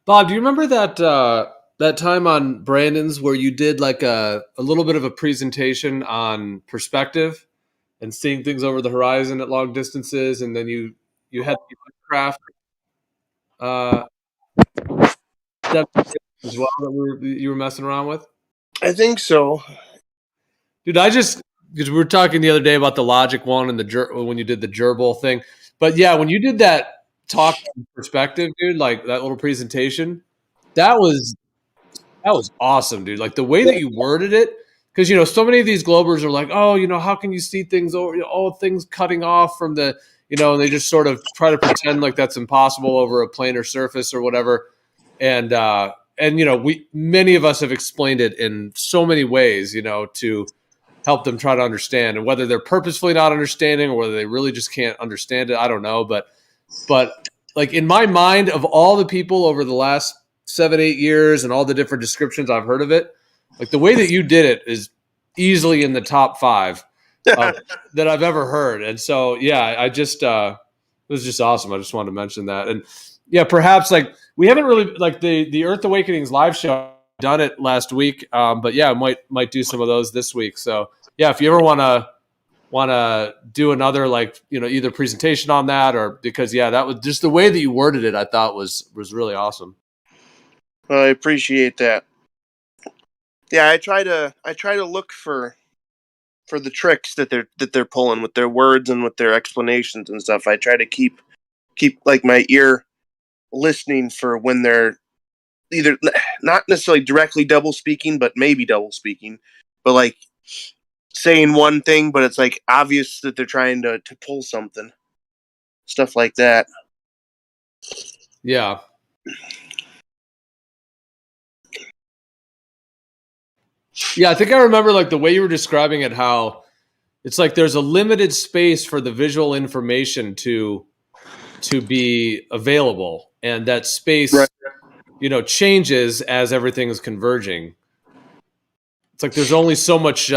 Bob, do you remember that time on Brandon's where you did like a little bit of a presentation on perspective and seeing things over the horizon at long distances, and then you had the craft uh, as well that you were messing around with? I think so. Dude, because we were talking the other day about the logic one and when you did the gerbil thing. But yeah, when you did that talk perspective, dude, like that little presentation, that was awesome, dude. Like the way that you worded it, because so many of these Globers are like, oh, how can you see things over, things cutting off from the, and they just sort of try to pretend like that's impossible over a planar surface or whatever. And many of us have explained it in so many ways, to help them try to understand, and whether they're purposefully not understanding or whether they really just can't understand it, I don't know. But like in my mind, of all the people over the last 7-8 years and all the different descriptions I've heard of it, like the way that you did it is easily in the top 5 that I've ever heard. And so, yeah, it was just awesome. I just wanted to mention that. And yeah, perhaps like we haven't really like the Earth Awakenings live show done it last week. But yeah, might do some of those this week. So yeah, if you ever want to do another, like, either presentation on that, or because that was just the way that you worded it, I thought was really awesome. I appreciate that. Yeah, I try to look for the tricks that they're pulling with their words and with their explanations and stuff. I try to keep like my ear listening for when they're either not necessarily directly double speaking, but maybe double speaking, but like saying one thing, but it's like obvious that they're trying to pull something. Stuff like that. Yeah. Yeah, I think I remember like the way you were describing it, how it's like there's a limited space for the visual information to be available, and that space, right, changes as everything is converging. It's like there's only so much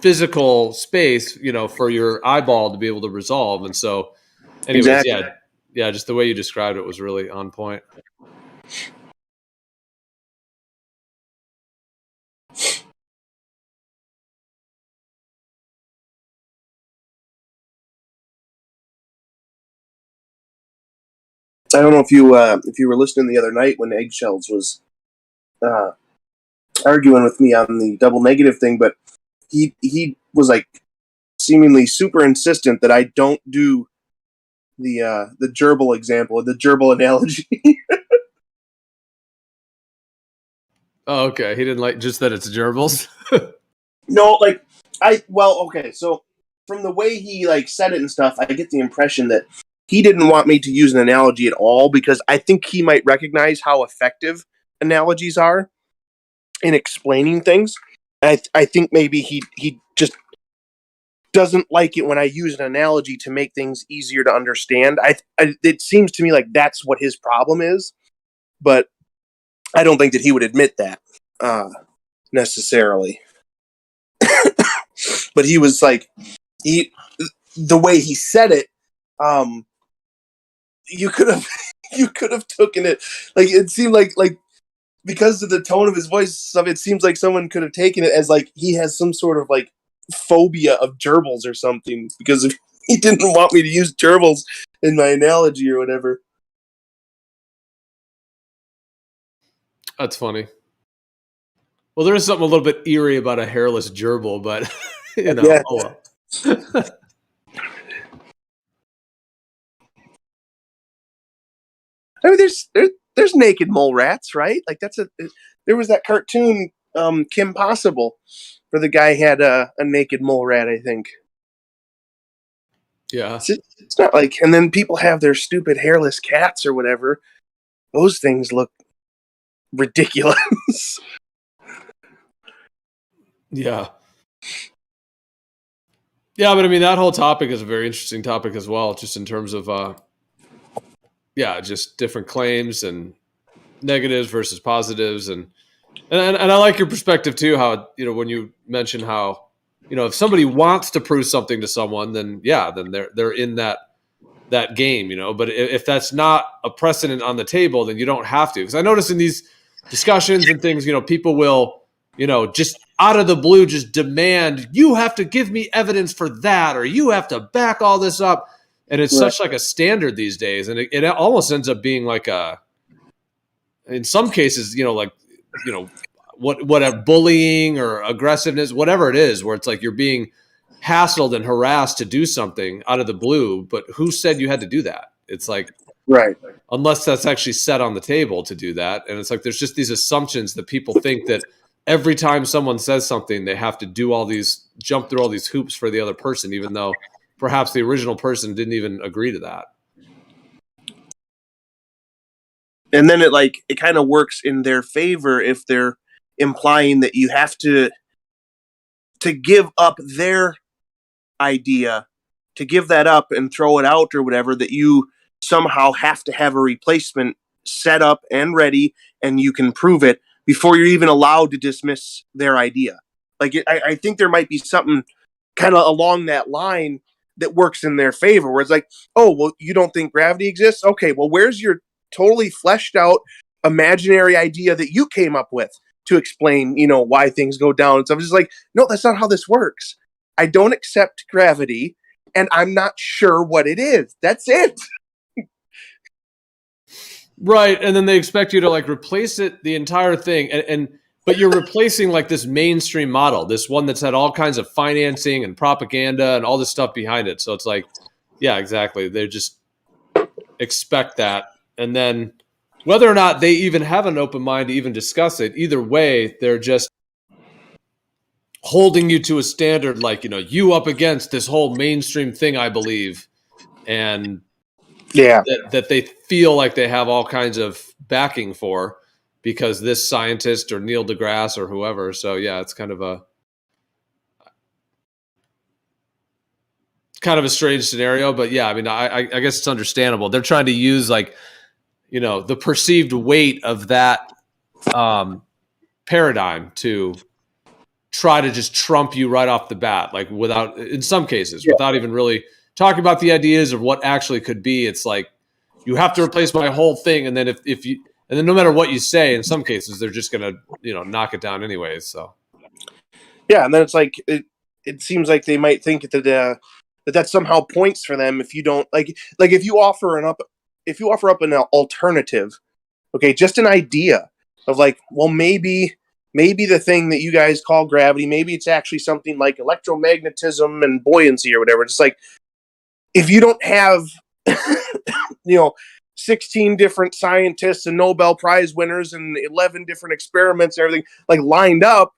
physical space, for your eyeball to be able to resolve. And so, anyways, exactly. Yeah, just the way you described it was really on point. I don't know if you were listening the other night when Eggshells was arguing with me on the double negative thing, but he was like seemingly super insistent that I don't do the gerbil example, the gerbil analogy. Oh, okay. He didn't like just that it's gerbils. No, like okay. So from the way he like said it and stuff, I get the impression that he didn't want me to use an analogy at all, because I think he might recognize how effective analogies are in explaining things. I think maybe he just doesn't like it when I use an analogy to make things easier to understand. It seems to me like that's what his problem is, but I don't think that he would admit that necessarily. But he was like, the way he said it, you could have taken it like, it seemed like because of the tone of his voice, it seems like someone could have taken it as like he has some sort of like phobia of gerbils or something, because if he didn't want me to use gerbils in my analogy or whatever. That's funny. Well, there is something a little bit eerie about a hairless gerbil, but Yeah. Oh well. I mean, there's naked mole rats, right? Like there was that cartoon, Kim Possible, where the guy had a naked mole rat, I think. Yeah. It's not like, and then people have their stupid hairless cats or whatever. Those things look ridiculous. Yeah. Yeah, but I mean, that whole topic is a very interesting topic as well, just in terms of, just different claims and negatives versus positives. And I like your perspective too, how, when you mention how, if somebody wants to prove something to someone, then they're in that that game, but if that's not a precedent on the table, then you don't have to. Because I notice in these discussions and things, people will, just out of the blue, just demand, you have to give me evidence for that, or you have to back all this up. And it's such like a standard these days. And it almost ends up being like in some cases, what a bullying or aggressiveness, whatever it is, where it's like you're being hassled and harassed to do something out of the blue, but who said you had to do that? It's like, right. Unless that's actually set on the table to do that. And it's like, there's just these assumptions that people think that every time someone says something, they have to jump through all these hoops for the other person, even though perhaps the original person didn't even agree to that. And then it kind of works in their favor if they're implying that you have to give up their idea, to give that up and throw it out or whatever, that you somehow have to have a replacement set up and ready, and you can prove it before you're even allowed to dismiss their idea. I think there might be something kind of along that line that works in their favor, where it's like, oh, well, you don't think gravity exists? Okay, well, where's your totally fleshed out imaginary idea that you came up with to explain, why things go down and stuff? It's just like, no, that's not how this works. I don't accept gravity, and I'm not sure what it is. That's it. Right. And then they expect you to replace it, the entire thing. But you're replacing this mainstream model, this one that's had all kinds of financing and propaganda and all this stuff behind it. So it's like, yeah, exactly. They just expect that. And then whether or not they even have an open mind to even discuss it, either way, they're just holding you to a standard, you up against this whole mainstream thing, I believe. And that they feel like they have all kinds of backing for, because this scientist or Neil deGrasse or whoever. So yeah, it's kind of a strange scenario, but yeah, I mean, I guess it's understandable. They're trying to use the perceived weight of that paradigm to try to just trump you right off the bat, without, in some cases, without even really talking about the ideas of what actually could be. It's like, you have to replace my whole thing. And then and then no matter what you say, in some cases, they're just going to, knock it down anyways. So. Yeah. And then it's like, it seems like they might think that somehow points for them if you don't if you offer up an alternative, okay, just an idea of well, maybe the thing that you guys call gravity, maybe it's actually something like electromagnetism and buoyancy or whatever. Just if you don't have 16 different scientists and Nobel Prize winners and 11 different experiments and everything lined up,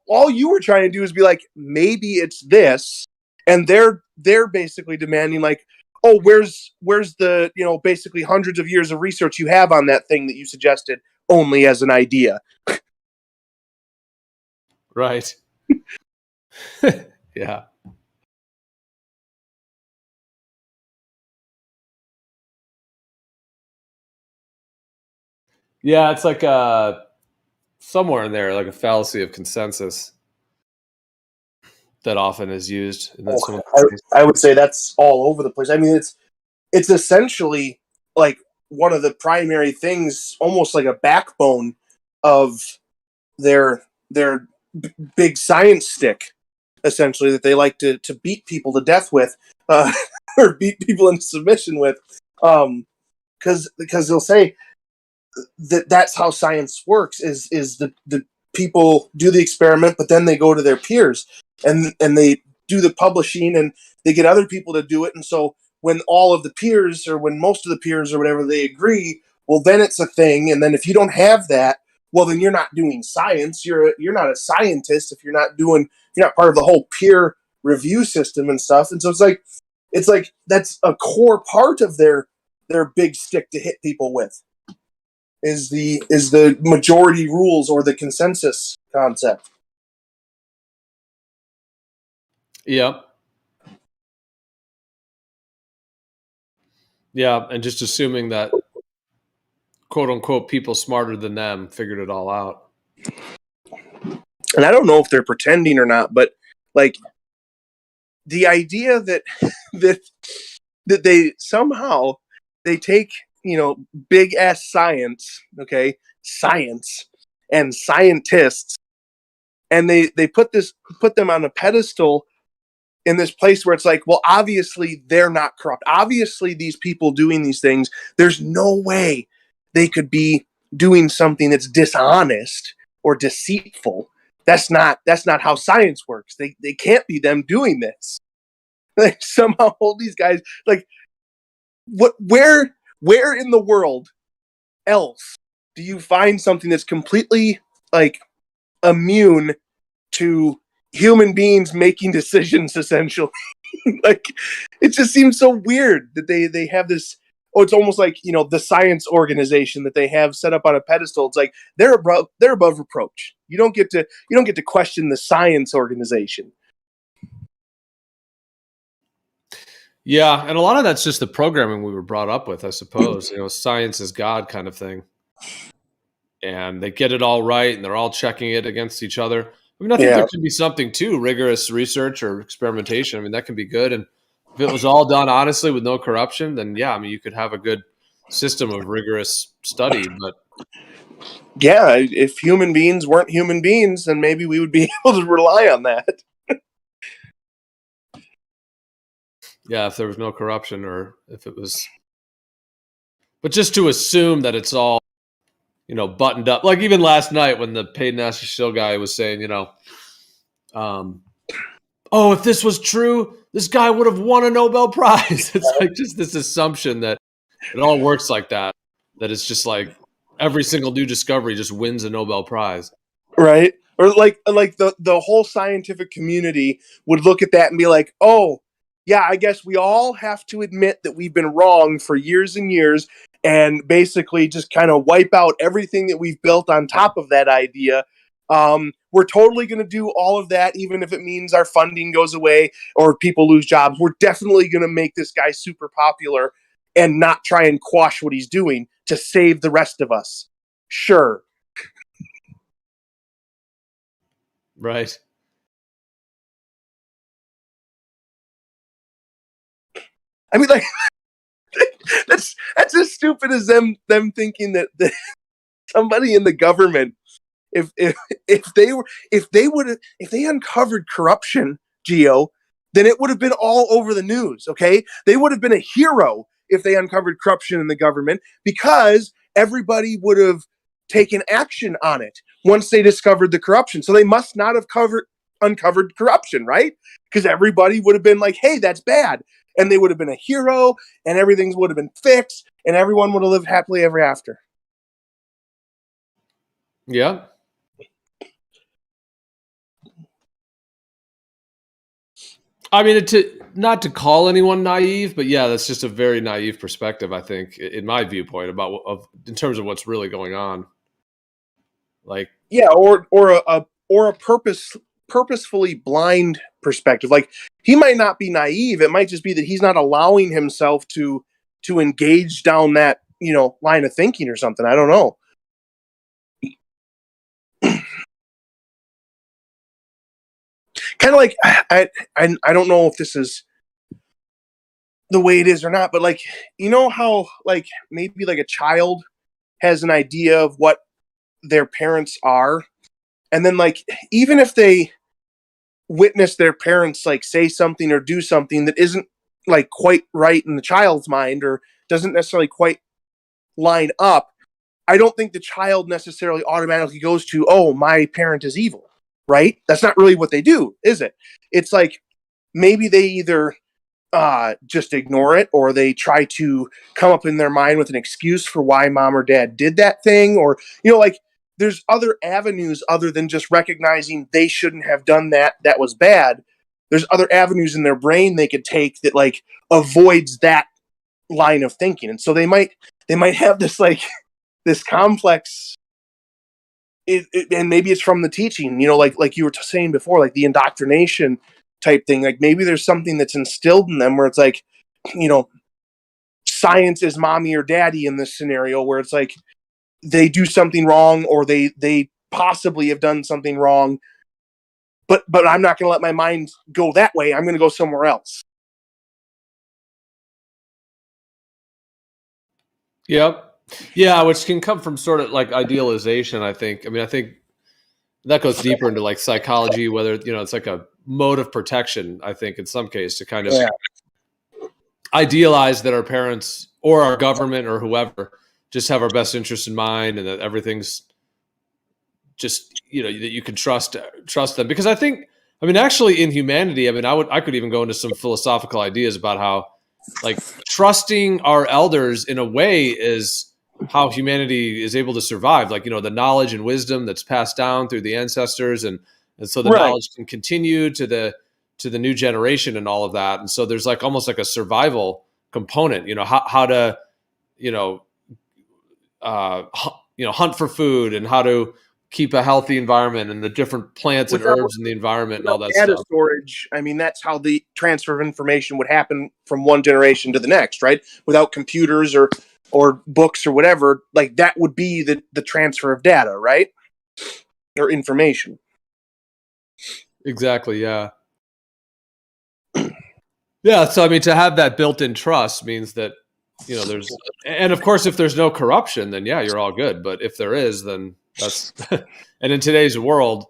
all you were trying to do is be maybe it's this, and they're basically demanding oh, where's the basically hundreds of years of research you have on that thing that you suggested only as an idea. Right. Yeah. Yeah, it's somewhere in there, a fallacy of consensus that often is used. I would say that's all over the place. I mean, it's essentially one of the primary things, almost like a backbone of their big science stick, essentially, that they like to beat people to death with, or beat people into submission with, because they'll say that's how science works. Is the people do the experiment, but then they go to their peers and they do the publishing, and they get other people to do it. And so when all of the peers, or when most of the peers or whatever, they agree, well, then it's a thing. And then if you don't have that, well, then you're not doing science. You're not a scientist if you're not part of the whole peer review system and stuff. And so it's like that's a core part of their big stick to hit people with, is the majority rules or the consensus concept. Yep. Yeah, and just assuming that, quote unquote, people smarter than them figured it all out. And I don't know if they're pretending or not, but the idea that that they somehow they take, big ass science, okay, science and scientists, and they put them on a pedestal in this place where it's like, well, obviously they're not corrupt. Obviously these people doing these things, there's no way they could be doing something that's dishonest or deceitful. That's not how science works. They can't be them doing this. Like somehow all these guys, like, where in the world else do you find something that's completely like immune to human beings making decisions, essentially? Like, it just seems so weird that they have this. Oh, it's almost like, the science organization that they have set up on a pedestal. It's like they're above reproach. You don't get to question the science organization. Yeah, and a lot of that's just the programming we were brought up with, I suppose. Science is God kind of thing. And they get it all right, and they're all checking it against each other. I mean, I think there can be something to rigorous research or experimentation. I mean, that can be good. And if it was all done honestly with no corruption, then yeah, I mean, you could have a good system of rigorous study. But yeah, if human beings weren't human beings, then maybe we would be able to rely on that. yeah, if there was no corruption, or if it was, but just to assume that it's all, buttoned up. Like even last night when the paid national shield guy was saying, oh, if this was true, this guy would have won a Nobel Prize. It's like just this assumption that it all works like that. That it's just like every single new discovery just wins a Nobel Prize. Right? Or like the whole scientific community would look at that and be like, oh, yeah, I guess we all have to admit that we've been wrong for years and years, and basically just kind of wipe out everything that we've built on top of that idea. We're totally going to do all of that, even if it means our funding goes away or people lose jobs. We're definitely going to make this guy super popular and not try and quash what he's doing to save the rest of us. Sure. Right. I mean, like, that's as stupid as them thinking that somebody in the government, if they uncovered corruption, Geo, then it would have been all over the news. Okay, they would have been a hero if they uncovered corruption in the government, because everybody would have taken action on it once they discovered the corruption. So they must not have uncovered corruption, right? Because everybody would have been like, hey, that's bad. And they would have been a hero, and everything would have been fixed, and everyone would have lived happily ever after. Yeah. I mean, not to call anyone naive, but yeah, that's just a very naive perspective, I think, in my viewpoint in terms of what's really going on. Like, yeah, or a purposefully blind perspective. Like, he might not be naive. It might just be that he's not allowing himself to engage down that, line of thinking or something. I don't know. Kind of like, I don't know if this is the way it is or not, but like, how like maybe like a child has an idea of what their parents are, and then like even if they witness their parents like say something or do something that isn't like quite right in the child's mind or doesn't necessarily quite line up, I don't think the child necessarily automatically goes to, oh, my parent is evil, right? That's not really what they do, is it? It's like maybe they either just ignore it, or they try to come up in their mind with an excuse for why mom or dad did that thing, or like there's other avenues other than just recognizing they shouldn't have done that was bad. There's other avenues in their brain they could take that like avoids that line of thinking, and so they might have this like this complex. And maybe it's from the teaching, like you were saying before, like the indoctrination type thing. Like maybe there's something that's instilled in them where it's like, science is mommy or daddy in this scenario, where it's like they do something wrong, or they possibly have done something wrong, but I'm not going to let my mind go that way. I'm going to go somewhere else. Yep. Yeah, which can come from sort of like idealization, I think. I mean, I think that goes deeper into like psychology, whether, it's like a mode of protection, I think, in some case, to kind of idealize that our parents or our government or whoever just have our best interest in mind, and that everything's just, that you can trust them. Because I think, I mean, actually in humanity, I mean, I could even go into some philosophical ideas about how like trusting our elders in a way is how humanity is able to survive. Like, the knowledge and wisdom that's passed down through the ancestors, and so the knowledge can continue to the new generation and all of that. And so there's like almost like a survival component, how to, hunt for food, and how to keep a healthy environment, and the different plants and herbs in the environment and all that data stuff. storage. I mean, that's how the transfer of information would happen from one generation to the next, right? Without computers or books or whatever, like that would be the transfer of data, right? Or information. Exactly. Yeah. Yeah. So, I mean, to have that built-in trust means that, there's, and of course, if there's no corruption, then yeah, you're all good. But if there is, then that's, and in today's world,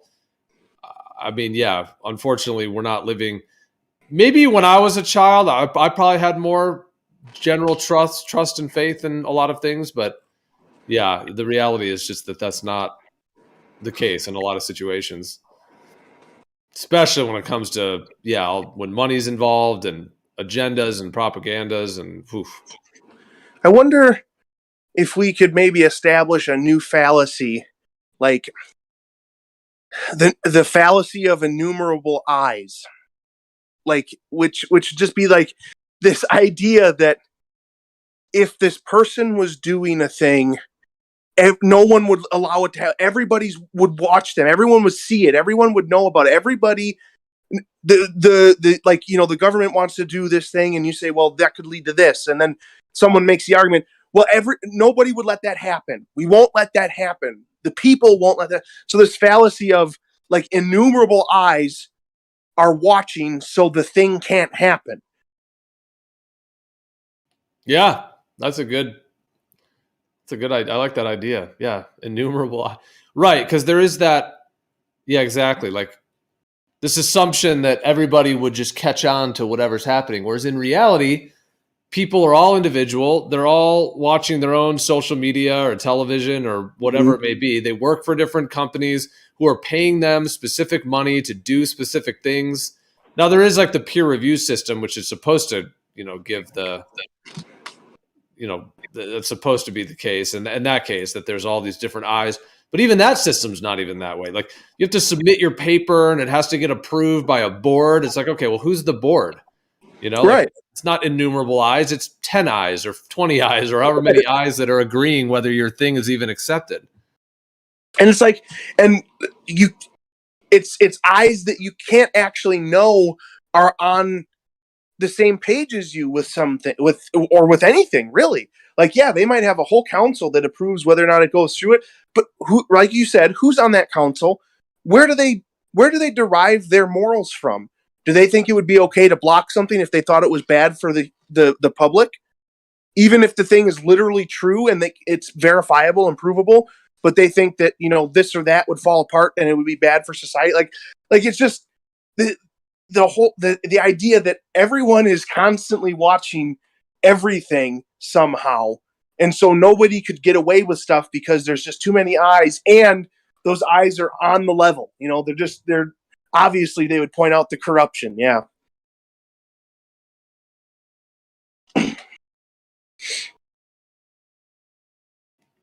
I mean, yeah, unfortunately, we're not living. Maybe when I was a child, I probably had more general trust and faith in a lot of things. But yeah, the reality is just that that's not the case in a lot of situations, especially when it comes to, when money's involved and agendas and propagandas and oof. I wonder if we could maybe establish a new fallacy, like the fallacy of innumerable eyes, like which just be like this idea that if this person was doing a thing, no one would allow it to. Everybody would watch them. Everyone would see it. Everyone would know about it. Everybody, the like, the government wants to do this thing, and you say, well, that could lead to this, and then someone makes the argument, well, nobody would let that happen. We won't let that happen. The people won't let that. So this fallacy of like innumerable eyes are watching, so the thing can't happen. Yeah, that's a good idea. I like that idea. Yeah, innumerable. Right, because there is that. Yeah, exactly. Like this assumption that everybody would just catch on to whatever's happening, whereas in reality, people are all individual. They're all watching their own social media or television or whatever it may be. They work for different companies who are paying them specific money to do specific things. Now there is like the peer review system, which is supposed to, give the that's supposed to be the case. And in that case, that there's all these different eyes. But even that system's not even that way. Like you have to submit your paper and it has to get approved by a board. It's like, okay, well, who's the board? Right. Like, it's not innumerable eyes. It's 10 eyes or 20 eyes or however many eyes that are agreeing whether your thing is even accepted. And it's like, and it's eyes that you can't actually know are on the same page as you with something, with anything really. Like, yeah, they might have a whole council that approves whether or not it goes through it. But who, like you said, who's on that council? Where do they derive their morals from? Do they think it would be okay to block something if they thought it was bad for the public? Even if the thing is literally true and it's verifiable and provable, but they think that, this or that would fall apart and it would be bad for society. Like it's just the idea that everyone is constantly watching everything somehow. And so nobody could get away with stuff because there's just too many eyes, and those eyes are on the level. They're obviously they would point out the corruption. Yeah.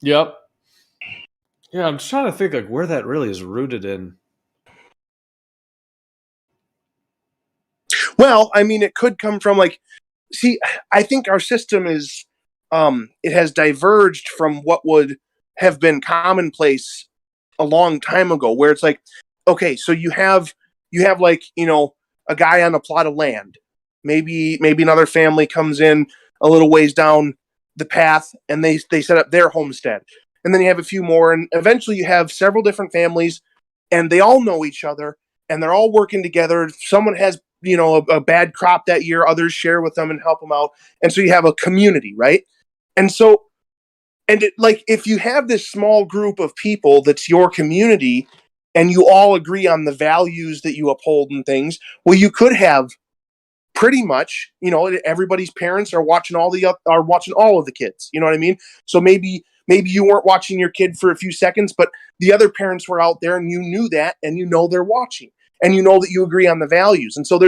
Yep. Yeah, I'm just trying to think like where that really is rooted in. Well, I mean, it could come from I think our system is, it has diverged from what would have been commonplace a long time ago, where it's like, okay, so you have like, a guy on a plot of land. Maybe another family comes in a little ways down the path and they set up their homestead. And then you have a few more, and eventually you have several different families, and they all know each other, and they're all working together. If someone has, a bad crop that year, others share with them and help them out. And so you have a community, right? And so And like, if you have this small group of people that's your community and you all agree on the values that you uphold and things, well, you could have pretty much, everybody's parents are watching all of the kids. You know what I mean? So maybe you weren't watching your kid for a few seconds, but the other parents were out there and you knew that, and they're watching, and that you agree on the values. And so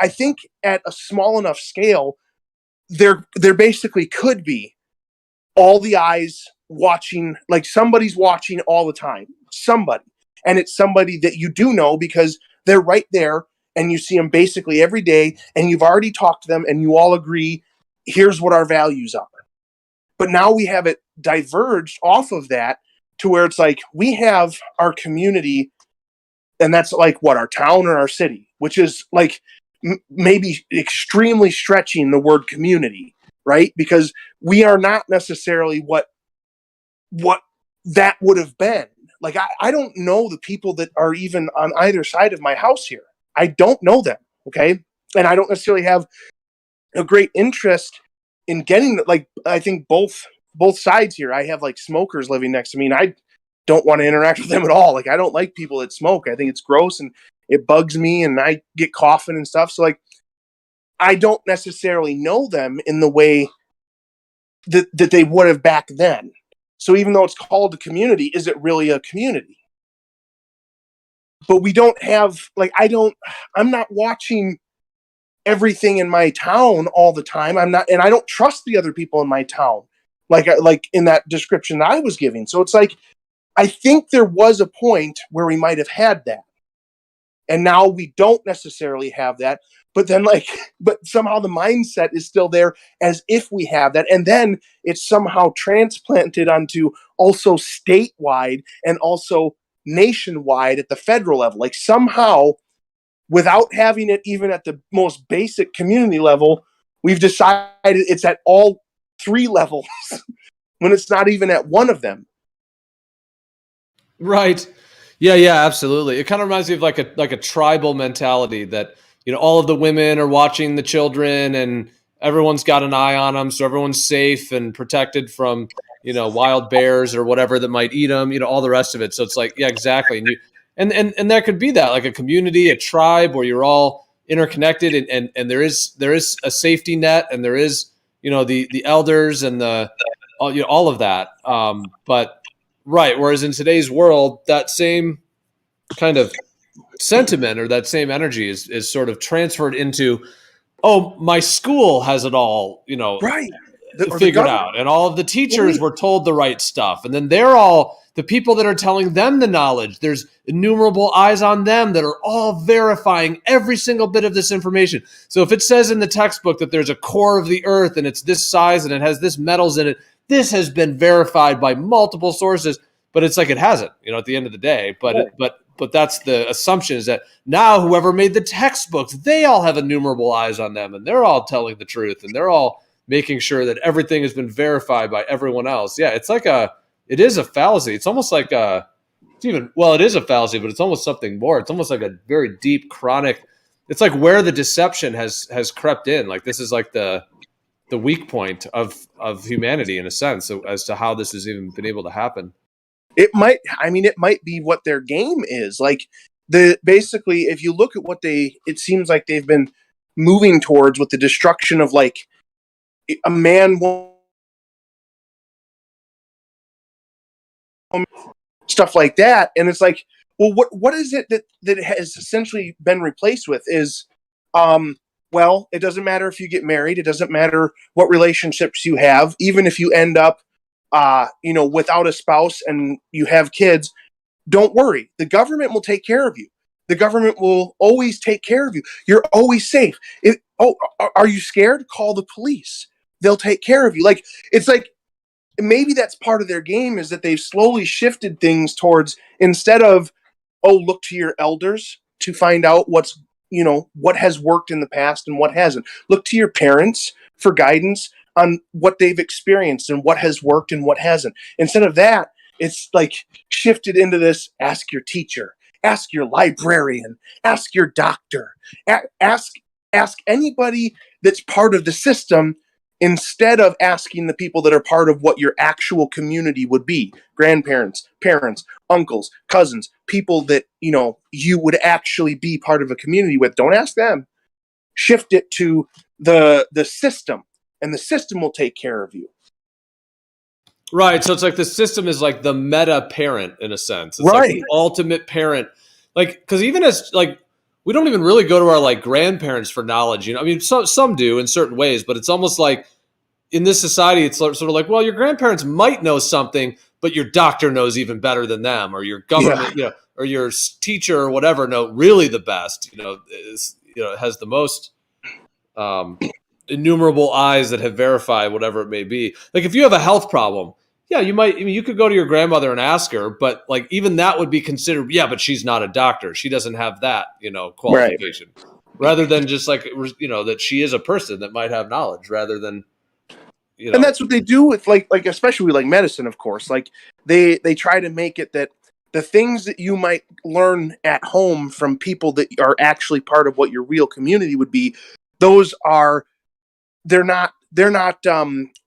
I think at a small enough scale, there basically could be all the eyes watching, like somebody's watching all the time, somebody. And it's somebody that you do know because they're right there and you see them basically every day and you've already talked to them and you all agree, here's what our values are. But now we have it diverged off of that to where it's like we have our community, and that's like what, our town or our city, which is like maybe extremely stretching the word community, right? Because we are not necessarily what that would have been. Like, I don't know the people that are even on either side of my house here. I don't know them, okay? And I don't necessarily have a great interest in getting, like, I think both sides here. I have, like, smokers living next to me, and I don't want to interact with them at all. Like, I don't like people that smoke. I think it's gross, and it bugs me, and I get coughing and stuff. So, like, I don't necessarily know them in the way that they would have back then. So even though it's called a community, is it really a community? But we don't have, like, I'm not watching everything in my town all the time. I'm not, and I don't trust the other people in my town, like in that description that I was giving. So it's like, I think there was a point where we might have had that. And now we don't necessarily have that. But then, but somehow the mindset is still there as if we have that. And then it's somehow transplanted onto also statewide and also nationwide at the federal level. Like, somehow, without having it even at the most basic community level, we've decided it's at all three levels when it's not even at one of them. Right. Yeah, absolutely. It kind of reminds me of like a tribal mentality that, all of the women are watching the children and everyone's got an eye on them. So everyone's safe and protected from, wild bears or whatever that might eat them, all the rest of it. So it's like, yeah, exactly. And there could be that, like a community, a tribe where you're all interconnected and there is a safety net, and there is, the elders and all of that. But right. Whereas in today's world, that same kind of sentiment or that same energy is sort of transferred into, oh, my school has it all, Right. figured out, and all of the teachers were told the right stuff, and then they're all the people that are telling them the knowledge. There's innumerable eyes on them that are all verifying every single bit of this information. So if it says in the textbook that there's a core of the earth and it's this size and it has this metals in it, this has been verified by multiple sources. But it's like, it hasn't, at the end of the day. But that's the assumption, is that now whoever made the textbooks, they all have innumerable eyes on them, and they're all telling the truth, and they're all making sure that everything has been verified by everyone else. Yeah, it is a fallacy. It's almost like it is a fallacy, but it's almost something more. It's almost like a very deep, chronic. It's like where the deception has crept in. Like, this is like the weak point of humanity, in a sense, as to how this has even been able to happen. It might be what their game is. Like, basically, if you look at what it seems like they've been moving towards with the destruction of, like, a man, stuff like that. And it's like, well, what is it that has essentially been replaced with is, well, it doesn't matter if you get married. It doesn't matter what relationships you have. Even if you end up, without a spouse and you have kids, don't worry. The government will take care of you. The government will always take care of you. You're always safe. Are you scared? Call the police. They'll take care of you. Like, it's like, maybe that's part of their game, is that they've slowly shifted things towards, instead of, look to your elders to find out what has worked in the past and what hasn't. Look to your parents for guidance on what they've experienced and what has worked and what hasn't. Instead of that, it's like shifted into this: ask your teacher, ask your librarian, ask your doctor, ask anybody that's part of the system, instead of asking the people that are part of what your actual community would be, grandparents, parents, uncles, cousins, people that, you know, you would actually be part of a community with. Don't ask them. Shift it to the system, and the system will take care of you. Right. So it's like the system is like the meta parent in a sense. It's like Right. the ultimate parent. Like, because even as like we don't even really go to our like grandparents for knowledge. You know, I mean, some do in certain ways, but it's almost like in this society, it's sort of like, well, your grandparents might know something, but your doctor knows even better than them, or your government, you know, or your teacher or whatever know really the best. You know, has the most innumerable eyes that have verified whatever it may be. Like if you have a health problem, yeah, you might. I mean, you could go to your grandmother and ask her, but like even that would be considered. Yeah, but she's not a doctor. She doesn't have that, you know, qualification. Right. Rather than just like, you know, that she is a person that might have knowledge, rather than. You know. And that's what they do with like especially with like medicine, of course. Like they try to make it that the things that you might learn at home from people that are actually part of what your real community would be, those are they're not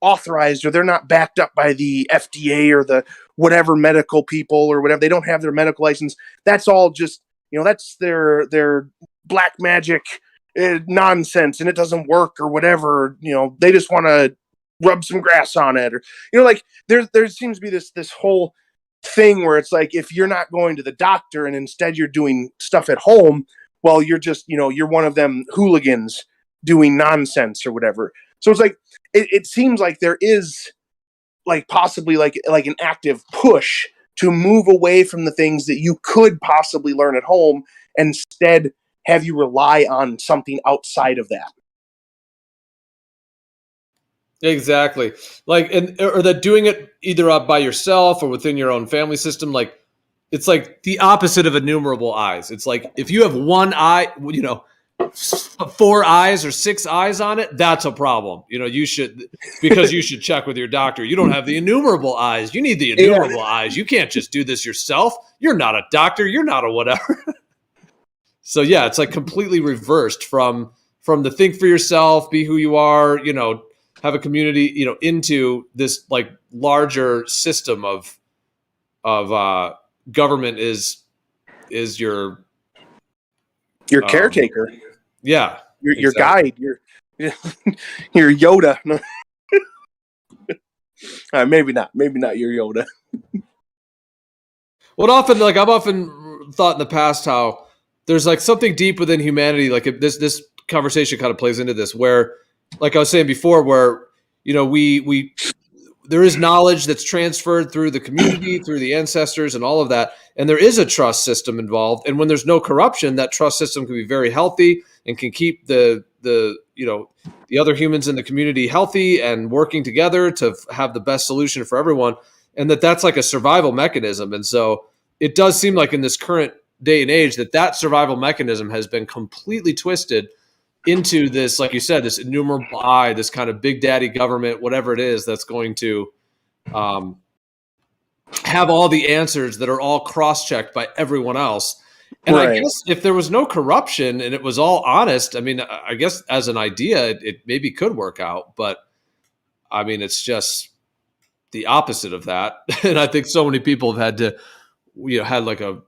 authorized, or they're not backed up by the FDA or the whatever medical people or whatever. They don't have their medical license. That's all just, you know, that's their black magic nonsense, and it doesn't work or whatever. You know, they just want to rub some grass on it, or, you know, like there seems to be this whole thing where it's like, if you're not going to the doctor and instead you're doing stuff at home, well, you're just, you know, you're one of them hooligans doing nonsense or whatever. So it's like it seems like there is like possibly like an active push to move away from the things that you could possibly learn at home, and instead have you rely on something outside of that. Exactly. Like, or that doing it either by yourself or within your own family system, like it's like the opposite of innumerable eyes. It's like if you have one eye, you know, 4 eyes or 6 eyes on it, that's a problem. You know, you should check with your doctor. You don't have the innumerable eyes. You need the innumerable eyes. You can't just do this yourself. You're not a doctor. You're not a whatever. So yeah, it's like completely reversed from the think for yourself, be who you are, you know, have a community, you know, into this like larger system of government is your caretaker. Yeah. Your guide, your Yoda. Maybe not your Yoda. Well, I've often thought in the past how there's like something deep within humanity, like this conversation kind of plays into this, where, like I was saying before, where, you know, we there is knowledge that's transferred through the community, through the ancestors and all of that. And there is a trust system involved. And when there's no corruption, that trust system can be very healthy and can keep the you know, the other humans in the community healthy and working together to have the best solution for everyone. And that's like a survival mechanism. And so it does seem like in this current day and age that survival mechanism has been completely twisted into this, like you said, this innumerable eye, this kind of big daddy government, whatever it is, that's going to have all the answers that are all cross-checked by everyone else. And right. I guess if there was no corruption and it was all honest, I mean, I guess as an idea, it maybe could work out. But I mean, it's just the opposite of that. And I think so many people have had to, you know, had like a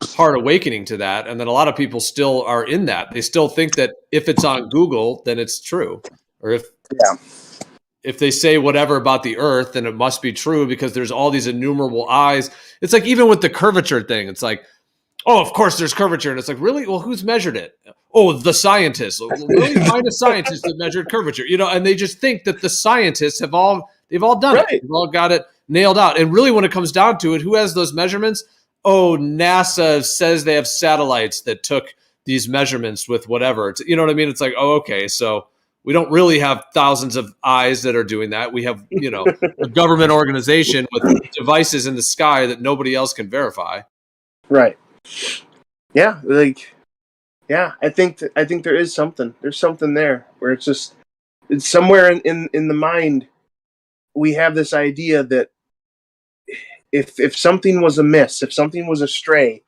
hard awakening to that. And then a lot of people still are in that. They still think that if it's on Google, then it's true. Or if they say whatever about the earth, then it must be true because there's all these innumerable eyes. It's like, even with the curvature thing, it's like, oh, of course there's curvature. And it's like, really? Well, who's measured it? Oh, the scientists. Really? Find a scientist that measured curvature, you know, and they just think that the scientists they've all done it. They've all got it nailed out. And really, when it comes down to it, who has those measurements? Oh, NASA says they have satellites that took these measurements with whatever. It's, you know what I mean? It's like, oh, okay. So we don't really have thousands of eyes that are doing that. We have, you know, a government organization with devices in the sky that nobody else can verify. Right. Yeah. Like, yeah, I think there is something. There's something there where it's somewhere in the mind. We have this idea that if something was amiss, if something was astray,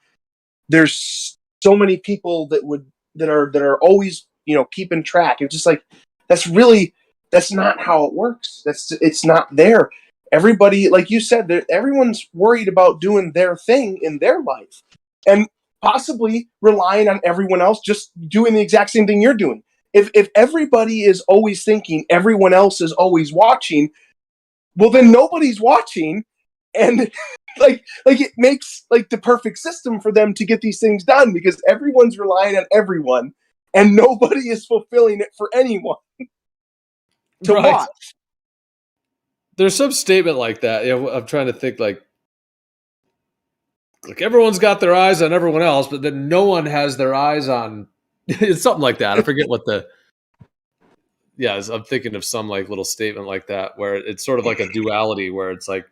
there's so many people that are always, you know, keeping track. It's just like, that's really That's not how it works. It's not there. Everybody, like you said, everyone's worried about doing their thing in their life, and possibly relying on everyone else just doing the exact same thing you're doing. If everybody is always thinking everyone else is always watching, well then nobody's watching, and like it makes like the perfect system for them to get these things done because everyone's relying on everyone, and nobody is fulfilling it for anyone to Right. watch. There's some statement like that. Yeah, I'm trying to think like everyone's got their eyes on everyone else, but then no one has their eyes on it's something like that. I forget what the I'm thinking of some like little statement like that where it's sort of like a duality where it's like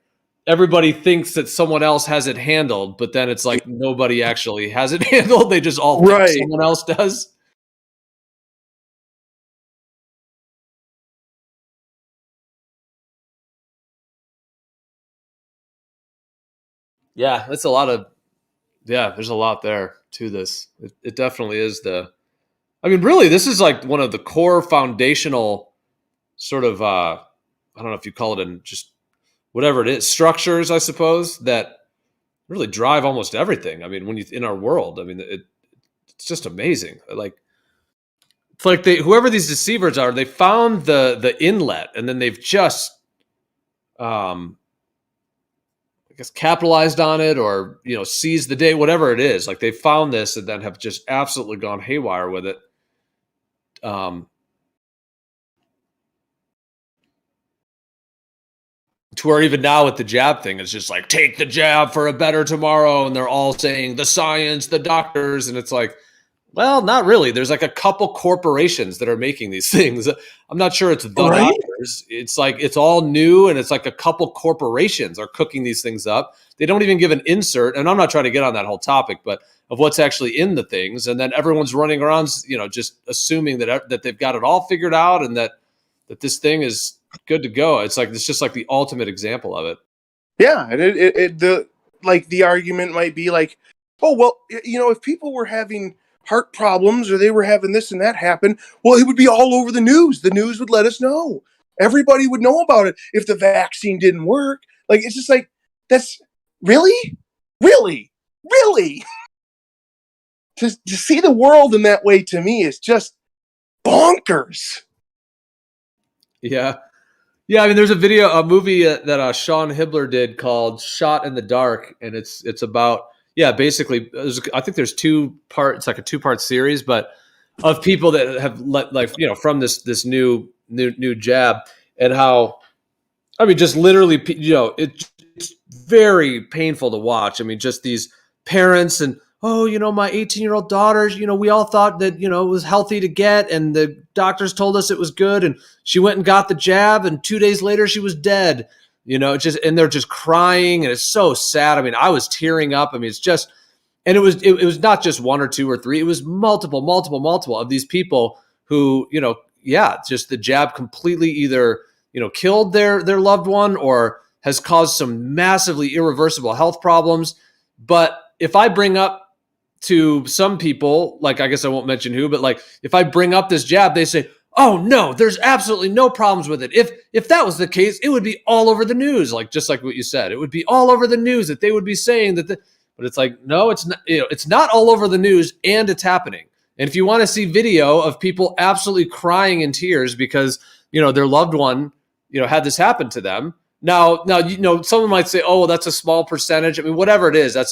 everybody thinks that someone else has it handled, but then it's like nobody actually has it handled. They just all think Right. someone else does. Yeah, that's a lot of there's a lot there to this. It definitely is I mean, really, this is like one of the core foundational sort of I don't know if you call it in just whatever it is, structures, I suppose, that really drive almost everything. I mean, when you in our world, I mean, it's just amazing. Like it's like they whoever these deceivers are, they found the inlet, and then they've just um, I guess capitalized on it, or seized the day, whatever it is. Like they found this, and then have just absolutely gone haywire with it. Um, to where even now with the jab thing, it's just like take the jab for a better tomorrow, and they're all saying the science, the doctors, and it's like, well, not really. There's like a couple corporations that are making these things. I'm not sure it's the Right? doctors. It's like it's all new, and it's like a couple corporations are cooking these things up. They don't even give an insert, and I'm not trying to get on that whole topic, but of what's actually in the things, and then everyone's running around, just assuming that they've got it all figured out, and that this thing is good to go. It's just like the ultimate example of it. Yeah, and the argument might be like, oh well, if people were having heart problems or they were having this and that happen, well, it would be all over the news. The news would let us know. Everybody would know about it if the vaccine didn't work. Like it's just like that's really, really, really to see the world in that way to me is just bonkers. Yeah. Yeah, I mean, there's a movie that Sean Hibbler did called "Shot in the Dark," and it's about basically, I think there's two part. It's like a 2-part series, but of people that have from this new jab, and how I mean, just literally, it's very painful to watch. I mean, just these parents and my 18-year-old daughters, we all thought that it was healthy to get, and the doctors told us it was good, and she went and got the jab, and 2 days later she was dead. And they're just crying, and it's so sad. I mean, I was tearing up. I mean, it's just, and it was not just one or two or three. It was multiple of these people who, just the jab completely either killed their loved one or has caused some massively irreversible health problems. But if I bring up to some people, like I guess I won't mention who, but like if I bring up this jab, they say, "Oh no, there's absolutely no problems with it. If that was the case, it would be all over the news." Like just like what you said, it would be all over the news that they would be saying that. But it's like, no, it's not. It's not all over the news, and it's happening. And if you want to see video of people absolutely crying in tears because their loved one had this happen to them. Now someone might say, "Oh, well, that's a small percentage." I mean, whatever it is, that's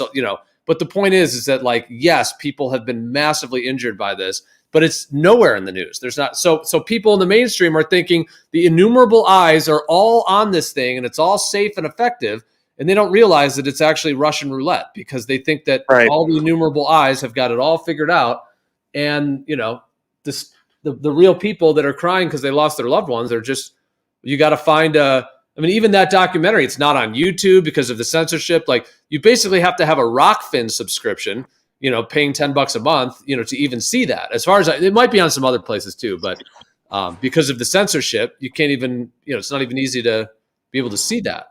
But the point is that like, yes, people have been massively injured by this, but it's nowhere in the news. There's not. So people in the mainstream are thinking the innumerable eyes are all on this thing and it's all safe and effective, and they don't realize that it's actually Russian roulette because they think that Right. all the innumerable eyes have got it all figured out, and this the real people that are crying because they lost their loved ones are just, you got to find a. I mean, even that documentary, it's not on YouTube because of the censorship. Like, you basically have to have a Rockfin subscription, paying $10 a month, to even see that. As far as it might be on some other places too, but because of the censorship, you can't even, it's not even easy to be able to see that.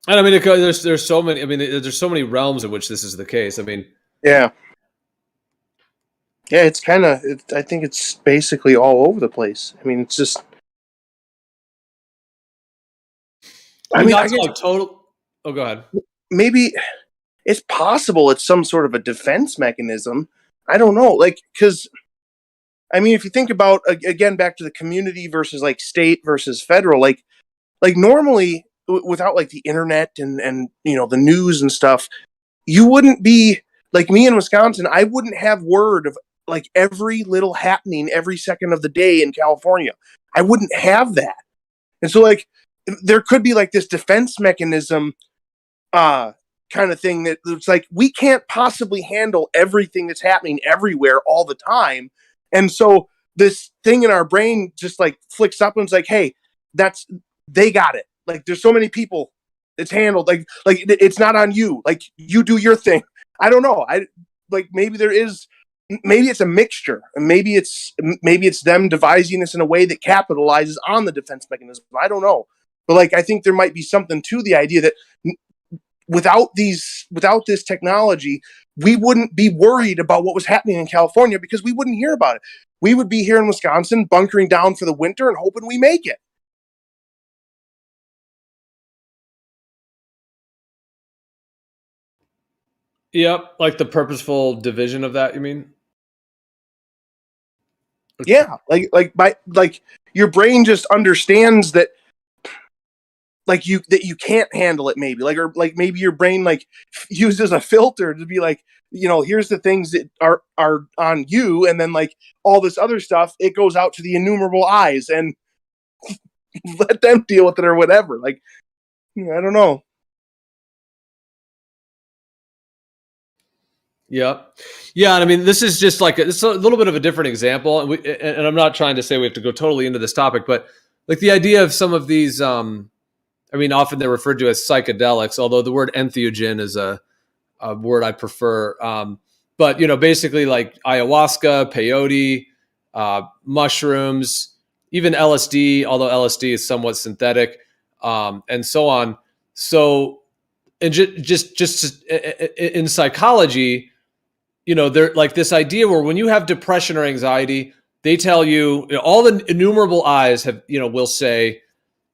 And I mean, there's so many. I mean, there's so many realms in which this is the case. I mean, yeah, it's kind of. I think it's basically all over the place. I mean, it's just. I mean, not I to guess like total. Oh, go ahead. maybe it's possible it's some sort of a defense mechanism. I don't know, like, because I mean, if you think about again back to the community versus like state versus federal, like normally without like the internet and the news and stuff, you wouldn't be like me in Wisconsin. I wouldn't have word of like every little happening every second of the day in California. I wouldn't have that, and so like there could be like this defense mechanism kind of thing that it's like we can't possibly handle everything that's happening everywhere all the time. And so this thing in our brain just like flicks up and it's like, hey, they got it. Like there's so many people it's handled. Like it's not on you. Like you do your thing. I don't know. Maybe it's a mixture. And maybe it's them devising this in a way that capitalizes on the defense mechanism. I don't know. But like I think there might be something to the idea that without this technology, we wouldn't be worried about what was happening in California because we wouldn't hear about it. We would be here in Wisconsin bunkering down for the winter and hoping we make it. Yep, like the purposeful division of that. You mean? Yeah, like your brain just understands that you can't handle it maybe or maybe your brain like uses a filter to be like here's the things that are on you, and then like all this other stuff it goes out to the innumerable eyes and let them deal with it or whatever. Like I don't know. Yep. Yeah, and I mean, this is just like it's a little bit of a different example, and I'm not trying to say we have to go totally into this topic, but like the idea of some of these, I mean, often they're referred to as psychedelics, although the word entheogen is a word I prefer. But basically like ayahuasca, peyote, mushrooms, even LSD, although LSD is somewhat synthetic, and so on. So, and just in psychology, they're like this idea where when you have depression or anxiety, they tell you, all the innumerable eyes have, will say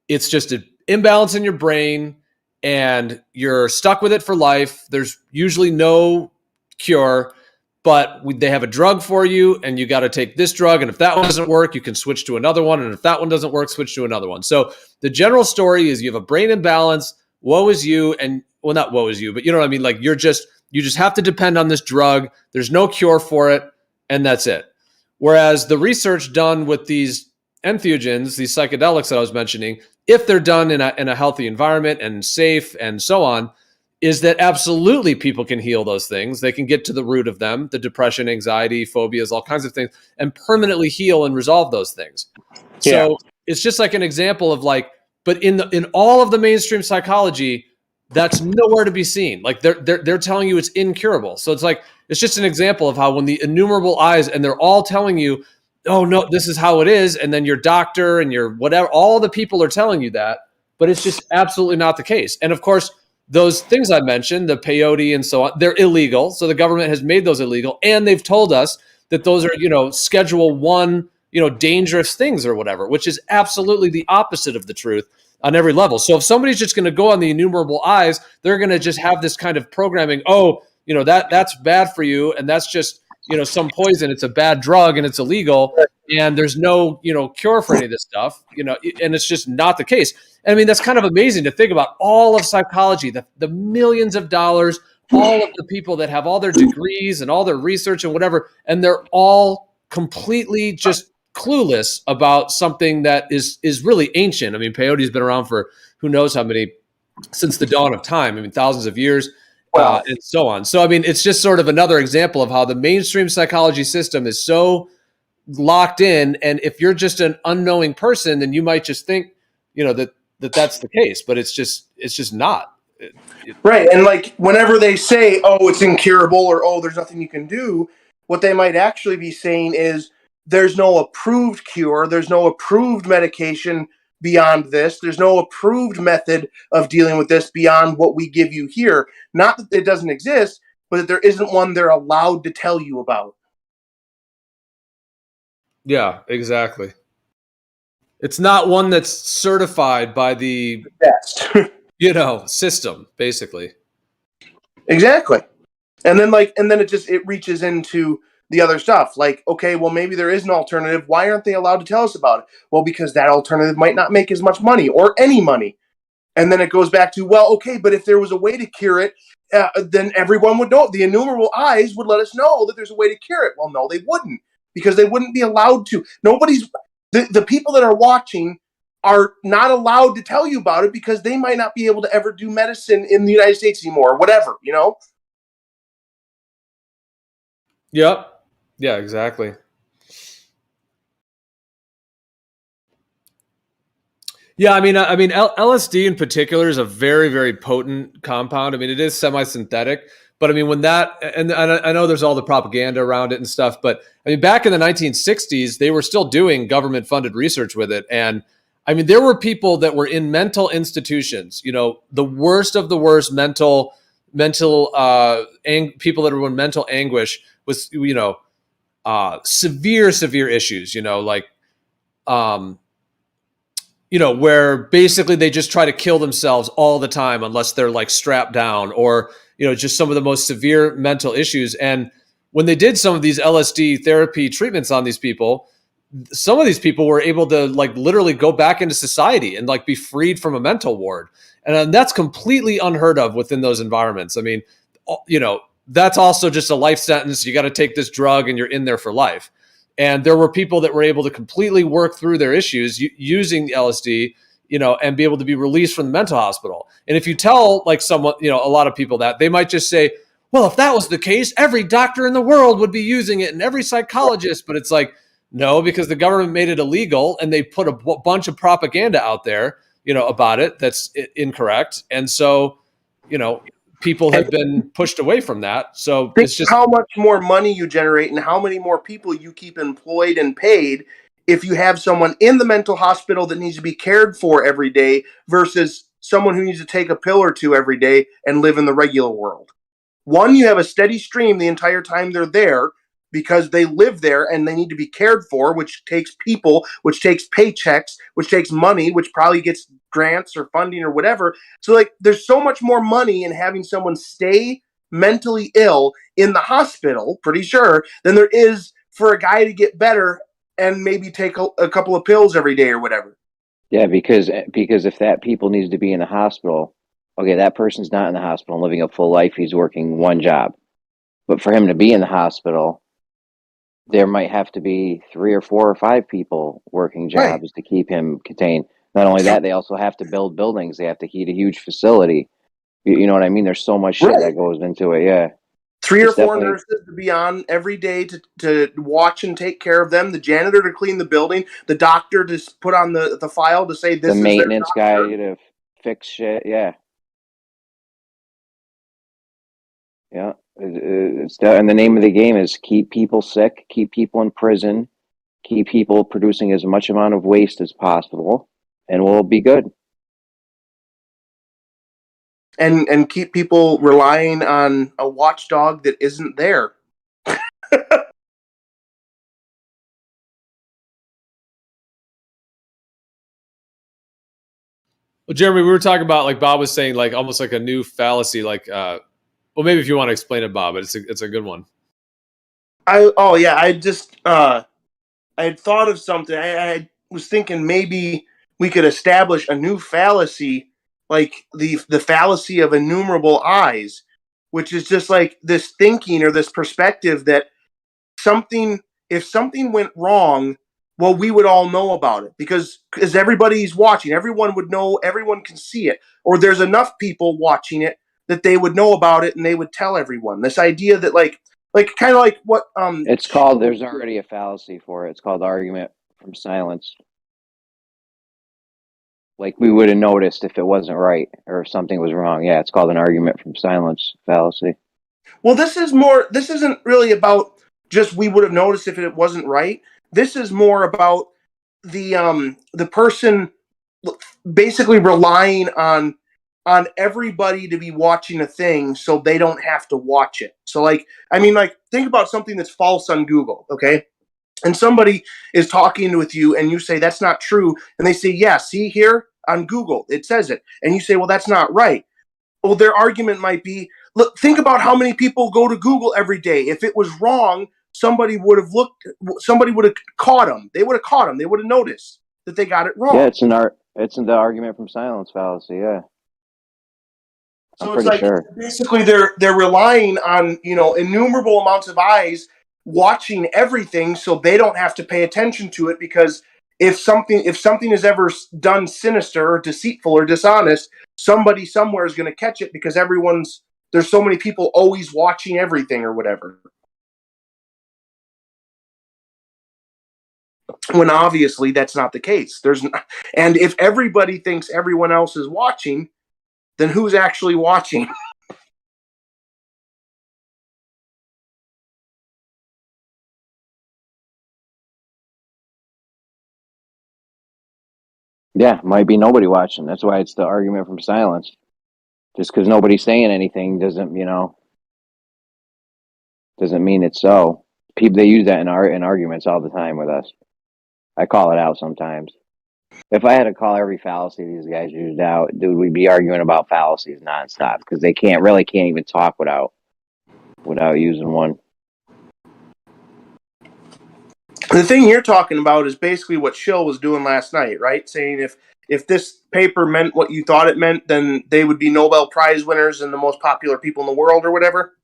it's just an imbalance in your brain and you're stuck with it for life. There's usually no cure, but they have a drug for you and you got to take this drug. And if that one doesn't work, you can switch to another one. And if that one doesn't work, switch to another one. So the general story is you have a brain imbalance, woe is you. And well, not woe is you, but you know what I mean? Like you just have to depend on this drug. There's no cure for it. And that's it. Whereas the research done with these entheogens, these psychedelics that I was mentioning, if they're done in a healthy environment and safe and so on, is that absolutely people can heal those things. They can get to the root of them, the depression, anxiety, phobias, all kinds of things, and permanently heal and resolve those things. Yeah. So it's just like an example of like, but in all of the mainstream psychology, that's nowhere to be seen. Like they're telling you it's incurable. So it's just an example of how when the innumerable eyes, and they're all telling you, oh no, this is how it is, and then your doctor and your whatever, all the people are telling you that, but it's just absolutely not the case. And of course, those things I mentioned, the peyote and so on, they're illegal. So the government has made those illegal, and they've told us that those are, Schedule 1, dangerous things or whatever, which is absolutely the opposite of the truth on every level. So if somebody's just going to go on the innumerable eyes, they're going to just have this kind of programming. Oh, that's bad for you, and that's just some poison. It's a bad drug, and it's illegal, and there's no cure for any of this stuff. And it's just not the case. And I mean, that's kind of amazing to think about all of psychology, the millions of dollars, all of the people that have all their degrees and all their research and whatever, and they're all completely just clueless about something that is really ancient. I mean, peyote's been around for who knows how many, since the dawn of time. I mean, thousands of years, and so on. So, I mean, it's just sort of another example of how the mainstream psychology system is so locked in. And if you're just an unknowing person, then you might just think, that's the case, but it's just not. Right. And like whenever they say, oh, it's incurable or, oh, there's nothing you can do, what they might actually be saying is there's no approved cure. There's no approved medication beyond this. There's no approved method of dealing with this beyond what we give you here. Not that it doesn't exist, but that there isn't one they're allowed to tell you about. Yeah, exactly. It's not one that's certified by the Best. system, basically. Exactly. And then it reaches into the other stuff. Like, okay, well, maybe there is an alternative. Why aren't they allowed to tell us about it? Well, because that alternative might not make as much money or any money. And then it goes back to, well, okay, but if there was a way to cure it, then everyone would know. The innumerable eyes would let us know that there's a way to cure it. Well, no, they wouldn't, because they wouldn't be allowed to. The people that are watching are not allowed to tell you about it because they might not be able to ever do medicine in the United States anymore, or whatever, Yep. Yeah, exactly. Yeah, I mean, LSD in particular is a very, very potent compound. I mean, it is semi-synthetic, but I mean, when that, and I know there's all the propaganda around it and stuff, but I mean, back in the 1960s, they were still doing government-funded research with it, and I mean, there were people that were in mental institutions, the worst of the worst mental people that were in mental anguish with, severe issues, where basically they just try to kill themselves all the time unless they're like strapped down, or, just some of the most severe mental issues. And when they did some of these LSD therapy treatments on these people, some of these people were able to like literally go back into society and like be freed from a mental ward. And that's completely unheard of within those environments. I mean, that's also just a life sentence. You got to take this drug and you're in there for life. And there were people that were able to completely work through their issues using LSD, and be able to be released from the mental hospital. And if you tell like someone, a lot of people that, they might just say, well, if that was the case, every doctor in the world would be using it and every psychologist. But it's like, no, because the government made it illegal and they put a bunch of propaganda out there, about it that's incorrect. And so, people have been pushed away from that. So think it's just how much more money you generate and how many more people you keep employed and paid if you have someone in the mental hospital that needs to be cared for every day versus someone who needs to take a pill or two every day and live in the regular world. One, you have a steady stream the entire time they're there because they live there and they need to be cared for, which takes people, which takes paychecks, which takes money, which probably gets grants or funding or whatever. So like there's so much more money in having someone stay mentally ill in the hospital, pretty sure, than there is for a guy to get better and maybe take a couple of pills every day or whatever. Yeah, because if that people needs to be in the hospital, okay, that person's not in the hospital and living a full life. He's working one job. But for him to be in the hospital, there might have to be 3 or 4 or 5 people working jobs to keep him contained. Not only that, they also have to build buildings. They have to heat a huge facility. You know what I mean? There's so much shit that goes into it, yeah. 3 or 4 nurses to be on every day to watch and take care of them. The janitor to clean the building. The doctor to put on the file to say this is the maintenance guy to fix shit, yeah. Yeah, and the name of the game is keep people sick, keep people in prison, keep people producing as much amount of waste as possible, and we'll be good. And keep people relying on a watchdog that isn't there. Well, Jeremy, we were talking about, like Bob was saying, like almost like a new fallacy. Like, well, maybe if you want to explain it, Bob, but it's a good one. I had thought of something. I was thinking maybe we could establish a new fallacy, like the fallacy of innumerable eyes, which is just like this thinking or this perspective that if something went wrong, well, we would all know about it because everybody's watching. Everyone would know. Everyone can see it, or there's enough people watching it that they would know about it and they would tell everyone. This idea that like kind of like what it's called. There's already a fallacy for it. It's called argument from silence. Like we would have noticed if it wasn't right or if something was wrong. Yeah, it's called an argument from silence fallacy. Well, this isn't really about just we would have noticed if it wasn't right. This is more about the person basically relying on everybody to be watching a thing so they don't have to watch it. So like, I mean, like, think about something that's false on Google, okay? And somebody is talking with you and you say that's not true, and they say, yeah, see here on Google it says it, and you say, well, that's not right. Well, their argument might be, look, think about how many people go to Google every day. If it was wrong, somebody would have caught them. They would have caught them. They would have noticed that they got it wrong. Yeah, it's the argument from silence fallacy. Yeah. So it's like, sure. Basically they're relying on, innumerable amounts of eyes watching everything so they don't have to pay attention to it, because if something is ever done sinister or deceitful or dishonest, somebody somewhere is going to catch it, because there's so many people always watching everything or whatever. When obviously that's not the case. And if everybody thinks everyone else is watching, then who's actually watching? Yeah, might be nobody watching. That's why it's the argument from silence. Just because nobody's saying anything doesn't mean it's so. People, they use that in arguments all the time with us. I call it out sometimes. If I had to call every fallacy these guys used out, dude, we'd be arguing about fallacies nonstop, because they can't even talk without using one. The thing you're talking about is basically what Shill was doing last night, right? Saying if this paper meant what you thought it meant, then they would be Nobel Prize winners and the most popular people in the world or whatever.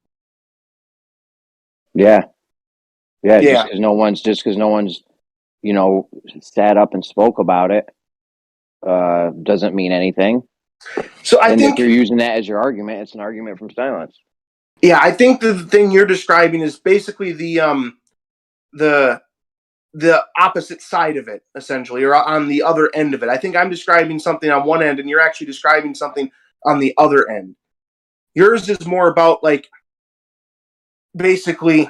Yeah. Just because no one's sat up and spoke about it doesn't mean anything. So I think if you're using that as your argument, it's an argument from silence. Yeah, I think the thing you're describing is basically the opposite side of it, essentially, or on the other end of it. I think I'm describing something on one end, and you're actually describing something on the other end. Yours is more about, like, basically,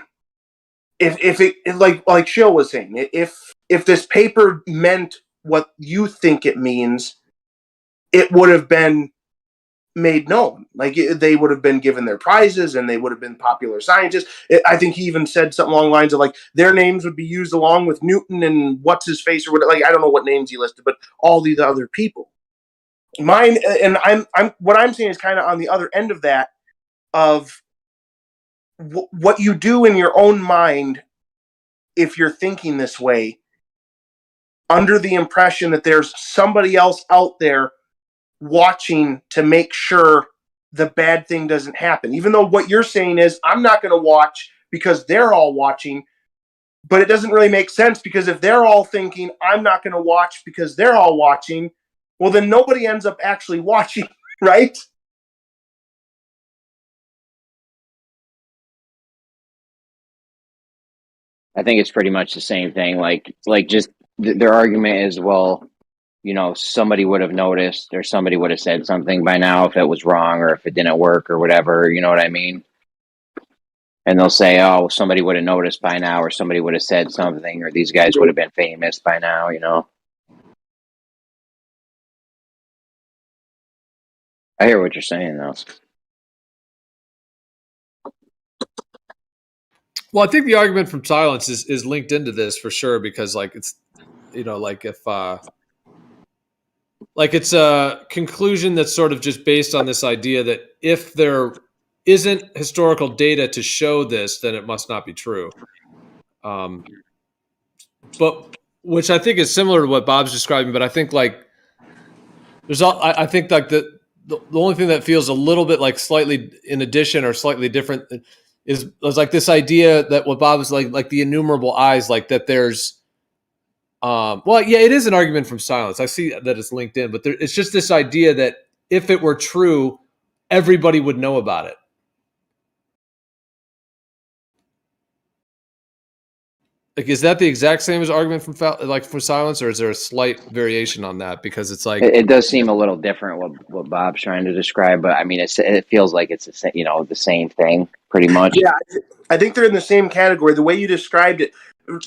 if it, like Shill was saying, if this paper meant what you think it means, it would have been made known. Like, they would have been given their prizes and they would have been popular scientists. I think he even said something along the lines of, like, their names would be used along with Newton and what's his face or whatever. Like, I don't know what names he listed, but all these other people. Mine, and what I'm saying is kind of on the other end of that, of what you do in your own mind if you're thinking this way, under the impression that there's somebody else out there watching to make sure the bad thing doesn't happen. Even though what you're saying is, I'm not going to watch because they're all watching, but it doesn't really make sense, because if they're all thinking, I'm not going to watch because they're all watching, well, then nobody ends up actually watching, right? I think it's pretty much the same thing. Like just their argument is, well, somebody would have noticed, or somebody would have said something by now if it was wrong or if it didn't work or whatever. You know what I mean? And they'll say, oh, somebody would have noticed by now, or somebody would have said something, or these guys would have been famous by now, I hear what you're saying, though. Well, I think the argument from silence is linked into this for sure, because, like, it's, like, if like, it's a conclusion that's sort of just based on this idea that if there isn't historical data to show this, then it must not be true. But which I think is similar to what Bob's describing, but I think, like, I think, like, the only thing that feels a little bit like slightly in addition or slightly different is like this idea that what Bob is like the innumerable eyes, like that there's, well, yeah, it is an argument from silence. I see that it's linked in, but it's just this idea that if it were true, everybody would know about it. Like, is that the exact same as argument from silence, or is there a slight variation on that? Because it's like, it does seem a little different what Bob's trying to describe, but I mean, it feels like it's the same thing pretty much. Yeah, I think they're in the same category. The way you described it,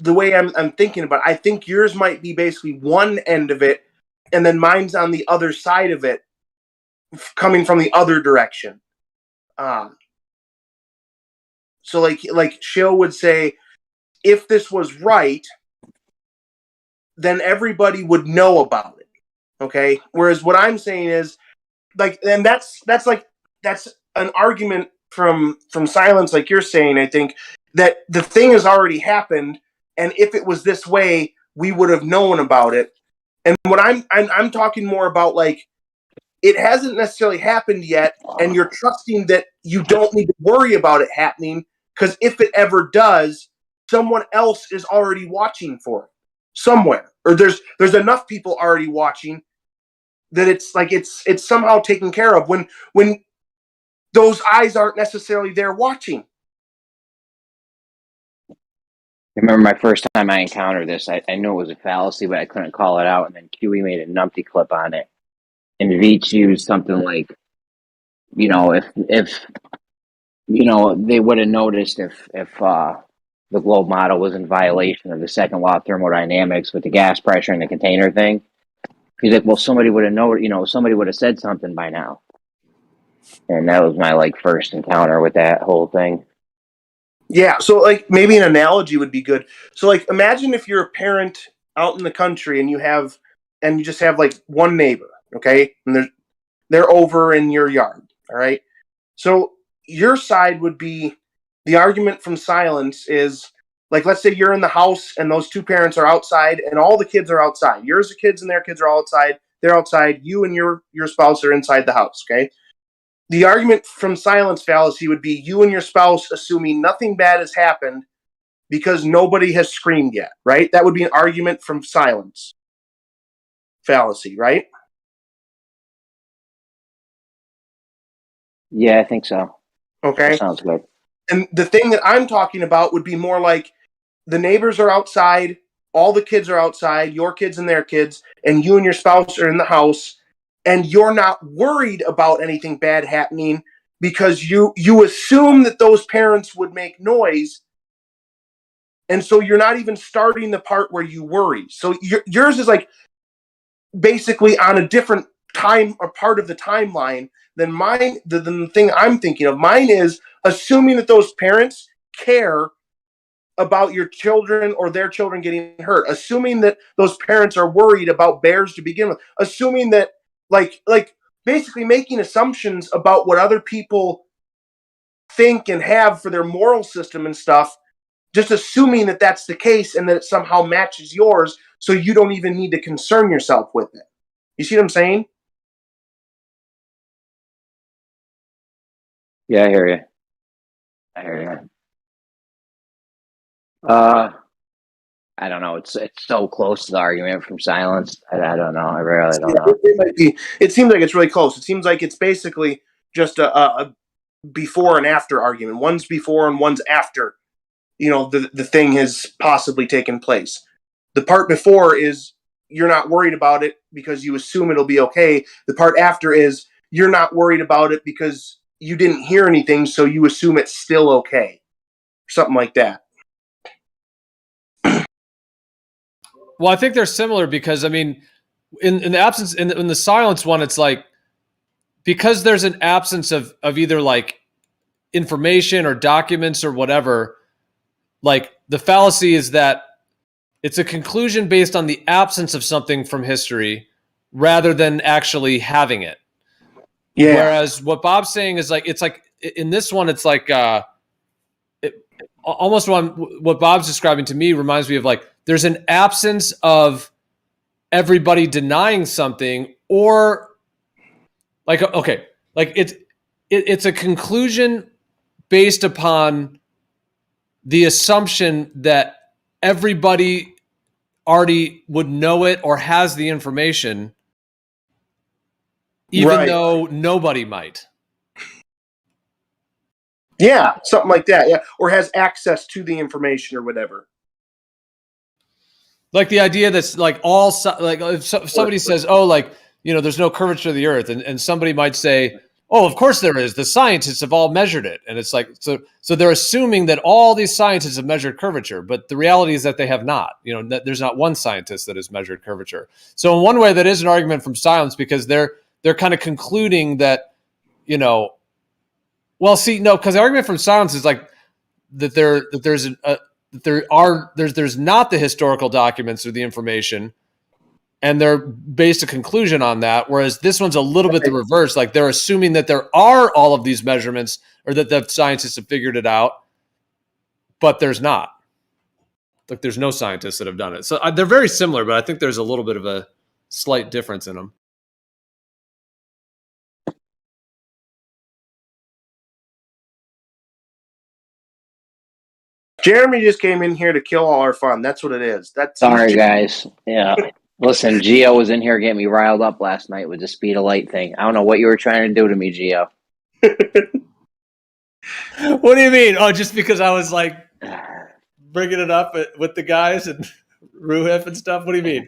the way I'm thinking about it, I think yours might be basically one end of it, and then mine's on the other side of it, coming from the other direction. So like Shill would say, if this was right, then everybody would know about it. Okay. Whereas what I'm saying is like, and that's an argument from silence, like you're saying. I think that the thing has already happened, and if it was this way, we would have known about it. And what I'm talking more about, like, it hasn't necessarily happened yet, and you're trusting that you don't need to worry about it happening, because if it ever does, someone else is already watching for it somewhere, or there's enough people already watching that it's like it's somehow taken care of when those eyes aren't necessarily there watching. I remember my first time I encountered this. I knew it was a fallacy, but I couldn't call it out. And then QE made a numpty clip on it, and Veach used something like, if they would have noticed if the globe model was in violation of the second law of thermodynamics with the gas pressure and the container thing. He's like, well, somebody would have known, somebody would have said something by now. And that was my first encounter with that whole thing. Yeah, so like maybe an analogy would be good. So like imagine if you're a parent out in the country and you just have like one neighbor, okay? And they're over in your yard, all right? So your side would be, the argument from silence is, like, let's say you're in the house and those two parents are outside and all the kids are outside. Yours, the kids and their kids are all outside. They're outside. You and your spouse are inside the house, okay? The argument from silence fallacy would be you and your spouse assuming nothing bad has happened because nobody has screamed yet, right? That would be an argument from silence fallacy, right? Yeah, I think so. Okay. That sounds good. And the thing that I'm talking about would be more like the neighbors are outside, all the kids are outside, your kids and their kids, and you and your spouse are in the house, and you're not worried about anything bad happening because you assume that those parents would make noise, and so you're not even starting the part where you worry. So yours is like basically on a different time or part of the timeline than mine. The thing I'm thinking of, mine is assuming that those parents care about your children or their children getting hurt, assuming that those parents are worried about bears to begin with, assuming that like basically making assumptions about what other people think and have for their moral system and stuff, just assuming that that's the case and that it somehow matches yours, so you don't even need to concern yourself with it. You see what I'm saying? Yeah, I hear you. I don't know. It's so close to the argument from silence. I don't know. I really don't know. It might be. It seems like it's really close. It seems like it's basically just a before and after argument. One's before and one's after. The thing has possibly taken place. The part before is you're not worried about it because you assume it'll be okay. The part after is you're not worried about it because you didn't hear anything, so you assume it's still okay. Something like that. Well, I think they're similar because, I mean, in the absence, in the silence one, it's like, because there's an absence of either like information or documents or whatever, like the fallacy is that it's a conclusion based on the absence of something from history rather than actually having it. Yeah. Whereas what Bob's saying is like, it's like in this one, it's like almost what Bob's describing to me reminds me of like, there's an absence of everybody denying something, or like, okay, like it's a conclusion based upon the assumption that everybody already would know it or has the information, even though nobody might. Yeah, something like that. Yeah, or has access to the information or whatever. Like the idea that's like if somebody says, oh, like, there's no curvature of the earth, and somebody might say, oh, of course there is. The scientists have all measured it. And it's like, so they're assuming that all these scientists have measured curvature, but the reality is that they have not. You know, there's not one scientist that has measured curvature. So in one way, that is an argument from silence, because they're kind of concluding that, you know, well, see, no, because the argument from silence is like that there's not the historical documents or the information, and they're based a conclusion on that. Whereas this one's a little bit the reverse. Like they're assuming that there are all of these measurements, or that the scientists have figured it out, but there's not. Like there's no scientists that have done it. So they're very similar, but I think there's a little bit of a slight difference in them. Jeremy just came in here to kill all our fun. That's what it is. Sorry, guys. Yeah. Listen, Gio was in here getting me riled up last night with the speed of light thing. I don't know what you were trying to do to me, Gio. What do you mean? Oh, just because I was like bringing it up with the guys and Ruhif and stuff? What do you mean?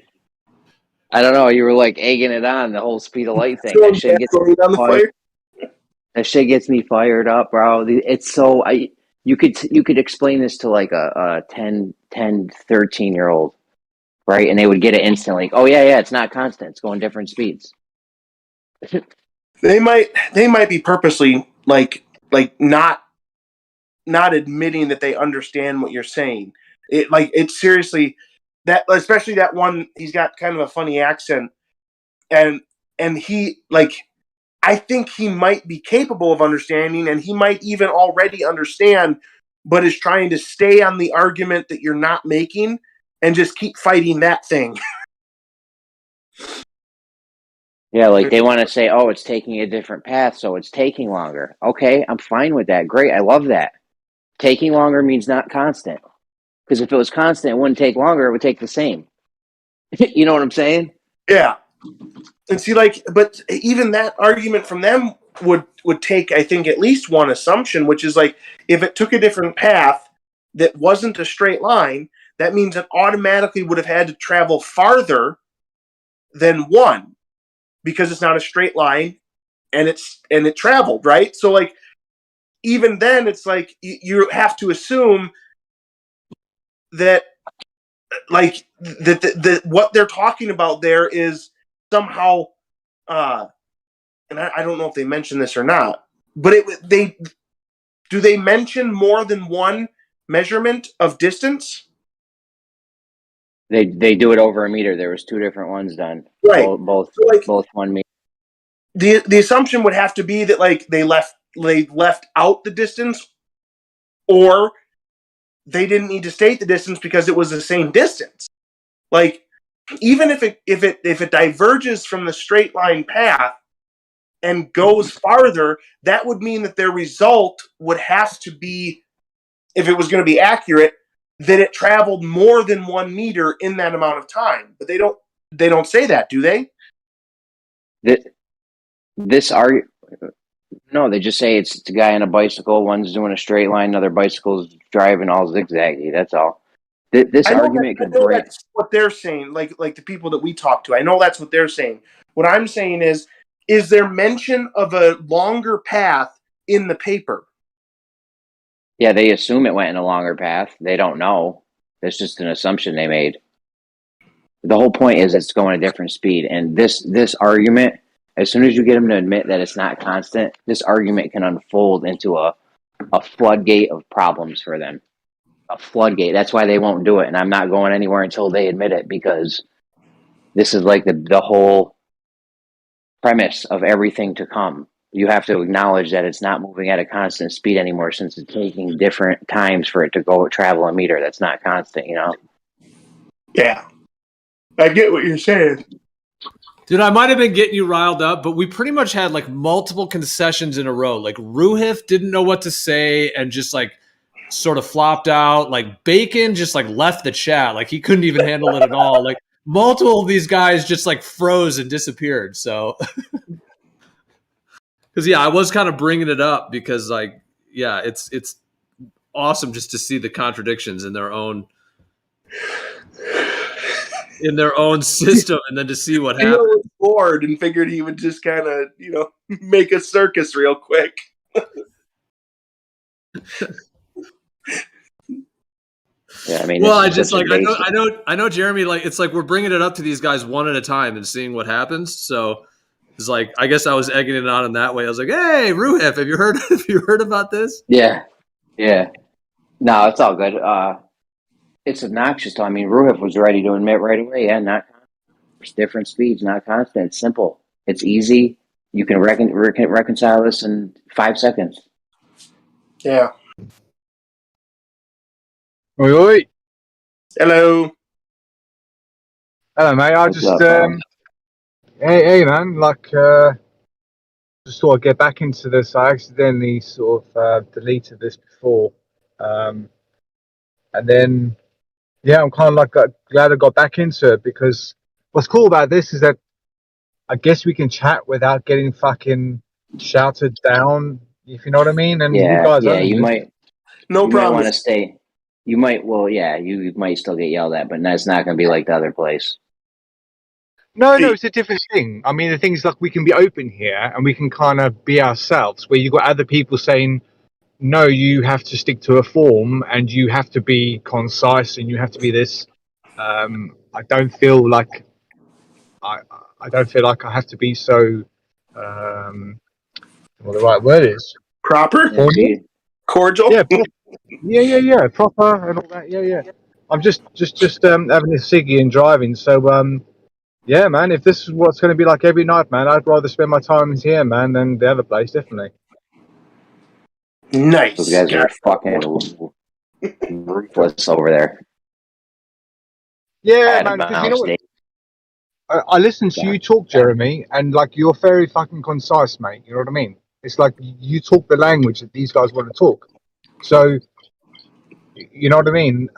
I don't know. You were like egging it on, the whole speed of light thing. That shit gets me fired up, bro. It's so... You could explain this to like a 10, 13-year-old, right? And they would get it instantly. Oh yeah, it's not constant. It's going different speeds. They might be purposely like not admitting that they understand what you're saying. It's seriously that, especially that one. He's got kind of a funny accent, and he like. I think he might be capable of understanding, and he might even already understand, but is trying to stay on the argument that you're not making and just keep fighting that thing. Yeah, like they want to say, oh, it's taking a different path, so it's taking longer. Okay, I'm fine with that. Great, I love that. Taking longer means not constant. Because if it was constant, it wouldn't take longer, it would take the same. You know what I'm saying? Yeah. And see, but even that argument from them would take, I think, at least one assumption, which is like, if it took a different path that wasn't a straight line, that means it automatically would have had to travel farther than one, because it's not a straight line, and it traveled, right? So like, even then, it's like you have to assume that like that what they're talking about there is somehow, and I don't know if they mention this or not, but they mention more than one measurement of distance? They do it over a meter. There was two different ones done. Right. Both 1 meter. The assumption would have to be that like they left out the distance, or they didn't need to state the distance because it was the same distance. Like, even if it diverges from the straight line path and goes farther, that would mean that their result would have to be, if it was going to be accurate, that it traveled more than 1 meter in that amount of time. But they don't say that, do they? No, they just say it's a guy on a bicycle. One's doing a straight line, another bicycle's driving all zigzaggy. That's all. This argument could break. That's what they're saying. Like the people that we talk to, I know that's what they're saying. What I'm saying is there mention of a longer path in the paper? Yeah, they assume it went in a longer path. They don't know. That's just an assumption they made. The whole point is it's going a different speed. And this argument, as soon as you get them to admit that it's not constant, this argument can unfold into a floodgate of problems for them. A floodgate. That's why they won't do it. And I'm not going anywhere until they admit it, because this is like the whole premise of everything to come. You have to acknowledge that it's not moving at a constant speed anymore, since it's taking different times for it to travel a meter. That's not constant, you know? Yeah. I get what you're saying. Dude, I might have been getting you riled up, but we pretty much had like multiple concessions in a row. Like Ruhif didn't know what to say and just like sort of flopped out. Like Bacon just like left the chat. Like he couldn't even handle it at all. Like multiple of these guys just like froze and disappeared. So, because yeah, I was kind of bringing it up because like, yeah, it's awesome just to see the contradictions in their own in their own system, and then to see what Theo happens. was bored and figured he would just kind of, make a circus real quick. Yeah, I mean, Well, I it's just such a like basic. I know, Jeremy. Like, it's like we're bringing it up to these guys one at a time and seeing what happens. So it's like I guess I was egging it on in that way. I was like, "Hey, Ruhif, have you heard about this?" Yeah. No, it's all good. It's obnoxious. I mean, Ruhif was ready to admit right away. Yeah, not different speeds, not constant. It's simple. It's easy. You can reconcile this in 5 seconds. Yeah. Oi, oi. Hello. Hello, mate. I What's just, up, hey, man. Just thought I'd get back into this. I accidentally sort of deleted this before, and then I'm kind of like glad I got back into it, because what's cool about this is that I guess we can chat without getting fucking shouted down, if you know what I mean. And you guys Yeah, own you this. might want to stay. You might still get yelled at, but that's not going to be like the other place. No, it's a different thing. I mean, the thing is, like, we can be open here and we can kind of be ourselves, where you've got other people saying, no, you have to stick to a form and you have to be concise and you have to be this. I don't feel like I have to be so, what the right word is. Proper? Cordial? Yeah, proper and all that. Yeah. I'm just having a ciggy and driving. So, yeah, man, if this is what's going to be like every night, man, I'd rather spend my time here, man, than the other place, definitely. Nice. Those guys are fucking ruthless over there. Yeah, man, because you know what? I listen to you talk, Jeremy, and like you're very fucking concise, mate. You know what I mean? It's like you talk the language that these guys want to talk. So, you know what I mean?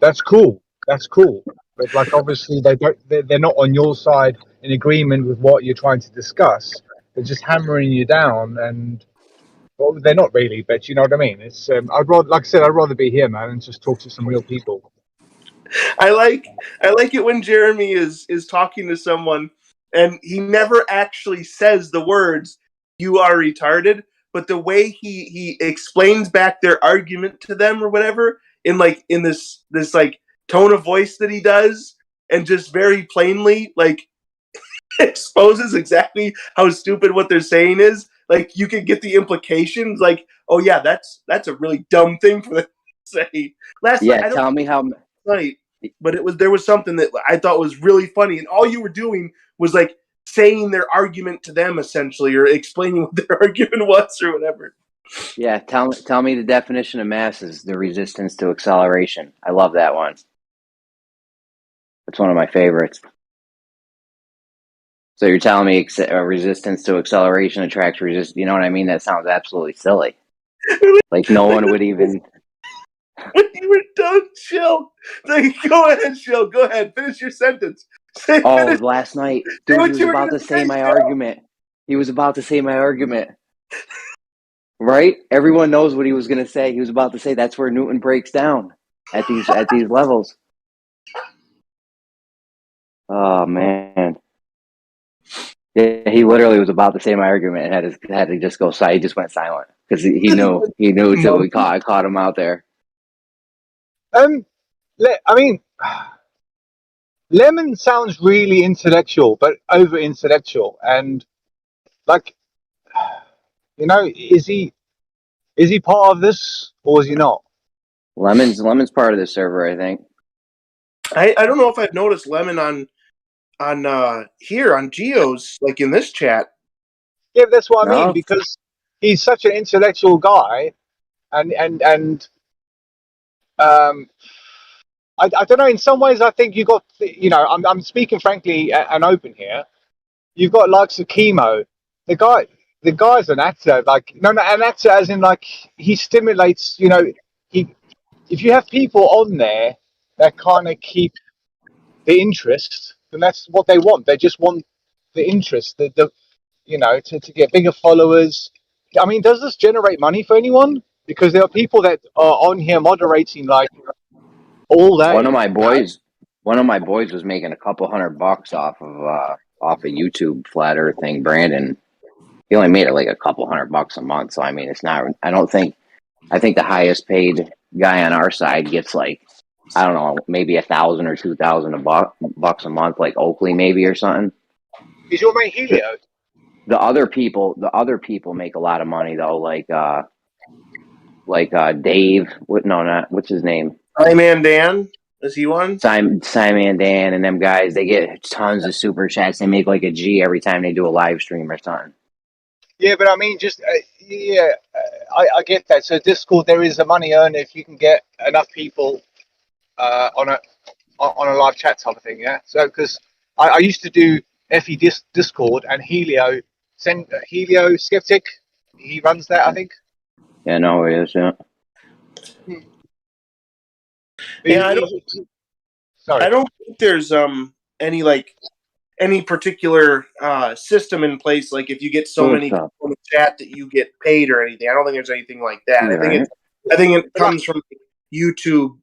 That's cool. But like, obviously, they're not on your side in agreement with what you're trying to discuss. They're just hammering you down, and well, they're not really. But you know what I mean? It's I'd rather be here, man, and just talk to some real people. I like it when Jeremy is talking to someone and he never actually says the words "you are retarded," but the way he explains back their argument to them or whatever in this like tone of voice that he does, and just very plainly like exposes exactly how stupid what they're saying is. Like, you can get the implications, like, oh yeah, that's a really dumb thing for them to say. Tell me how. Night, but there was something that I thought was really funny, and all you were doing was like saying their argument to them, essentially, or explaining what their argument was or whatever. Yeah, tell me the definition of mass is the resistance to acceleration. I love that one. It's one of my favorites. So you're telling me resistance to acceleration attracts resistance? You know what I mean? That sounds absolutely silly. Like no one would even. When you were done, Chill. Like, go ahead, Chill. Go ahead. Finish your sentence. Last night, dude, he was about to say my argument. He was about to say my argument. Right? Everyone knows what he was going to say. He was about to say that's where Newton breaks down at these levels. Oh man. Yeah, he literally was about to say my argument and had to just go silent. He just went silent because he knew until I caught him out there. I mean, Lemon sounds really intellectual, but over intellectual, and like, you know, is he part of this or is he not? Lemon's part of the server, I think. I don't know if I've noticed Lemon on here on Geo's, like in this chat. Yeah, that's what I mean, because he's such an intellectual guy, and I don't know. In some ways, I think you got, you know, I'm speaking frankly and open here. You've got likes of Chemo. The guy's an actor. Like, no, an actor as in like he stimulates. You know, if you have people on there that kind of keep the interest, then that's what they want. They just want the interest, the you know, to get bigger followers. I mean, does this generate money for anyone? Because there are people that are on here moderating like all day. One of my boys One of my boys was making a couple $100 off of YouTube flat earth thing. Brandon, he only made it like a couple $100 a month. So I mean, it's not. I think the highest paid guy on our side gets like, I don't know, maybe 1,000 or 2,000 bucks a month, like Oakley maybe or something. Is your mate Helio? The other people make a lot of money though, like Dave. What's his name? Man Dan, is he one? Simon and Dan and them guys. They get tons of super chats. They make like a G every time they do a live stream or something. Yeah, but I mean, just I get that. So Discord, there is a money earned if you can get enough people on a live chat type of thing. Yeah. So because I used to do FE Discord and Helio Skeptic, he runs that, I think. Yeah, no, it is. Yeah. Yeah, Sorry. I don't think there's any particular system in place. Like if you get so many people in the chat that you get paid or anything. I don't think there's anything like that. Right. I think it comes from YouTube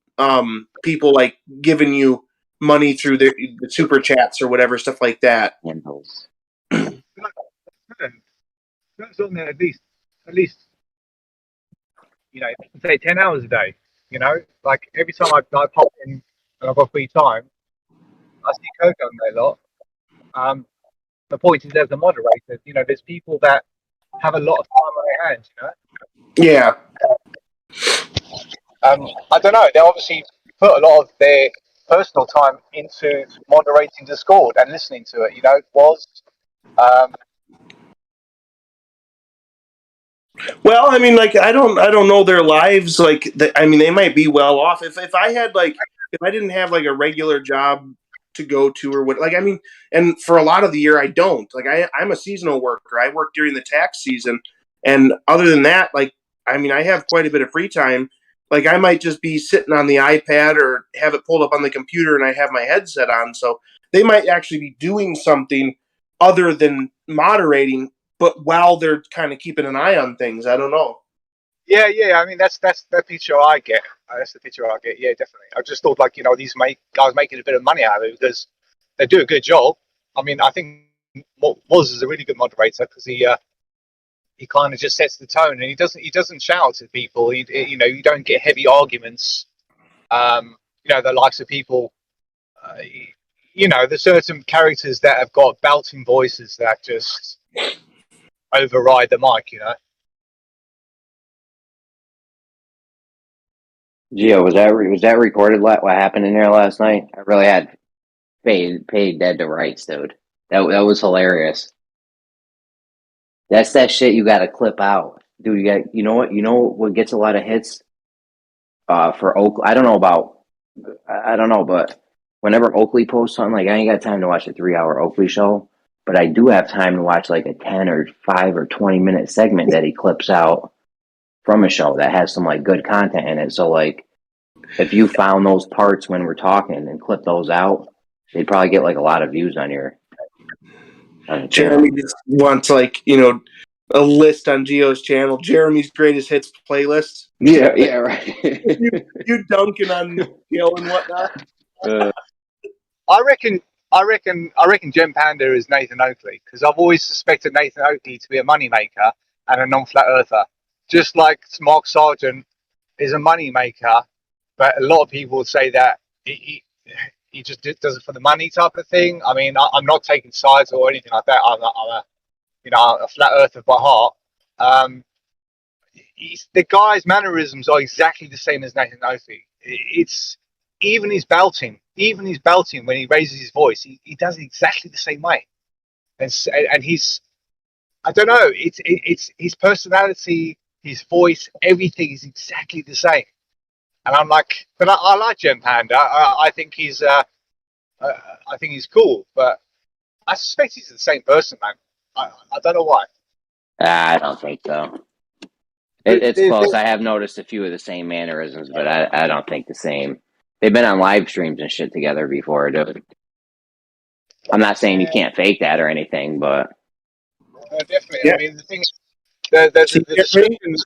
people like giving you money through the super chats or whatever, stuff like that. That's on there at least, say 10 hours a day. Like every time I pop in and I've got free time, I see Coco on there a lot. The point is, as a moderator, there's people that have a lot of time on their hands. Yeah. I don't know. They obviously put a lot of their personal time into moderating Discord and listening to it. Well, I mean, like I don't know their lives. Like, I mean, they might be well off. If I had if I didn't have like a regular job to go to or what, like, I mean, and for a lot of the year I don't. Like, I'm a seasonal worker. I work during the tax season, and other than that, like, I mean, I have quite a bit of free time. Like, I might just be sitting on the iPad or have it pulled up on the computer, and I have my headset on. So they might actually be doing something other than moderating, but while they're kind of keeping an eye on things. I don't know. Yeah. I mean, that's the picture I get. That's the picture I get. Yeah, definitely. I just thought, like, these guys making a bit of money out of it because they do a good job. I mean, I think Moz is a really good moderator because he kind of just sets the tone and he doesn't shout at people. You don't get heavy arguments. The likes of people. There's certain characters that have got belting voices that just override the mic. Gio, was that recorded? What happened in there last night? I really had paid dead to rights, dude. That was hilarious. That's that shit you got to clip out, dude. You know what gets a lot of hits for Oakley. I don't know, but whenever Oakley posts something, like I ain't got time to watch a 3-hour Oakley show, but I do have time to watch like a 10 or 5 or 20-minute segment that he clips out from a show that has some like good content in it. So like, if you found those parts when we're talking and clip those out, they'd probably get like a lot of views on your. Jeremy just wants a list on Gio's channel. Jeremy's greatest hits playlist. Yeah, right. you dunking on Gio and whatnot. I reckon Gem Panda is Nathan Oakley because I've always suspected Nathan Oakley to be a moneymaker and a non-flat earther. Just like Mark Sargent is a moneymaker, but a lot of people would say that he just does it for the money type of thing. I mean, I'm not taking sides or anything like that. I'm a flat earther by heart. The guy's mannerisms are exactly the same as Nathan Oakley. It's even his belting when he raises his voice, he does it exactly the same way. And he's, I don't know, it's his personality, his voice, everything is exactly the same. And I'm like, but I like Gem Panda. I think he's cool, but I suspect he's the same person, man. I don't know why. I don't think so. It's close. I have noticed a few of the same mannerisms, but I don't think the same. They've been on live streams and shit together before, dude. I'm not saying you can't fake that or anything, but definitely. Yeah. I mean, the thing is, the descriptions.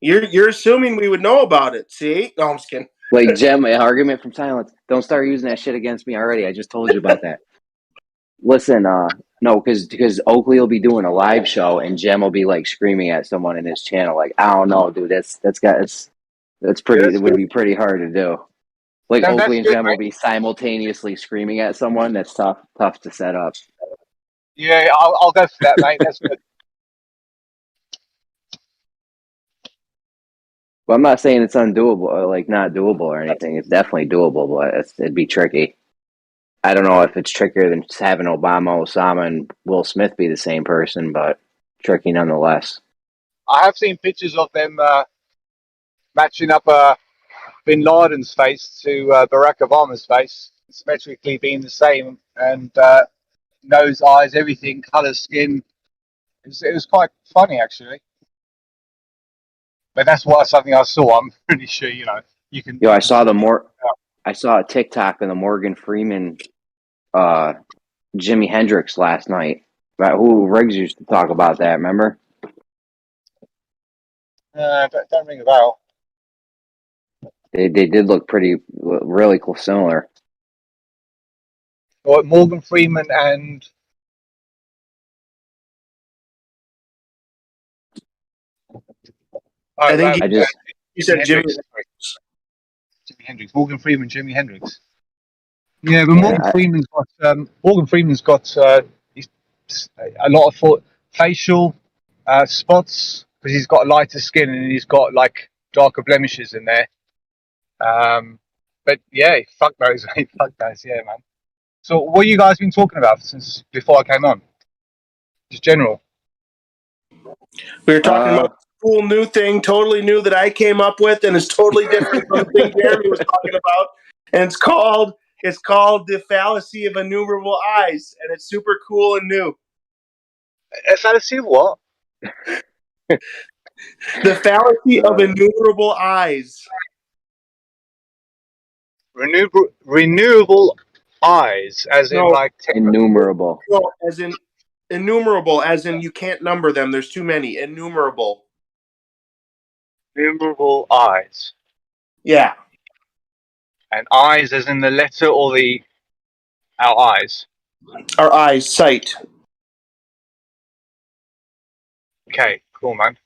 You're assuming we would know about it. See? No, I'm just kidding. Like, Gem, argument from silence. Don't start using that shit against me already. I just told you about that. Listen, no, because Oakley will be doing a live show and Gem will be like screaming at someone in his channel. Like, I don't know, dude. That's pretty. Yeah, It would be pretty hard to do. Like, that's Oakley and good, Gem will mate. be simultaneously screaming at someone. That's tough to set up. Yeah, I'll go for that, mate. That's good. Well, I'm not saying it's undoable, or like not doable or anything. It's definitely doable, but it'd be tricky. I don't know if it's trickier than just having Obama, Osama, and Will Smith be the same person, but tricky nonetheless. I have seen pictures of them matching up Bin Laden's face to Barack Obama's face, symmetrically being the same, and nose, eyes, everything, colour, skin. It was quite funny, actually. But that's something I saw. I'm pretty sure, you know, you can. Yo, I saw a TikTok of the Morgan Freeman, Jimi Hendrix last night. Right, who Riggs used to talk about that? Remember? Don't ring a bell. They did look really cool, similar. Or Morgan Freeman and I think you said Jimmy. Jimi Hendrix. Morgan Freeman, Jimi Hendrix. Yeah, but Morgan Freeman's got a lot of facial spots because he's got lighter skin and he's got like darker blemishes in there. But yeah, fuck those, mate. Fuck those, yeah, man. So, what you guys been talking about since before I came on? Just general. We were talking about a cool new thing, totally new that I came up with, and it's totally different from the thing Jeremy was talking about. And it's called the fallacy of innumerable eyes, and it's super cool and new. A fallacy of what? The fallacy of innumerable eyes. Renewable eyes, as in like innumerable. No, as in innumerable, as in you can't number them. There's too many. Innumerable. Innumerable eyes. Yeah. And eyes, as in the letter or our eyes. Our eyes, sight. Okay, cool, man.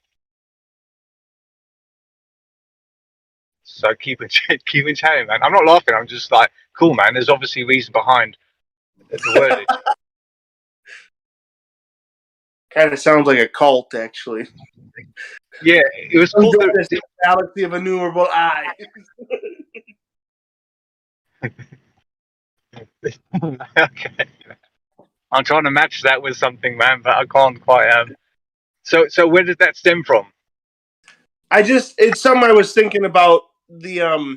So keep chatting, man. I'm not laughing. I'm just like, cool, man. There's obviously reason behind the wordage. Kind of sounds like a cult, actually. Yeah, it was called the fallacy of innumerable eyes. Okay. I'm trying to match that with something, man, but I can't quite. So where did that stem from? It's something I was thinking about the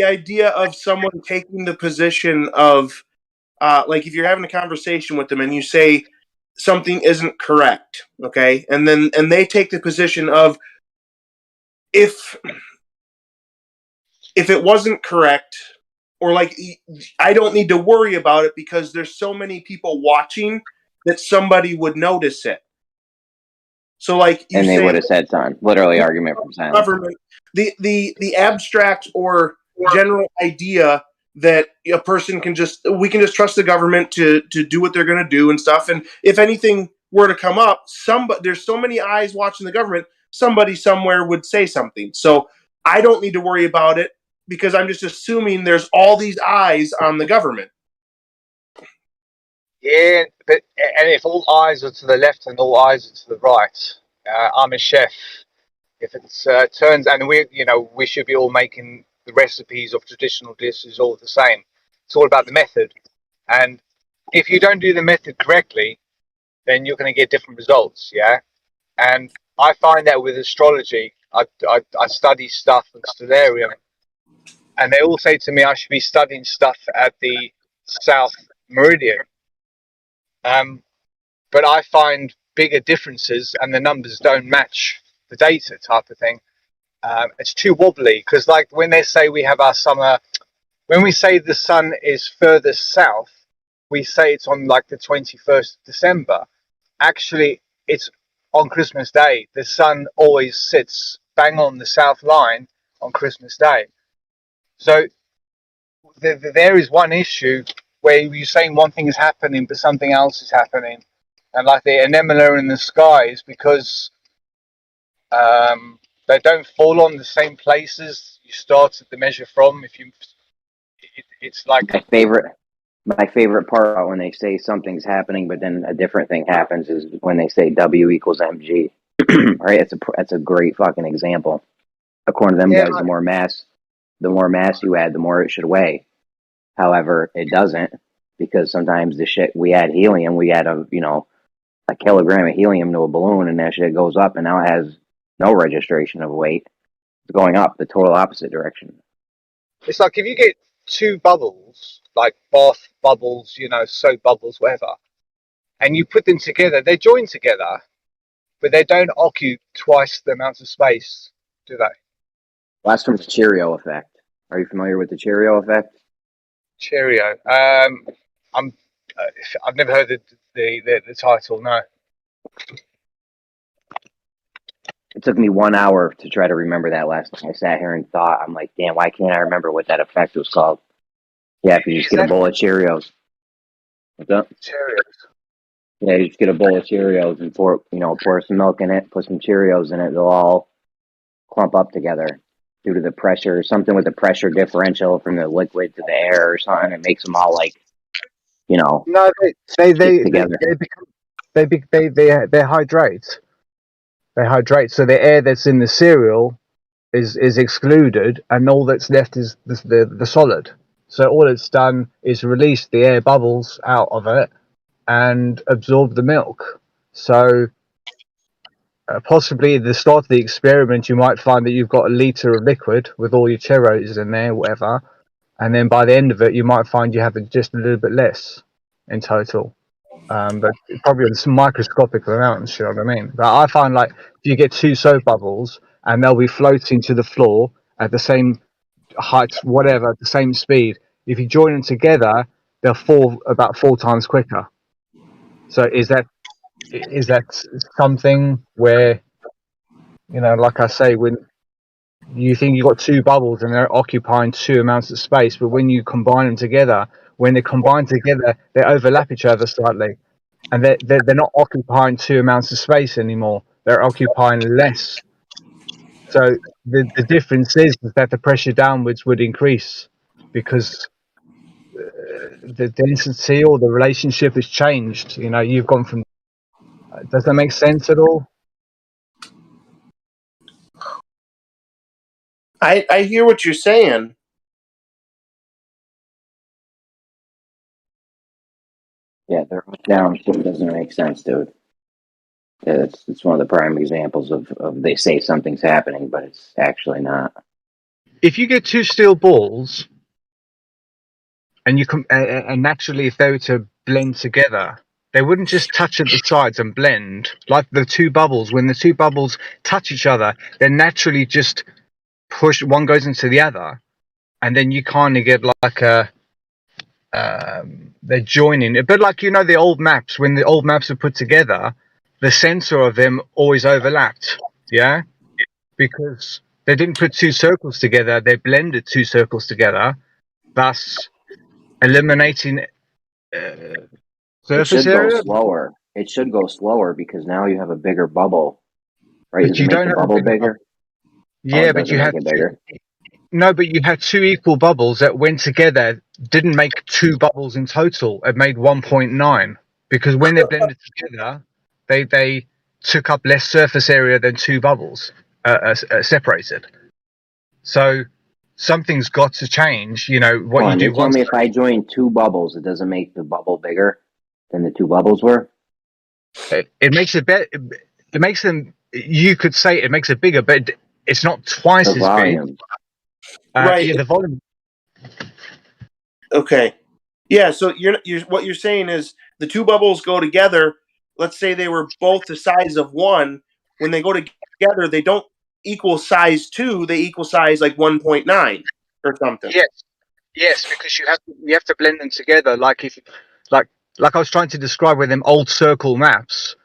idea of someone taking the position of like if you're having a conversation with them and you say something isn't correct, okay, and they take the position of if it wasn't correct, or like I don't need to worry about it because there's so many people watching that somebody would notice it. So like you and they say, would have said something. Literally argument from silence. Government, the abstract or general idea that a person we can just trust the government to do what they're going to do and stuff. And if anything were to come up, there's so many eyes watching the government, somebody somewhere would say something. So I don't need to worry about it because I'm just assuming there's all these eyes on the government. Yeah, but if all eyes are to the left and all eyes are to the right, I'm a chef. If it turns, and we should be all making the recipes of traditional dishes all the same. It's all about the method, and if you don't do the method correctly, then you're going to get different results. Yeah, and I find that with astrology, I study stuff in stellarium, and they all say to me I should be studying stuff at the south meridian. But I find bigger differences, and the numbers don't match the data, type of thing. It's too wobbly because, like, when they say we have our summer, when we say the sun is further south, we say it's on like the 21st of December. Actually, it's on Christmas Day. The sun always sits bang on the south line on Christmas Day. So there is one issue where you're saying one thing is happening, but something else is happening, and like the anemone in the sky is because they don't fall on the same places you started the measure from. If you, it's like My favorite part about when they say something's happening, but then a different thing happens is when they say W equals mg. Right? That's a great fucking example. According to them guys, the more mass you add, the more it should weigh. However, it doesn't, because sometimes the shit we add helium, we add a kilogram of helium to a balloon, and that shit goes up, and now it has no registration of weight. It's going up the total opposite direction. it's like if you get two bubbles, like bath bubbles, soap bubbles, whatever, and you put them together, they join together, but they don't occupy twice the amount of space, do they? Well, that's from the Cheerio effect. Are you familiar with the Cheerio effect? Cheerio. I've never heard the title. No. It took me 1 hour to try to remember that last time. I sat here and thought, I'm like, damn, why can't I remember what that effect was called? Yeah, if you just get a bowl of Cheerios. What's up? Cheerios. Yeah, you just get a bowl of Cheerios and pour some milk in it, put some Cheerios in it. They'll all clump up together due to the pressure, something with the pressure differential from the liquid to the air or something. It makes them all No, they hydrate. They hydrate, so the air that's in the cereal is excluded, and all that's left is the solid. So all it's done is release the air bubbles out of it and absorb the milk. So possibly at the start of the experiment, you might find that you've got a litre of liquid with all your Cheerios in there, whatever, and then by the end of it, you might find you have just a little bit less in total. But probably some microscopic amounts, you know what I mean? But I find like if you get two soap bubbles and they'll be floating to the floor at the same height, whatever, at the same speed, if you join them together, they'll fall about 4 times quicker. So is that something where, like I say, when you think you've got two bubbles and they're occupying two amounts of space, but when you combine them together, when they combine together, they overlap each other slightly, and they're not occupying two amounts of space anymore. They're occupying less. So the difference is that the pressure downwards would increase because the density or the relationship has changed. You've gone from. Does that make sense at all? I hear what you're saying. Yeah, they're up down shit doesn't make sense, dude. Yeah, it's one of the prime examples of they say something's happening, but it's actually not. If you get two steel balls, and and naturally, if they were to blend together, they wouldn't just touch at the sides and blend like the two bubbles. When the two bubbles touch each other, they naturally just push. One goes into the other, and then you kind of get like a. They're joining, but like the old maps. When the old maps are put together, the center of them always overlapped. Yeah, because they didn't put two circles together; they blended two circles together, thus eliminating surface area. Go slower. It should go slower because now you have a bigger bubble, right? But you don't have the bubble bigger. Yeah, but you had bigger. No, but you had two equal bubbles that went together. Didn't make two bubbles in total. It made 1.9 because when they blended together, they took up less surface area than two bubbles separated. So something's got to change. What you do. Tell me if I join two bubbles, it doesn't make the bubble bigger than the two bubbles were. It makes it better. It makes them. You could say it makes it bigger, but it's not twice as big. Right. Yeah, the volume. Okay. Yeah. So what you're saying is the two bubbles go together. Let's say they were both the size of one. When they go together, they don't equal size 2. They equal size like 1.9 or something. Yes, because you have to blend them together. Like I was trying to describe with them old circle maps.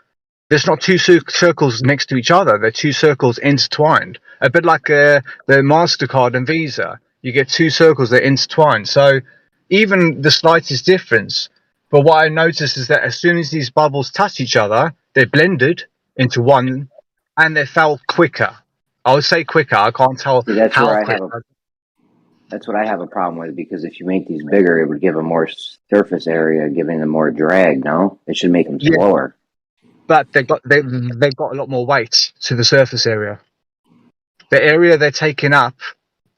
There's not two circles next to each other. They're two circles intertwined. A bit like the MasterCard and Visa. you get two circles that intertwine. So even the slightest difference. But what I noticed is that as soon as these bubbles touch each other, they're blended into one, and they fell quicker. I would say quicker. I can't tell See, that's how where I quick. have that's what I have a problem with, because if you make these bigger, it would give them more surface area, giving them more drag. No, it should make them Yeah. slower. But they've got a lot more weight to the surface area. The area they're taking up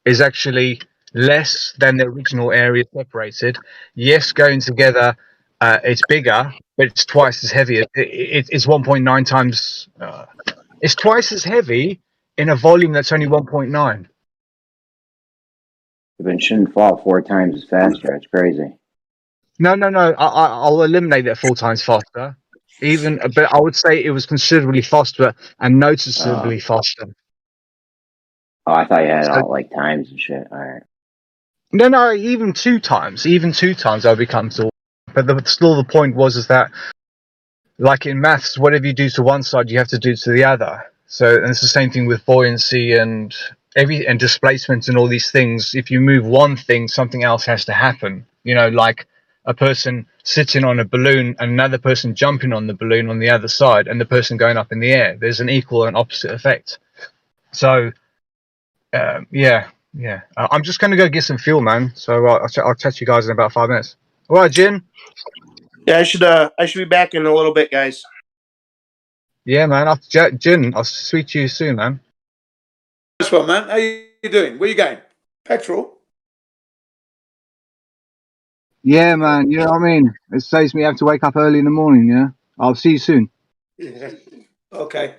is actually less than the original area separated. Yes, going together, it's bigger, but it's twice as heavy. It's 1.9 times. It's twice as heavy in a volume that's only 1.9. But it shouldn't fall 4 times as faster. It's crazy. No. I'll eliminate that 4 times faster. But I would say it was considerably faster and noticeably faster. Oh, I thought you had So- all like times and shit. All right. No, even 2 times. Even 2 times I'll be comfortable. But still, the point is that, like in maths, whatever you do to one side, you have to do to the other. So, and it's the same thing with buoyancy and displacement and all these things. If you move one thing, something else has to happen. You know, like a person sitting on a balloon and another person jumping on the balloon on the other side, and the person going up in the air. There's an equal and opposite effect. So, yeah. I'm just going to go get some fuel, man. So I'll catch you guys in about 5 minutes. All right, Jin. Yeah, I should be back in a little bit, guys. Yeah, man. Jin, I'll speak to you soon, man. Nice one, man. How you doing? Where you going? Petrol? Yeah, man. You know what I mean? It saves me having to wake up early in the morning, yeah? I'll see you soon. Yeah. Okay.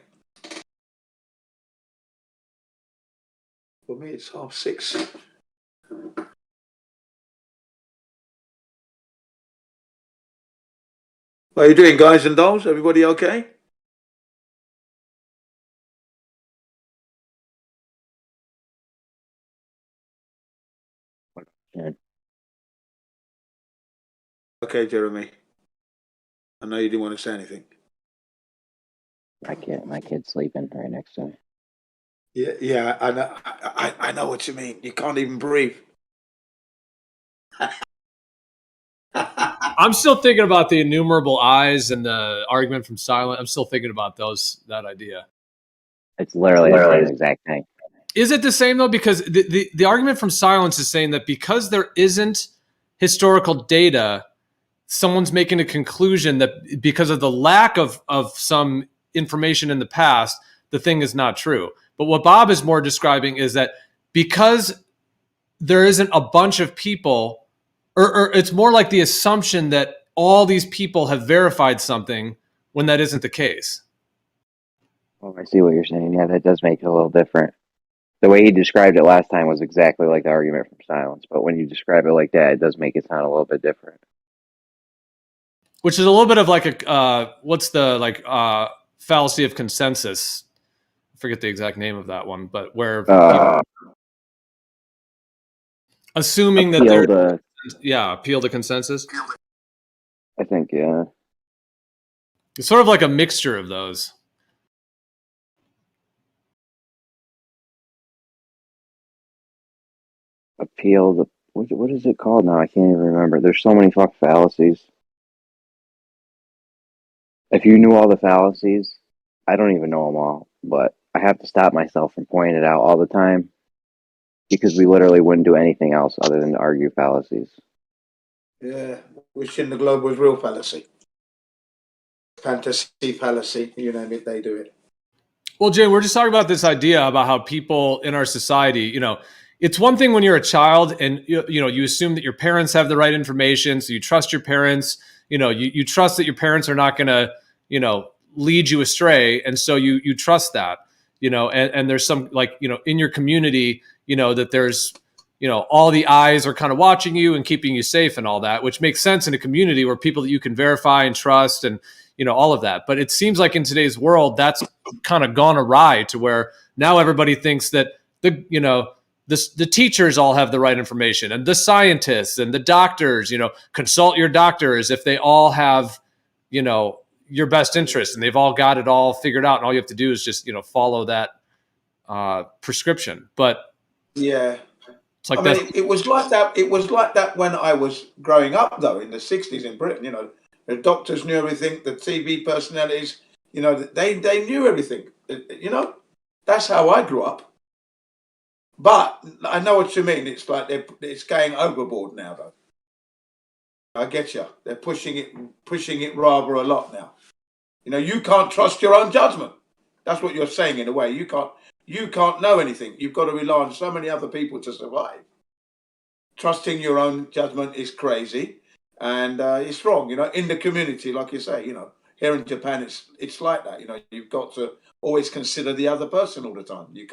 For me, it's 6:30. What are you doing, guys and dolls? Everybody okay? Yeah. Okay, Jeremy. I know you didn't want to say anything. My kid's sleeping right next to me. Yeah, I know. I know what you mean. You can't even breathe. I'm still thinking about the innumerable eyes and the argument from silent. I'm still thinking about that idea. It's literally the same exact thing. Is it the same though? Because the argument from silence is saying that because there isn't historical data, someone's making a conclusion that because of the lack of some information in the past, the thing is not true. But what Bob is more describing is that because there isn't a bunch of people, or it's more like the assumption that all these people have verified something when that isn't the case. Oh, I see what you're saying. Yeah, that does make it a little different. The way he described it last time was exactly like the argument from silence, but when you describe it like that, it does make it sound a little bit different. Which is a little bit of like what's the fallacy of consensus? I forget the exact name of that one, but where assuming that they're appeal to consensus. I think, yeah. It's sort of like a mixture of those. Appeal the what is it called now? I can't even remember. There's so many fuck fallacies. If you knew all the fallacies, I don't even know them all, but I have to stop myself from pointing it out all the time because we literally wouldn't do anything else other than to argue fallacies. Yeah, wishing the globe was real fallacy. Fantasy fallacy, you name it, they do it. Well, Jay, we're just talking about this idea about how people in our society, it's one thing when you're a child and you assume that your parents have the right information, so you trust your parents. You trust that your parents are not going to lead you astray, and so you trust that. And there's some in your community, that there's all the eyes are kind of watching you and keeping you safe and all that, which makes sense in a community where people that you can verify and trust and all of that. But it seems like in today's world, that's kind of gone awry to where now everybody thinks that the teachers all have the right information and the scientists and the doctors, consult your doctors if they all have, your best interest and they've all got it all figured out. And all you have to do is just, follow that prescription. But yeah, It's like I mean, it was like that. It was like that when I was growing up, though, in the '60s in Britain. You know, the doctors knew everything. The TV personalities, you know, they knew everything. You know, that's how I grew up. But I know what you mean. It's like it's going overboard now, though. I get you. They're pushing it rather a lot now. You know, you can't trust your own judgment. That's what you're saying in a way. You can't know anything. You've got to rely on so many other people to survive. Trusting your own judgment is crazy, and it's wrong. You know, in the community, like you say, you know, here in Japan, it's like that. You know, you've got to always consider the other person all the time. You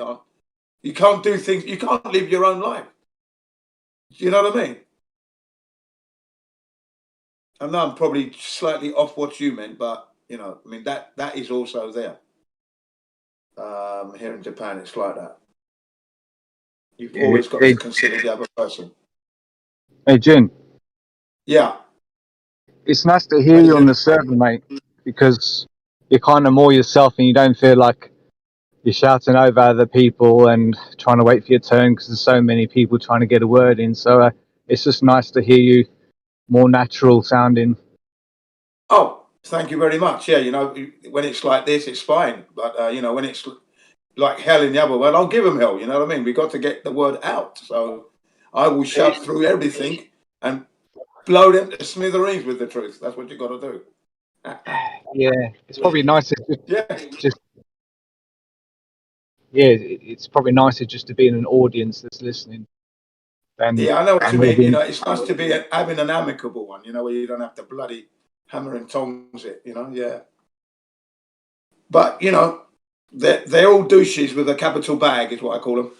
can't do things. You can't live your own life. Do you know what I mean? I know I'm probably slightly off what you meant, but you know, I mean that is also there. Here in Japan, it's like that. You've always got to consider the other person. Hey, Jin. Yeah. It's nice to hear you on the server, mate, because you're kind of more yourself and you don't feel like you're shouting over other people and trying to wait for your turn because there's so many people trying to get a word in. So it's just nice to hear you more natural sounding. Oh, thank you very much. Yeah, you know, when it's like this, it's fine. But, you know, when it's like hell in the other world, I'll give them hell. You know what I mean? We've got to get the word out. So I will shout through everything and blow them to smithereens with the truth. That's what you got to do. Yeah, it's probably nicer. It's probably nicer just to be in an audience that's listening. Yeah, I know what you mean. You know, it's nice to be having an amicable one. You know, where you don't have to bloody hammer and tongs it. You know, yeah. But you know, they're all douches with a capital bag, is what I call them.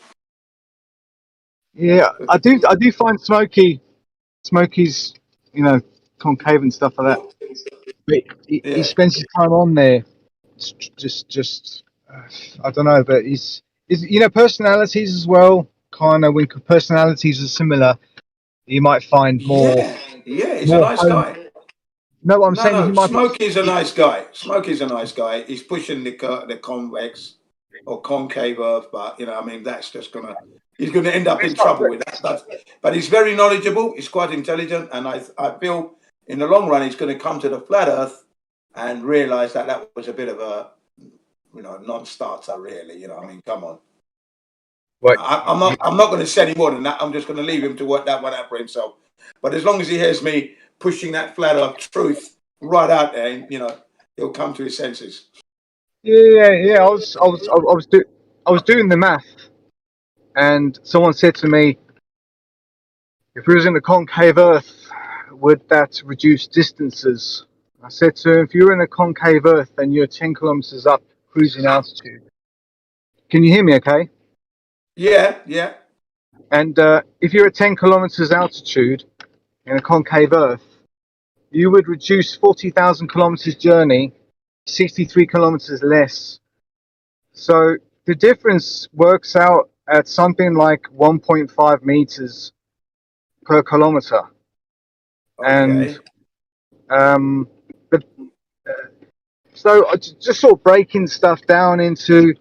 Yeah, I do find Smokey's, you know, concave and stuff like that. But he spends his time on there. Just I don't know, but he's you know, personalities as well. Kind of when personalities are similar, you might find more. Yeah, he's a nice guy. No, I'm saying he might. Smokey's a nice guy. Smokey's a nice guy. He's pushing the convex or concave Earth, but you know, I mean, that's just he's gonna end up in trouble with that. But he's very knowledgeable. He's quite intelligent, and I feel in the long run he's going to come to the flat Earth and realize that was a bit of a, you know, non-starter, really. You know, I mean, come on. Right. I'm not going to say any more than that. I'm just going to leave him to work that one out for himself. But as long as he hears me pushing that flat Earth truth right out there, you know, he'll come to his senses. Yeah. I was doing the math, and someone said to me, if we was in a concave Earth, would that reduce distances? I said to him, if you're in a concave Earth and you're 10 kilometers up cruising altitude, can you hear me okay? Yeah. And if you're at 10 kilometers altitude in a concave Earth, you would reduce 40,000 kilometers journey, 63 kilometers less. So the difference works out at something like 1.5 meters per kilometer. Okay. And so just sort of breaking stuff down into,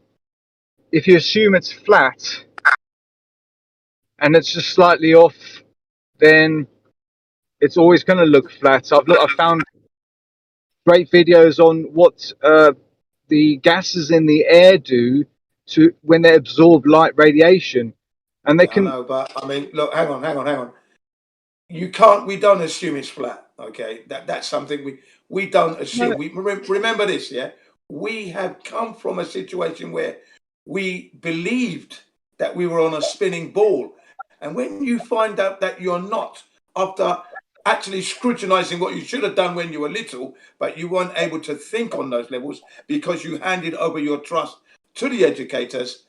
if you assume it's flat and it's just slightly off, then it's always going to look flat. I've found great videos on what the gases in the air do to when they absorb light radiation, and they can. I know, but I mean, look, hang on. We don't assume it's flat. Okay, that's something we don't assume. We remember this, yeah. We have come from a situation where we believed that we were on a spinning ball, and when you find out that you're not, after actually scrutinizing what you should have done when you were little, but you weren't able to think on those levels because you handed over your trust to the educators.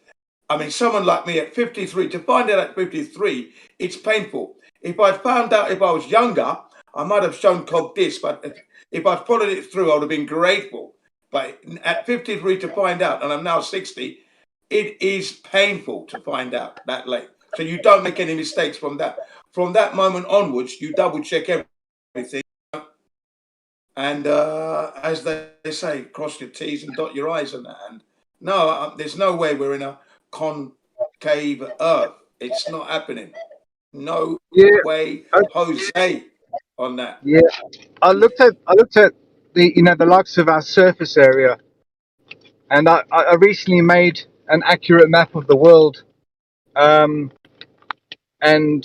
I mean, someone like me at 53, to find out at 53, it's painful. If I found out if I was younger, I might have shown cog this, but if I followed it through, I would have been grateful. But at 53 to find out, and I'm now 60, it is painful to find out that late. So you don't make any mistakes from that. From that moment onwards, you double check everything. And as they say, cross your T's and dot your I's and that. And no, there's no way we're in a concave Earth. It's not happening. No Yeah, way, I, Jose, on that. yeah. I looked at the the likes of our surface area, and I recently made an accurate map of the world. And every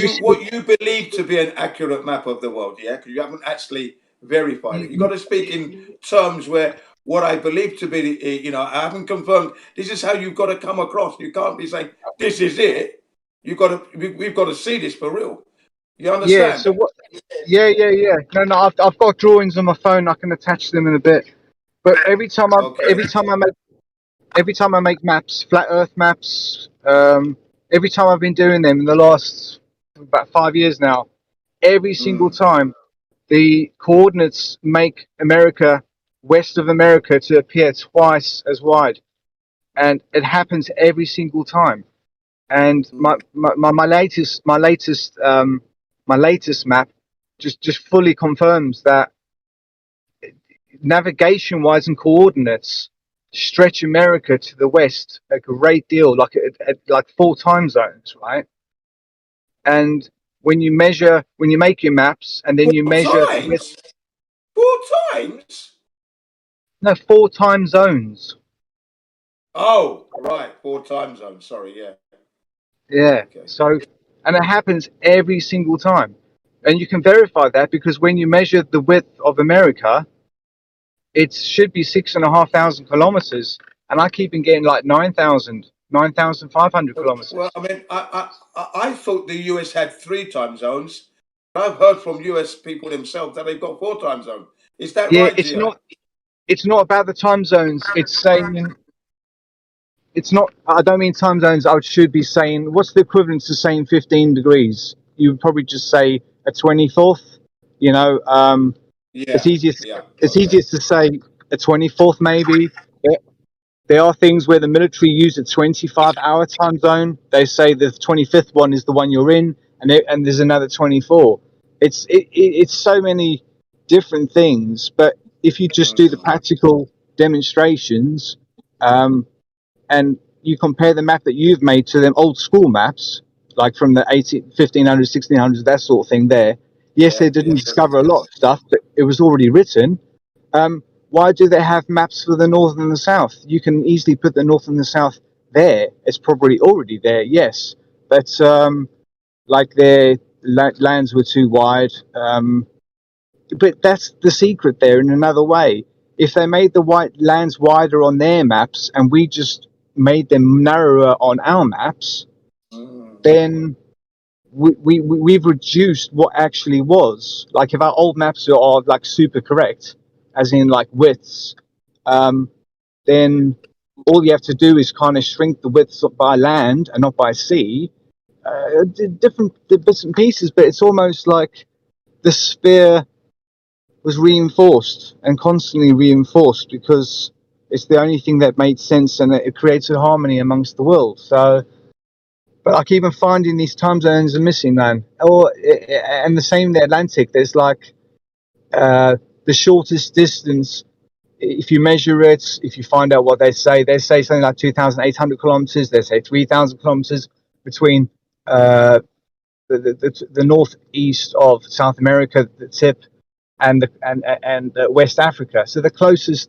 single What you believe to be an accurate map of the world, yeah? Because you haven't actually verified it. You got to speak in terms where what I believe to be, I haven't confirmed. This is how you've got to come across. You can't be saying this is it. You got to. We've got to see this for real. You yeah. understand? So what? Yeah. No. I've got drawings on my phone. I can attach them in a bit. But Okay. every time I make maps, flat Earth maps, every time I've been doing them in the last about 5 years now, every single Mm. time the coordinates make America, west of America, to appear twice as wide, and it happens every single time. And my latest map just fully confirms that navigation wise and coordinates stretch America to the west a great deal, like 4 time zones, right? And when you make your maps, and then you 4 times. 4 times. no, 4 time zones. Oh, right. 4 time zones. Sorry. Yeah. Yeah. Okay. So, and it happens every single time, and you can verify that because when you measure the width of America, it should be 6,500 kilometers, and I keep on getting like 9,500 Well, kilometers. I mean, I thought the US had 3 time zones. I've heard from US people themselves that they've got 4 time zones. Is that Yeah, right, GI? it's not about the time zones. It's saying it's not. I don't mean time zones. I should be saying what's the equivalent to saying 15 degrees. You would probably just say a 24th. You know, it's Yeah, easiest. yeah. It's Okay. easiest to say a 24th maybe. There are things where the military use a 25-hour time zone. They say the 25th one is the one you're in, and there's another 24. It's so many different things. But if you just do the Mm. practical demonstrations, and you compare the map that you've made to them old school maps, like from the 1500s, 1600s, that sort of thing there, yes, Yeah, they yeah, didn't discover a lot of stuff, but it was already written. Why do they have maps for the north and the south? You can easily put the north and the south there. It's probably already there, yes. But like their lands were too wide. But that's the secret there in another way. If they made the white lands wider on their maps and we just made them narrower on our maps, Mm. then we've reduced what actually was. Like if our old maps are like super correct, as in like widths, then all you have to do is kind of shrink the widths by land and not by sea. Different bits and pieces, but it's almost like the sphere was reinforced and constantly reinforced because it's the only thing that made sense, and it creates a harmony amongst the world. So, but I keep on finding these time zones are missing, man. And the same in the Atlantic. There's like the shortest distance. If you measure it, if you find out what they say something like 2,800 kilometers. They say 3,000 kilometers between the northeast of South America, the tip, and West Africa. So the closest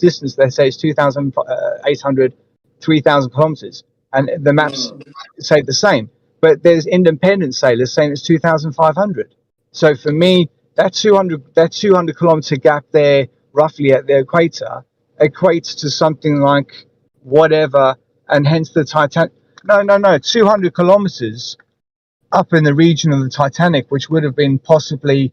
distance they say is 2,800, 3,000 kilometers, and the maps Mm. say the same. But there's independent sailors saying it's 2,500. So for me, that 200 kilometer gap there, roughly at the equator, equates to something like whatever, and hence the Titanic. No, 200 kilometers up in the region of the Titanic, which would have been possibly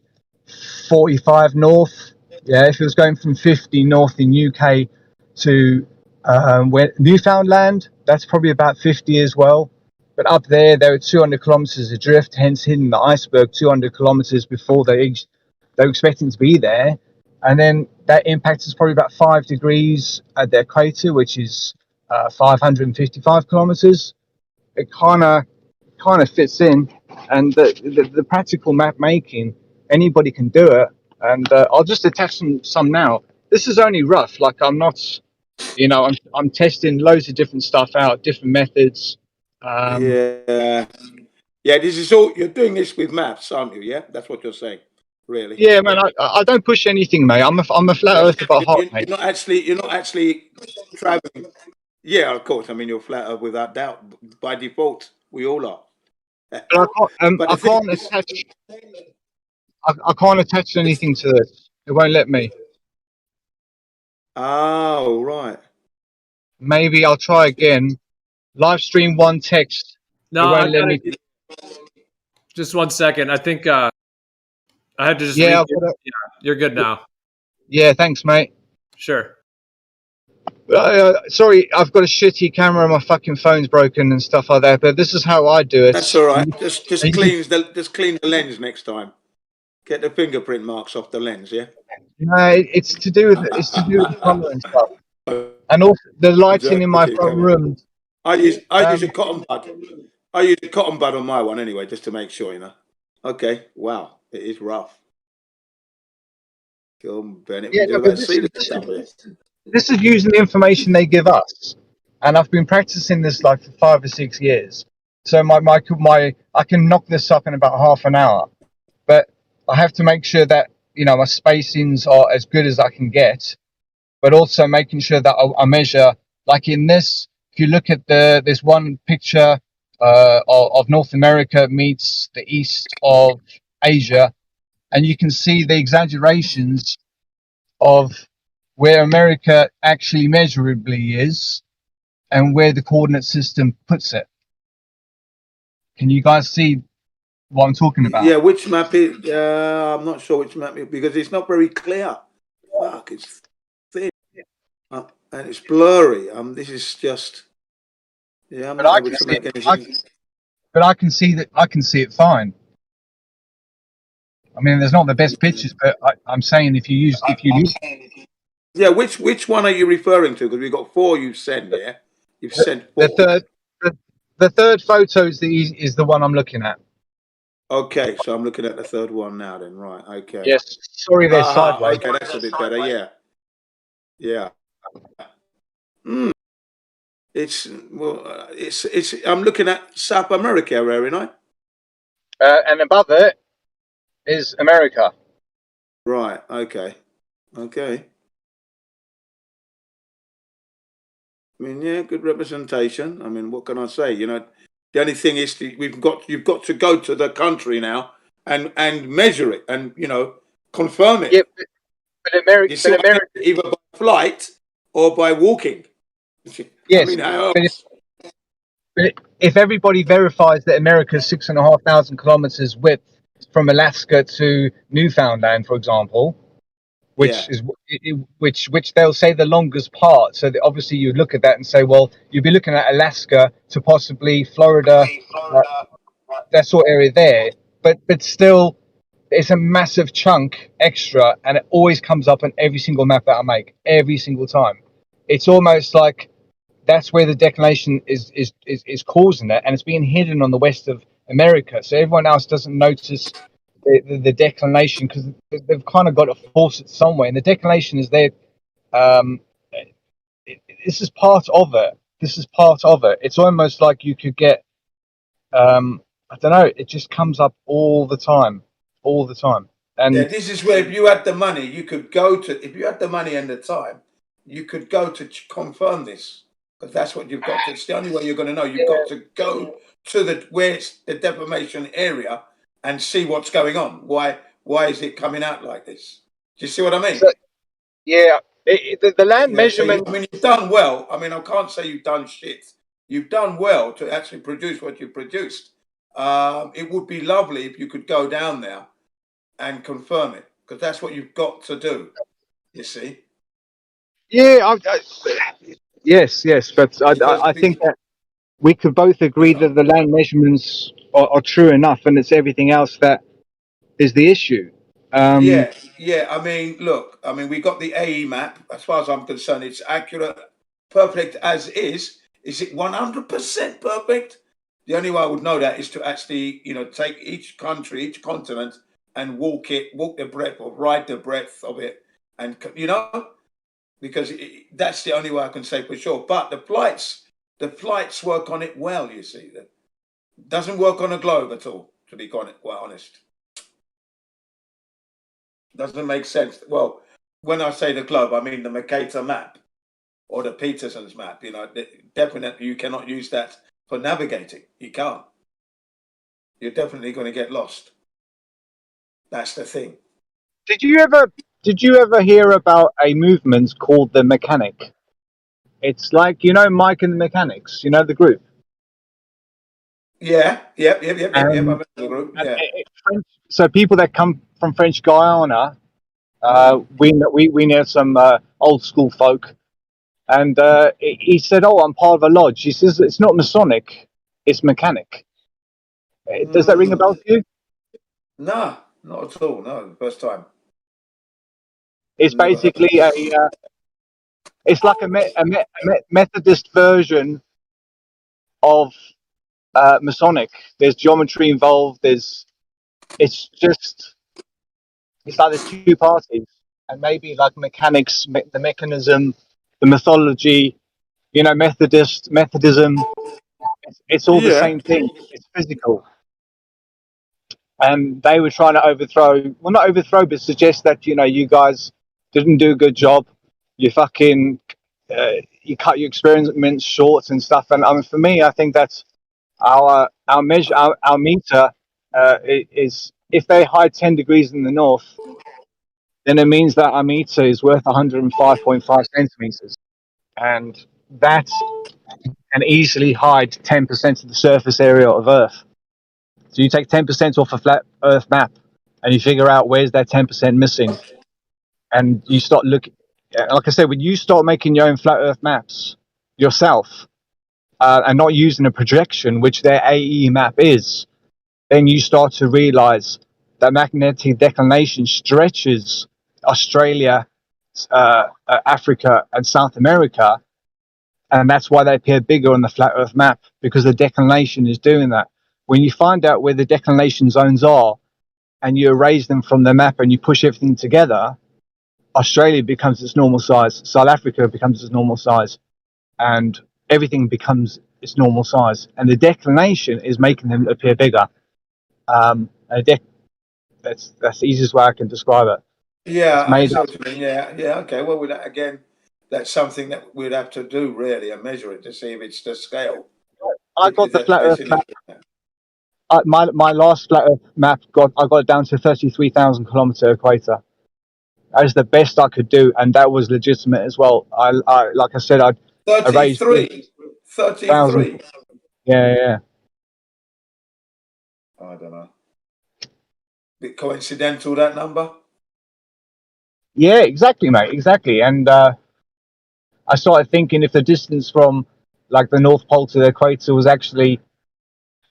45 north. Yeah, if it was going from 50 north in UK to where Newfoundland, that's probably about 50 as well. But up there, they were 200 kilometers adrift, hence hitting the iceberg 200 kilometers before they were expecting to be there. And then that impact is probably about 5 degrees at the equator, which is 555 kilometers. It kind of fits in, and the practical map making, anybody can do it. And I'll just attach some now. This is only rough. Like I'm not, I'm testing loads of different stuff out, different methods. Yeah. Yeah, this is all you're doing this with maths, aren't you? Yeah, that's what you're saying, really. Yeah, man. I don't push anything, mate. I'm a flat earther by heart, mate. You're not actually traveling. Yeah, of course. I mean, you're flat earth without doubt by default. We all are. But But I the thing can't is, attach. I can't attach anything to this. It won't let me. oh right. Maybe I'll try again. Live stream one text. No, It I won't let got me. it. Just 1 second. I think I had to just read. Yeah, Yeah, you're good now. yeah. Thanks, mate. Sure. Sorry, I've got a shitty camera. My fucking phone's broken and stuff like that. But this is how I do it. That's all right. Just And you clean the lens next time. Get the fingerprint marks off the lens. Yeah. No, it's to do with the camera and stuff, and also the lighting in my Joking, front come on. room. I use a cotton bud. I use a cotton bud on my one anyway, just to make sure, you know. Okay. Wow, it is rough. Bennett, Yeah, would you no, like but to see the stuff here? this is using the information they give us, and I've been practicing this like for 5 or 6 years. So I can knock this up in about half an hour, but I have to make sure that my spacings are as good as I can get, but also making sure that I measure. Like in this, if you look at this one picture of North America meets the east of Asia, and you can see the exaggerations of where America actually measurably is and where the coordinate system puts it. Can you guys see what I'm talking about? Yeah, which map is? I'm not sure which map because it's not very clear. Fuck, it's thin and it's blurry. This is just. Yeah, I'm But not I able can to see make it. anything. But I can see that. I can see it fine. I mean, there's not the best pictures, but I'm saying if you use. Yeah, which one are you referring to? Because we've got 4 you've sent. Yeah, you've sent 4. The third photo is the one I'm looking at. Okay, so I'm looking at the third one now. Then right. Okay. Yes. Sorry, they're sideways. Okay, that's a bit better. Yeah. Yeah. It's it's. I'm looking at South America area, right? And above it is America. Right. Okay. Okay. I mean, yeah, good representation. I mean, what can I say? You know, the only thing is you've got to go to the country now and measure it and confirm it. Yeah, but America. You see what I mean? Either by flight or by walking. Yes, I mean, how but else? if everybody verifies that America's 6,500 kilometers width from Alaska to Newfoundland, for example, Yeah. which they'll say the longest part. So that obviously you look at that and say, well, you'd be looking at Alaska to possibly Florida, that sort of area there. But still, it's a massive chunk extra, and it always comes up on every single map that I make, every single time. It's almost like that's where the declination is causing it, and it's being hidden on the west of America, so everyone else doesn't notice the declination because they've kind of got to force it somewhere, and the declination is there. This is part of it. This is part of it. It's almost like you could get. I don't know. It just comes up all the time, and Yeah, this is where if you had the money, you could go to. If you had the money and the time, you could go to confirm this because that's what you've got to. It's the only way you're going to know. You've got to go to where it's the deformation area and see what's going on. Why is it coming out like this? Do you see what I mean? so, yeah, the land measurement. I mean, you've done well. I mean, I can't say you've done shit. You've done well to actually produce what you produced. It would be lovely if you could go down there and confirm it because that's what you've got to do. You see? Yeah, yes, but I think that we could both agree that the land measurements are true enough, and it's everything else that is the issue. Yeah. I mean, look. I mean, we got the AE map. As far as I'm concerned, it's accurate, perfect as is. Is it 100% perfect? The only way I would know that is to actually, take each country, each continent, and walk the breadth or ride the breadth of it, and because that's the only way I can say for sure. But the flights work on it well. You see that Doesn't work on a globe at all, to be quite honest. Doesn't make sense. Well, when I say the globe, I mean the Mercator map or the Peterson's map. You know, definitely you cannot use that for navigating. You can't. You're definitely going to get lost. That's the thing. Did you ever hear about a movement called the Mechanic? It's like, you know, Mike and the Mechanics, you know, the group. Yeah. Yep. I remember the group. Yeah. So people that come from French Guiana, we know some old school folk, and he said, "Oh, I'm part of a lodge." He says it's not Masonic, it's Mechanic. Does that ring a bell to you? No, not at all. No, first time. It's Never heard basically it's like a Methodist version of Masonic. There's geometry involved. It's like there's two parties, and maybe like mechanics, the mechanism, the mythology, you know, Methodism. It's all the same thing. It's physical. And they were trying to not overthrow, but suggest that, you know, you guys didn't do a good job. You fucking, you cut your experiments short and stuff. And I mean, for me, I think that's our measure, our meter is, if they hide 10 degrees in the north, then it means that our meter is worth 105.5 centimeters. And that can easily hide 10% of the surface area of Earth. So you take 10% off a flat Earth map and you figure out where's that 10% missing. And you start looking, like I said, when you start making your own flat Earth maps yourself and not using a projection, which their AE map is, then you start to realize that magnetic declination stretches Australia, Africa, and South America. And that's why they appear bigger on the flat Earth map, because the declination is doing that. When you find out where the declination zones are and you erase them from the map and you push everything together, Australia becomes its normal size, South Africa becomes its normal size, and everything becomes its normal size. And the declination is making them appear bigger. That's the easiest way I can describe it. Yeah, It's made I see what you mean. Yeah. Okay. Well, again, that's something that we'd have to do really and measure it to see if it's the scale. I got the flat Earth map. My last flat Earth map I got it down to 33,000 kilometer equator. That is the best I could do, and that was legitimate as well. I like I said, I raised 33. Yeah. I don't know. Bit coincidental, that number. Yeah, exactly, mate. Exactly. And I started thinking, if the distance from like the North Pole to the equator was actually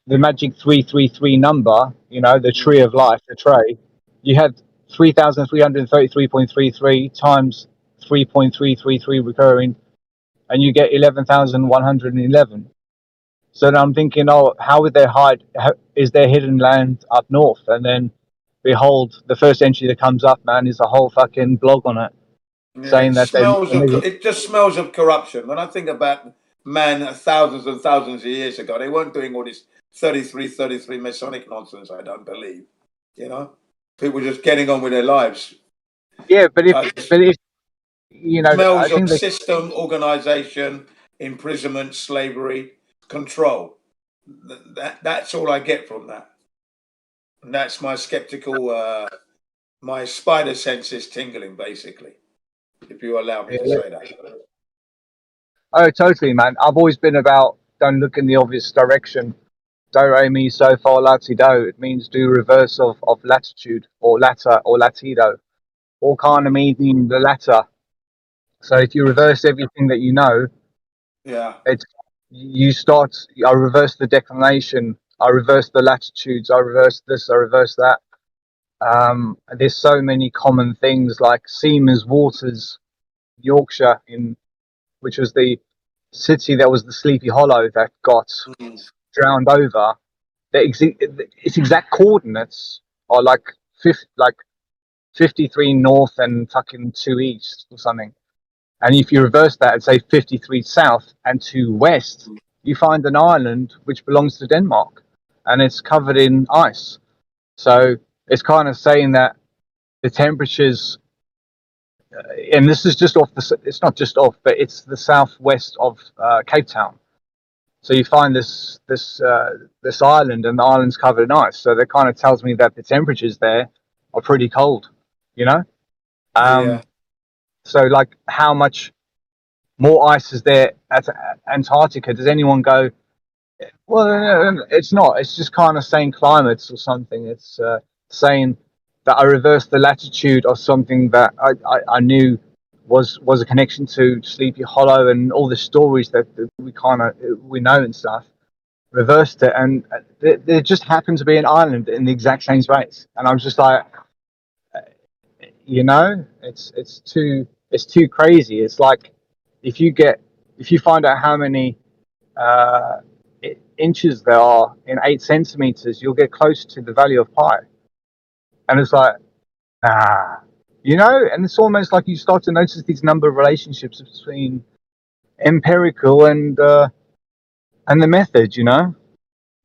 the magic 333 number, you know, the tree of life, the tray, you had 3,333.33 times 3.333 recurring, and you get 11,111. So then I'm thinking, oh, how would they hide? Is there hidden land up north? And then, behold, the first entry that comes up, man, is a whole fucking blog on it, saying that it just smells of corruption. When I think about man thousands and thousands of years ago, they weren't doing all this 33 Masonic nonsense. I don't believe. You know, people just getting on with their lives. Yeah, but if you know, smells of system, organization, imprisonment, slavery, control. That's all I get from that. And that's my skeptical, my spider sense is tingling, basically, if you allow me to say that. Oh, totally, man. I've always been about don't look in the obvious direction. Do, re, mi, so, fa, la, ti, do. It means do reverse of latitude or latter or latido. All kind of meaning the latter. So if you reverse everything that you know, it's you start. I reverse the declination. I reverse the latitudes. I reverse this. I reverse that. There's so many common things like Seamer's Waters, Yorkshire, which was the city that was the Sleepy Hollow that got drowned over. Its exact coordinates are like 53 north and fucking 2 east or something. And if you reverse that and say 53 south and 2 west, you find an island which belongs to Denmark. and it's covered in ice. So it's kind of saying that the temperatures, and this is just off the, it's not just off, but it's the southwest of Cape Town. So you find this island, and the island's covered in ice. So that kind of tells me that the temperatures there are pretty cold, you know. Yeah. So like, how much more ice is there at Antarctica? Does anyone go, well, no, it's not. It's just kind of saying climates or something. It's saying that I reversed the latitude of something that I knew was a connection to Sleepy Hollow and all the stories that we know and stuff. Reversed it, and there just happened to be an island in the exact same space. And I was just like, you know, it's too crazy. It's like if you find out how many inches there are in 8 centimeters, you'll get close to the value of pi. And it's like, nah, you know. And it's almost like you start to notice these number relationships between empirical and the method, you know.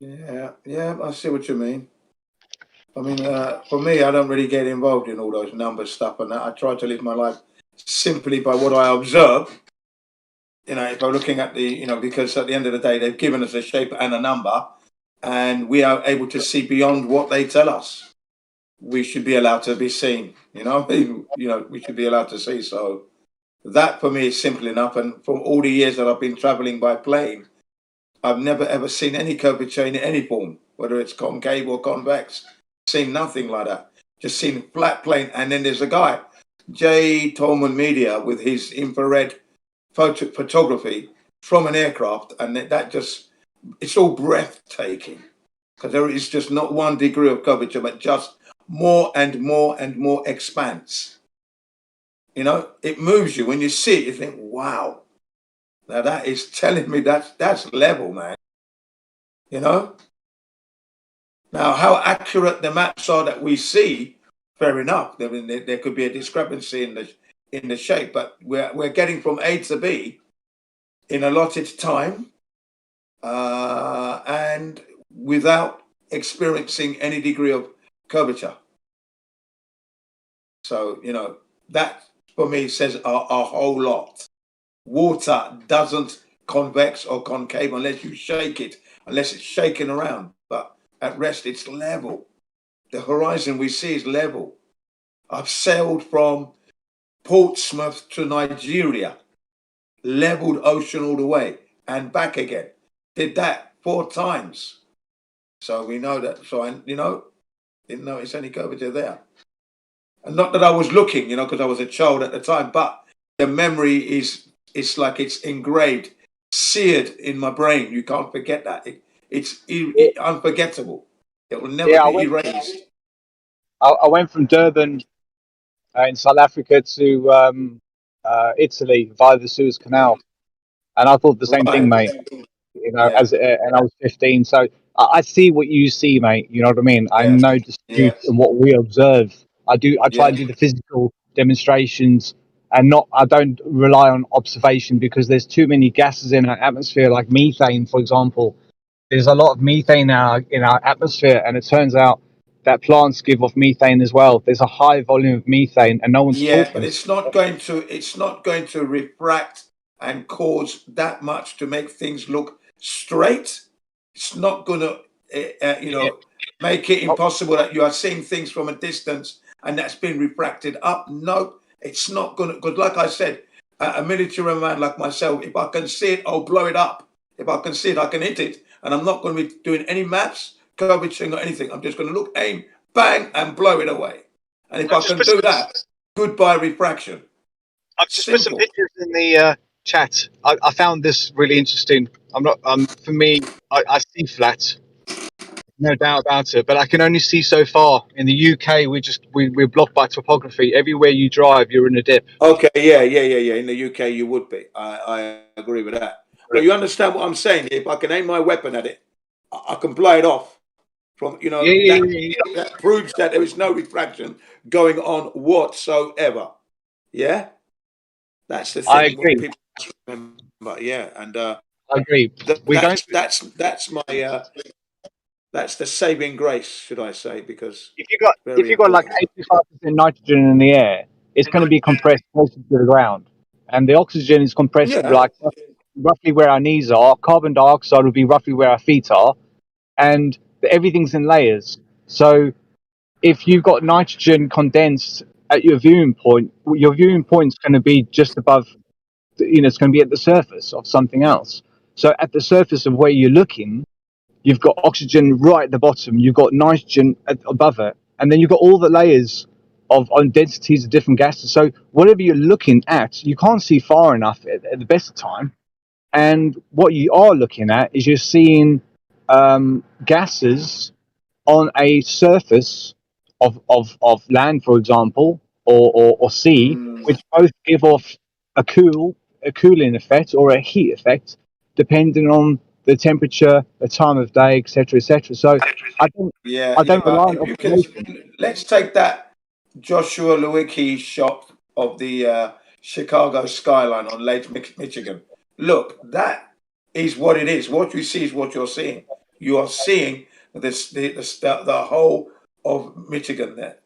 Yeah, I see what you mean. I mean, for me, I don't really get involved in all those number stuff and that. I try to live my life simply by what I observe. You know, if I'm looking at the, you know, because at the end of the day, they've given us a shape and a number, and we are able to see beyond what they tell us. We should be allowed to be seen. You know, we should be allowed to see. So that for me is simple enough. And from all the years that I've been traveling by plane, I've never ever seen any curvature in any form, whether it's concave or convex. Seen nothing like that. Just seen flat plane. And then there's a guy, J. Tolman Media, with his infrared photography from an aircraft, and that just, it's all breathtaking, because there is just not 1 degree of curvature, but just more and more and more expanse. You know, it moves you when you see it. You think, wow. Now that is telling me that's level, man. You know? Now, how accurate the maps are that we see, fair enough. There could be a discrepancy in the shape, but we're getting from A to B in allotted time, and without experiencing any degree of curvature. So, you know, that for me says a whole lot. Water doesn't convex or concave unless you shake it, unless it's shaking around. But at rest, it's level. The horizon we see is level. I've sailed from Portsmouth to Nigeria, leveled ocean all the way, and back again. Did that 4 times. So we know that. So didn't notice any curvature there. And not that I was looking, you know, because I was a child at the time, but the memory it's like it's engraved, seared in my brain. You can't forget that. It's unforgettable. It will never be erased. I went from Durban in South Africa to Italy via the Suez Canal, and I thought the same thing, mate. You know, Yeah. and I was 15, so I see what you see, mate. You know what I mean? I know dispute in what we observe. I try to do the physical demonstrations, and I don't rely on observation, because there's too many gases in our atmosphere, like methane, for example. There's a lot of methane in our atmosphere, and it turns out that plants give off methane as well. There's a high volume of methane, and no one's Yeah, talking. but it's not going to refract and cause that much to make things look straight. It's not going to, make it impossible that you are seeing things from a distance and that's been refracted up. No, it's not going to. Because, like I said, a military man like myself, if I can see it, I'll blow it up. If I can see it, I can hit it, and I'm not going to be doing any maps, curvature, or anything. I'm just going to look, aim, bang, and blow it away. And if I can do that, goodbye refraction. I've just put some pictures in the chat. I found this really interesting. I'm not. For me, I see flat, no doubt about it. But I can only see so far. In the UK, we're blocked by topography. Everywhere you drive, you're in a dip. Okay, yeah. In the UK, you would be. I agree with that. But you understand what I'm saying? If I can aim my weapon at it, I can blow it off. From that proves that there is no refraction going on whatsoever. Yeah, that's the thing. I agree. People remember. Yeah, and I agree. that's my That's the saving grace, should I say? Because if you got very like important. 85% nitrogen in the air, it's going to be compressed closer to the ground, and the oxygen is compressed Yeah. like roughly where our knees are. Carbon dioxide will be roughly where our feet are, and everything's in layers. So if you've got nitrogen condensed at your viewing point is going to be just above, it's going to be at the surface of something else. So at the surface of where you're looking, you've got oxygen right at the bottom, you've got nitrogen above it, and then you've got all the layers on densities of different gases. So whatever you're looking at, you can't see far enough at the best of time. And what you are looking at is you're seeing gases on a surface of land, for example, or sea, which both give off a cooling effect or a heat effect, depending on the temperature, the time of day, etc., etc. So I don't rely on If you observation. can, let's take that Joshua Lewicki shot of the Chicago skyline on Lake Michigan. Look, that is what it is. What you see is what you're seeing. You are seeing the whole of Michigan there.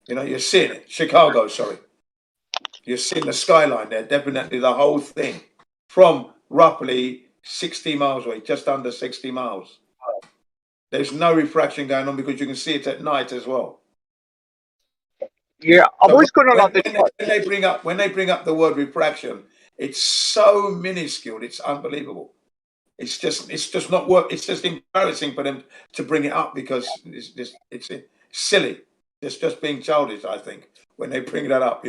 You're seeing it. Chicago, sorry. You're seeing the skyline there, definitely the whole thing from roughly 60 miles away, just under 60 miles. There's no refraction going on because you can see it at night as well. Yeah, I've always got when they bring up the word refraction, it's so minuscule, it's unbelievable. It's just not work. It's just embarrassing for them to bring it up because it's silly. It's just being childish, I think, when they bring that up.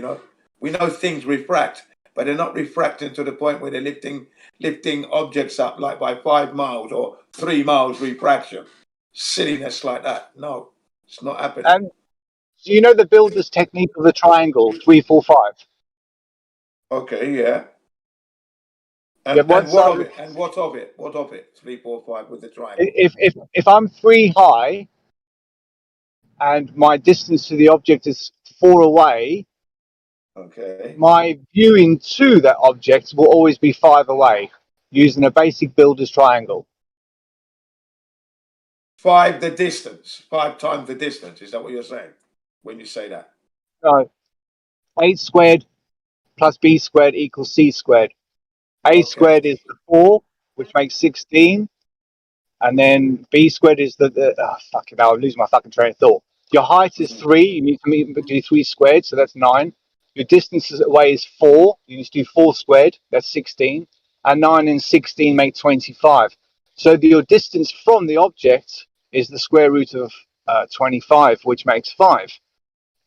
We know things refract, but they're not refracting to the point where they're lifting objects up like by 5 miles or 3 miles refraction. Silliness like that. No, it's not happening. And do you know the builder's technique of the triangle 3-4-5? Okay, yeah. Yeah, And what of it? And what of it? What of it? 3, 4, 5 with the triangle. If I'm 3 high and my distance to the object is 4 away, okay, my viewing to that object will always be 5 away, using a basic builder's triangle. 5 the distance, 5 times the distance. Is that what you're saying when you say that? So 8 squared plus b squared equals c squared. A squared is the 4, which makes 16. And then b squared is fucking hell, I'm losing my fucking train of thought. Your height is 3, you need to do 3 squared, so that's 9. Your distance away is 4, you need to do 4 squared, that's 16. And 9 and 16 make 25. So your distance from the object is the square root of 25, which makes 5.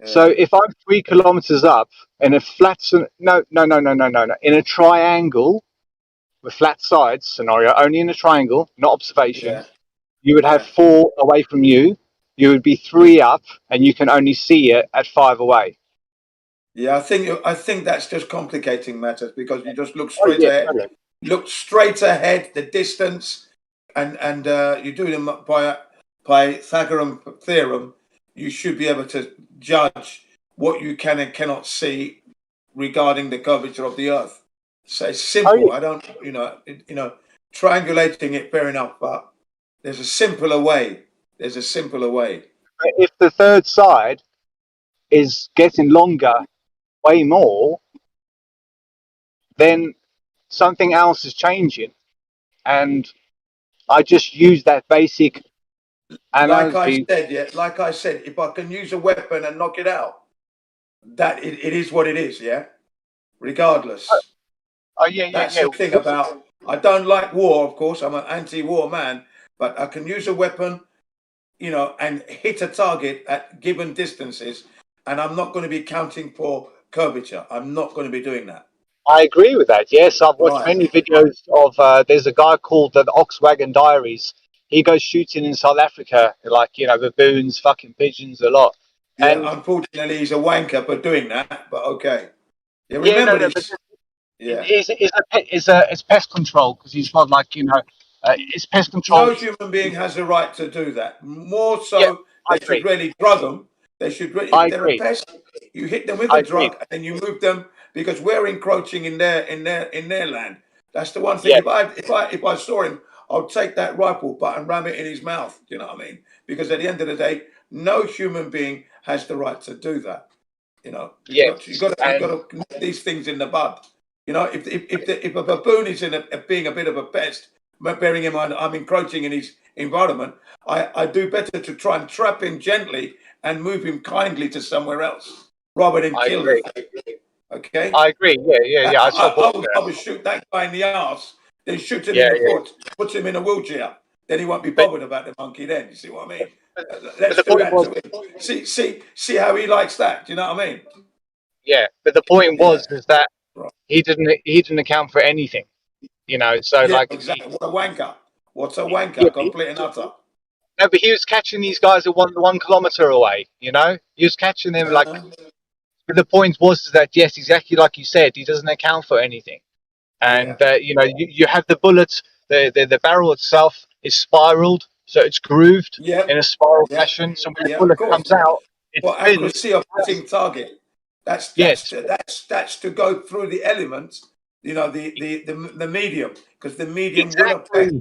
Yeah. So if I'm 3 kilometers up in a flat, in a triangle with flat sides scenario, only in a triangle, not observation, you would have 4 away from you. You would be 3 up, and you can only see it at 5 away. Yeah, I think that's just complicating matters because you just look straight ahead. Totally. Look straight ahead, the distance, and you do them by Pythagorean theorem. You should be able to judge what you can and cannot see regarding the curvature of the Earth. So it's simple. I don't, triangulating it, fair enough, but there's a simpler way. There's a simpler way. If the third side is getting longer, way more, then something else is changing. And I just use that basic analogy. Like I said, if I can use a weapon and knock it out, that it is what it is, yeah? Regardless. That's the thing about, I don't like war, of course, I'm an anti-war man, but I can use a weapon, and hit a target at given distances, and I'm not going to be counting for curvature. I'm not going to be doing that. I agree with that, yes. I've watched many videos of, there's a guy called the Oxwagon Diaries. He goes shooting in South Africa, like, baboons, fucking pigeons, a lot. Yeah, and unfortunately, he's a wanker for doing that, but okay. Yeah, remember this. It's pest control, because he's got, it's pest control. No human being has a right to do that. More so, they should really drug them. They should really, if they're a pest, you hit them with a drug and then you move them, because we're encroaching in their land. That's the one thing. If I saw him, I'll take that rifle butt and ram it in his mouth. Do you know what I mean? Because at the end of the day, no human being has the right to do that. You know, you got to nip these things in the bud. You know, if a baboon is being a bit of a pest, bearing in mind I'm encroaching in his environment, I do better to try and trap him gently and move him kindly to somewhere else rather than kill him. Okay, I agree. Yeah. I would shoot that guy in the arse, then shoot him in the foot, put him in a wheelchair. Then he won't be bothered about the monkey. Then you see what I mean? Let's do that to him. See how he likes that. Do you know what I mean? Yeah, but the point was is that he didn't account for anything. You know, so exactly. What a wanker! What's a wanker? Complete and utter. No, but he was catching these guys at 1 kilometer away. You know, he was catching them like. But the point was that yes, exactly like you said, he doesn't account for anything, and you know, you have the bullets, the barrel itself is spiraled, so it's grooved in a spiral fashion. So when the bullet comes out, it's accuracy of hitting target. That's to go through the elements. You know, the medium, because the medium will affect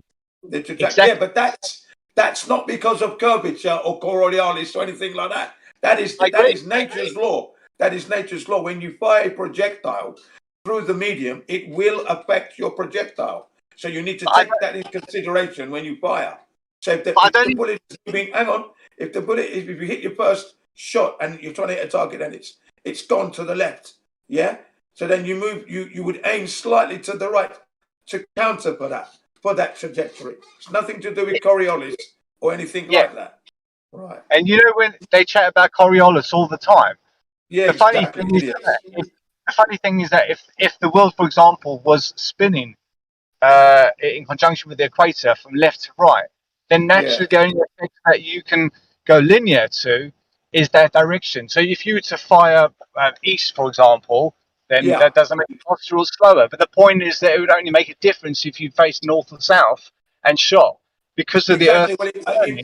the trajectory. Yeah, but that's not because of curvature or Coriolis or anything like that. That is nature's law. That is nature's law. When you fire a projectile through the medium, it will affect your projectile. So you need to take that into consideration when you fire. So if the bullet is moving, if you hit your first shot and you're trying to hit a target and it's gone to the left, so then you move, you would aim slightly to the right to counter for that trajectory. It's nothing to do with Coriolis or anything like that. Right. And you know when they chat about Coriolis all the time. Yeah, the funny thing is that if the world, for example, was spinning in conjunction with the equator from left to right, then naturally the only effect that you can go linear to is that direction. So if you were to fire east, for example, then that doesn't make the posture slower. But the point is that it would only make a difference if you faced north or south and shot because of the Earth. Well, in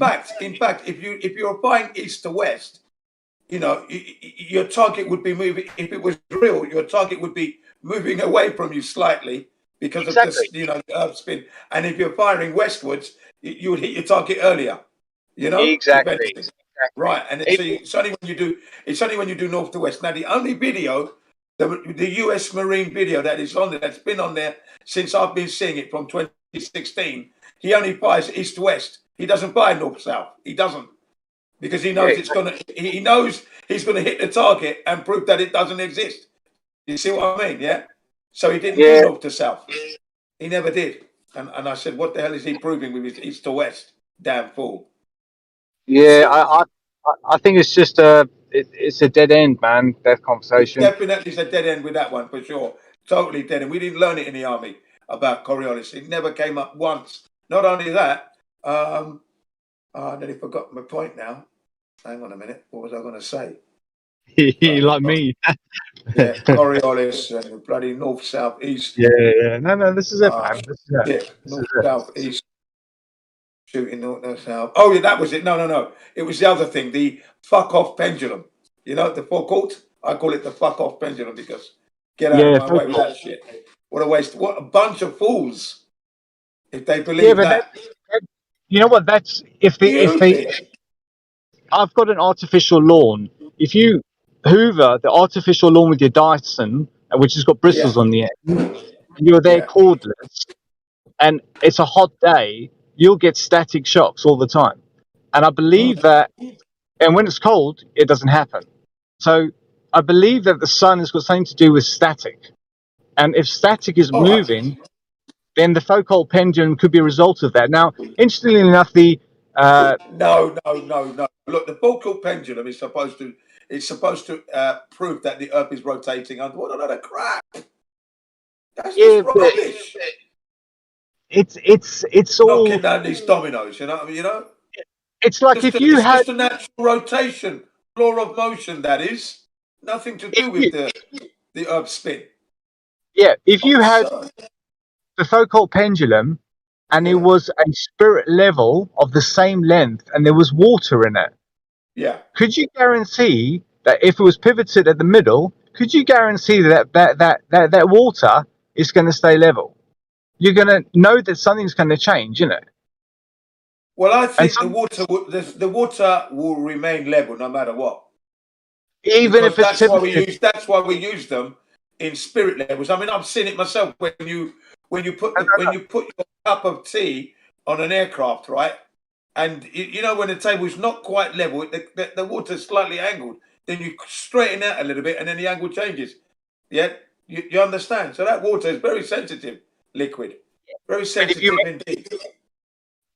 fact, if you're flying east to west, you know, your target would be moving. If it was real, your target would be moving away from you slightly because of this, you know, the Earth spin. And if you're firing westwards, you would hit your target earlier. You know, exactly. Right. And it's only when you do north to west. Now, the only video, the U.S. Marine video that is on there, that's been on there since I've been seeing it from 2016. He only fires east to west. He doesn't fire north south. He doesn't. Because he knows he knows he's gonna hit the target and prove that it doesn't exist. You see what I mean? Yeah. So he didn't do north to south. He never did. And I said, what the hell is he proving with his east to west? Damn fool. Yeah, I think it's just it's a dead end, man. That conversation. Definitely, it's a dead end with that one for sure. Totally dead end. We didn't learn it in the army about Coriolis. It never came up once. Not only that, I nearly forgot my point now. Hang on a minute. What was I going to say? Like me. Yeah, Coriolis and bloody north, south, east. Yeah. No, this is it, man. This is it. North, south, east. Shooting north, south. Oh, yeah, that was it. No. It was the other thing, the fuck off pendulum. You know, the forecourt? I call it the fuck off pendulum because get out of my way with that shit. What a waste. What a bunch of fools. If they believe that. You know what? That's if they I've got an artificial lawn. If you hoover the artificial lawn with your Dyson, which has got bristles on the end, and you're there cordless, and it's a hot day, you'll get static shocks all the time. And I believe that, and when it's cold, it doesn't happen. So I believe that the sun has got something to do with static. And if static is moving, then the focal pendulum could be a result of that. Now, interestingly enough, No. Look, the focal pendulum is supposed to prove that the Earth is rotating under. What a lot of crap! That's just rubbish. It's all knocking down these dominoes. You know what I mean? You know, it's like if you had just a natural rotation, law of motion. That is nothing to do with the Earth spin. Yeah, if you had the focal pendulum and it was a spirit level of the same length and there was water in it, could you guarantee that if it was pivoted at the middle, could you guarantee that water is going to stay level? you're going to know that something's going to change, isn't it? Well, I think the water will remain level no matter what. Even Because if it's that's why we use them in spirit levels. I mean, I've seen it myself when you put your cup of tea on an aircraft, right? And you know when the table's not quite level, the water's slightly angled. Then you straighten out a little bit, and then the angle changes. Yeah, you understand. So that water is very sensitive liquid, very sensitive indeed.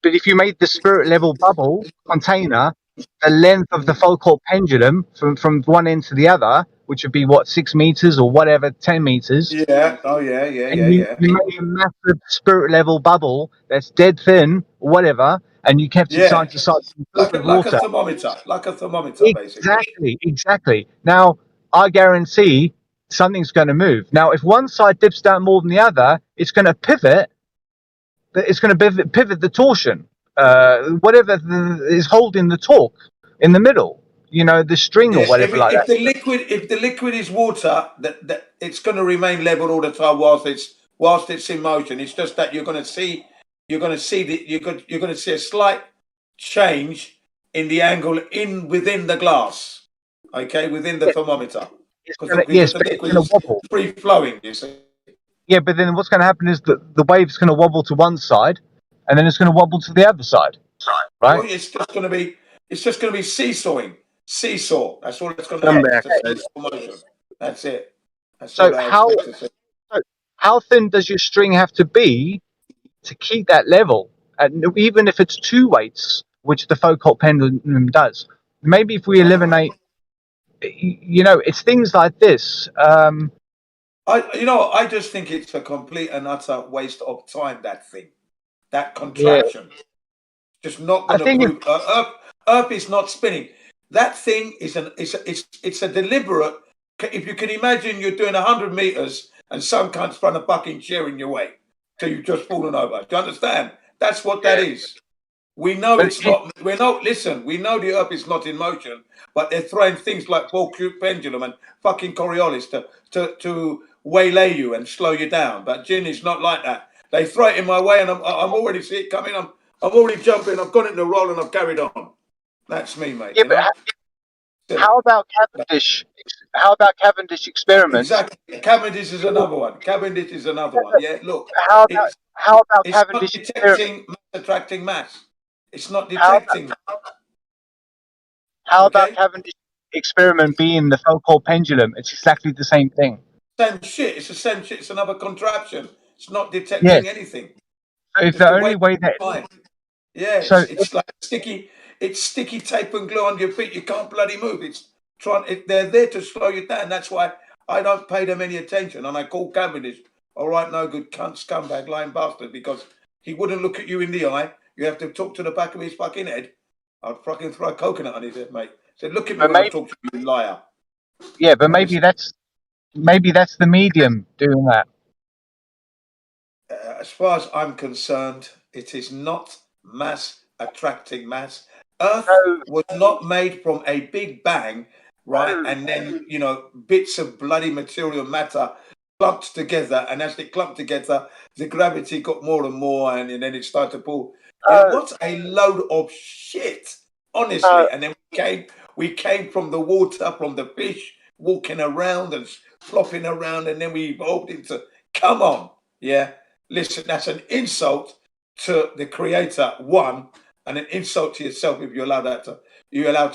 But if you made the spirit level bubble container the length of the focal pendulum from one end to the other, which would be what, 6 meters or whatever, 10 meters. Yeah. Oh yeah. And you made a massive spirit level bubble that's dead thin or whatever, and you kept it side to side like a water. like a thermometer, basically. Exactly. Now I guarantee something's going to move. Now, if one side dips down more than the other, it's going to pivot. It's going to pivot the torsion, whatever is holding the torque in the middle. You know, the string or whatever like that. If the liquid is water, that it's going to remain level all the time whilst it's in motion. It's just that you're going to see a slight change in the angle within the glass. Okay, within the thermometer. Because the liquid is free flowing. You see. Yeah, but then what's going to happen is that the wave's going to wobble to one side, and then it's going to wobble to the other side. Right? Well, it's just going to be seesawing. Seesaw. That's all it's going to be. That's it. That's so how thin does your string have to be to keep that level? And even if it's two weights, which the focal pendulum does, maybe if we eliminate, you know, it's things like this. I just think it's a complete and utter waste of time. That contraption, just not going to prove. Earth is not spinning. That thing is it's a deliberate. If you can imagine, you're doing 100 meters and some cunt's trying to fucking chair in your way, so you've just fallen over. Do you understand? That's what that is. We know it's not. Listen, we know the Earth is not in motion, but they're throwing things like ball cube pendulum and fucking Coriolis to waylay you and slow you down. But Jin is not like that. They throw it in my way, and I'm already see it coming. I'm already jumping. I've got it in the roll, and I've carried on. That's me, mate. Yeah, but how about Cavendish? How about Cavendish experiments? Exactly. Cavendish is another one. Yeah, look. How about Cavendish it's not detecting mass attracting mass. It's not detecting. How about Cavendish experiment being the focal pendulum? It's exactly the same thing. Same shit. It's the same shit. It's another contraption. It's not detecting anything. So if the only way that it's like sticky. It's sticky tape and glue on your feet. You can't bloody move. They're there to slow you down. That's why I don't pay them any attention. And I call Cavendish, all right, no good cunt, scumbag, lying bastard, because he wouldn't look at you in the eye. You have to talk to the back of his fucking head. I'd fucking throw a coconut on his head, mate. Said, look at me when I talk to you, liar. Yeah, but maybe that's the medium doing that. As far as I'm concerned, it is not mass attracting mass. Earth was not made from a big bang, right? And then, bits of bloody material matter clumped together. And as they clumped together, the gravity got more and more, and then it started to pull. What a load of shit, honestly. And then we came from the water, from the fish, walking around and flopping around, and then we evolved into, come on, yeah? Listen, that's an insult to the creator, one, and an insult to yourself if you allow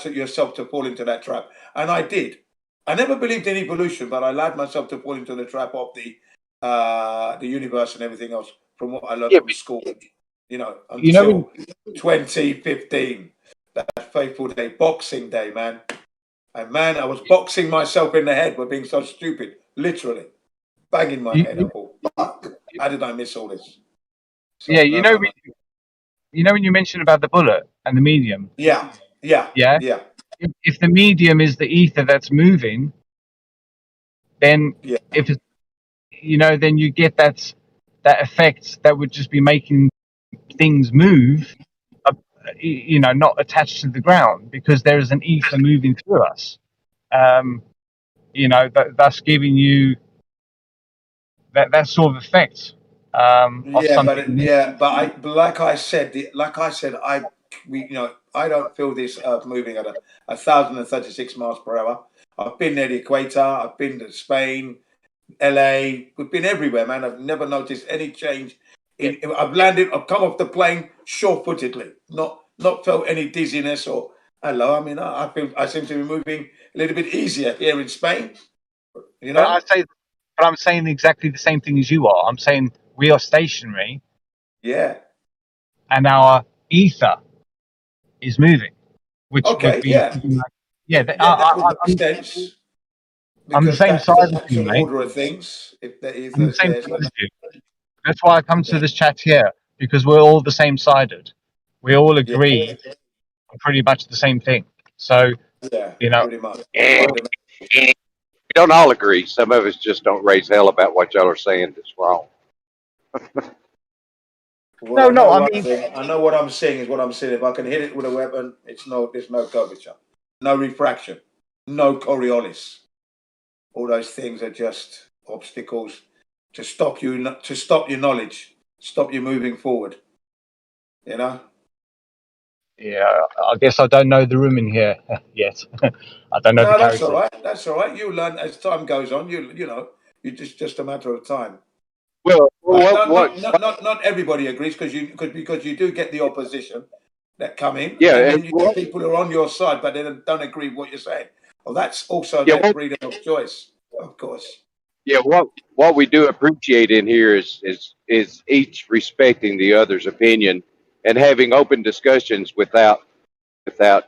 yourself to fall into that trap. And I did. I never believed in evolution, but I allowed myself to fall into the trap of the universe and everything else from what I learned from school. Until 2015, that fateful day, Boxing Day, man. And man, I was boxing myself in the head for being so stupid, literally banging my head up. Fuck. How did I miss all this? So, when you mentioned about the bullet and the medium. Yeah. If the medium is the ether that's moving, then if it's, then you get that effect that would just be making things move, not attached to the ground, because there is an ether moving through us. Thus giving you that sort of effect. of Yeah, something. but like I said, I don't feel this Earth moving at 1,036 miles per hour. I've been near the equator. I've been to Spain, LA. We've been everywhere, man. I've never noticed any change. I've come off the plane sure-footedly, not felt any dizziness or hello. I mean, I seem to be moving a little bit easier here in Spain. You know. But I'm saying exactly the same thing as you are. I'm saying we are stationary. Yeah. And our ether is moving, which would Okay. be Yeah. That would make sense. I'm the Because same that's the side as you, natural mate. order of things. If there is I'm the same there, side as you. That's why I come to this chat here, because we're all the same sided. We all yeah, agree on pretty much the same thing. So, yeah, you know, pretty much. We don't all agree. Some of us just don't raise hell about what y'all are saying that's wrong. Well, I no, know I one mean, thing. I know what I'm seeing is what I'm seeing. If I can hit it with a weapon, there's no curvature, no refraction, no Coriolis. All those things are just obstacles to stop you, to stop your knowledge, stop you moving forward. You know. yeah, I guess I don't know the room in here yet. I don't know the No, that's all characters. right. That's all right. You learn as time goes on. You know, you just a matter of time. Well, Not everybody agrees because you do get the opposition that come in, yeah, and then you get people who are on your side, but they don't agree with what you're saying. Well, that's also yeah, their freedom of choice, of course. yeah. What we do appreciate in here is each respecting the other's opinion and having open discussions without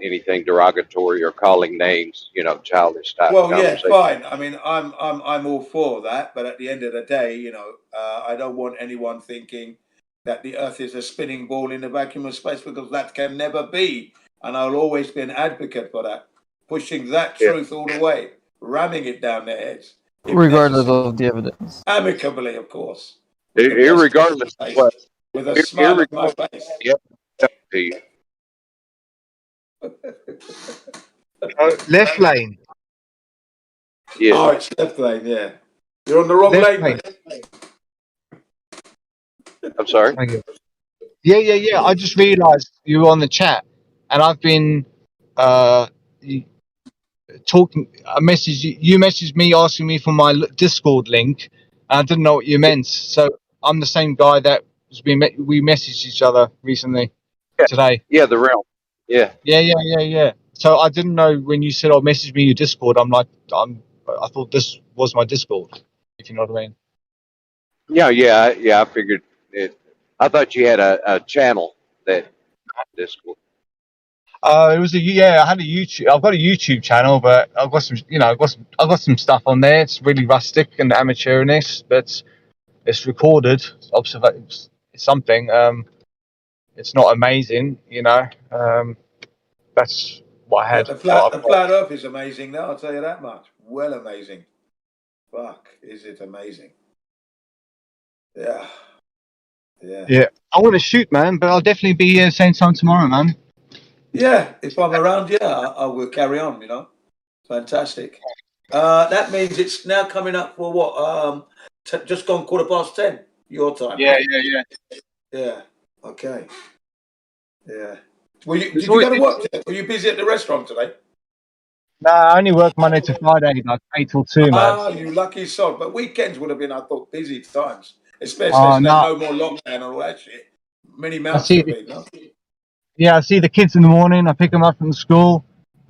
anything derogatory or calling names. You know, childish type Well, yeah, conversation. fine. I mean, I'm all for that, but at the end of the day, you know, I don't want anyone thinking that the Earth is a spinning ball in the vacuum of space because that can never be, and I'll always be an advocate for that, pushing that Yeah. truth all the way, ramming it down their heads, if regardless necessary, of the evidence. amicably, of course, with the best Irregardless of face, what, with a smile on my face. yep, to you. Left lane. Yes. Oh, it's left lane, yeah. You're on the wrong Left lane, lane. mate. I'm sorry. Thank you. Yeah. I just realised you were on the chat, and I've been talking. I messaged you. You messaged me asking me for my Discord link. And I didn't know what you meant. So I'm the same guy that we messaged each other recently Yeah. today. Yeah, the realm. Yeah. Yeah. So I didn't know when you said, "Oh, message me your Discord." I thought this was my Discord. If you know what I mean. Yeah. I figured it. I thought you had a channel that Discord. It was I had a YouTube. I've got a YouTube channel, but I've got some. I've got some stuff on there. It's really rustic and amateurish, but it's recorded. It's something. It's not amazing, That's what I But had. the flat Earth is amazing now. I'll tell you that much. Well, amazing. Fuck, is it amazing? Yeah. Yeah, I want to shoot, man, but I'll definitely be here same time tomorrow, man. Yeah, if I'm around, yeah, I will carry on. You know, fantastic. That means it's now coming up for what? Just gone 10:15 your time. Yeah. Yeah. Okay. Yeah. Did It's you always go to work today? Were you busy at the restaurant today? No, I only work Monday to Friday, like 8 till 2, man. Ah, you lucky sod. But weekends would have been, I thought, busy times, especially as No, no more lockdown and all that shit. Many I mouths see. to feed, no? I see the kids in the morning. I pick them up from school,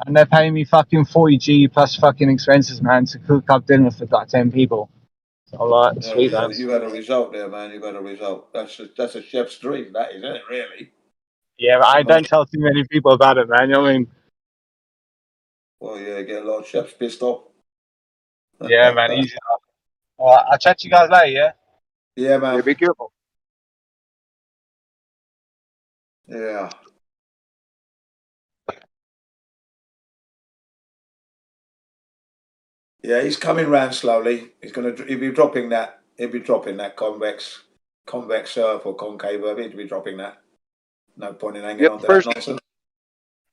and they're paying me fucking 40G plus fucking expenses, man, to cook up dinner for like 10 people. So I'm like, Yeah, sweet, man. you had a result there, man. You got a result. That's a chef's dream, that isn't it? Really. Yeah, but I don't tell too many people about it, man. You know what I mean? Well, yeah, get a lot of chefs pissed off. Yeah, man, easy. All right, I'll chat to you guys later, yeah? Yeah, Yeah, man. be careful. Yeah. Yeah, he's coming round slowly. He'll be dropping that. He'll be dropping that convex Earth or concave Earth. He'll be dropping that. No point in hanging Yeah, on to that nonsense.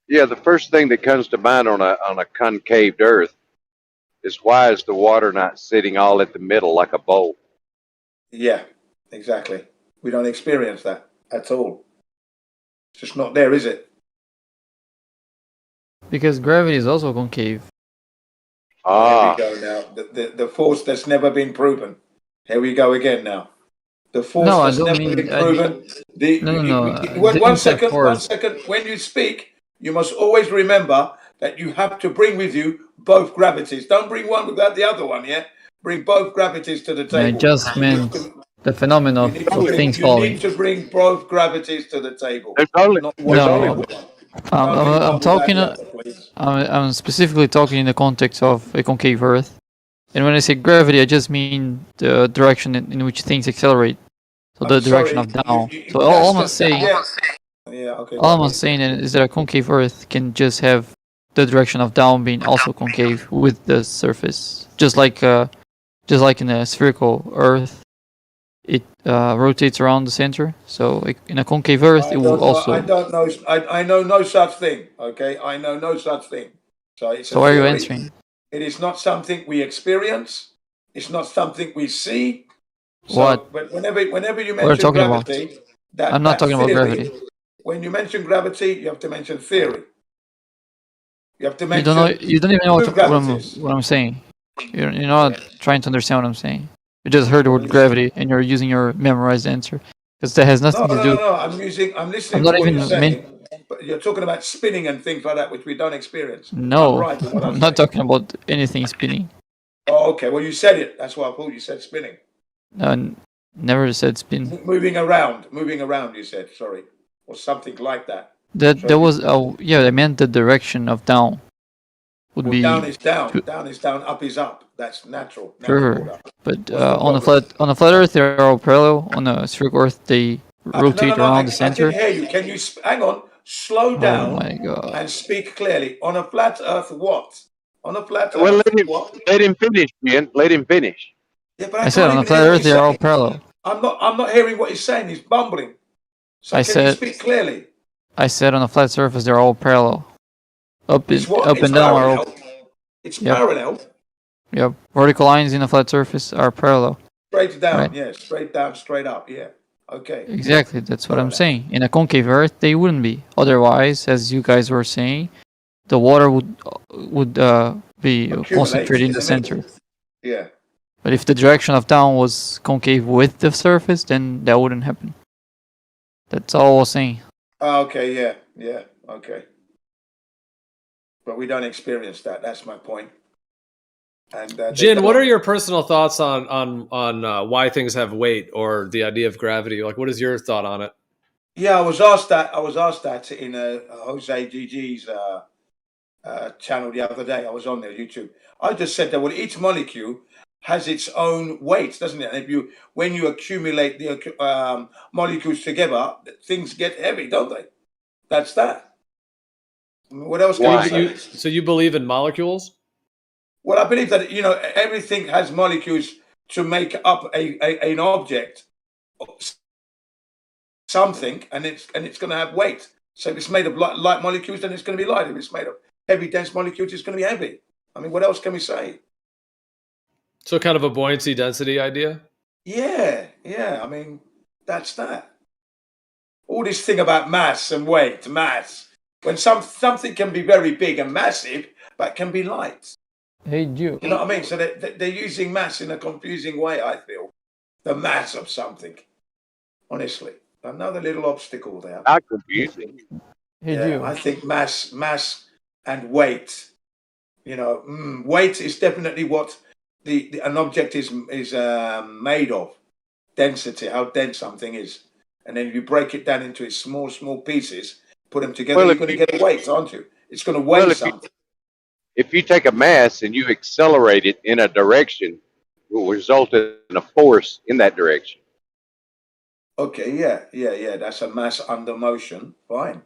the first thing that comes to mind on a concaved Earth is why is the water not sitting all at the middle like a bowl? Yeah, Exactly. We don't experience that at all. It's just not there, is it? Because gravity is also concave. Here we go now. The force that's never been proven. Here we go again now. The force No, I that's don't never mean. been proven. No. One second. When you speak, you must always remember that you have to bring with you both gravities. Don't bring one without the other one, yeah? Bring both gravities to the table. I just meant the phenomenon of things falling. You need to bring both gravities to the table. There's only, Not there's one only or one. the other. I'm talking. I'm specifically talking in the context of a concave Earth, and when I say gravity, I just mean the direction in which things accelerate. So the direction of down. So all I'm saying, all I'm saying is that a concave Earth can just have the direction of down being also concave with the surface, just like in a spherical Earth, it rotates around the center. So in a concave Earth, it will also. I don't know. I know no such thing. Okay, I know no such thing. So it's. So why are you answering? It is not something we experience. It's not something we see. So, What? But whenever you What are you mention talking gravity, about? I'm not talking about gravity. When you mention gravity, you have to mention theory. You have to You mention. don't even know what I'm saying. You're not trying to understand what I'm saying. You just heard the word gravity and you're using your memorized answer because that has nothing to do. No. I'm listening. I'm not to what even you're saying, but you're talking about spinning and things like that, which we don't experience. No, I'm not talking about anything spinning. Oh, okay. Well, you said it. That's why I thought you said spinning. No, never said spin. Moving around. You said, sorry, or something like that. That was yeah. I meant the direction of down would be. Down is down. Down is down. Up is up. That's natural. Sure, but on a flat Earth they are all parallel. On a spherical Earth they rotate around the center. I can hear you. Can you hang on? Slow down. Oh my God. And speak clearly. On a flat Earth, what? On a flat Earth, Well, what? let him finish, Ben. Let him finish. Yeah, but I said on a flat Earth they are all parallel. I'm not hearing what he's saying. He's bumbling. So I can said. You speak clearly. I said on a flat surface they're all parallel. Up and down are all. It's parallel. Yep. Vertical lines in a flat surface are parallel. Straight down, right? Yeah. Straight down, straight up, yeah. Okay. Exactly, that's what I'm saying. In a concave Earth, they wouldn't be. Otherwise, as you guys were saying, the water would be concentrated in the center. Yeah. But if the direction of down was concave with the surface, then that wouldn't happen. That's all I was saying. Okay, yeah, okay. But we don't experience that. That's my point. And Jin, what are your personal thoughts on why things have weight or the idea of gravity? Like, what is your thought on it? Yeah, I was asked that in Jose GG's channel the other day. I was on their YouTube. I just said that each molecule has its own weight, doesn't it? And when you accumulate the molecules together, things get heavy, don't they? That's that. What else can you say? So you believe in molecules? Well, I believe that everything has molecules to make up an object, something, and it's going to have weight. So if it's made of light molecules, then it's going to be light. If it's made of heavy, dense molecules, it's going to be heavy. I mean, what else can we say? So kind of a buoyancy density idea? Yeah. I mean, that's that. All this thing about mass and weight, when something can be very big and massive, but can be light. Hey, you. You know what I mean? So they're using mass in a confusing way, I feel. The mass of something. Honestly. Another little obstacle there. Not confusing. Hey, you. I think mass and weight. Weight is definitely what an object is made of. Density, how dense something is. And then you break it down into its small pieces, put them together, you're going to get a weight, aren't you? It's going to weigh something. If you take a mass and you accelerate it in a direction, it will result in a force in that direction. Okay, yeah. That's a mass under motion. Fine.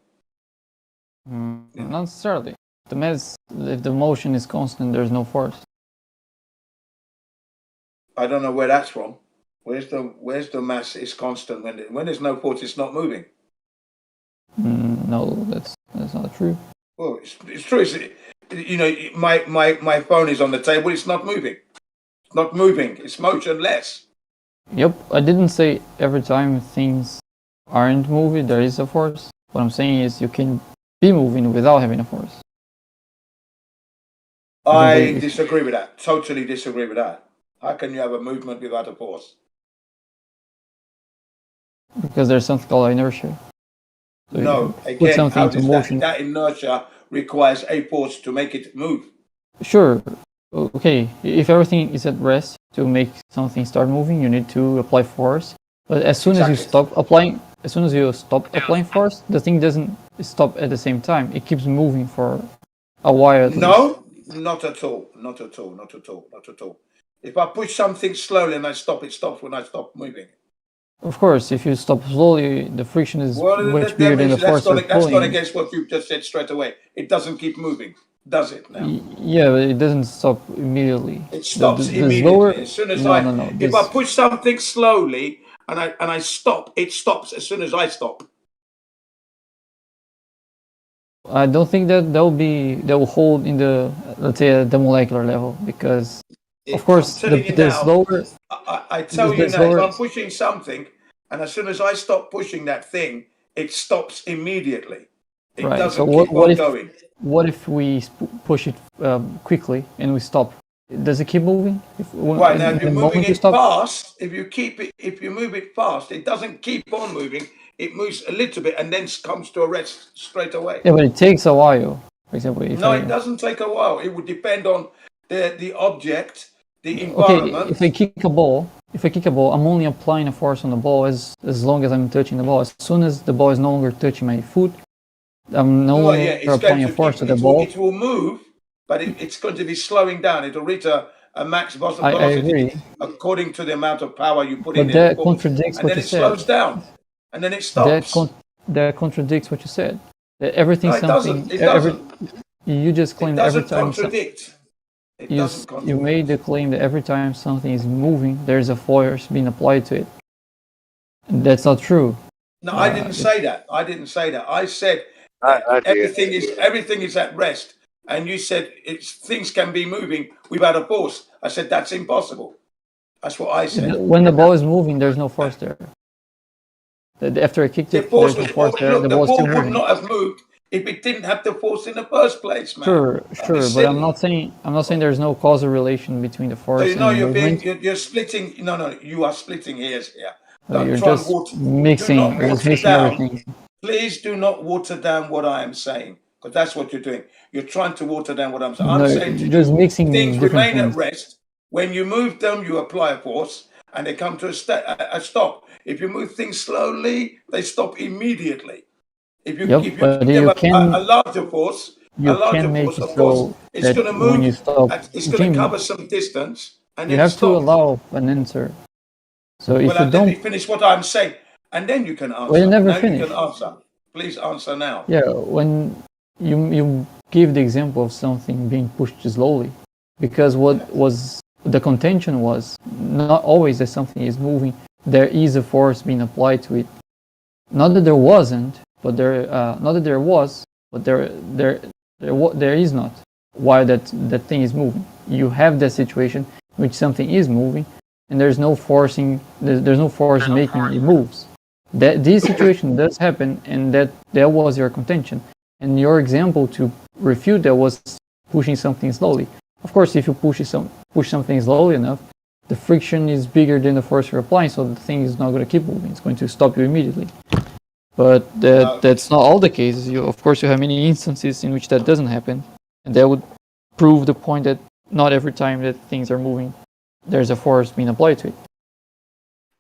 Not necessarily. The mass, if the motion is constant, there's no force. I don't know where that's from. Where's the mass is constant when there's no force? It's not moving. No, that's not true. Well, it's true. My phone is on the table. It's not moving. It's not moving. It's motionless. Yep, I didn't say every time things aren't moving, there is a force. What I'm saying is you can be moving without having a force. I disagree with that. Totally disagree with that. How can you have a movement without a force? Because there's something called inertia. So No, put again, something how into does motion. that inertia requires a force to make it move? Sure. Okay, if everything is at rest, to make something start moving, you need to apply force. But as soon as you stop applying, force, the thing doesn't stop at the same time. It keeps moving for a while at least. No, not at all. Not at all. Not at all. Not at all. If I push something slowly and I stop, it stops when I stop moving. Of course, if you stop slowly, the friction is much bigger than the force of that's pulling. gone against what you just said straight away. It doesn't keep moving, does it now? Yeah, but it doesn't stop immediately. It stops The immediately. slower, As soon as no. if I push something slowly and I stop, it stops as soon as I stop. I don't think that that will hold in the, let's say, at the molecular level, because of course the slower. I tell you now, if I'm pushing something and as soon as I stop pushing that thing, it stops immediately. It Right. doesn't So keep on going. What if we push it quickly and we stop? Does it keep moving? Right now, if you're moving it fast, if you move it fast, it doesn't keep on moving. It moves a little bit and then comes to a rest straight away. Yeah, but it takes a while. For example, it doesn't take a while. It would depend on the object, the environment. Okay, if I kick a ball, I'm only applying a force on the ball as long as I'm touching the ball. As soon as the ball is no longer touching my foot, I'm no longer applying a force to the ball. It will move, but it's going to be slowing down. It'll reach a max velocity I agree. according to the amount of power you put but in that it. Contradicts and what then you it said. slows down, and then it stops. That contradicts what you said. That everything's no, something. It doesn't. You just claimed every time. Contradict. You made the claim that every time something is moving, there's a force being applied to it. That's not true. No, I didn't say that. I said everything is at rest, and you said things can be moving without a force. I said that's impossible. That's what I said. When the ball is moving, there's no force there. After I kicked it, there's no force there. The ball would not have moved if it didn't have the force in the first place, man. Sure, but I'm not saying there's no causal relation between the force and the movement. You're splitting. No, you are splitting hairs here. You're just mixing everything. Please do not water down what I am saying, because that's what you're doing. You're trying to water down what I'm saying. I'm saying you're just mixing things different remain things. at rest. When you move them, you apply a force, and they come to a stop. If you move things slowly, they stop immediately. If you give them a larger force, of course, it's going to move. It's going to cover some distance, and you have to allow an answer. So if you don't finish what I'm saying, and then you can answer. Well, you never finish. You can answer. Please answer now. Yeah, when you give the example of something being pushed slowly, because what was the contention was not always that something is moving. There is a force being applied to it. Not that there wasn't, but not that there was, but there is not. While that thing is moving, you have that situation in which something is moving, and there's no force making it moves. This situation does happen, and that was your contention. And your example to refute that was pushing something slowly. Of course, if you push something slowly enough, the friction is bigger than the force you're applying, so the thing is not going to keep moving. It's going to stop you immediately. But that's not all the cases. Of course, you have many instances in which that doesn't happen, and that would prove the point that not every time that things are moving, there's a force being applied to it.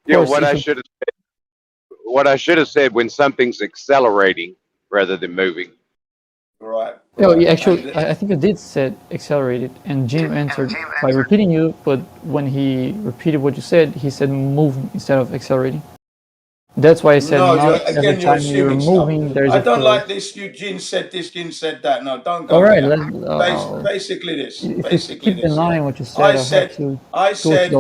Yeah, what I should have said when something's accelerating rather than moving. Right. Actually, I think I did said accelerated, and Jim answered by repeating you. But when he repeated what you said, he said moving instead of accelerating. That's why I said every time you're moving, there's a force. I don't like this. Eugene said this. Eugene said that. No, don't go. All right. Basically this. If you keep denying what you said, I said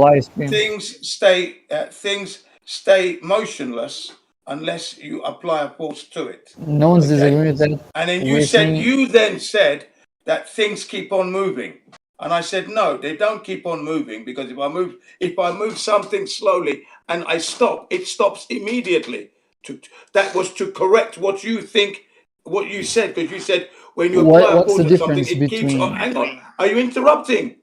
things stay motionless unless you apply a force to it. No one's disagreeing with that. And then you then said that things keep on moving. And I said, no, they don't keep on moving, because if I move something slowly and I stop, it stops immediately. That was to correct what you think, what you said, because you said when you apply a What's pause the on something, difference it keeps on. between? Hang on, are you interrupting?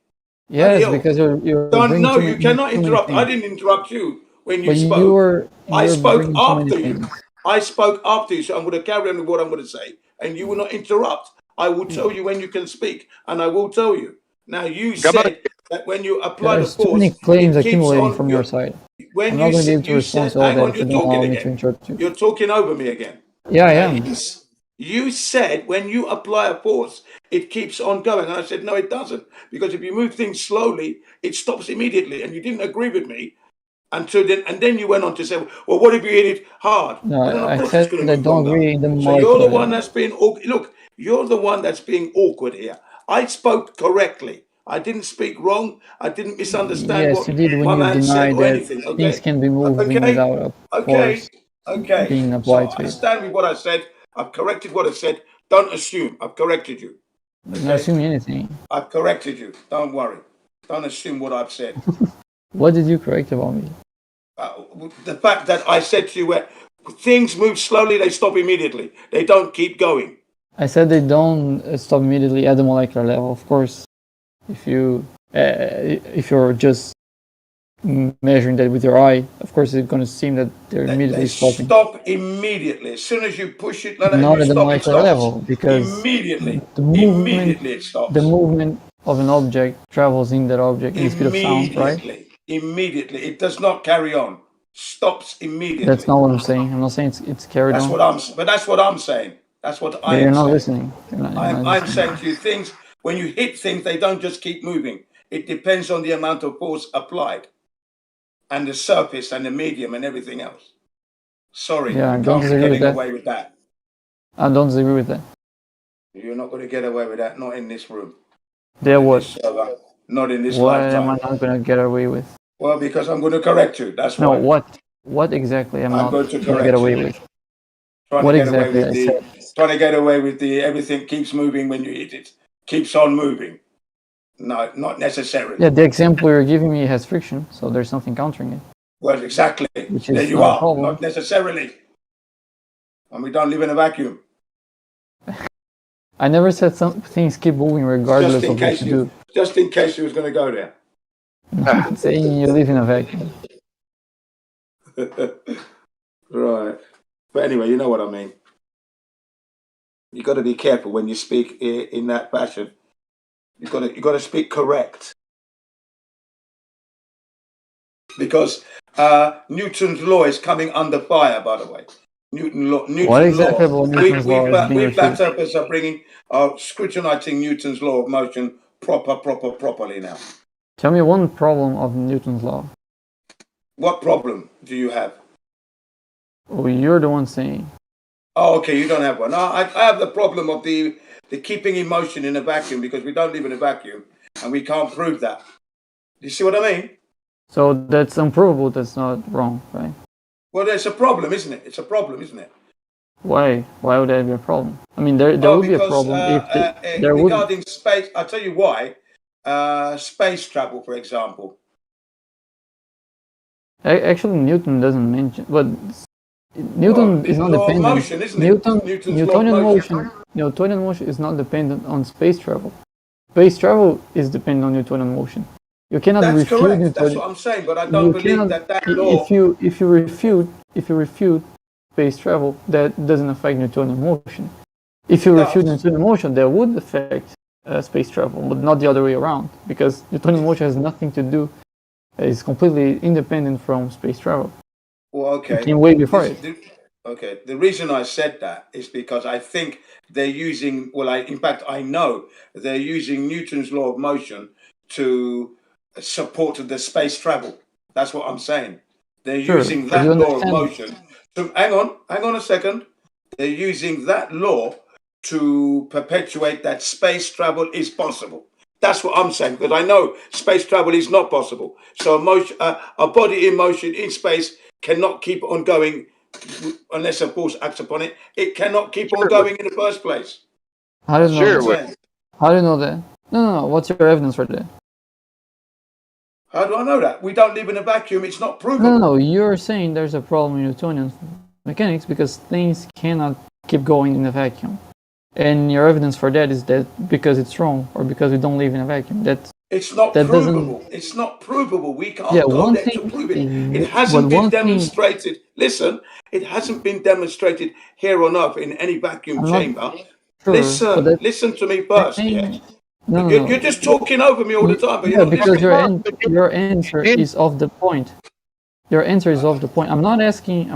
Yes, because you're bringing No, too you many, cannot too many interrupt. I things. didn't interrupt you when you But spoke. I you're spoke bringing too many after you. things. I spoke after you, so I'm going to carry on with what I'm going to say, and you will not interrupt. I will tell you when you can speak, and I will tell you. Now, you Come on. said that when you apply the There's too many force, claims it keeps accumulating on. from your side. When I'm you not going to be able said, to respond to all hang that on, if you you're don't allow talking me to again. interrupt you. You're talking over me again. Yeah, I am. You said when you apply a force, it keeps on going. And I said, no, it doesn't. Because if you move things slowly, it stops immediately. And you didn't agree with me until then. And then you went on to say, well, what if you hit it hard? No, Well, then of I course it's said going to I move don't longer. agree in the So you're the molecular one level. that's being awkward. Look, you're the one that's being awkward here. I spoke correctly. I didn't speak wrong. I didn't misunderstand Yes, what you did when my you man said denied or that anything. things Okay. can be moving Okay. without a Okay. force Okay. being So applied to I it. stand with what I said. I've corrected what I said. Don't assume. I've corrected you. I'm not assuming anything. I've corrected you. Don't worry. Don't assume what I've said. What did you correct about me? The fact that I said to you, where things move slowly, they stop immediately. They don't keep going. I said they don't stop immediately at the molecular level. Of course, if you're just measuring that with your eye, of course it's going to seem that they're immediately stopping. Stop immediately. As soon as you push it like that, Not you at the stop, it molecular stops. level, because Immediately. the movement, Immediately it stops. the movement of an object travels in that object in the speed of sound, right? Immediately. It does not carry on. Stops immediately. That's not what I'm saying. I'm not saying it's carried on. But that's what I'm saying. That's what I am saying. You're not listening. I'm saying to you, things, when you hit things, they don't just keep moving. It depends on the amount of force applied and the surface and the medium and everything else. Sorry, Yeah, I you don't can't be disagree with getting that. away with that. I don't disagree with that. You're not going to get away with that, not in this room. There what? Not in this What lifetime. am I not going to get away with? Well, because I'm going to correct you. That's No, why. what exactly am I not going to going to get away with? Trying to get away with the everything keeps moving when you hit it. Keeps on moving. No, not necessarily. Yeah, the example you're giving me has friction, so there's nothing countering it. Well, exactly. Which There is you not a are. problem. Not necessarily. And we don't live in a vacuum. I never said some things keep moving regardless of what you do. Just in case you was going to go there. I'm saying you live in a vacuum. Right. But anyway, you know what I mean. You got to be careful when you speak in that fashion. You got to speak correct. Because Newton's law is coming under fire, by the way. What exactly about Newton's law is being we flat refuted? earthers are bringing, scrutinizing Newton's law of motion properly now. Tell me one problem of Newton's law. What problem do you have? Oh, you're the one saying. Oh, okay, you don't have one. No, I have the problem of the keeping emotion in a vacuum, because we don't live in a vacuum and we can't prove that. Do you see what I mean? So that's unprovable, that's not wrong, right? Well, there's a problem, isn't it? It's a problem, isn't it? Why? Why would that be a problem? I mean, there would be a problem if there would. Regarding space, I'll tell you why. Space travel, for example. Actually, Newton doesn't mention, but Newton is not dependent. Motion, isn't it? Newtonian motion is not dependent on space travel. Space travel is dependent on Newtonian motion. You cannot refute Newtonian. That's what I'm saying, but I don't believe that law. If you refute space travel, that doesn't affect Newtonian motion. If you refute Newtonian motion, that would affect space travel, but not the other way around, because Newtonian motion has nothing to do. It's completely independent from space travel. Well, okay. It came way before it. Okay. The reason I said that is because I think they're using. In fact, I know they're using Newton's law of motion to support the space travel. That's what I'm saying. They're using that law of motion. Hang on a second. They're using that law to perpetuate that space travel is possible. That's what I'm saying, because I know space travel is not possible. So a body in motion in space cannot keep on going unless a force acts upon it. It cannot keep on going in the first place. How do you know that? No. What's your evidence for that? How do I know that? We don't live in a vacuum. It's not provable. No. You're saying there's a problem in Newtonian mechanics because things cannot keep going in a vacuum. And your evidence for that is that because it's wrong or because we don't live in a vacuum. It's not provable. It's not provable. We can't go there to prove it. It hasn't been demonstrated. Listen, it hasn't been demonstrated here on Earth in any vacuum chamber. Sure, listen to me first. Yeah. No. You're just talking over me all the time. But yeah, because your answer is off the point. Your answer is off the point. I'm not asking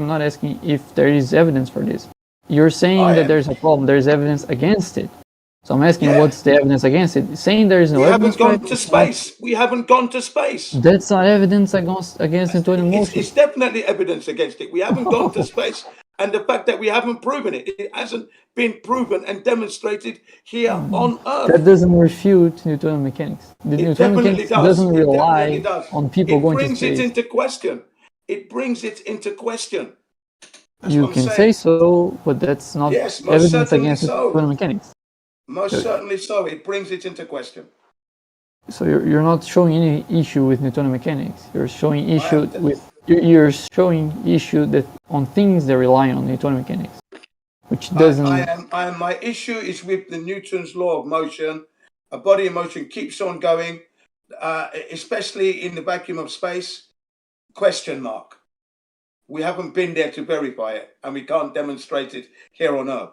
if there is evidence for this. You're saying that there's a problem. There's evidence against it. So I'm asking, what's the evidence against it? Saying there is no evidence. We haven't gone to space. We haven't gone to space. That's not evidence against Newtonian motion. It's definitely evidence against it. We haven't gone to space. And the fact that we haven't proven it, it hasn't been proven and demonstrated here on Earth. That doesn't refute Newtonian mechanics. The Newtonian mechanics doesn't rely on people going to space. It brings it into question. It brings it into question. You can say so, but that's not evidence against Newtonian mechanics. Most certainly so. It brings it into question. So you're not showing any issue with Newtonian mechanics. You're showing issue that on things that rely on Newtonian mechanics, which doesn't. My issue is with the Newton's law of motion. A body in motion keeps on going, especially in the vacuum of space. Question mark. We haven't been there to verify it, and we can't demonstrate it here on Earth.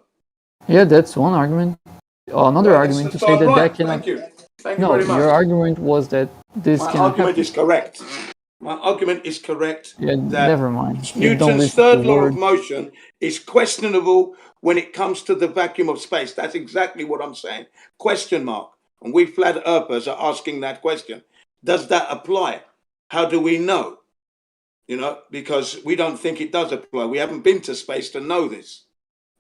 Yeah, that's one argument. Another argument to say that cannot. Thank you. Thank you very much. Your argument was that this My cannot argument happen. is correct. My argument is correct. Yeah, that never mind. Newton's third law of motion is questionable when it comes to the vacuum of space. That's exactly what I'm saying. Question mark. And we flat earthers are asking that question. Does that apply? How do we know? You know, because we don't think it does apply. We haven't been to space to know this.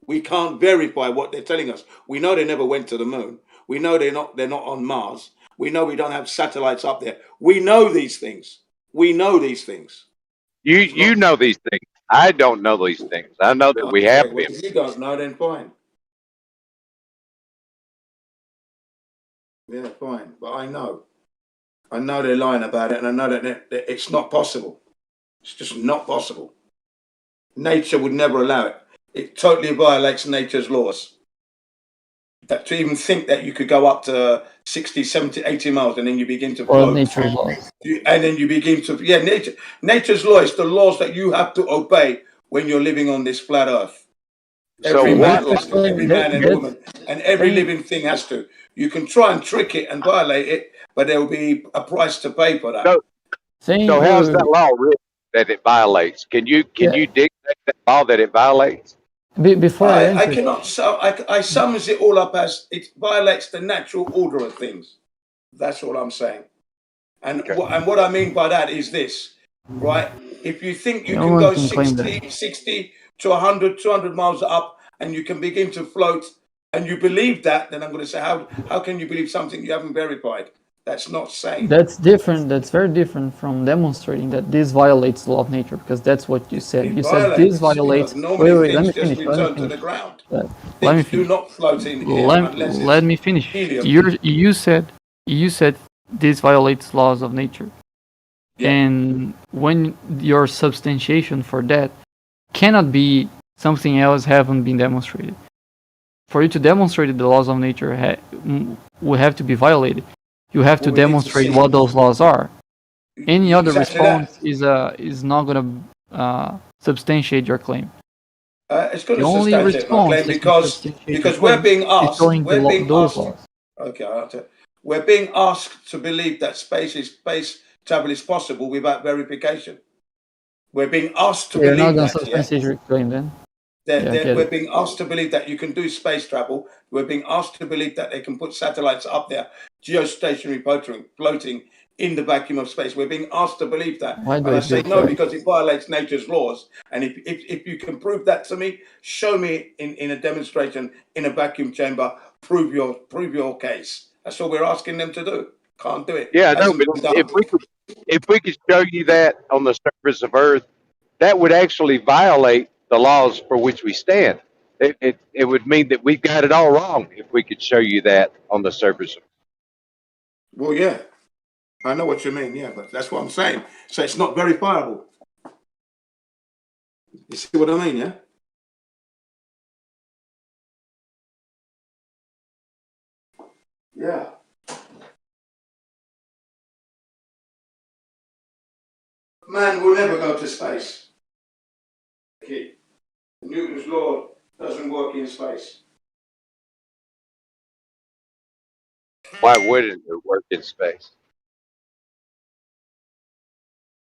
We can't verify what they're telling us. We know they never went to the moon. We know they're not on Mars. We know we don't have satellites up there. We know these things. We know these things. You know these things. I don't know these things. I know that we have been. If you don't know, then fine. Yeah, fine. But I know. I know they're lying about it, and I know that it's not possible. It's just not possible. Nature would never allow it. It totally violates nature's laws. That to even think that you could go up to 60, 70, 80 miles and then you begin to float. Nature's laws. And then you begin to, nature's law is the laws that you have to obey when you're living on this flat earth. Every man and woman and every living thing has to. You can try and trick it and violate it, but there will be a price to pay for that. So how's that law written that it violates? Can you dictate that law that it violates? Before I cannot. So I sums it all up as it violates the natural order of things. That's all I'm saying. And what I mean by that is this, right? If you think you can go 60 to 100, 200 miles up, and you can begin to float, and you believe that, then I'm going to say, how can you believe something you haven't verified? That's not sane. That's different. That's very different from demonstrating that this violates the law of nature, because that's what you said. You said this violates. Wait, let me finish. To the ground. Let me finish. Do not float in here. Let me finish. You said this violates laws of nature, and when your substantiation for that cannot be something else haven't been demonstrated. For you to demonstrate the laws of nature will have to be violated. You have to demonstrate what those laws are. Any other response is not going to substantiate your claim. It's going to substantiate my claim because we're being asked. We're being asked to believe that space travel is possible without verification. We're being asked to believe that. You're not going to substantiate your claim then. We're being asked to believe that you can do space travel. We're being asked to believe that they can put satellites up there, geostationary floating in the vacuum of space. We're being asked to believe that. And I say no, because it violates nature's laws. And if you can prove that to me, show me in a demonstration in a vacuum chamber, prove your case. That's all we're asking them to do. Can't do it. Yeah, no, but if we could show you that on the surface of Earth, that would actually violate the laws for which we stand. It would mean that we've got it all wrong if we could show you that on the surface. Well, yeah, I know what you mean. Yeah, but that's what I'm saying. So it's not verifiable. You see what I mean? Yeah. Yeah. Man will never go to space. Okay. Newton's law doesn't work in space. Why wouldn't it work in space?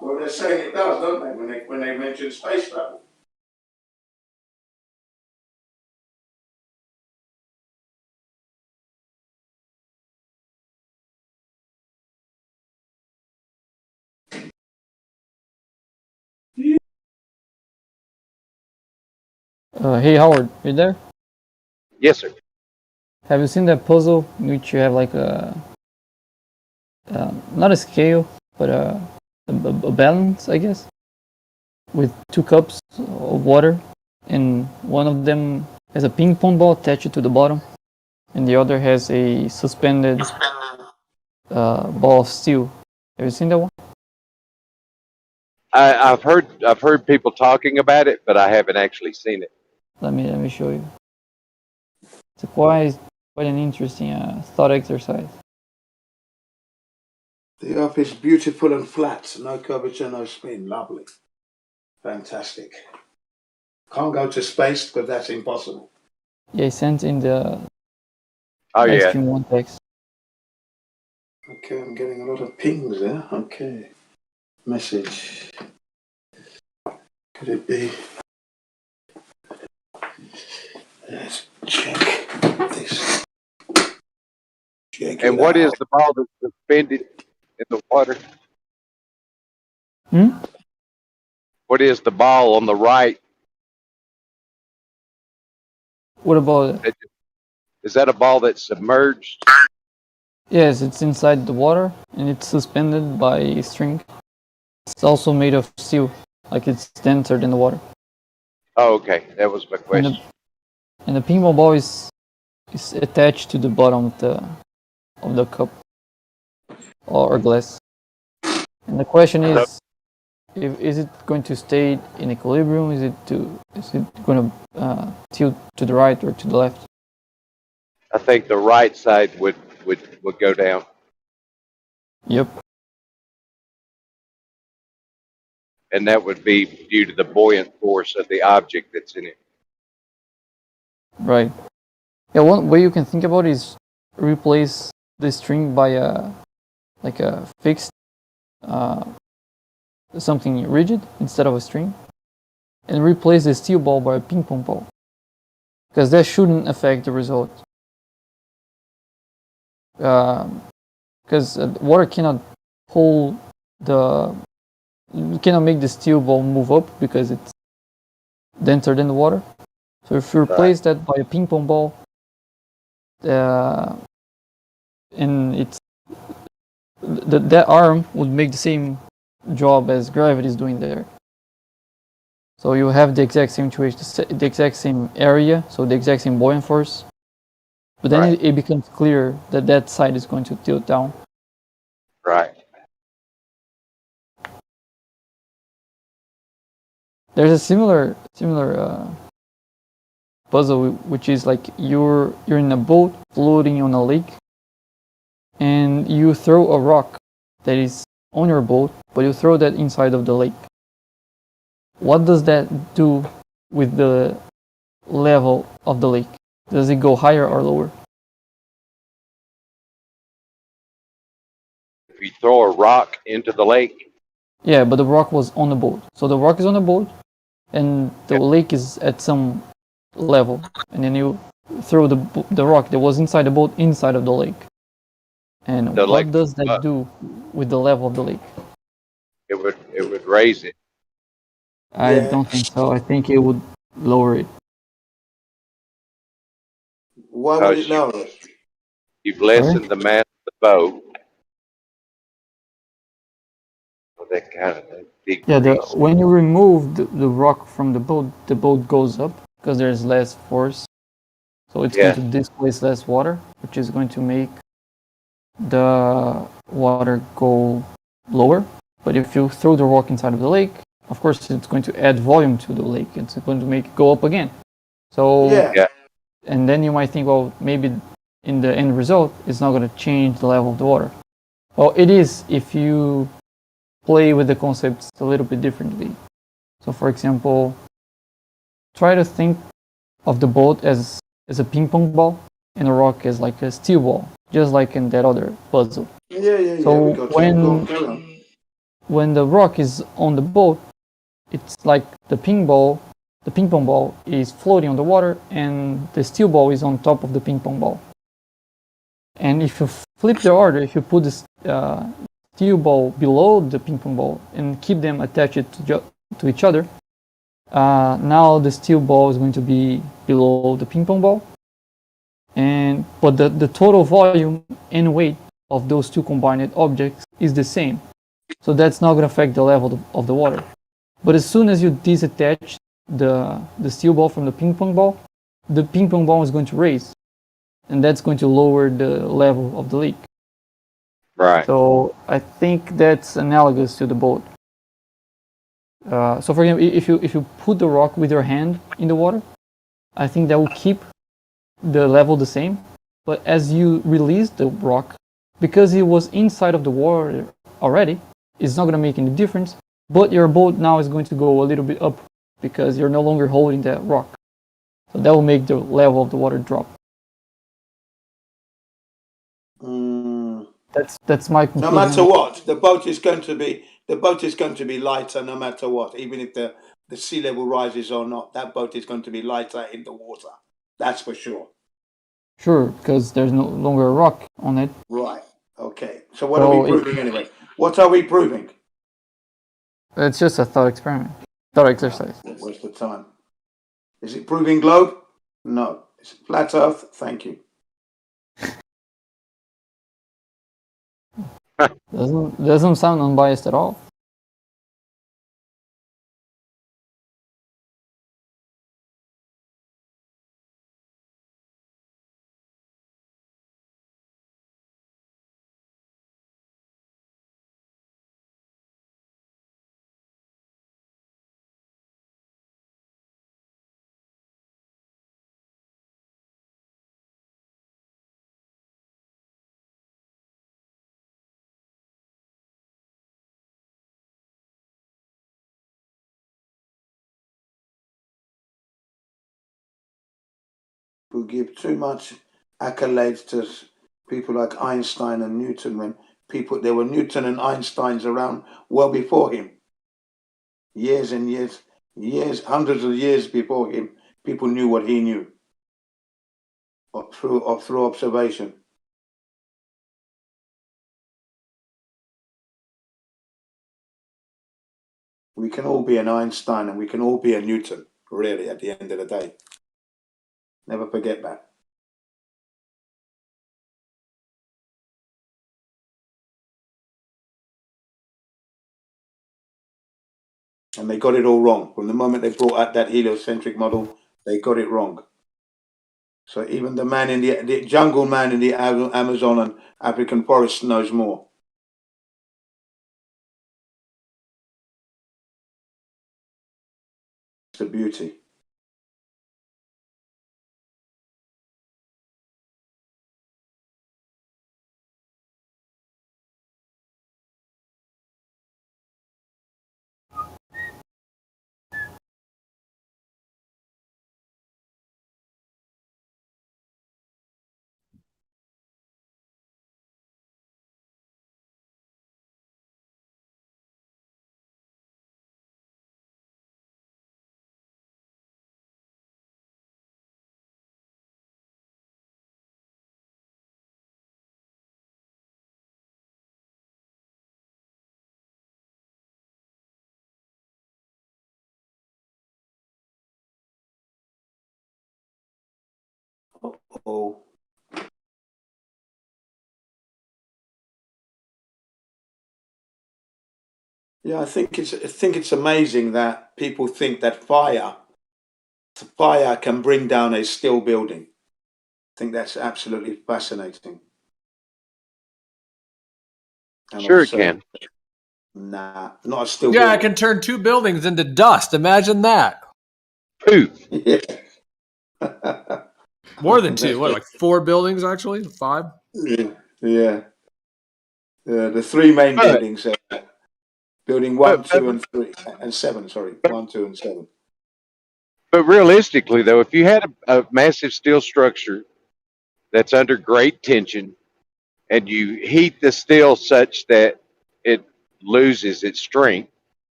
Well, they're saying it does, don't they? When they mention space travel. Hey Howard, you there? Yes, sir. Have you seen that puzzle in which you have like a not a scale, but a balance, I guess, with 2 cups of water, and one of them has a ping pong ball attached to the bottom, and the other has a suspended ball of steel. Have you seen that one? I've heard people talking about it, but I haven't actually seen it. Let me show you. It's quite an interesting thought exercise. The Earth is beautiful and flat, no curvature, no spin. Lovely. Fantastic. Can't go to space because that's impossible. Yeah, I sent in the Livestream one text. Okay, I'm getting a lot of pings there. Okay. Message. Could it be? Let's check this. Check And what is the ball that's suspended in the water? What is the ball on the right? What about it? Is that a ball that's submerged? Yes, it's inside the water and it's suspended by a string. It's also made of steel, like it's denser than the water. Oh, okay. That was my question. And the pinball ball is attached to the bottom of the cup or glass. And the question is, is it going to stay in equilibrium? Is it going to tilt to the right or to the left? I think the right side would go down. Yep. And that would be due to the buoyant force of the object that's in it. Right. Yeah, one way you can think about it is replace the string by a fixed something rigid instead of a string, and replace the steel ball by a ping pong ball, because that shouldn't affect the result. Because water cannot hold you cannot make the steel ball move up because it's denser than the water. So if you replace that by a ping pong ball, and it's that arm would make the same job as gravity is doing there. So you have the exact same situation, the exact same area, so the exact same buoyant force. But then it becomes clear that that side is going to tilt down. Right. There's a similar puzzle, which is like you're in a boat floating on a lake, and you throw a rock that is on your boat, but you throw that inside of the lake. What does that do with the level of the lake? Does it go higher or lower? If you throw a rock into the lake. Yeah, but the rock was on the boat. So the rock is on the boat, and the lake is at some level, and then you throw the rock that was inside the boat inside of the lake. And what does that do with the level of the lake? It would raise it. I don't think so. I think it would lower it. Why would it lower it? You've lessened the mass of the boat. That kind of decrease. When you remove the rock from the boat goes up because there's less force. So it's going to displace less water, which is going to make the water go lower. But if you throw the rock inside of the lake, of course it's going to add volume to the lake. It's going to make it go up again. So Yeah. and then you might think, well, maybe in the end result, it's not going to change the level of the water. Well, it is if you play with the concepts a little bit differently. So, for example, try to think of the boat as a ping pong ball and a rock as like a steel ball, just like in that other puzzle. Yeah. So We got when the rock is on the boat, it's like the ping pong ball is floating on the water, and the steel ball is on top of the ping pong ball. And if you flip the order, if you put the steel ball below the ping pong ball and keep them attached to each other, now the steel ball is going to be below the ping pong ball, but the total volume and weight of those two combined objects is the same. So that's not going to affect the level of the water. But as soon as you disattach the steel ball from the ping pong ball is going to raise, and that's going to lower the level of the lake. Right. So I think that's analogous to the boat. So for example, if you put the rock with your hand in the water, I think that will keep the level the same. But as you release the rock, because it was inside of the water already, it's not going to make any difference. But your boat now is going to go a little bit up because you're no longer holding that rock. So that will make the level of the water drop. That's my conclusion. No matter what, the boat is going to be lighter no matter what. Even if the sea level rises or not, that boat is going to be lighter in the water. That's for sure. Sure, because there's no longer a rock on it. Right. Okay. So what are we proving anyway? What are we proving? It's just a thought experiment, thought exercise. Where's the time? Is it proving globe? No. It's flat Earth. Thank you. Doesn't sound unbiased at all. Who give too much accolades to people like Einstein and Newton when there were Newton and Einsteins around well before him. Years and years, hundreds of years before him, people knew what he knew through observation. We can all be an Einstein and we can all be a Newton, really, at the end of the day. Never forget that. And they got it all wrong. From the moment they brought out that heliocentric model, they got it wrong. So even the man in the jungle man in the Amazon and African forest knows more. It's the beauty. Oh. Yeah, I think it's amazing that people think that fire can bring down a still building. I think that's absolutely fascinating. And Sure I'm it can. Nah, not a steel Yeah, I building. can turn 2 buildings into dust. Imagine that. Poof. Yeah. More than 2. What, like 4 buildings actually? 5? Yeah. The 3 main But, buildings. Building 1, but, 2, and 3, and 7. Sorry, 1, 2, and 7. but realistically, though, if you had a massive steel structure that's under great tension and you heat the steel such that it loses its strength,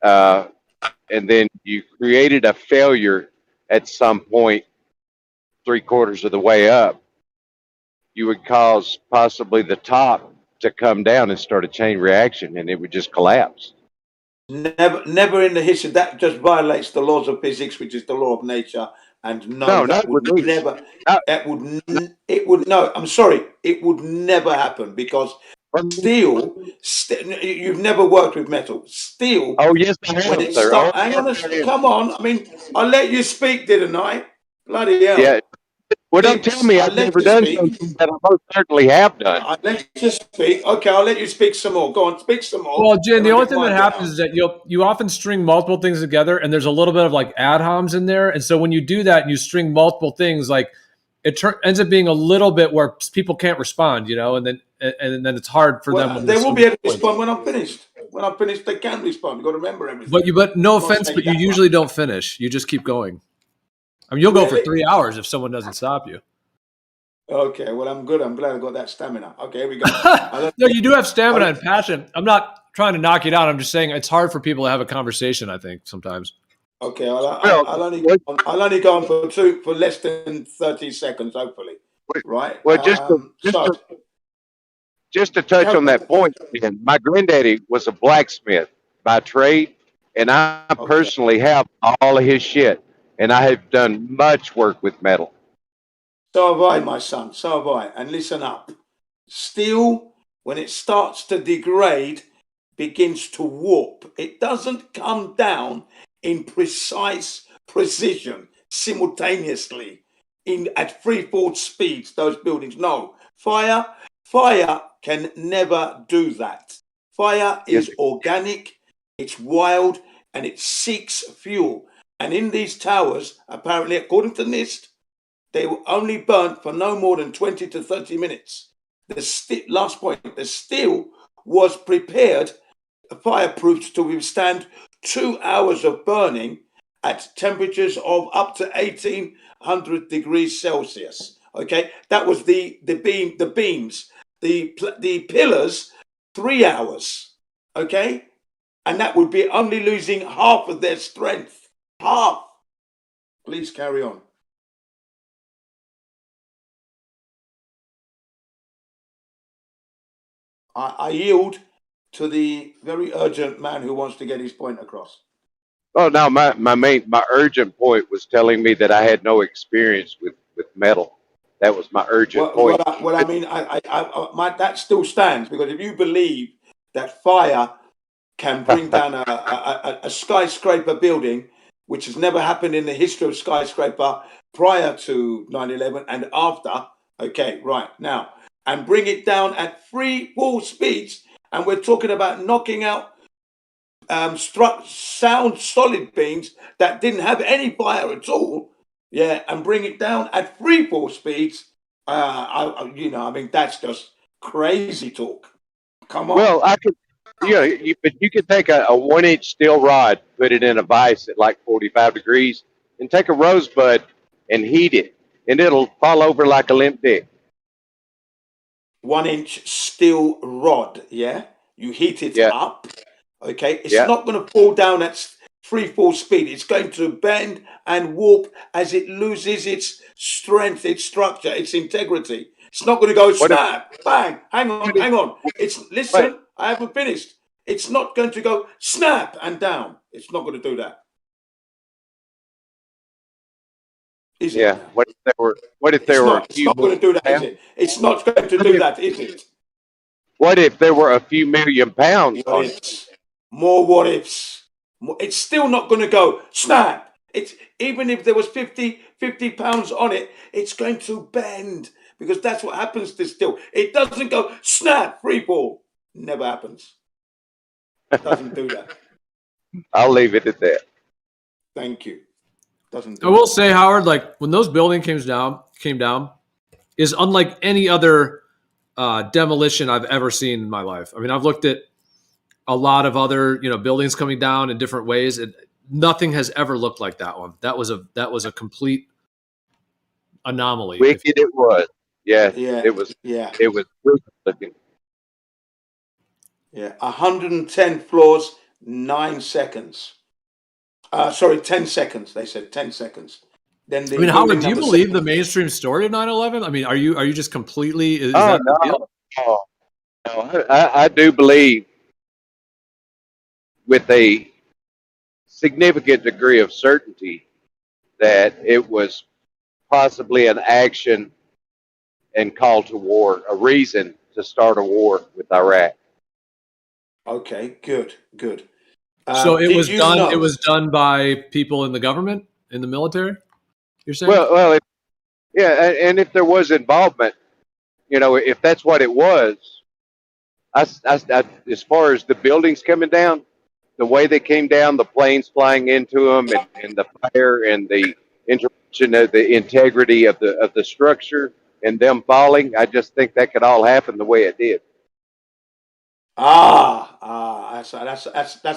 and then you created a failure at some point 3/4 of the way up, you would cause possibly the top to come down and start a chain reaction, and it would just collapse. Never in the history. That just violates the laws of physics, which is the law of nature. And no, that would never. That would. It would no. I'm sorry. It would never happen because steel. You've never worked with metal. Steel. Oh yes, I have, When it sir. start, Oh, hang on. yes, Come on. I mean, I let you speak, didn't I? Bloody hell. yeah. Well, don't tell me I've never done something that I most certainly have done. I let you speak. Okay, I'll let you speak some more. Go on, speak some more. Well, Jen, the only thing that happens is that you often string multiple things together, and there's a little bit of like ad homs in there. And so when you do that and you string multiple things, like it ends up being a little bit where people can't respond, you know, and then it's hard for them. When they will be able to respond when I'm finished. When I'm finished, they can respond. You've got to remember everything. But no offense, but you usually don't finish. You just keep going. I mean, you'll go for 3 hours if someone doesn't stop you. Okay, well, I'm good. I'm glad I got that stamina. Okay, here we go. No, you do have stamina and passion. I'm not trying to knock you down. I'm just saying it's hard for people to have a conversation, I think, sometimes. Okay, I'll only go on for less than 30 seconds, hopefully. Right? Well, just to touch on that point, Jen, my granddaddy was a blacksmith by trade, and I personally have all of his shit, and I have done much work with metal. So have I, my son. So have I. And listen up. Steel, when it starts to degrade, begins to warp. It doesn't come down in precise precision simultaneously at free-fall speeds, those buildings. No. Fire can never do that. Fire is organic, it's wild, and it seeks fuel. And in these towers, apparently, according to NIST, they were only burnt for no more than 20 to 30 minutes. Last point, the steel was prepared, fireproofed to withstand 2 hours of burning at temperatures of up to 1800 degrees Celsius. Okay, that was the beams, the pillars, 3 hours. Okay, and that would be only losing half of their strength. Half. Please carry on. I yield to the very urgent man who wants to get his point across. Oh no, my urgent point was telling me that I had no experience with metal. That was my urgent point. I mean, that still stands, because if you believe that fire can bring down a skyscraper building, which has never happened in the history of skyscraper prior to 9/11 and after, okay, right now, and bring it down at free fall speeds, and we're talking about knocking out sound solid beams that didn't have any fire at all, yeah, and bring it down at free fall speeds. I mean, that's just crazy talk. Come on. Well, I could, but you could take a 1-inch steel rod, put it in a vise at like 45 degrees, and take a rosebud and heat it, and it'll fall over like a limp dick. 1-inch steel rod, yeah? You heat it up, okay? It's not going to fall down at free fall speed. It's going to bend and warp as it loses its strength, its structure, its integrity. It's not going to go snap, bang, hang on. Listen, I haven't finished. It's not going to go snap and down. It's not going to do that. Is it? What if there were it's not going to do that, is it? It's not going to do that, is it? What if there were a few million pounds on it? More what ifs. It's still not going to go snap. It's even if there was 50 pounds on it, it's going to bend, because that's what happens to steel. It doesn't go snap, free fall. Never happens. Doesn't do that. I'll leave it at that. Thank you. Doesn't do I will that. say, Howard, like when those buildings came down, is unlike any other demolition I've ever seen in my life. I mean, I've looked at a lot of other buildings coming down in different ways, and nothing has ever looked like that one. That was a complete anomaly. Wicked it was. Yeah, Yeah. it was. Yeah. It was wicked looking. Yeah. 110 floors, 9 seconds. Sorry, 10 seconds. They said 10 seconds. Then I mean, Howard, do you believe the mainstream story of 9/11? I mean, are you just completely? Is that the deal? No, I do believe with a significant degree of certainty that it was possibly an action and call to war, a reason to start a war with Iraq. Okay, good. So it was done. Know? It was done by people in the government, in the military. You're saying? Well, and if there was involvement, if that's what it was, I, as far as the buildings coming down, the way they came down, the planes flying into them, and the fire and the interruption of the integrity of the structure and them falling, I just think that could all happen the way it did. That's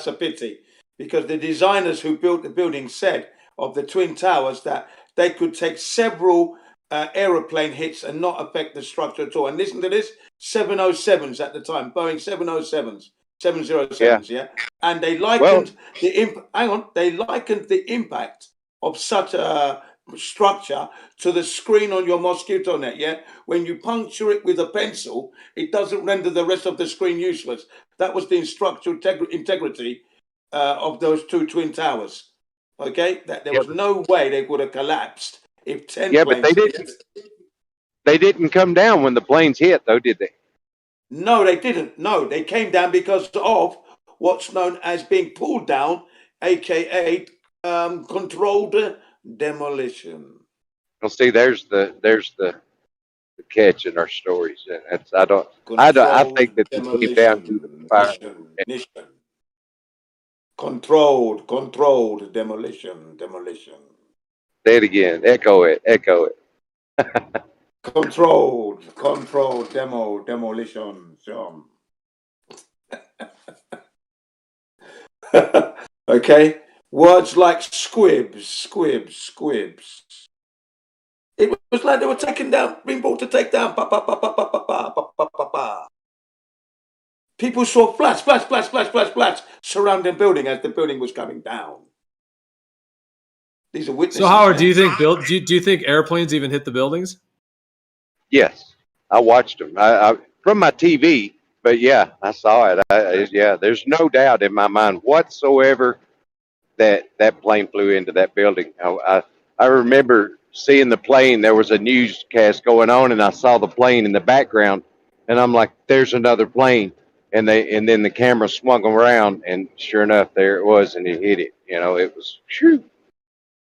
a pity, because the designers who built the building said of the Twin Towers that they could take several aeroplane hits and not affect the structure at all. And listen to this: 707s at the time, Boeing 707s, 707s, yeah. And they likened they likened the impact of such a structure to the screen on your mosquito net, yeah? When you puncture it with a pencil, it doesn't render the rest of the screen useless. That was the structural integrity of those two Twin Towers, okay? That there was no way they would have collapsed if 10 planes but they didn't come down when the planes hit, though, did they? No, they didn't. No, they came down because of what's known as being pulled down, aka controlled demolition. Well, see, there's the catch in our stories. I think that they came down to the fire. Controlled demolition. Say it again. Echo it. Controlled demolition. Okay, words like squibs. It was like they were being brought to take down. People saw flash surrounding the building as the building was coming down. These are witnesses. So Howard, do you think airplanes even hit the buildings? Yes, I watched them. I from my TV, but yeah, I saw it. There's no doubt in my mind whatsoever that plane flew into that building. I remember seeing the plane. There was a newscast going on, and I saw the plane in the background, and I'm like, "There's another plane." And then the camera swung around, and sure enough, there it was, and it hit it. It was,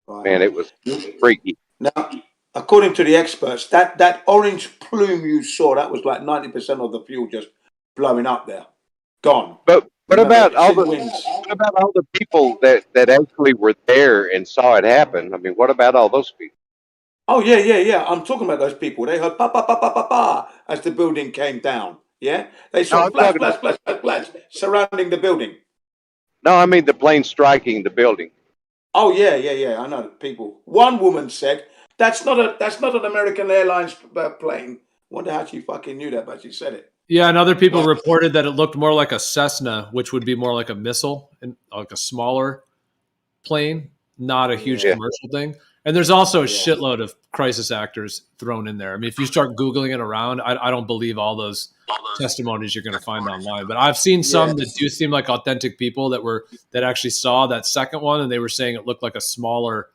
Right. Man, it was freaky. Now, according to the experts, that orange plume you saw, that was like 90% of the fuel just blowing up there, gone. But what about all the people that actually were there and saw it happen? I mean, what about all those people? Oh yeah. I'm talking about those people. They heard pa pa pa pa pa pa as the building came down. Yeah, they saw flash surrounding the building. No, I mean the plane striking the building. Oh yeah. I know people. One woman said that's not an American Airlines plane. Wonder how she fucking knew that, but she said it. Yeah, and other people reported that it looked more like a Cessna, which would be more like a missile and like a smaller plane, not a huge commercial thing. And there's also a shitload of crisis actors thrown in there. I mean, if you start Googling it around, I don't believe all those testimonies you're going to find online. But I've seen some that do seem like authentic people that actually saw that second one, and they were saying it looked like a smaller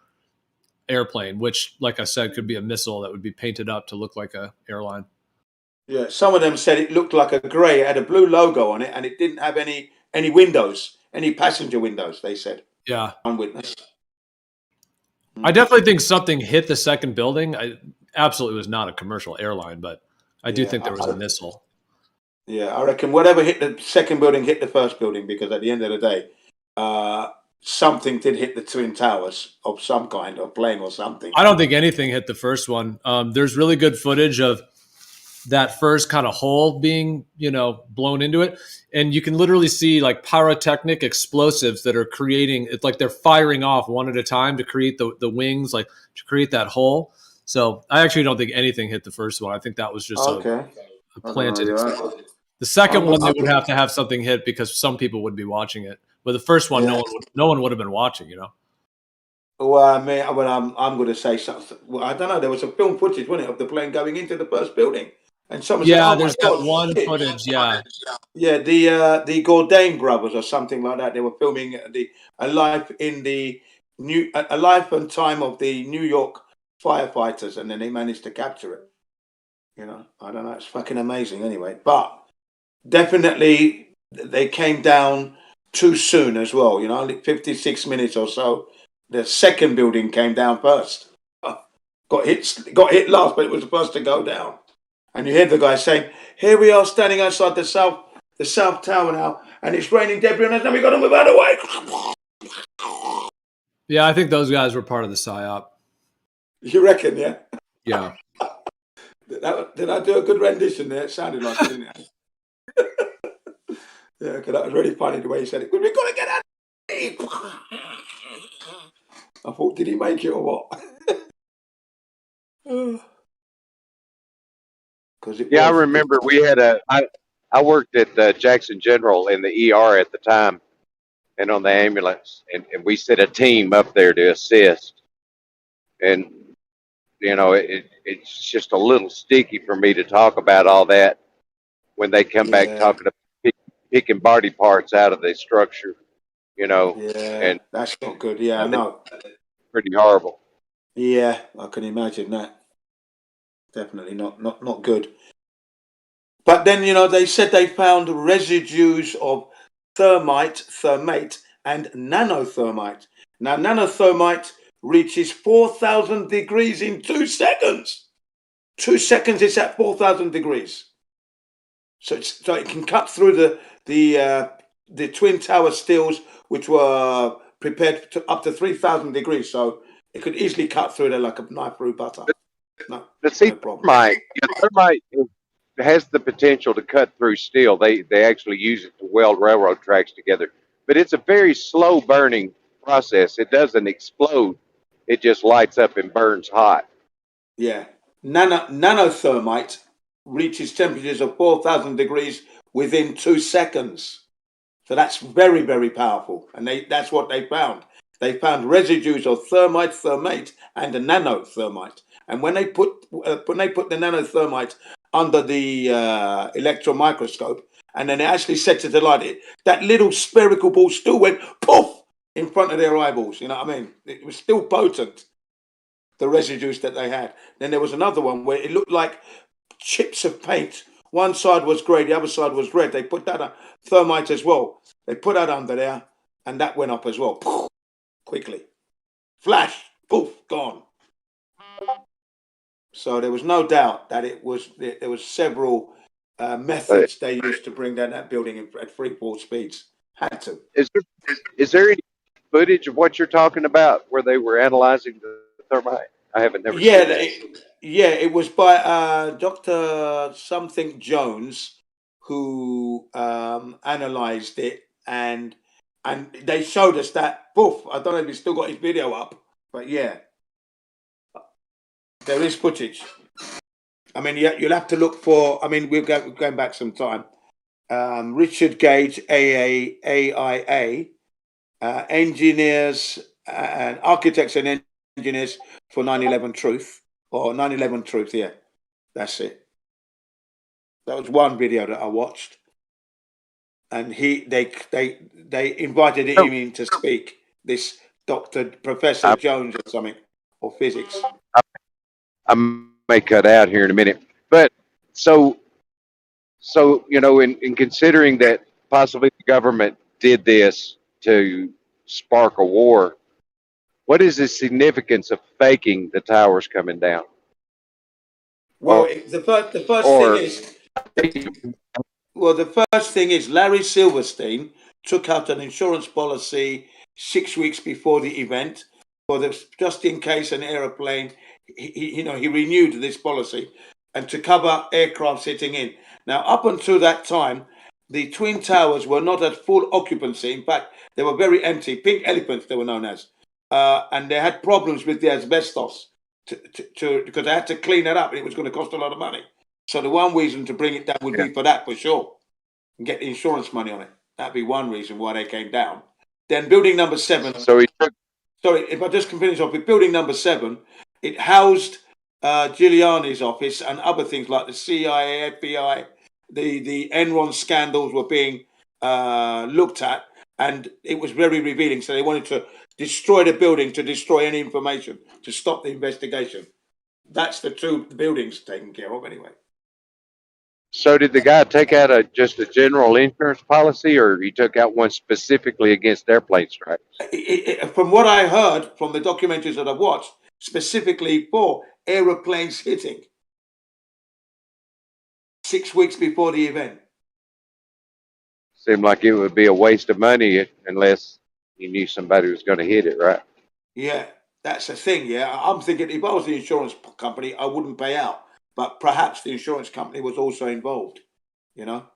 airplane, which, like I said, could be a missile that would be painted up to look like a airline. Yeah, some of them said it looked like a grey. It had a blue logo on it, and it didn't have any windows, any passenger windows. They said. Yeah. One witness. I definitely think something hit the second building. I absolutely was not a commercial airline, but I do think there was a missile. Yeah, I reckon whatever hit the second building hit the first building, because at the end of the day, something did hit the Twin Towers of some kind, or plane or something. I don't think anything hit the first one. There's really good footage of that first kind of hole being, blown into it. And you can literally see like pyrotechnic explosives that are creating, it's like they're firing off one at a time to create the wings, like to create that hole. So I actually don't think anything hit the first one. I think that was just a planted. The second one, they would have to have something hit because some people would be watching it. But the first one, no one would have been watching, Well, I mean, I'm going to say something. Well, I don't know. There was a film footage, wasn't it, of the plane going into the first building, and someone said, "Oh there's my God, that one shit." footage. Yeah, the Bourdain brothers or something like that. They were filming a life in the a life and time of the New York firefighters, and then they managed to capture it. I don't know. It's fucking amazing, anyway. But definitely, they came down too soon as well. Only 56 minutes or so. The second building came down first. Got hit last, but it was the first to go down. And you hear the guy saying, "Here we are standing outside the South Tower now, and it's raining debris on us, and we got to move out of the way." Yeah, I think those guys were part of the PSYOP. You reckon, yeah? Yeah. Did I do a good rendition there? It sounded like it, didn't it? Yeah, because that was really funny the way he said it. We've got to get out of here. I thought, did he make it or what? I remember we had I worked at Jackson General in the ER at the time and on the ambulance, and we set a team up there to assist. And, it's just a little sticky for me to talk about all that when they come back talking about picking body parts out of the structure, and that's not good. Yeah, I know. Pretty horrible. Yeah, I can imagine that. Definitely not good. But then, they said they found residues of thermate, and nanothermite. Now, nanothermite reaches 4,000 degrees in 2 seconds. 2 seconds, it's at 4,000 degrees. So it can cut through the Twin Tower steels, which were prepared to up to 3,000 degrees. So it could easily cut through there like a knife through butter. No problem. Thermite has the potential to cut through steel. They actually use it to weld railroad tracks together. But it's a very slow burning process. It doesn't explode. It just lights up and burns hot. Yeah. Nanothermite reaches temperatures of 4,000 degrees within 2 seconds. So that's very, very powerful. And that's what they found. They found residues of thermate, and nanothermite. And when they put the nanothermite under the electron microscope, and then they actually set it alight, that little spherical ball still went poof in front of their eyeballs. You know what I mean? It was still potent, the residues that they had. Then there was another one where it looked like chips of paint. One side was grey, the other side was red. They put that on thermite as well. They put that under there, and that went up as well. Poof, quickly. Flash, poof, gone. So there was no doubt that there was several methods they used to bring down that building at free fall speeds. Had to. Is there any footage of what you're talking about where they were analyzing the thermite? I haven't never seen it. It was by Dr. Something Jones who analyzed it, and they showed us that. Poof! I don't know if he's still got his video up, but yeah, there is footage. I mean, you'll have to look for. I mean, we're going back some time. Richard Gage, AIA, engineers and architects and engineers for 9/11 Truth, or 9/11 Truth. Yeah, that's it. That was one video that I watched, and they invited him in to speak. This Professor Jones or something, or physics. I may cut out here in a minute, but so in considering that possibly the government did this to spark a war, what is the significance of faking the towers coming down? Well, the first thing is Well, the first thing is Larry Silverstein took out an insurance policy 6 weeks before the event for just in case an aeroplane. He renewed this policy and to cover aircraft sitting in. Now, up until that time, the Twin Towers were not at full occupancy. In fact, they were very empty, pink elephants they were known as, and they had problems with the asbestos because they had to clean it up, and it was going to cost a lot of money. So the one reason to bring it down would be for that, for sure, and get the insurance money on it. That'd be one reason why they came down. Then building number 7. So he took. Sorry, if I just can finish off with building number 7, it housed Giuliani's office and other things like the CIA, FBI, the Enron scandals were being looked at, and it was very revealing. So they wanted to destroy the building to destroy any information to stop the investigation. That's the 2 buildings taken care of anyway. So did the guy take out just a general insurance policy, or he took out one specifically against airplane strikes? From what I heard from the documentaries that I've watched, specifically for aeroplanes hitting 6 weeks before the event. Seemed like it would be a waste of money unless you knew somebody was going to hit it, right? Yeah, that's the thing. Yeah, I'm thinking if I was the insurance company, I wouldn't pay out. But perhaps the insurance company was also involved,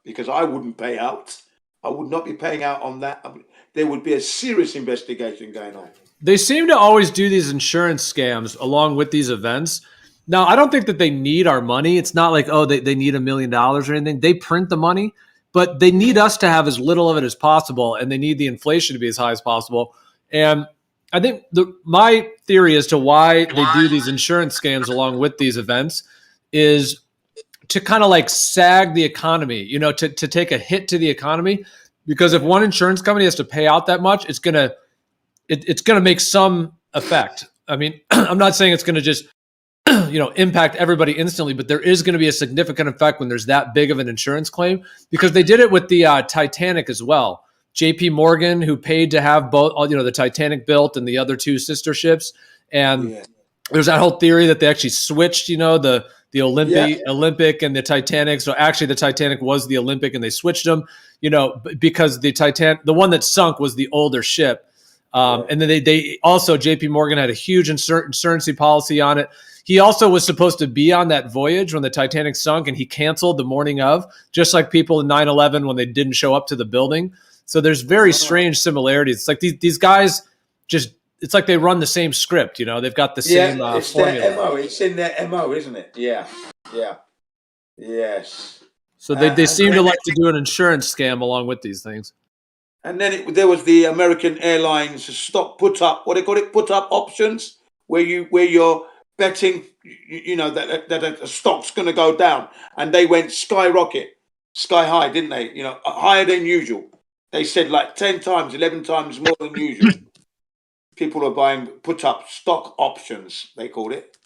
because I wouldn't pay out. I would not be paying out on that. There would be a serious investigation going on. They seem to always do these insurance scams along with these events. Now, I don't think that they need our money. It's not like, they need $1 million or anything. They print the money, but they need us to have as little of it as possible, and they need the inflation to be as high as possible. And I think my theory as to why they do these insurance scams along with these events is to kind of like sag the economy, to take a hit to the economy, because if one insurance company has to pay out that much, it's gonna make some effect. I mean, I'm not saying it's gonna just impact everybody instantly, but there is going to be a significant effect when there's that big of an insurance claim, because they did it with the Titanic as well. JP Morgan, who paid to have both, the Titanic built and the other 2 sister ships, and there's that whole theory that they actually switched, the Olympic and the Titanic. So actually the Titanic was the Olympic and they switched them, because the one that sunk was the older ship. And then they also, JP Morgan had a huge insurance policy on it. He also was supposed to be on that voyage when the Titanic sunk, and he canceled the morning of, just like people in 9/11 when they didn't show up to the building. So there's very strange similarities. It's like these guys it's like they run the same script, they've got the same it's formula. Their MO. It's in their MO, isn't it? Yeah. Yes. So they seem to like to do an insurance scam along with these things. And then there was the American Airlines stock put up options, where you're betting, that a stock's going to go down, and they went sky high, didn't they? Higher than usual. They said like 10 times, 11 times more than usual. People are buying put up stock options, they called it,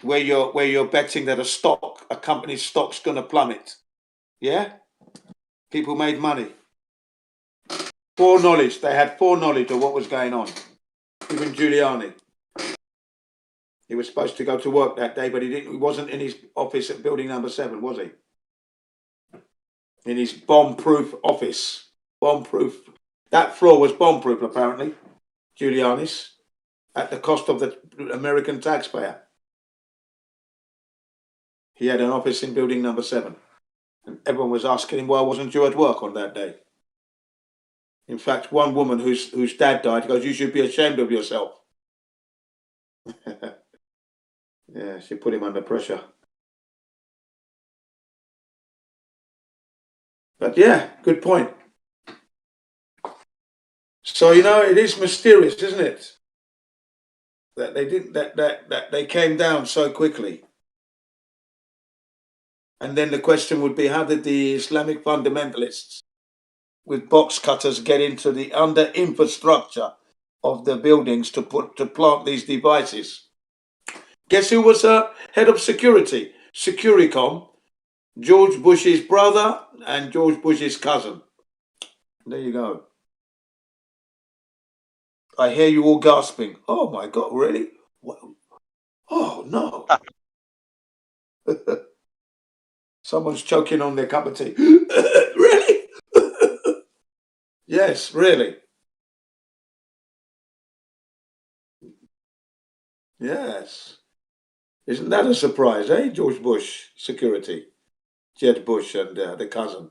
where you're betting that a company's stock's going to plummet. Yeah, people made money. Foreknowledge. They had foreknowledge of what was going on. Even Giuliani. He was supposed to go to work that day, but he didn't. He wasn't in his office at building number 7, was he? In his bomb-proof office. Bomb-proof. That floor was bomb-proof, apparently. Giuliani's, at the cost of the American taxpayer. He had an office in building number 7. And everyone was asking him, why wasn't you at work on that day? In fact, one woman whose dad died goes, you should be ashamed of yourself. Yeah, she put him under pressure. But yeah, good point. So, it is mysterious, isn't it? That they didn't, that they came down so quickly. And then the question would be, how did the Islamic fundamentalists with box cutters get into the under infrastructure of the buildings to plant these devices? Guess who was head of security? Securicom, George Bush's brother and George Bush's cousin. There you go. I hear you all gasping. Oh my God, really? What? Oh no. Someone's choking on their cup of tea. Really? Yes, really. Yes. Isn't that a surprise, eh? George Bush, security. Jeb Bush and the cousin.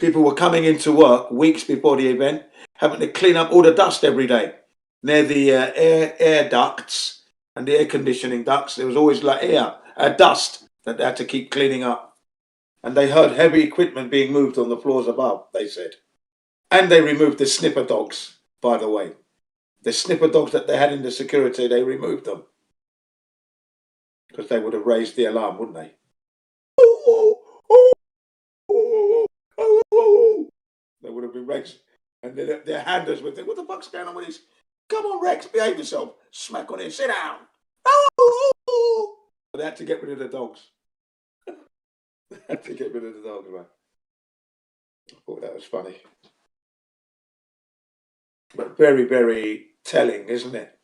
People were coming into work weeks before the event, having to clean up all the dust every day. Near the air ducts and the air conditioning ducts, there was always like dust that they had to keep cleaning up. And they heard heavy equipment being moved on the floors above, they said. And they removed the sniffer dogs, by the way. The sniffer dogs that they had in the security, they removed them. Because they would have raised the alarm, wouldn't they? They would have been Rex. And their handlers would think, what the fuck's going on with this? Come on, Rex, behave yourself. Smack on it, sit down. They had to get rid of the dogs. They had to get rid of the dogs, man. I thought that was funny. But very, very telling, isn't it?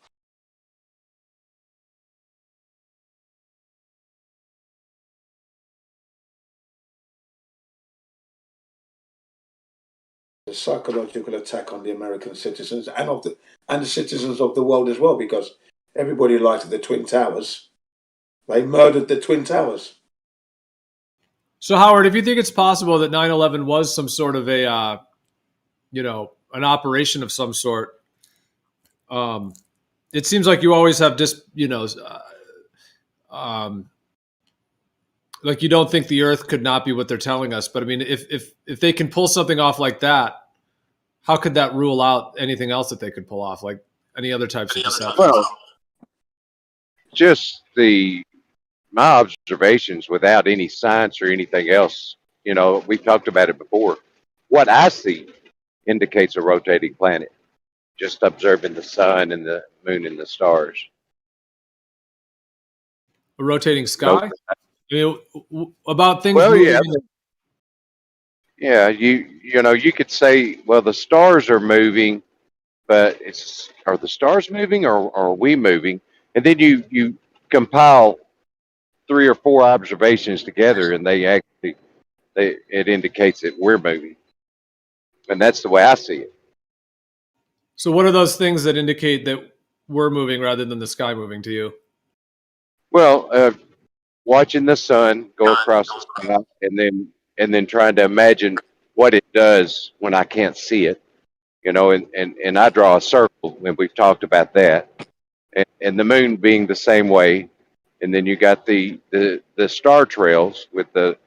A psychological attack on the American citizens and the citizens of the world as well, because everybody liked the Twin Towers. They murdered the Twin Towers. So, Howard, if you think it's possible that 9/11 was some sort of a, an operation of some sort, it seems like you always have like you don't think the Earth could not be what they're telling us. But I mean, if they can pull something off like that, how could that rule out anything else that they could pull off, like any other types of deception? Well, just my observations without any science or anything else, we've talked about it before. What I see indicates a rotating planet, just observing the sun and the moon and the stars. A rotating sky? About things well, moving. Yeah, you could say, well, the stars are moving, but are the stars moving or are we moving? And then you compile 3 or 4 observations together, and it indicates that we're moving, and that's the way I see it. So, what are those things that indicate that we're moving rather than the sky moving to you? Well, watching the sun go across the sky, and then trying to imagine what it does when I can't see it, and I draw a circle, and we've talked about that, and the moon being the same way. And then you got the star trails with the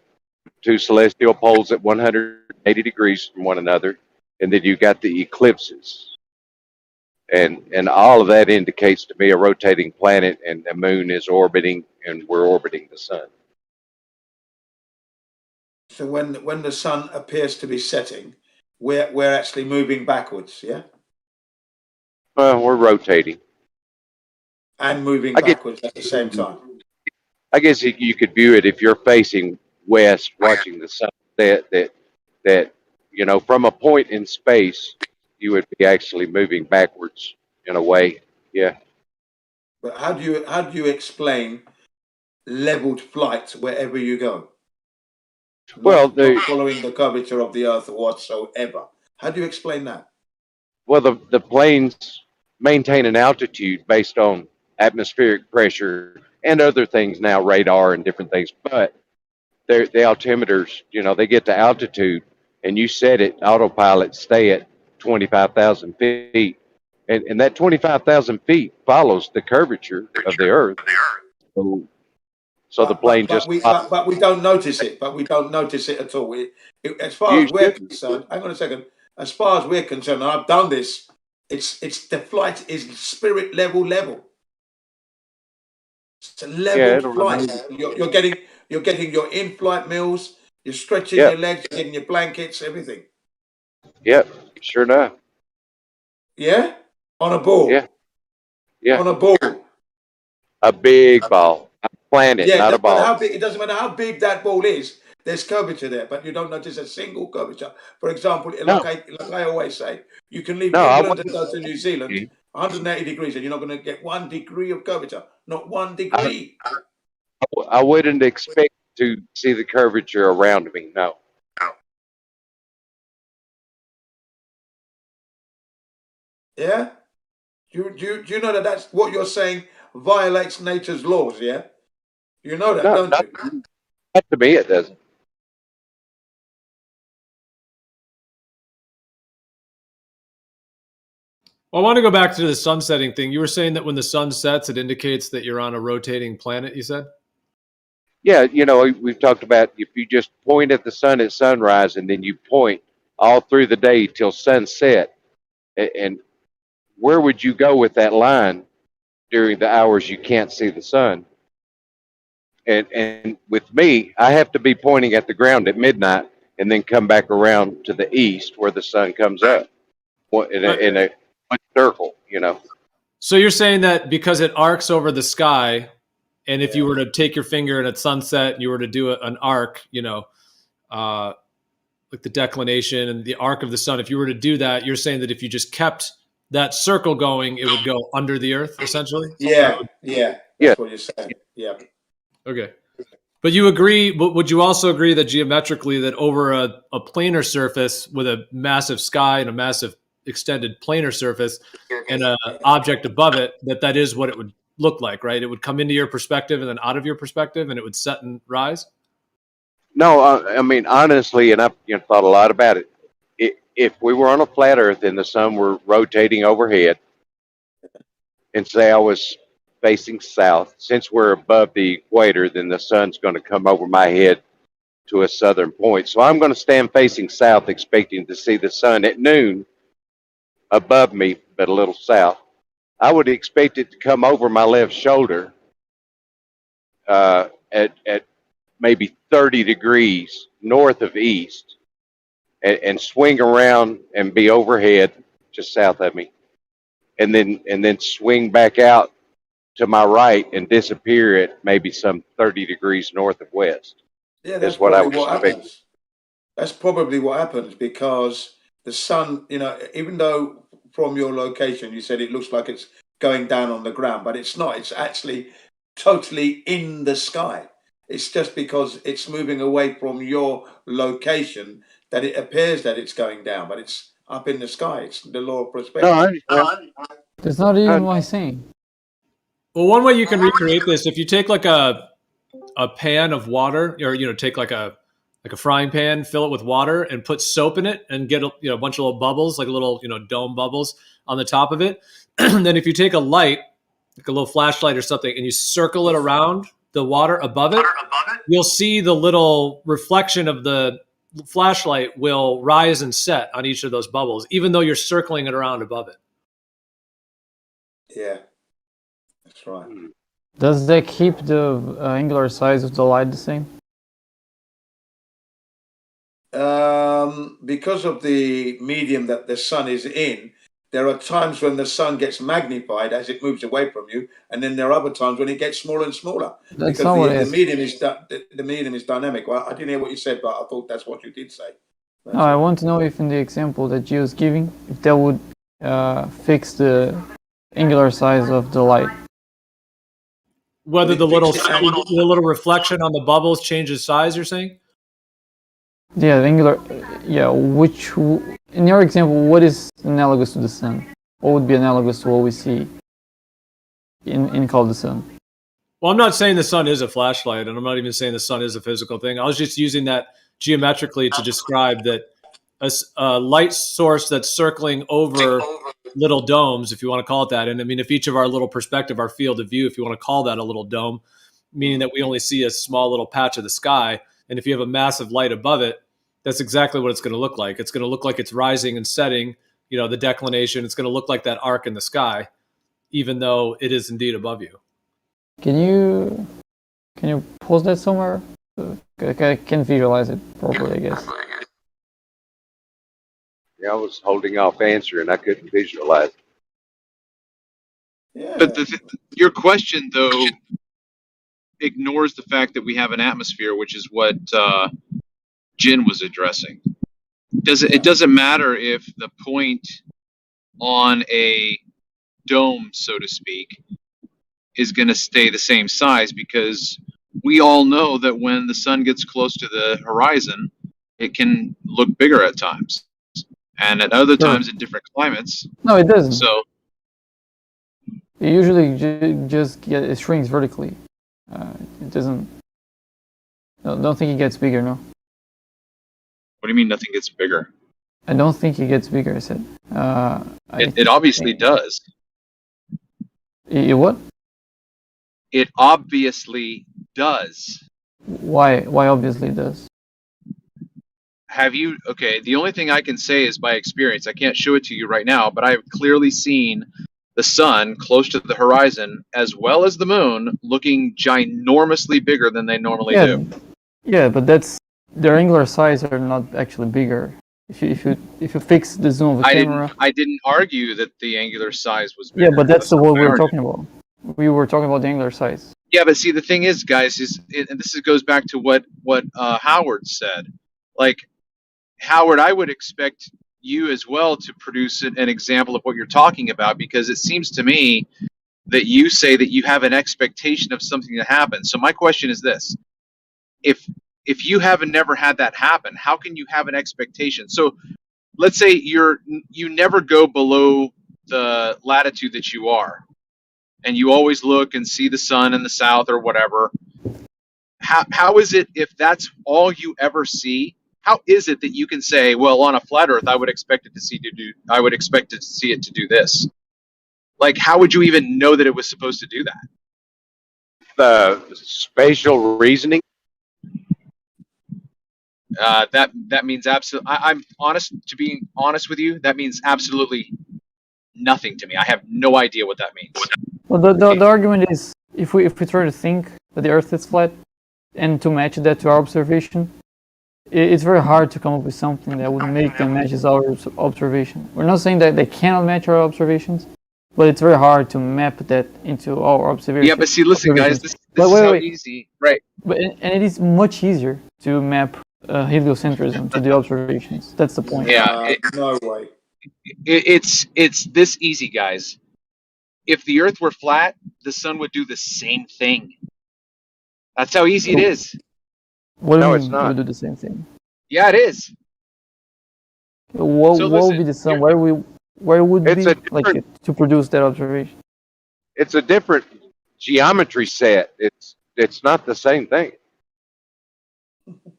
2 celestial poles at 180 degrees from one another. And then you got the eclipses. And all of that indicates to me a rotating planet, and the moon is orbiting, and we're orbiting the sun. So when the sun appears to be setting, we're actually moving backwards, yeah? Well, we're rotating. And moving backwards at the same time. I guess you could view it, if you're facing west, watching the sun, that from a point in space, you would be actually moving backwards in a way. Yeah. But how do you explain leveled flight wherever you go? Well, not following the curvature of the Earth whatsoever. How do you explain that? Well, the planes maintain an altitude based on atmospheric pressure and other things now, radar and different things. But the altimeters, they get to altitude, and you set it, autopilot, stay at 25,000 feet. And that 25,000 feet follows the curvature of the Earth. So the plane but we don't notice it. But we don't notice it at all. As far as we're concerned, hang on a second. As far as we're concerned, and I've done this. It's the flight is spirit level. It's a level flight. You're getting your in-flight meals. You're stretching your legs. You're getting your blankets. Everything. Yep, sure enough. Yeah, on a ball. Yeah. On a ball. A big ball. A planet, not a ball. How big, it doesn't matter how big that ball is. There's curvature there, but you don't notice a single curvature. For example, like I always say, you can leave England and go to New Zealand, 180 degrees, and you're not going to get 1 degree of curvature. Not 1 degree. I wouldn't expect to see the curvature around me. No. Yeah? Do you know that that's what you're saying violates nature's laws, yeah? You know that, No, don't not you? to me. It doesn't. Well, I want to go back to the sun setting thing. You were saying that when the sun sets, it indicates that you're on a rotating planet, you said? Yeah, you know, we've talked about if you just point at the sun at sunrise and then you point all through the day till sunset, and where would you go with that line during the hours you can't see the sun? And with me, I have to be pointing at the ground at midnight and then come back around to the east where the sun comes up in a circle, you know. So you're saying that because it arcs over the sky, and if you were to take your finger and at sunset, and you were to do an arc, you know, like the declination and the arc of the sun, if you were to do that, you're saying that if you just kept that circle going, it would go under the earth, essentially? Yeah. That's what you're saying. Yeah. Okay. But you agree, but would you also agree that geometrically that over a planar surface with a massive sky and a massive extended planar surface and an object above it, that is what it would look like, right? It would come into your perspective and then out of your perspective and it would set and rise? No, I mean, honestly, and I've thought a lot about it. If we were on a flat earth and the sun were rotating overhead, and say I was facing south, since we're above the equator, then the sun's going to come over my head to a southern point. So I'm going to stand facing south, expecting to see the sun at noon above me, but a little south. I would expect it to come over my left shoulder at maybe 30 degrees north of east and swing around and be overhead just south of me, and then swing back out to my right and disappear at maybe some 30 degrees north of west. Yeah, that's is what I probably would what expect. happens. That's probably what happens because the sun, you know, even though from your location you said it looks like it's going down on the ground, but it's not. It's actually totally in the sky. It's just because it's moving away from your location that it appears that it's going down, but it's up in the sky. It's the law of perspective. That's not even what I'm saying. Well, one way you can recreate this, if you take like a pan of water, or take like a frying pan, fill it with water, and put soap in it, and get a bunch of little bubbles, like little dome bubbles on the top of it. And then if you take a light, like a little flashlight or something, and you circle it around the water above it, you'll see the little reflection of the flashlight will rise and set on each of those bubbles, even though you're circling it around above it. Yeah, that's right. Does that keep the angular size of the light the same? Because of the medium that the sun is in, there are times when the sun gets magnified as it moves away from you, and then there are other times when it gets smaller and smaller. That's because not what the medium is dynamic. Well, I didn't hear what you said, but I thought that's what you did say. No, I want to know if in the example that Gio was giving, if that would fix the angular size of the light. Whether the little reflection on the bubbles changes size, you're saying? Yeah, the angular. Yeah, in your example, what is analogous to the sun? What would be analogous to what we see in called the sun? Well, I'm not saying the sun is a flashlight, and I'm not even saying the sun is a physical thing. I was just using that geometrically to describe that a light source that's circling over little domes, if you want to call it that. And I mean, if each of our little perspective, our field of view, if you want to call that a little dome, meaning that we only see a small little patch of the sky, and if you have a massive light above it, that's exactly what it's going to look like. It's going to look like it's rising and setting, the declination. It's going to look like that arc in the sky, even though it is indeed above you. Can you post that somewhere? I can visualize it properly, I guess. Yeah, I was holding off answering. I couldn't visualize it. Yeah. But your question, though, ignores the fact that we have an atmosphere, which is what Jin was addressing. It doesn't matter if the point on a dome, so to speak, is going to stay the same size, because we all know that when the sun gets close to the horizon, it can look bigger at times, and at other times in different climates. No, it doesn't. So It usually it shrinks vertically. It doesn't. No, don't think it gets bigger. No. what do you mean nothing gets bigger? I don't think it gets bigger. I said. It obviously does. It what? It obviously does. Why? Why obviously it does? Have you? Okay, the only thing I can say is by experience. I can't show it to you right now, but I've clearly seen the sun close to the horizon as well as the moon looking ginormously bigger than they normally do. Yeah, but that's their angular size are not actually bigger. If you fix the zoom of the camera. I didn't argue that the angular size was bigger. Yeah, but that's not what what we I were argued. talking about. We were talking about the angular size. Yeah, but see, the thing is, guys, and this goes back to what Howard said. Like, Howard, I would expect you as well to produce an example of what you're talking about, because it seems to me that you say that you have an expectation of something to happen. So my question is this: if you haven't never had that happen, how can you have an expectation? So let's say you never go below the latitude that you are, and you always look and see the sun in the south or whatever. How is it, if that's all you ever see, how is it that you can say, well, on a flat Earth, I would expect it to see it to do this? Like, how would you even know that it was supposed to do that? The spatial reasoning. That means absolutely. I'm honest. To be honest with you, that means absolutely nothing to me. I have no idea what that means. Well, the argument is if we try to think that the Earth is flat and to match that to our observation, it's very hard to come up with something that would make them match our observation. We're not saying that they cannot match our observations, but it's very hard to map that into our observation. Yeah, but see, listen, guys, this is how easy, right? But and it is much easier to map heliocentrism to the observations. That's the point. Yeah, no way. It's this easy, guys. If the Earth were flat, the sun would do the same thing. That's how easy it is. What do you No, mean it's not. we do the same thing? Yeah, it is. What So would be the sun? Where would It's be a like different- to produce that observation? It's a different geometry set. It's not the same thing.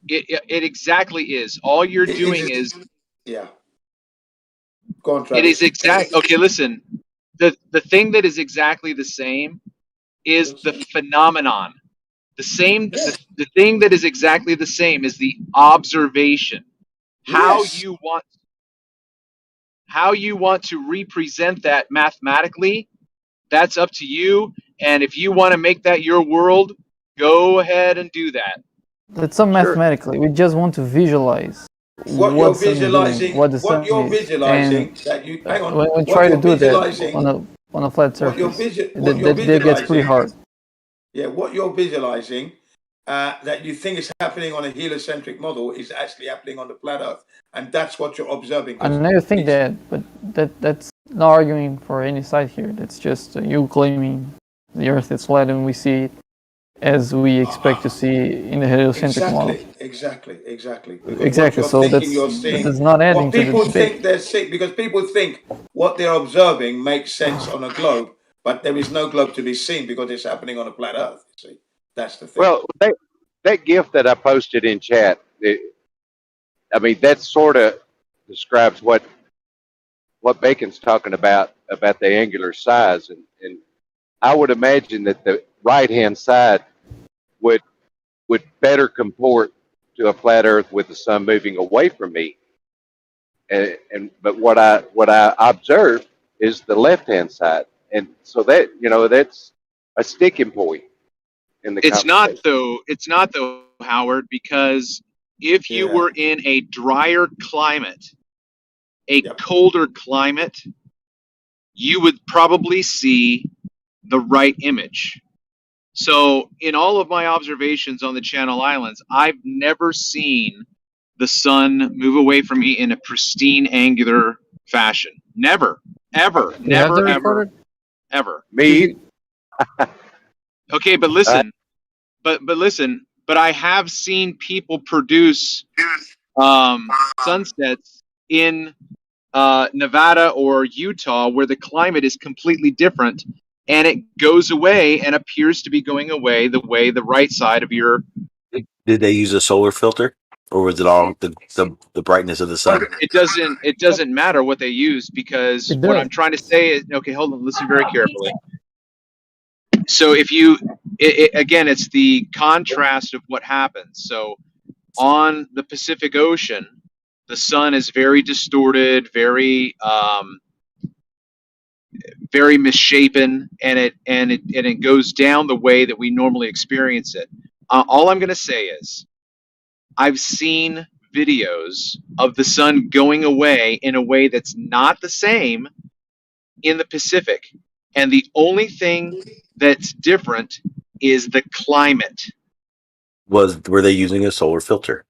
It exactly is. All you're doing is Yeah. Go on, it Travis. is exact. Okay, listen. The thing that is exactly the same is the phenomenon. The same. The thing that is exactly the same is the observation. How you want to represent that mathematically, that's up to you. And if you want to make that your world, go ahead and do that. That's not mathematically. We just want to visualize What you're visualizing, what the sun you're is. visualizing, And that you hang on. when What try to you're do that visualizing- on a flat what surface, you're that gets pretty visualizing- hard. Yeah, what you're visualizing that you think is happening on a heliocentric model is actually happening on the flat Earth, and that's what you're observing. I never think that, but that's not arguing for any side here. That's just you claiming the Earth is flat and we see it as we expect to see in the heliocentric model. Exactly. Exactly. So that's not adding what to the people debate. think they're sick, because people think what they're observing makes sense on a globe, but there is no globe to be seen because it's happening on a flat Earth. See, that's the thing. Well, that GIF that I posted in chat, that sort of describes what Bacon's talking about the angular size, and I would imagine that the right-hand side would better comport to a flat Earth with the sun moving away from me. But what I observe is the left-hand side, and so that that's a sticking point in the conversation. It's not though, Howard, because if you were in a drier climate, colder climate, you would probably see the right image. So in all of my observations on the Channel Islands, I've never seen the sun move away from me in a pristine angular fashion. Never, ever, never. Me. Okay, but listen, but listen, but I have seen people produce sunsets in Nevada or Utah where the climate is completely different, and it goes away and appears to be going away the way the right side of your. Did they use a solar filter, or was it all the brightness of the sun? It doesn't matter what they use, because It what does. I'm trying to say is, okay, hold on, listen very carefully. So if you, again, it's the contrast of what happens. So on the Pacific Ocean, the sun is very distorted, very very misshapen, and it goes down the way that we normally experience it. All I'm going to say is, I've seen videos of the sun going away in a way that's not the same in the Pacific, and the only thing that's different is the climate. Were they using a solar filter?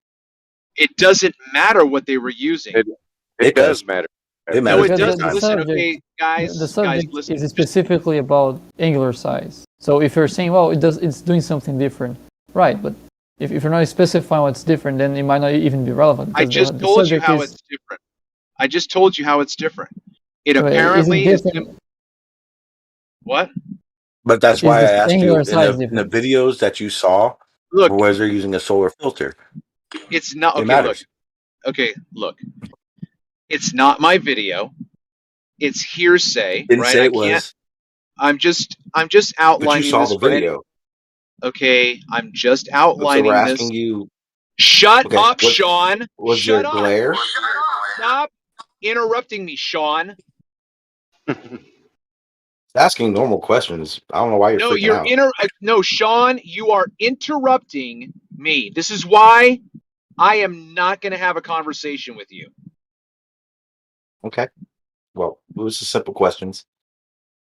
It doesn't matter what they were using. It does matter. It No, matters. it Because doesn't. Listen, okay, guys, the subject listen. is specifically about angular size. So if you're saying, well, it's doing something different, right? But if you're not specifying what's different, then it might not even be relevant. I just told you how it's different. I just told you how it's different. It apparently is different. What? But that's why I asked you in size the videos that you saw. Look, was they using a solar filter? It's not. It Okay, matters. look. It's not my video. It's hearsay, Didn't right? say I it can't. was. I'm just But you outlining saw this the for any- video. Okay, I'm just So outlining we're this. asking you. Shut Okay, up, Sean. Was Shut there up. glare? Stop interrupting me, Sean. Asking normal questions. I don't know why you're No, freaking out. no, Sean, you are interrupting me. This is why I am not going to have a conversation with you. Okay. Well, it was just simple questions.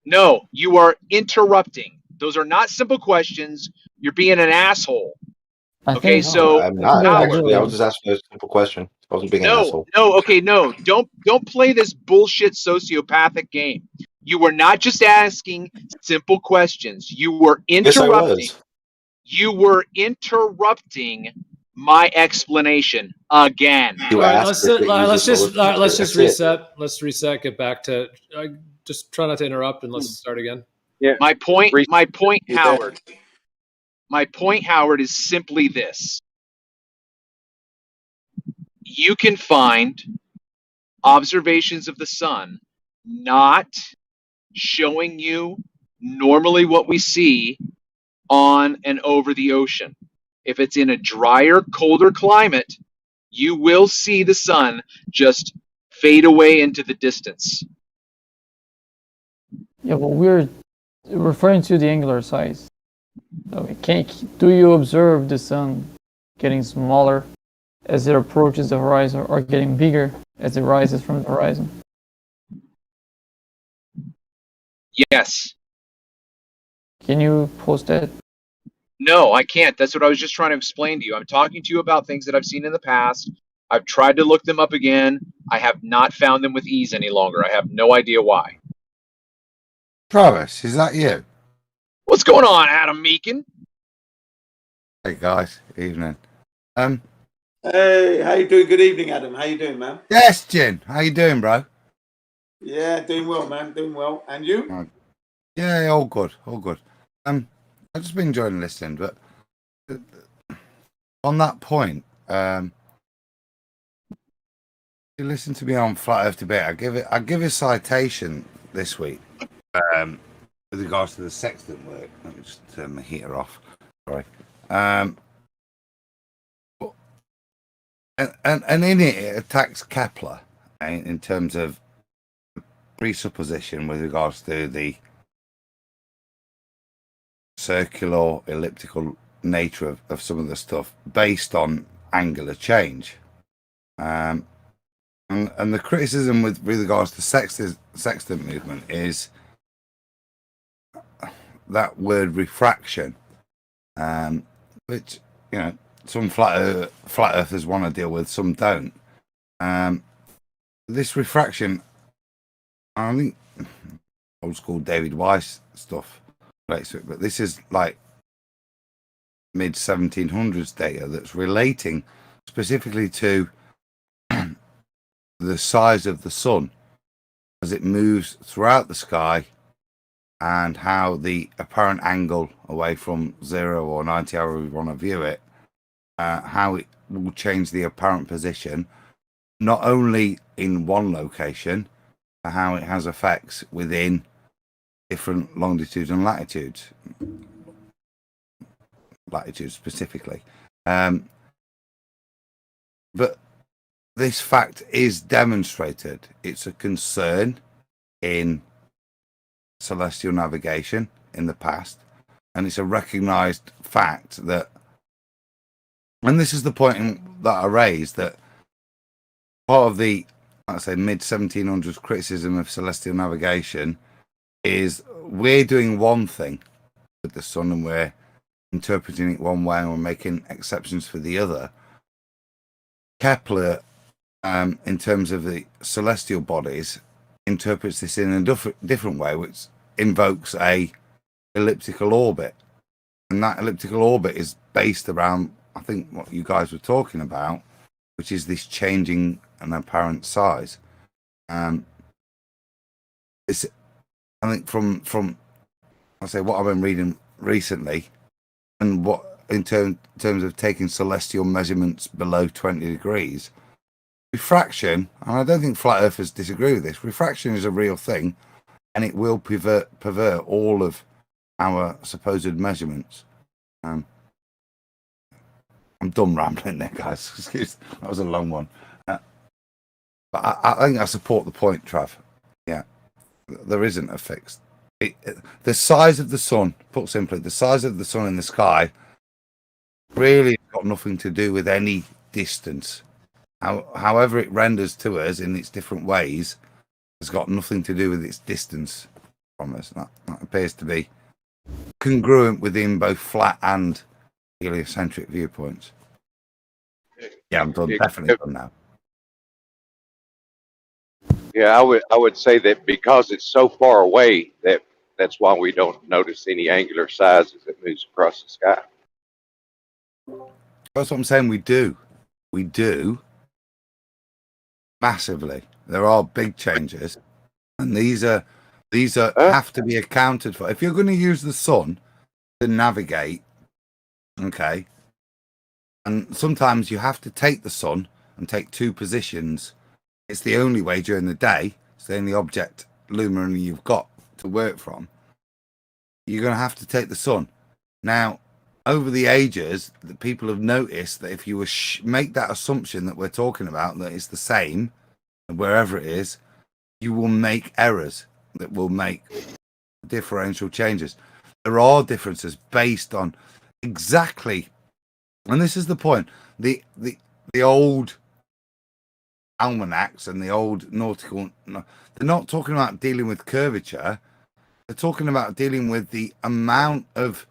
No, you are interrupting. Those are not simple questions. You're being an asshole. Okay, so I'm not Howard. actually. I was just asking a simple question. I wasn't being an asshole. No. Don't play this bullshit sociopathic game. You were not just asking simple questions. You were Yes, I interrupting. was. You were interrupting my explanation again. All right, let's just reset. Let's reset. Get back to. Just try not to interrupt, and let's start again. Yeah. My point, Howard. My point, Howard, is simply this. You can find observations of the sun not showing you normally what we see on and over the ocean. If it's in a drier, colder climate, you will see the sun just fade away into the distance. Yeah, well, we're referring to the angular size. So do you observe the sun getting smaller as it approaches the horizon, or getting bigger as it rises from the horizon? Yes. Can you post that? No, I can't. That's what I was just trying to explain to you. I'm talking to you about things that I've seen in the past. I've tried to look them up again. I have not found them with ease any longer. I have no idea why. Travis, is that you? What's going on, Adam Meakin? Hey guys, evening. Hey, how you doing? Good evening, Adam. How you doing, man? Yes, Jin. How you doing, bro? Yeah, doing well, man. Doing well. And you? Yeah, all good, all good. I've just been enjoying listening, but on that point, you listen to me on Flat Earth Debate. I give a citation this week with regards to the sextant work. Let me just turn my heater off. Sorry. And in it attacks Kepler in terms of presupposition with regards to the circular elliptical nature of some of the stuff based on angular change. And the criticism with regards to sextant movement is that word refraction, which, you know, some flat earthers want to deal with, some don't. This refraction, I think old school David Weiss stuff relates to it, but this is like mid-1700s data that's relating specifically to the size of the sun as it moves throughout the sky and how the apparent angle away from 0 or 90, however we want to view it, how it will change the apparent position, not only in one location, but how it has effects within different longitudes and latitudes specifically. But this fact is demonstrated. It's a concern in celestial navigation in the past, and it's a recognized fact that, and this is the point that I raised, that part of the, like I say, mid-1700s criticism of celestial navigation is we're doing one thing with the sun and we're interpreting it one way and we're making exceptions for the other. Kepler, in terms of the celestial bodies, interprets this in a different way, which invokes a elliptical orbit, and that elliptical orbit is based around, I think, what you guys were talking about, which is this changing an apparent size. It's, I think, from I say what I've been reading recently, and what in terms of taking celestial measurements below 20 degrees, refraction, and I don't think flat earthers disagree with this, refraction is a real thing, and it will pervert all of our supposed measurements. I'm done rambling there, guys. Excuse, that was a long one. But I think I support the point, Trav. Yeah, there isn't a fixed. The size of the sun, put simply, the size of the sun in the sky really got nothing to do with any distance. However it renders to us in its different ways has got nothing to do with its distance from us. That appears to be congruent within both flat and heliocentric viewpoints. Yeah, I'm done. Definitely done now. Yeah, I would say that because it's so far away, that's why we don't notice any angular size as it moves across the sky. That's what I'm saying. We do massively. There are big changes, and these have to be accounted for. If you're going to use the sun to navigate, okay, and sometimes you have to take the sun and take two positions. It's the only way during the day. It's the only object luminary you've got to work from. You're going to have to take the sun. Now, over the ages, the people have noticed that if you were make that assumption that we're talking about, that it's the same wherever it is, you will make errors that will make differential changes. There are differences based on exactly, and this is the point, the old almanacs and the old nautical, they're not talking about dealing with curvature, they're talking about dealing with the amount of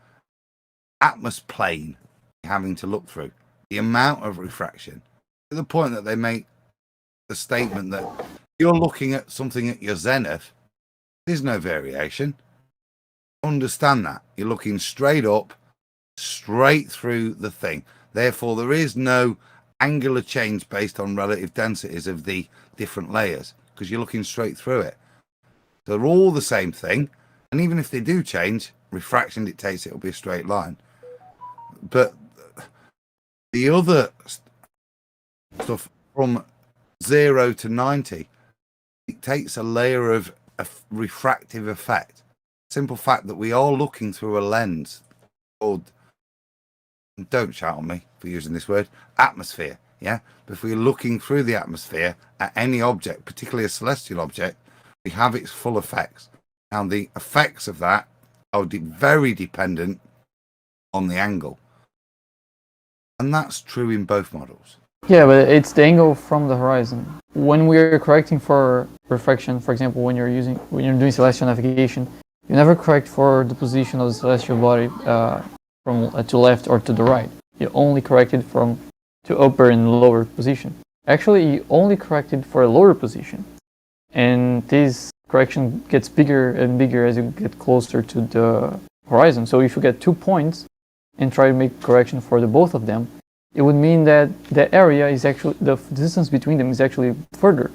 atmosphere plane having to look through, the amount of refraction, to the point that they make the statement that you're looking at something at your zenith, there's no variation. Understand that you're looking straight up, straight through the thing, therefore there is no angular change based on relative densities of the different layers, because you're looking straight through it. So they're all the same thing, and even if they do change, refraction dictates it'll be a straight line. But the other stuff from 0 to 90 dictates a layer of a refractive effect. Simple fact that we are looking through a lens called, don't shout on me for using this word, atmosphere. Yeah, but if we're looking through the atmosphere at any object, particularly a celestial object, we have its full effects. Now the effects of that are very dependent on the angle, and that's true in both models. Yeah, but it's the angle from the horizon. When we're correcting for refraction, for example, when you're doing celestial navigation, you never correct for the position of the celestial body from to left or to the right. You only correct it from to upper and lower position. Actually, you only correct it for a lower position, and this correction gets bigger and bigger as you get closer to the horizon. So if you get 2 points, and try to make correction for the both of them, it would mean that the area is actually, the distance between them is actually further.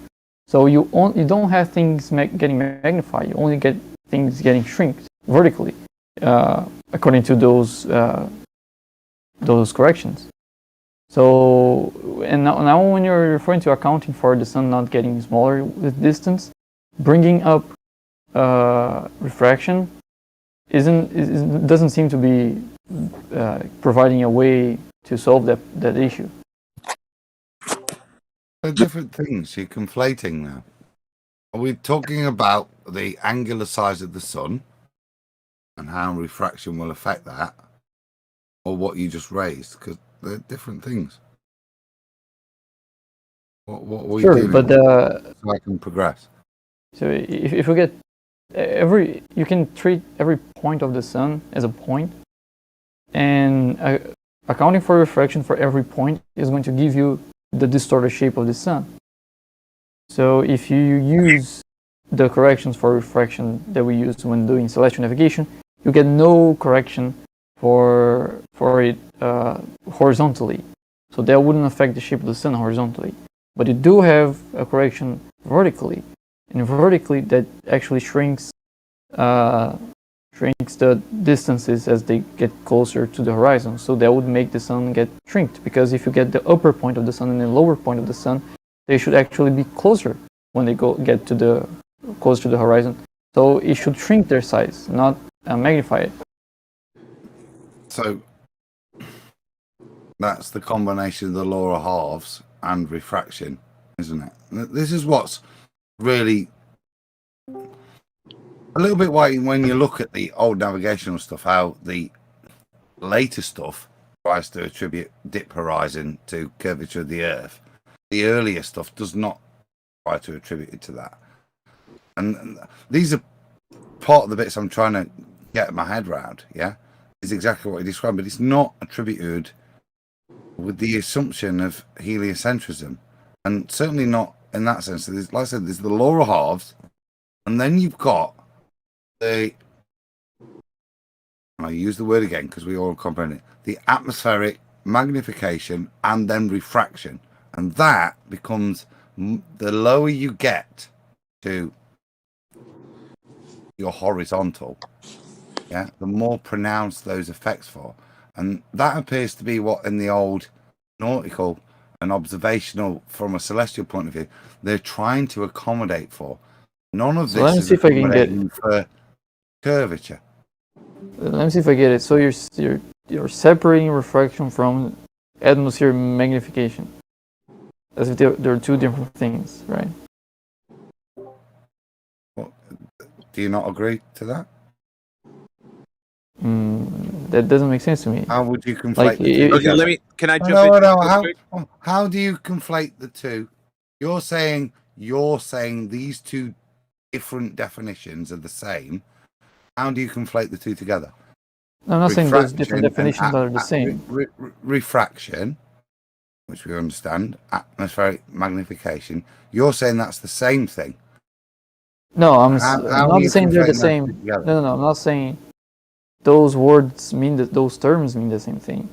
So you don't have things getting magnified. You only get things getting shrinked vertically, according to those corrections. So, and now when you're referring to accounting for the sun not getting smaller with distance, bringing up refraction doesn't seem to be providing a way to solve that issue. They're different things. You're conflating now. Are we talking about the angular size of the sun and how refraction will affect that, or what you just raised? Because they're different things. What are we doing? But so I can progress. So if we get you can treat every point of the sun as a point, and accounting for refraction for every point is going to give you the distorted shape of the sun. So if you use the corrections for refraction that we use when doing celestial navigation, you get no correction for it horizontally. So that wouldn't affect the shape of the sun horizontally. But you do have a correction vertically, and vertically that actually shrinks the distances as they get closer to the horizon. So that would make the sun get shrinked, because if you get the upper point of the sun and the lower point of the sun, they should actually be closer when they get closer to the horizon. So it should shrink their size, not magnify it. So that's the combination of the law of halves and refraction, isn't it? This is what's really a little bit why when you look at the old navigational stuff, how the later stuff tries to attribute dip horizon to curvature of the Earth. The earlier stuff does not try to attribute it to that. And these are part of the bits I'm trying to get my head around, yeah? Is exactly what you described, but it's not attributed with the assumption of heliocentrism. And certainly not in that sense. So like I said, there's the law of halves, and then you've got the, and I use the word again because we all comprehend it, the atmospheric magnification and then refraction. And that becomes, the lower you get to your horizontal, yeah, the more pronounced those effects for. And that appears to be what in the old nautical and observational, from a celestial point of view, they're trying to accommodate for. None of this is accommodating for curvature. Let me see if I get it. So you're separating refraction from atmosphere magnification, as if they're two different things, right? Well, do you not agree to that? That doesn't make sense to me. How would you conflate Like, the two? Okay, can I jump in? How do you conflate the two? You're saying these two different definitions are the same. How do you conflate the two together? I'm not saying those different definitions are the same. Refraction, which we understand, atmospheric magnification. You're saying that's the same thing. No, I'm not saying they're the same. No, I'm not saying those words mean that those terms mean the same thing.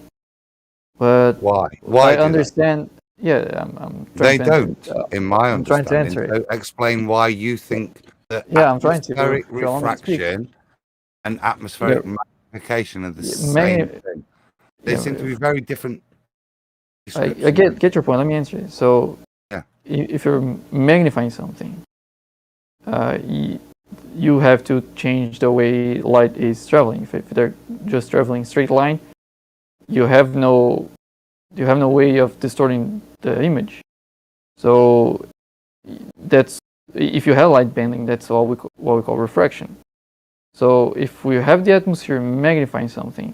But why? I understand. Yeah, I'm trying they to don't. In my I'm trying to answer understanding, it. so explain why you think that I'm trying to. atmospheric refraction and atmospheric magnification are the same thing. They seem to be very different. I get your point. Let me answer it. So, if you're magnifying something, you have to change the way light is traveling. If they're just traveling straight line, you have no way of distorting the image. So that's, if you have light bending, that's what we call refraction. So if we have the atmosphere magnifying something,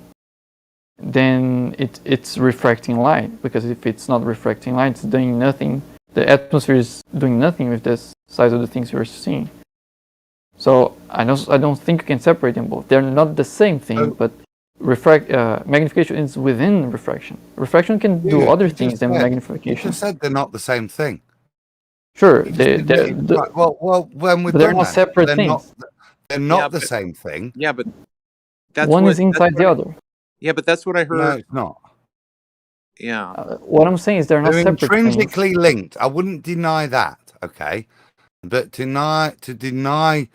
then it's refracting light, because if it's not refracting light, it's doing nothing. The atmosphere is doing nothing with the size of the things you're seeing. So I don't think you can separate them both. They're not the same thing, but magnification is within refraction. Refraction can do other things than magnification. You said they're not the same thing. Sure, well, when we're they're not separate things. They're not the same thing. Yeah, but that's one is inside the other. Yeah, but that's what I No, heard. it's not. Yeah. What I'm saying is they're not They're separate things. intrinsically linked. I wouldn't deny that, okay? But to deny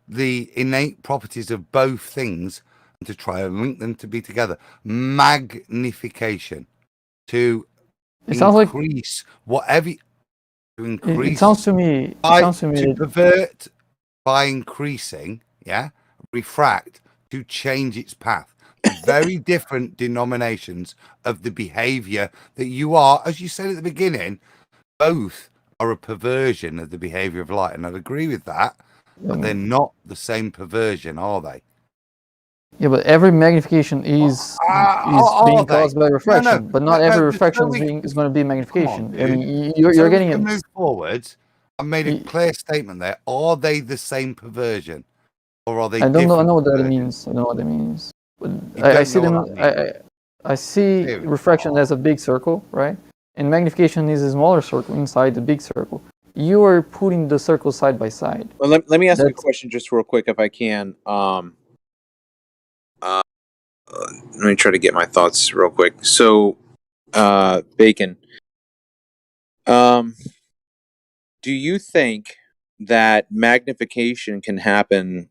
the innate properties of both things and to try and link them to be together, magnification to It sounds like increase whatever to increase it sounds to me. It sounds to me. to pervert by increasing, yeah, refract to change its path. Very different denominations of the behavior that you are, as you said at the beginning, both are a perversion of the behavior of light, and I'd agree with that, but they're not the same perversion, are they? Yeah, but every magnification is being caused by refraction, but not every refraction is going to be magnification. I mean, you're getting it. Move forwards. I made a clear statement there. Are they the same perversion, or are they? I don't know. I know what that perversions? means. I know what that means. But I see them. I see refraction as a big circle, right? And magnification is a smaller circle inside the big circle. You are putting the circles side by side. Well, let me ask you a question just real quick, if I can. Let me try to get my thoughts real quick. So, Bacon, do you think that magnification can happen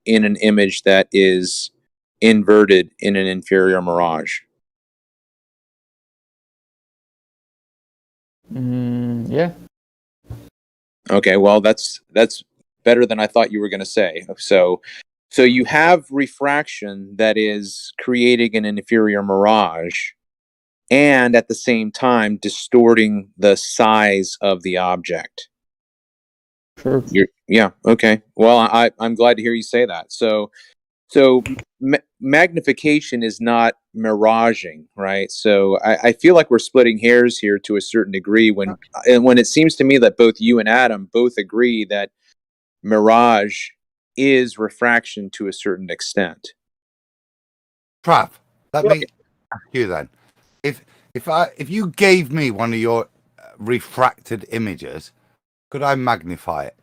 in an image that is inverted in an inferior mirage? Yeah. Okay, well, that's better than I thought you were going to say. So you have refraction that is creating an inferior mirage, and at the same time distorting the size of the object. Sure. Yeah. Okay. Well, I'm glad to hear you say that. So magnification is not miraging, right? So I feel like we're splitting hairs here to a certain degree when it seems to me that both you and Adam both agree that mirage is refraction to a certain extent. Trav, let me ask you then. If you gave me one of your refracted images, could I magnify it?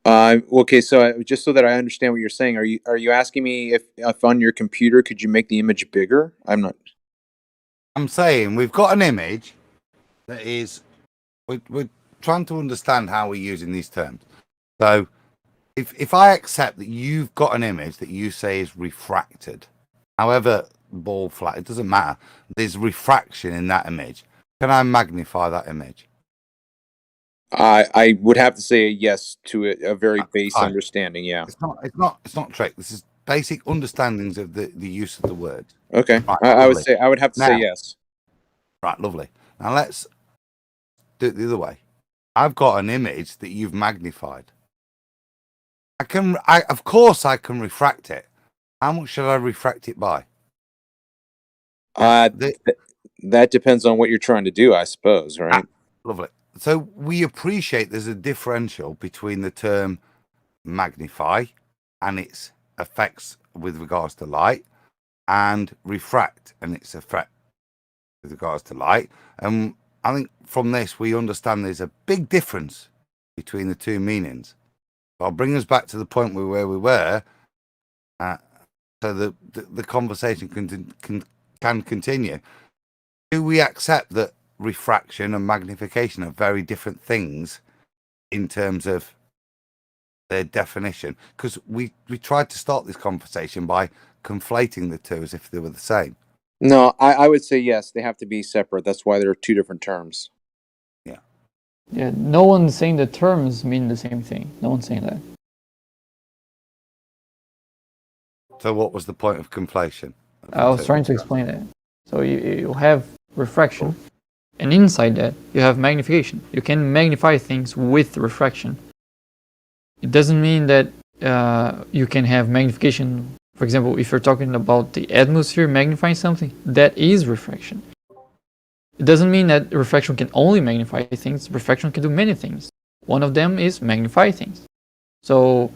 Okay, so just so that I understand what you're saying, are you asking me if on your computer could you make the image bigger? I'm not. I'm saying we've got an image that is. We're trying to understand how we're using these terms. So, if I accept that you've got an image that you say is refracted, however ball flat, it doesn't matter. There's refraction in that image. Can I magnify that image? I would have to say yes to a very base understanding. Yeah. It's not trick. This is basic understandings of the use of the word. Okay. Right, I would have to say yes. Right, lovely. Now let's do it the other way. I've got an image that you've magnified. Of course I can refract it. How much should I refract it by? That depends on what you're trying to do, I suppose, right? Lovely. So we appreciate there's a differential between the term magnify and its effects with regards to light, and refract and its effect with regards to light. And I think from this we understand there's a big difference between the two meanings. I'll bring us back to the point where we were, so the conversation can continue. Do we accept that refraction and magnification are very different things in terms of their definition? Because we tried to start this conversation by conflating the two as if they were the same. No, I would say yes. They have to be separate. That's why there are two different terms. Yeah, no one's saying the terms mean the same thing. No one's saying that. So what was the point of conflation? I was trying to explain it. So you have refraction, and inside that you have magnification. You can magnify things with refraction. It doesn't mean that you can have magnification. For example, if you're talking about the atmosphere magnifying something, that is refraction. It doesn't mean that refraction can only magnify things. Refraction can do many things. One of them is magnify things. So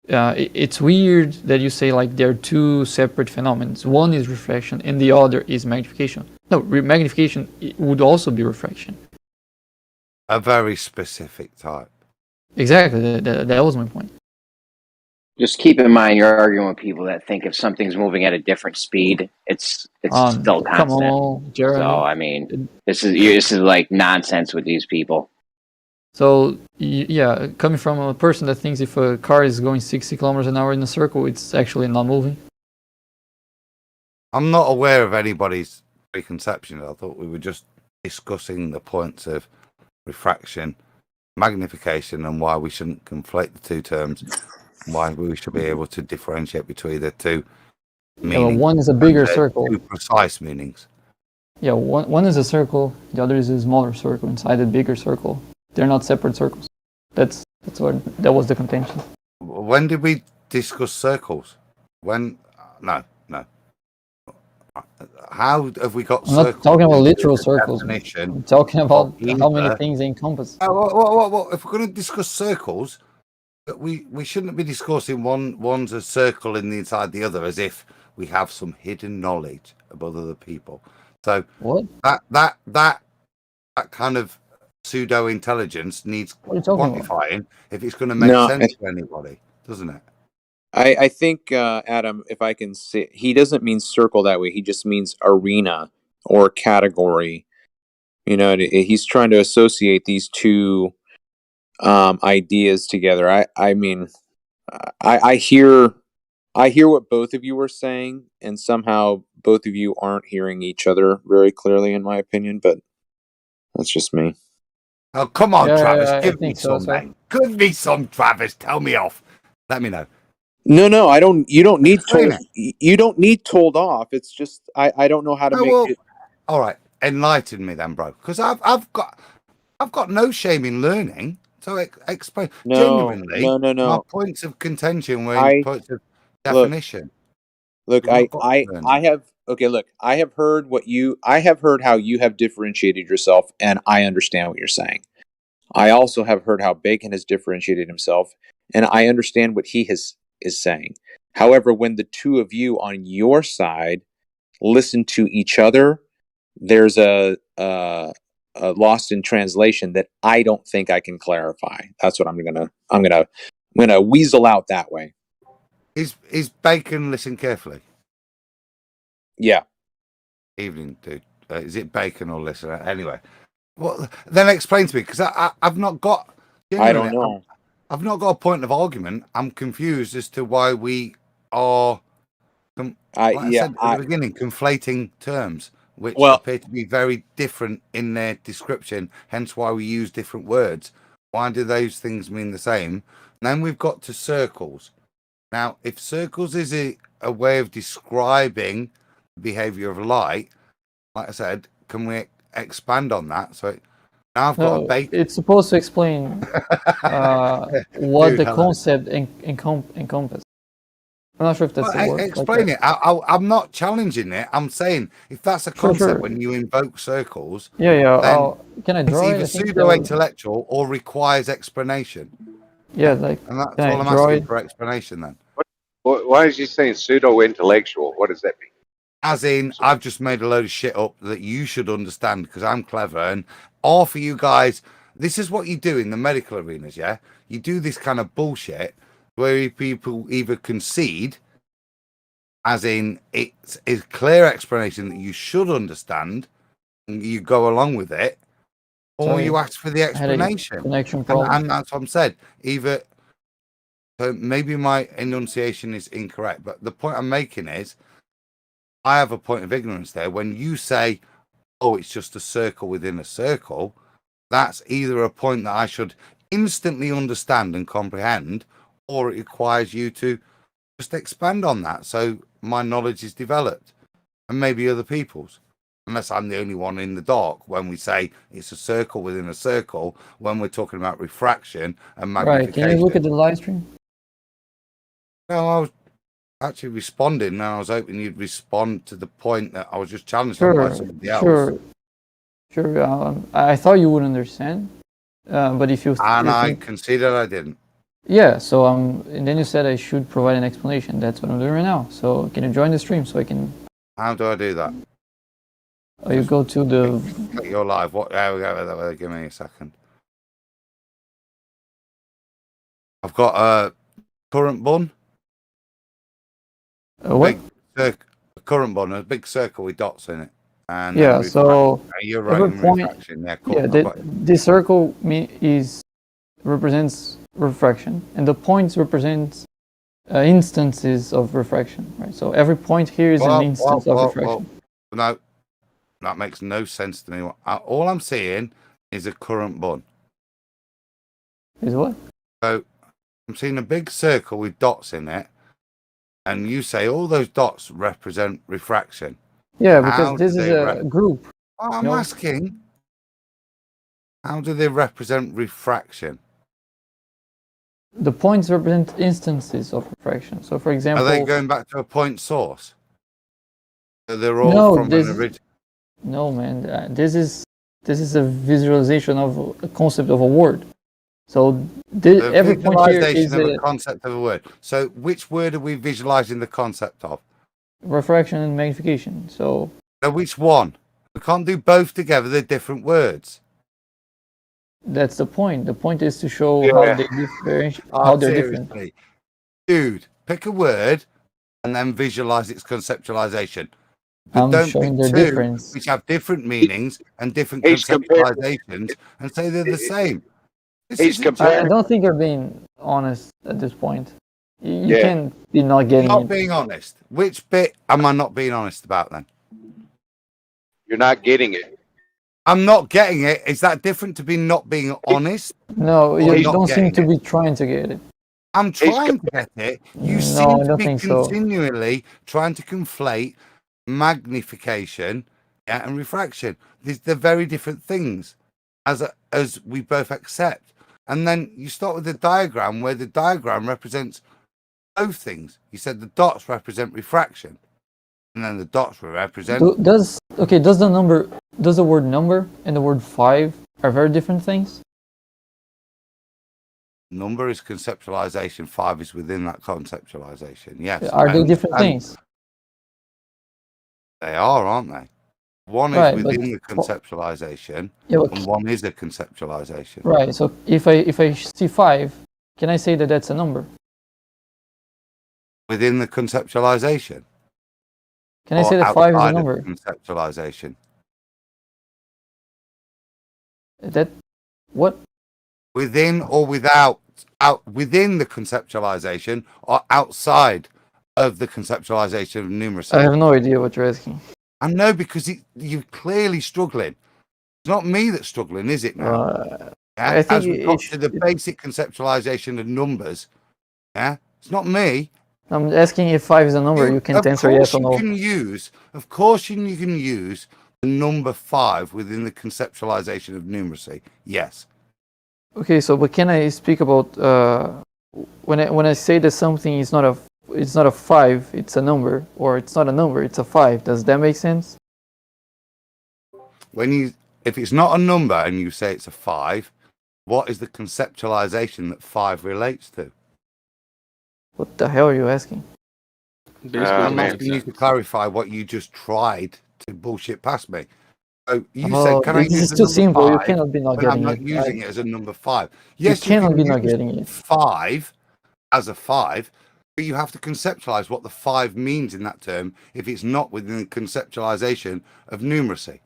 it's weird that you say like there are two separate phenomena. One is refraction and the other is magnification. No, magnification would also be refraction. A very specific type. Exactly. That was my point. Just keep in mind you're arguing with people that think if something's moving at a different speed, it's still Come constant. on, Jeremy. So I mean, this is like nonsense with these people. So yeah, coming from a person that thinks if a car is going 60 kilometers an hour in a circle, it's actually not moving. I'm not aware of anybody's preconception. I thought we were just discussing the points of refraction, magnification, and why we shouldn't conflate the two terms. Why we should be able to differentiate between the two meanings. Yeah, well, one is a bigger circle. Two precise meanings. Yeah, one is a circle, the other is a smaller circle inside a bigger circle. They're not separate circles. That was the contention. When did we discuss circles? When? No. How have we got I'm circles? not talking about literal circles. Definition I'm talking about of how many either. things they encompass. Well, if we're going to discuss circles, we shouldn't be discussing one's a circle in the inside the other as if we have some hidden knowledge about other people. So what? That kind of pseudo intelligence needs quantifying if it's going to make sense to anybody, doesn't it? I think, Adam, if I can say, he doesn't mean circle that way. He just means arena or category. You know, he's trying to associate these two ideas together. I mean, I hear what both of you were saying, and somehow both of you aren't hearing each other very clearly, in my opinion. But that's just me. Oh, come on, Travis, give me some, mate. Give me some, Travis. Tell me off. Let me know. No, I don't. You don't need told. You don't need told off. It's just I don't know how to make it. All right, enlighten me then, bro. Because I've got no shame in learning. So explain. Genuinely, no. My points of contention were points of definition. Look, I have look. I have heard how you have differentiated yourself, and I understand what you're saying. I also have heard how Bacon has differentiated himself, and I understand what he is saying. However, when the two of you on your side listen to each other, there's a lost in translation that I don't think I can clarify. That's what I'm gonna weasel out that way. Is Bacon listen carefully? Yeah. Evening, dude. Is it Bacon or listener? Anyway, well, then explain to me, because I've not got. I don't know. I've not got a point of argument. I'm confused as to why we are, I said at the beginning, conflating terms, which appear to be very different in their description, hence why we use different words. Why do those things mean the same? And then we've got to circles. Now, if circles is a way of describing the behavior of light, like I said, can we expand on that? So now I've got a Bacon. It's supposed to explain what the concept encompasses. I'm not sure if that's the word. Explain it. I'm not challenging it. I'm saying if that's a concept when you invoke circles, yeah. Can I draw it's either pseudo-intellectual or requires explanation. Yeah, like. And that's all I'm asking for explanation then. Why is he saying pseudo-intellectual? What does that mean? As in, I've just made a load of shit up that you should understand because I'm clever and all for you guys. This is what you do in the medical arenas, yeah? You do this kind of bullshit where people either concede, as in it's a clear explanation that you should understand and you go along with it, or you ask for the explanation. And that's what I'm said. Either maybe my enunciation is incorrect, but the point I'm making is I have a point of ignorance there. When you say, oh, it's just a circle within a circle, that's either a point that I should instantly understand and comprehend, or it requires you to just expand on that so my knowledge is developed and maybe other people's. Unless I'm the only one in the dark when we say it's a circle within a circle, when we're talking about refraction and magnification. Right, can you look at the live stream? No, I was actually responding, and I was hoping you'd respond to the point that I was just challenged on by somebody else. Sure. I thought you would understand, but if you... And I conceded I didn't. Yeah, so and then you said I should provide an explanation. That's what I'm doing right now. So can you join the stream so I can... How do I do that? You go to the... Click your live. What? There we go. Give me a second. I've got a current bun. What? A current bond, a big circle with dots in it. And Yeah, so you're right every in point, refraction. Yeah, cool. yeah, this circle represents refraction, and the points represent instances of refraction, right? So every point here is an instance of refraction. No, that makes no sense to me. All I'm seeing is a current bun. Is what? So I'm seeing a big circle with dots in it, and you say all those dots represent refraction. Yeah, because this is a group. I'm asking, how do they represent refraction? The points represent instances of refraction. So, for example, are they going back to a point source? So they're all from an original. No, man. This is a visualization of a concept of a word. So every point here is a concept of a word. So which word are we visualizing the concept of? Refraction and magnification. So which one? We can't do both together. They're different words. That's the point. The point is to show how they differentiate, how they're different. Dude, pick a word and then visualize its conceptualization. But I'm don't showing pick their two difference. which have different meanings and different conceptualizations and say they're the same. I don't think you're being honest at this point. You can't be not getting not it. Being honest. Which bit am I not being honest about then? You're not getting it. I'm not getting it. Is that different to be not being honest? No, you don't seem to be trying to get it. I'm trying to get it. You seem to be continually trying to conflate magnification and refraction. They're very different things, as we both accept. And then you start with the diagram where the diagram represents both things. You said the dots represent refraction, and then the dots will represent. Does the word number and the word 5 are very different things? Number is conceptualization. 5 is within that conceptualization. Yes. Are they different things? They are, aren't they? One is within the conceptualization, and one is a conceptualization. Right. So if I see 5, can I say that that's a number? Within the conceptualization. Can I say that 5 is a number? Conceptualization. That what? Within or without, within the conceptualization or outside of the conceptualization of numeracy? I have no idea what you're asking. I know, because you're clearly struggling. It's not me that's struggling, is it now? I think as we got to the basic conceptualization of numbers, it's not me. I'm asking if 5 is a number. You can't answer yes or no. Of course, you can use the number 5 within the conceptualization of numeracy. Yes. Okay, so but can I speak about when I say that something is not a 5, it's a number, or it's not a number, it's a 5. Does that make sense? If it's not a number and you say it's a 5, what is the conceptualization that 5 relates to? What the hell are you asking? I'm asking you to clarify what you just tried to bullshit past me. So you said, "Can I use this is too simple. You 5, cannot be not getting it." I'm not using it as a number 5. Yes, you cannot be not getting it. 5 as a 5, but you have to conceptualize what the 5 means in that term if it's not within the conceptualization of numeracy.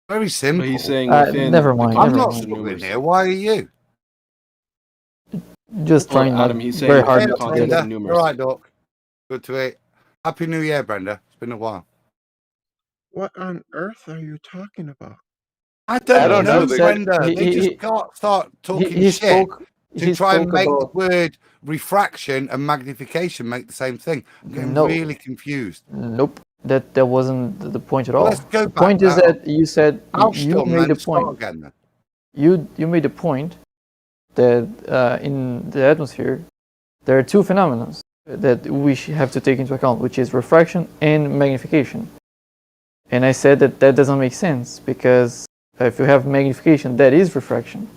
Very simple. He's saying never mind. I'm not struggling here. Why are you? Just trying Adam, he's saying very hard. Brenda. All right, Doc. Good to eat. Happy New Year, Brenda. It's been a while. What on earth are you talking about? I don't know, Brenda. They just can't start talking shit to try and make the word refraction and magnification make the same thing. I'm getting really confused. Nope. That wasn't the point at all. Let's go back. The point is that you said you made a point. Again, you made a point that in the atmosphere there are two phenomena that we have to take into account, which is refraction and magnification. And I said that doesn't make sense, because if you have magnification, that is refraction.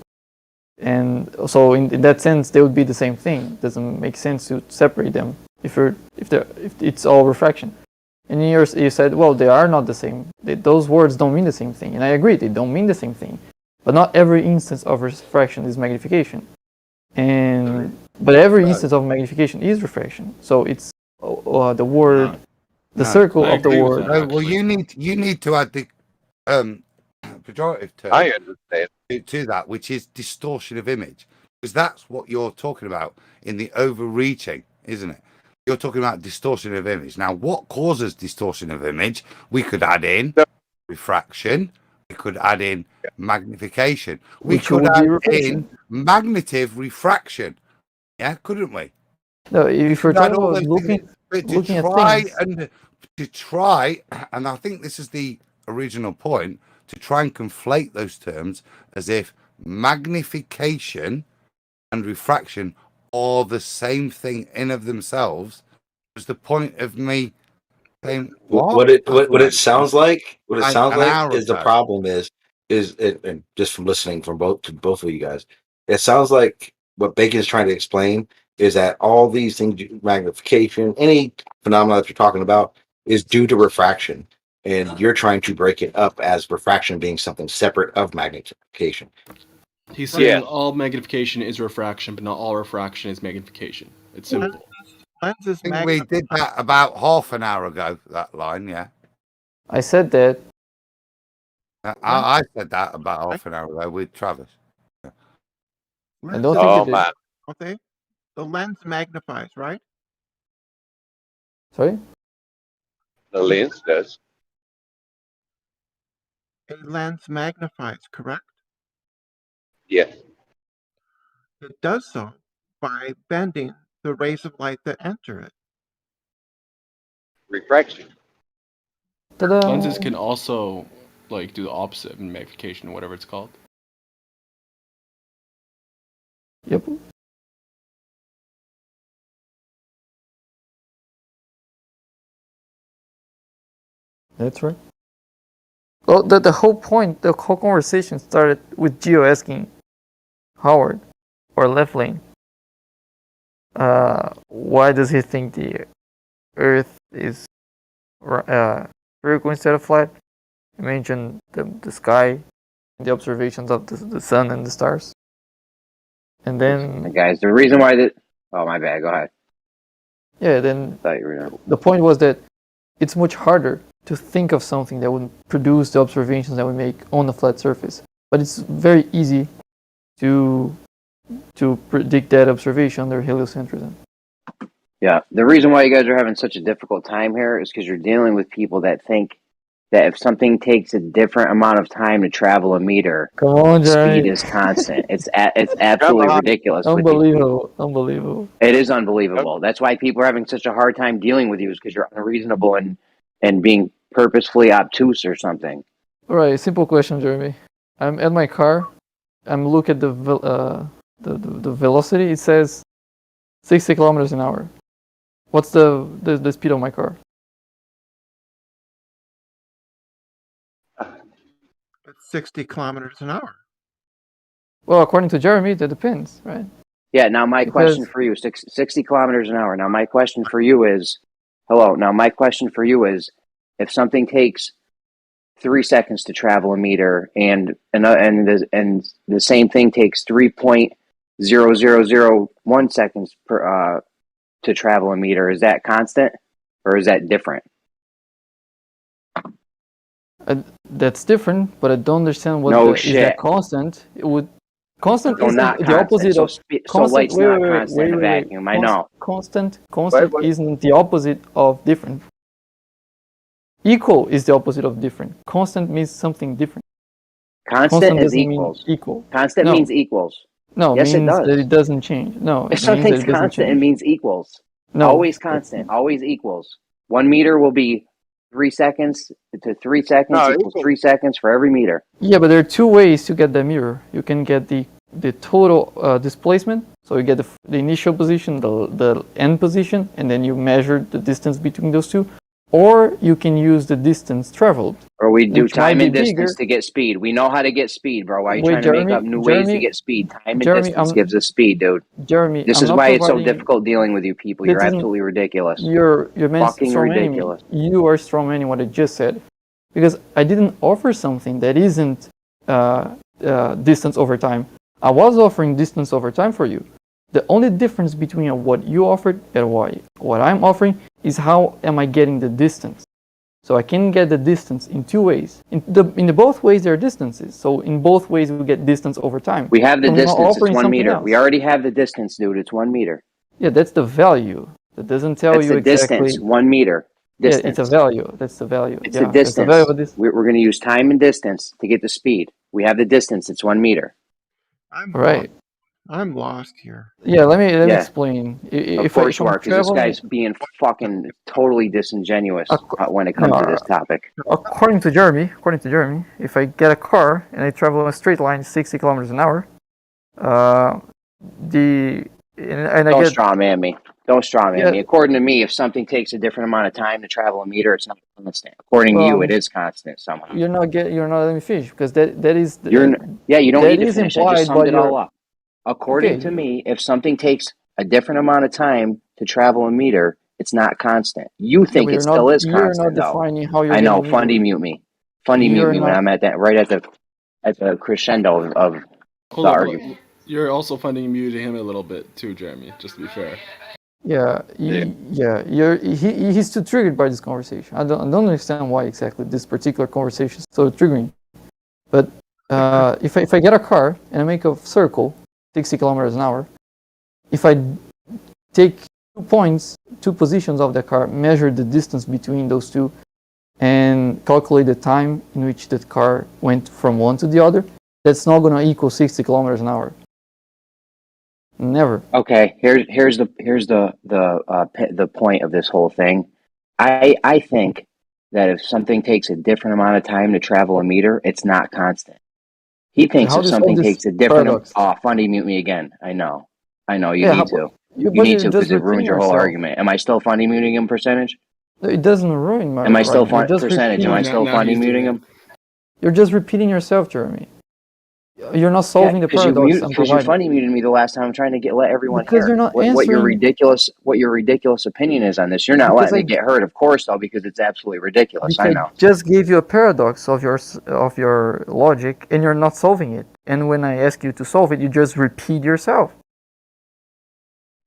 And so in that sense, they would be the same thing. It doesn't make sense to separate them if it's all refraction. And you said, well, they are not the same. Those words don't mean the same thing. And I agree, they don't mean the same thing. But not every instance of refraction is magnification. But every instance of magnification is refraction. So the word, the circle I of the agree with word. that. Well, actually. you need to add the pejorative term I understand. to that, which is distortion of image, because that's what you're talking about in the overreaching, isn't it? You're talking about distortion of image. Now, what causes distortion of image? We could add in No, refraction. We could add in magnification. We Which could would be add reflection. in magnetive refraction. Yeah, couldn't we? No, We if you're could add talking all about those things in. But looking at things, to try, and I think this is the original point, to try and conflate those terms as if magnification and refraction are the same thing in of themselves was the point of me saying what What it sounds like, an hour is the ago. problem is it, and just from listening from both of you guys, it sounds like what Bacon is trying to explain is that all these things, magnification, any phenomena that you're talking about, is due to refraction, and you're trying to break it up as refraction being something separate of magnification. He's saying Yes. all magnification is refraction, but not all refraction is magnification. It's simple. I think we did that about half an hour ago, that line, yeah. I said that. I said that about half an hour ago with Travis. I don't think you did. my. Okay. The lens magnifies, right? Sorry? The lens does. A lens magnifies, correct? Yes. It does so by bending the rays of light that enter it. Refraction. Ta-da! Lenses can also like do the opposite of magnification, whatever it's called. Yep. That's right. Well, the whole point, the whole conversation started with Gio asking Howard, or Left Lane, why does he think the Earth is spherical instead of flat? You mentioned the sky, the observations of the sun and the stars. And then, Guys, the reason why that. Oh, my bad. Go ahead. yeah, then Thought you were done. the point was that it's much harder to think of something that would produce the observations that we make on a flat surface. But it's very easy to predict that observation under heliocentrism. Yeah, the reason why you guys are having such a difficult time here is because you're dealing with people that think that if something takes a different amount of time to travel a meter, Come on, Jeremy. speed is constant. It's absolutely Come on. ridiculous. with these people. Unbelievable. It is unbelievable. That's why people are having such a hard time dealing with you, is because you're unreasonable and being purposefully obtuse or something. All right, simple question, Jeremy. I'm at my car. I'm looking at the velocity. It says 60 kilometers an hour. What's the speed of my car? It's 60 kilometers an hour. Well, according to Jeremy, that depends, right? Yeah, now my question for you is 60 kilometers an hour. Now my question for you is, if something takes 3 seconds to travel a meter and the same thing takes 3.0001 seconds to travel a meter, is that constant or is that different? That's different, but I don't understand what is that constant. It would constant is the opposite of so light's not constant in a vacuum. I know. Constant isn't the opposite of different. Equal is the opposite of different. Constant means something different. Constant is equals. Equal. Constant means equals. No, yes, it means it does. that it doesn't change. No, if something's constant, it means equals. No, always constant, always equals. 1 meter will be 3 seconds to 3 seconds equals 3 seconds for every meter. Yeah, but there are two ways to get the mirror. You can get the total displacement. So you get the initial position, the end position, and then you measure the distance between those two. Or you can use the distance traveled. Or we do time and distance to get speed. We know how to get speed, bro. Why are you trying to make up new ways to get speed? Time and distance gives us speed, dude. Jeremy, this is why it's so difficult dealing with you people. You're absolutely ridiculous. You're fucking ridiculous. You are strawmanning what I just said. Because I didn't offer something that isn't distance over time. I was offering distance over time for you. The only difference between what you offered and what I'm offering is how am I getting the distance. So I can get the distance in two ways. In the both ways there are distances. So in both ways we get distance over time. We have the I'm not distance. It's offering 1 something meter. else. We already have the distance, dude. It's 1 meter. Yeah, that's the value. That doesn't tell That's you the exactly. distance. 1 meter. Distance. Yeah, it's a value. That's the value. It's yeah, the distance. That's the value of this. We're going to use time and distance to get the speed. We have the distance. It's 1 meter. Right. I'm lost here. Yeah, let me Yeah. explain. Of course you are, because this guy's being fucking totally disingenuous when it comes to this topic. According to Jeremy, if I get a car and I travel in a straight line 60 kilometers an hour, Don't straw man me. Don't straw man me. According to me, if something takes a different amount of time to travel a meter, it's not constant. According to you, it is constant somehow. You're not letting me finish, because that is. You don't need to finish. I just summed it all your. up. According to me, if something takes a different amount of time to travel a meter, it's not constant. You think it still is constant, You're not defining how you're. I know. Fundy mute me. Fundy mute me when I'm at that at the crescendo of the argument. You're also muting him a little bit too, Jeremy. Just to be fair. Yeah. He's too triggered by this conversation. I don't understand why exactly this particular conversation is so triggering. But if I get a car and I make a circle 60 kilometers an hour, if I take 2 points, 2 positions of the car, measure the distance between those two, and calculate the time in which the car went from one to the other, that's not going to equal 60 kilometers an hour. Never. Okay, here's the point of this whole thing. I think that if something takes a different amount of time to travel a meter, it's not constant. He thinks if something takes a different. Fundy mute me again. I know. You need to. You need to, because it ruins your whole argument. Am I still fundy muting him percentage? It doesn't ruin my. Am I still percentage? Am I still fundy muting him? You're just repeating yourself, Jeremy. You're not solving the paradox. Because you funny muted me the last time. I'm trying to let everyone because hear you're not what your answering. ridiculous opinion is on this. You're not letting it get heard, of course, though, because it's absolutely ridiculous. I know. Just gave you a paradox of your logic, and you're not solving it. And when I ask you to solve it, you just repeat yourself.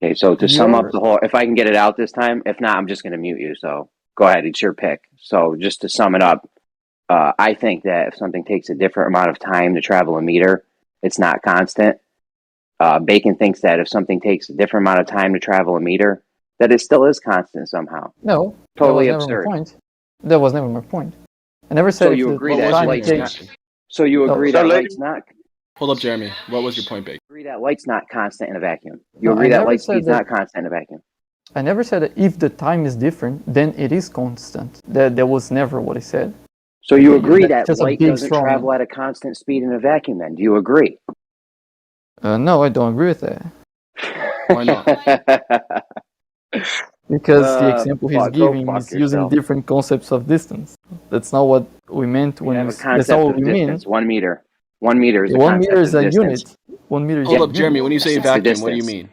Okay, so to sum up the whole, if I can get it out this time, if not, I'm just going to mute you. So go ahead, it's your pick. So just to sum it up. I think that if something takes a different amount of time to travel a meter, it's not constant. Bacon thinks that if something takes a different amount of time to travel a meter, that it still is constant somehow. No, totally that was absurd. Never my point. That was never my point. I never said. So you agree that light's not. So you agree that light's not. Hold up, Jeremy. What was your point, Bacon? You agree that light's not constant in a vacuum. You agree that light speed's not constant in a vacuum. I never said that if the time is different, then it is constant. That was never what I said. So you agree that light doesn't travel at a constant speed in a vacuum, then? Do you agree? No, I don't agree with that. Why not? Because the example he's giving is using different concepts of distance. That's not what we meant when we... That's not what we mean. 1 meter. 1 meter is a 1 meter is a distance. unit. 1 meter is Hold up, Jeremy. When you say vacuum, what do you mean?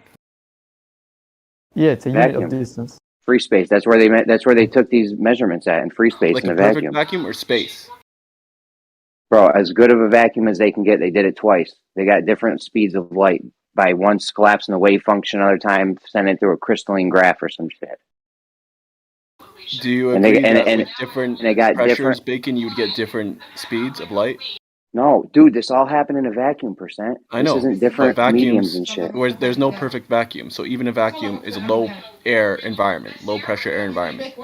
Yeah, it's a unit of distance. Free space. That's where they took these measurements at, in free space, like in a vacuum. vacuum Or space? Bro, as good of a vacuum as they can get. They did it twice. They got different speeds of light. By once collapsing the wave function, other time sending it through a crystalline graph or some shit. Do you agree that with different pressures, Bacon, you would get different speeds of light? No, dude, this all happened in a vacuum, percent. I know. This isn't different mediums and shit. Where there's no perfect vacuum, so even a vacuum is a low air environment, low pressure air environment.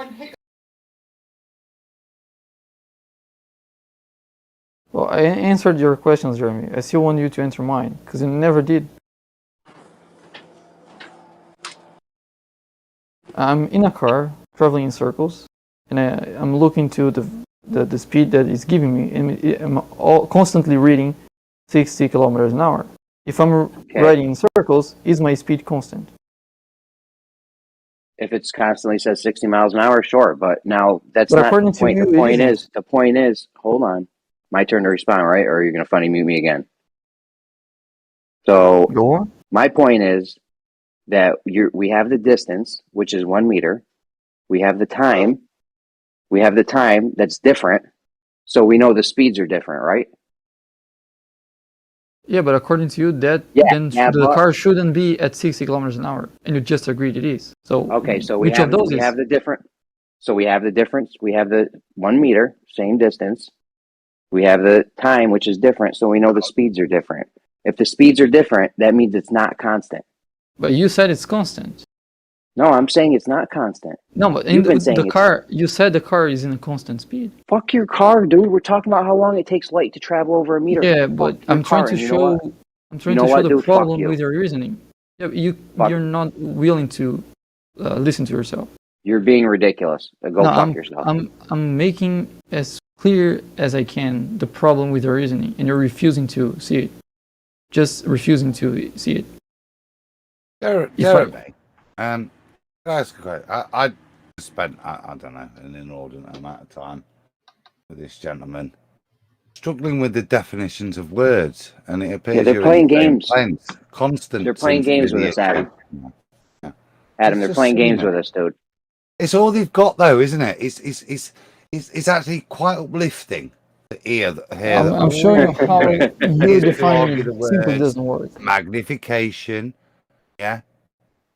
Well, I answered your questions, Jeremy. I still want you to answer mine, because you never did. I'm in a car, traveling in circles, and I'm looking to the speed that it's giving me, and I'm constantly reading 60 kilometers an hour. If I'm riding in circles, is my speed constant? If it's constantly says 60 miles an hour, sure, but now that's not the point. The point is, hold on, my turn to respond, right? Or you're going to funny mute me again. So go on. My point is that we have the distance, which is 1 meter. We have the time. We have the time that's different. So we know the speeds are different, right? Yeah, but according to you, then the car shouldn't be at 60 kilometers an hour, and you just agreed it is. So okay, so which of those we have the different. So we have the difference. We have the 1 meter, same distance. We have the time, which is different, so we know the speeds are different. If the speeds are different, that means it's not constant. But you said it's constant. No, I'm saying it's not constant. No, but in the car, you said the car is in a constant speed. Fuck your car, dude. We're talking about how long it takes light to travel over a meter. Yeah, but I'm trying to show the problem with your reasoning. Yeah, you're not willing to listen to yourself. You're being ridiculous. Go fuck yourself. I'm making as clear as I can the problem with your reasoning, and you're refusing to see it. Just refusing to see it. Jeremy, guys, I spent, I don't know, an inordinate amount of time with this gentleman struggling with the definitions of words, and it appears they're playing games. Constant. They're playing games with us, Adam. Yeah. Adam, they're playing games with us, dude. It's all they've got, though, isn't it? It's actually quite uplifting to hear. I'm showing you how you define simply doesn't work. Magnification, yeah,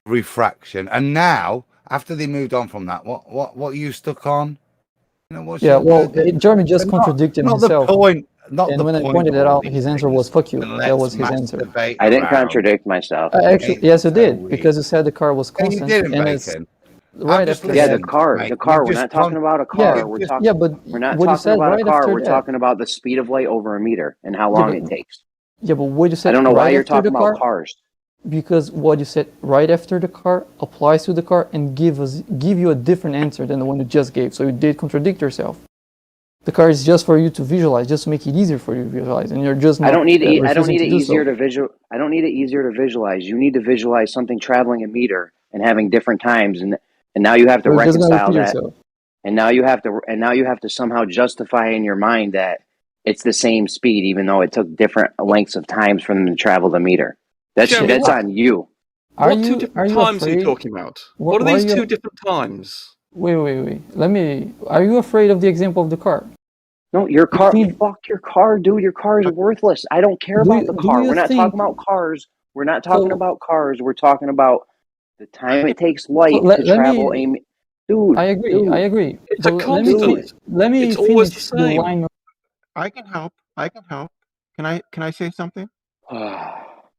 refraction, and now after they moved on from that, what are you stuck on? You know, Jeremy just contradicted himself. The point. When I pointed it out, his answer was "fuck you." That was his answer. I didn't contradict myself. Actually, yes, you did, because you said the car was constant. You didn't, Bacon. Right after the car. We're not talking about a car. We're not talking about a car. We're talking about the speed of light over a meter and how long it takes. Yeah, but what you said. I don't know why you're talking about cars. Because what you said right after the car applies to the car and give you a different answer than the one you just gave. So you did contradict yourself. The car is just for you to visualize, just to make it easier for you to visualize, and you're just not. I don't need it easier to visualize. You need to visualize something traveling a meter and having different times, and now you have to reconcile that. And now you have to somehow justify in your mind that it's the same speed, even though it took different lengths of times for them to travel the meter. That's on you. What two different times are you talking about? What are these two different times? Wait. Are you afraid of the example of the car? No, your car. Fuck your car, dude. Your car is worthless. I don't care about the car. We're not talking about cars. We're not talking about cars. We're talking about the time it takes light to travel. Dude, I agree. It's a constant. Let me finish the line. I can help. Can I say something?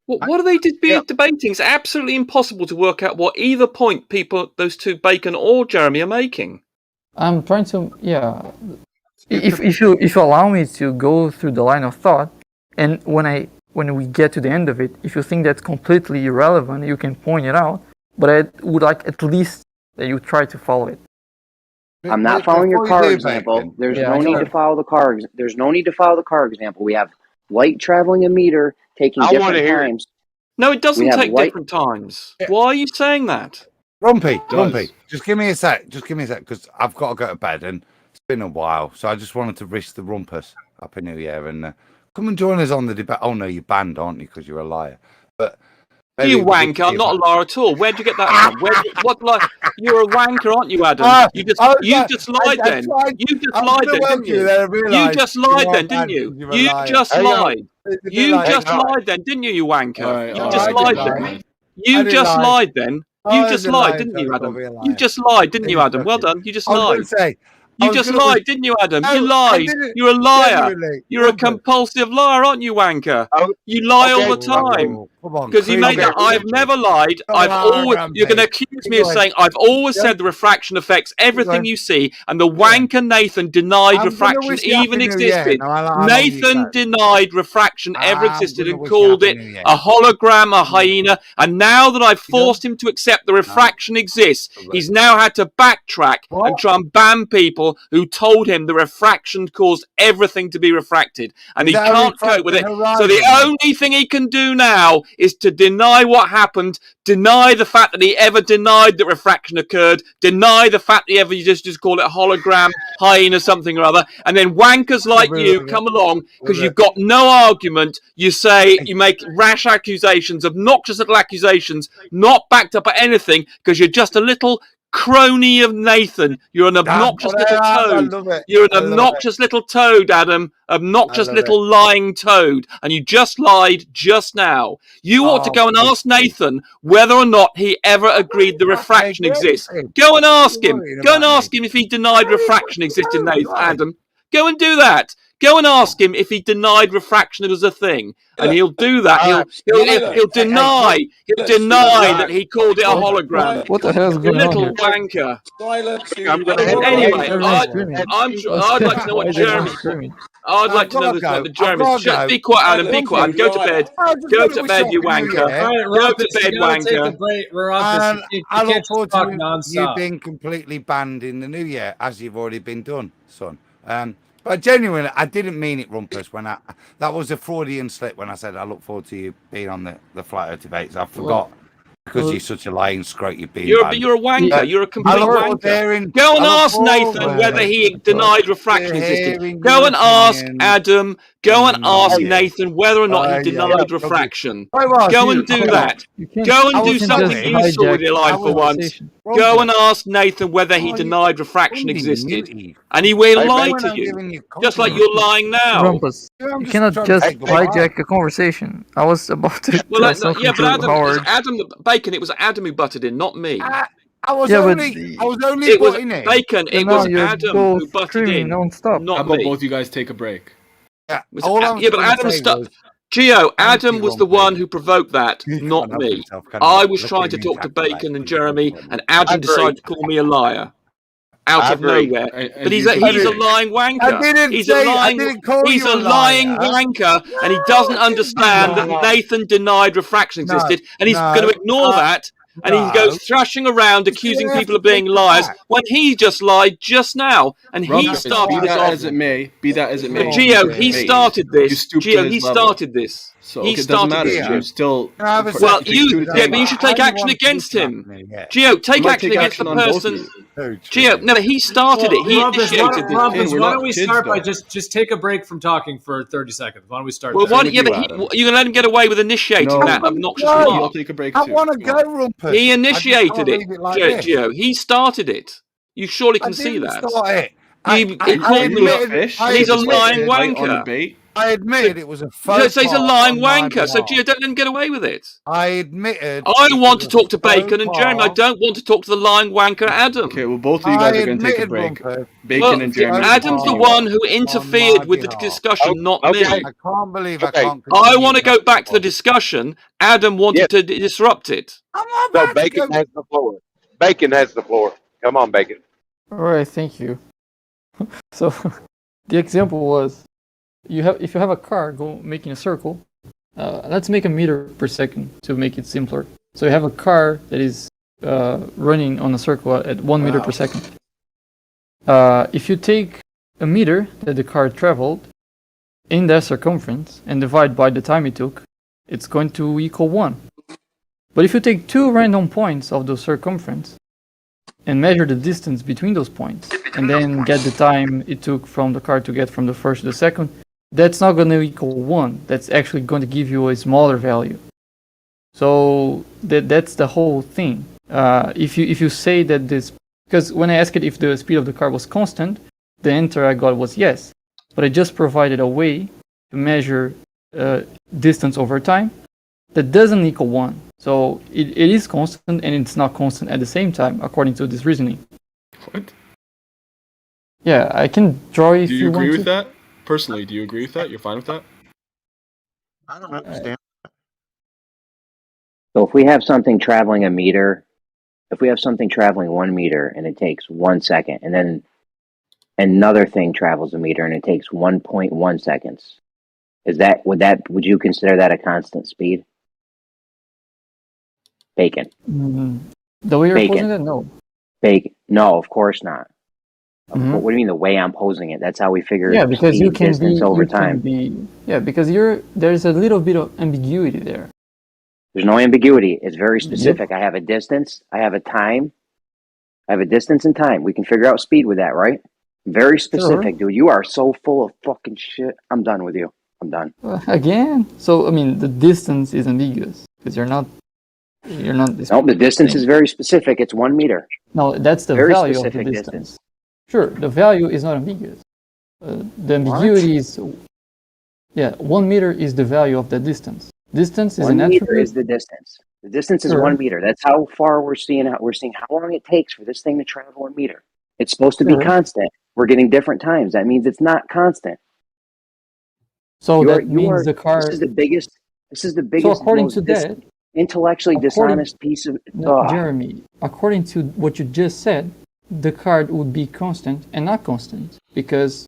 What are they debating? It's absolutely impossible to work out what either point those two, Bacon or Jeremy, are making. I'm trying to, If you allow me to go through the line of thought, and when we get to the end of it, if you think that's completely irrelevant, you can point it out. But I would like at least that you try to follow it. I'm not following your car example. There's no need to follow the car. There's no need to follow the car example. We have light traveling a meter taking different times. No, it doesn't take different times. Why are you saying that? Rumpy, just give me a sec, because I've got to go to bed, and it's been a while, so I just wanted to wish the Rumpus Happy New Year, and come and join us on the debate. Oh no, you're banned, aren't you, because you're a liar. But you wanker! I'm not a liar at all. Where'd you get that from? You're a wanker, aren't you, Adam? You just lied then. You just lied then, didn't you? You just lied then, didn't you? You just lied. You just lied then, didn't you, you wanker? You just lied then. You just lied then. You just lied, didn't you, Adam? You just lied, didn't you, Adam? Well done. You just lied. You just lied, didn't you, Adam? You lied. You're a liar. You're a compulsive liar, aren't you, wanker? You lie all the time. Because you made that. I've never lied. You're going to accuse me of saying I've always said the refraction affects everything you see, and the wanker Nathan denied refraction even existed. Nathan denied refraction ever existed and called it a hologram, a hyena. And now that I've forced him to accept the refraction exists, he's now had to backtrack and try and ban people who told him the refraction caused everything to be refracted, and he can't cope with it. So the only thing he can do now is to deny what happened, deny the fact that he ever denied that refraction occurred, deny the fact that he ever just call it a hologram, hyena, something or other, and then wankers like you come along because you've got no argument. You say you make rash accusations, obnoxious little accusations, not backed up by anything because you're just a little crony of Nathan. You're an obnoxious little toad. You're an obnoxious little toad, Adam. Obnoxious little lying toad. And you just lied just now. You ought to go and ask Nathan whether or not he ever agreed the refraction exists. Go and ask him. Go and ask him if he denied refraction existed, Nathan, Adam. Go and do that. Go and ask him if he denied refraction was a thing, and he'll do that. He'll deny that he called it a hologram. What the hell is going on here? Wanker. Silence. Anyway, I'd like to know what Jeremy. I'd like to know what Jeremy's. Be quiet, Adam. Be quiet. Go to bed. Go to bed, you wanker. Go to bed, wanker. I look forward to you being completely banned in the new year, as you've already been done, son. But genuinely, I didn't mean it, Rumpus. That was a Freudian slip when I said I look forward to you being on the Flat Earth debates. I forgot because you're such a lying scrote. You're a wanker. You're a complete wanker. Go and ask Nathan whether he denied refraction existed. Go and ask Adam. Go and ask Nathan whether or not he denied refraction. Go and do that. Go and do something useful with your life for once. Go and ask Nathan whether he denied refraction existed. And he will lie to you. Just like you're lying now. Rumpus, you cannot just hijack a conversation. I was about to but Adam Bacon, it was Adam who butted in, not me. I was only putting it. Bacon, it was Adam who butted in, non-stop. Not How about me. both you guys take a break? Yeah, but Adam Gio, Adam was the one who provoked that, not me. I was trying to talk to Bacon and Jeremy, and Adam decided to call me a liar. Out of nowhere. But he's a lying wanker. He's a lying wanker, and he doesn't understand that Nathan denied refraction existed, and he's going to ignore that. And he goes thrashing around accusing people of being liars when he just lied just now. And he started this off. Be that as it may. Gio, he started this. Gio, he started this. So he started this. You still. Well, but you should take action against him. Gio, take action against the person. Gio, no, he started it. He initiated this. Why don't we start by just take a break from talking for 30 seconds? Why don't we start? Well, you're going to let him get away with initiating that obnoxious remark. Take a break. I want to go, Rumpus. He initiated it, Gio. He started it. You surely can see that. He's a lying wanker. I admitted it was a faux So he's a lying wanker. So Gio, don't let him get away with it. I admitted. I want to talk to Bacon and Jeremy. I don't want to talk to the lying wanker Adam. Okay, well, both of you guys are going to take a break. Bacon and Jeremy. Adam's the one who interfered with the discussion, not me. I can't believe I can't. I want to go back to the discussion. Adam wanted to disrupt it. So Bacon has the floor. Bacon has the floor. Come on, Bacon. All right, thank you. So the example was if you have a car making a circle. Let's make a meter per second to make it simpler. So you have a car that is running on a circle at 1 meter per second. If you take a meter that the car traveled in that circumference and divide by the time it took, it's going to equal 1. But if you take 2 random points of the circumference and measure the distance between those points and then get the time it took from the car to get from the first to the second, that's not going to equal 1. That's actually going to give you a smaller value. So that's the whole thing. If you say that this, because when I asked it if the speed of the car was constant, the answer I got was yes. But I just provided a way to measure distance over time that doesn't equal 1. So it is constant and it's not constant at the same time, according to this reasoning. What? Yeah, I can draw if you want to. Do you agree with that? Personally, do you agree with that? You're fine with that? I don't understand. So if we have something traveling 1 meter, if we have something traveling 1 meter and it takes 1 second, and then another thing travels 1 meter and it takes 1.1 seconds, would you consider that a constant speed? Bacon. The way you're posing it, no. Bacon. No, of course not. Mm-hmm. What do you mean the way I'm posing it? That's how we figure because speed, you can distance over time. Because there's a little bit of ambiguity there. There's no ambiguity. It's very specific. Yep. I have a distance. I have a time. I have a distance and time. We can figure out speed with that, right? Very specific, dude. You are so full of fucking shit. I'm done with you. I'm done. Again? So, I mean, the distance is ambiguous because you're not You're not. No, the distance is very specific. It's 1 meter. No, that's the Very value of the specific distance. Sure, the value is not ambiguous. The ambiguity is, 1 meter is the value of the distance. Distance is 1 an meter attribute. is the distance. The distance is Sure. 1 meter. That's how far we're seeing how long it takes for this thing to travel a meter. It's supposed to be Sure. constant. We're getting different times. That means it's not constant. So that means the car. This is the biggest. So according to that, intellectually dishonest piece of. Jeremy, according to what you just said, the card would be constant and not constant because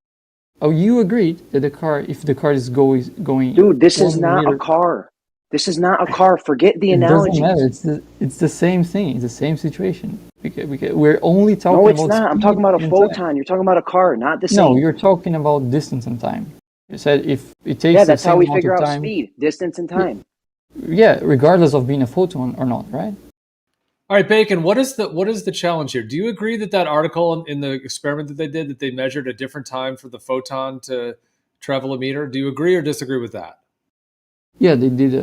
you agreed that the car, if the car is going. Dude, this is not a car. This is not a car. Forget the analogy. It doesn't matter. It's the same thing. It's the same situation. We're only talking about. No, it's not. I'm talking about a photon. You're talking about a car, not the same. No, you're talking about distance and time. You said if it takes. Yeah, that's the same how we amount figure of out time, speed, distance, and time. Yeah, regardless of being a photon or not, right? All right, Bacon. What is the challenge here? Do you agree that article in the experiment that they did, that they measured a different time for the photon to travel a meter? Do you agree or disagree with that? Yeah, they did.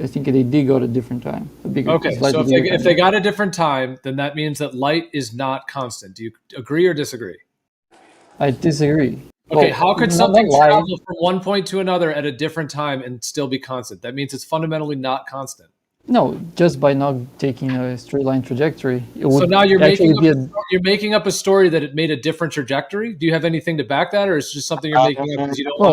I think they did go at a different time. Okay, so if they got a different time, then that means that light is not constant. Do you agree or disagree? I disagree. Okay, how could something travel from one point to another at a different time and still be constant? That means it's fundamentally not constant. No, just by not taking a straight line trajectory. So now you're making up a story that it made a different trajectory. Do you have anything to back that, or is it just something you're making up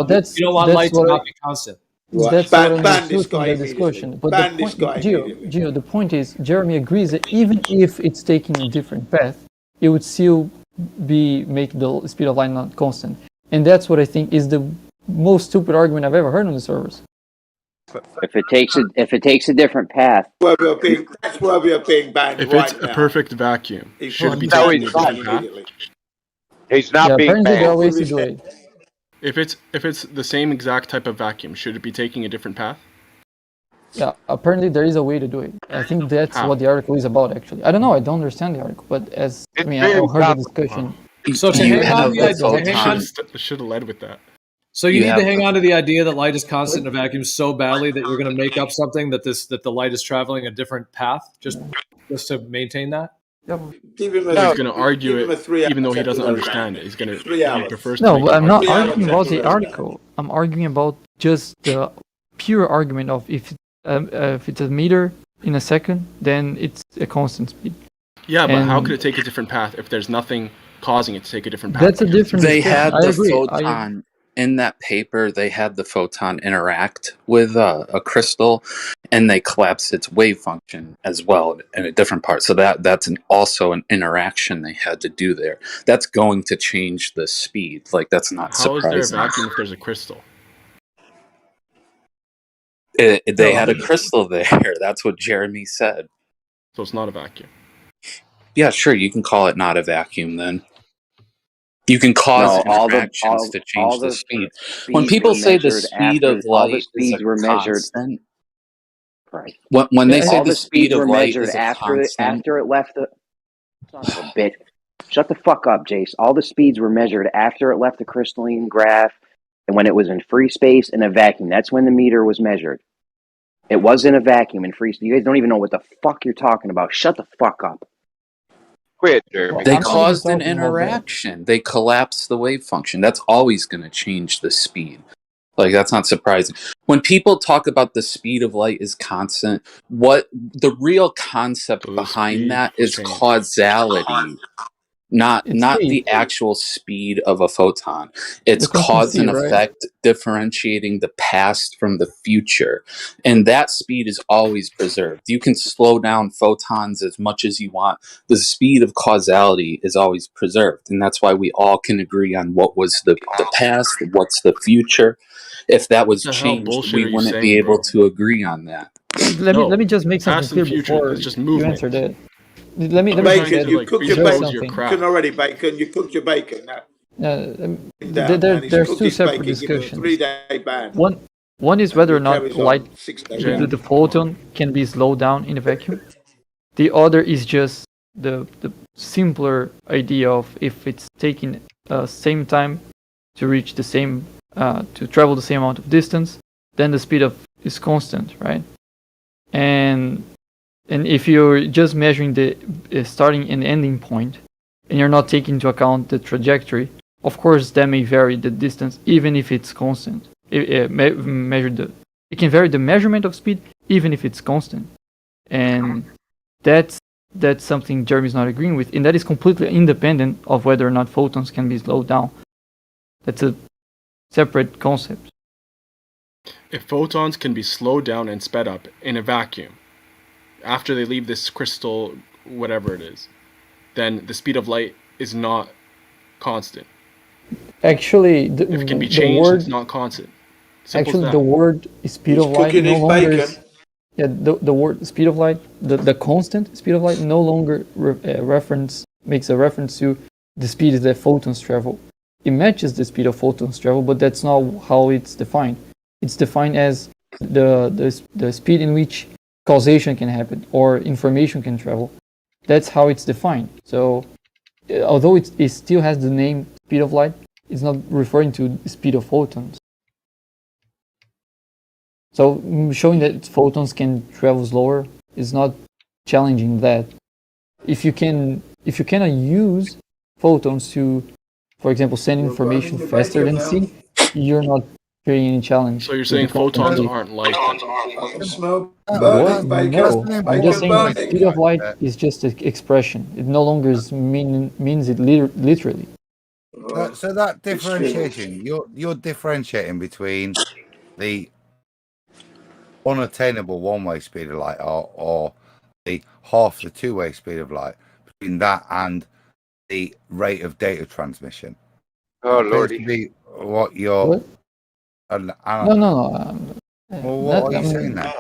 because you don't want light to not be constant? That's what I'm understood in the discussion. But the point, Gio, the point is, Jeremy agrees that even if it's taking a different path, it would still make the speed of light not constant. And that's what I think is the most stupid argument I've ever heard on the servers. If it takes a different path, that's where we are being banned. If it's a perfect vacuum, should it be taking a different path? He's not being apparently there are banned. ways to do it. If it's the same exact type of vacuum, should it be taking a different path? Yeah, apparently there is a way to do it. I think that's what the article is about, actually. I don't know, I don't understand the article, but I heard the discussion. So to hang on to the idea, should have led with that. So you need to hang on to the idea that light is constant in a vacuum so badly that you're going to make up something that the light is traveling a different path just to maintain that. Yep. He's going to argue it, even though he doesn't understand it. He's going to prefers. No, but I'm not arguing about the article. I'm arguing about just the pure argument of if it's a meter in a second, then it's a constant speed. Yeah, but how could it take a different path if there's nothing causing it to take a different path? That's a different. They had the photon in that paper. They had the photon interact with a crystal, and they collapsed its wave function as well in a different part. So that's also an interaction they had to do there. That's going to change the speed. Like, that's not surprising. How is there a vacuum if there's a crystal? They had a crystal there. That's what Jeremy said. So it's not a vacuum. Yeah, sure. You can call it not a vacuum then. You can cause interactions to change the speed. When people say the speed of light is a constant, when they say the speed of light is a constant, after it left the son of a bitch. Shut the fuck up, Jace. All the speeds were measured after it left the crystalline graph and when it was in free space in a vacuum. That's when the meter was measured. It was in a vacuum in free space. You guys don't even know what the fuck you're talking about. Shut the fuck up. Quit, Jeremy. They caused an interaction. They collapsed the wave function. That's always going to change the speed. Like, that's not surprising. When people talk about the speed of light is constant, what the real concept behind that is causality. Not the actual speed of a photon. It's cause and effect, differentiating the past from the future. And that speed is always preserved. You can slow down photons as much as you want. The speed of causality is always preserved. And that's why we all can agree on what was the past, what's the future. If that was changed, we wouldn't be able to agree on that. Let me just make something clear before you answer that. Let me Bacon, you cooked your bacon already, Bacon. You cooked your bacon. There's two separate discussions. 3-day ban. One is whether or not light, the photon can be slowed down in a vacuum. The other is just the simpler idea of if it's taking same time to reach the same, to travel the same amount of distance, then the speed is constant, right? And And if you're just measuring the starting and ending point, and you're not taking into account the trajectory, of course that may vary the distance, even if it's constant. It can vary the measurement of speed, even if it's constant. And that's something Jeremy's not agreeing with, and that is completely independent of whether or not photons can be slowed down. That's a separate concept. If photons can be slowed down and sped up in a vacuum, after they leave this crystal, whatever it is, then the speed of light is not constant. Actually, if it can be changed, it's not constant. Simple actually, as the that. word speed He's of light cooking no his longer bacon. is, yeah, the word speed of light, the constant speed of light no longer makes a reference to the speed that photons travel. It matches the speed of photons travel, but that's not how it's defined. It's defined as the speed in which causation can happen or information can travel. That's how it's defined. So although it still has the name speed of light, it's not referring to the speed of photons. So showing that photons can travel slower is not challenging that. If you cannot use photons to, for example, send information faster than C, you're not creating any challenge. So you're saying photons aren't light then? I can smell What? burning No, bacon. I'm just saying the Bacon speed of light is just an expression. It no longer means it literally. So that differentiation, you're differentiating between the unattainable one-way speed of light or the half the two-way speed of light, between that and the rate of data transmission. Oh, That Lordy. appears to be what you're... What? No. Well, what are you saying then?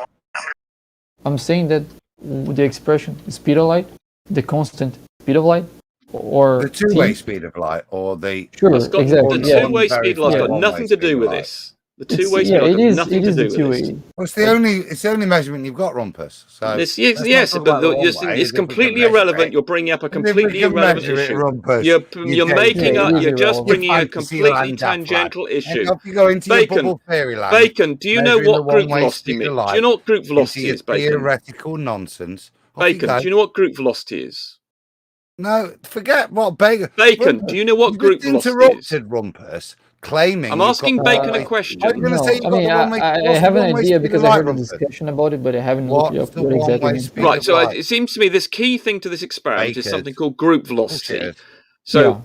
I'm saying that the expression speed of light, the constant speed of light, or the two-way speed of light, or the exactly. The two-way speed of light's got nothing to do with this. The two-way speed of light's got nothing to do with this. Well, it's the only measurement you've got, Rumpus. So yes, but it's completely irrelevant. You're bringing up a completely irrelevant issue. You're just bringing a completely tangential issue. Bacon, do you know what group velocity means? Do you know what group velocity is, Bacon? Theoretical nonsense. Bacon, do you know what group velocity is? No, forget what Bacon. Bacon, do you know what group velocity is? Interrupted Rumpus, claiming. I'm asking Bacon a question. I have an idea because I heard a discussion about it, but I haven't looked up what exactly means. Right, so it seems to me this key thing to this experiment is something called group velocity. So,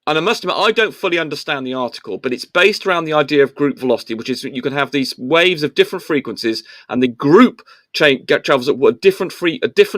and I must admit, I don't fully understand the article, but it's based around the idea of group velocity, which is you can have these waves of different frequencies, and the group travels at a different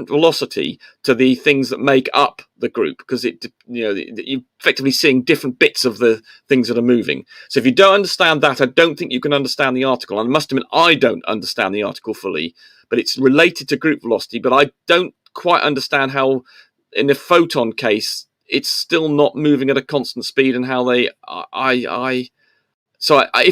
velocity to the things that make up the group, because you're effectively seeing different bits of the things that are moving. So if you don't understand that, I don't think you can understand the article. And I must admit, I don't understand the article fully, but it's related to group velocity. But I don't quite understand how, in the photon case, it's still not moving at a constant speed, and how if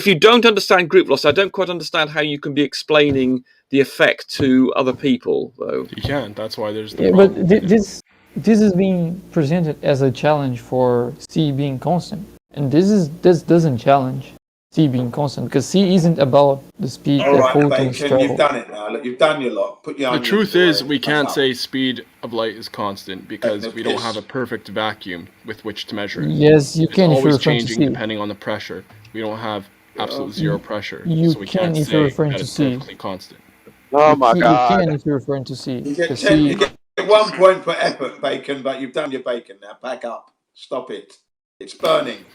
you don't understand group velocity, I don't quite understand how you can be explaining the effect to other people, though. You can't. That's why there's the problem. But this is being presented as a challenge for C being constant, and this doesn't challenge C being constant, because C isn't about the speed that photons travel. You've done it now. Look, you've done your lot. Put your The truth is, we can't say speed of light is constant because we don't have a perfect vacuum with which to measure it. Yes, you can if you're always referring to changing C. depending on the pressure. We don't have absolute zero pressure, You so we can can't if say you're referring that to it's C. perfectly constant. Oh my You God! can if you're referring to C. You get 1 point per effort, Bacon, but you've done your bacon now. Back up. Stop it. It's burning.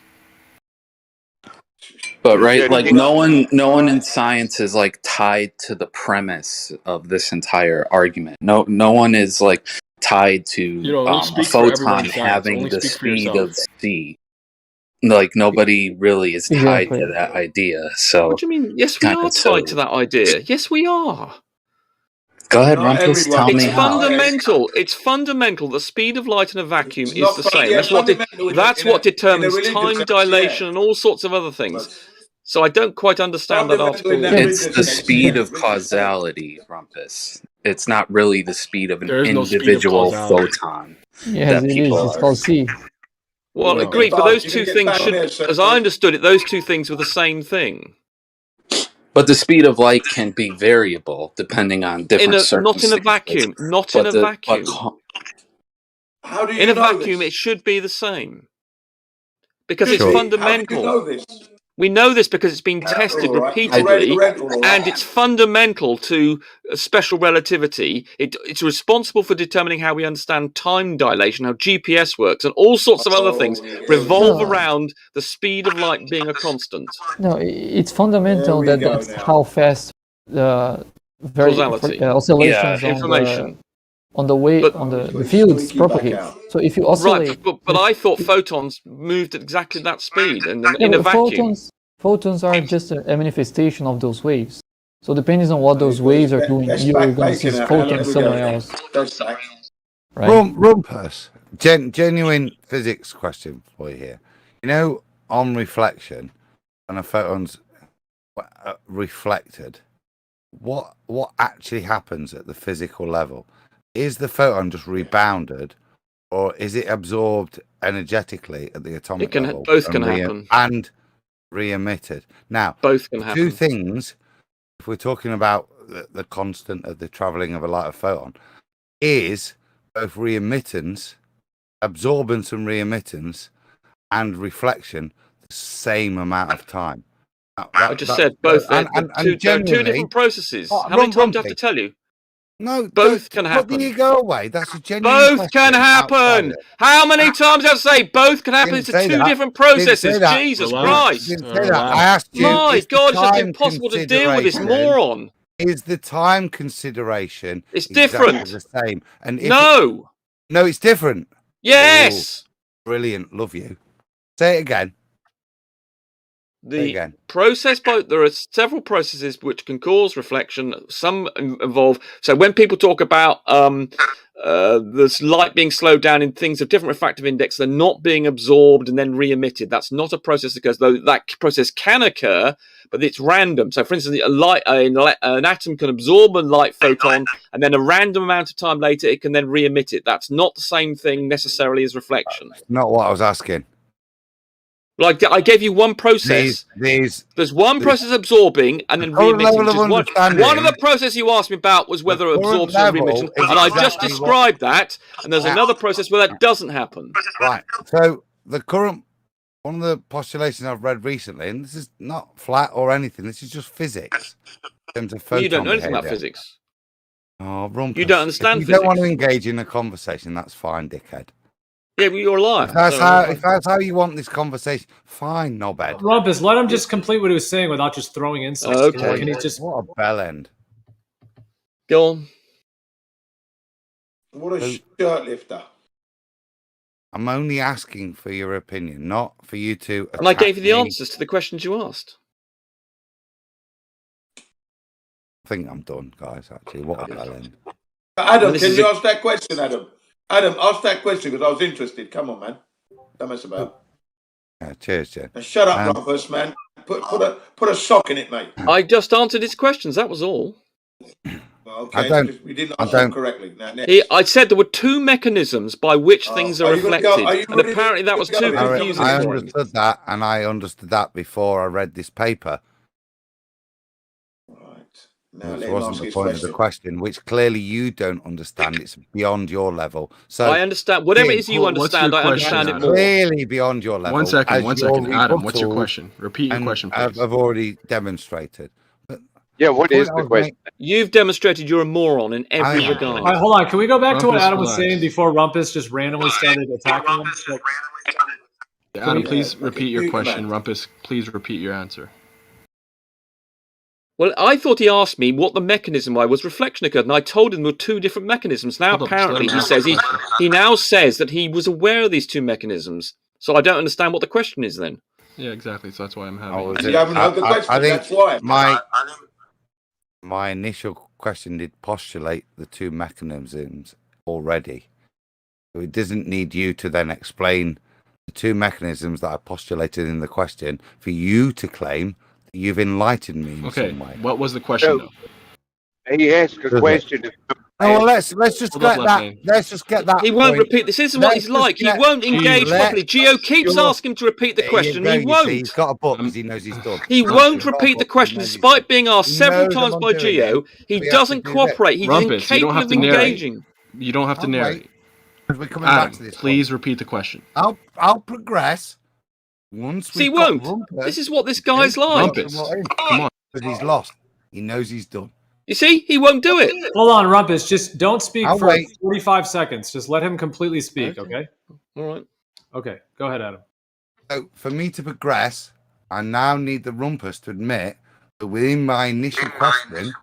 But like no one in science is like tied to the premise of this entire argument. No one is like tied to a photon having the speed of C. Like nobody really is tied to that idea. So what do you mean? Yes, we are tied to that idea. Yes, we are. Go ahead, Rumpus. Tell me how. It's fundamental. The speed of light in a vacuum is the same. That's what determines time dilation and all sorts of other things. So I don't quite understand that article. It's the speed of causality, Rumpus. It's not really the speed of an individual photon. Yes, it is. It's called C. Well, agreed, but those two things should, as I understood it, those two things were the same thing. But the speed of light can be variable depending on different circumstances. Not in a vacuum. Not in a vacuum. How do you in a know vacuum, this? it should be the same. Because it's How fundamental. do you know this? We know this because it's been tested repeatedly, and it's fundamental to special relativity. It's responsible for determining how we understand time dilation, how GPS works, and all sorts of other things revolve around the speed of light being a constant. No, it's fundamental that that's how fast the oscillations on the fields propagate. So if you oscillate, but I thought photons moved at exactly that speed, and in a vacuum. Photons are just a manifestation of those waves. So depending on what those waves are doing, you're going to see photons somewhere else. Right? Rumpus, genuine physics question for you here. You know, on reflection, when a photon's reflected, what actually happens at the physical level? Is the photon just rebounded, or is it absorbed energetically at the atomic level? Both can happen. And re-emitted. Now, both can happen. Two things, if we're talking about the constant of the traveling of a light of photon, is both re-emittance, absorbance and re-emittance, and reflection the same amount of time. I just said both. There are two different processes. How many times do I have to tell you? No, both can happen. Put the ego away. That's a genuine Both can happen. How many times do I have to say both can happen? It's two different processes. Jesus Christ! I asked you. My God, it's just impossible to deal with this moron. Is the time consideration? It's different. The same. And no, it's different. Yes. Oh, brilliant. Love you. Say it again. The process, there are several processes which can cause reflection. Some involve. So when people talk about this light being slowed down in things of different refractive index, they're not being absorbed and then re-emitted. That's not a process that occurs, though that process can occur, but it's random. So, for instance, an atom can absorb a light photon, and then a random amount of time later, it can then re-emit it. That's not the same thing necessarily as reflection. Not what I was asking. Like I gave you one process. There's one process absorbing and then re-emitting. One of the processes you asked me about was whether absorption and re-emission, and I just described that. And there's another process where that doesn't happen. Right. So one of the postulations I've read recently, and this is not flat or anything. This is just physics. In terms of photon you don't know anything behavior. about physics. Oh, Rumpus. You don't understand physics. If you don't want to engage in a conversation, that's fine, dickhead. Yeah, but you're a liar. If that's how you want this conversation, fine, knobhead. Rumpus, let him just complete what he was saying without just throwing insults. Okay. Can he just... What a bell end. Go on. What a shirt lifter. I'm only asking for your opinion, not for you to... And I gave you the answers to the questions you asked. I think I'm done, guys, actually. What a bell end. Adam, can you ask that question, Adam? Adam, ask that question because I was interested. Come on, man. Don't mess about. Yeah, cheers, Jen. Now shut up, Rumpus, man. Put a sock in it, mate. I just answered his questions. That was all. Okay, we didn't answer them correctly. Now, I said there were two mechanisms by which things are reflected, and apparently that was too confusing. I understood that, and I understood that before I read this paper. Now, which wasn't the point of the question, which clearly you don't understand. It's beyond your level. So I understand whatever it is you understand. I understand it more. Clearly beyond your level. One second, Adam. What's your question? Repeat your question, please. I've already demonstrated. Yeah, what is the question? You've demonstrated you're a moron in every regard. All right, hold on. Can we go back to what Adam was saying before Rumpus just randomly started attacking him? Adam, please repeat your question. Rumpus, please repeat your answer. Well, I thought he asked me what the mechanism was reflection occurred, and I told him there were two different mechanisms. Now, apparently, he now says that he was aware of these two mechanisms. So I don't understand what the question is then. Yeah, exactly. So that's why I'm having. You haven't heard the question. I think that's why. My initial question did postulate the two mechanisms already. So it doesn't need you to then explain the two mechanisms that I postulated in the question for you to claim. You've enlightened me in some way. What was the question, though? He asked a question. Oh, well, let's just get that. Let's just get that. He won't point. repeat. This is what he's like. He won't engage properly. Geo keeps asking him to repeat the question. He won't. He's got a book because he knows he's done. He won't repeat the question despite being asked several times by Geo. He doesn't cooperate. He's incapable of engaging. You don't have to narrate. We're coming back to this. Please repeat the question. I'll progress. Once he won't. This is what this guy's like. Rumpus, come on. But he's lost. He knows he's done. You see, he won't do it. Hold on, Rumpus. Just don't speak I'll for wait. 45 seconds. Just let him completely speak, okay? All right. Okay, go ahead, Adam. So for me to progress, I now need the Rumpus to admit that within my initial question,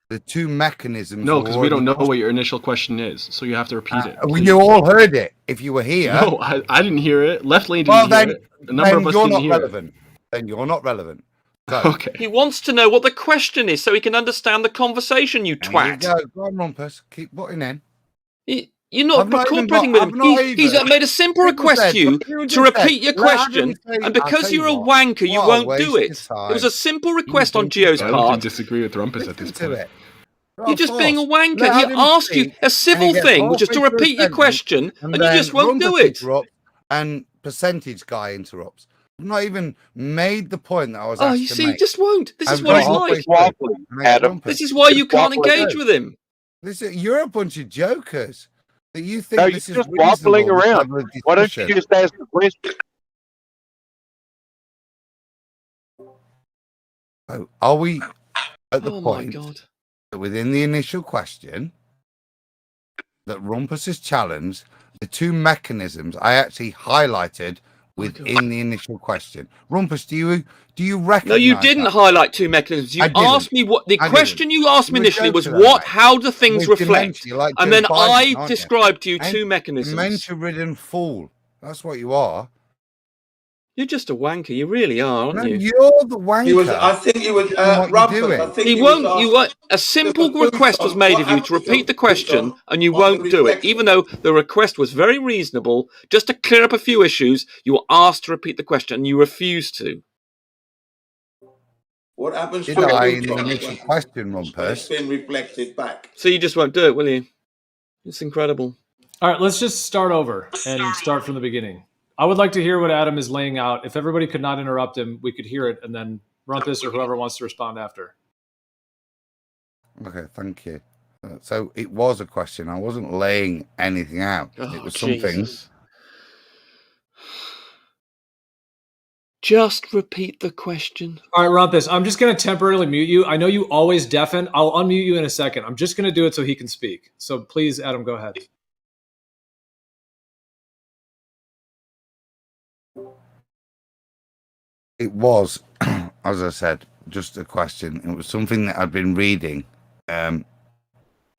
the two mechanisms. No, because we don't know what your initial question is, so you have to repeat it. You all heard it if you were here. No, I didn't hear it. Left Lane didn't hear it. A number of us you're didn't not hear relevant. Then you're not relevant. So, okay. He wants to know what the question is so he can understand the conversation, you twat. Go on, Rumpus. Keep putting in. You're not cooperating with him. He's made a simple request to you to repeat your question, and because you're a wanker, you won't do it. It was a simple request on Geo's part. I don't disagree with Rumpus at this point. You're just being a wanker. He asked you a civil thing, which is to repeat your question, and you just won't do it. And percentage guy interrupts. I've not even made the point that I was asked to you see, make. he just won't. This is what he's like. Adam. This is why you can't engage with him. You're a bunch of jokers. That you think No, this you're is just waffling around. Why don't you just ask the question? So are we at the point that within the initial question that Rumpus has challenged the two mechanisms I actually highlighted within the initial question? Rumpus, do you recognize? No, you didn't highlight two mechanisms. You asked me what the question you asked me initially was how do things reflect? And then I described to you two mechanisms. Dementia-ridden fool. That's what you are. You're just a wanker. You really are, aren't you? You're the wanker. I think he was Rumpus. He won't. You won't. A simple request was made of you to repeat the question, and you won't do it, even though the request was very reasonable. Just to clear up a few issues, you were asked to repeat the question, and you refused to. What happens to the initial question, Rumpus? It's been reflected back. So you just won't do it, will you? It's incredible. All right, let's just start over and start from the beginning. I would like to hear what Adam is laying out. If everybody could not interrupt him, we could hear it, and then Rumpus or whoever wants to respond after. Okay, thank you. So it was a question. I wasn't laying anything out. It was something. Just repeat the question. All right, Rumpus, I'm just going to temporarily mute you. I know you always deafen. I'll unmute you in a second. I'm just going to do it so he can speak. So please, Adam, go ahead. It was, as I said, just a question. It was something that I'd been reading in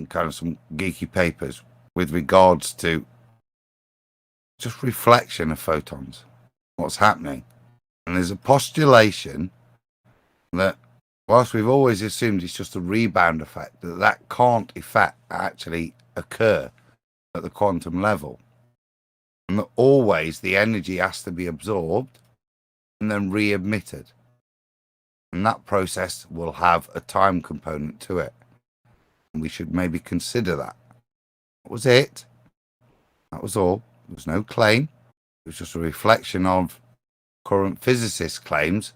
kind of some geeky papers with regards to just reflection of photons, what's happening. And there's a postulation that whilst we've always assumed it's just a rebound effect, that can't actually occur at the quantum level. And that always the energy has to be absorbed and then re-emitted. And that process will have a time component to it. And we should maybe consider that. That was it. That was all. There was no claim. It was just a reflection of current physicist claims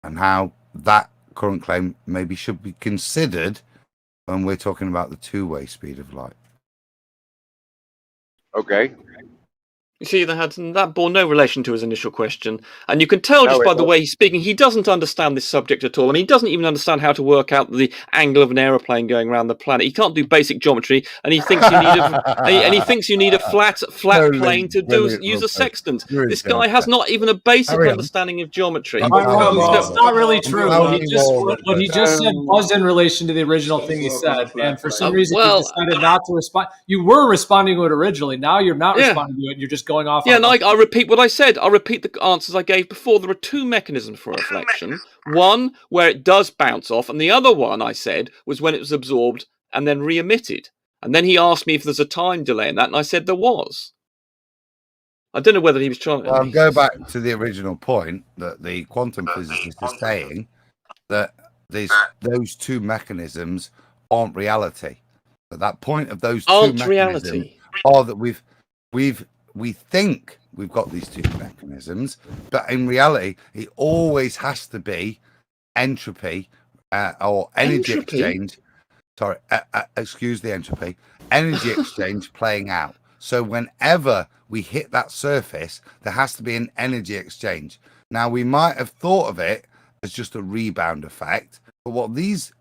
and how that current claim maybe should be considered when we're talking about the two-way speed of light. Okay. You see, that bore no relation to his initial question. And you can tell just by the way he's speaking, he doesn't understand this subject at all. And he doesn't even understand how to work out the angle of an aeroplane going around the planet. He can't do basic geometry. And he thinks you need a flat plane to use a sextant. This guy has not even a basic understanding of geometry. That's not really true. What he just said was in relation to the original thing he said. And for some reason, you decided not to respond. You were responding to it originally. Now you're not responding to it. You're just going off. Yeah, and I repeat what I said. I repeat the answers I gave before. There are two mechanisms for reflection. One where it does bounce off, and the other one I said was when it was absorbed and then re-emitted. And then he asked me if there's a time delay in that, and I said there was. I don't know whether he was trying to... go back to the original point that the quantum physicist is saying that those two mechanisms aren't reality. At that point of those two Aren't mechanisms reality. are that we think we've got these two mechanisms, but in reality, it always has to be entropy or energy exchange. Sorry, excuse the entropy. Energy exchange playing out. So whenever we hit that surface, there has to be an energy exchange. Now, we might have thought of it as just a rebound effect, but what these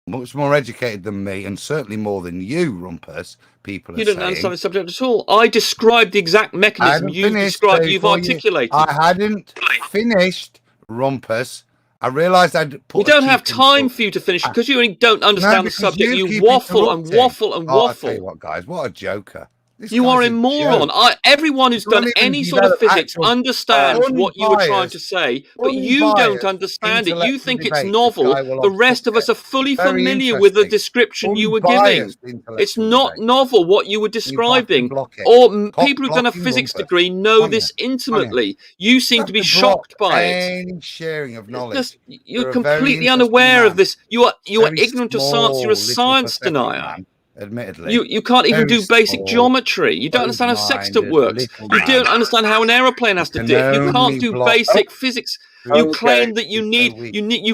much more educated than me, and certainly more than you, Rumpus, people are You don't saying, understand the subject at all. I described the exact mechanism you've described, you've articulated. I hadn't finished, Rumpus. I realised I'd put. We don't have time for you to finish because you only don't understand the subject. You waffle and waffle and waffle. I'll tell you what, guys, what a joker. You are a moron. Everyone who's done any sort of physics understands what you were trying to say, but you don't understand it. You think it's novel. The rest of us are fully familiar with the description you were giving. It's not novel what you were describing. Or people who've done a physics degree know this intimately. You seem to be shocked by it. Any sharing of knowledge. You're completely unaware of this. You are ignorant of science. You're a science denier. Admittedly, you can't even do basic geometry. You don't understand how sextant works. You don't understand how an aeroplane has to dip. You can't do basic physics. You claim that you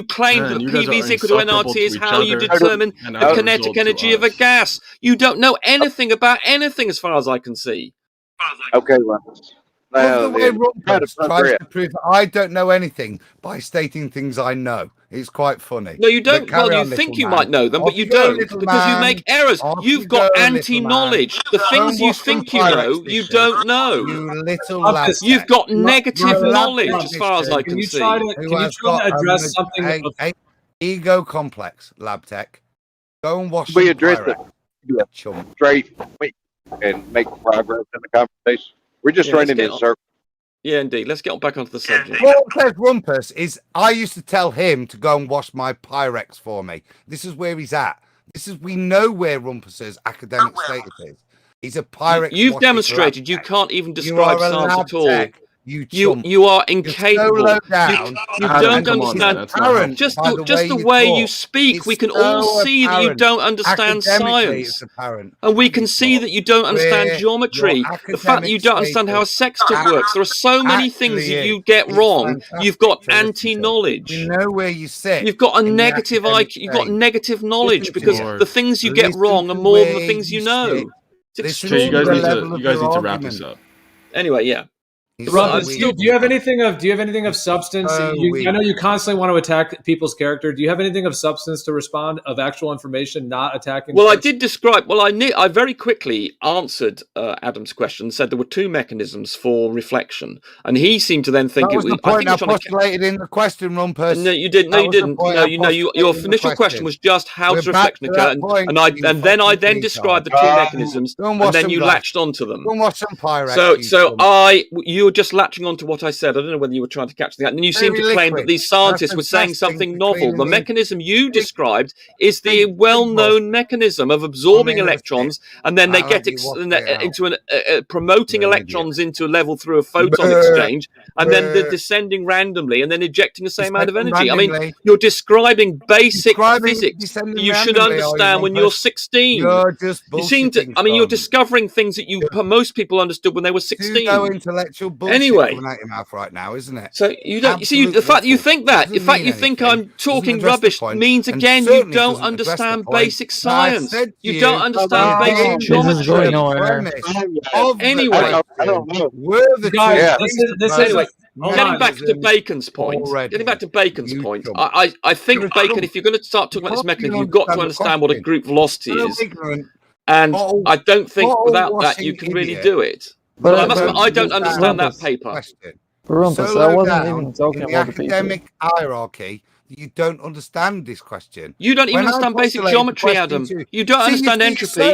claim that PV is equal to nRT is how you determine the kinetic energy of a gas. You don't know anything about anything as far as I can see. Okay, well, the way Rumpus tries to prove that I don't know anything by stating things I know. It's quite funny. No, you don't. Well, you think you might know them, but you don't because you make errors. You've got anti-knowledge. The things you think you know, you don't know. You little You've got negative knowledge as far as I can see. Can you try to address something? Ego complex, lab tech. Go and watch. We address it straight and make progress in the conversation. We're just running in circles. Yeah, indeed. Let's get back onto the subject. What says Rumpus is I used to tell him to go and wash my Pyrex for me. This is where he's at. We know where Rumpus's academic status is. He's a Pyrex. You've demonstrated you can't even describe science at all. You are incapable. So down. You don't understand. Just the way you speak, we can all see that you don't understand science. And we can see that you don't understand geometry. The fact that you don't understand how a sextant works. There are so many things that you get wrong. You've got anti-knowledge. You know where you sit. You've got a negative IQ. You've got negative knowledge because the things you get wrong are more than the things you know. It's extreme. You guys need to wrap this up. Anyway, yeah. Do you have anything of substance? I know you constantly want to attack people's character. Do you have anything of substance to respond, of actual information, not attacking? Well, I did describe. Well, I very quickly answered Adam's question. Said there were two mechanisms for reflection, and he seemed to then think that was it was. The point I postulated in the question, Rumpus. No, you didn't. No, you didn't. No, your initial question was just how does reflection occur, and then I described the two mechanisms, and then you latched onto them. Go and watch some Pyrex. You were just latching on to what I said. I don't know whether you were trying to catch that. And you seem to claim that these scientists were saying something novel. The mechanism you described is the well-known mechanism of absorbing electrons, and then they get into promoting electrons into a level through a photon exchange, and then they're descending randomly, and then ejecting the same amount of energy. I mean, you're describing basic physics you should understand when you're 16. You seem to. I mean, you're discovering things that most people understood when they were 16. Intellectual bullshit coming out your mouth right now, isn't it? So you don't. You see, the fact that you think that, the fact you think I'm talking rubbish means again you don't understand basic science. You don't understand basic geometry. Anyway, getting back to Bacon's point. I think Bacon, if you're going to start talking about this mechanism, you've got to understand what a group velocity is, and I don't think without that you can really do it. But I don't understand that paper. Rumpus, I wasn't even talking about the paper. Academic hierarchy, you don't understand this question. You don't even understand basic geometry, Adam. You don't understand entropy.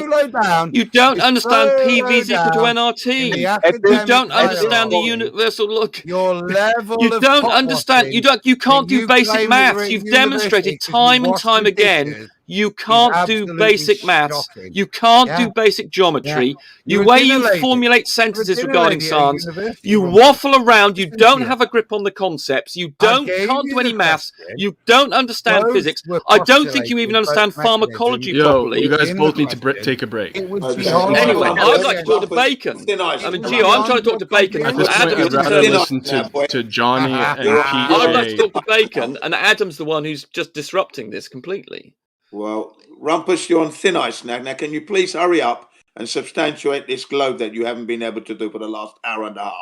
You don't understand PV is equal to nRT. You don't understand the universal look. Your level you don't understand. You can't do basic maths. You've demonstrated time and time again. You can't do absolutely basic maths. shocking. You can't Yeah. do basic geometry. Yeah. The You're a way dinner you lady. formulate You're a sentences dinner regarding lady at science, university, you Rumpus. waffle around. You Listen to don't you. have a grip on the concepts. You I can't gave do you any the maths. question. You don't understand Both physics. were I don't think you even postulated, understand both mechanisms pharmacology Yo, properly. you guys in both the need to question. take a break. It was Okay. beyond Anyway, your I'd like to talk to comprehension. Bacon. Thin ice. I mean, It was Gio, I'm trying beyond to talk your to Bacon, At but this point, Adam's I'd rather determined. listen to Johnny and I'd like to PJ. talk to Bacon, and Adam's the one who's just disrupting this completely. Well, Rumpus, you're on thin ice now. Now, can you please hurry up and substantiate this globe that you haven't been able to do for the last hour and a half?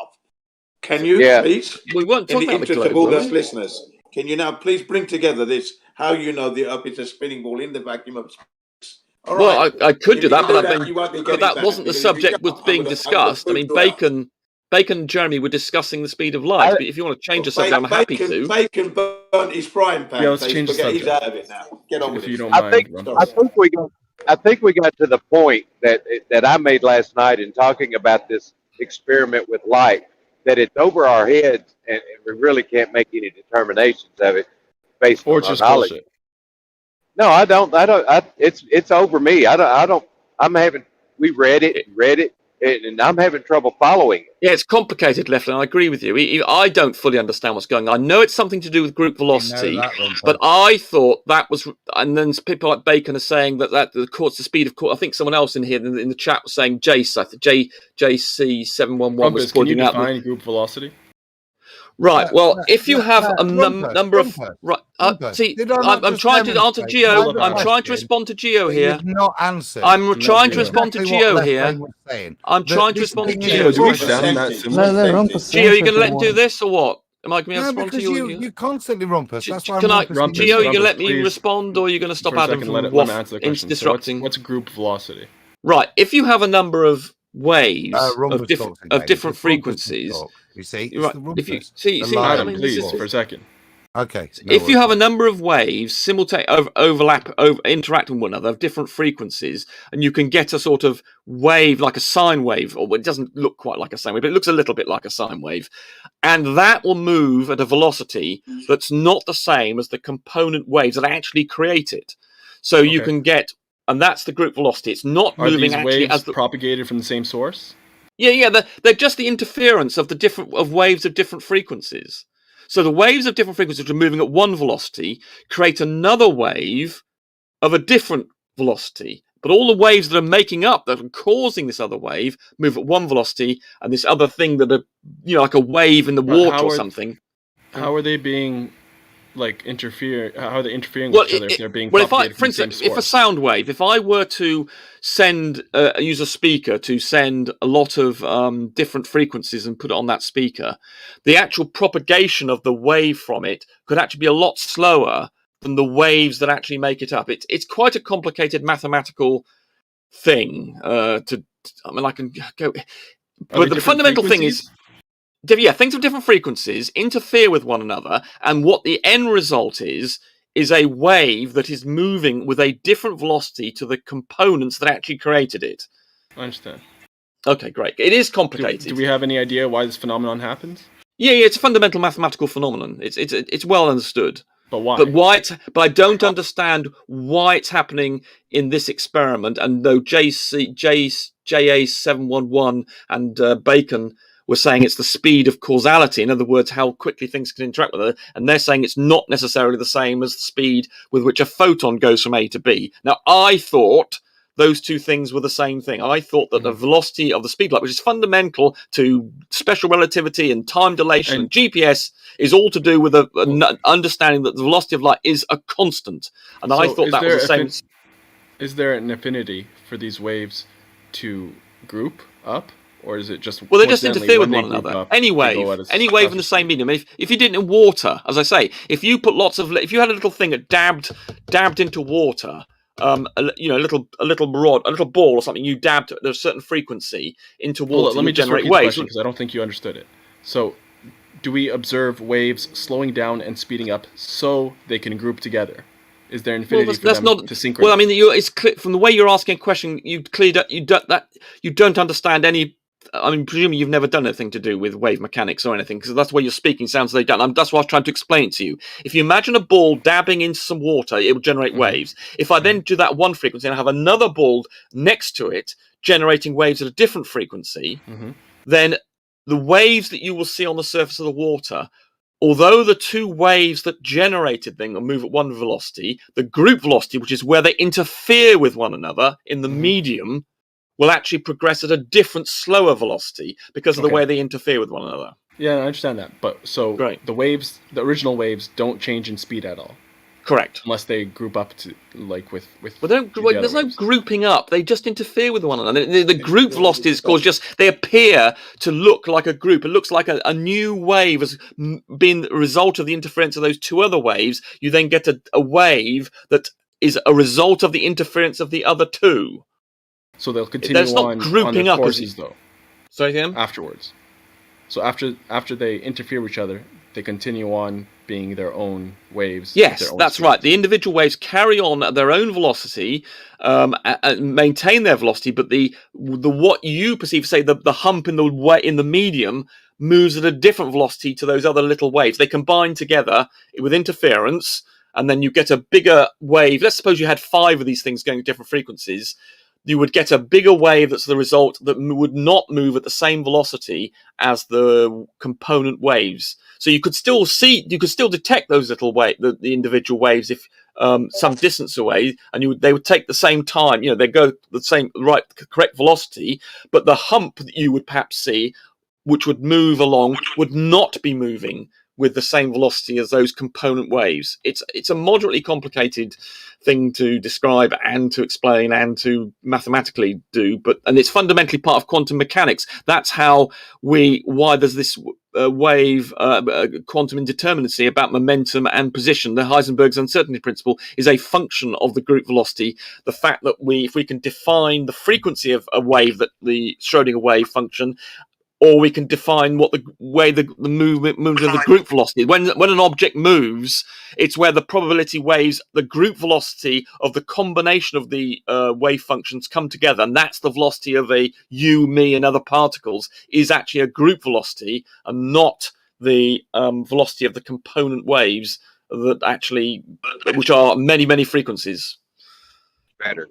Can you, Yeah. please? We weren't In talking the about the interest of globe, all were us we? listeners, can you now please bring together this, how you know the Earth is a spinning ball in the vacuum of space? All Well, right. I could If do you that, can but do I that, mean, you won't be but getting that back. wasn't the Because if you subject was can't, being I'm gonna discussed. I boot mean, you out. Bacon and Jeremy were discussing the speed of light. But if you want to change the subject, I'm happy to. Bacon burnt his frying pan. Yeah, let's so change the forget he's subject. out of it now. Get on with If you it. don't I mind, think Rumpus. I think we got to the point that I made last night in talking about this experiment with light, that it's over our heads and we really can't make any determinations of it based Or on it's our just knowledge. bullshit. No, I don't. It's over me. We read it, and I'm having trouble following it. Yeah, it's complicated, Leflin. I agree with you. I don't fully understand what's going on. I know it's something to do with group velocity, but I thought that was. And then people like Bacon are saying that the speed of. I think someone else in here in the chat was saying Jace. I think JC711 was Rumpus, can you pointing out. define group velocity? Right. Well, if you have a number of right, see, I'm trying to answer Gio. I'm trying to respond to Gio here. You've not answered. I'm trying to respond to Exactly what Gio Leflin here. was saying. I'm trying to respond to Gio, do we Gio. sound that similar? Gio, you going to let him do this or what? Am I going to No, respond to because you? you constantly Rumpus. That's why Can I, I'm Gio, you going to let me respond, or are you going to stop For a Adam second, from let him answer the question. disrupting? So what's group velocity? Right. If you have a number of waves of different frequencies, you see, right? If you see, Adam, I mean, please, for a second. Okay. If you have a number of waves interacting with one another of different frequencies, and you can get a sort of wave like a sine wave, or it doesn't look quite like a sine wave, but it looks a little bit like a sine wave, and that will move at a velocity that's not the same as the component waves that actually create it. So you can get, and that's the group velocity. It's not moving these actually waves as propagated from the same source. Yeah. They're just the interference of waves of different frequencies. So the waves of different frequencies which are moving at one velocity create another wave of a different velocity. But all the waves that are making up, that are causing this other wave, move at one velocity, and this other thing that are, like a wave in the water or something. How are they being How are they interfering with each other if they're being propagated from the same source? If a sound wave, if I were to use a speaker to send a lot of different frequencies and put it on that speaker, the actual propagation of the wave from it could actually be a lot slower than the waves that actually make it up. It's quite a complicated mathematical thing. I can go, but the fundamental thing is. Yeah, things of different frequencies interfere with one another, and what the end result is a wave that is moving with a different velocity to the components that actually created it. I understand. Okay, great. It is complicated. Do we have any idea why this phenomenon happens? Yeah, it's a fundamental mathematical phenomenon. It's well understood. But why? But I don't understand why it's happening in this experiment. And though JA711 and Bacon were saying it's the speed of causality, in other words, how quickly things can interact with it, and they're saying it's not necessarily the same as the speed with which a photon goes from A to B. Now, I thought those two things were the same thing. I thought that the velocity of the speed light, which is fundamental to special relativity and time dilation and GPS, is all to do with an understanding that the velocity of light is a constant. And I thought that was the same. Is there an affinity for these waves to group up? Or is it just... Well, they just interfere with one another. Any wave in the same medium. If you did it in water, as I say, if you put if you had a little thing that dabbed into water, a little rod, a little ball or something, you dabbed at a certain frequency into water, let me just generate repeat the waves. question, because I don't think you understood it. So, do we observe waves slowing down and speeding up so they can group together? Is there infinity for them to synchronize? Well, I mean, it's clear, from the way you're asking a question, you don't understand any I mean, presumably you've never done anything to do with wave mechanics or anything, because that's the way you're speaking sounds like done. That's what I was trying to explain it to you. If you imagine a ball dabbing into some water, it will generate waves. If I then do that one frequency and I have another ball next to it generating waves at a different frequency, then the waves that you will see on the surface of the water, although the two waves that generated them move at one velocity, the group velocity, which is where they interfere with one another in the medium, will actually progress at a different, slower velocity because of the way they interfere with one another. Yeah, I understand that. But so the waves, the original waves, don't change in speed at all. Correct. Unless they group up to like with. Well, there's no grouping up. They just interfere with one another. The group velocity is called they appear to look like a group. It looks like a new wave has been the result of the interference of those two other waves. You then get a wave that is a result of the interference of the other two. So they'll continue That's not grouping on up their courses, though. Sorry, again? Afterwards. So after they interfere with each other, they continue on being their own waves. Yes, that's right. The individual waves carry on at their own velocity, and maintain their velocity, but the what you perceive, say the hump in the medium, moves at a different velocity to those other little waves. They combine together with interference, and then you get a bigger wave. Let's suppose you had 5 of these things going at different frequencies. You would get a bigger wave that's the result that would not move at the same velocity as the component waves. So you could still detect those little the individual waves if some distance away, and they would take the same time. They go the same correct velocity, but the hump that you would perhaps see, which would move along, would not be moving with the same velocity as those component waves. It's a moderately complicated thing to describe and to explain and to mathematically do, and it's fundamentally part of quantum mechanics. That's why there's this wave quantum indeterminacy about momentum and position. The Heisenberg's uncertainty principle is a function of the group velocity. The fact that if we can define the frequency of a wave, that the Schrodinger wave function, or we can define what the movement moves of the group velocity. When an object moves, it's where the probability waves, the group velocity of the combination of the wave functions come together, and that's the velocity of you, me, and other particles, is actually a group velocity, and not the velocity of the component waves which are many, many frequencies. Better.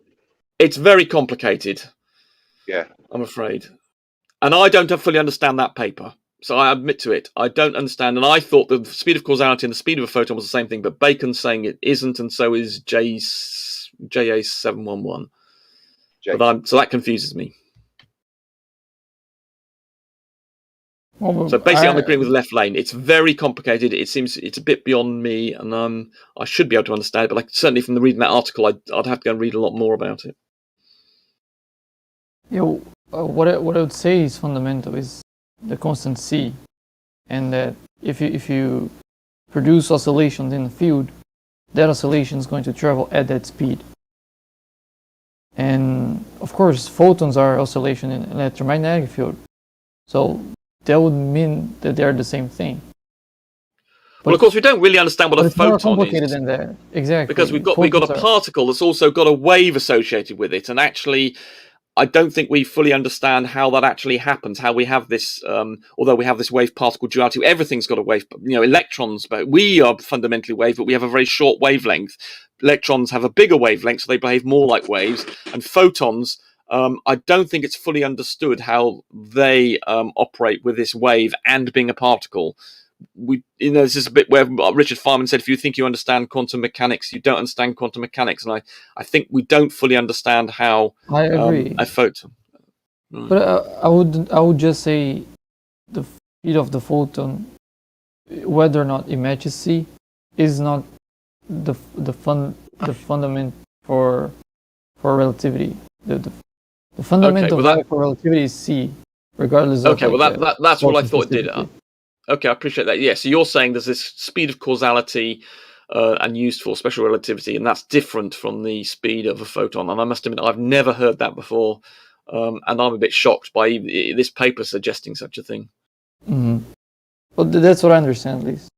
It's very complicated. Yeah, I'm afraid. And I don't fully understand that paper. So I admit to it. I don't understand. And I thought the speed of causality and the speed of a photon was the same thing, but Bacon's saying it isn't, and so is JA711. So that confuses me. Well, so basically, I'm agreeing with Left Lane. It's very complicated. It seems it's a bit beyond me, and I should be able to understand it, but certainly from reading that article, I'd have to go and read a lot more about it. What I would say is fundamental is the constant C, and that if you produce oscillations in the field, that oscillation is going to travel at that speed. And of course, photons are oscillation in an electromagnetic field, so that would mean that they are the same thing. Well, of course, we don't really understand what a photon is. It's more complicated than that, exactly. Because we've got a particle that's also got a wave associated with it, and actually, I don't think we fully understand how that actually happens. How we have this, although we have this wave-particle duality, everything's got a wave. Electrons, but we are fundamentally wave, but we have a very short wavelength. Electrons have a bigger wavelength, so they behave more like waves. And photons, I don't think it's fully understood how they operate with this wave and being a particle. This is a bit where Richard Feynman said, if you think you understand quantum mechanics, you don't understand quantum mechanics. And I think we don't fully understand how I agree. A photon. But I would just say the speed of the photon, whether or not it matches C, is not the fundament for relativity. The fundamental for relativity is C, regardless of. Okay, that's what I thought it did. Okay, I appreciate that. Yeah, so you're saying there's this speed of causality and used for special relativity, and that's different from the speed of a photon. And I must admit, I've never heard that before, and I'm a bit shocked by this paper suggesting such a thing. Mm-hmm. Well, that's what I understand, at least.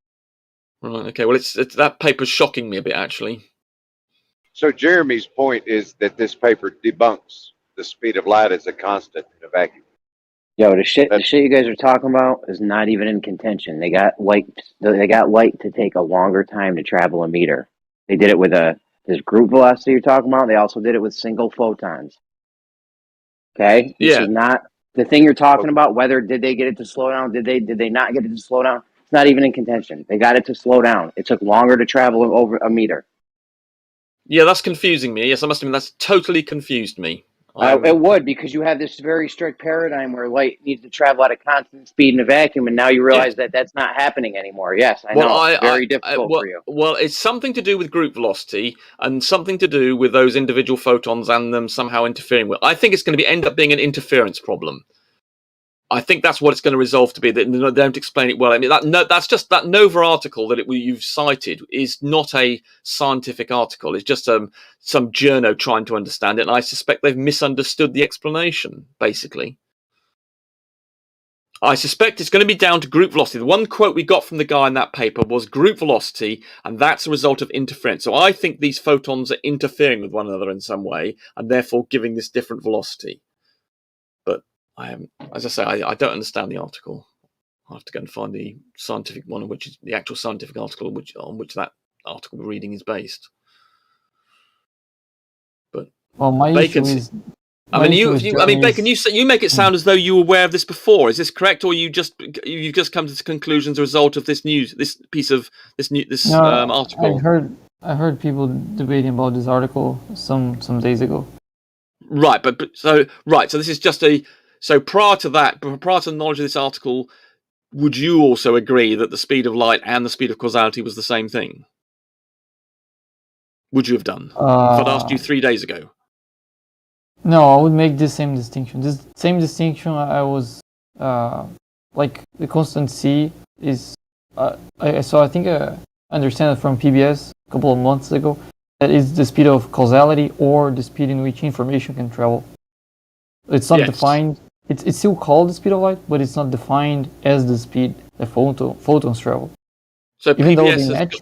Right. Okay. Well, it's that paper's shocking me a bit, actually. So Jeremy's point is that this paper debunks the speed of light as a constant in a vacuum. Yo, the shit you guys are talking about is not even in contention. They got light to take a longer time to travel a meter. They did it with this group velocity you're talking about. They also did it with single photons. Okay, this is not the thing you're talking about. Whether did they get it to slow down? Did they not get it to slow down? It's not even in contention. They got it to slow down. It took longer to travel over a meter. Yeah, that's confusing me. Yes, I must admit that's totally confused me. It would, because you have this very strict paradigm where light needs to travel at a constant speed in a vacuum, and now you realize that that's not happening anymore. Yes, I know. It's very difficult for you. Well, it's something to do with group velocity and something to do with those individual photons and them somehow interfering with. I think it's going to end up being an interference problem. I think that's what it's going to resolve to be. They don't explain it well. I mean, that's just that Nova article that you've cited is not a scientific article. It's just some journo trying to understand it, and I suspect they've misunderstood the explanation. Basically, I suspect it's going to be down to group velocity. The one quote we got from the guy in that paper was group velocity, and that's a result of interference. So I think these photons are interfering with one another in some way, and therefore giving this different velocity. But as I say, I don't understand the article. I'll have to go and find the scientific one, which is the actual scientific article on which that article we're reading is based. But my Bacon, issue is. Bacon, you make it sound as though you were aware of this before. Is this correct, or you've just come to this conclusion as a result of this article? I heard people debating about this article some days ago. Right, so this is just so prior to the knowledge of this article, would you also agree that the speed of light and the speed of causality was the same thing? Would you have done? If I'd asked you 3 days ago. No, I would make this same distinction. This same distinction I was like the constant C is I think I understand it from PBS a couple of months ago. That is the speed of causality or the speed in which information can travel. It's not defined. It's still called the speed of light, but it's not defined as the speed that photons travel. So even though PBS they match.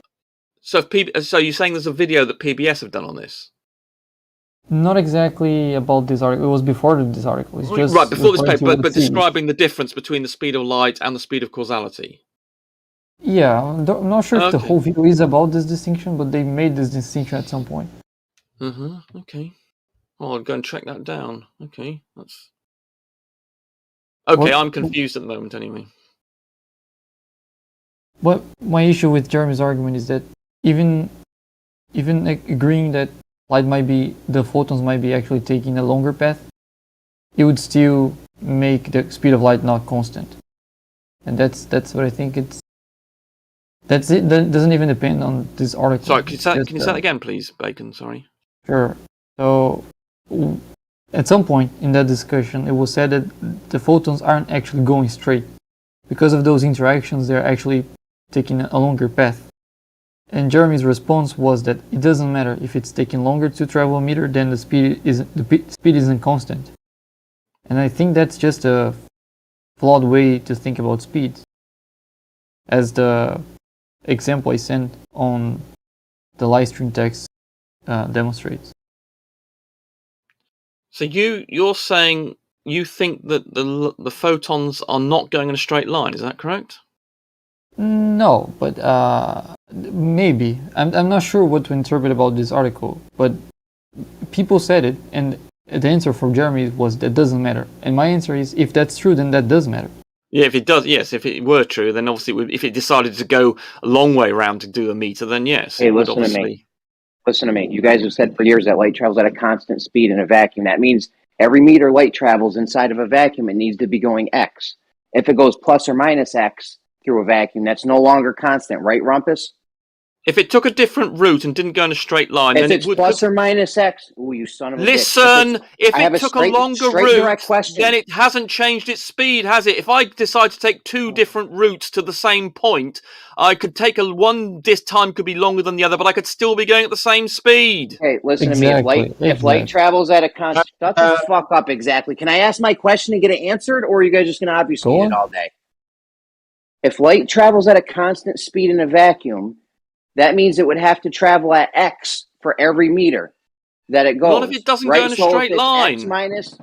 So you're saying there's a video that PBS have done on this? Not exactly about this article. It was before this article. It's just right before this paper, but speed. describing the difference between the speed of light and the speed of causality. Yeah, I'm not sure if the whole video is about this distinction, but they made this distinction at some point. Okay. Well, I'll go and track that down. Okay, that's okay. I'm confused at the moment, anyway. But my issue with Jeremy's argument is that even agreeing that the photons might be actually taking a longer path, it would still make the speed of light not constant, and that's what I think it's. That's it. That doesn't even depend on this article. Sorry, can you say that again, please, Bacon? Sorry. Sure. So, at some point in that discussion, it was said that the photons aren't actually going straight. Because of those interactions, they're actually taking a longer path. And Jeremy's response was that it doesn't matter if it's taking longer to travel a meter, then the speed isn't constant. And I think that's just a flawed way to think about speed. As the example I sent on the Livestream text demonstrates. So you're saying you think that the photons are not going in a straight line? Is that correct? No, but maybe. I'm not sure what to interpret about this article, but people said it, and the answer from Jeremy was that doesn't matter. And my answer is, if that's true, then that does matter. Yeah, if it does, yes. If it were true, then obviously, if it decided to go a long way around to do a meter, then yes. Hey, listen to me. Listen to me. You guys have said for years that light travels at a constant speed in a vacuum. That means every meter light travels inside of a vacuum, it needs to be going X. If it goes plus or minus X through a vacuum, that's no longer constant, right, Rumpus? If it took a different route and didn't go in a straight line, if then it's plus or minus X, ooh, you son of a listen, bitch. if it took a longer route, then it hasn't changed its speed, has it? If I decide to take two different routes to the same point, I could take this time could be longer than the other, but I could still be going at the same speed. Hey, listen to me. If light travels at a constant, shut the fuck up. Exactly. Can I ask my question and get it answered, or are you guys just going to obfuscate it all day? If light travels at a constant speed in a vacuum, that means it would have to travel at X for every meter that it goes. What if it doesn't go in a straight line? X minus.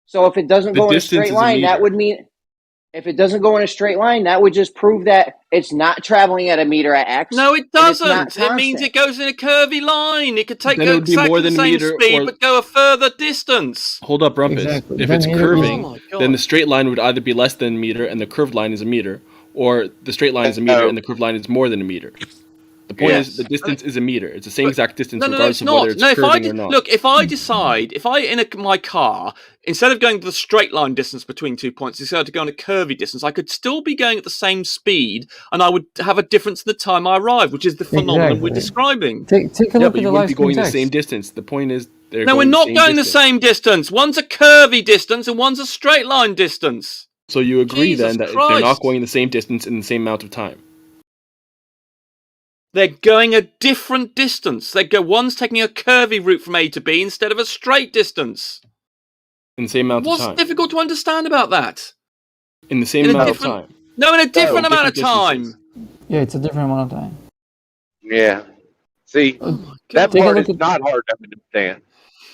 So if it doesn't go in a straight line, that would mean if it doesn't go in a straight line, that would just prove that it's not traveling at a meter at X. No, it doesn't. It means it goes in a curvy line. It could take Then it would be exactly more the than a same meter, speed, or but go a further distance. hold up, Rumpus. Exactly. If Then it's meter curving, Oh my God. then the straight line would either be less than a meter and the curved line is a meter, or the straight line is a meter and the curved line is more than a meter. The point is the distance is a meter. It's the same exact distance regardless of whether it's curving or not. Look, if I decide, my car, instead of going the straight line distance between 2 points, decided to go on a curvy distance, I could still be going at the same speed, and I would have a difference in the time I arrive, which is the phenomenon we're describing. Take a look but at you the wouldn't be going Livestream the text. same distance. The point is No, we're not going the same distance. One's a curvy distance and one's a straight line distance. So you agree Jesus then that Christ. they're not going the same distance in the same amount of time? They're going a different distance. One's taking a curvy route from A to B instead of a straight distance. In the same amount of time? What's difficult to understand about that? In the same amount of time? No, in a different amount of different time. Yeah, it's a different amount of time. Yeah. See, that Take a part look is not hard to understand.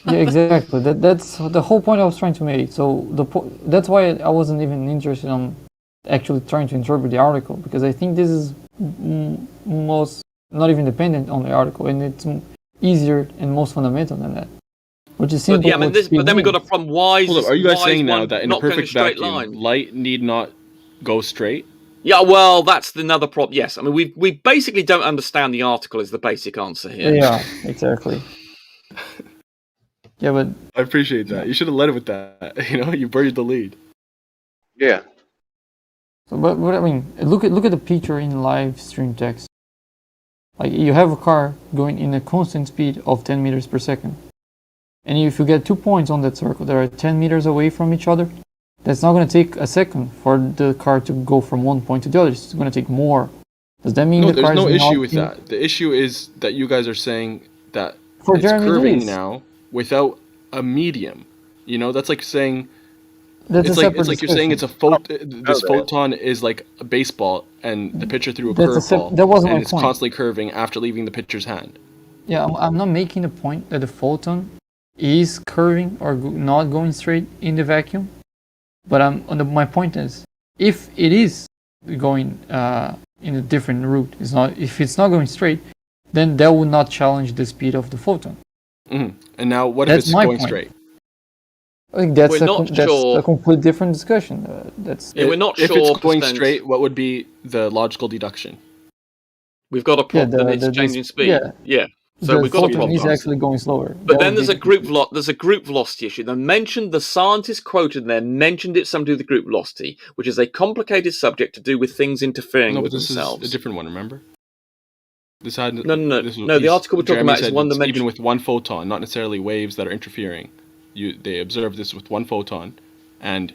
Yeah, exactly. That's the whole point I was trying to make. So that's why I wasn't even interested in actually trying to interpret the article, because I think this is most not even dependent on the article, and it's easier and most fundamental than that. Which is simple. But then we got a problem. Why Hold up, are you guys saying now that in a not going perfect straight vacuum, line? light need not go straight? Yeah, well, that's another problem. Yes, I mean we basically don't understand the article. Is the basic answer here? Yeah, exactly. Yeah, but I appreciate that. You should have led it with that. You know, you buried the lead. Yeah. So, but I mean, look at the picture in live stream text. Like you have a car going in a constant speed of 10 meters per second, and if you get 2 points on that circle that are 10 meters away from each other, that's not going to take a second for the car to go from one point to the other. It's going to take more. Does that mean there's no issue with that? The issue is that you guys are saying that For it's Jeremy, curving it is. now without a medium. You know, that's like saying That's it's a like separate you're saying discussion. this photon is like a baseball, and the pitcher threw a That's curveball, that wasn't and my it's point. constantly curving after leaving the pitcher's hand. Yeah, I'm not making the point that the photon is curving or not going straight in the vacuum, but my point is, if it is going in a different route, if it's not going straight, then that would not challenge the speed of the photon. Mm-hmm. And now, what That's if it's my going point. straight? I think that's We're not that's sure. a complete different discussion. We're not if sure. it's going percent. straight, what would be the logical deduction? We've got a problem. It's changing speed. Yeah. So the we've got a photon problem. is actually going slower. But then there's a group velocity issue. The scientist quoted there mentioned it's something to do with the group velocity, which is a complicated subject to do with things interfering with this themselves. is a different one. Remember? This had No. The article we're talking about is one that mentioned even with one photon, not necessarily waves that are interfering. They observed this with one photon, and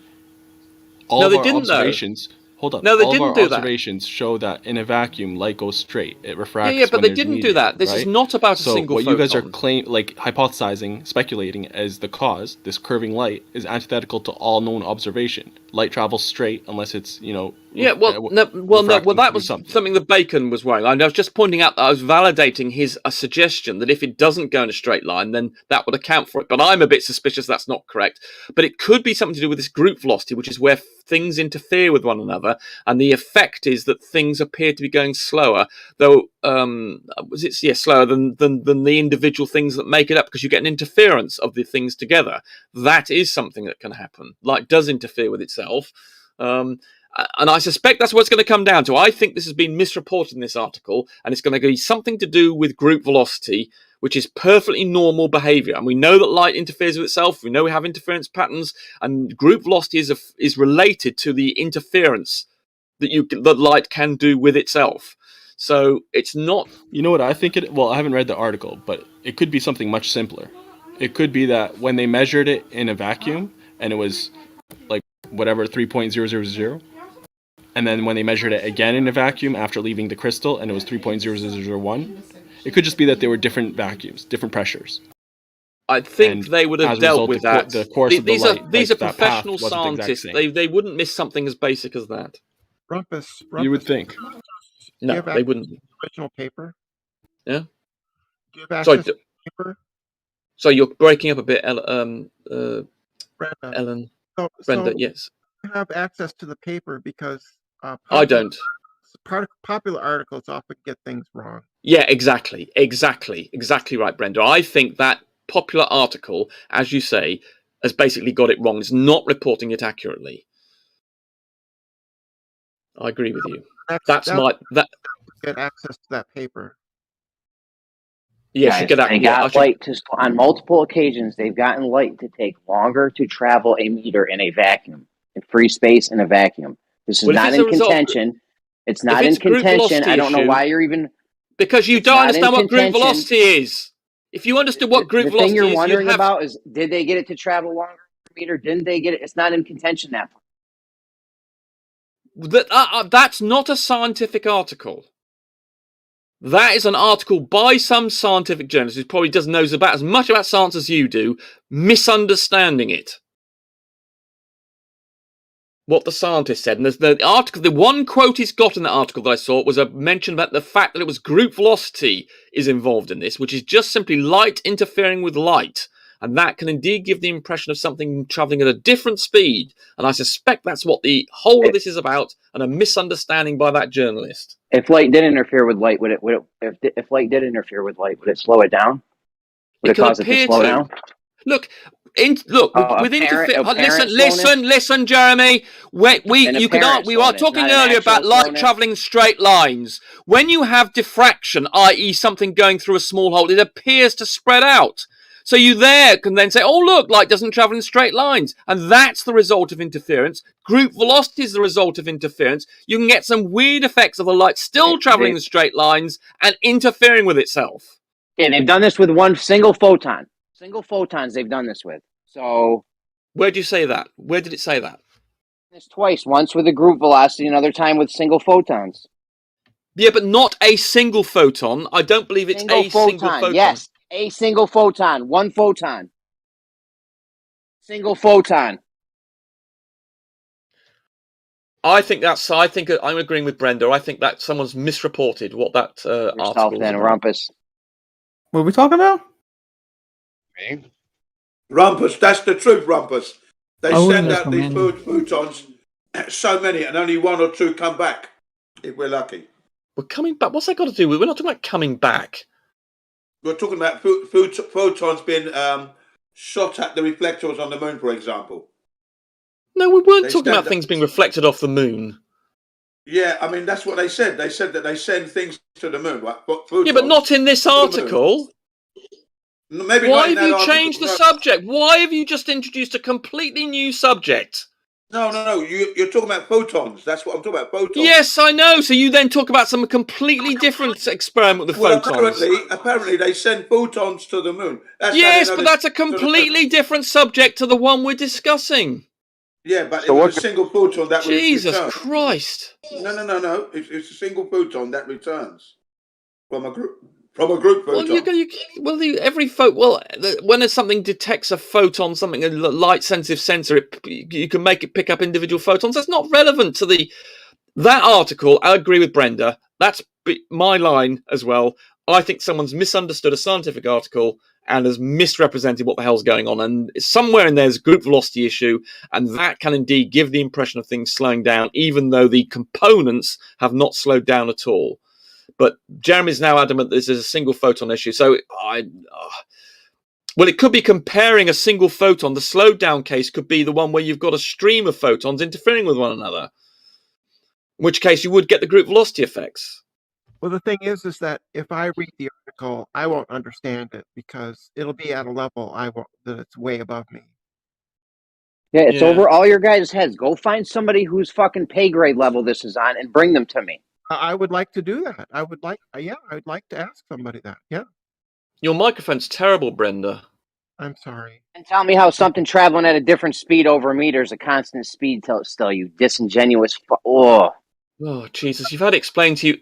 all of our observations. Hold up. No, they all didn't of do our that. observations show that in a vacuum, light goes straight. It refracts. Yeah, but when they there's didn't medium, do that. This is right? not about a so single what you guys are photon. hypothesizing, speculating as the cause, this curving light, is antithetical to all known observation. Light travels straight unless it's Yeah, that was something that Bacon was weighing. I was just pointing out that I was validating a suggestion that if it doesn't go in a straight line, then that would account for it. But I'm a bit suspicious that's not correct. But it could be something to do with this group velocity, which is where things interfere with one another, and the effect is that things appear to be going slower, though slower than the individual things that make it up, because you get an interference of the things together. That is something that can happen. Light does interfere with itself. And I suspect that's what it's going to come down to. I think this has been misreported in this article, and it's going to be something to do with group velocity, which is perfectly normal behavior. And we know that light interferes with itself. We know we have interference patterns, and group velocity is related to the interference that light can do with itself. So it's not. You know what I think I haven't read the article, but it could be something much simpler. It could be that when they measured it in a vacuum, and it was like whatever 3.000, and then when they measured it again in a vacuum after leaving the crystal, and it was 3.0001, it could just be that they were different vacuums, different pressures. I think they would have dealt with that. These are professional scientists. They wouldn't miss something as basic as that. Rumpus, you would think. No, they wouldn't. Original paper. Yeah. Do you have access to paper? So you're breaking up a bit, Brenda. Ellen. So, Brenda, so yes. you have access to the paper because I don't. Popular articles often get things wrong. Yeah, exactly right, Brenda. I think that popular article, as you say, has basically got it wrong. It's not reporting it accurately. I agree with you. That's get access to that paper. Yes, Guys, you get that. they got light to on multiple occasions. They've gotten light to take longer to travel a meter in a vacuum, in free space in a vacuum. This is not in contention. It's not in contention. I don't know why you're even because you don't understand what group velocity is. If you understood what group velocity is, the thing you're wondering about is did they get it to travel longer per meter? Didn't they get it? It's not in contention that part. That's not a scientific article. That is an article by some scientific journalist who probably doesn't know about as much about science as you do, misunderstanding it. What the scientist said. And the article, the one quote he's got in that article that I saw was a mention about the fact that it was group velocity is involved in this, which is just simply light interfering with light. And that can indeed give the impression of something travelling at a different speed. And I suspect that's what the whole of this is about, and a misunderstanding by that journalist. If light did interfere with light, if light did interfere with light, would it slow it down? Would it cause it to slow down? Look, with interference. Listen, Jeremy. We are talking earlier about light travelling in straight lines. When you have diffraction, i.e., something going through a small hole, it appears to spread out. So you can then say, oh, look, light doesn't travel in straight lines. And that's the result of interference. Group velocity is the result of interference. You can get some weird effects of the light still traveling in straight lines and interfering with itself. Yeah, they've done this with one single photon. Single photons they've done this with. So where do you say that? Where did it say that? This twice. Once with a group velocity, another time with single photons. Yeah, but not a single photon. I don't believe it's single photon. Yes, a single photon. One photon. Single photon. I'm agreeing with Brenda. I think that someone's misreported what that article is. Then, Rumpus. What are we talking about? Rumpus, that's the truth, Rumpus. They send out these photons, so many, and only one or two come back, if we're lucky. We're coming back? What's that got to do with? We're not talking about coming back. We're talking about photons being shot at the reflectors on the moon, for example. No, we weren't talking about things being reflected off the moon. Yeah, I mean, that's what they said. They said that they send things to the moon. Right? Yeah, but not in this article. Maybe why have you changed the subject? Why have you just introduced a completely new subject? No. You're talking about photons. That's what I'm talking about, photons. Yes, I know. So you then talk about some completely different experiment with the photons. Apparently they send photons to the moon. But that's a completely different subject to the one we're discussing. Yeah, but it was a single photon that Jesus Christ. No. It's a single photon that returns from a group photon. When something detects a photon, a light-sensitive sensor, you can make it pick up individual photons. That's not relevant to that article. I agree with Brenda. That's my line as well. I think someone's misunderstood a scientific article and has misrepresented what the hell's going on. And somewhere in there's a group velocity issue, and that can indeed give the impression of things slowing down, even though the components have not slowed down at all. But Jeremy's now adamant this is a single photon issue. So it could be comparing a single photon. The slowed down case could be the one where you've got a stream of photons interfering with one another, in which case you would get the group velocity effects. Well, the thing is that if I read the article, I won't understand it because it'll be at a level that's way above me. Yeah, it's over all your guys' heads. Go find somebody whose fucking pay grade level this is on and bring them to me. I would like to do that. I would like to ask somebody that. Yeah. Your microphone's terrible, Brenda. I'm sorry. And tell me how something traveling at a different speed over a meter is a constant speed still, you disingenuous Oh, Jesus, you've had it explained to you.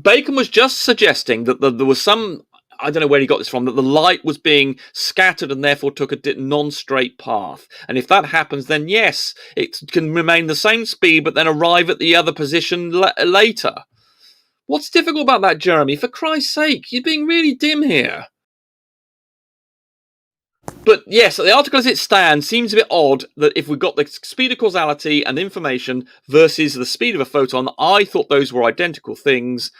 Bacon was just suggesting that there was some, I don't know where he got this from, that the light was being scattered and therefore took a non-straight path. And if that happens, then yes, it can remain the same speed, but then arrive at the other position later. What's difficult about that, Jeremy? For Christ's sake, you're being really dim here. But yes, the article as it stands seems a bit odd that if we've got the speed of causality and information versus the speed of a photon, I thought those were identical things.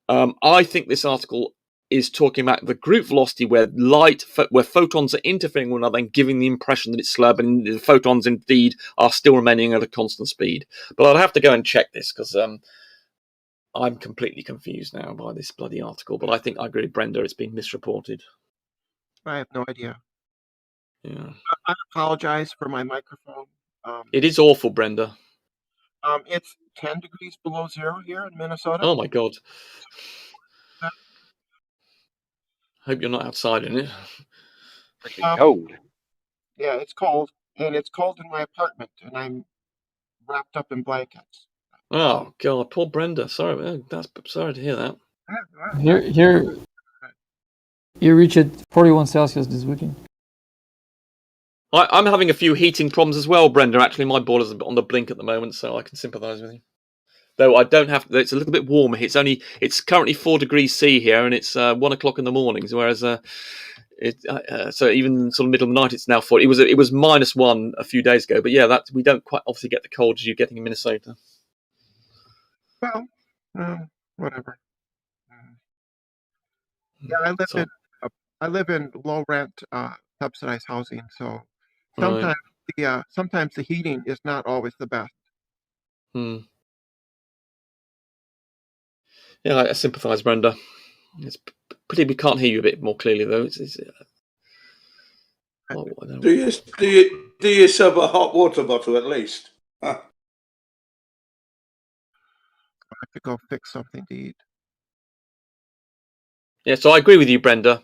I think this article is talking about the group velocity where where photons are interfering with one another and giving the impression that it's slow, but the photons indeed are still remaining at a constant speed. But I'll have to go and check this because I'm completely confused now by this bloody article. But I think I agree with Brenda, it's been misreported. I have no idea. Yeah. I apologize for my microphone. It is awful, Brenda. It's 10 degrees below zero here in Minnesota. Oh my God. Hope you're not outside in it. Freaking cold. Yeah, it's cold, and it's cold in my apartment, and I'm wrapped up in blankets. Oh God, poor Brenda. Sorry, sorry to hear that. Here, you reached 41 Celsius this weekend. I'm having a few heating problems as well, Brenda. Actually, my boiler's a bit on the blink at the moment, so I can sympathise with you. Though I don't have. It's a little bit warmer. It's currently 4 degrees C here, and it's 1 o'clock in the morning. Whereas so even sort of middle of the night, it's now 4. It was -1 a few days ago. But yeah, we don't quite obviously get the cold as you're getting in Minnesota. Well, whatever. Yeah, I live in low rent, subsidized housing, so sometimes sometimes the heating is not always the best. Yeah, I sympathise, Brenda. It's pity we can't hear you a bit more clearly, though. Do yourself a hot water bottle at least? Huh? I have to go fix something to eat. Yeah, so I agree with you, Brenda.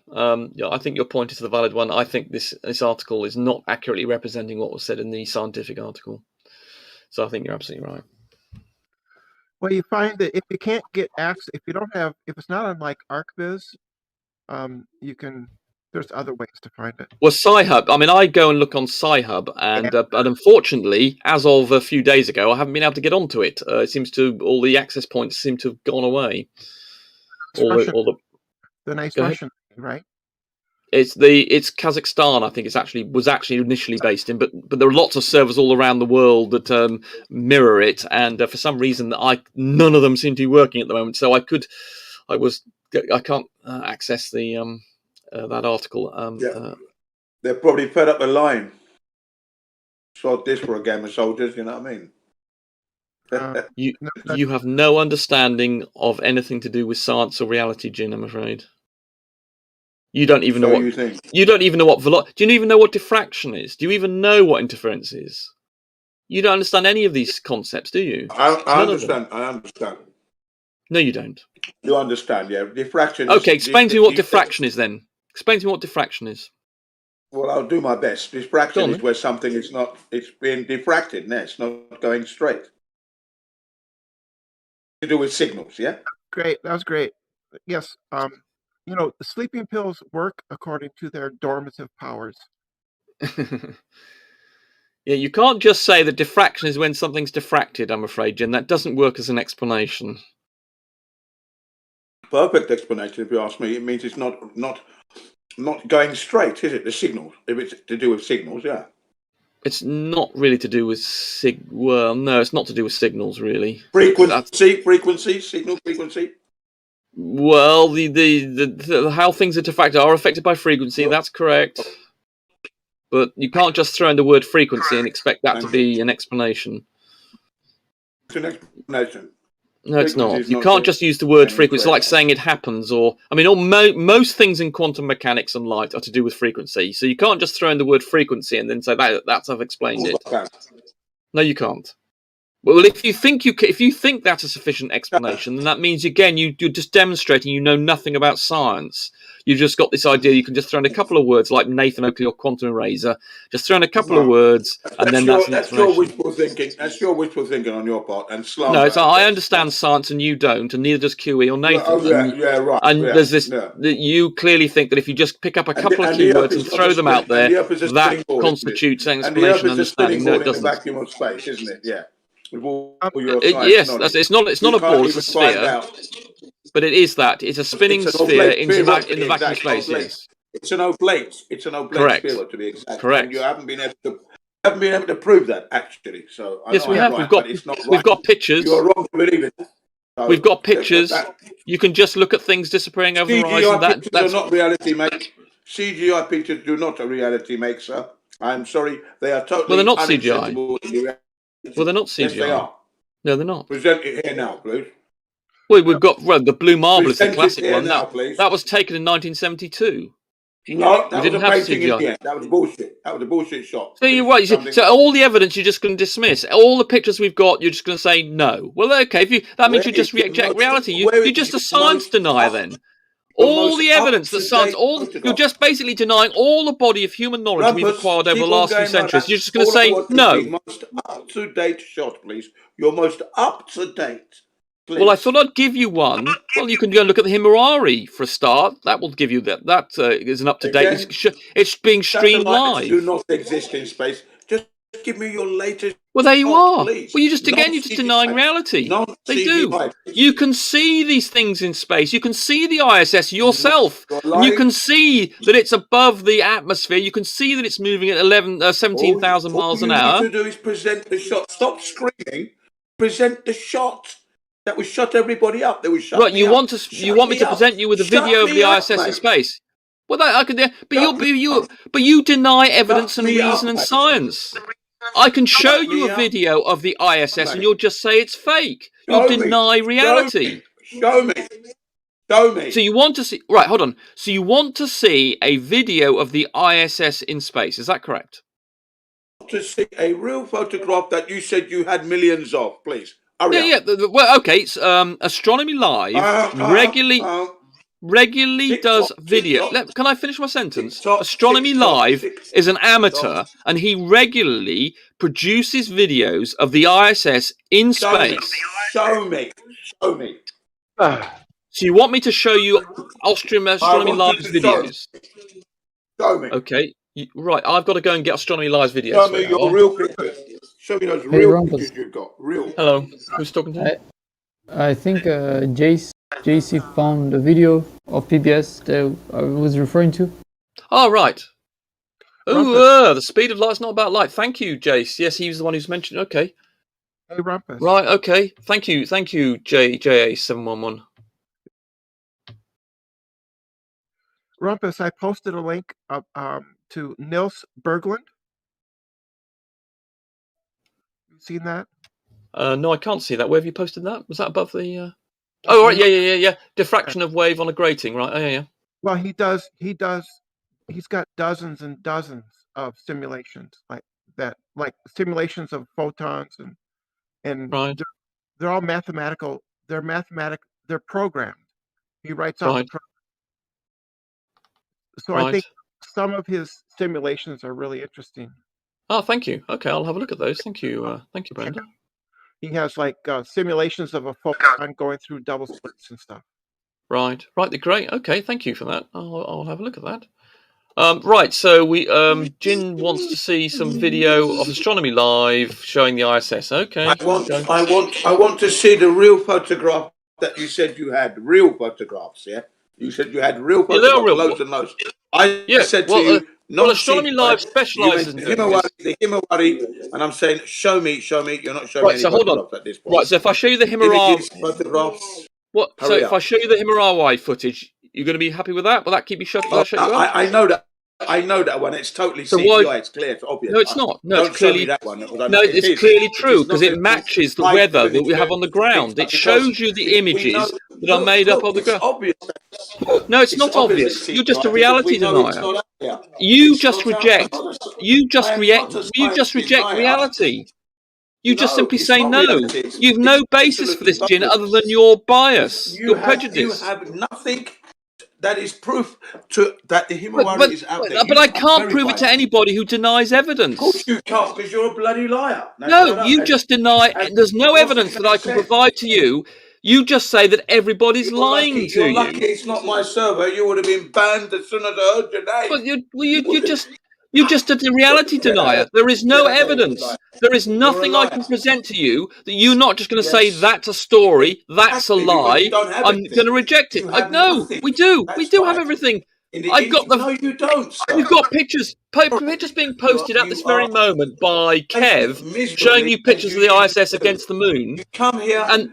Yeah, I think your point is the valid one. I think this article is not accurately representing what was said in the scientific article. So I think you're absolutely right. Well, you find that if you can't get access, if it's not on like ArcViz, there's other ways to find it. Well, Sci-Hub, I mean, I go and look on Sci-Hub, and but unfortunately, as of a few days ago, I haven't been able to get onto it. It seems all the access points seem to have gone away. The nice Russian, right? It's Kazakhstan. I think was actually initially based in, but there are lots of servers all around the world that mirror it, and for some reason, none of them seem to be working at the moment. So I can't access the that article. They're probably fed up the line. Sod this for a game of soldiers. You know what I mean? You have no understanding of anything to do with science or reality, Jin, I'm afraid. You don't even know what you think. You don't even know what do you even know what diffraction is? Do you even know what interference is? You don't understand any of these concepts, do you? I understand. I understand. No, you don't. You understand, yeah. Diffraction. Okay, explain to me what diffraction is then. Explain to me what diffraction is. Well, I'll do my best. Diffraction is where something it's being diffracted, and it's not going straight. To do with signals, yeah? Great. That was great. Yes. The sleeping pills work according to their dormitive powers. Yeah, you can't just say that diffraction is when something's diffracted, I'm afraid, Jim. That doesn't work as an explanation. Perfect explanation, if you ask me. It means it's not going straight, is it? The signals. If it's to do with signals, yeah. It's not really to do with well, no, it's not to do with signals, really. Frequency, signal frequency. Well, the how things are diffracted are affected by frequency. That's correct. But you can't just throw in the word frequency and expect that to be an explanation. It's an explanation. No, it's not. You can't just use the word frequency like saying it happens, most things in quantum mechanics and light are to do with frequency. So you can't just throw in the word frequency and then say that's I've explained it. No, you can't. Well, if you think that's a sufficient explanation, then that means again you're just demonstrating you know nothing about science. You've just got this idea you can just throw in a couple of words like Nathan Oakley or quantum eraser. Just throw in a couple of words, and then that's an explanation. That's your wishful thinking. That's your wishful thinking on your part. And no, I understand science, and you don't, and neither does QE or Nathan. Right. And there's this that you clearly think that if you just pick up a couple of keywords and throw them out there, that constitutes an explanation and understanding. No, it doesn't. It's a vacuum of space, isn't it? Yeah. Yes, it's not a ball; it's a sphere. But it is that it's a spinning sphere in the vacuum space. Yes. It's an oblate. It's an oblate Correct. sphere, to be exact. Correct. And you haven't been able to prove that, actually. So I yes, know we I'm have. right, but it's not We've right. got pictures. You're wrong to believe it. So We've got pictures. that- You can just look at things disappearing over the horizon. CGI pictures are not reality, mate. CGI pictures do not a reality make, sir. I'm sorry, they are totally Well, they're not unacceptable in reality. Well, they're not CGI. Yes, they are. No, they're not. Present it here now, please. Well, we've got the Blue Marble is the Present it classic here one. now, please. That was taken in 1972. No, that We was didn't a have painting in CGI. the end. That was bullshit. That was a bullshit shot. So you're right. So all the evidence you're just going to dismiss. All the pictures we've got, you're just going to say no. Well, okay. That means you just reject reality. You're just a science denier then. All the evidence that science, you're just basically denying all the body of human knowledge we've acquired over the last few centuries. You're just going to say no. Most up-to-date shot, please. Your most up-to-date. Please. Well, I thought I'd give you one. Well, you can go and look at the Himawari for a start. That will give you that. That is an up-to-date. It's being streamed live. Do not exist in space. Just give me your latest. Well, there you shot, are. Please. Well, you're just denying reality. They do. You can see these things in space. You can see the ISS yourself. And you can see that it's above the atmosphere. You can see that it's moving at 17,000 miles an hour. All you need to do is present the shot. Stop screaming. Present the shot. That would shut everybody up. They would shut right, me you up. want me to present you with a video of the ISS in space? Well, I could. But you deny evidence and reason and science. I can show you a video of the ISS, and you'll just say it's fake. You'll deny reality. Show me. Show me. So you want to see? Right, hold on. So you want to see a video of the ISS in space? Is that correct? To see a real photograph that you said you had millions of, please. Yeah. Well, okay. It's, Astronomy Live regularly does video. Can I finish my sentence? Astronomy Live is an amateur, and he regularly produces videos of the ISS in space. Show me. So you want me to show you Astronomy Live's videos? Show me. Okay. Right. I've got to go and get Astronomy Live's videos. Show me your real pictures. Show me those real pictures you've got. Real. Hello. Who's talking to me? I think JC found a video of PBS that I was referring to. Oh, right. Oh, the speed of light's not about light. Thank you, Jace. Yes, he was the one who's mentioned. Okay. Hey, Rumpus. Right. Okay. Thank you, JA711. Rumpus, I posted a link to Nils Berglund. You seen that? No, I can't see that. Where have you posted that? Was that above the? Oh, right. Yeah. Diffraction of wave on a grating. Right. Oh, yeah. Well, he's got dozens and dozens of simulations like that, like simulations of photons and right. they're all mathematical. They're programmed. He writes out the program. So I think some of his simulations are really interesting. Oh, thank you. Okay, I'll have a look at those. Thank you, Brenda. He has like simulations of a photon going through double splits and stuff. Right, they're great. Okay, thank you for that. I'll have a look at that. Right, so Jin wants to see some video of Astronomy Live showing the ISS. Okay. I want to see the real photograph that you said you had. Real photographs, yeah. You said you had real photographs, loads and loads. I said to you, not Astronomy Live specialises in the Himawari, and I'm saying, show me. You're not showing me any photographs at this point. Right, so if I show you the Himawari photographs, if I show you the Himawari footage, you're going to be happy with that? Will that keep you shut? I know that. I know that one. It's totally CGI. It's clear. It's obvious. No, it's not. No, Don't it's clearly show me that one. No, it's clearly true because it matches the weather that we have on the ground. It shows you the images that are made up of the ground. No, it's not obvious. You're just a reality denier. You just reject. You just reject reality. You just simply say no. You've no basis for this, Jin, other than your bias, your prejudice. You have nothing. That is proof that the Himawari is out there. But I can't prove it to anybody who denies evidence. Of course you can't, because you're a bloody liar. No, you just deny. There's no evidence that I can provide to you. You just say that everybody's lying to you. You're lucky it's not my server. You would have been banned as soon as I heard your name. But you're just a reality denier. There is no evidence. There is nothing I can present to you that you're not just going to say that's a story, that's a lie. I'm going to reject it. No, we do. We do have everything. I've got the. No, you don't. Sir. We've got pictures being posted at this very moment by Kev, showing you pictures of the ISS against the moon. You come here and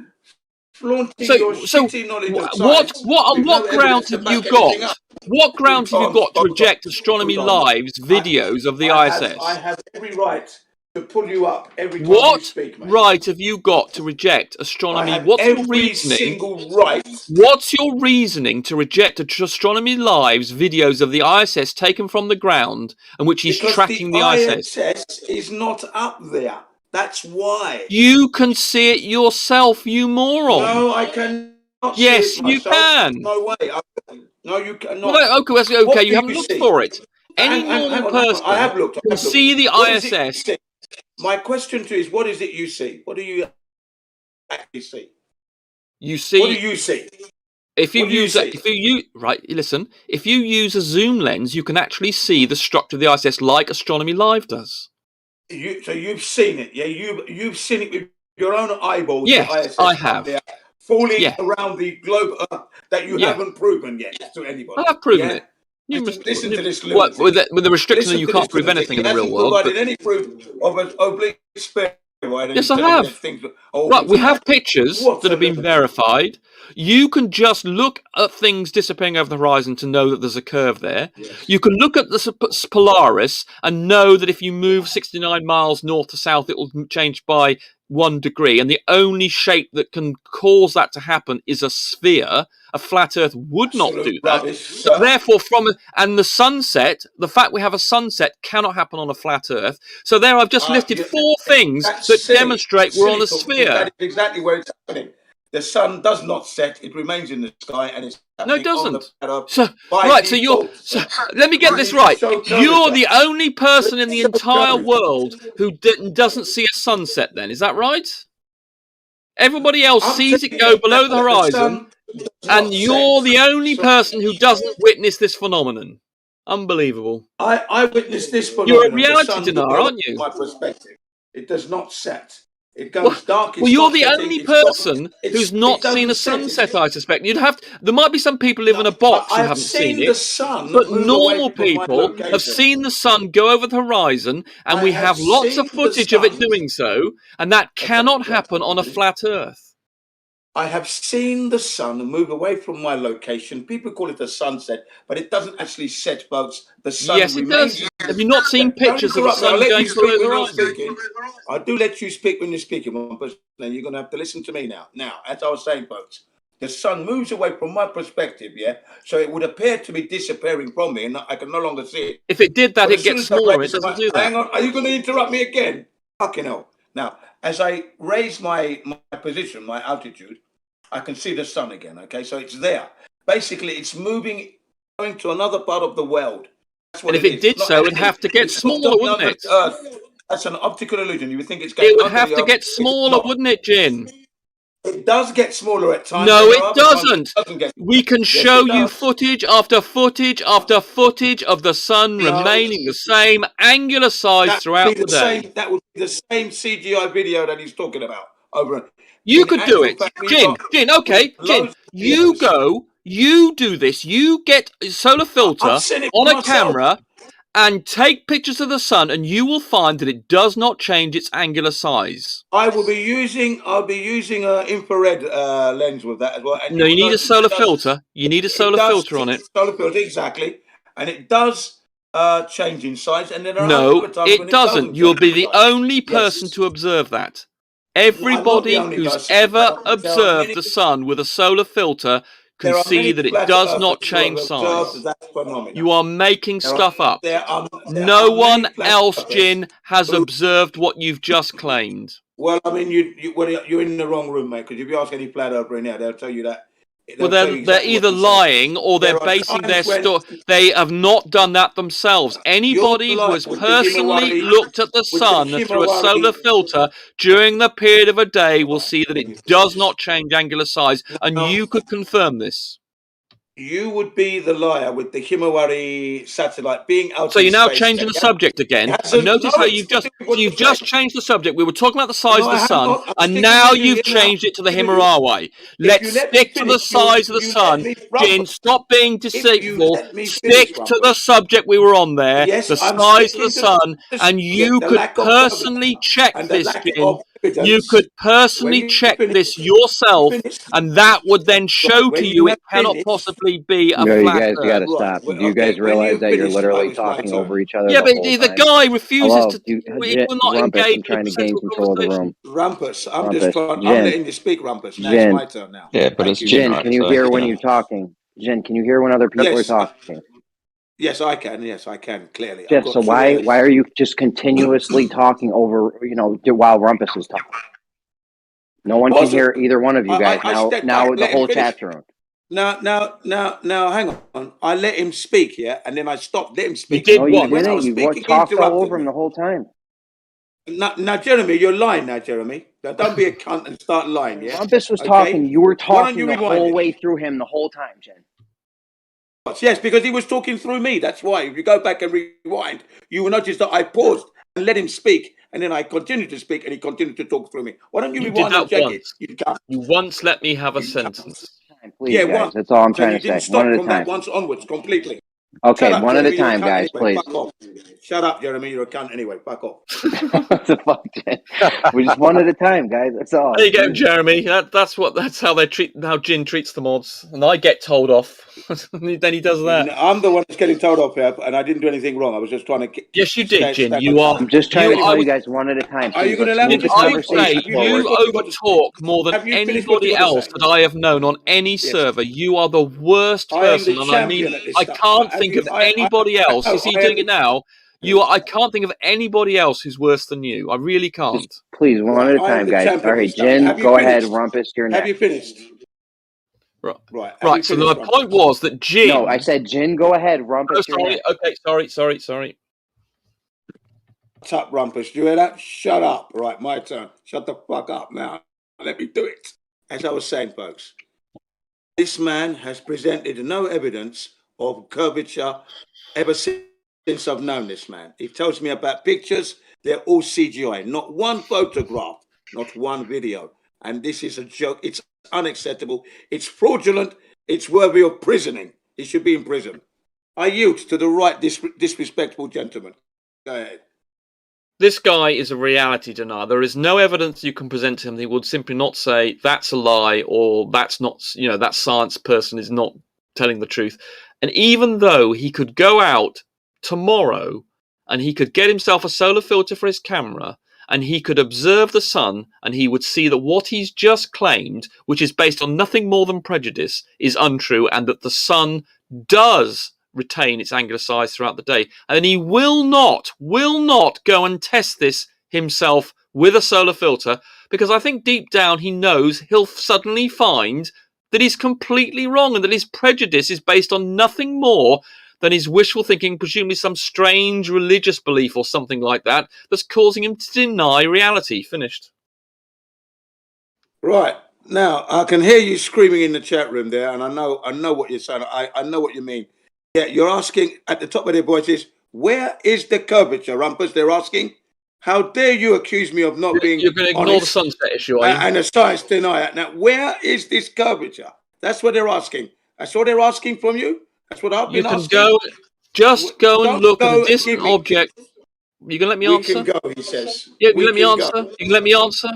flaunting your shitty knowledge of science. What grounds have you got? What grounds have you got to reject Astronomy Live's videos of the ISS? I have every right to pull you up every time what you speak, mate. right have you got to reject astronomy? What's your reasoning? Single right. What's your reasoning to reject Astronomy Live's videos of the ISS taken from the ground and which he's tracking the ISS? The ISS is not up there. That's why. You can see it yourself, you moron. No, I cannot. Yes, see it you can. No way. No, you cannot. Well, okay, you haven't looked for it. Any normal person I have looked. can see the ISS. My question to you is, what is it you see? What do you actually see? You see. What do you see? If you use listen. If you use a zoom lens, you can actually see the structure of the ISS like Astronomy Live does. So you've seen it, yeah? You've seen it with your own eyeballs. Yes, I have. Falling around the globe that you haven't proven yet to anybody. I have proven it. You must listen to this. With the restriction that you can't prove anything in the real world. Provided any proof of an oblique sphere. Yes, I have. Right, we have pictures that have been verified. You can just look at things disappearing over the horizon to know that there's a curve there. Yes. You can look at the Polaris and know that if you move 69 miles north to south, it will change by 1 degree. And the only shape that can cause that to happen is a sphere. A flat Earth would not do that. So therefore, and the sunset, the fact we have a sunset cannot happen on a flat Earth. So there I've just listed 4 things that demonstrate we're on a sphere. That is exactly where it's happening. The sun does not set; it remains in the sky, and it's no, it doesn't. So let me get this right. You're the only person in the entire world who doesn't see a sunset. Then is that right? Everybody else sees it go below the horizon, and you're the only person who doesn't witness this phenomenon. Unbelievable. I witnessed this phenomenon. You're a reality denier, aren't you? My perspective, it does not set. It goes dark. Well, you're the only person who's not seen a sunset, I suspect. There might be some people live in a box who haven't seen it, but normal people have seen the sun go over the horizon, and we have lots of footage of it doing so, and that cannot happen on a flat Earth. I have seen the sun move away from my location. People call it a sunset, but it doesn't actually set, folks. The sun yes, it does. Have you not seen pictures of the sun going below the horizon? I do let you speak when you're speaking, but then you're going to have to listen to me now. Now, as I was saying, folks, the sun moves away from my perspective, so it would appear to be disappearing from me, and I can no longer see it. If it did that, it gets smaller. It doesn't do that. Hang on, are you going to interrupt me again? Fucking hell. Now, as I raise my position, my altitude, I can see the sun again, okay? So it's there. Basically, it's moving, going to another part of the world. And if it did so, it'd have to get smaller, wouldn't it? That's an optical illusion. You would think it's going. It would have to get smaller, wouldn't it, Jin? It does get smaller at times. No, it doesn't. We can show you footage after footage after footage of the sun remaining the same angular size throughout the day. That would be the same CGI video that he's talking about over. You could do it. Jin, okay. Jin, you go, you do this. You get a solar filter on a camera and take pictures of the sun, and you will find that it does not change its angular size. I'll be using an infrared lens with that as well. And no, you need a solar filter. You need a solar filter on it. Solar filter, exactly. And it does change in size. And then no, it doesn't. You'll be the only person to observe that. Everybody who's ever observed the sun with a solar filter can see that it does not change size. You are making stuff up. No one else, Jin, has observed what you've just claimed. Well, I mean, you're in the wrong room, mate, because if you ask any flat earther in there, they'll tell you that. Well, they're either lying or they're basing their story. They have not done that themselves. Anybody who has personally looked at the sun through a solar filter during the period of a day will see that it does not change angular size, and you could confirm this. you would be the liar with the Himawari satellite being out. So in you're now space. changing the subject again. And notice how you've just changed the subject. We were talking about the size of the sun, and now you've changed it to the Himawari. Let's stick to the size of the sun. Jin, stop being deceitful. Stick to the subject we were on there, Yes, the I'm size of the sticking to sun, and you the could lack of personally check and the this, lack Jin. of evidence. You could When personally you check finish- this yourself, and that would then show when to you you it have cannot finished- possibly be a No, you flat guys Earth. got to stop. Do you guys realize that you're literally talking over each other Yeah, the but whole the time? guy refuses Hello, to. He will not Rumpus, engage I'm trying in to gain sensible control of the conversation. room. Rumpus, I'm Rumpus, just trying. Jin. I'm letting you speak, Rumpus. Now it's Jin. my turn now. Yeah, but it's Jin, can you hear when you're talking? Jin, can you hear when other people are talking? Yes, I can. Yes, I can clearly. I've Jeff, got so two why ears. are you just continuously talking over, while Rumpus is talking? No one can hear either one of you guys. Now the whole chat's room. Now, hang on. I let him speak, yeah, and then I stopped. Let him speak. No, you didn't. You talked all over him the whole time. Now, Jeremy, you're lying now, Jeremy. Now, don't be a cunt and start lying, yeah? Rumpus was Okay? talking. You were Why don't talking you the rewind whole it? way through him the whole time, Jen. Yes, because he was talking through me. That's why. If you go back and rewind, you will notice that I paused and let him speak, and then I continued to speak, and he continued to talk through me. Why don't you You did rewind and that check once. it? You once let me have a sentence. Please, guys. That's all I'm trying you to didn't say. stop One at a from that time. once onwards completely. Okay, Shut up, one at a Jeremy, you're time, cunt guys, anyway. please. Fuck off. Shut up, Jeremy. You're a cunt anyway. Fuck off. What the fuck, Jen? We just one at a time, guys. That's all. There you go, Jeremy. That's how they treat. How Jin treats the mods, and I get told off. Then he does that. I'm the one that's getting told off here, and I didn't do anything wrong. I was just trying to. Yes, you did, Jin. You are. I'm just trying to tell you guys one at a time. Are you Please, going to let's allow me move the to speak? I would say conversation forward. you overtalk more than Have you finished what you anybody got to else say? that I have known on any server. You are the worst I am person, the and I mean, champion at this I stuff. can't Have think you- of I- anybody else. You see, I doing am it now. I can't think of anybody else who's worse than you. I really can't. Please, one at a I am time, the guys. champion All at right, this stuff. Jen, Have you go ahead. finished? Rumpus, you're Have next. you finished? Right. Right. Right. So my point was that Jin. No, I said Jin, go ahead. Rumpus, Oh, sorry. Okay. Sorry. Shut up, Rumpus. You hear that? Shut up. Right, my turn. Shut the fuck up now. Let me do it. As I was saying, folks, this man has presented no evidence of curvature ever since I've known this man. He tells me about pictures. They're all CGI. Not one photograph, not one video. And this is a joke. It's unacceptable. It's fraudulent. It's worthy of prisoning. He should be in prison. I yield to the right disrespectful gentleman. Go ahead. This guy is a reality denier. There is no evidence you can present to him. He would simply not say that's a lie or that's not, that science person is not telling the truth. And even though he could go out tomorrow and he could get himself a solar filter for his camera and he could observe the sun and he would see that what he's just claimed, which is based on nothing more than prejudice, is untrue and that the sun does retain its angular size throughout the day. And he will not go and test this himself with a solar filter because I think deep down he knows he'll suddenly find that he's completely wrong and that his prejudice is based on nothing more than his wishful thinking, presumably some strange religious belief or something like that, that's causing him to deny reality. Finished. Right. Now, I can hear you screaming in the chat room there, and I know what you're saying. I know what you mean. Yeah, you're asking at the top of their voices, where is the curvature, Rumpus? They're asking. How dare you accuse me of not being You're going to ignore the sunset issue, are you? And a science denier. Now, where is this curvature? That's what they're asking. That's what they're asking from you. That's what I've been asking. You can go and look at a distant object. You gonna let me answer? We can go, he says. Yeah, you let me answer. You can let me answer.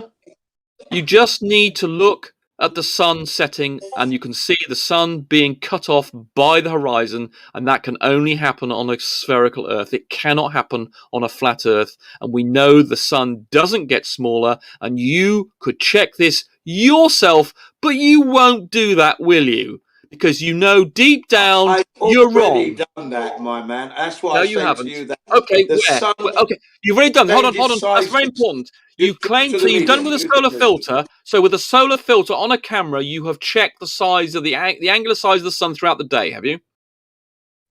You just need to look at the sun setting and you can see the sun being cut off by the horizon, and that can only happen on a spherical Earth. It cannot happen on a flat Earth, and we know the sun doesn't get smaller, and you could check this yourself, but you won't do that, will you? Because you know deep down you're wrong. I've already done that, my man. That's why No, I you say haven't. to you that Okay, the sun okay, you've already done. Hold on. changes That's very sizes. important. You claim to so the you've done it medium. with a solar filter. So with a solar filter on a camera, you have checked the size of the angular size of the sun throughout the day. Have you?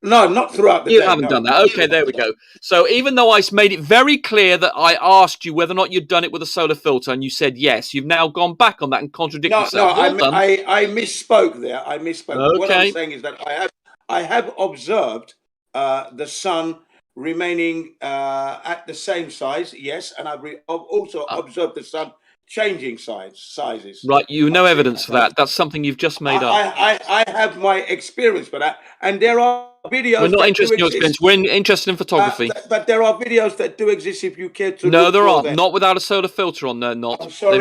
No, not throughout the You day. haven't No. done that. Okay, there we go. So even though I made it very clear that I asked you whether or not you'd done it with a solar filter, and you said yes, you've now gone back on that and contradicted No, yourself. Well done. I misspoke there. I misspoke. Okay. What I'm saying is that I have observed the sun remaining at the same size, yes, and I've also observed the sun changing sizes. Right, you have no evidence for that. That's something you've just made up. I have my experience for that, and there are videos. We're not that interested in do your exist. experience. We're interested in photography. But there are videos that do exist if you care to. No, look there for aren't. them. Not without a solar filter on there. Not. I'm sorry,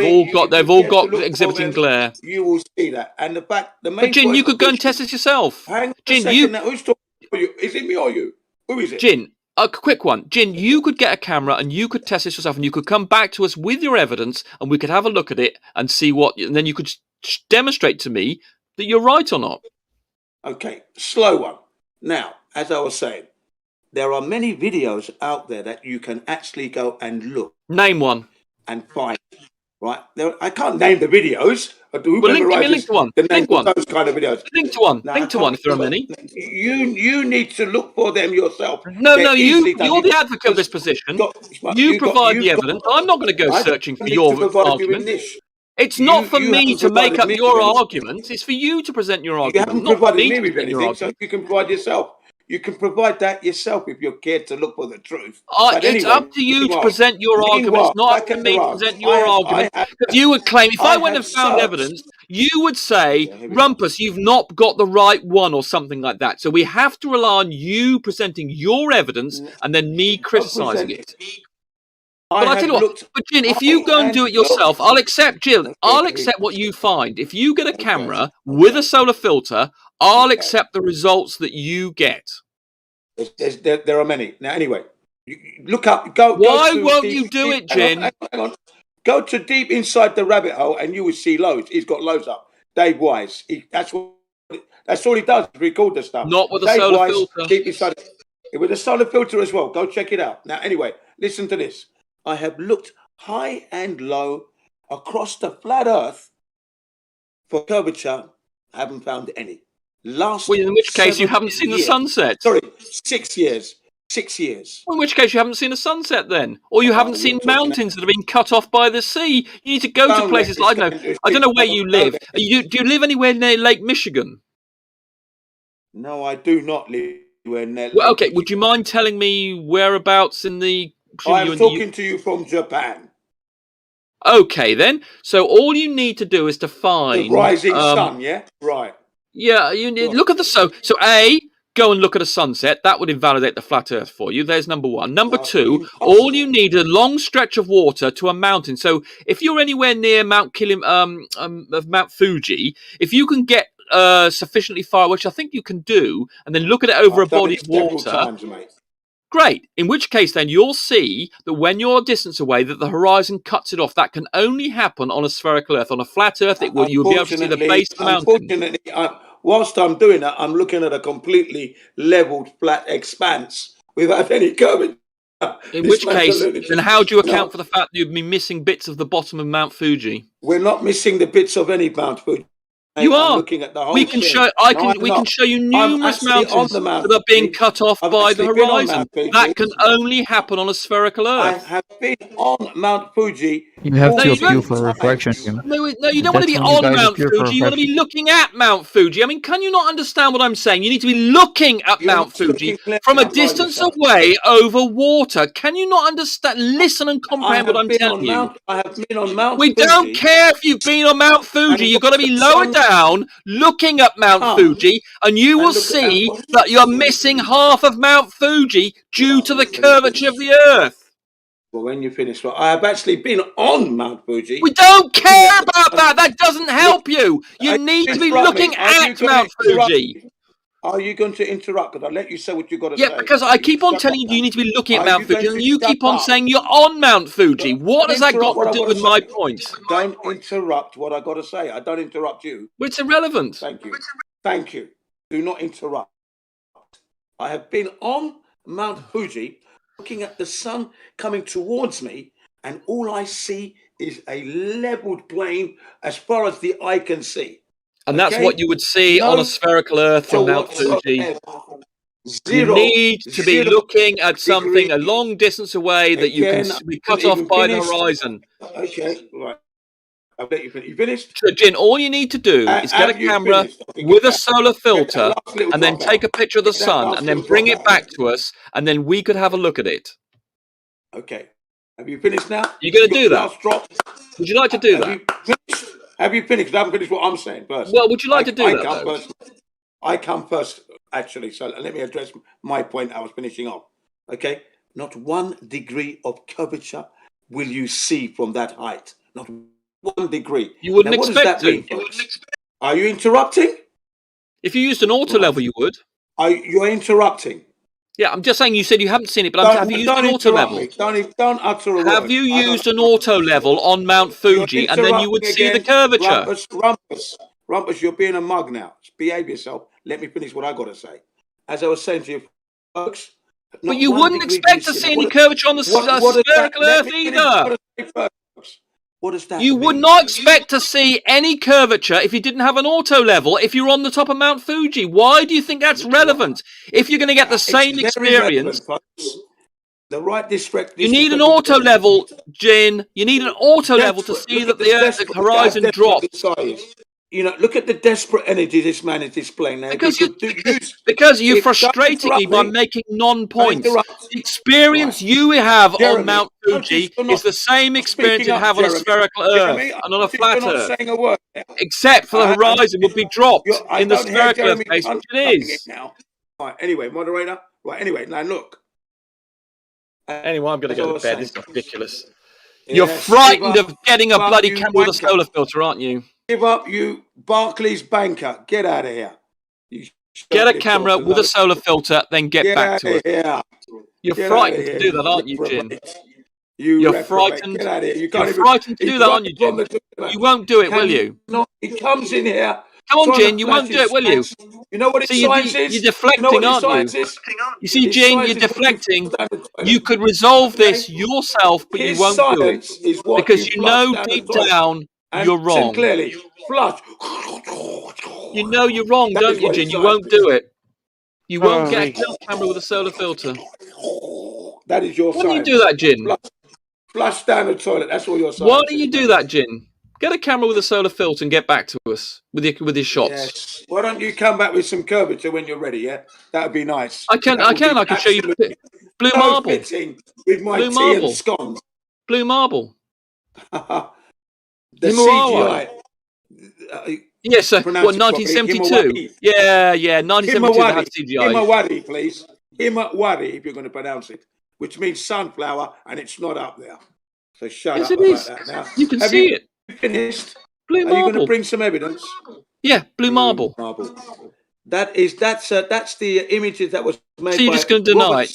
They've all got exhibiting glare. You will see that, and the main. But Jin, point you could of go this and test this yourself. Hang on Jin, a second now. Who's talking to you? Is it me or you? Who is it? Jin, a quick one. Jin, you could get a camera and you could test this yourself, and you could come back to us with your evidence, and we could have a look at it and see and then you could demonstrate to me that you're right or not. Okay, slow one. Now, as I was saying, there are many videos out there that you can actually go and look. Name one. And find. Right? I can't name the videos. Well, link to one. Link one. Those kind of videos. Link to one. Link to one if there are many. You need to look for them yourself. No, you're the advocate of this position. You provide the evidence. I'm not going to go searching for your argument. It's not for me to make up your argument. It's for you to present your argument. You haven't provided me with anything, so you can provide yourself. You can provide that yourself if you're cared to look for the truth. It's up to you to present your argument. It's not up to me to present your argument. Because you would claim, if I went and found evidence, you would say, Rumpus, you've not got the right one or something like that. So we have to rely on you presenting your evidence and then me criticising it. But I tell you what, but Jin, if you go and do it yourself, I'll accept, Jill, I'll accept what you find. If you get a camera with a solar filter, I'll accept the results that you get. There are many. Now, anyway, look up. Why won't you do it, Jin? Hang on. Go to deep inside the rabbit hole and you will see loads. He's got loads up. Dave Wise. That's all he does, record the stuff. Not with a solar filter. Deep inside with a solar filter as well. Go check it out. Now, anyway, listen to this. I have looked high and low across the flat earth for curvature. I haven't found any. Well, in which case you haven't seen the sunset. Sorry, 6 years. 6 years. Well, in which case you haven't seen a sunset then. Or you haven't seen mountains that have been cut off by the sea. You need to go to places like, I don't know where you live. Do you live anywhere near Lake Michigan? No, I do not live anywhere near. Well, okay, would you mind telling me whereabouts in the... I'm talking to you from Japan. Okay, then. So all you need to do is to find... The rising sun, yeah? Right. Yeah, you need look at the... So A, go and look at a sunset. That would invalidate the flat earth for you. There's number one. Number two, all you need is a long stretch of water to a mountain. So if you're anywhere near Mount Fuji, if you can get sufficiently far, which I think you can do, and then look at it over a body of water... Times, mate. Great. In which case, then, you'll see that when you're a distance away, that the horizon cuts it off. That can only happen on a spherical Earth. On a flat Earth, you'll be able to see the base of the mountain. Unfortunately, whilst I'm doing that, I'm looking at a completely leveled, flat expanse without any curvature. In which case, then how do you account for the fact that you've been missing bits of the bottom of Mount Fuji? We're not missing the bits of any Mount Fuji. You are. Looking at the whole we can thing. show. We can show you numerous mountains that are being cut off by the horizon. That can only happen on a spherical Earth. I have been on Mount Fuji. You have to appeal for reflection. No, you don't want to be on Mount Fuji. You want to be looking at Mount Fuji. I mean, can you not understand what I'm saying? You need to be looking at Mount Fuji from a distance away over water. Can you not understand? Listen and comprehend what I'm telling you. I have been on Mount Fuji. We don't care if you've been on Mount Fuji. You've got to be lower down, looking at Mount Fuji, and you will see that you're missing half of Mount Fuji due to the curvature of the Earth. Well, when you finish, I have actually been on Mount Fuji. We don't care about that. That doesn't help you. You need to be looking at Mount Fuji. Are you going to interrupt? Because I'll let you say what you've got to say. Yeah, because I keep on telling you need to be looking at Mount Fuji, and you keep on saying you're on Mount Fuji. What has that got to do with my point? Don't interrupt what I've got to say. I don't interrupt you. Well, it's irrelevant. Thank you. Thank you. Do not interrupt. I have been on Mount Fuji, looking at the sun coming towards me, and all I see is a leveled plain as far as the eye can see. And that's what you would see on a spherical Earth from Mount Fuji. You need to be looking at something a long distance away that you can be cut off by the horizon. Okay, right. I'll let you finish. You finished? So, Jin, all you need to do is get a camera with a solar filter and then take a picture of the sun and then bring it back to us, and then we could have a look at it. Okay. Have you finished now? You're going to do that? Last drop? Would you like to do that? Have you finished? I haven't finished what I'm saying first. Well, would you like to do that, though? I come first, actually. So let me address my point I was finishing off. Okay? Not 1 degree of curvature will you see from that height. Not 1 degree. You wouldn't expect to. Are you interrupting? If you used an auto level, you would. You're interrupting. Yeah, I'm just saying you said you haven't seen it, but have you used an auto level? Don't utter a word. Have you used an auto level on Mount Fuji, and then you would see the curvature? Rumpus, you're being a mug now. Behave yourself. Let me finish what I got to say. As I was saying to you, folks. But you wouldn't expect to see any curvature on the spherical Earth either. What does that You would not expect to see any curvature if you didn't have an auto level if you're on the top of Mount Fuji. Why do you think that's relevant? If you're going to get the same experience, the right district. You need an auto level, Jin. You need an auto level to see that the horizon drops. You know, look at the desperate energy this man is displaying now. Because you're frustrating me by making non-points. The experience you have on Mount Fuji is the same experience you have on a spherical Earth and on a flat Earth. Except for the horizon would be dropped in the spherical Earth case, which it is. Right, anyway, moderator. Right, anyway, now look. Anyway, I'm going to go to bed. This is ridiculous. You're frightened of getting a bloody camera with a solar filter, aren't you? Give up, you Barclays banker. Get out of here. Get a camera with a solar filter, then get back to us. You're frightened to do that, aren't you, Jin? You're frightened. You're frightened to do that, aren't you, Jin? You won't do it, will you? He comes in here. Come on, Jin, you won't do it, will you? You know what science is? You're deflecting, aren't you? You see, Jin, you're deflecting. You could resolve this yourself, but you won't do it. Because you know deep down you're wrong. Clearly, flush. You know you're wrong, don't you, Jin? You won't do it. You won't get a camera with a solar filter. That is your science. Why don't you do that, Jin? Flush down the toilet. That's all your science. Why don't you do that, Jin? Get a camera with a solar filter and get back to us with your shots. Yes. Why don't you come back with some curvature when you're ready? Yeah, that would be nice. I can show you blue marble. With my blue tea marble. And scones. Blue marble. The CGI. Yes, sir. What, 1972? Yeah, 1972 had CGI. Himawari, please. Himawari, if you're going to pronounce it, which means sunflower, and it's not up there. So shut up about that now. You can see it. Finished? Blue marble. Are you going to bring some evidence? Yeah, blue marble. That's the images that was made. So you're just going to deny it?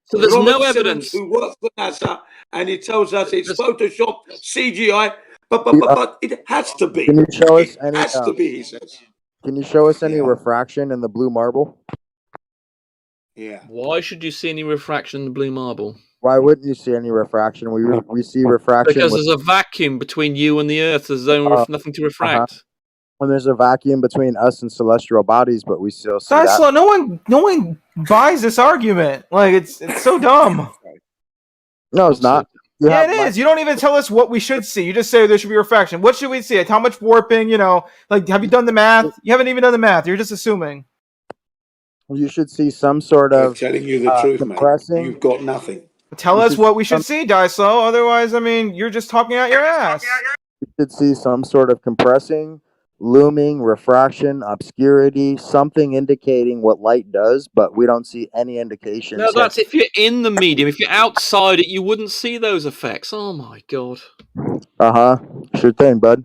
So there's no evidence. Who works for NASA, and he tells us it's Photoshop, CGI, but it has to be. Can you show us any? It has to be, he says. Can you show us any refraction in the blue marble? Yeah. Why should you see any refraction in the blue marble? Why wouldn't you see any refraction? We see refraction because there's a vacuum between you and the Earth. There's nothing to refract. When there's a vacuum between us and celestial bodies, but we still see that. Slow. No one buys this argument. Like it's so dumb. No, it's not. Yeah, it is. You don't even tell us what we should see. You just say there should be refraction. What should we see? Like, how much warping? You know, like have you done the math? You haven't even done the math. You're just assuming. You should see some sort of. I'm telling you the truth, man. You've got nothing. Tell us what we should see, Dyslow. Otherwise, I mean, you're just talking out your ass. You should see some sort of compressing, looming, refraction, obscurity, something indicating what light does, but we don't see any indication. No, that's if you're in the medium. If you're outside it, you wouldn't see those effects. Oh my god. Sure thing, bud.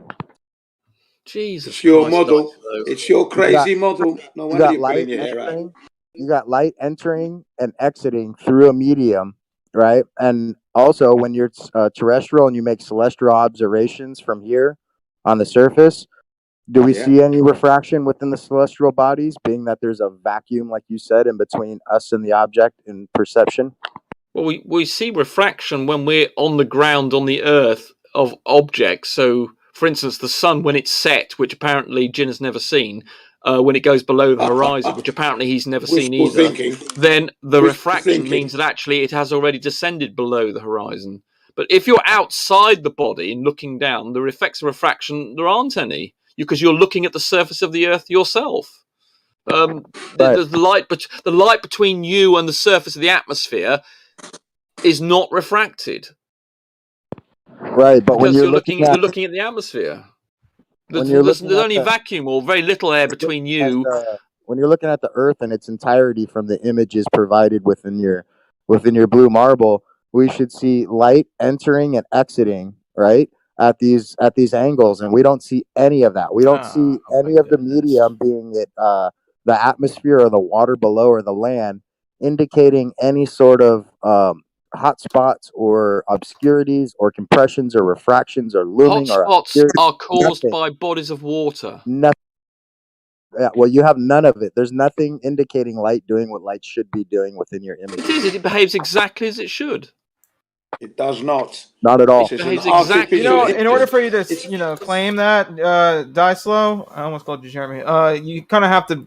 Jesus. It's your model. It's your crazy model. No wonder you're putting your hair out. You got light entering and exiting through a medium, right? And also, when you're terrestrial and you make celestial observations from here on the surface, do we see any refraction within the celestial bodies, being that there's a vacuum, like you said, in between us and the object in perception? Well, we see refraction when we're on the ground on the Earth of objects. So, for instance, the sun when it's set, which apparently Jin has never seen, when it goes below the horizon, which apparently he's never seen either, then the refraction means that actually it has already descended below the horizon. But if you're outside the body and looking down, the effects of refraction, there aren't any, because you're looking at the surface of the Earth yourself. The light between you and the surface of the atmosphere is not refracted. Right, but when you're looking at the atmosphere. There's only vacuum or very little air between you. When you're looking at the Earth in its entirety from the images provided within your blue marble, we should see light entering and exiting, right, at these angles, and we don't see any of that. We don't see any of the medium, being it the atmosphere or the water below or the land, indicating any sort of hot spots or obscurities or compressions or refractions or looming. Hot spots are caused by bodies of water. Nothing. Yeah, well, you have none of it. There's nothing indicating light doing what light should be doing within your image. It is. It behaves exactly as it should. It does not. Not at all. It behaves exactly. You know, in order for you to claim that, Die Slow, I almost called you Jeremy. You kind of have to,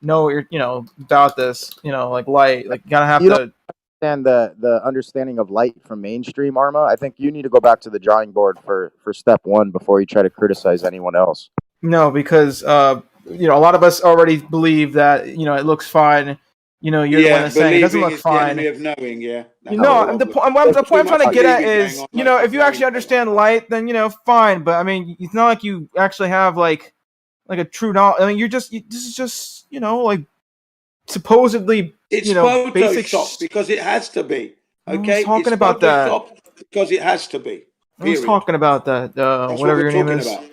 know what you're, about this, like light. Like you gotta have to understand the understanding of light from mainstream, Arma. I think you need to go back to the drawing board for step one before you try to criticize anyone else. No, because a lot of us already believe that it looks fine. You're the one that's saying it doesn't look fine. The enemy of knowing, yeah. The point I'm trying to get at is, if you actually understand light, then fine. But I mean, it's not like you actually have like a true knowledge. I mean, this is just like supposedly it's basic because it has to be. Okay, it's talking about that because it has to be. I was talking about that. Whatever your name is. About.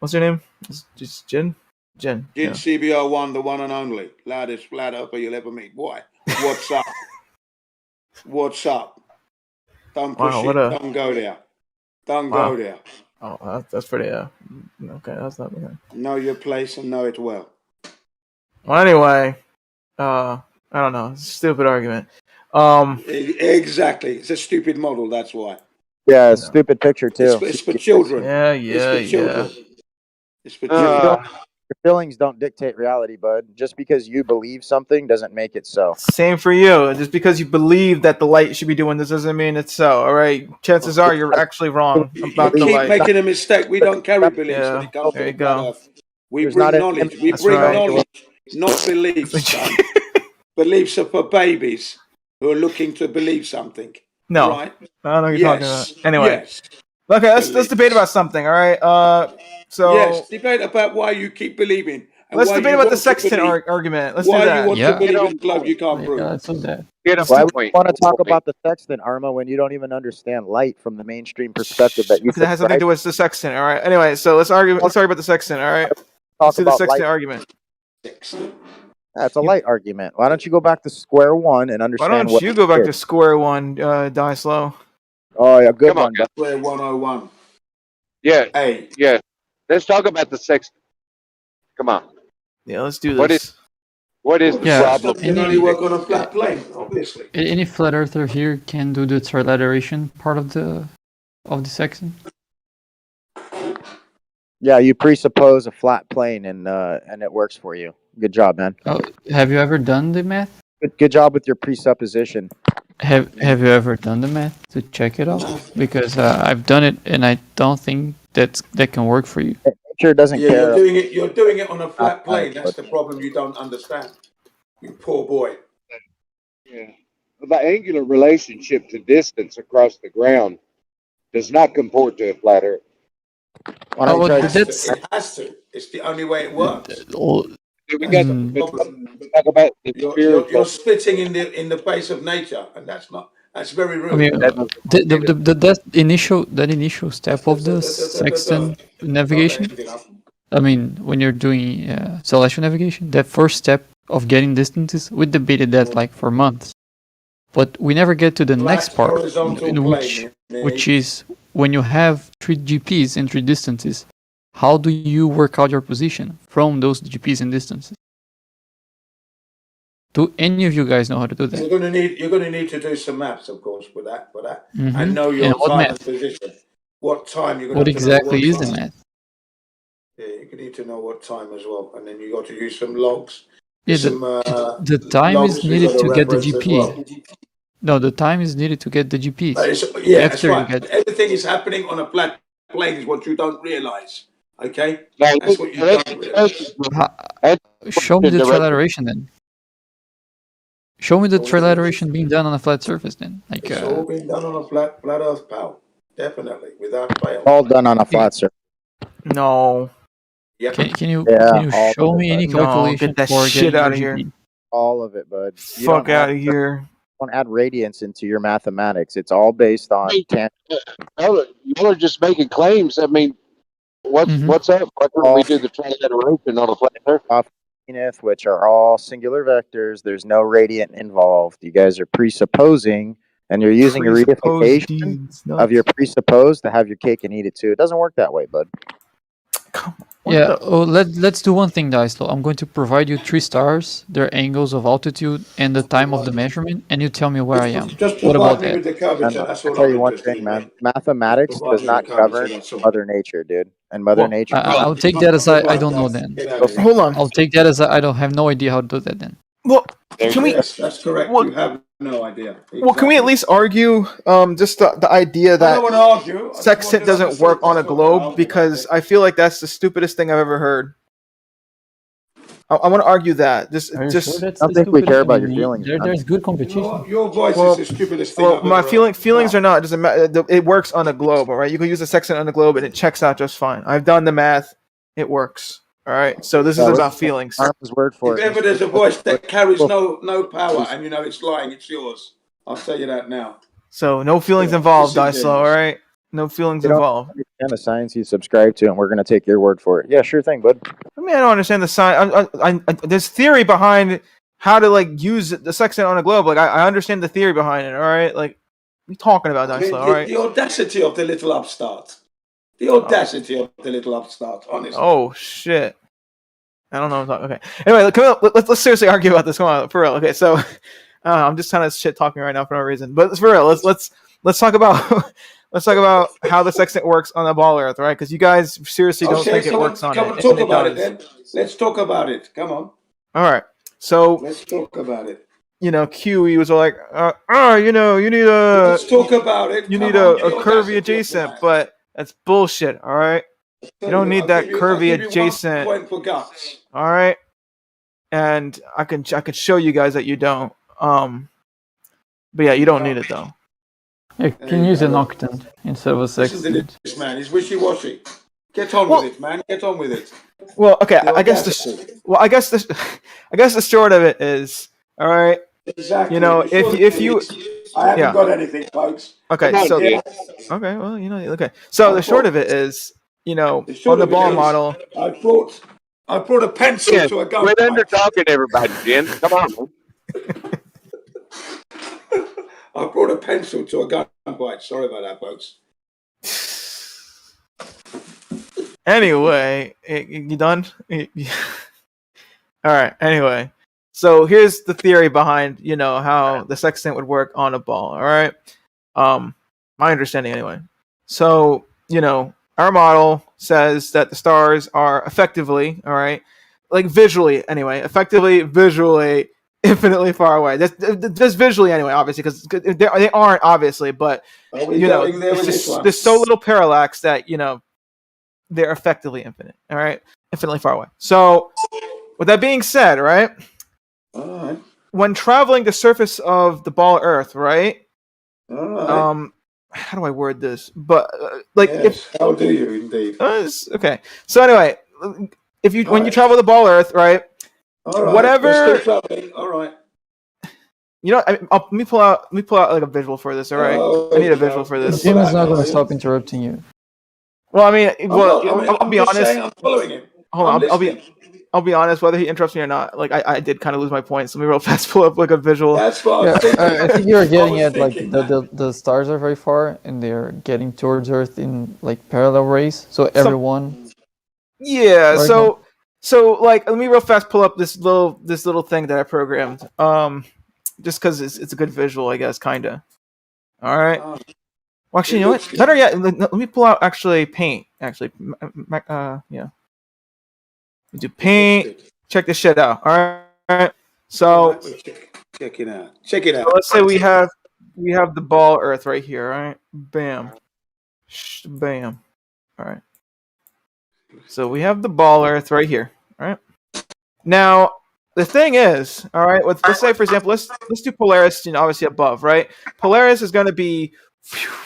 What's your name? It's just Jen. Jen CBO1, the one and only. Loudest flat upper you'll ever meet. Boy, what's up? What's up? Don't push it. Don't go there. Don't go there. Oh, that's pretty. Okay, that's not okay. Know your place and know it well. Well, anyway, I don't know. It's a stupid argument. Exactly. It's a stupid model. That's why. Yeah, stupid picture too. It's for children. Yeah. It's for children. Your feelings don't dictate reality, bud. Just because you believe something doesn't make it so. Same for you. Just because you believe that the light should be doing this doesn't mean it's so. All right. Chances are you're actually wrong about the light. You keep making a mistake. We don't carry beliefs when it comes to the planet Earth. We bring knowledge. We bring knowledge, not beliefs. Beliefs are for babies who are looking to believe something. No, right? I don't know what you're talking about. Anyway, okay, let's debate about something. All right. Yes, debate about why you keep believing. Let's debate about the sextant argument. Let's do that. Why you want to believe in globe you can't prove. Why would you want to talk about the sextant, Arma, when you don't even understand light from the mainstream perspective that you? Because it has something to do with the sextant. All right. Anyway, so let's argue about the sextant. All right. Let's do the sextant argument. That's a light argument. Why don't you go back to square one and understand? Why don't you go back to square one, Die Slow? Oh yeah, good one. Square 101. Yeah. Hey. Yeah. Let's talk about the sextant. Come on. Yeah, let's do this. What is the problem? You can only work on a flat plane, obviously. Any flat earther here can do the trilateration part of the sextant? Yeah, you presuppose a flat plane and it works for you. Good job, man. Oh, have you ever done the math? Good job with your presupposition. Have you ever done the math to check it out? Because I've done it and I don't think that can work for you. Sure doesn't care. You're doing it on a flat plane. That's the problem you don't understand. You poor boy. Yeah. The angular relationship to distance across the ground does not comport to a flat Earth. It has to. It's the only way it works. You're spitting in the face of nature, and that's very rude. I mean, that initial step of the sextant navigation. I mean, when you're doing celestial navigation, that first step of getting distances, we debated that like for months, but we never get to the next part, which is when you have 3 GPs and 3 distances. How do you work out your position from those GPs and distances? Do any of you guys know how to do that? You're going to need to do some maths, of course, for that. Mm-hmm. And know your time and position. What time you're going What to exactly is the math? Yeah, you can need to know what time as well, and then you got to use some logs. Yeah, the time is needed to get the GP. No, the time is needed to get the GPs. That's right. Everything is happening on a flat plane is what you don't realise. Okay? That's what you don't realise. Show me the trilateration then. Show me the trilateration being done on a flat surface then. Like, it's all been done on a flat Earth, pal. Definitely, without fail. All done on a flat surface. No. Yep. Can you all show of me it, any bud. calculation get that for shit getting out the of here. GP? All of it, bud. You Fuck don't out add- of here. Don't add radiance into your mathematics. It's all based on Y'all are just making claims. I mean, what's up? Why couldn't we do the trilateration on a flat surface? which are all singular vectors. There's no radiant involved. You guys are presupposing, and you're using a reification of your presupposed to have your cake and eat it too. It doesn't work that way, bud. Yeah, let's do one thing, Dicelo. I'm going to provide you 3 stars, their angles of altitude, and the time of the measurement, and you tell me where I am. What about that? I'll tell you one thing, man. Mathematics does not govern Mother Nature, dude. And Mother Nature. I'll take that as I don't know then. Hold on. I'll take that as I don't have no idea how to do that then. Well, can we? Yes, that's correct. You have no idea. Well, can we at least argue just the idea that I don't want to argue. sextant doesn't work on a globe? Because I feel like that's the stupidest thing I've ever heard. I want to argue that. Just I don't think we care about your feelings. There's good competition. Your voice is the stupidest thing. Well, my feelings are not. It doesn't matter. It works on a globe, all right? You can use a sextant on a globe, and it checks out just fine. I've done the math. It works. All right. So this is about feelings. Word for If ever there's a voice that carries no power, and you know it's lying, it's yours. I'll tell you that now. So no feelings involved, Dicelo. All right. No feelings involved. And the science you subscribe to, and we're gonna take your word for it. Yeah, sure thing, bud. I mean, I don't understand the science. There's theory behind how to like use the sextant on a globe. Like I understand the theory behind it. All right. Like we talking about Dicelo. All right. The audacity of the little upstart. The audacity of the little upstart. Honestly. Oh shit. I don't know. Okay. Anyway, let's seriously argue about this. Come on, for real. Okay, so I'm just kind of shit talking right now for no reason, but for real, let's talk about let's talk about how the sextant works on the ball Earth, right? Because you guys seriously don't think it works on it. Come on, talk about it then. Let's talk about it. Come on. All right. So let's talk about it. You know, QE was like, you know, you need a. Let's talk about it. You need a curvy adjacent, but that's bullshit. All right. You don't need that curvy adjacent. All right, and I can show you guys that you don't. But yeah, you don't need it though. You can use an octant instead of a sextant. This man is wishy-washy. Get on with it, man. Get on with it. Well, okay. I guess the short of it is, all right. Exactly. You know, if you. I haven't got anything, folks. Okay, so okay, well, you know, okay. So the short of it is, you know, on the ball model. I brought a pencil to a gun. Quit under talking everybody, Jen. Come on. I brought a pencil to a gunfight. Sorry about that, folks. Anyway, you done? All right. Anyway, so here's the theory behind, you know, how the sextant would work on a ball. All right. My understanding anyway. So, you know, our model says that the stars are effectively, all right, like visually anyway, visually infinitely far away. That's visually anyway, obviously, because they aren't obviously, but you know, there's so little parallax that, you know, they're effectively infinite. All right, infinitely far away. So, with that being said, right, when traveling the surface of the ball Earth, right, how do I word this? But like, how do you indeed? Okay. So anyway, when you travel the ball Earth, right? Whatever. All right. You know, let me pull out like a visual for this. All right. I need a visual for this. Jim is not going to stop interrupting you. Well, I mean, I'll be honest. I'm following him. Hold on. I'll be honest. Whether he interrupts me or not, like I did kind of lose my points. Let me real fast pull up like a visual. That's fine. Yeah, I think you're getting at like the stars are very far and they're getting towards Earth in like parallel rays. So everyone. Yeah. So like, let me real fast pull up this little thing that I programmed. Just because it's a good visual, I guess, kinda. All right. Well, actually, you know what? Better yet, let me pull out actually Paint. Actually, yeah. Do paint. Check this shit out. All right. So check it out. Check it out. So let's say we have the ball Earth right here. All right. Bam. Bam. All right. So we have the ball Earth right here. All right. Now the thing is, all right. Let's say for example, let's do Polaris. Obviously above, right? Polaris is going to be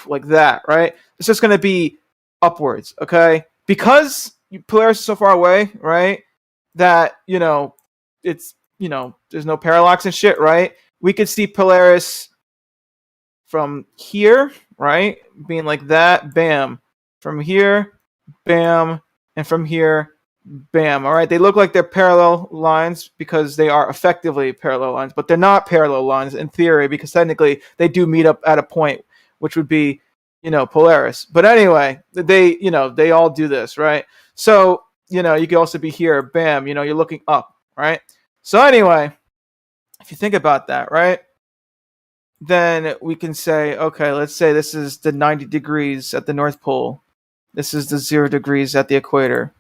like that, right? It's just going to be upwards, okay? Because Polaris is so far away, right? That it's there's no parallax and shit, right? We could see Polaris from here, right? Being like that, bam. From here, bam, and from here, bam. All right, they look like they're parallel lines because they are effectively parallel lines, but they're not parallel lines in theory because technically they do meet up at a point, which would be, Polaris. But anyway, they all do this, right? So, you could also be here, bam, you're looking up, right? So anyway, if you think about that, right? Then we can say, okay, let's say this is the 90 degrees at the North Pole. This is the 0 degrees at the equator.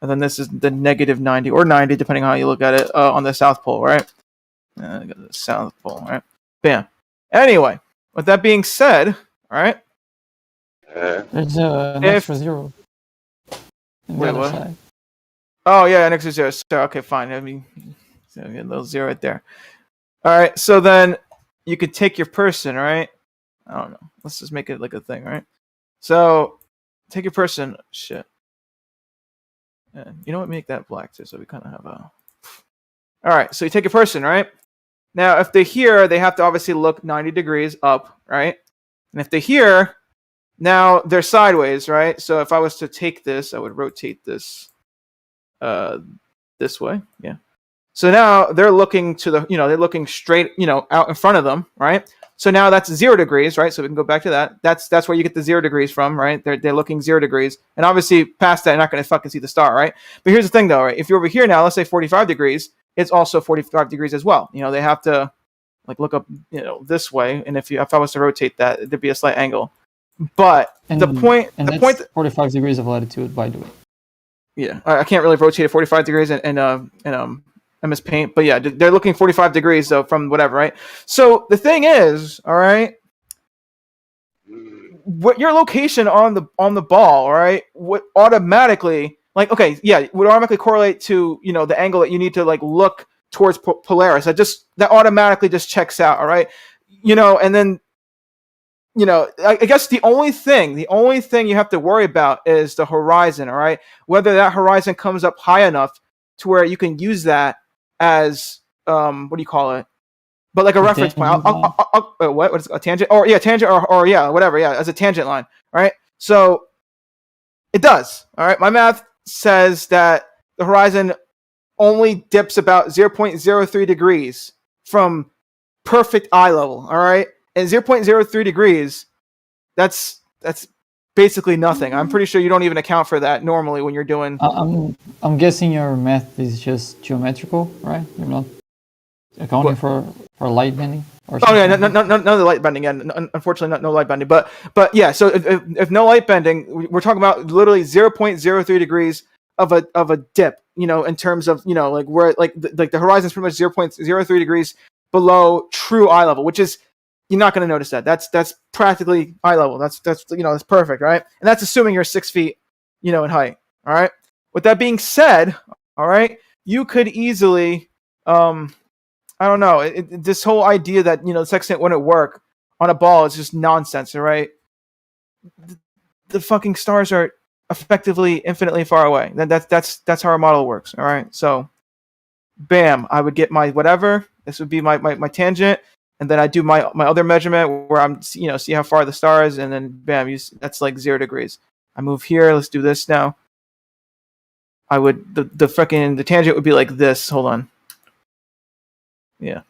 And then this is the negative 90 or 90, depending on how you look at it, on the South Pole, right? The South Pole, right? Bam. Anyway, with that being said, all right? There's an extra 0. Wait, what? Side. Oh, yeah, an extra 0. So, okay, fine. I mean, so a little 0 right there. All right, so then you could take your person, right? I don't know. Let's just make it like a thing, right? So take your person. Shit. And you know what? Make that black too, so we kind of have a. All right. So you take your person, right? Now, if they're here, they have to obviously look 90 degrees up, right? And if they're here, now they're sideways, right? So if I was to take this, I would rotate this this way. Yeah. So now they're looking to the, they're looking straight, out in front of them, right? So now that's 0 degrees, right? So we can go back to that. That's where you get the 0 degrees from, right? They're looking 0 degrees. And obviously past that, you're not going to fucking see the star, right? But here's the thing though, right? If you're over here now, let's say 45 degrees, it's also 45 degrees as well. They have to like look up, this way. And if I was to rotate that, there'd be a slight angle. But the point, 45 degrees of latitude, by the way. Yeah, I can't really rotate at 45 degrees and MS Paint, but yeah, they're looking 45 degrees though from whatever, right? So the thing is, all right, what your location on the ball, all right, would automatically would automatically correlate to the angle that you need to like look towards Polaris. That automatically just checks out, all right, and then I guess the only thing you have to worry about is the horizon, all right, whether that horizon comes up high enough to where you can use that as what do you call it? But like a reference point. What is it, a tangent? Or yeah, tangent or yeah, whatever. Yeah, as a tangent line. Right. So it does. All right. My math says that the horizon only dips about 0.03 degrees from perfect eye level. All right, and 0.03 degrees. That's basically nothing. I'm pretty sure you don't even account for that normally when you're doing. I'm guessing your math is just geometrical, right? You're not accounting for light bending or something. Oh yeah, none of the light bending. Yeah, unfortunately, no light bending. But yeah, so if no light bending, we're talking about literally 0.03 degrees of a dip. In terms of like where like the horizon is pretty much 0.03 degrees below true eye level, which is. You're not going to notice that. That's practically eye level. That's that's perfect, right? And that's assuming you're 6 feet, in height. All right. With that being said, all right, you could easily, I don't know, this whole idea that the sextant wouldn't work on a ball is just nonsense. All right. The fucking stars are effectively infinitely far away. That's how our model works. All right. So, bam, I would get my whatever. This would be my tangent. And then I do my other measurement where I'm, see how far the star is, and then bam, that's like 0 degrees. I move here. Let's do this now. I would the tangent would be like this. Hold on. Yeah,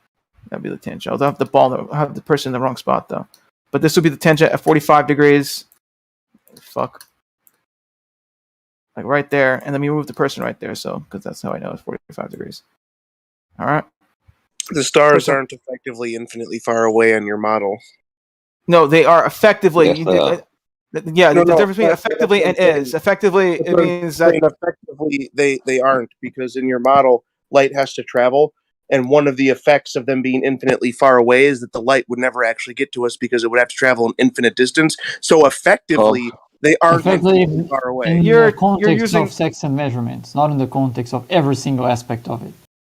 that'd be the tangent. I'll have I'll have the person in the wrong spot though. But this would be the tangent at 45 degrees. Fuck. Like right there, and then we move the person right there. So because that's how I know it's 45 degrees. All right. The stars aren't effectively infinitely far away on your model. No, they are effectively. Yeah, No, the no, difference between that's effectively what I'm and saying. is. Effectively, That's it what I'm means that saying. Effectively, they aren't, because in your model, light has to travel, and one of the effects of them being infinitely far away is that the light would never actually get to us because it would have to travel an infinite distance. So effectively, they aren't Effectively, infinitely far away. in the you're context using of sextant measurements, not in the context of every single aspect of it.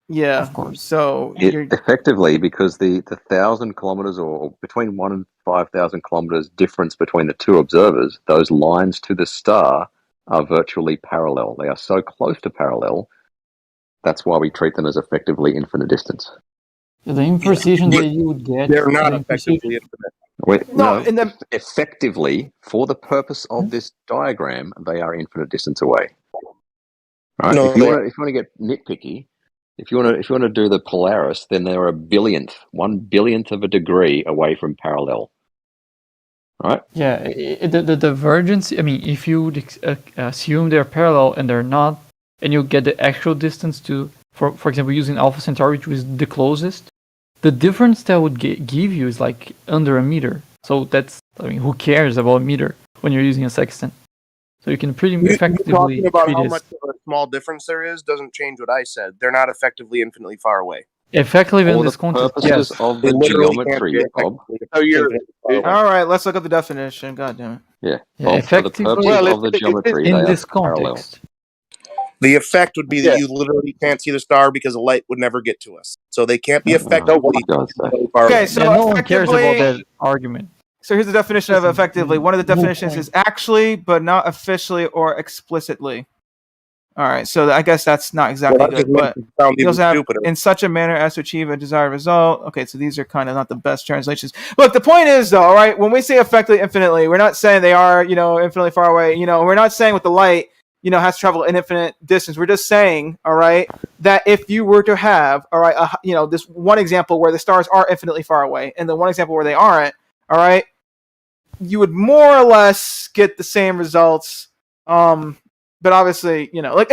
yeah, of course. So Effectively, because the 1,000 kilometers or between 1 and 5,000 kilometers difference between the two observers, those lines to the star are virtually parallel. They are so close to parallel. That's why we treat them as effectively infinite distance. The imprecision that you would get. They're not the effectively infinite. Effectively, for the purpose of this diagram, they are infinite distance away. Right? No, if you want to get nitpicky, if you want to do the Polaris, then they're a billionth, 1 billionth of a degree away from parallel. Right? Yeah, the divergence. I mean, if you would assume they're parallel and they're not, and you get the actual distance to, for example, using Alpha Centauri, which is the closest, the difference that would give you is like under a meter. So that's, I mean, who cares about a meter when you're using a sextant? So you can pretty effectively talking about treat how it. much of a small difference there is doesn't change what I said. They're not effectively infinitely far away. Effectively, in For this the context, purposes yes. of They the literally can't geometry, be Bob. effectively infinitely far away. all right. Let's look up the definition. God damn it. Yeah, Yeah, Bob, for the effectively, purposes of the geometry, in they this are parallel. context. The effect would be that you literally can't see the star because the light would never get to us. So they can't be effectively far away. Okay, so no one cares about effectively, that argument. so here's the definition of effectively. One of the definitions is actually, but not officially or explicitly. All right, so I guess that's not exactly Well, that just good, but makes it sound he even also have stupider. in such a manner as to achieve a desired result. Okay, so these are kind of not the best translations. Look, the point is though, all right, when we say effectively infinitely, we're not saying they are, infinitely far away. We're not saying with the light, has to travel an infinite distance. We're just saying, all right, that if you were to have, all right, this one example where the stars are infinitely far away, and the one example where they aren't, all right, you would more or less get the same results. But obviously, with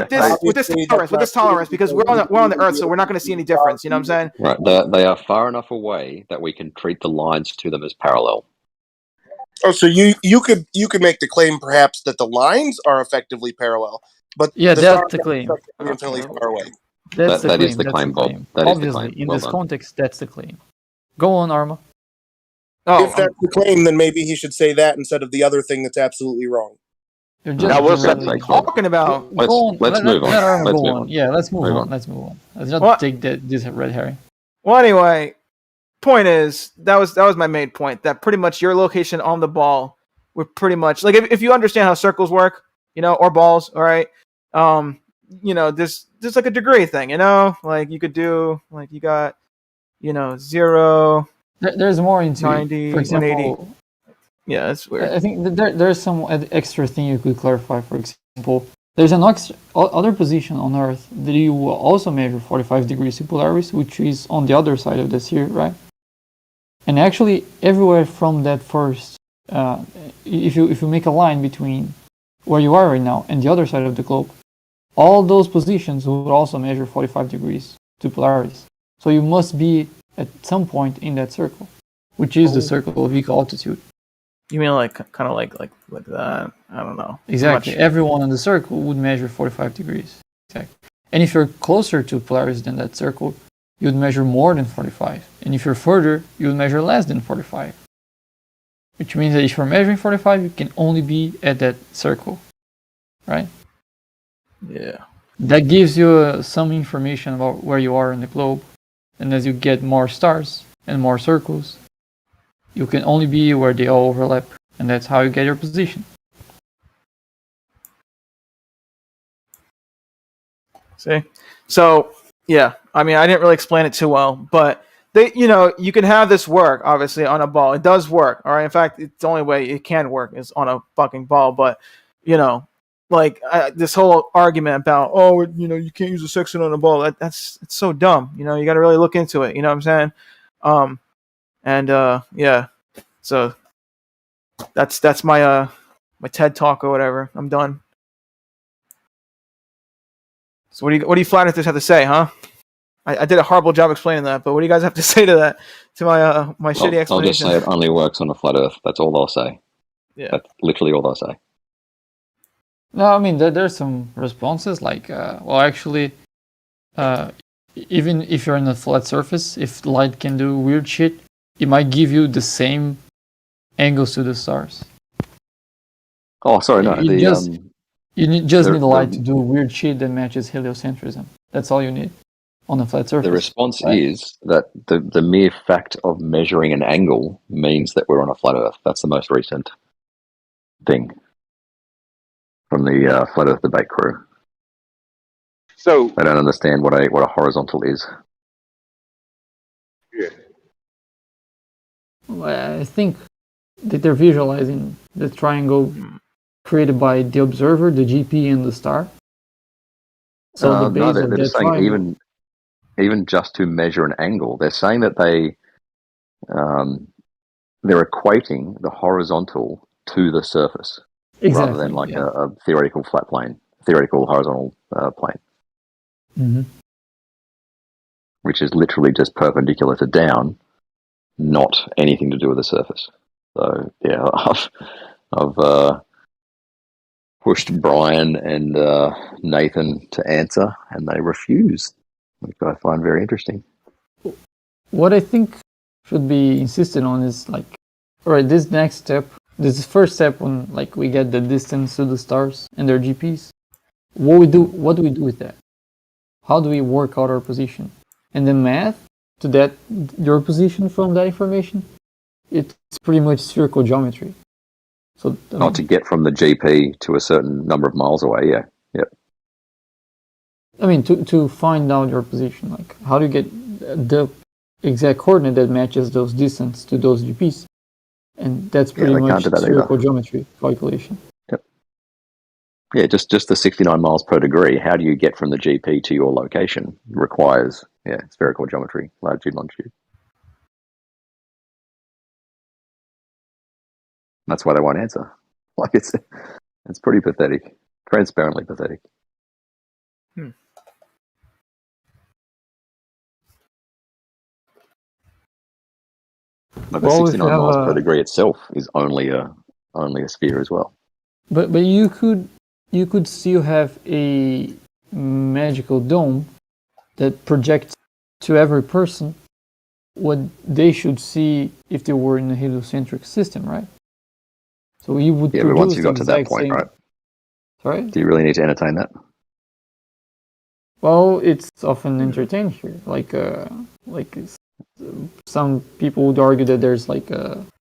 this tolerance, because we're on the Earth, so we're not going to see any difference. You know what I'm saying? Right, they are far enough away that we can treat the lines to them as parallel. Oh, so you could make the claim perhaps that the lines are effectively parallel, but Yeah, the that's stars the are claim. infinitely far away. That's That is the claim, Bob. That is the Obviously, claim. in Well this done. context, that's the claim. Go on, Arma. If that's the claim, then maybe he should say that instead of the other thing that's absolutely wrong. You're Now we'll say talking about. Let's move on. Let Arma Let's go move on. on. Yeah, let's move Move on. on. Let's move on. Let's not take this red herring. Well, anyway, point is that was my main point. That pretty much your location on the ball would pretty much like if you understand how circles work, or balls. All right, there's like a degree thing. Like you could do like you got 0. There's more into 90, for example. 180. Yeah, that's weird. I think there's some extra thing you could clarify. For example, there's an other position on Earth that you will also measure 45 degrees to Polaris, which is on the other side of the sphere, right? And actually, everywhere from that first, if you make a line between where you are right now and the other side of the globe, all those positions would also measure 45 degrees to Polaris. So you must be at some point in that circle, which is the circle of equal altitude. You mean like kind of like that? I don't know. Exactly. Everyone in the circle would measure 45 degrees. Exactly. And if you're closer to Polaris than that circle, you would measure more than 45. And if you're further, you would measure less than 45. Which means that if you're measuring 45, you can only be at that circle. Right? Yeah. That gives you some information about where you are in the globe. And as you get more stars and more circles, you can only be where they all overlap. And that's how you get your position. See? So, yeah. I mean, I didn't really explain it too well, but you can have this work, obviously, on a ball. It does work, all right? In fact, it's the only way it can work is on a fucking ball, but, this whole argument about, you can't use a sextant on a ball, it's so dumb. You got to really look into it, you know what I'm saying? Yeah. So that's my my TED talk or whatever. I'm done. So what do you flat earthers have to say, huh? I did a horrible job explaining that, but what do you guys have to say to that? To my shitty explanation? I'll just say it only works on a flat Earth. That's all I'll say. Yeah. That's literally all I say. No, I mean there's some responses like, well, actually, even if you're in a flat surface, if light can do weird shit, it might give you the same angles to the stars. Oh, sorry, no. You just need light to do weird shit that matches heliocentrism. That's all you need on a flat surface. The response right? is that the mere fact of measuring an angle means that we're on a flat Earth. That's the most recent thing from the Flat Earth debate crew. So I don't understand what a horizontal is. Yeah. Well, I think that they're visualizing the triangle created by the observer, the GP, and the star. So the base no, of they're that just saying triangle. even just to measure an angle, they're saying that they're equating the horizontal to the surface rather than like a theoretical flat plane, theoretical horizontal plane, which is literally just perpendicular to down, not anything to do with the surface. So yeah, I've pushed Brian and Nathan to answer, and they refuse, which I find very interesting. What I think should be insisted on is like, all right, this next step, this is first step when like we get the distance to the stars and their GPs. What do we do with that? How do we work out our position? And the math to that, your position from that information, it's pretty much spherical geometry. So Not to get from the GP to a certain number of miles away, yeah. I mean, to find out your position, like how do you get the exact coordinate that matches those distance to those GPs? And that's pretty much spherical geometry calculation. Yep. Yeah, just the 69 miles per degree. How do you get from the GP to your location? Requires spherical geometry, latitude, longitude. That's why they won't answer. Like it's pretty pathetic, transparently pathetic. But the 69 miles per degree itself is only a sphere as well. But you could still have a magical dome that projects to every person what they should see if they were in a heliocentric system, right? So you would but once you got to that point, right? Sorry? Do you really need to entertain that? Well, it's often entertained here. Like some people would argue that there's like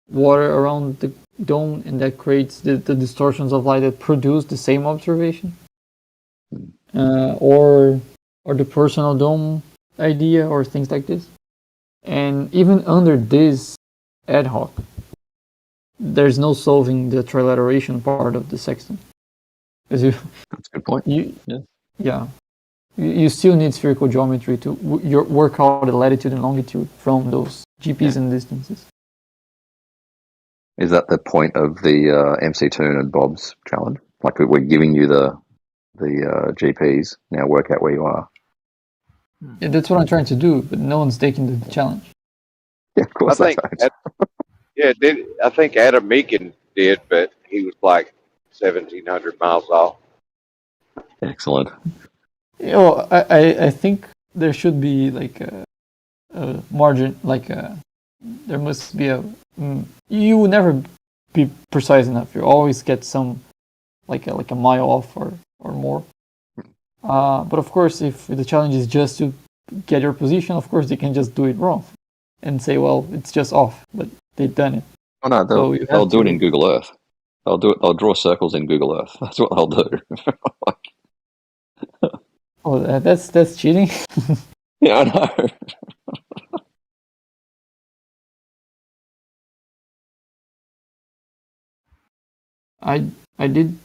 water around the dome, and that creates the distortions of light that produce the same observation, or the personal dome idea, or things like this. And even under this ad hoc, there's no solving the trilateration part of the sextant. That's a good point. You still need spherical geometry to work out the latitude and longitude from those GPs and distances. Is that the point of the MC Toon and Bob's challenge? Like we're giving you the GPs, now work out where you are. Yeah, that's what I'm trying to do, but no one's taking the challenge. Yeah, of course. I think Adam Meakin did, but he was like 1,700 miles off. Excellent. Well, I think there should be like a margin, like there must be a. You will never be precise enough. You always get some, like a mile off or more. But of course, if the challenge is just to get your position, of course they can just do it wrong and say, well, it's just off, but they've done it. Oh no, they'll do it in Google Earth. They'll do it. They'll draw circles in Google Earth. That's what they'll do. Oh, that's cheating. Yeah, I know. I did.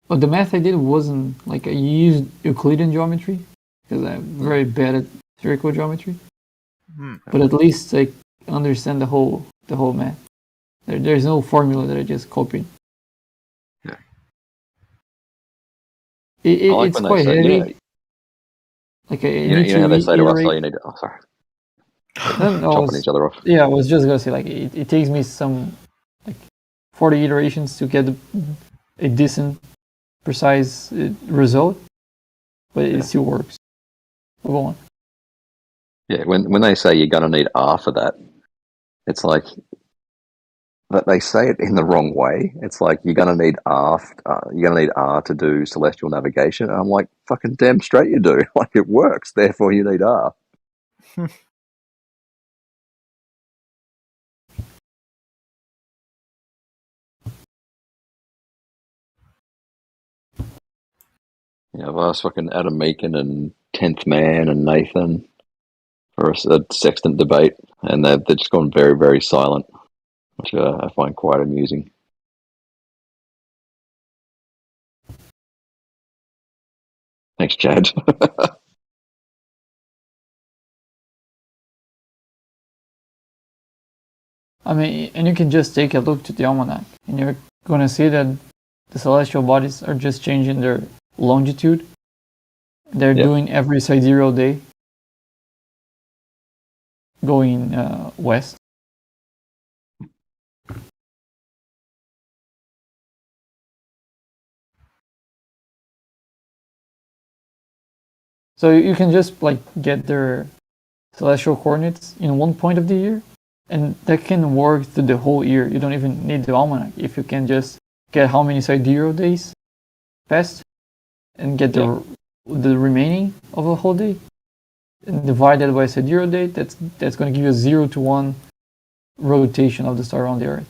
But the math I did wasn't like I used Euclidean geometry because I'm very bad at spherical geometry. But at least I understand the whole math. There's no formula that I just copied. Yeah. It's quite heavy. Like you know how they say to us, "Oh, you need to." Oh, sorry. Chopping each other off. Yeah, I was just gonna say like it takes me some like 40 iterations to get a decent, precise result, but it still works. Go on. Yeah, when they say you're going to need R for that, it's like that they say it in the wrong way. It's like you're going to need R. You're going to need R to do celestial navigation. And I'm like, fucking damn straight you do. Like it works. Therefore, you need R. Yeah, I've asked fucking Adam Meakin and 10th Man and Nathan for a sextant debate, and they've just gone very, very silent, which I find quite amusing. Thanks, Chad. I mean, and you can just take a look to the almanac, and you're going to see that the celestial bodies are just changing their longitude. They're doing every sidereal day, going west. So you can just like get their celestial coordinates in one point of the year, and that can work through the whole year. You don't even need the almanac if you can just get how many sidereal days passed and get the remaining of a whole day and divide that by sidereal date. That's going to give you a 0 to 1 rotation of the star around the Earth.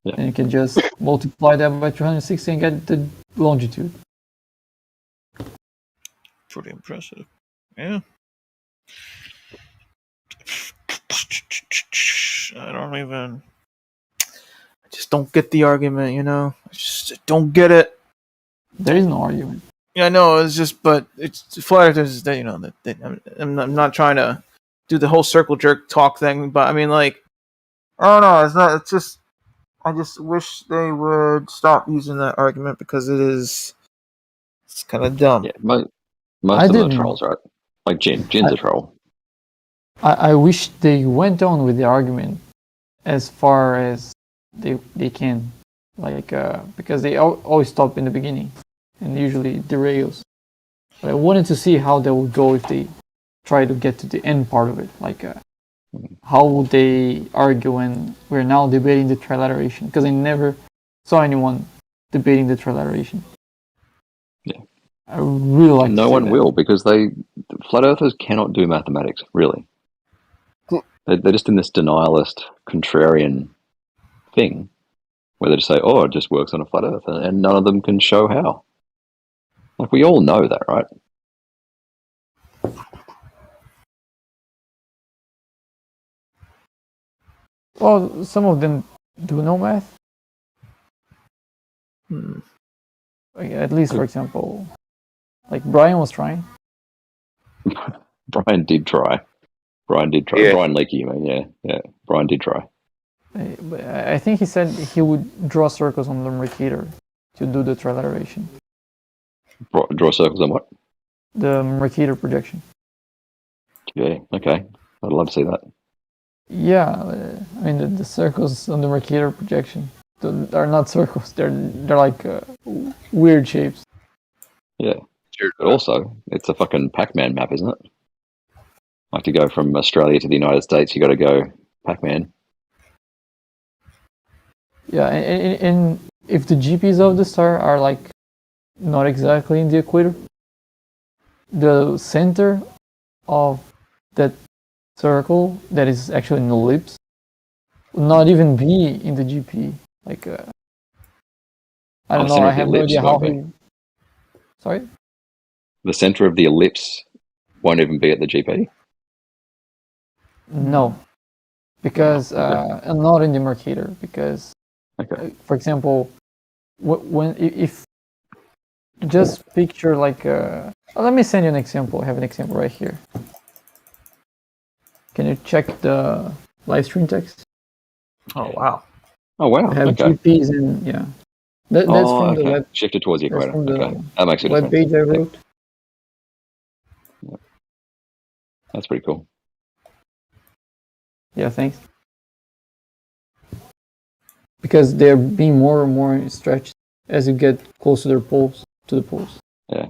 And you can just multiply that by 360 and get the longitude. Pretty impressive. Yeah. I just don't get the argument, you know? I just don't get it. There is no argument. Yeah, I know, it's just, but it's flat earthers that, you know, I'm not trying to do the whole circle jerk talk thing, but I mean, like, I don't know, it's just, I just wish they would stop using that argument because it's kind of dumb. Yeah, most of them are trolls, right? Like Jin's a troll. I wish they went on with the argument as far as they can, like because they always stop in the beginning and usually derails. But I wanted to see how they would go if they try to get to the end part of it. Like how would they argue when we're now debating the trilateration? Because I never saw anyone debating the trilateration. Yeah, I really like. No one will because flat earthers cannot do mathematics. Really, they're just in this denialist, contrarian thing where they just say, "Oh, it just works on a flat Earth," and none of them can show how. Like we all know that, right? Well, some of them do know math. Like, at least, for example, like Brian was trying. Brian did try. Yeah. Brian Leakey, you mean? Yeah. Brian did try. But I think he said he would draw circles on the Mercator to do the trilateration. Draw circles on what? The Mercator projection. Yeah, okay. I'd love to see that. Yeah, I mean the circles on the Mercator projection are not circles. They're like weird shapes. Yeah. But also, it's a fucking Pac-Man map, isn't it? Like to go from Australia to the United States, you got to go Pac-Man. Yeah, and if the GPs of the star are like not exactly in the equator, the center of that circle that is actually an ellipse will not even be in the GP. Like I don't know. I have no idea how he. Sorry. The center of the ellipse won't even be at the GP. No, because not in the Mercator. Because, for example, if just picture like let me send you an example. I have an example right here. Can you check the live stream text? Oh wow! Oh wow! I have okay. GPs and yeah. That's from the web. Shifted towards the equator. From the Okay, that makes a web difference. page I wrote. Yeah. That's pretty cool. Yeah, thanks. because they're being more and more stretched as you get close to the poles. Yeah.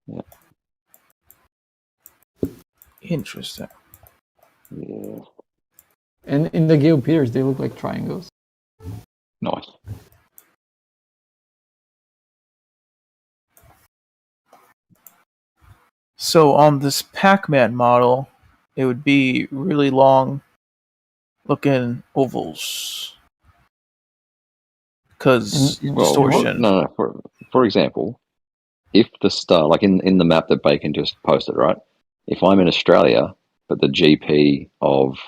Yeah. Interesting. Yeah. And in the Gale Peters, they look like triangles. Nice. So on this Pac-Man model, it would be really long looking ovals. Because distortion. No. For example, if the star, like in the map that Bacon just posted, right? If I'm in Australia, but the GP of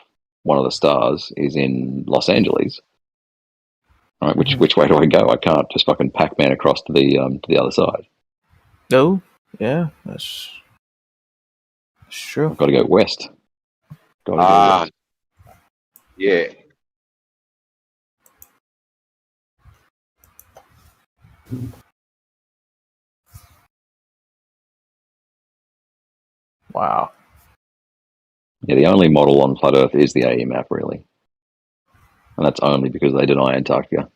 one of the stars is in Los Angeles, right? Which way do I go? I can't just fucking Pac-Man across to the other side. No, yeah, that's true. I've got to go west. Yeah. Wow. Yeah, the only model on flat Earth is the AE map, really, and that's only because they deny Antarctica.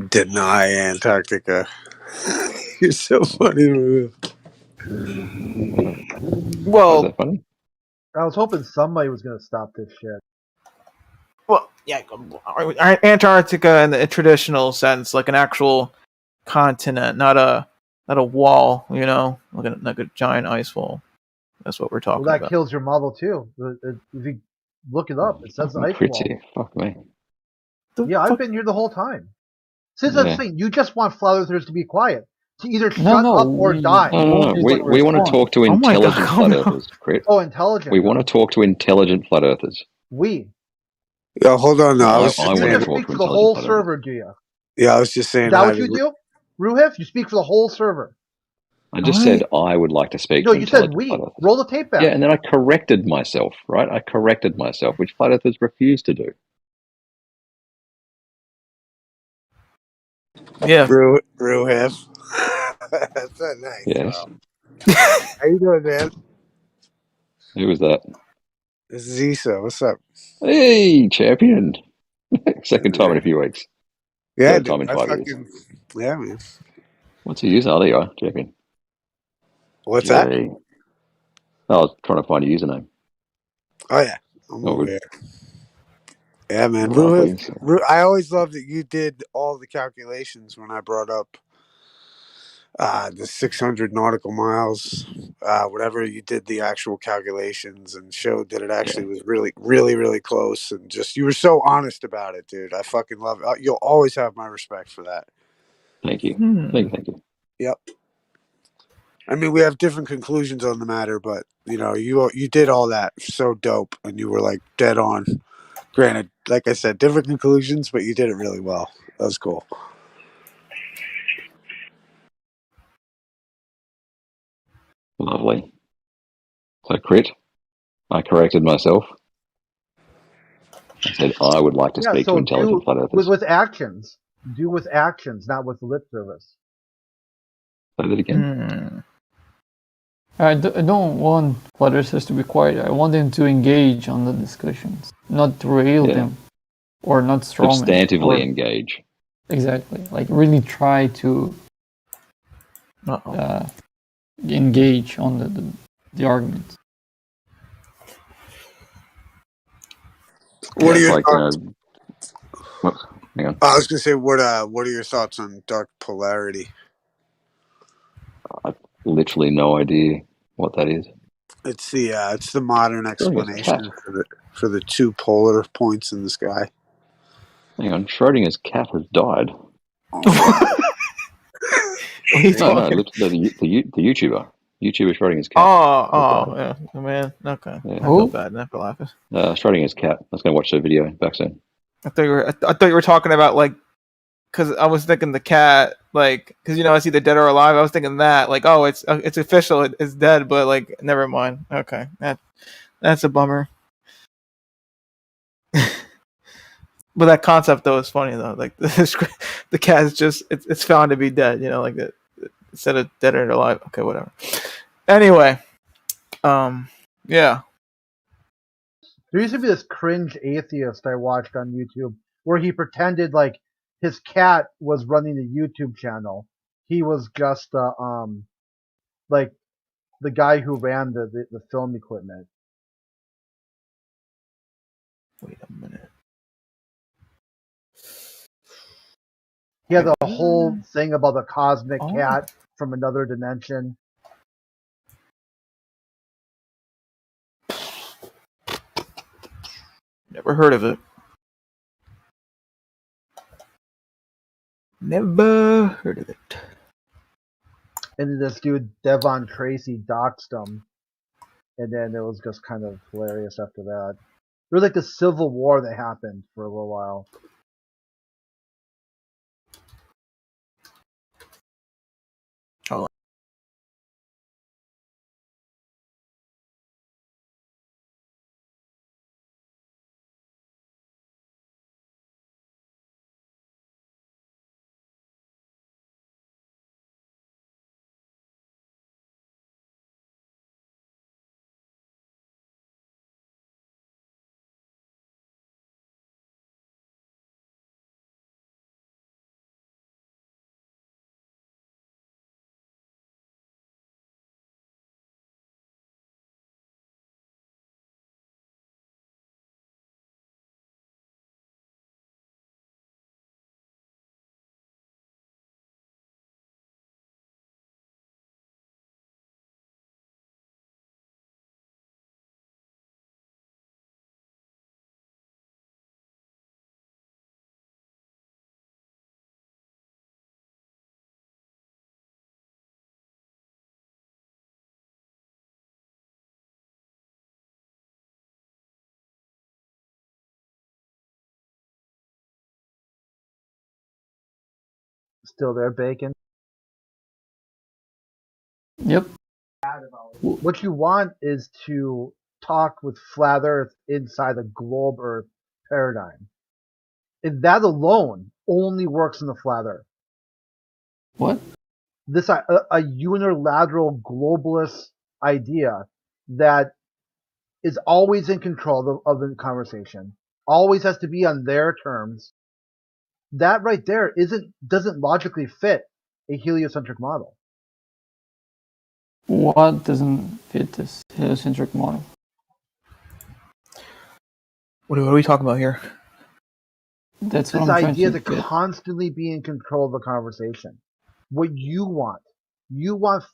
Deny Antarctica. You're so funny. Well, is that funny? I was hoping somebody was going to stop this shit. Well, yeah, Antarctica in the traditional sense, like an actual continent, not a wall, you know, like a giant ice wall. That's what we're talking Well, that about. kills your model too. If you look it up, it says ice wall. Fuck me. Yeah, I've been here the whole time. Since that's the thing, you just want flat earthers to be quiet, to either shut up or die. No. We want to talk to intelligent flat earthers, Crit. Oh, intelligent. We want to talk to intelligent flat earthers. Yo, hold on. No, I you want to just talk speak to for the whole intelligent flat server, do you? Yeah, I was just saying. Is that what you do, Ruhif? You speak for the whole server. I just said I would like to speak No, to you said intelligent we. flat earthers. Roll the tape back. Yeah, and then I corrected myself, right? I corrected myself, which flat earthers refuse to do. Yeah. Ruhif. That's so nice. Yes. How you doing, man? Who was that? This is Isa. What's up? Hey, champion. Second time in a few weeks. Yeah, Third time in 5 years. Yeah, man. What's your user? Oh, there you are, champion. What's that? I was trying to find a username. Oh yeah, I'm over good. here. Yeah, man. Lovely. I always loved that you did all the calculations when I brought up the 600 nautical miles, whatever. You did the actual calculations and showed that it actually was really, really, really close. And just you were so honest about it, dude. I fucking love it. You'll always have my respect for that. Thank you. Thank you. Yep. I mean, we have different conclusions on the matter, but you know, you did all that so dope, and you were like dead on. Granted, like I said, different conclusions, but you did it really well. That was cool. Lovely. So, Crit, I corrected myself. I said I would like to speak to intelligent flat earthers. With actions. Do with actions, not with lip service. Say that again. I don't want flat earthers to be quiet. I want them to engage on the discussions, not to rail them or not strawman. Substantively engage. Exactly. Like really try to engage on the arguments. What are your thoughts? Whoops, hang on. I was gonna say, what are your thoughts on dark polarity? I have literally no idea what that is. It's the modern explanation for the two polar points in the sky. Hang on, Schrodinger's cat has died. The YouTuber Schrodinger's cat. Oh, yeah, man. Okay. Yeah. I feel bad. I feel laughing. Schrodinger's cat. I was going to watch the video back soon. I thought you were talking about like, because I was thinking the cat, like, because you know it's either dead or alive. I was thinking that, like, oh, it's official, it's dead, but like, never mind. Okay, that's a bummer. But that concept though is funny though. Like the cat is just it's found to be dead. You know, like instead of Dead or Alive. Okay, whatever. Anyway, yeah. There used to be this cringe atheist I watched on YouTube where he pretended like his cat was running the YouTube channel. He was just like the guy who ran the film equipment. Wait a minute. He had a whole thing about the cosmic cat from another dimension. Never heard of it. Never heard of it. And then this dude Devon Tracy doxed him, and then it was just kind of hilarious after that. There was like the civil war that happened for a little while. Oh. Still there, Bacon? Yep. What you want is to talk with Flat Earth inside a globe Earth paradigm. And that alone only works in the Flat Earth. What? This a unilateral globalist idea that is always in control of the conversation, always has to be on their terms. That right there doesn't logically fit a heliocentric model. What doesn't fit this heliocentric model? What are we talking about here? That's this what I'm trying idea to to get. constantly be in control of the conversation. What you want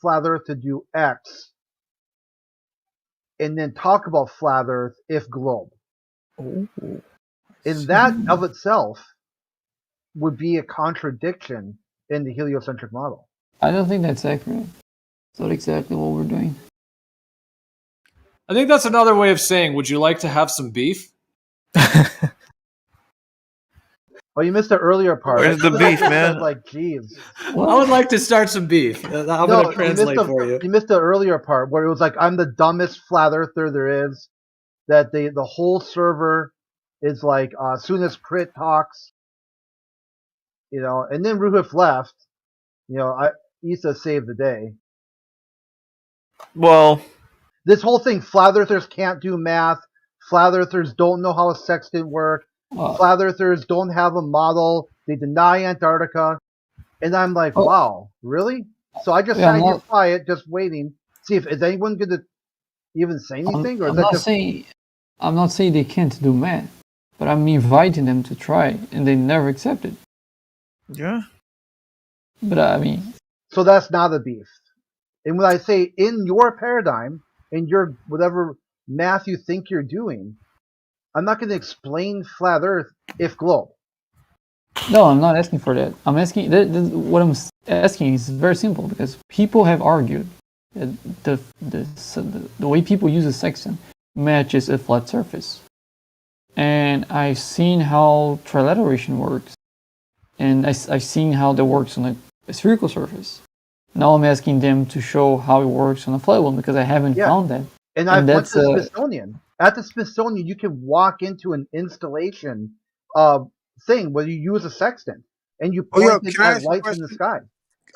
Flat Earth to do X, and then talk about Flat Earth if globe. Ooh, and that of itself would be a contradiction in the heliocentric model. I don't think that's accurate. It's not exactly what we're doing. I think that's another way of saying, would you like to have some beef? Oh, you missed the earlier part. Where's the beef, man? Like, geez. I would like to start some beef. I'm going to translate for you. You missed the earlier part where it was like, I'm the dumbest flat earther there is. That the whole server is like, as soon as Crit talks, and then Ruhif left, Issa saved the day. Well, this whole thing, flat earthers can't do math. Flat earthers don't know how a sextant works. Flat earthers don't have a model. They deny Antarctica. And I'm like, wow, really? So I just sat here quiet, just waiting. See if is anyone going to even say anything? I'm not saying they can't do math, but I'm inviting them to try, and they never accept it. Yeah. But I mean... So that's not a beef. And when I say in your paradigm, in your whatever math you think you're doing, I'm not going to explain flat Earth if globe. No, I'm not asking for that. I'm asking what I'm asking is very simple because people have argued that the way people use a sextant matches a flat surface, and I've seen how trilateration works, and I've seen how that works on a spherical surface. Now I'm asking them to show how it works on a flat one because I haven't found that. And I went to the Smithsonian. At the Smithsonian, you can walk into an installation thing where you use a sextant and you point it at lights in the sky.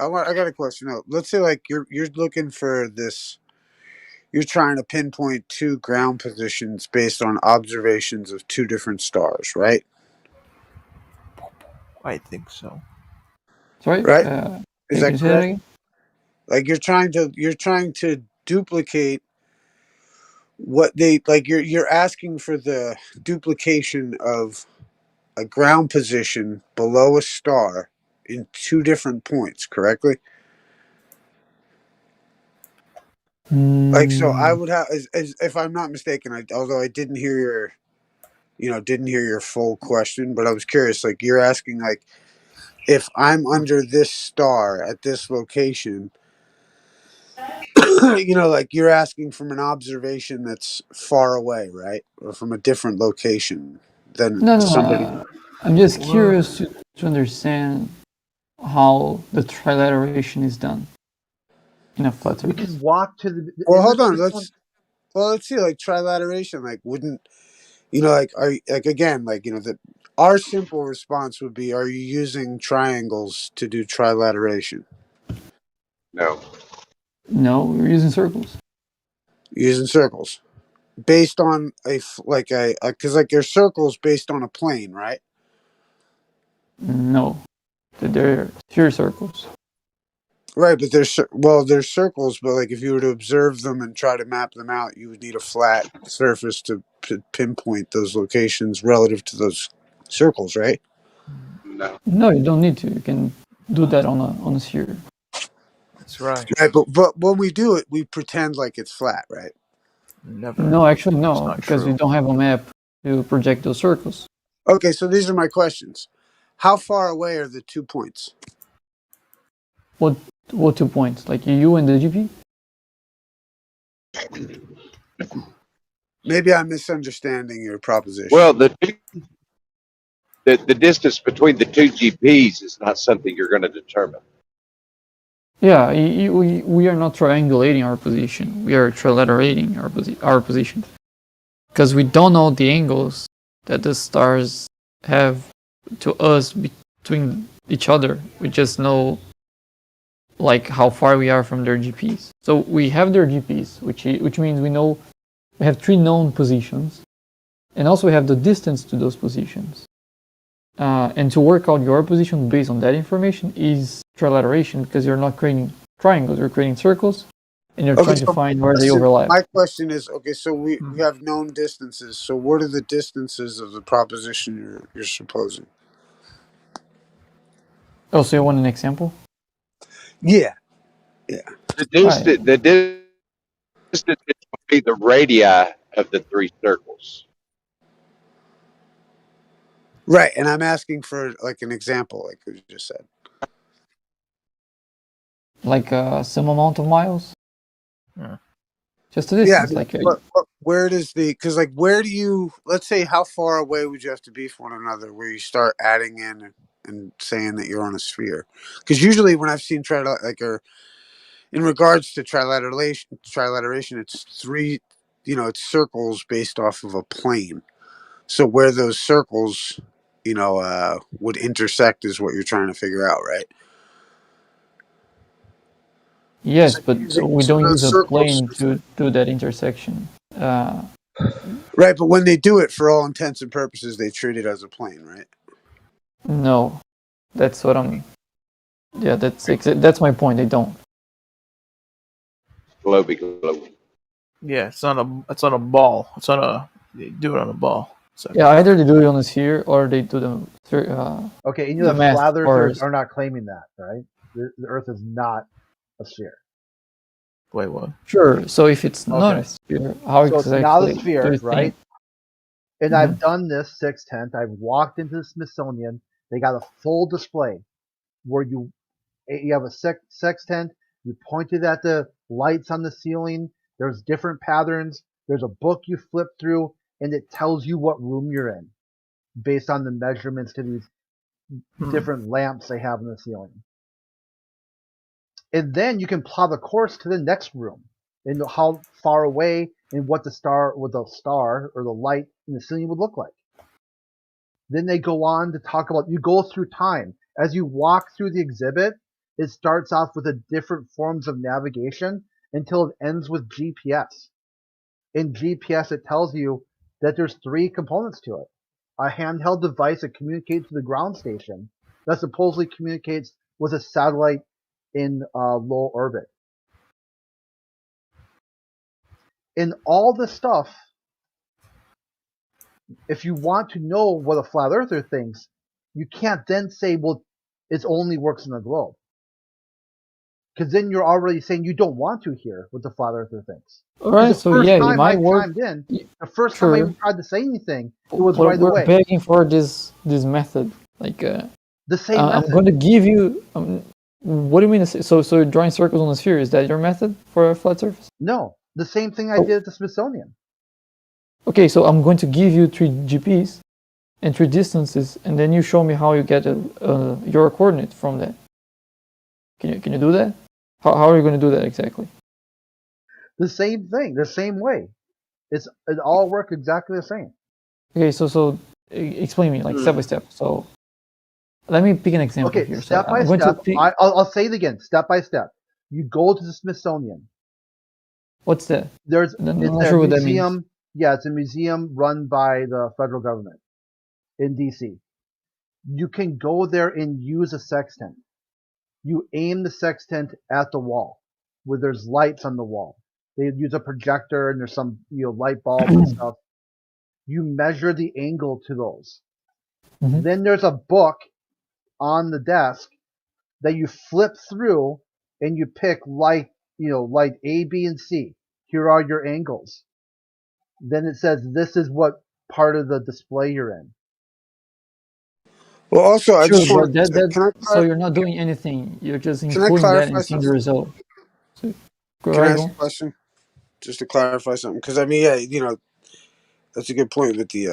I got a question. No, let's say like you're looking for this. You're trying to pinpoint two ground positions based on observations of two different stars, right? I think so. Sorry, Right? Is can that you say that correct? again? Like you're trying to duplicate what they like. You're asking for the duplication of a ground position below a star in two different points, correctly? Like so, I would have, as if I'm not mistaken. Although I didn't hear your full question, but I was curious. Like you're asking, like if I'm under this star at this location, like you're asking from an observation that's far away, right, or from a different location than No, no, somebody. I'm just curious to understand how the trilateration is done in a flat We surface. can walk to the. Well, hold on. Let's see. Like trilateration. Like wouldn't like again like our simple response would be: are you using triangles to do trilateration? No. No, we're using circles. Using circles based on because like your circles based on a plane, right? No, they're sphere circles. Right, but there's circles, but like if you were to observe them and try to map them out, you would need a flat surface to pinpoint those locations relative to those circles, right? No. No, you don't need to. You can do that on a sphere. That's right. Right, but when we do it, we pretend like it's flat, right? Never. No, actually, It's no, not because true. we don't have a map to project those circles. Okay, so these are my questions. How far away are the 2 points? What 2 points? Like you and the GP? Maybe I'm misunderstanding your proposition. Well, the distance between the two GPs is not something you're going to determine. Yeah, we are not triangulating our position. We are trilaterating our position. Because we don't know the angles that the stars have to us between each other. We just know like how far we are from their GPs. So we have their GPs, which means we have 3 known positions, and also we have the distance to those positions. And to work out your position based on that information is trilateration, because you're not creating triangles, you're creating circles, and you're trying to find where they overlap. My question is, okay, so we have known distances. So what are the distances of the proposition you're supposing? Oh, so you want an example? Yeah. The distance would be the radii of the 3 circles. Right, and I'm asking for like an example, like you just said. Like some amount of miles? Yeah. Just a distance, like but where does because like where do you, let's say, how far away would you have to be from one another where you start adding in and saying that you're on a sphere? Because usually when I've seen in regards to trilateration, it's 3, it's circles based off of a plane. So where those circles, would intersect is what you're trying to figure out, right? yes, but we don't use those a circles, plane to do that intersection. right? But when they do it, for all intents and purposes, they treat it as a plane, right? No, that's what I'm. Yeah, that's my point. They don't. Globy. Yeah, it's on a ball. They do it on a ball. So. Yeah, either they do it on a sphere or they do the. Okay, and the the mass flat earthers bars. are not claiming that, right? The Earth is not a sphere. Wait, what? Sure. So if it's not a sphere, how so exactly? It's not a do you sphere, right? think? And I've done this 6/10. I've walked into the Smithsonian. They got a full display where you have a sextant. You pointed at the lights on the ceiling. There's different patterns. There's a book you flip through, and it tells you what room you're in based on the measurements to these different lamps they have in the ceiling. And then you can plot a course to the next room and how far away and what the star or the light in the ceiling would look like. Then they go on to talk about, you go through time. As you walk through the exhibit, it starts off with a different forms of navigation until it ends with GPS. In GPS, it tells you that there's 3 components to it. A handheld device that communicates to the ground station that supposedly communicates with a satellite in low orbit. In all this stuff, if you want to know what a flat earther thinks, you can't then say, well, it only works in the globe. Because then you're already saying you don't want to hear what the flat earther thinks. Alright, so yeah, it might work. The first time I even tried to say anything, it was But right we're away. begging for this method. Like, the same I'm method. going to give you. What do you mean? So drawing circles on a sphere, is that your method for a flat surface? No, the same thing I did at the Smithsonian. Okay, so I'm going to give you 3 GPs and 3 distances, and then you show me how you get your coordinate from that. Can you do that? How are you going to do that exactly? The same thing, the same way. It all works exactly the same. Okay, so explain me like step by step. So let me pick an example Okay, here. step So by I'm going step. to pick. I'll say it again, step by step. You go to the Smithsonian. What's that? It's not a sure what that means. museum. Yeah, it's a museum run by the federal government in DC. You can go there and use a sextant. You aim the sextant at the wall, where there's lights on the wall. They use a projector and there's some light bulbs and stuff. You measure the angle to those. Then there's a book on the desk that you flip through and you pick light A, B, and C. Here are your angles. Then it says this is what part of the display you're in. Well, also, I Sure, just want but to. so you're not doing anything. You're just Can I including that clarify and seeing the something? result. So, Can I ask a question? Just to clarify something, because I mean, yeah, that's a good point with the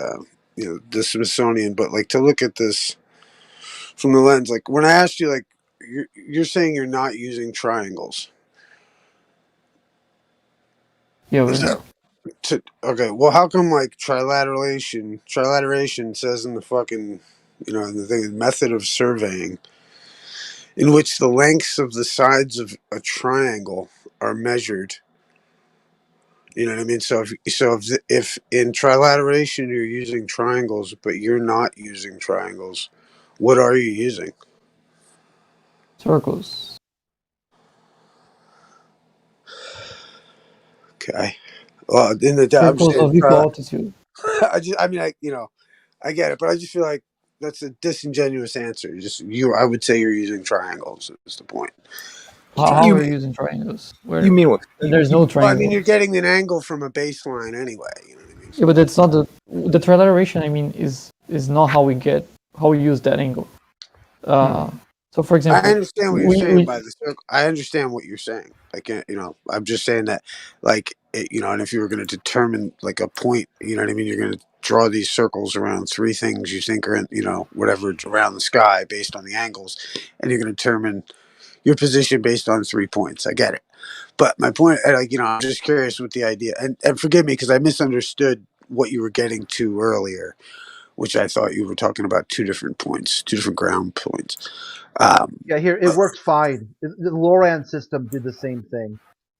the Smithsonian, but like to look at this from the lens, like when I asked you, like you're saying you're not using triangles. Yeah, we're not. Okay, well, how come like trilateration says in the fucking in the thing, method of surveying, in which the lengths of the sides of a triangle are measured. You know what I mean? So if in trilateration you're using triangles, but you're not using triangles, what are you using? Circles. Okay. Well, in the I'm just Circles saying, of equal altitude. I mean, I get it, but I just feel like that's a disingenuous answer. I would say you're using triangles. Is the point? How are you using triangles? You mean what? There's no Well, I triangle. mean, you're getting an angle from a baseline anyway. You know what I mean? Yeah, but that's not the trilateration. I mean, is not how we use that angle. So, for example, I understand what you're saying by the circle. I understand what you're saying. Like, I'm just saying that, like, and if you were going to determine like a point, you know what I mean? You're going to draw these circles around 3 things you think are in, whatever around the sky based on the angles, and you're going to determine your position based on 3 points. I get it. But my point, like, I'm just curious with the idea, and forgive me because I misunderstood what you were getting to earlier, which I thought you were talking about 2 different points, 2 different ground points. Yeah, here it works fine. The LORAN system did the same thing.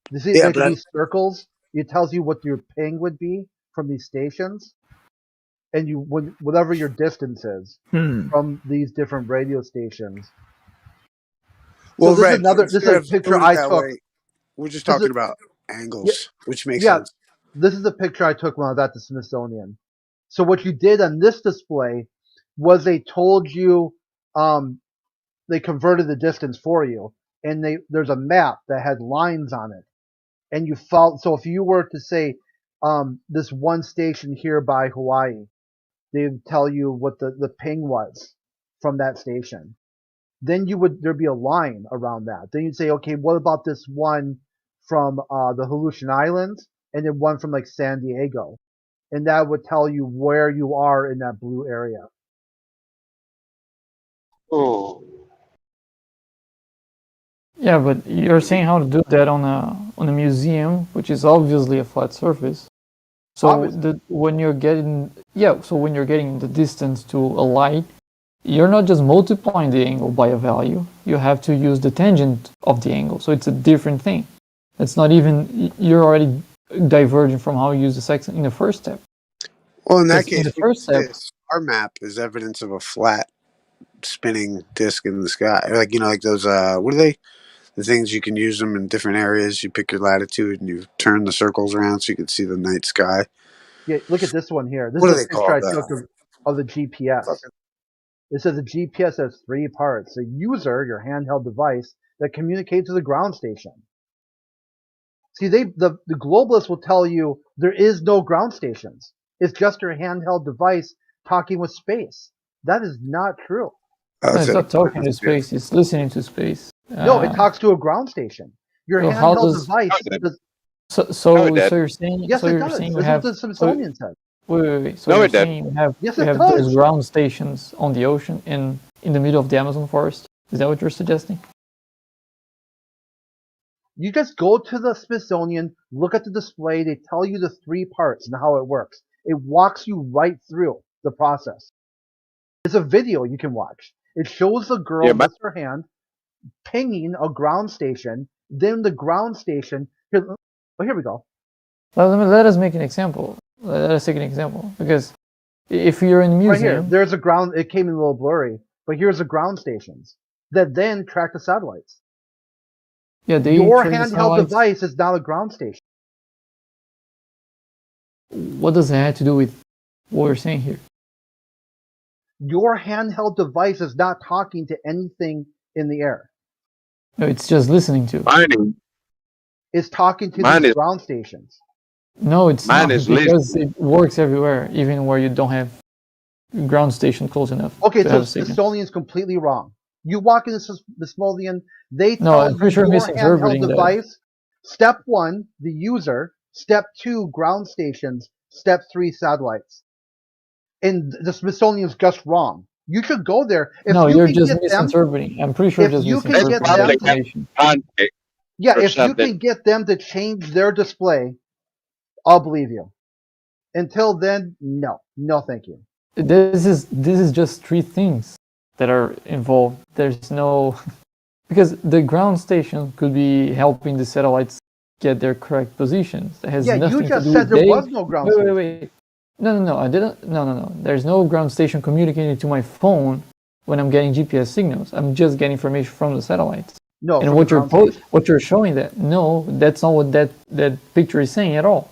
You see, Yeah, these circles. It tells you what your ping would be from these stations, and whatever your distance is from these different radio stations. Well, so this is a picture I took. We're just talking about angles, which makes sense. This is a picture I took when I was at the Smithsonian. So what you did on this display was they told you, they converted the distance for you, and there's a map that had lines on it, and you follow. So if you were to say, this one station here by Hawaii, they would tell you what the ping was from that station. Then there'd be a line around that. Then you'd say, okay, what about this one from the Aleutian Islands, and then one from like San Diego, and that would tell you where you are in that blue area. Oh. Yeah, but you're saying how to do that on a museum, which is obviously a flat surface. So when you're getting the distance to a light, you're not just multiplying the angle by a value. You have to use the tangent of the angle. So it's a different thing. It's not even, you're already diverging from how you use the sextant in the first step. Well, in that case, in the first step, our map is evidence of a flat spinning disc in the sky. Like, you know, like those, what are they? The things you can use them in different areas. You pick your latitude and you turn the circles around so you can see the night sky. Yeah, look at this one here. This What are is they a picture I called? took of the GPS. It says the GPS has 3 parts. The user, your handheld device, that communicates to the ground station. See, the globalists will tell you there is no ground stations. It's just your handheld device talking with space. That is not true. No, it's not talking to space. It's listening to space. No, it talks to a ground station. Your So how handheld does- device. So you're saying? Yes, so it you're does. saying That's you have what the Smithsonian said. Wait. So No, you're it doesn't. saying you have Yes, you it have does. those ground stations on the ocean in the middle of the Amazon forest? Is that what you're suggesting? You just go to the Smithsonian, look at the display, they tell you the 3 parts and how it works. It walks you right through the process. It's a video you can watch. It shows the girl with her hand pinging a ground station, then the ground station. Here we go. Well, let us make an example. Let us take an example. Because if you're in a museum... Right here, there's a ground, it came in a little blurry, but here's the ground stations that then track the satellites. Yeah, Your handheld device is not a ground station. What does that have to do with what we're saying here? Your handheld device is not talking to anything in the air. No, it's just listening to. It's talking to Mine these is- ground stations. No, it's Mine not, is because it works everywhere, even where you don't have ground station close enough. Okay, to so have a signal. Smithsonian's completely wrong. You walk into the Smithsonian, they No, tell I'm you pretty sure your misinterpreting handheld that. device. Step 1, the user. Step 2, ground stations. Step 3, satellites. And the Smithsonian's just wrong. You should go there. If No, you you're can just get them, misinterpreting. I'm pretty sure if just you can misinterpreting get the them, explanation. yeah, or if you something. can get them to change their display, I'll believe you. Until then, no, thank you. This is just 3 things that are involved. There's no because the ground station could be helping the satellites get their correct positions. It has Yeah, nothing you just to do said with there was no ground station. Wait. No, I didn't. No. There's no ground station communicating to my phone when I'm getting GPS signals. I'm just getting information from the satellites. No, and from what the you're ground station. what you're showing that's not what that picture is saying at all.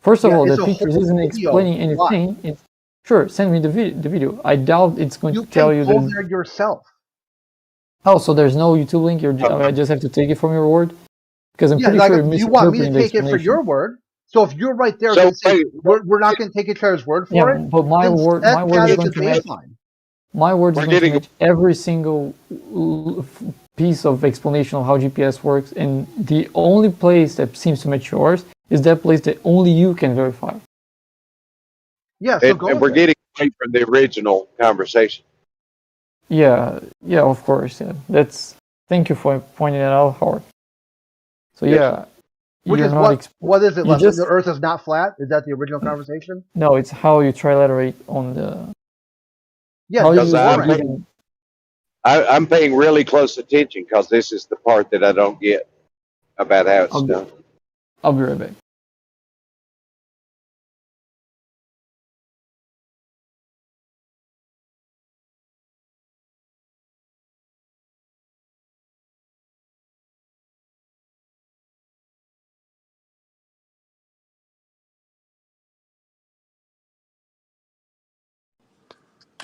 First of Yeah, all, it's the a picture whole isn't video. explaining Why? anything. Sure, send me the video. I doubt it's going You to tell can you go that. there yourself. Oh, so there's no YouTube link. I just have to take it from your word, because I'm Yeah, pretty like sure you're you want me to misinterpreting the take it for explanation. your word. So if you're right there, So, then say, wait, we're not going to take each other's word for Yeah, it. but my then word set is that going as to the match. baseline. My word is We're going to getting a- match every single piece of explanation of how GPS works, and the only place that seems to match yours is that place that only you can verify. Yeah, so go and we're there. getting away from the original conversation. Yeah, of course. Yeah, thank you for pointing that out, Howard. So Yes. Which you're is not what is it, you Leslie? just- The Earth is not flat? Is that the original conversation? No, it's how you trilaterate on the. Yeah, how this you is Because your even- I'm paying really close attention because this is the part that I don't get about how it's done. I'll be right back.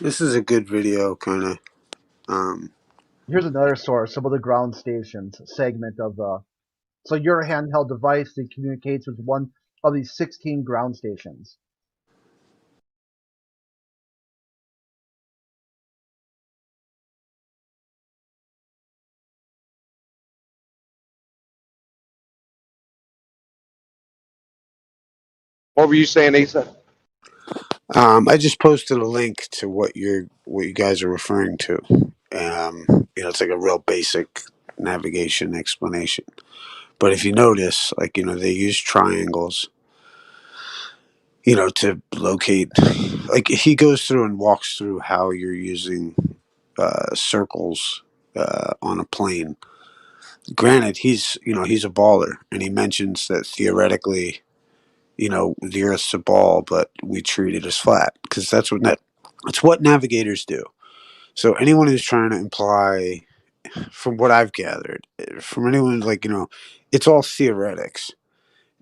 This is a good video, kind of. Here's another source, some of the ground stations segment of so your handheld device that communicates with one of these 16 ground stations. What were you saying, Isa? I just posted a link to what you guys are referring to. It's like a real basic navigation explanation. But if you notice, like, they use triangles, to locate. Like, he goes through and walks through how you're using circles on a plane. Granted, he's a baller, and he mentions that theoretically, the Earth's a ball, but we treat it as flat because that's what navigators do. So anyone who's trying to imply, from what I've gathered, from anyone it's all theoretics.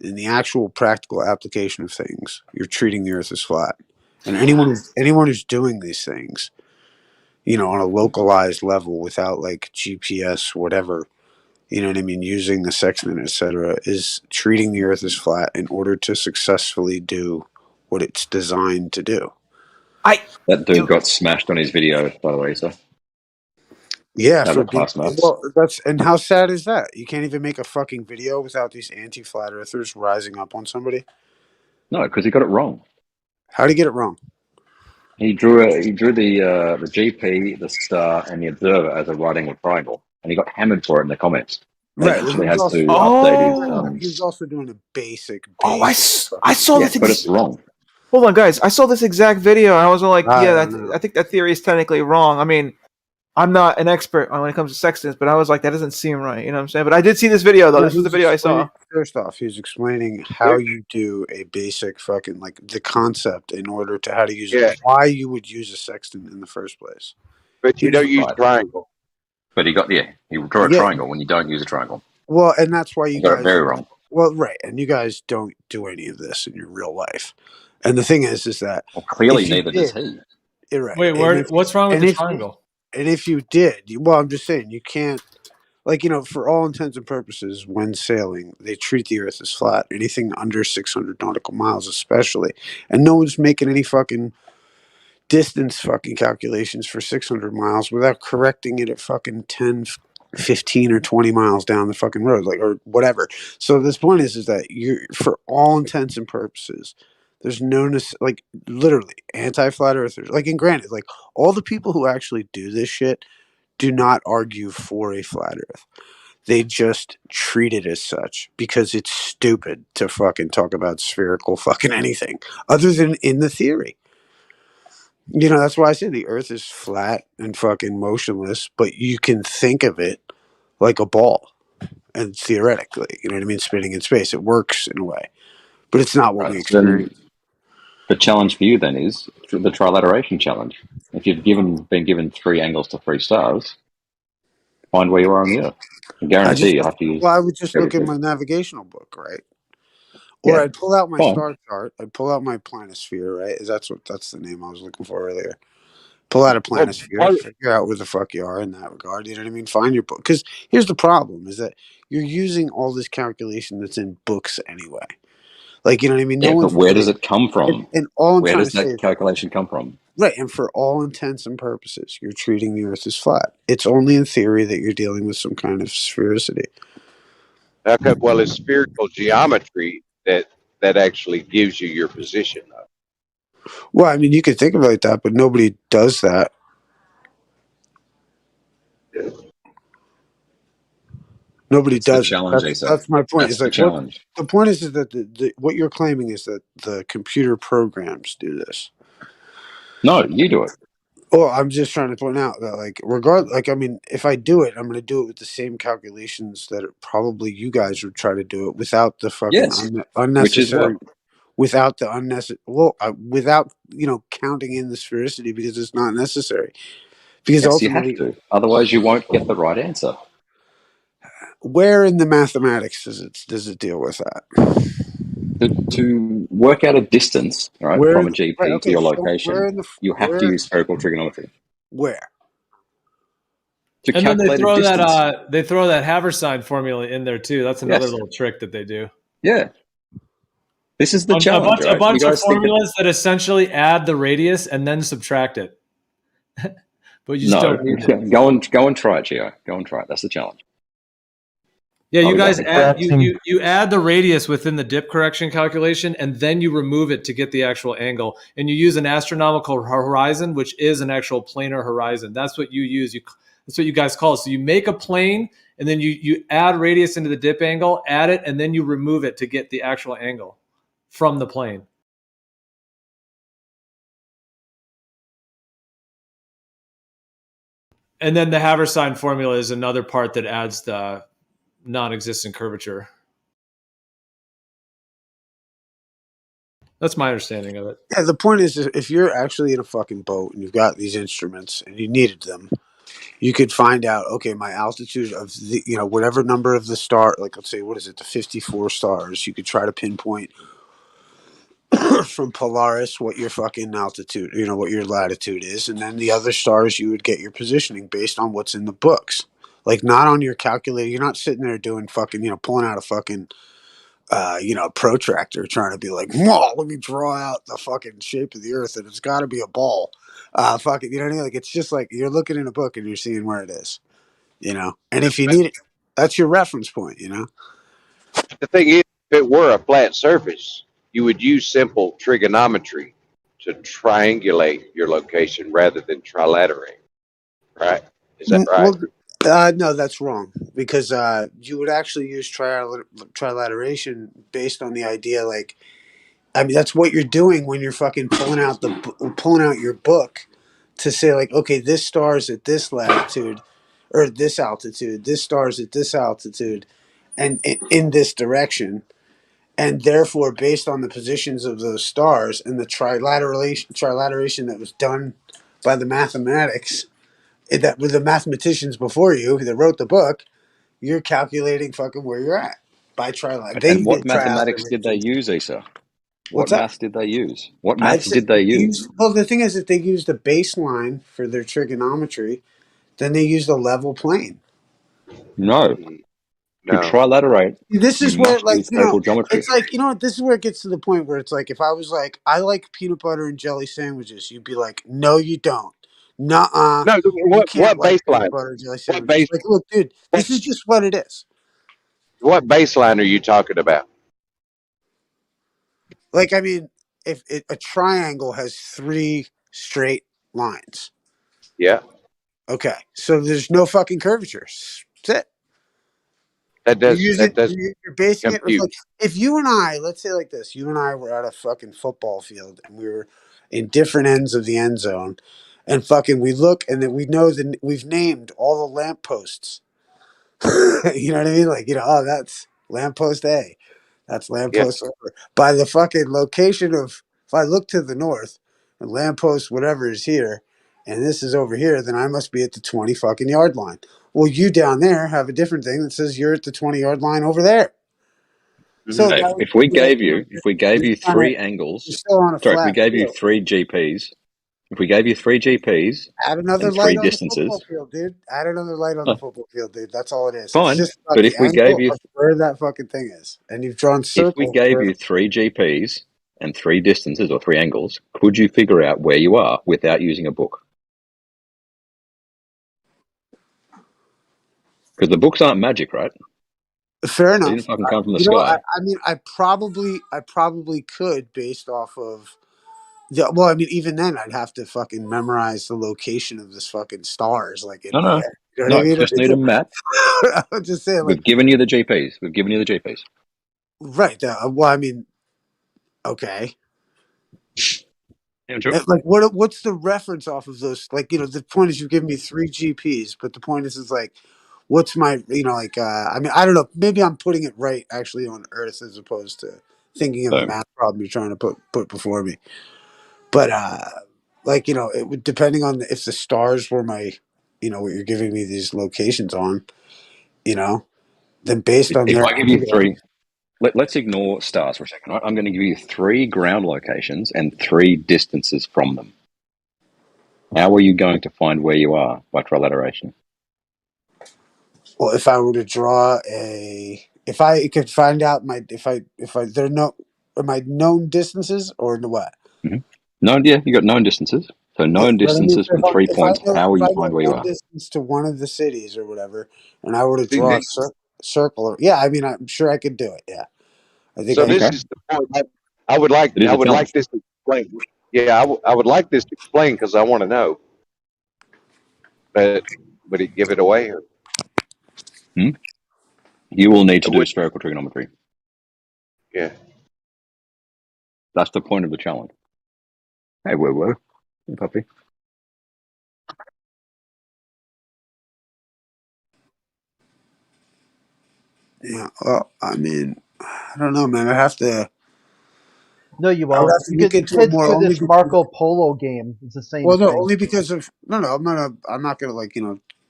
In the actual practical application of things, you're treating the Earth as flat, and anyone who's doing these things, on a localized level without like GPS, whatever, you know what I mean, using the sextant, etc., is treating the Earth as flat in order to successfully do what it's designed to do. That dude got smashed on his video, by the way, so. Yeah, That for looked class nuts. well, and how sad is that? You can't even make a fucking video without these anti-flat earthers rising up on somebody. No, because he got it wrong. How did he get it wrong? He drew the GP, the star, and the observer as a right angle triangle, and he got hammered for it in the comments. He Right, actually he's has to also, update his. he's also doing a basic. I saw Yeah, this. but it's wrong. Hold on, guys. I saw this exact video, and I was like, I "Yeah, don't know. I think that theory is technically wrong." I mean, I'm not an expert on when it comes to sextants, but I was like, "That doesn't seem right." You know what I'm saying? But I did see this video, though. Yeah, This was the video I saw. First off, he's explaining how you do a basic fucking the concept in order to how to use it, why you would use a sextant in the first place. But you don't use triangle. But he drew a triangle when you don't use a triangle. Well, and that's why you He got guys it very wrong. Well, right, and you guys don't do any of this in your real life. And the thing is that clearly neither does he. You're right. Wait, what's wrong with the triangle? And if you did, well, I'm just saying you can't. For all intents and purposes, when sailing, they treat the Earth as flat. Anything under 600 nautical miles, especially, and no one's making any fucking distance fucking calculations for 600 miles without correcting it at fucking 10, 15, or 20 miles down the fucking road, or whatever. So this point is that you're, for all intents and purposes, there's no literally anti-flat earthers. And granted, all the people who actually do this shit do not argue for a flat Earth. They just treat it as such because it's stupid to fucking talk about spherical fucking anything other than in the theory. That's why I say the Earth is flat and fucking motionless, but you can think of it like a ball, and theoretically, you know what I mean, spinning in space. It works in a way, but it's not what we experience. The challenge for you then is the trilateration challenge. If you've been given 3 angles to 3 stars, find where you are on the Earth. I guarantee you'll have to use. Well, I would just look at my navigational book, right? Or I'd pull out my star chart. I'd pull out my planisphere, right? That's the name I was looking for earlier. Pull out a planisphere, figure out where the fuck you are in that regard. You know what I mean? Find your book. Because here's the problem: is that you're using all this calculation that's in books anyway. You know what I mean? But where does it come from? And all I'm where trying does to say that calculation come from? Right, and for all intents and purposes, you're treating the Earth as flat. It's only in theory that you're dealing with some kind of sphericity. Okay, well, it's spherical geometry that actually gives you your position. Well, I mean, you could think of it like that, but nobody does that. Nobody does. That's my point. That's the challenge. The point is that what you're claiming is that the computer programs do this. No, you do it. Well, I'm just trying to point out that, I mean, if I do it, I'm going to do it with the same calculations that probably you guys would try to do it without the fucking unnecessary, without the unnecessary, without counting in the sphericity because it's not necessary. Because ultimately, you have to. Otherwise, you won't get the right answer. Where in the mathematics does it deal with that? To work out a distance, right, from a GP to your location, you have to use spherical trigonometry. Where? And then they throw that Haversine formula in there too. That's another little trick that they do. Yeah. This is the challenge. A bunch of formulas that essentially add the radius and then subtract it. But you just don't need it. Go and try it, Gio. Go and try it. That's the challenge. Yeah, you guys you add the radius within the dip correction calculation, and then you remove it to get the actual angle. And you use an astronomical horizon, which is an actual planar horizon. That's what you use. That's what you guys call it. So you make a plane, and then you add radius into the dip angle, add it, and then you remove it to get the actual angle from the plane. And then the Haversine formula is another part that adds the non-existent curvature. That's my understanding of it. Yeah, the point is, if you're actually in a fucking boat and you've got these instruments and you needed them, you could find out, okay, my altitude of the, whatever number of the star, like let's say, what is it, the 54 stars, you could try to pinpoint from Polaris what your fucking altitude, what your latitude is. And then the other stars, you would get your positioning based on what's in the books. Like, not on your calculator. You're not sitting there doing fucking, pulling out a fucking, protractor trying to be like, whoa, let me draw out the fucking shape of the earth and it's got to be a ball. Fucking, you know what I mean? Like, it's just like you're looking in a book and you're seeing where it is, And if you need it, that's your reference point, The thing is, if it were a flat surface, you would use simple trigonometry to triangulate your location rather than trilaterate, right? Is that right? Well, no, that's wrong because you would actually use trilateration based on the idea, like, I mean, that's what you're doing when you're fucking pulling out your book to say, like, okay, this star's at this latitude or this altitude, this star's at this altitude, and in this direction, and therefore, based on the positions of those stars and the trilateration that was done by the mathematics, that with the mathematicians before you that wrote the book, you're calculating fucking where you're at by trilateration. And what mathematics did they use, Issa? What What's up? maths did they use? What I'd maths say did they use? well, the thing is, if they used a baseline for their trigonometry, then they used a level plane. No. To trilaterate, This is you where, must like, use spherical geometry. it's like, this is where it gets to the point where it's like, if I was like, I like peanut butter and jelly sandwiches, you'd be like, no, you don't. Nuh-uh. No, You can't what like peanut baseline? butter and jelly What sandwiches. base? Like, look, dude, this is just what it is. What baseline are you talking about? Like, I mean, if a triangle has 3 straight lines. Yeah. Okay, so there's no fucking curvatures. That's it. That does. You're basing it. compute. Like, if you and I, let's say like this, you and I were at a fucking football field and we were in different ends of the end zone, and fucking we look and then we know that we've named all the lampposts. You know what I mean? Like, oh, that's lamppost A. That's lamppost over. By the fucking location of, if I look to the north and lamppost whatever is here, and this is over here, then I must be at the 20 fucking yard line. Well, you down there have a different thing that says you're at the 20 yard line over there. So Hey, that would if we be like, gave you three angles, you're still on a sorry, if we flat gave you field. 3 GPs, if we gave you 3 GPs Add another and 3 light on the distances, football field, dude. Add another light on the oh, football field, dude. That's all it is. It's fine. just about But the if we gave angle you of where that fucking thing is. And you've drawn if we circles. gave you 3 GPs and 3 distances or 3 angles, could you figure out where you are without using a book? Because the books aren't magic, right? Fair They enough. didn't fucking come from the You know, sky. I mean, I probably could, based off of well, I mean, even then, I'd have to fucking memorize the location of this fucking stars, like in the air. You know what I mean? Just need a map. I'm just saying, like, We've given you the GPs. right. Well, I mean, okay. Yeah, sure. Like, what's the reference off of those? Like, the point is you've given me 3 GPs, but the point is like, what's my, like, I mean, I don't know. Maybe I'm putting it right actually on Earth as opposed to thinking of a math problem you're trying to put before me. But like, it would, depending on if the stars were my, what you're giving me these locations on, then based on If their I give you 3, let's ignore stars for a second, right? I'm going to give you 3 ground locations and 3 distances from them. How are you going to find where you are by trilateration? Well, if I were to draw if I could find out my known distances or what? Mm-hmm. You got known distances. So known distances from 3 points. How will you find where you are? Distance to one of the cities or whatever, and I were to draw a circle. Yeah, I mean, I'm sure I could do it. Yeah, I think. So this is the point. I would like this to explain. Yeah, I would like this to explain because I want to know. But would it give it away? Or? You will need to do spherical trigonometry. Yeah. That's the point of the challenge. Hey, whoa. Hey, puppy. Yeah. Well, I mean, I don't know, man. I have to. No, you I would won't. have to look into it Kids more. do Only this because, Marco Polo game. It's the same well, no, thing. only because of no. I'm not gonna like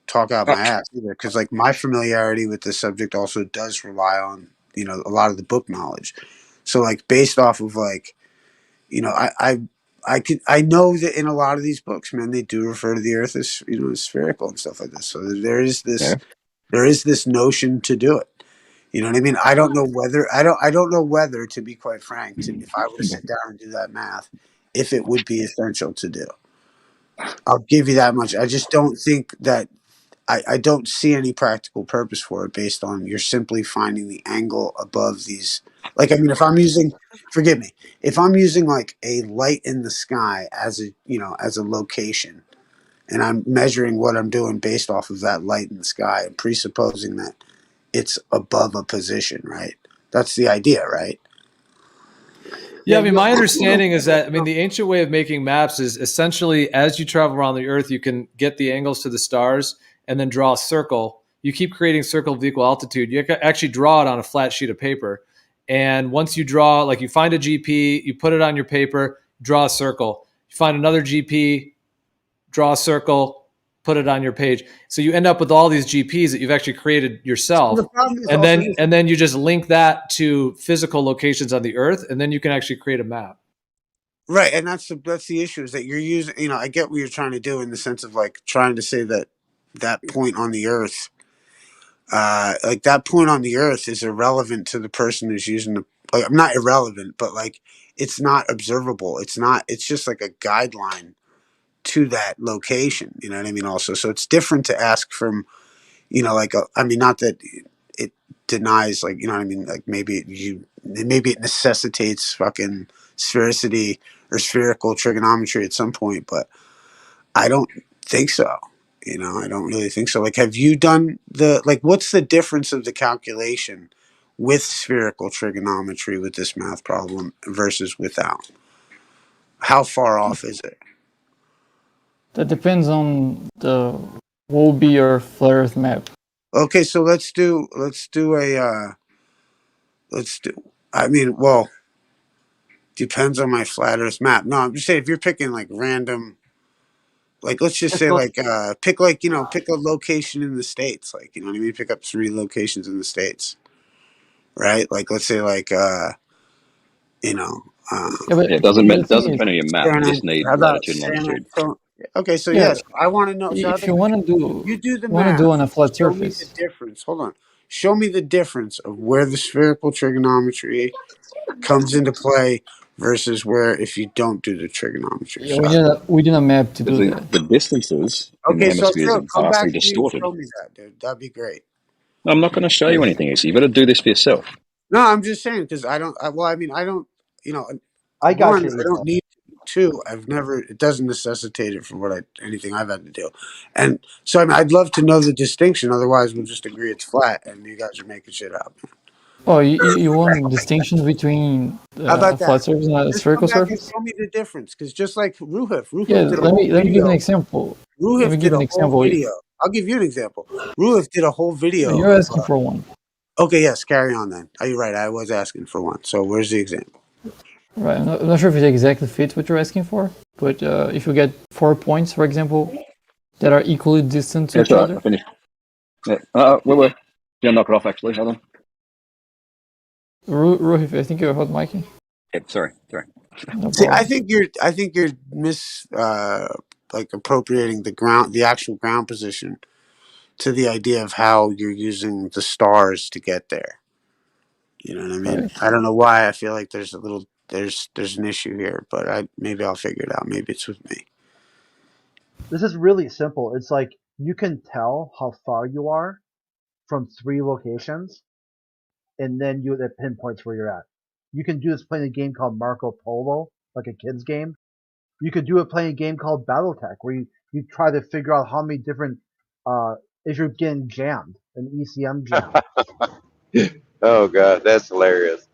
talk out my ass either. Because like my familiarity with the subject also does rely on a lot of the book knowledge. So like based off of like I know that in a lot of these books, man, they do refer to the Earth as as spherical and stuff like this. So there is this notion to do it. You know what I mean? I don't know whether, to be quite frank, if I were to sit down and do that math, if it would be essential to do. I'll give you that much. I just don't think that I don't see any practical purpose for it based on you're simply finding the angle above these. Like, I mean, if I'm using, forgive me, if I'm using like a light in the sky as as a location, and I'm measuring what I'm doing based off of that light in the sky and presupposing that it's above a position, right? That's the idea, right? Yeah, I mean, my understanding is that, I mean, the ancient way of making maps is essentially as you travel around the Earth, you can get the angles to the stars and then draw a circle. You keep creating circle of equal altitude. You actually draw it on a flat sheet of paper. And once you draw, like you find a GP, you put it on your paper, draw a circle. You find another GP, draw a circle, put it on your page. So you end up with all these GPs that you've actually created yourself. The problem is And also then and then you just link that to physical locations on the Earth, and then you can actually create a map. right, and that's the issue is that you're using. I get what you're trying to do in the sense of like trying to say that that point on the Earth like that point on the Earth is irrelevant to the person who's using the. Like, I'm not irrelevant, but like it's not observable. It's not. It's just like a guideline to that location. You know what I mean? Also, so it's different to ask from. Like I mean, not that it denies like what I mean. Like maybe it necessitates fucking sphericity or spherical trigonometry at some point, but I don't think so. I don't really think so. Like, have you done what's the difference of the calculation with spherical trigonometry with this math problem versus without? How far off is it? That depends on the what will be your flat Earth map. Okay, so let's do I mean, well, depends on my flat Earth map. No, I'm just saying if you're picking like random, like let's just say like pick like pick a location in the States, like what I mean, pick up 3 locations in the States, right? Like let's say like you know Yeah, Yeah, it doesn't depend on your map. You just need how about latitude and San longitude. Antonio? Okay, so yeah. yes, I want to know. So If you you do the want to do on math. a flat Show me the surface, difference. Hold on. Show me the difference of where the spherical trigonometry comes into play versus where if you don't do the trigonometry. yeah, we need a map to Because do that. the distances in the Okay, so hemispheres are come vastly back to me and distorted. show me that, dude. That'd be great. I'm not going to show you anything. So you've got to do this for yourself. No, I'm just saying because I don't. Well, I mean, I don't. I got One, you, I don't Eagle. need. Two, I've never. It doesn't necessitate it for anything I've had to do, and so I mean, I'd love to know the distinction. Otherwise, we'll just agree it's flat, and you guys are making shit up. Oh, you want distinctions between How a about flat that? surface and a Just come spherical back and surface? show me the difference, because just like Yeah, Ruhif did a let whole me give an video. example. Let me Ruhif give did an a whole example. video. I'll give you an example. Ruhif did a whole video You're of. asking for one. Okay, yes, carry on then. Are you right? I was asking for one. So where's the example? Right, I'm not sure if it exactly fits what you're asking for, but if you get 4 points, for example, that are equally distant to That's each right. I other. finished. Yeah. Wait. Yeah, knock it off. Actually, hold on. Rohit, I think you're hot micing. Yeah, sorry. No See, problem. I think you're like appropriating the actual ground position to the idea of how you're using the stars to get there. You know what I mean? Right. I don't know why I feel like there's an issue here, but maybe I'll figure it out. Maybe it's with me. This is really simple. It's like you can tell how far you are from 3 locations, and then that pinpoints where you're at. You can do this playing a game called Marco Polo, like a kid's game. You could do it playing a game called BattleTech, where you try to figure out how many different if you're getting jammed, an ECM jam. Oh god, that's hilarious.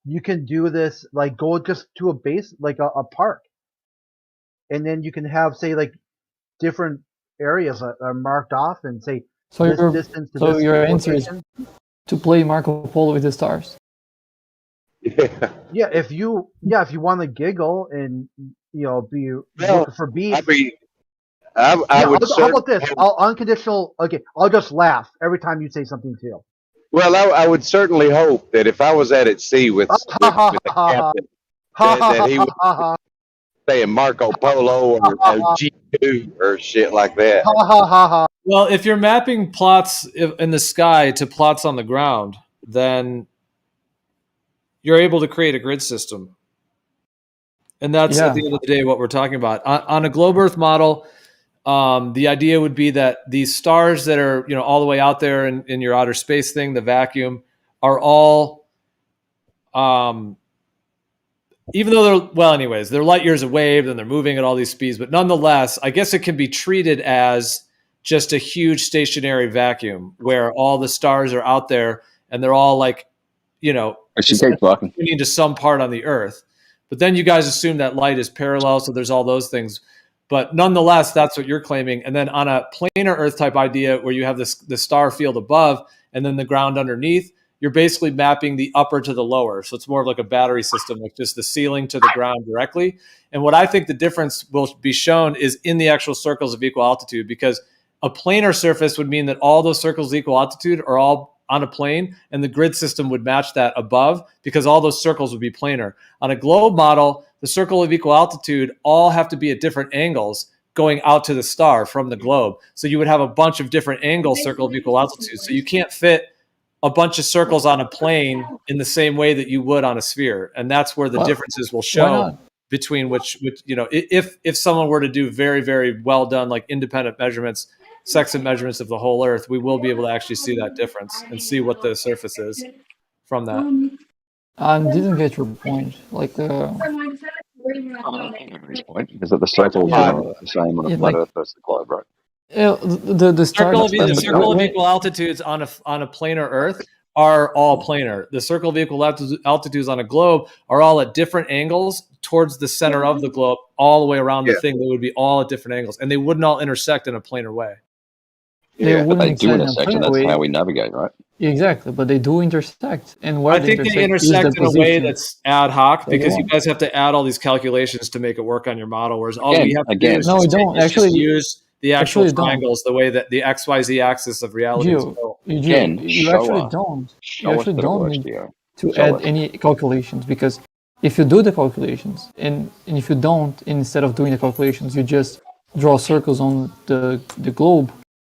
You can do this like go just to a base like a park, and then you can have say like different areas that are marked off and say So this your distance to so this your answer is location. to play Marco Polo with the stars. Yeah, if you want to giggle and be Well, looking for beats. I mean, I Yeah, would how about certainly this? I'll unconditional. Okay, I'll just laugh every time you say something too. Well, I would certainly hope that if I was out at sea with with a captain, that he would say Marco Polo or G2 or shit like that. Well, if you're mapping plots in the sky to plots on the ground, then you're able to create a grid system. And that's at the end of the day what we're talking about. On a globe Earth model, the idea would be that these stars that are all the way out there in your outer space thing, the vacuum, are all, even though they're light years away and they're moving at all these speeds, but nonetheless, I guess it can be treated as just a huge stationary vacuum where all the stars are out there and they're all pointing to some part on the Earth. But then you guys assume that light is parallel, so there's all those things. But nonetheless, that's what you're claiming. And then on a planar Earth type idea where you have the star field above and then the ground underneath, you're basically mapping the upper to the lower. So it's more of like a battery system, like just the ceiling to the ground directly. And what I think the difference will be shown is in the actual circles of equal altitude, because a planar surface would mean that all those circles of equal altitude are all on a plane, and the grid system would match that above because all those circles would be planar. On a globe model, the circle of equal altitude all have to be at different angles going out to the star from the globe. So you would have a bunch of different angles, circle of equal altitude. So you can't fit a bunch of circles on a plane in the same way that you would on a sphere. And that's where the differences will show between which if someone were to do very, very well done, like independent measurements, sextant measurements of the whole Earth, we will be able to actually see that difference and see what the surface is from that. I didn't get your point. Like, Is that the circles are the same on a flat Earth versus the globe, right? The circle of equal altitudes on a planar Earth are all planar. The circle of equal altitudes on a globe are all at different angles towards the center of the globe, all the way around the thing. They would be all at different angles, and they wouldn't all intersect in a planar way. But they do intersect, and that's how we navigate, right? Exactly, but they do intersect. And where I think they intersect in a way that's ad hoc because you guys have to add all these calculations to make it work on your model, whereas all we have to do is just use the actual triangles, the way that the XYZ axis of reality is built. You actually don't need to add any calculations, because if you do the calculations and if you don't, instead of doing the calculations, you just draw circles on the globe,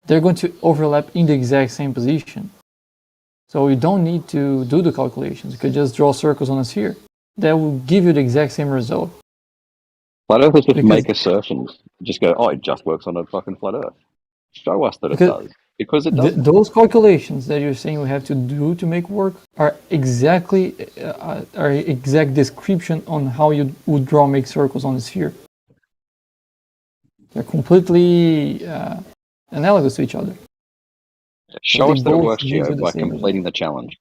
they're going to overlap in the exact same position. So you don't need to do the calculations. You could just draw circles on a sphere. That will give you the exact same result. Flat Earthers just make assertions. Just go, oh, it just works on a fucking flat Earth. Show us that it does. Because it does. Those calculations that you're saying we have to do to make work are exactly exact description on how you would make circles on a sphere. They're completely analogous to each other. Show us that it works, Gio, by completing the challenge.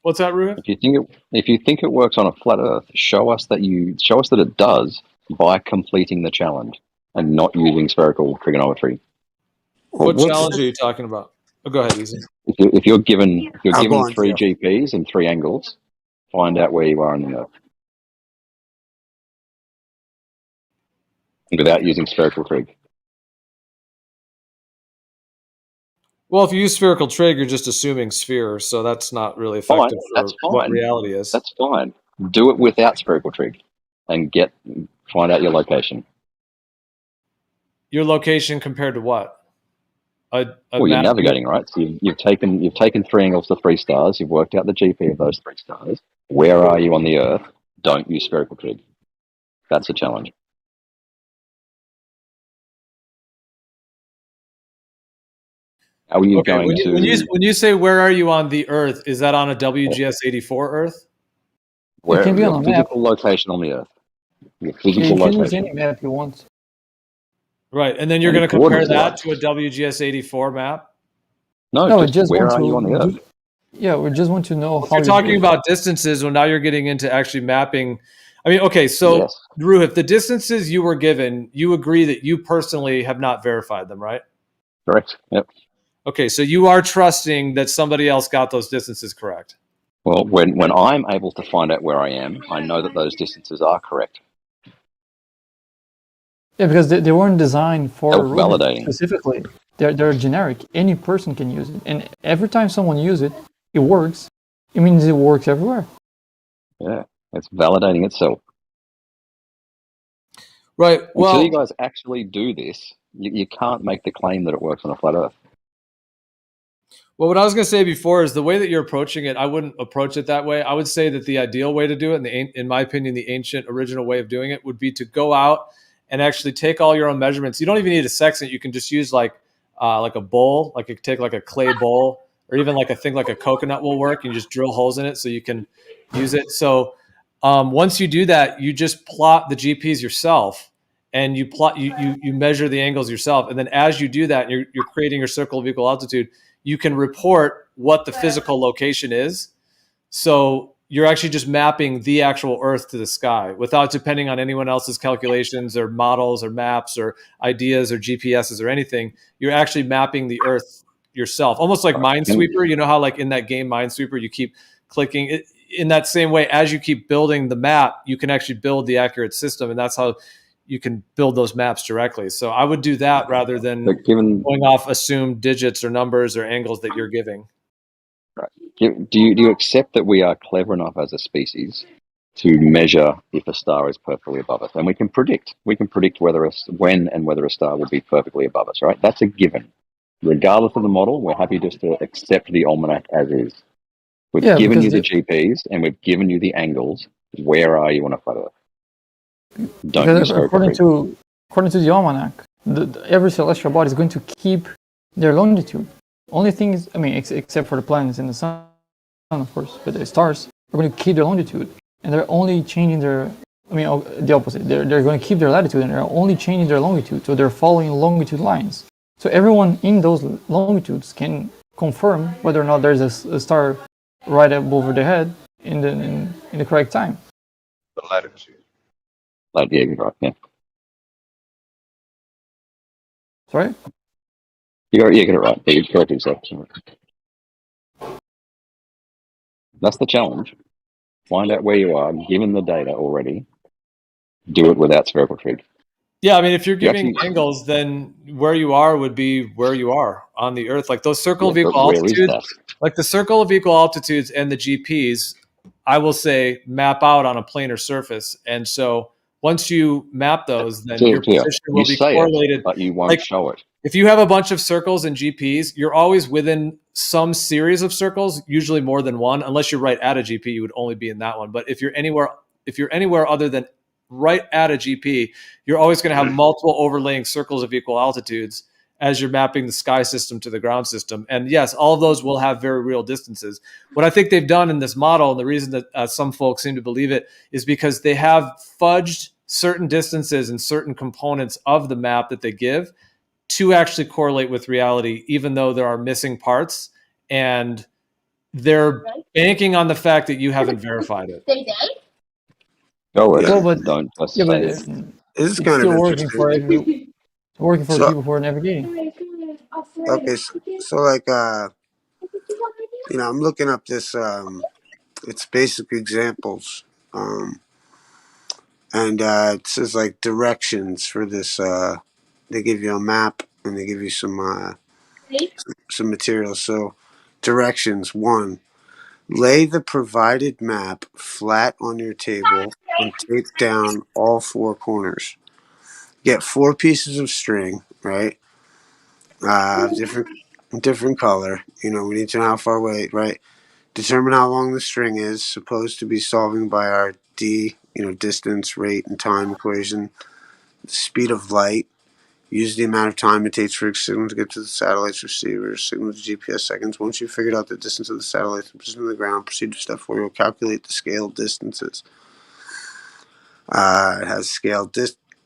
What's that, Ruben? If you think it works on a flat Earth, show us that it does by completing the challenge and not using spherical trigonometry. What challenge are you talking about? Oh, go ahead, Easy. If you're given three GPs and three angles, find out where you are on the Earth without using spherical trig. Well, if you use spherical trig, you're just assuming sphere, so that's not really effective for what reality is. That's fine. Do it without spherical trig and find out your location. Your location compared to what? Well, you're navigating, right? So you've taken three angles to three stars. You've worked out the GP of those three stars. Where are you on the Earth? Don't use spherical trig. That's a challenge. How are you going when you say where are you on the Earth, is that on a WGS84 Earth? Where it can be on a physical location on the Earth. Your physical you can location. use any map you want. Right, and then you're going to compare that to a WGS84 map? No, just where are you on the Earth? Yeah, we just want to know how you're talking about distances. Well, now you're getting into actually mapping. I mean, okay, so Yes. Drew, if the distances you were given, you agree that you personally have not verified them, right? Correct. Yep. Okay, so you are trusting that somebody else got those distances correct. Well, when I'm able to find out where I am, I know that those distances are correct. Yeah, because they weren't designed for robots Self-validating. specifically. They're generic. Any person can use it, and every time someone uses it, it works. It means it works everywhere. Yeah, it's validating itself. Right. Well, until you guys actually do this, you can't make the claim that it works on a flat Earth. Well, what I was going to say before is the way that you're approaching it, I wouldn't approach it that way. I would say that the ideal way to do it, and in my opinion, the ancient original way of doing it would be to go out and actually take all your own measurements. You don't even need a sextant. You can just use like a bowl, like you could take like a clay bowl, or even like a thing like a coconut will work. You just drill holes in it so you can use it. So once you do that, you just plot the GPs yourself, and you plot you measure the angles yourself. And then as you do that, you're creating your circle of equal altitude. You can report what the physical location is. So you're actually just mapping the actual Earth to the sky without depending on anyone else's calculations or models or maps or ideas or GPSs or anything. You're actually mapping the Earth yourself, almost like Minesweeper. You know how like in that game Minesweeper, you keep clicking it in that same way. As you keep building the map, you can actually build the accurate system. And that's how you can build those maps directly. So I would do that rather than going off assumed digits or numbers or angles that you're giving. Right. Do you accept that we are clever enough as a species to measure if a star is perfectly above us? And we can predict when and whether a star will be perfectly above us, right? That's a given. Regardless of the model, we're happy just to accept the almanac as is. We've given you the GPs and we've given you the angles. Where are you on a flat Earth? According to the almanac, every celestial body is going to keep their longitude. Only thing is, I mean, except for the planets and the sun, of course, but the stars are going to keep their longitude, and they're only changing their. I mean, the opposite. They're going to keep their latitude, and they're only changing their longitude. So they're following longitude lines. So everyone in those longitudes can confirm whether or not there's a star right above their head in the correct time. The latitude. Yeah, right. Yeah. Sorry? You get it right. You correct yourself. That's the challenge. Find out where you are, given the data already. Do it without spherical trig. Yeah, I mean, if you're giving angles, then where you are would be where you are on the Earth. Like those circle of equal altitudes, like the circle of equal altitudes and the GPs, I will say map out on a planar surface. And so once you map those, then your position will be correlated. But you won't show it. If you have a bunch of circles and GPs, you're always within some series of circles, usually more than one. Unless you're right at a GP, you would only be in that one. But if you're anywhere other than right at a GP, you're always going to have multiple overlaying circles of equal altitudes as you're mapping the sky system to the ground system. And yes, all of those will have very real distances. What I think they've done in this model, and the reason that some folks seem to believe it, is because they have fudged certain distances and certain components of the map that they give to actually correlate with reality, even though there are missing parts. And they're banking on the fact that you haven't verified it. Don't just say This is kind of interesting. Working for people who are navigating. Okay, so like I'm looking up this it's basic examples, and it says like directions for this. They give you a map and they give you some materials. So directions: 1, lay the provided map flat on your table and tape down all 4 corners. Get 4 pieces of string, right? Different color. We need to know how far away, right? Determine how long the string is, supposed to be solving by our D, distance, rate, and time equation. The speed of light. Use the amount of time it takes for a signal to get to the satellite's receiver. Signal to GPS seconds. Once you've figured out the distance of the satellite and position of the ground, proceed to step 4. You'll calculate the scale distances. It has scale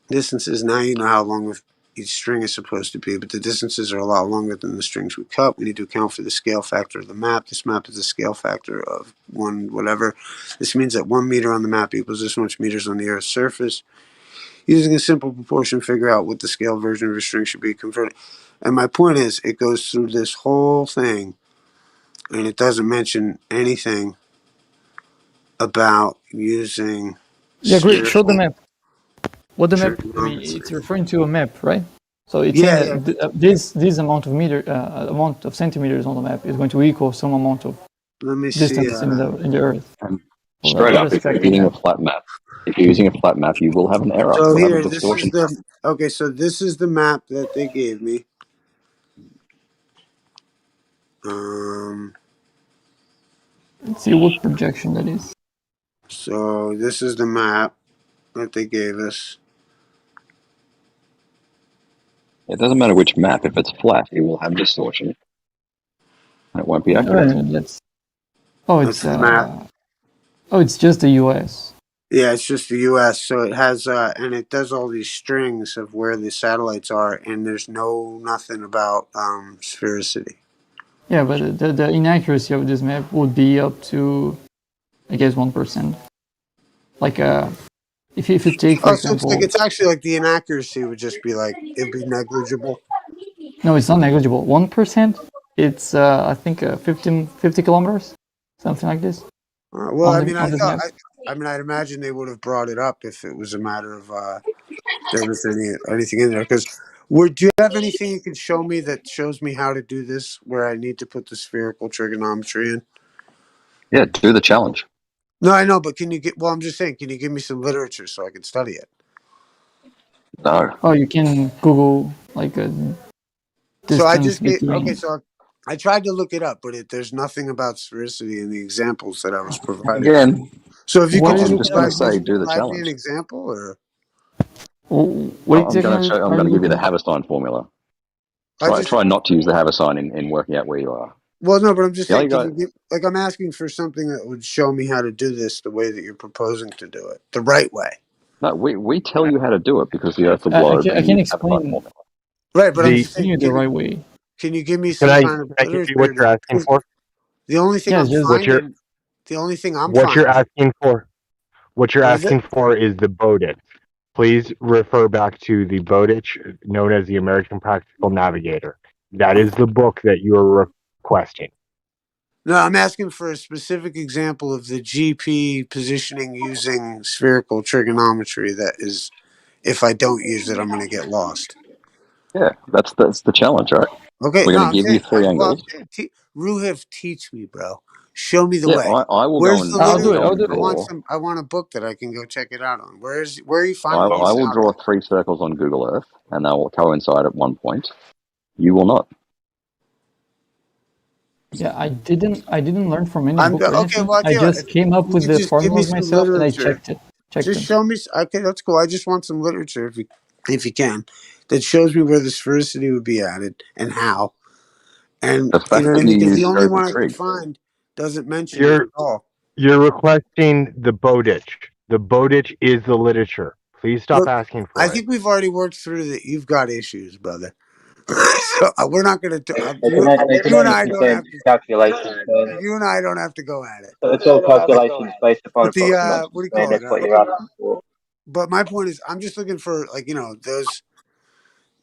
distances. Now you know how long each string is supposed to be, but the distances are a lot longer than the strings we cut. We need to account for the scale factor of the map. This map is a scale factor of 1 whatever. This means that 1 meter on the map equals this much meters on the Earth's surface. Using a simple proportion, figure out what the scale version of your string should be converted. And my point is, it goes through this whole thing, and it doesn't mention anything about using. Yeah, great. Show the map. What the map? I mean, it's referring to a map, right? So it's saying that this amount of amount of centimeters on the map is going to equal some amount of distance in the Earth. Straight up, if you're using a flat map, you will have an error. So You'll have here, a this is distortion. so this is the map that they gave me. Let's see what projection that is. So this is the map that they gave us. It doesn't matter which map. If it's flat, it will have distortion. And it won't be accurate. It's just the U.S. Yeah, it's just the U.S. So it has, and it does all these strings of where the satellites are, and there's nothing about sphericity. Yeah, but the inaccuracy of this map would be up to, I guess, 1%. Like, if you take, for example, it's actually like the inaccuracy would just be like it'd be negligible. No, it's not negligible. 1%. It's I think 50 kilometers, something like this. Well, I mean, I'd imagine they would have brought it up if it was a matter of there was anything in there. Because do you have anything you can show me that shows me how to do this, where I need to put the spherical trigonometry in? Yeah, do the challenge. No, I know, but can you get? Well, I'm just saying, can you give me some literature so I can study it? No. Oh, you can Google like a distance So I just between. So I tried to look it up, but there's nothing about sphericity in the examples that I was provided. Again. So if you could I'm just going to say, do the provide me challenge. an example, or I'm going to give you the Haverstein formula. Try not to use the Haverstein in working out where you are. Well, no, but I'm just saying, I'm asking for something that would show me how to do this the way that you're proposing to do it, the right way. No, we tell you how to do it because the Earth's a globe. I can explain. Right, but I'm just saying, the right way. Can you give me some kind of literature? What you're asking for? The only thing I'm finding. What you're asking for. What you're asking for is the Bowditch. Please refer back to the Bowditch, known as the American Practical Navigator. That is the book that you are requesting. No, I'm asking for a specific example of the GP positioning using spherical trigonometry. That is, if I don't use it, I'm going to get lost. Yeah, that's the challenge, right? Okay, we're going to give you 3 angles. Ruhiv, teach me, bro. Show me the way. I will Where's go and the literature? I'll do it. I want a book that I can go check it out on. Where are you finding these? I will draw 3 circles on Google Earth, and they will coincide at one point. You will not. Yeah, I didn't learn from any book or anything. Well, I just came up with the formulas myself, and I checked it. Show me. Okay, that's cool. I just want some literature, if you can, that shows me where the sphericity would be added and how. And you know what I mean? Because the only one I can find doesn't mention it at all. You're requesting the Bowditch. The Bowditch is the literature. Please stop asking for it. I think we've already worked through that. You've got issues, brother. So we're not going to. You and I don't have to. Calculations. You and I don't have to go at it. So it's all calculations based upon approximation. What do you call that's what you're asking for. But my point is, I'm just looking for those.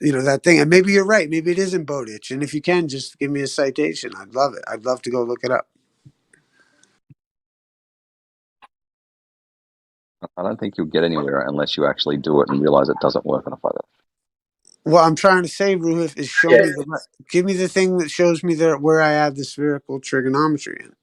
That thing, and maybe you're right. Maybe it isn't Bowditch, and if you can, just give me a citation. I'd love it. I'd love to go look it up. I don't think you'll get anywhere unless you actually do it and realize it doesn't work on a flat Earth. What I'm trying to say, Ruhiv, is give me the thing that shows me where I add the spherical trigonometry in.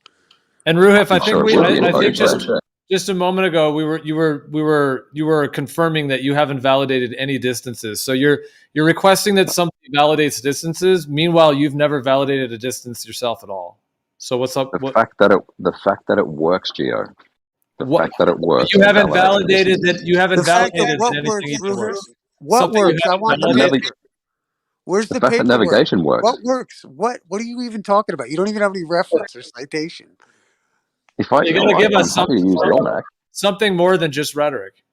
And Ruhiv, I think just a moment ago you were confirming that you haven't validated any distances. So you're requesting that something validates distances. Meanwhile, you've never validated a distance yourself at all. So what's up? The fact that it works, Gio. Fact that it works. You haven't validated that. You haven't validated what anything works, even works. What works? I want the paper. Where's the paper? Navigation works. What works? What are you even talking about? You don't even have any reference or citation. You're going to give us something more than just rhetoric.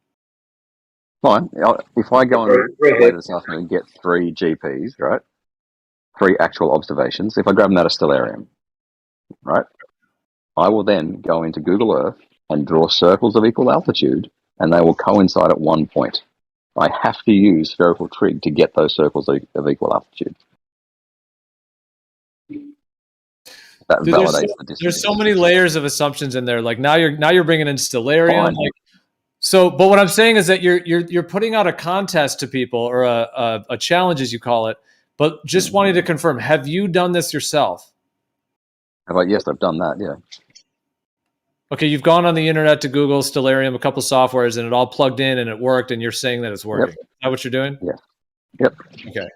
Fine. If I go and later this afternoon and get 3 GPs, right? 3 actual observations. If I grab them out of Stellarium, right? I will then go into Google Earth and draw circles of equal altitude, and they will coincide at one point. I have to use spherical trig to get those circles of equal altitude. That Dude, validates the distance. there's so many layers of assumptions in there. Like now you're bringing in Stellarium. Like, so, but what I'm saying is that you're putting out a contest to people, or a challenge as you call it. But just wanting to confirm, have you done this yourself? Yes, I've done that. Yeah. Okay, you've gone on the internet to Google Stellarium, a couple softwares, and it all plugged in and it worked, and you're saying that it's working. Yep. Is that what you're doing? Yeah. Yep. Okay.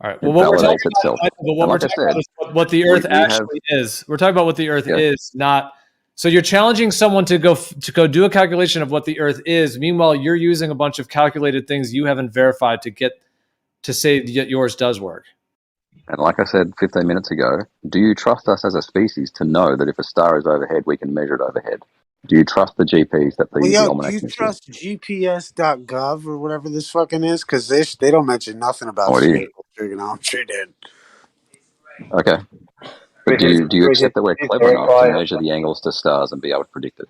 All right. Well, what we're talking about, is what the Earth actually is. We're talking about what the Earth is, not. So you're challenging someone to go do a calculation of what the Earth is. Meanwhile, you're using a bunch of calculated things you haven't verified to say that yours does work. And like I said 15 minutes ago, do you trust us as a species to know that if a star is overhead, we can measure it overhead? Do you trust the GPs that the do you trust GPS.gov or whatever this fucking is? Because they don't mention nothing about spherical trigonometry, dude. Okay. But do you accept that we're clever enough to measure the angles to stars and be able to predict it?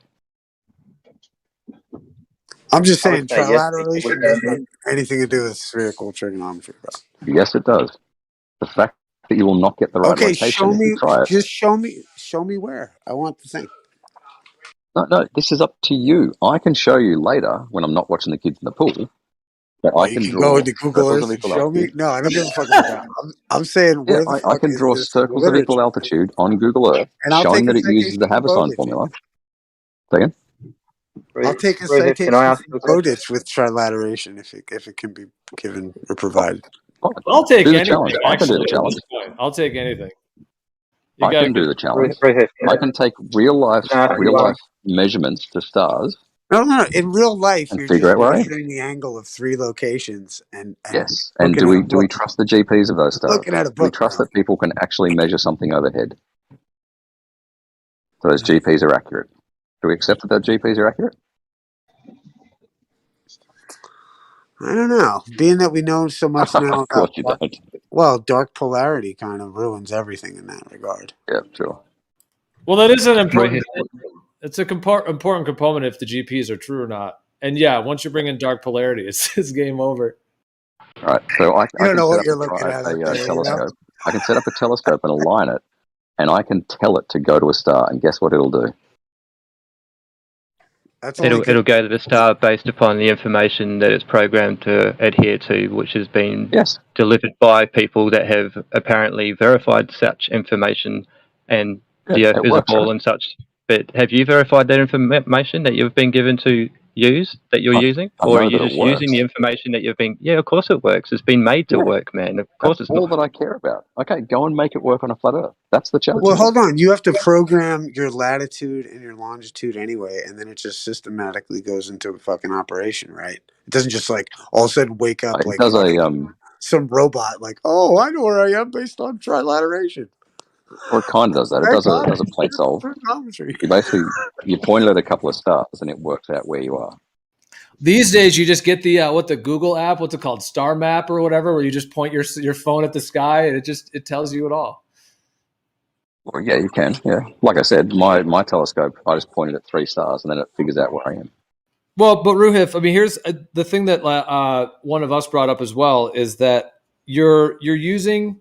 I'm just saying, trilateration doesn't have anything to do with spherical trigonometry, bro. Yes, it does. The fact that you will not get the right location if you try it. Just show me where. I want the thing. No, this is up to you. I can show you later when I'm not watching the kids in the pool. That I can draw go into Google Earth and show me. No, I don't give a fuck about that. I'm saying where the fuck I can draw circles of equal altitude on Google Earth, showing that it uses the Haversine formula. Second. I'll take a citation from Bowditch with trilateration if it can be given or provided. I'll take anything. I can do the challenge. I'll take anything. I can do the challenge. I can take real life measurements to stars. No. In real life, you're figure just out where I am. measuring the angle of 3 locations, and Yes. And do we trust the GPs of those stars? Looking at a book, do we trust that people can actually measure something overhead? So those GPs are accurate. Do we accept that those GPs are accurate? I don't know. Being that we know so much now, of course you don't. Well, dark polarity kind of ruins everything in that regard. Yeah, sure. Well, that is an important. It's a important component if the GPs are true or not. And yeah, once you bring in dark polarity, it's game over. All right. So I can know what set you're up looking at. a telescope. I can set up a telescope and align it, and I can tell it to go to a star. And guess what it'll do? It'll go to the star based upon the information that it's programmed to adhere to, which has been delivered by people that have apparently verified such information, and the Earth is a ball and such. But have you verified that information that you've been given to use, that you're using? Or are you just using the information that you've been... Yeah, of course it works. It's been made to work, man. Of course That's all that I care about. Okay, go and make it work on a flat Earth. That's the challenge. Well, hold on. You have to program your latitude and your longitude anyway, and then it just systematically goes into a fucking operation, right? It doesn't just like all of a sudden wake up like some robot like, oh, I know where I am based on trilateration. Or it kind of does that. It does a plate solve. You point it at a couple of stars and it works out where you are. These days, you just get the Google app, what's it called, Star Map or whatever, where you just point your phone at the sky and it tells you it all. Well, yeah, you can. Yeah, like I said, my telescope, I just pointed at 3 stars and then it figures out where I am. Well, but Ruhif, I mean, here's the thing that one of us brought up as well is that you're using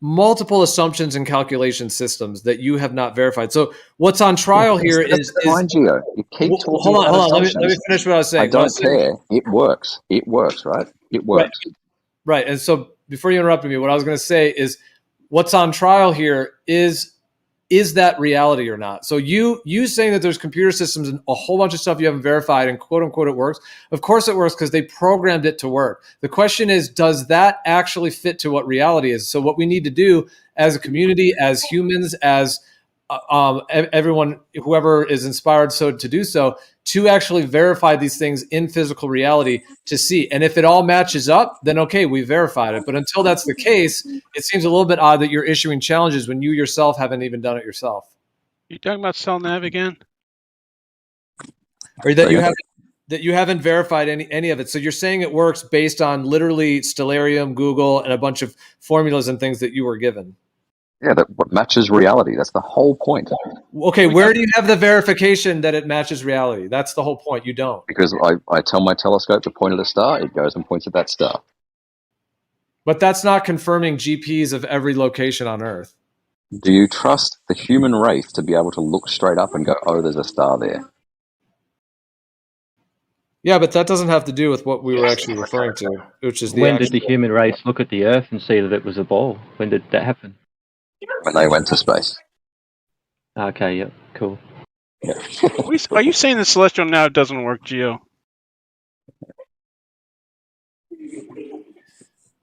multiple assumptions and calculation systems that you have not verified. So what's on trial here is Geo. You keep talking. Hold on. Let me finish what I was saying. I don't care. It works. It works, right? It works. Right. And so before you interrupted me, what I was going to say is what's on trial here is that reality or not? So you saying that there's computer systems and a whole bunch of stuff you haven't verified and quote unquote it works. Of course it works because they programmed it to work. The question is, does that actually fit to what reality is? So what we need to do as a community, as humans, as everyone, whoever is inspired to do so, to actually verify these things in physical reality to see. And if it all matches up, then okay, we verified it. But until that's the case, it seems a little bit odd that you're issuing challenges when you yourself haven't even done it yourself. You talking about cell nav again? Or that you haven't that you haven't verified any of it. So you're saying it works based on literally Stellarium, Google, and a bunch of formulas and things that you were given. Yeah, that what matches reality. That's the whole point. Okay, where do you have the verification that it matches reality? That's the whole point. You don't. Because I tell my telescope to point at a star, it goes and points at that star. But that's not confirming GPs of every location on Earth. Do you trust the human race to be able to look straight up and go, oh, there's a star there? Yeah, but that doesn't have to do with what we were actually referring to, which is the When did the human race look at the Earth and see that it was a ball? When did that happen? When they went to space. Okay, yep, cool. Yeah. Are you saying the celestial now doesn't work, Geo?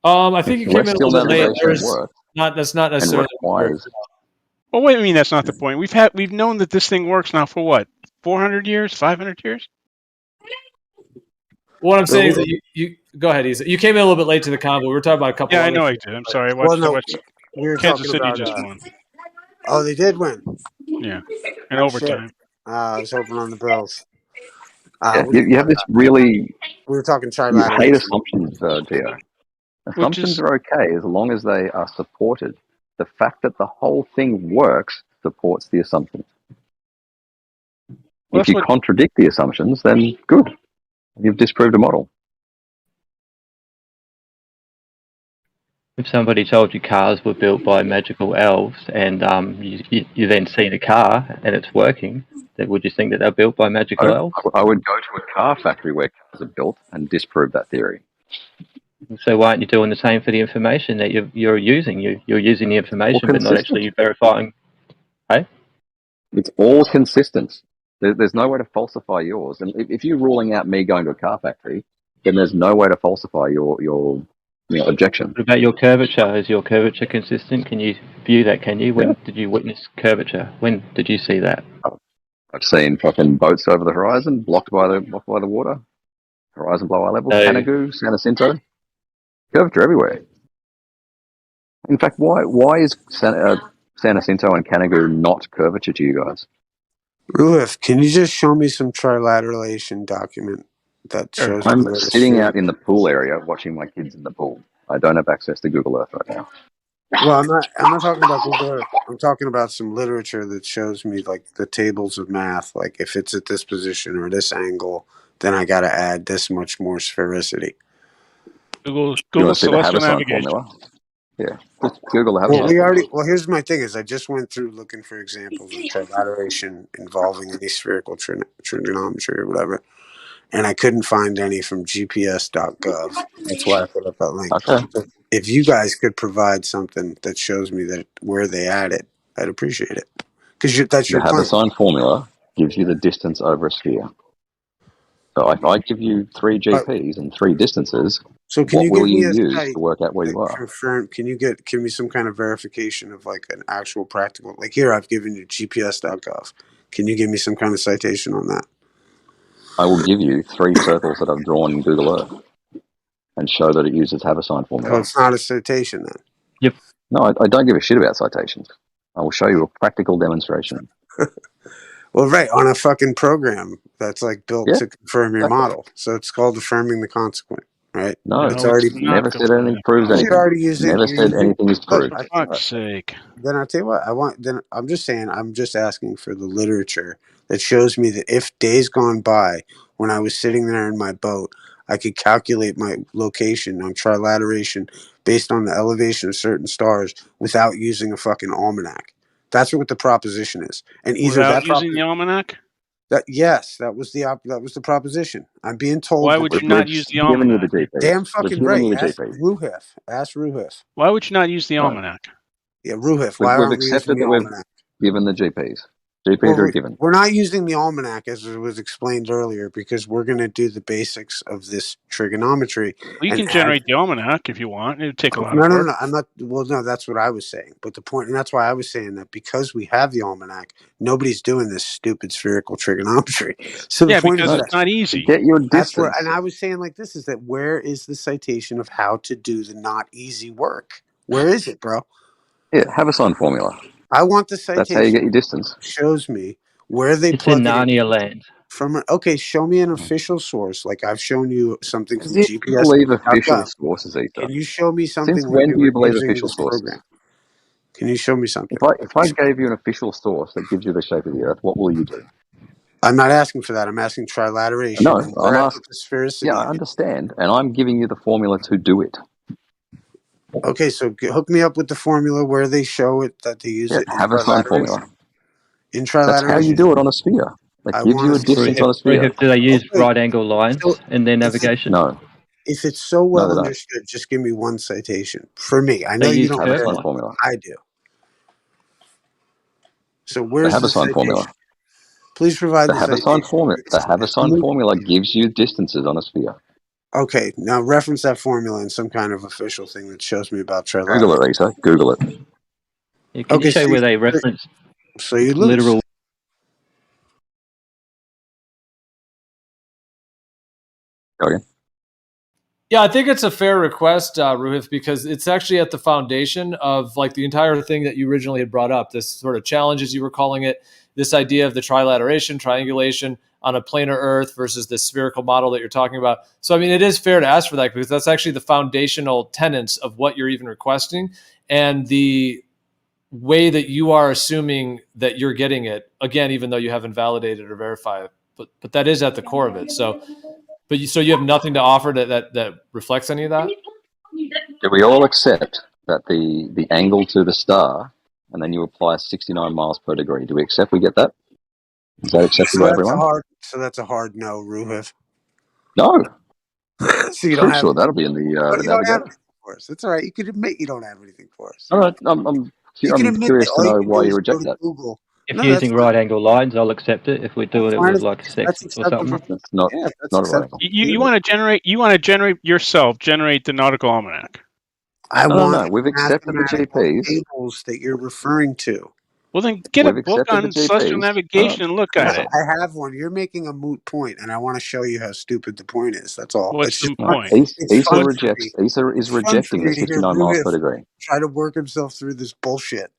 I think you came in a little bit late. That's not necessarily. Well, wait, I mean that's not the point. We've known that this thing works now for what? 400 years? 500 years? What I'm saying is that you go ahead, Isa. You came in a little bit late to the convo. We were talking about a couple. Yeah, I know I did. I'm sorry. I watched we were Kansas talking City about, just won. Oh, they did win. Yeah, in overtime. I was hoping on the Bills. Yeah, you have this really. We were talking You hate trilateration. assumptions, Gio. Assumptions are okay as long as they are supported. The fact that the whole thing works supports the assumptions. If you contradict the assumptions, then good. You've disproved a model. If somebody told you cars were built by magical elves and you then seen a car and it's working, then would you think that they're built by magical elves? I would go to a car factory where cars are built and disprove that theory. So why aren't you doing the same for the information that you're using? You're using the information but not actually verifying. Hey? It's all consistent. There's no way to falsify yours. And if you're ruling out me going to a car factory, then there's no way to falsify your objection. What about your curvature? Is your curvature consistent? Can you view that? Can you? When did you witness curvature? When did you see that? I've seen fucking boats over the horizon, blocked by the water. Horizon below eye level, Canagoo, San Jacinto. Curvature everywhere. In fact, why is San Jacinto and Canagoo not curvature to you guys? Ruif, can you just show me some trilateration document that shows I'm me where the sitting sphere- out in the pool area watching my kids in the pool. I don't have access to Google Earth right now. Well, I'm not talking about Google Earth. I'm talking about some literature that shows me like the tables of math. Like if it's at this position or this angle, then I got to add this much more sphericity. Google Celestial Navigation. Formula? Yeah, just Google the Habersign. Well, here's my thing: is I just went through looking for examples of trilateration involving any spherical trigonometry or whatever, and I couldn't find any from GPS.gov. That's why I put up that link. Okay. If you guys could provide something that shows me that where they add it, I'd appreciate it. Because that's your The claim. Habersign formula gives you the distance over a sphere. So if I give you 3 GPs and 3 distances, So can what you will give me you a use site to work out where you are? confirm? Can you give me some kind of verification of like an actual practical? Like here, I've given you GPS.gov. Can you give me some kind of citation on that? I will give you 3 circles that I've drawn in Google Earth and show that it uses Habersign formula. Oh, it's not a citation then. Yep. No, I don't give a shit about citations. I will show you a practical demonstration. Well, right, on a fucking program that's like built to confirm your model. So it's called affirming the consequent, right? No, it's already never said anything proves anything. You're already using. Never you're said using- anything is Look, true. For fuck's sake. Then I'll tell you what I want. Then I'm just saying. I'm just asking for the literature that shows me that if days gone by when I was sitting there in my boat, I could calculate my location on trilateration based on the elevation of certain stars without using a fucking almanac. That's what the proposition is. And either Without using the almanac? Yes, that was the proposition. I'm being told. Why would you not use the almanac? Damn fucking right. Ask Ruhef. Why would you not use the almanac? Yeah, Ruhef. Why We've aren't we accepted using the that we've almanac? given the GPs. GPs are given. We're not using the almanac as it was explained earlier because we're going to do the basics of this trigonometry. Well, you can generate the almanac if you want. It would take a lot No, of no, work. no. I'm not. Well, no, that's what I was saying. But the point, and that's why I was saying that because we have the almanac, nobody's doing this stupid spherical trigonometry. So the point because is it's not easy. Get your That's where, distance. and I was saying like this is that where is the citation of how to do the not easy work? Where is it, bro? Yeah, Habersign formula. I want the citation. That's how you get your distance. Shows me where they It's plug in it in. Narnia land. Okay, show me an official source. Like I've shown you something from You believe official sources, Ether. Can you show me something? Since when do you believe using official this sources? program? Can you show me something? If I gave you an official source that gives you the shape of the Earth, what will you do? I'm not asking for that. I'm asking trilateration. No, and I'm asking. Yeah, I understand, and I'm giving you the formula to do it. Okay, so hook me up with the formula where they show it that they use it in Haversine formula. In trilateration. That's how you do it on a sphere. It gives you a distance on a sphere. Do they use right angle lines in their navigation? No. If it's so well they don't. understood, just give me one citation for me. I know They you use don't. Haversine formula. I do. So where's the the Haversine citation? formula? Please provide The the Haversine citation. formula. The Haversine formula gives you distances on a sphere. Okay, now reference that formula in some kind of official thing that shows me about trilateration. Google it, Lisa. Google it. Yeah, can you show where they reference so you literal? Go again. Yeah, I think it's a fair request, Ruhif, because it's actually at the foundation of like the entire thing that you originally had brought up, this sort of challenge, as you were calling it, this idea of the trilateration, triangulation on a planar Earth versus the spherical model that you're talking about. So, I mean, it is fair to ask for that because that's actually the foundational tenets of what you're even requesting and the way that you are assuming that you're getting it, again, even though you haven't validated or verified it. But that is at the core of it. So you have nothing to offer that reflects any of that? Do we all accept that the angle to the star, and then you apply 69 miles per degree? Do we accept we get that? Is that acceptable to everyone? So that's a hard no, Ruhif. No. So you don't have. Sure, that'll be in the you don't have navigator. anything for us. It's all right. You can admit you don't have anything for us. All right, I'm curious to know why you reject that. Google. If using right angle lines, I'll accept it. If we do it with like sex or something, that's not a right angle. You want to generate yourself. Generate the nautical almanac. I want. We've accepted the GPs. Tables that you're referring to. Well, then get a book on celestial navigation and look at it. I have one. You're making a moot point, and I want to show you how stupid the point is. That's all. What's the point? ESA is rejecting the 69 miles per degree. Try to work himself through this bullshit.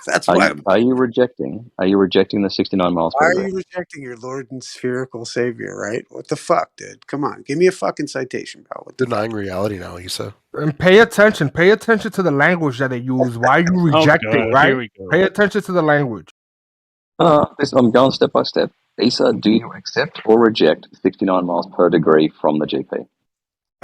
That's why. why. Are you rejecting the 69 miles per degree? Why are you rejecting your Lord and spherical Savior? Right? What the fuck, dude? Come on, give me a fucking citation, bro. Denying reality now, Lisa. And pay attention to the language that they use. Why are you rejecting? Right? Pay attention to the language. I'm going step by step. ESA, do you accept or reject 69 miles per degree from the GP?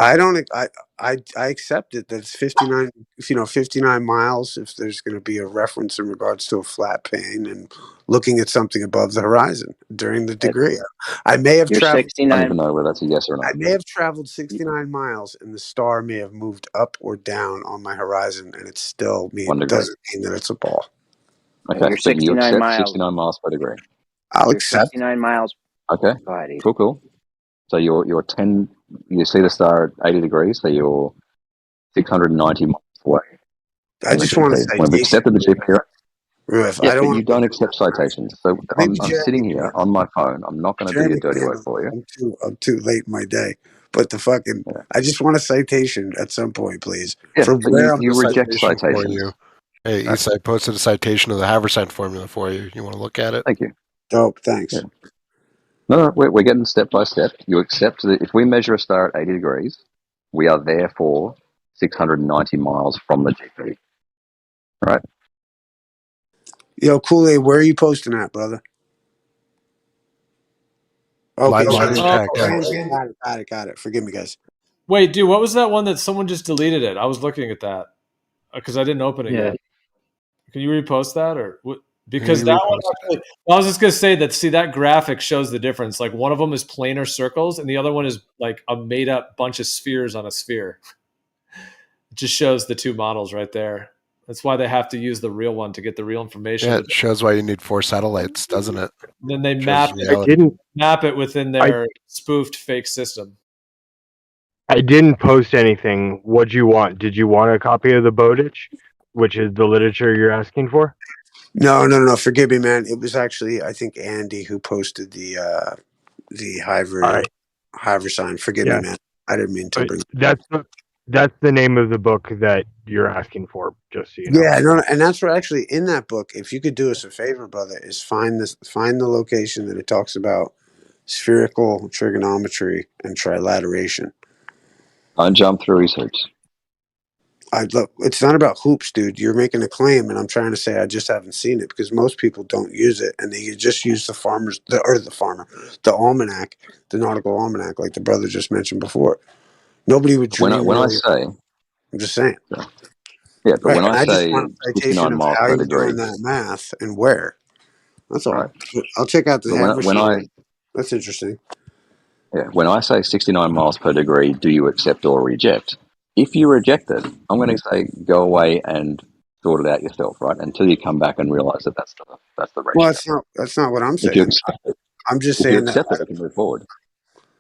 I don't. I accept it. That's 59. 59 miles. If there's going to be a reference in regards to a flat plane and looking at something above the horizon during the degree, I may have traveled. 69. I don't even know whether that's a yes or no. I may have traveled 69 miles, and the star may have moved up or down on my horizon, and it still doesn't mean that it's a ball. Okay, so you accept 69 miles per degree. I'll accept 69 miles. Okay, cool. So you're 10. You see the star at 80 degrees, so you're 690 miles away. I just want to say we've accepted the GP. Yes, but you don't accept citations. So I'm sitting here on my phone. I'm not going to do your dirty work for you. I'm too late in my day. But I just want a citation at some point, please. Yeah, for where you reject citations. For you. Hey, Issa, I posted a citation of the Haversine formula for you. You want to look at it? Thank you. Dope, thanks. Yeah. No, we're getting step by step. You accept that if we measure a star at 80 degrees, we are therefore 690 miles from the GP. Right? Yo, Kool-Aid, where are you posting at, brother? Okay, got it. Forgive me, guys. Wait, dude, what was that one that someone just deleted it? I was looking at that because I didn't open it yet. Can you repost that or what? Because that one, actually, I was just going to say that graphic shows the difference. Like one of them is planar circles and the other one is like a made up bunch of spheres on a sphere. It just shows the two models right there. That's why they have to use the real one to get the real information. Yeah, it shows why you need 4 satellites, doesn't it? Then they map it within their spoofed fake system. I didn't post anything. What'd you want? Did you want a copy of the Bowditch, which is the literature you're asking for? No. Forgive me, man. It was actually, I think, Andy who posted the Haversine. Forgive me, man. I didn't mean to bring. That's the name of the book that you're asking for. Just so you know. Yeah, no, and that's what actually in that book. If you could do us a favor, brother, is find the location that it talks about spherical trigonometry and trilateration. Don't jump through his hoops. It's not about hoops, dude. You're making a claim, and I'm trying to say I just haven't seen it because most people don't use it, and they just use the almanac, the nautical almanac, like the brother just mentioned before. Nobody would dream. When I say, I'm just saying. Yeah, but when I I just say want a citation 69 of miles how per you're degree, doing that math and where. That's all. Right. I'll check out the but when That's interesting. when I say 69 miles per degree, do you accept or reject? If you reject it, I'm going to say go away and sort it out yourself, right? Until you come back and realize that that's the ratio. Well, that's not what I'm If you saying. accept it, I'm just if you saying that. accept it, we can move forward.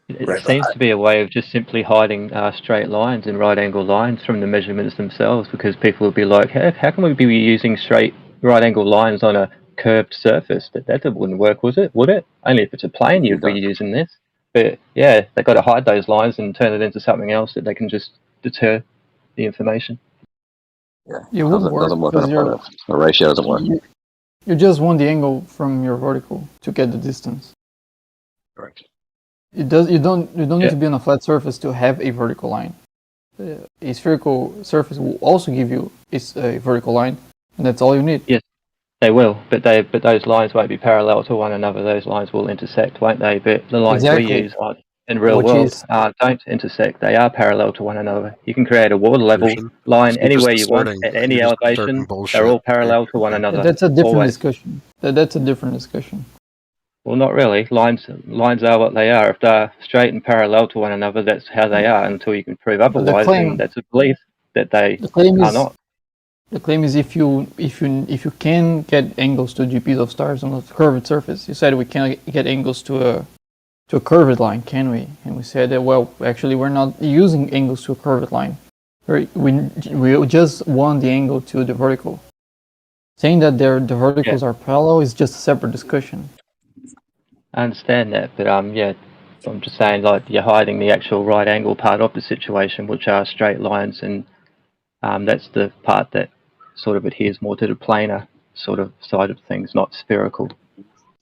It seems to be a way of just simply hiding straight lines and right angle lines from the measurements themselves, because people will be like, how can we be using straight right angle lines on a curved surface? That wouldn't work, would it? Only if it's a plane you'd be using this. But yeah, they've got to hide those lines and turn it into something else that they can just deter the information. Yeah, it would work doesn't work because on the ratio doesn't work. You just want the angle from your vertical to get the distance. Correct. You don't need to be on a flat surface to have a vertical line. A spherical surface will also give you a vertical line, and that's all you need. Yes, they will, but those lines won't be parallel to one another. Those lines will intersect, won't they? But the lines we use in real world don't intersect. They are parallel to one another. You can create a water level line anywhere you want at any elevation. They're all parallel to one another. That's a different always. discussion. That's a different discussion. Well, not really. Lines are what they are. If they're straight and parallel to one another, that's how they are. Until you can prove otherwise, then that's a belief that they are not. The claim is if you can get angles to GPs of stars on a curved surface. You said we can't get angles to a curved line, can we? And we said that, well, actually we're not using angles to a curved line. We just want the angle to the vertical. Saying that the verticals are parallel is just a separate discussion. I understand that, but I'm just saying, like, you're hiding the actual right angle part of the situation, which are straight lines, and that's the part that sort of adheres more to the planar sort of side of things, not spherical.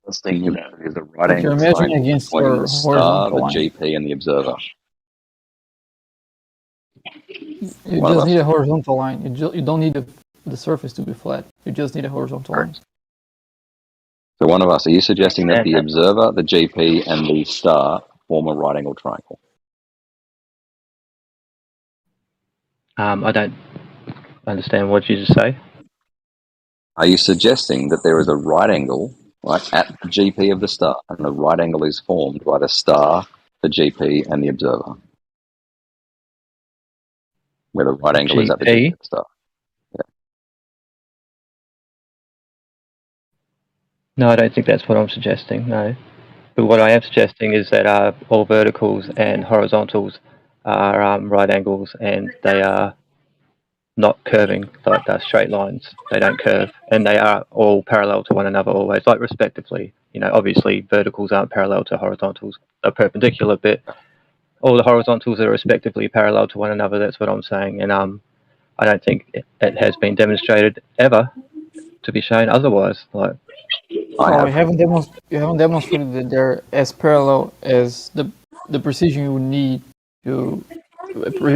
Let's think about it. There's a right If you're angle measuring triangle against between your the star, horizontal the line. GP, and the observer. You just need a horizontal line. You don't need the surface to be flat. You just need a horizontal line. So one of us, are you suggesting that the observer, the GP, and the star form a right angle triangle? I don't understand what you just say. Are you suggesting that there is a right angle, right, at the GP of the star, and the right angle is formed by the star, the GP, and the observer? Where the right angle is at the GP of the star. Yeah. No, I don't think that's what I'm suggesting, no. But what I am suggesting is that all verticals and horizontals are right angles, and they are not curving, like they're straight lines. They don't curve, and they are all parallel to one another always, like respectively. You know, obviously verticals aren't parallel to horizontals. They're perpendicular, but all the horizontals are respectively parallel to one another. That's what I'm saying, and I don't think it has been demonstrated ever to be shown otherwise. Like, you haven't demonstrated that they're as parallel as the precision you would need to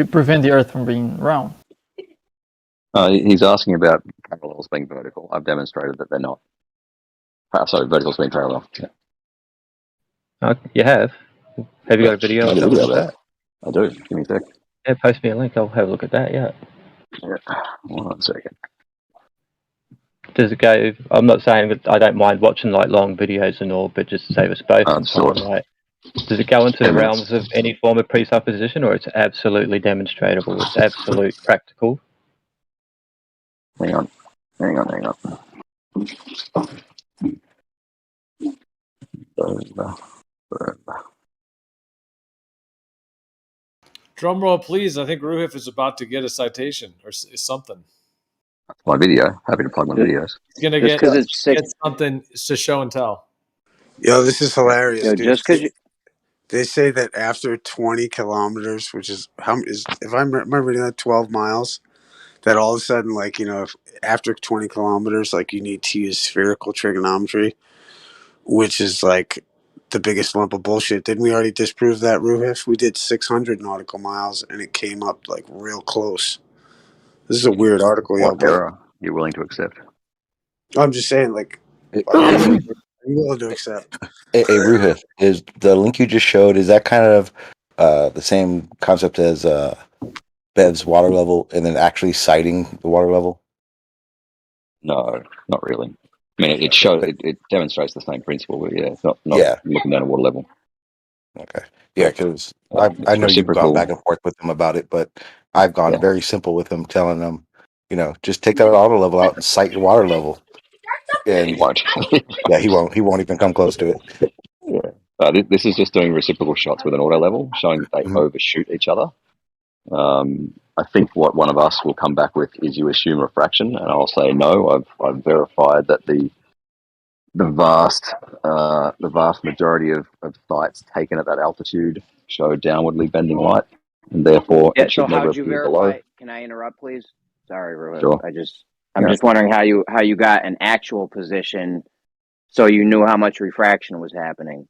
prevent the Earth from being round. He's asking about parallels being vertical. I've demonstrated that they're not. Sorry, verticals being parallel. Yeah. You have? Have you got a video or something like that? I do. Give me a sec. Yeah, post me a link. I'll have a look at that. Yeah. Hold on a second. Does it go? I'm not saying that I don't mind watching like long videos and all, but just to save us both some time, like, does it go into the realms of any form of presupposition, or it's absolutely demonstrable? It's absolute practical. Hang on. Drum roll, please. I think Ruhif is about to get a citation or something. My video. Happy to plug my videos. He's gonna get something to show and tell. Yo, this is hilarious, dude. Just because they say that after 20 kilometers, which is if I'm reading that 12 miles, that all of a sudden, like, you know, if after 20 kilometers, like, you need to use spherical trigonometry, which is like the biggest lump of bullshit. Didn't we already disprove that, Ruhif? We did 600 nautical miles, and it came up like real close. This is a weird article, yo. What error you're willing to accept? I'm just saying, like, I'm willing to accept. Hey, Ruhith, is the link you just showed, is that kind of the same concept as Bev's water level and then actually citing the water level? No, not really. I mean, it demonstrates the same principle, but yeah, it's not Yeah. looking down at water level. Okay. Yeah, because I know you've gone back and forth with them about it, but I've gone very simple with them, telling them, just take that auto level out and cite your water level. And he won't. Yeah, he won't. He won't even come close to it. Yeah. This is just doing reciprocal shots with an auto level, showing that they overshoot each other. I think what one of us will come back with is you assume refraction, and I'll say no. I've verified that the vast majority of sites taken at that altitude show downwardly bending light, and therefore it should never appear below. Can I interrupt, please? Sorry, Rohit. Sure. I'm just wondering how you got an actual position, so you knew how much refraction was happening.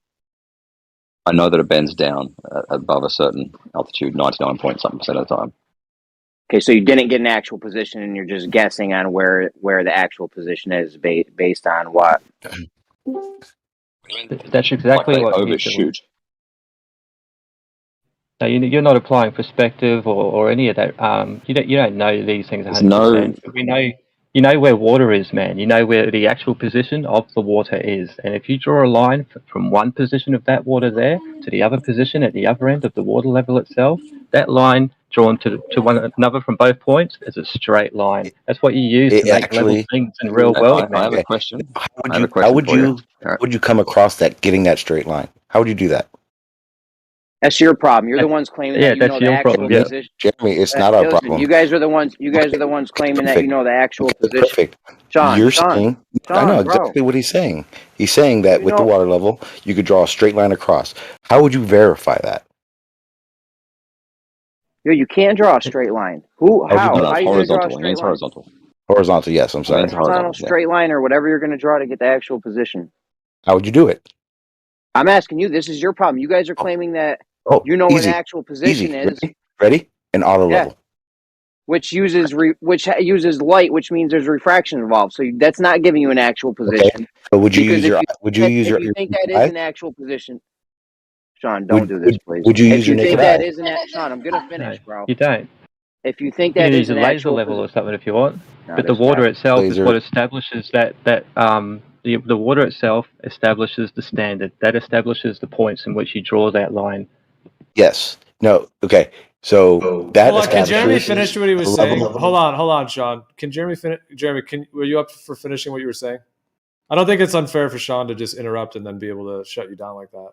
I know that it bends down above a certain altitude, 99% of the time. Okay, so you didn't get an actual position, and you're just guessing on where the actual position is based on what? That's exactly like what overshoot. No, you're not applying perspective or any of that. You don't know these things 100%. You know where water is, man. You know where the actual position of the water is. And if you draw a line from one position of that water there to the other position at the other end of the water level itself, that line drawn to one another from both points is a straight line. That's what you use to make level things in real world, man. I have a question. How would you come across that, getting that straight line? How would you do that? That's your problem. You're the ones claiming that you know the actual position. Jeremy, it's not our problem. You guys are the ones claiming that you know the actual position. Perfect. Sean, I know exactly what he's saying. He's saying that with the water level, you could draw a straight line across. How would you verify that? Yo, you can't draw a straight line. How? How you gonna draw a straight line? Horizontal. Horizontal, yes. I'm sorry. Horizontal, straight line, or whatever you're going to draw to get the actual position. How would you do it? I'm asking you. This is your problem. You guys are claiming that you know where the actual position is. Ready? An auto level. Which uses light, which means there's refraction involved. So that's not giving you an actual position. Okay. But would you use your? Would you use your? If you think that is an actual position, Sean, don't do this, please. Would you use your naked eye? If you think that is an Sean, I'm gonna finish, bro. You don't. If you think that is an an laser actual level or something if you want, No, but the there's water not. itself is what establishes that the water itself establishes the standard. That establishes the points in which you draw that line. Yes. No. Okay. So that. Hold on, can Jeremy finish what he was saying? Hold on, Sean. Can Jeremy finish? Jeremy, were you up for finishing what you were saying? I don't think it's unfair for Sean to just interrupt and then be able to shut you down like that.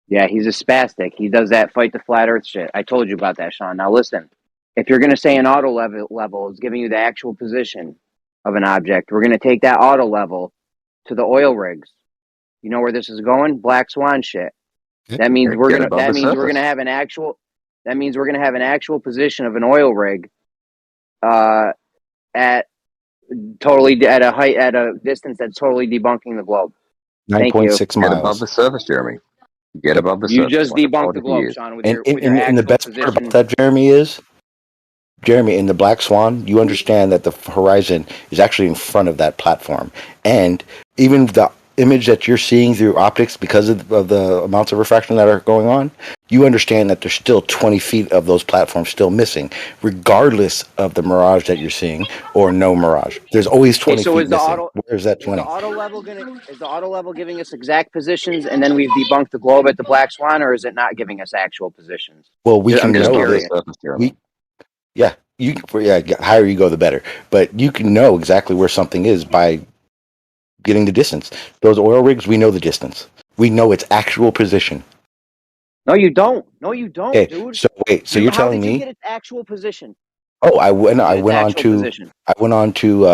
Yeah, he's a spastic. He does that fight the flat Earth shit. I told you about that, Sean. Now listen, if you're going to say an auto level is giving you the actual position of an object, we're going to take that auto level to the oil rigs. You know where this is going? Black Swan shit. That means we're going to have an actual. That means we're going to have an actual position of an oil rig, at a distance that's totally debunking the globe. 9.6 miles. Get above the surface, Jeremy. Get above the surface. You just debunked the globe, Sean, with your and the best position. part about that, Jeremy, is in the Black Swan, you understand that the horizon is actually in front of that platform, and even the image that you're seeing through optics because of the amounts of refraction that are going on, you understand that there's still 20 feet of those platforms still missing, regardless of the mirage that you're seeing or no mirage. There's always 20 feet missing. Where's that 20? Is the auto level giving us exact positions, and then we've debunked the globe at the Black Swan, or is it not giving us actual positions? Well, we can know this. Higher you go, the better. But you can know exactly where something is by getting the distance. Those oil rigs, we know the distance. We know its actual position. No, you don't. No, you don't, dude. So wait. So you're telling me? How did you get its actual position? Oh, I went on to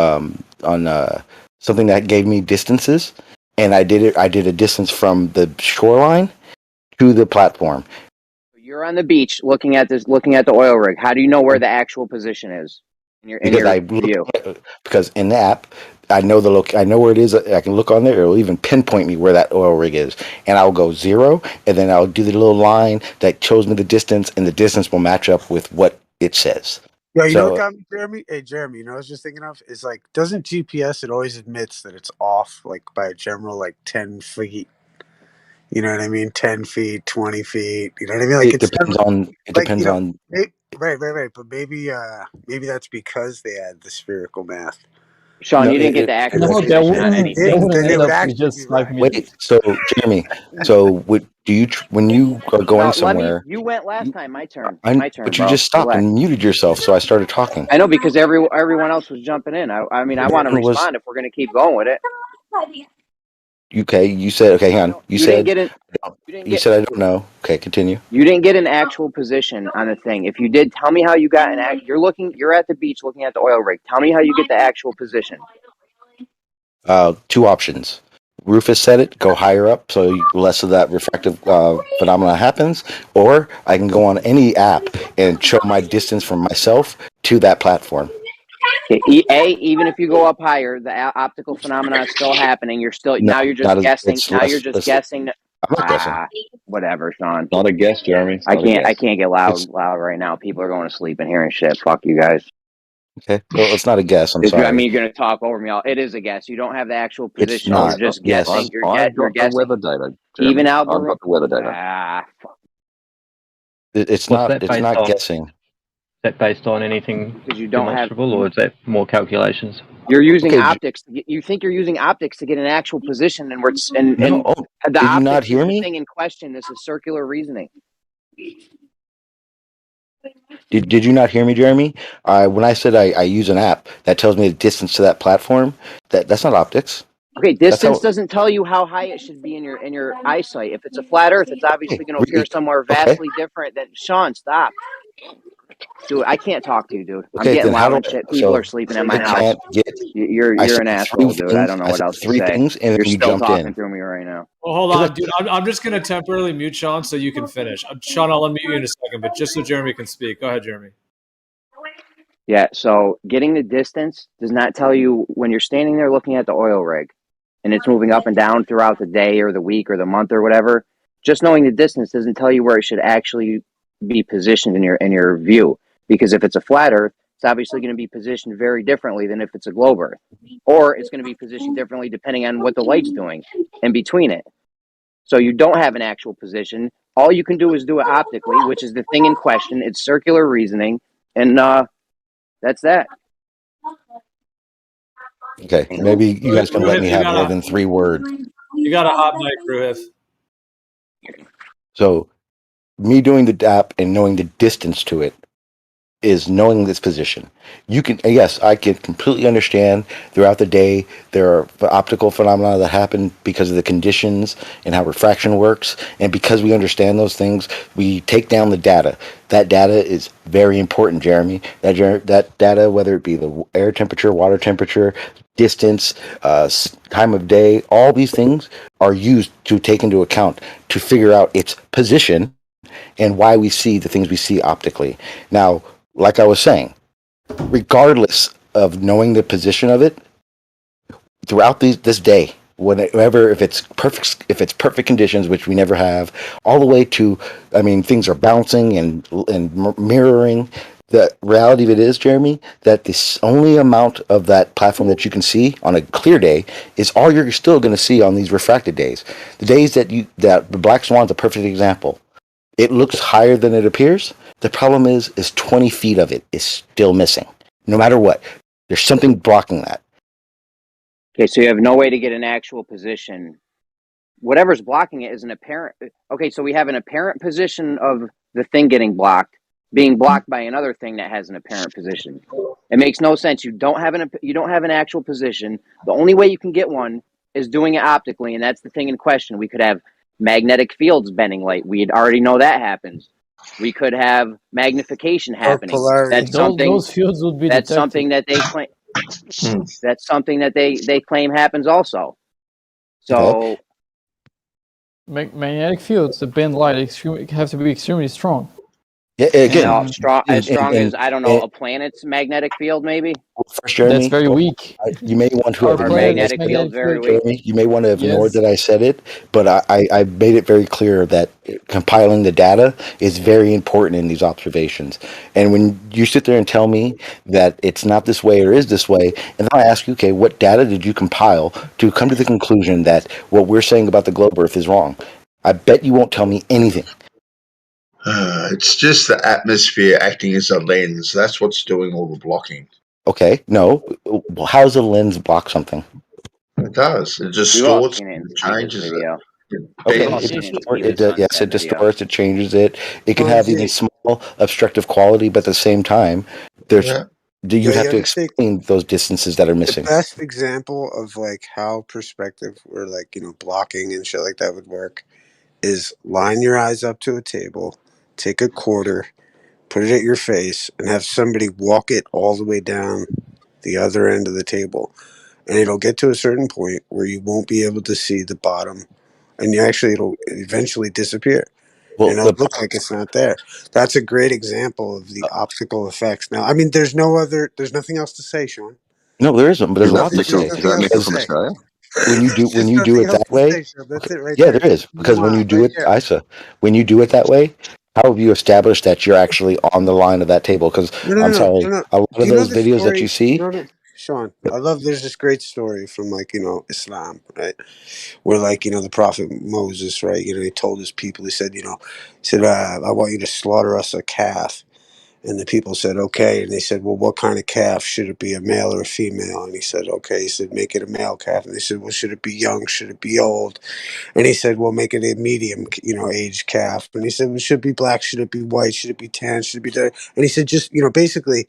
something that gave me distances, and I did a distance from the shoreline to the platform. You're on the beach looking at the oil rig. How do you know where the actual position is? Because in the app, I know I know where it is. I can look on there. It'll even pinpoint me where that oil rig is, and I'll go 0, and then I'll do the little line that shows me the distance, and the distance will match up with what it says. Yeah, you know what So got me, Jeremy? Hey, Jeremy, you know what I was just thinking of? Is like, doesn't GPS, it always admits that it's off, like, by a general, like, 10 feet. You know what I mean? 10 feet, 20 feet. You know what I mean? Like, it it's depends never, on like, you know, right. But maybe that's because they add the spherical math. Sean, no, you didn't get the actual No, position on If anything. you did, then it would It's actually be just 5 right. meters. wait. So Jeremy, so when you are going No, somewhere, you went last time. My turn, but you bro. just stopped Relax. and muted yourself, so I started talking. I know, because everyone else was jumping in. I mean, I want to Everyone was respond if we're going to keep going with it. okay. You said okay. Hang on. You said didn't you said I don't know. Okay, continue. You didn't get an actual position on the thing. If you did, tell me how you got an you're at the beach looking at the oil rig. Tell me how you get the actual position. 2 options. Rufus said it. Go higher up, so less of that refractive phenomena happens. Or I can go on any app and show my distance from myself to that platform. Even if you go up higher, the optical phenomena is still happening. You're still you're just guessing. You're just guessing. I'm not guessing. Whatever, Sean. Not a guess, Jeremy. I can't get loud right now. People are going to sleep and hearing shit. Fuck you guys. Okay. Well, it's not a guess. I'm sorry. I mean, you're going to talk over me all. It is a guess. You don't have the actual position. It's not. You're just Yes. guessing. I've You're got guessing. the weather data. Jeremy. Even I've Alberta. got the weather data. It's What's not. that It's based not on? guessing. Is that based on anything Because you don't have, demonstrable, or is that more calculations? you're using optics. You think you're using optics to get an actual position, and the did you not optics hear is me? the thing in question. This is circular reasoning. Did you not hear me, Jeremy? When I said I use an app that tells me the distance to that platform, that's not optics. Okay, distance doesn't tell you how high it should be in your eyesight. If it's a flat Earth, it's obviously going to appear somewhere vastly different than. Sean, stop. Dude, I can't talk to you, dude. I'm Okay, getting then how loud do and shit. People are sleeping at my I house. can't get? You're an asshole, dude. I don't know what else to say. Things, and You're then you still jumped talking in. through me right now. Well, hold on, dude. I'm just going to temporarily mute Sean so you can finish. Sean, I'll unmute you in a second, but just so Jeremy can speak. Go ahead, Jeremy. Yeah, so getting the distance does not tell you when you're standing there looking at the oil rig and it's moving up and down throughout the day or the week or the month or whatever. Just knowing the distance doesn't tell you where it should actually be positioned in your view. Because if it's a flat Earth, it's obviously going to be positioned very differently than if it's a globe Earth. Or it's going to be positioned differently depending on what the light's doing in between it. So you don't have an actual position. All you can do is do it optically, which is the thing in question. It's circular reasoning. And that's that. Okay, maybe you guys can let me have more than 3 words. You got a hot mic, Ruhith. So, me doing the app and knowing the distance to it is knowing this position. You can, yes, I can completely understand throughout the day there are optical phenomena that happen because of the conditions and how refraction works. And because we understand those things, we take down the data. That data is very important, Jeremy. That data, whether it be the air temperature, water temperature, distance, time of day, all these things are used to take into account to figure out its position and why we see the things we see optically. Now, like I was saying, regardless of knowing the position of it, throughout this day, whenever if it's perfect conditions, which we never have, all the way to, I mean, things are bouncing and mirroring. The reality of it is, Jeremy, that the only amount of that platform that you can see on a clear day is all you're still going to see on these refracted days. The days that the black swan's a perfect example. It looks higher than it appears. The problem is 20 feet of it is still missing. No matter what, there's something blocking that. Okay, so you have no way to get an actual position. Whatever's blocking it is an apparent. Okay, so we have an apparent position of the thing getting blocked, being blocked by another thing that has an apparent position. It makes no sense. You don't have an actual position. The only way you can get one is doing it optically, and that's the thing in question. We could have magnetic fields bending light. We'd already know that happens. We could have magnification happening. That's something. Those fields would be That's detected. something that they claim. That's something that they claim happens also. So magnetic fields that bend light have to be extremely strong. Yeah, again, as strong as I don't know a planet's magnetic field, maybe. First, Jeremy, That's very weak. You may want to Our have planet ignored is magnetic very field. weak. Jeremy, you may want to have ignored Yes. that I said it, but I made it very clear that compiling the data is very important in these observations. And when you sit there and tell me that it's not this way or is this way, and then I ask you, okay, what data did you compile to come to the conclusion that what we're saying about the globe Earth is wrong? I bet you won't tell me anything. It's just the atmosphere acting as a lens. That's what's doing all the blocking. Okay, no. Well, how does a lens block something? It does. It distorts, it changes it. Okay, it distorts, it changes it. It can have even small obstructive quality, but at the same time, there's you'd have to explain those distances that are missing. The best example of like how perspective or like, blocking and shit like that would work is line your eyes up to a table, take a quarter, put it at your face, and have somebody walk it all the way down the other end of the table. And it'll get to a certain point where you won't be able to see the bottom, and it'll eventually disappear. And it'll look like it's not there. That's a great example of the optical effects. Now, I mean, there's nothing else to say, Sean. No, there isn't, but there's a lot to say. Is that from Australia? When you do it that way, that's it right yeah, there. there is, because when you do it, Isa, when you do it that way, how have you established that you're actually on the line of that table? Because I'm sorry, a lot of those videos that you see. Sean, there's this great story from Islam, right? Where the Prophet Moses, right? He told his people, he said, I want you to slaughter us a calf. And the people said, okay. And they said, well, what kind of calf? Should it be a male or a female? And he said, okay. He said, make it a male calf. And they said, well, should it be young? Should it be old? And he said, well, make it a medium, age calf. And he said, well, should it be black? Should it be white? Should it be tan? Should it be dark? And he said, just, basically,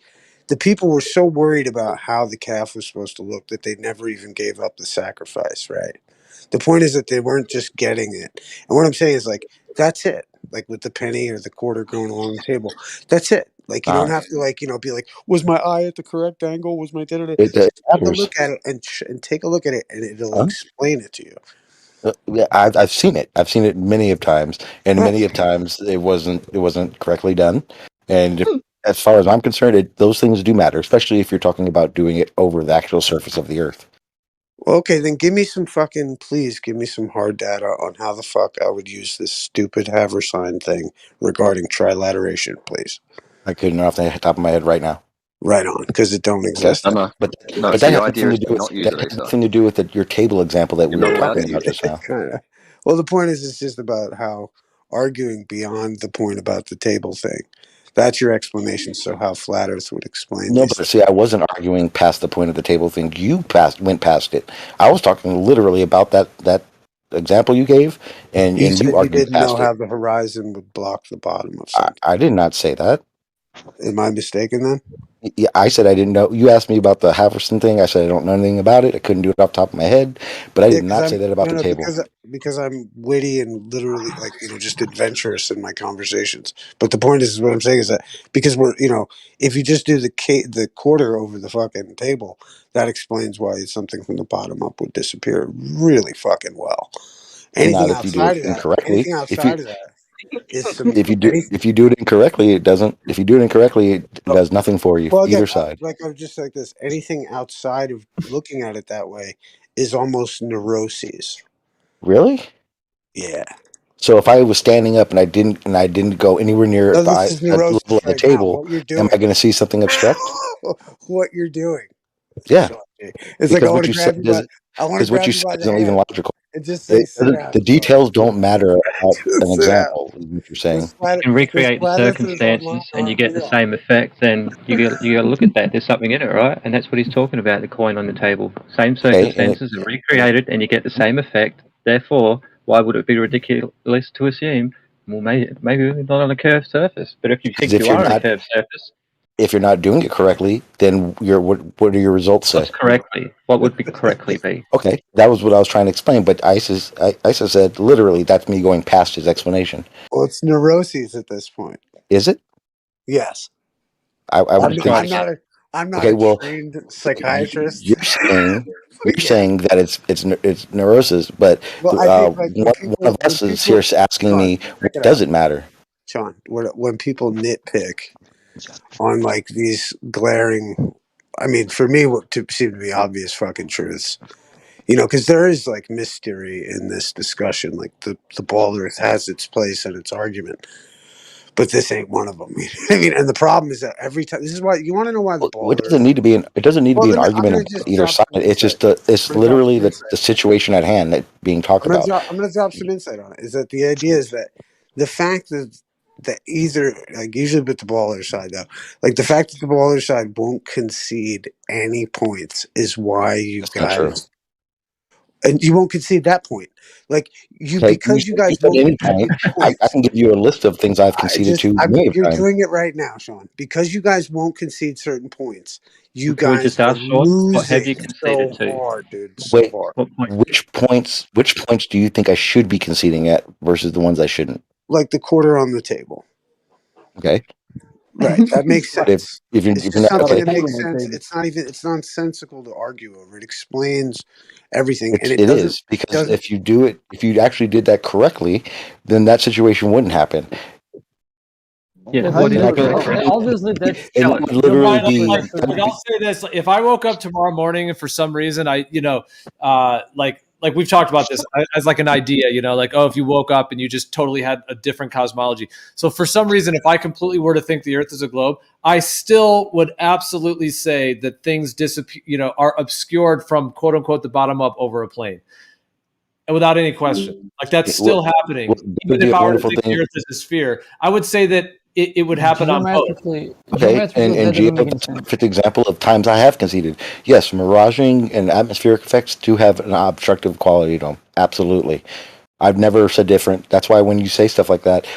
the people were so worried about how the calf was supposed to look that they never even gave up the sacrifice, right? The point is that they weren't just getting it. And what I'm saying is, like, that's it. Like with the penny or the quarter going along the table. That's it. Like, you don't have to, be like, was my eye at the correct angle? Was my da-da-da? It Take a matters. look at it and take a look at it, and it'll explain it to you. Yeah, I've seen it. I've seen it many of times, and many of times it wasn't correctly done. And as far as I'm concerned, those things do matter, especially if you're talking about doing it over the actual surface of the Earth. Okay, then please give me some hard data on how the fuck I would use this stupid Haversine thing regarding trilateration, please. I couldn't off the top of my head right now. Right on, because it don't exist. But that has nothing to do with your table example that we were talking about just now. Well, the point is, it's just about how arguing beyond the point about the table thing. That's your explanation. So how flat Earth would explain No, these but see, I wasn't arguing past the point of the table thing. You went past it. I was talking literally about that example you gave, and You said you you argued didn't past know it. how the horizon would block the bottom of something. I did not say that. Am I mistaken then? Yeah, I said I didn't know. You asked me about the Haverson thing. I said I don't know anything about it. I couldn't do it off the top of my head, but I did not say that about the table. Because I'm witty and literally just adventurous in my conversations. But the point is what I'm saying is that because we're if you just do the quarter over the fucking table, that explains why something from the bottom up would disappear really fucking well. Anything Not if you do it incorrectly. If you do it incorrectly, it doesn't. If you do it incorrectly, it does nothing for you. Well, again, either side. I'm just like this. Anything outside of looking at it that way is almost neuroses. Really? Yeah. So if I was standing up and I didn't go anywhere near the level of the table, am I going to see something obstruct? What you're doing? Yeah. It's like I want to grab you by. I want to grab you by the hand. Even logical. And just say, the details don't matter about an example. Is what you're saying. You can recreate the circumstances and you get the same effect, then you got to look at that. There's something in it, right? And that's what he's talking about, the coin on the table. Same circumstances are recreated and you get the same effect. Therefore, why would it be ridiculous to assume, well, maybe not on a curved surface? But if you think you are on a curved surface... If you're not doing it correctly, then what do your results say? What's correctly? What would be correctly be? Okay, that was what I was trying to explain. But Isa said literally that's me going past his explanation. Well, it's neuroses at this point. Is it? Yes. I'm not a trained psychiatrist. You're saying that it's neurosis, but one of us is here asking me, does it matter? Sean, when people nitpick on like these glaring, I mean, for me, what to seem to be obvious fucking truths, you know, because there is like mystery in this discussion. Like the ball earth has its place and its argument, but this ain't one of them. I mean, and the problem is that every time, this is why you want to know why the ball It doesn't need to be it doesn't need to Well, be an I'm argument gonna on just either drop side. some It's insight. just it's I'm gonna drop literally some insight. the situation at hand that being talked about. I'm gonna drop some insight on it. Is that the idea is that the fact that either like usually with the baller side though, like the fact that the baller side won't concede any points is why you That's not true. guys and you won't concede that point. Like you Okay, because you guys at won't any concede point, I points. can give you a list of things I've conceded to many You're times. doing it right now, Sean. Because you guys won't concede certain points, you Can we guys just are ask Sean, what have you losing conceded so to? hard, dude. So Wait, hard. What point? which points do you think I should be conceding at versus the ones I shouldn't? Like the quarter on the table. Okay, Right. That makes but sense. if It's you're just not something okay, that makes sense. It's not even it's nonsensical to argue over. It explains everything and it it doesn't is because doesn't if you actually did that correctly, then that situation wouldn't happen. Yeah, How what do is you it do it? correctly? Obviously, that's And Tell that us. would literally Brian, be like I'll say this: if I woke up tomorrow morning and for some reason I, like we've talked about this as like an idea, like if you woke up and you just totally had a different cosmology. So for some reason, if I completely were to think the Earth is a globe, I still would absolutely say that things disappear, are obscured from quote unquote the bottom up over a plane. And without any question, like that's still happening. It would Even be if a I were to wonderful think the thing. Earth is a sphere, I would say that it would happen on both. Okay, and that Geo, doesn't make any that's a sense. perfect example of times I have conceded. Yes, miraging and atmospheric effects do have an obstructive quality to them. Absolutely, I've never said different. That's why when you say stuff like that,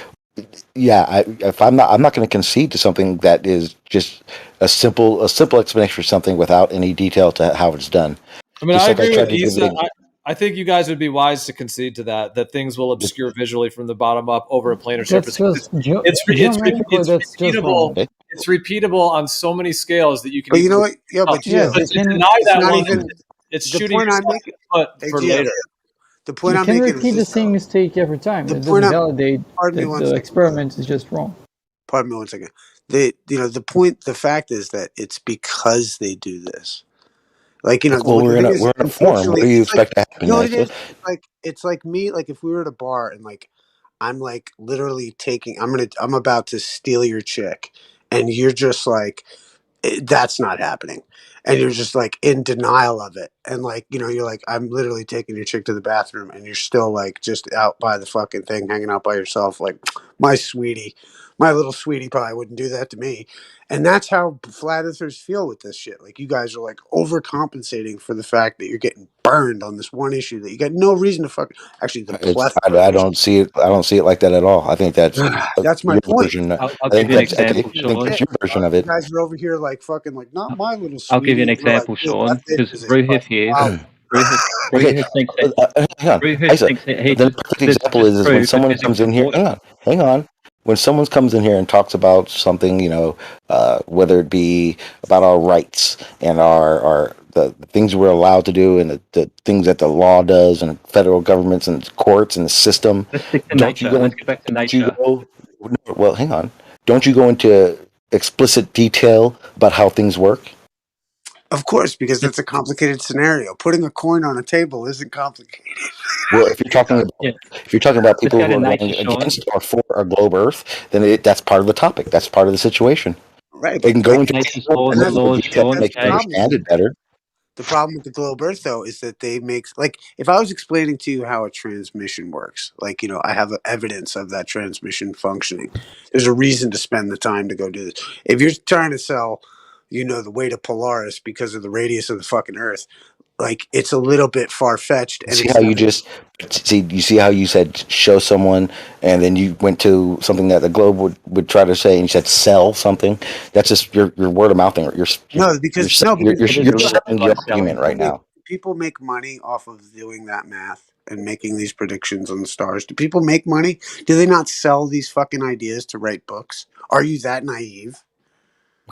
yeah, I'm not going to concede to something that is just a simple explanation for something without any detail to how it's done. I mean, Just I like I agree tried with to give Issa. it. I think you guys would be wise to concede to that things will obscure visually from the bottom up over a planar surface. That's just geometrically. That's just repeatable. wrong. It's repeatable on so many scales that you can. But you know easily what? Yeah, but Yeah, Gio, but they to can. deny it's that not one, even it's the shooting point I'm yourself making. in the foot Hey for Gio, later. the point You I'm can making is repeat the this same though. mistake every time. The It point doesn't I'm validate pardon me that one the second. experiment is just wrong. Pardon me one second. The fact is that it's because they do this. Like Well, the thing is, we're in a forum. What unfortunately, do you it's like expect to happen, you know what it Nysa? is. It's like me. Like if we were at a bar and like I'm like literally taking. I'm about to steal your chick, and you're just like, that's not happening, and you're just like in denial of it, and like you're like, I'm literally taking your chick to the bathroom, and you're still like just out by the fucking thing, hanging out by yourself, like my sweetie. My little sweetie probably wouldn't do that to me. And that's how flat earthers feel with this shit. Like you guys are like overcompensating for the fact that you're getting burned on this one issue that you got no reason to fuck. Actually, the plethora. I don't see it. I don't see it like that at all. I think that's That's my your point. version. I'll I give think you an that's okay. example, I think Sean. that's your version of You it. guys are over here like fucking like not my little I'll give you sweetie. an And we're like, example, dude, Sean, that thing because is a Ruhif fucking here, wow. Okay, Ruhif thinks that hang on. Ruhif Isa, thinks that he the just perfect that's example just is when true someone because comes it's in here. important. Hang on. When someone comes in here and talks about something, whether it be about our rights and our the things we're allowed to do and the things that the law does and federal governments and courts and the system, Let's stick to don't you nature. go Let's in? go back to Don't you nature. go? Well, hang on. Don't you go into explicit detail about how things work? Of course, because that's a complicated scenario. Putting a coin on a table isn't complicated. Well, if you're talking about Yeah. people Let's go who to are nature, going Sean. against or for a globe Earth, then that's part of the topic. That's part of the situation. Right, It but can go like, into Nature's more and that's laws, detail to Sean. that's make the you Okay. problem. understand it better. The problem with the globe Earth, though, is that they make like if I was explaining to you how a transmission works, like I have evidence of that transmission functioning. There's a reason to spend the time to go do this. If you're trying to sell, the way to Polaris because of the radius of the fucking Earth, like it's a little bit far fetched, and See it's how you not. just you see how you said show someone, and then you went to something that the globe would try to say, and you said sell something. That's just your word of mouth thing. No, because no, because It is a You're little bit selling your like argument selling. right now. people make money off of doing that math and making these predictions on the stars. Do people make money? Do they not sell these fucking ideas to write books? Are you that naive?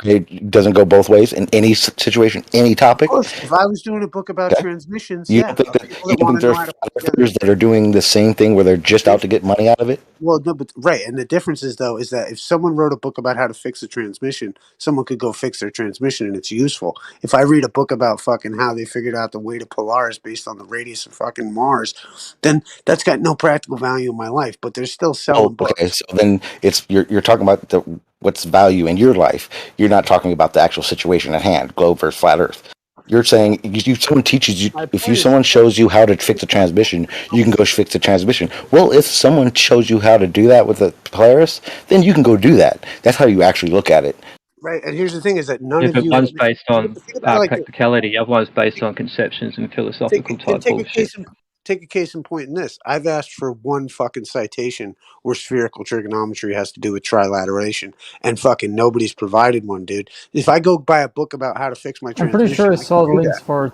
Okay, it doesn't go both ways in any situation, any topic. Of course, if I was doing a book about Okay. transmissions, You yeah, don't think that people you that don't want think to know there's how to flat put together. earthers that are doing the same thing where they're just out to get money out of it? Well, no, but right, and the difference is though is that if someone wrote a book about how to fix a transmission, someone could go fix their transmission and it's useful. If I read a book about fucking how they figured out the way to Polaris based on the radius of fucking Mars, then that's got no practical value in my life. But they're still selling books. Okay, so then you're talking about what's value in your life. You're not talking about the actual situation at hand, globe versus flat Earth. You're saying someone teaches you, someone shows you how to fix a transmission, you can go fix the transmission. Well, if someone shows you how to do that with a Polaris, then you can go do that. That's how you actually look at it. Right, and here's the thing: is that none Yeah, of but you. one's based on Think about it like this. practicality, other one's based on conceptions and philosophical type bullshit. Take a case in point in this. I've asked for one fucking citation where spherical trigonometry has to do with trilateration, and fucking nobody's provided one, dude. If I go buy a book about how to fix my I'm transmission, pretty sure I I saw can do links that. for.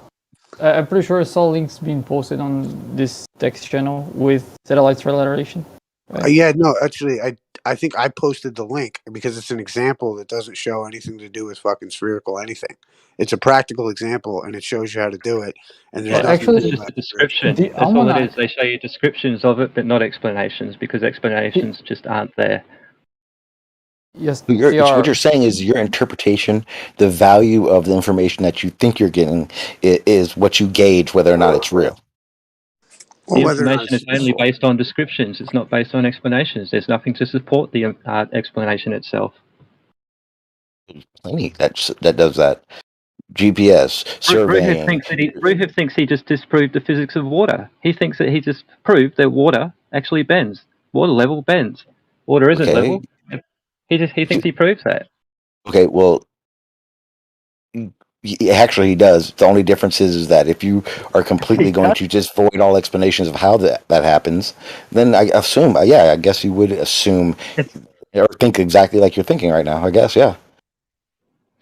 I'm pretty sure I saw links being posted on this text channel with satellite trilateration. Right? Yeah, no, actually, I think I posted the link because it's an example that doesn't show anything to do with fucking spherical anything. It's a practical example, and it shows you how to do it. And there's nothing. Actually, It's just a description. That's all it is. They show you descriptions of it, but not explanations, because explanations just aren't there. Yes, What you're saying is your interpretation, the value of the information that you think you're getting, is what you gauge whether or not it's real. The information is only based on descriptions. It's not based on explanations. There's nothing to support the explanation itself. Plenty that does that. GPS, surveying. Ruhiv thinks he just disproved the physics of water. He thinks that he just proved that water actually bends. Water level bends. Water isn't level. He thinks he proves that. Okay, well, actually he does. The only difference is that if you are completely going to just void all explanations of how that happens, then I assume, I guess you would assume or think exactly like you're thinking right now. I guess, yeah.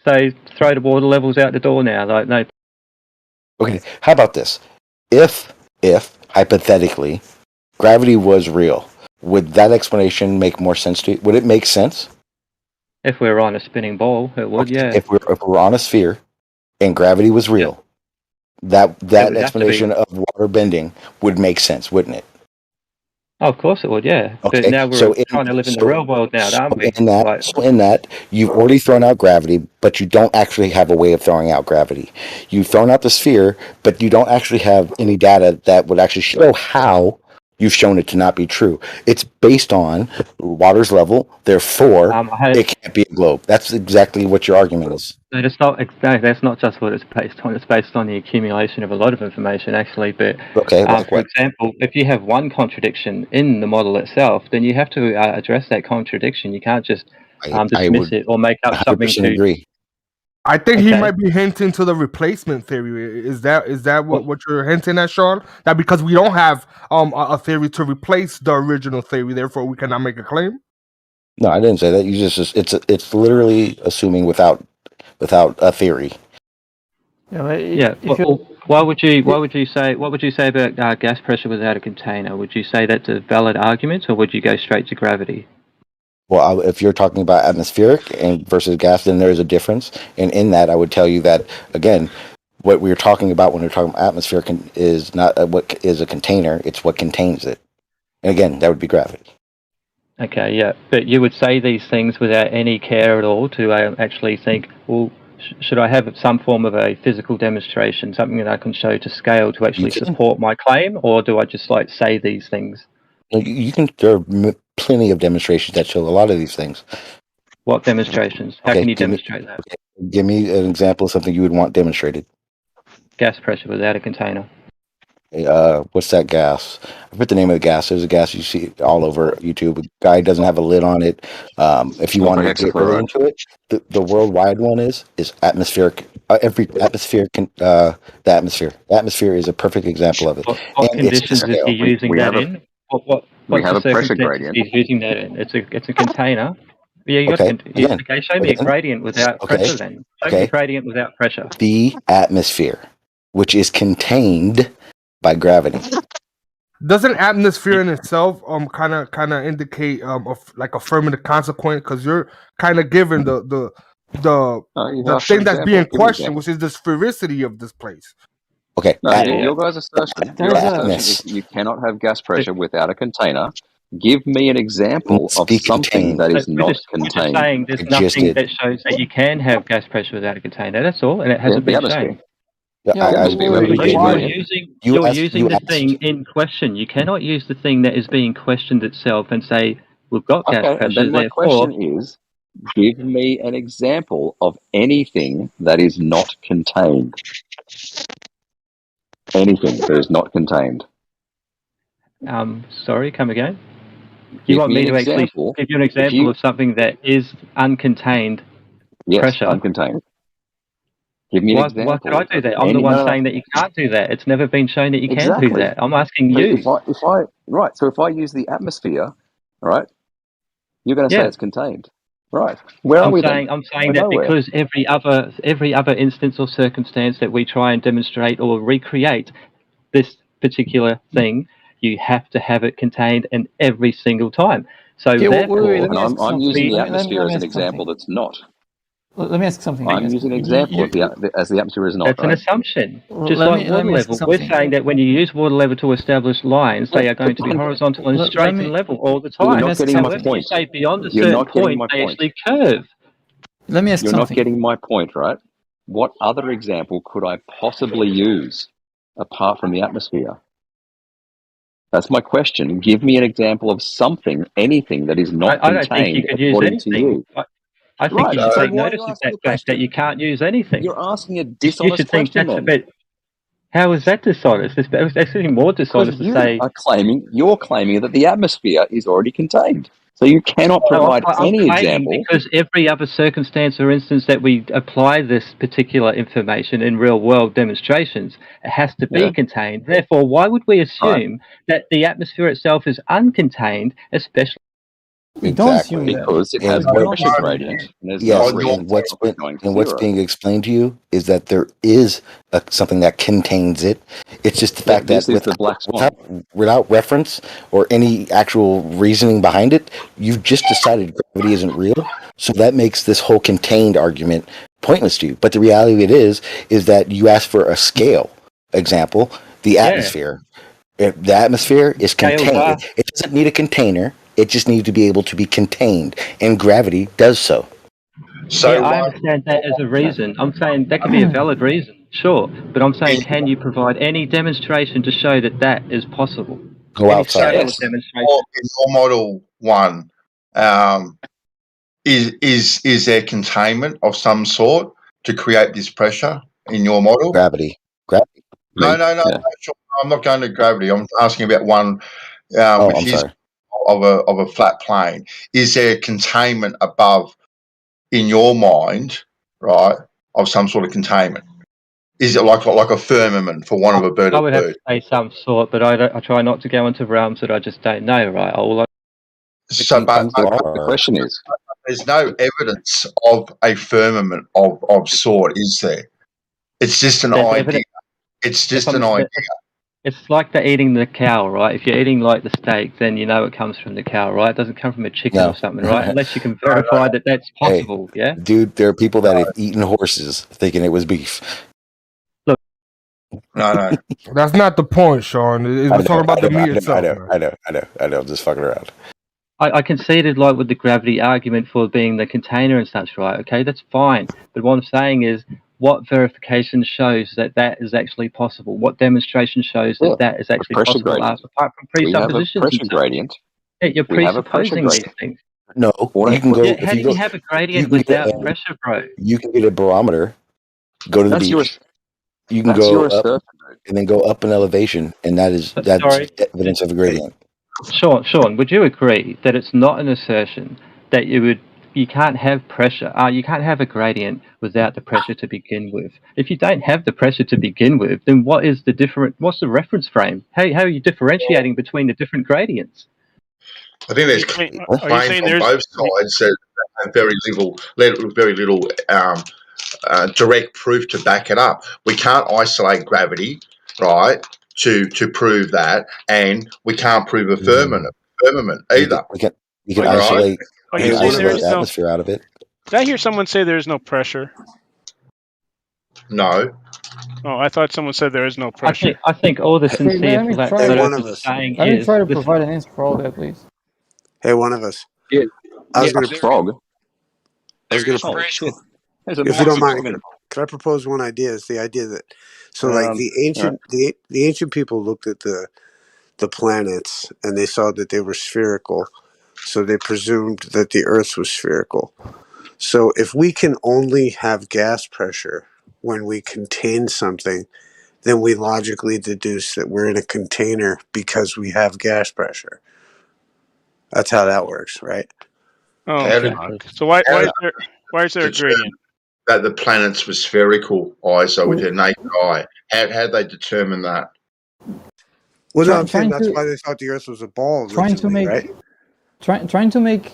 So throw the water levels out the door now. Like no. Okay, how about this? If hypothetically gravity was real, would that explanation make more sense to you? Would it make sense? If we were on a spinning ball, it would, yeah. If we're on a sphere and gravity was real, that explanation of water bending would make sense, wouldn't it? Oh, of course it would, yeah. Okay, But now we're trying to live in the real world now, aren't we? In that, you've already thrown out gravity, but you don't actually have a way of throwing out gravity. You've thrown out the sphere, but you don't actually have any data that would actually show how you've shown it to not be true. It's based on water's level, therefore it can't be a globe. That's exactly what your argument is. No, that's not just what it's based on. It's based on the accumulation of a lot of information, actually. But for example, if you have one contradiction in the model itself, then you have to address that contradiction. You can't just dismiss it or make up something to. Agree. I think he might be hinting to the replacement theory. Is that what you're hinting at, Sean? That because we don't have a theory to replace the original theory, therefore we cannot make a claim? No, I didn't say that. You just it's literally assuming without a theory. Yeah. Why would you say about gas pressure without a container? Would you say that's a valid argument, or would you go straight to gravity? Well, if you're talking about atmospheric versus gas, then there is a difference. And in that, I would tell you that, again, what we're talking about when we're talking about atmosphere is not what is a container, it's what contains it. And again, that would be gravity. Okay, yeah. But you would say these things without any care at all to actually think, well, should I have some form of a physical demonstration, something that I can show to scale to actually support my claim, or do I just say these things? You can. There are plenty of demonstrations that show a lot of these things. What demonstrations? How can you demonstrate that? Okay. Give me an example of something you would want demonstrated. Gas pressure without a container. What's that gas? I forget the name of the gas. There's a gas you see all over YouTube. A guy doesn't have a lid on it. If you want to get really into it, the worldwide one is atmospheric. Every atmosphere the atmosphere is a perfect example of it. What conditions is he using that in? We have a pressure gradient. He's using that in. It's a container. Yeah, you got okay. Show me a gradient without pressure then. Show me a gradient without pressure. The atmosphere, which is contained by gravity. Doesn't atmosphere in itself kind of indicate like affirmative consequence, because you're kind of given the the thing that's being questioned, which is the sphericity of this place. Okay. No, your guys' assertion is you cannot have gas pressure without a container. Give me an example of something that is not We're just contained. saying there's nothing that shows that you can have gas pressure without a container. That's all, and it hasn't been shown. You're using the thing in question. You cannot use the thing that is being questioned itself and say we've got gas Okay, pressure. and then my question is, give me an example of anything that is not contained. Anything that is not contained. Sorry, come again. Give You want me an to actually example. give you an example of something that is uncontained pressure? Uncontained. Give me an example. Why could I do that? I'm the one saying that you can't do that. It's never been shown that you can do that. I'm asking you. So if I use the atmosphere, right, you're going to say it's contained, right? Where are we then? I'm saying that because every other instance or circumstance that we try and demonstrate or recreate this particular thing, you have to have it contained in every single time. So therefore, I'm using the atmosphere as an example that's not. Let me ask something. I'm using an example as the atmosphere is not. That's an assumption. Just like water level. We're saying that when you use water level to establish lines, they are going to be horizontal and straight and level all the time. You're not getting my point. You say beyond a certain point, they actually curve. Let me ask You're something. not getting my point, right? What other example could I possibly use apart from the atmosphere? That's my question. Give me an example of something, anything that is not I don't think you contained could use according to anything. you. I think you should take notice of that fact that you can't use anything. You're asking a You dishonest should think question that's a then. bit. How is that dishonest? It's actually more dishonest to say. You're claiming that the atmosphere is already contained. So you cannot provide any example. Because every other circumstance or instance that we apply this particular information in real world demonstrations, it has to be contained. Therefore, why would we assume that the atmosphere itself is uncontained, especially? We don't assume that. Because it has a pressure gradient. Yes, and what's being explained to you is that there is something that contains it. It's just the fact that without reference or any actual reasoning behind it, you've just decided gravity isn't real. So that makes this whole contained argument pointless to you. But the reality of it is that you asked for a scale example, the atmosphere. The atmosphere is contained. It doesn't need a container. It just needs to be able to be contained, and gravity does so. So I understand that as a reason. I'm saying that could be a valid reason, sure. But I'm saying, can you provide any demonstration to show that that is possible? Go outside. In your model one, is there containment of some sort to create this pressure in your model? Gravity. No. Sure. I'm not going to gravity. I'm asking about one which is of a flat plane. Is there containment above in your mind, right, of some sort of containment? Is it like a firmament, for want of a better word? I would have to say some sort, but I try not to go into realms that I just don't know, right? So, but the question is, there's no evidence of a firmament of sort, is there? It's just an idea. It's just an idea. It's like they're eating the cow, right? If you're eating like the steak, then you know it comes from the cow, right? It doesn't come from a chicken or something, right? Unless you can verify that that's possible, yeah? Dude, there are people that have eaten horses thinking it was beef. Look. No. That's not the point, Sean. We're talking about the meat itself. I know. I'm just fucking around. I conceded like with the gravity argument for being the container and such, right? Okay, that's fine. But what I'm saying is, what verification shows that that is actually possible? What demonstration shows that that is actually possible apart from presuppositions? We have a pressure gradient. Yeah, you're presupposing these things. No, you can go. Yeah, how do you have a gradient without pressure, bro? You can get a barometer, go to the beach. You can go up and then go up in elevation, and that's evidence of a gradient. Sean, would you agree that it's not an assertion that you can't have pressure? You can't have a gradient without the pressure to begin with. If you don't have the pressure to begin with, then what's the reference frame? How are you differentiating between the different gradients? I think there's claims on both sides that have very little direct proof to back it up. We can't isolate gravity, right, to prove that, and we can't prove a firmament either. You can isolate the atmosphere out of it. Did I hear someone say there is no pressure? No. Oh, I thought someone said there is no pressure. I think all the sincere Hey, philosophers one are of us. saying Let me is, try to listen, provide an answer for all that, please. Hey, one of us. Yeah. I was Yeah, gonna. frog. I was gonna. Oh shit! There's a If you don't mind, microphone. could I propose one idea? It's the idea that like the Right. ancient people looked at the planets and they saw that they were spherical, so they presumed that the Earth was spherical. So if we can only have gas pressure when we contain something, then we logically deduce that we're in a container because we have gas pressure. That's how that works, right? Oh, God. So why is there a gradient? That the planets were spherical, ISO, with their naked eye. How'd they determine that? Well, no, I'm saying that's why they thought the Earth was a ball originally, right? Trying to make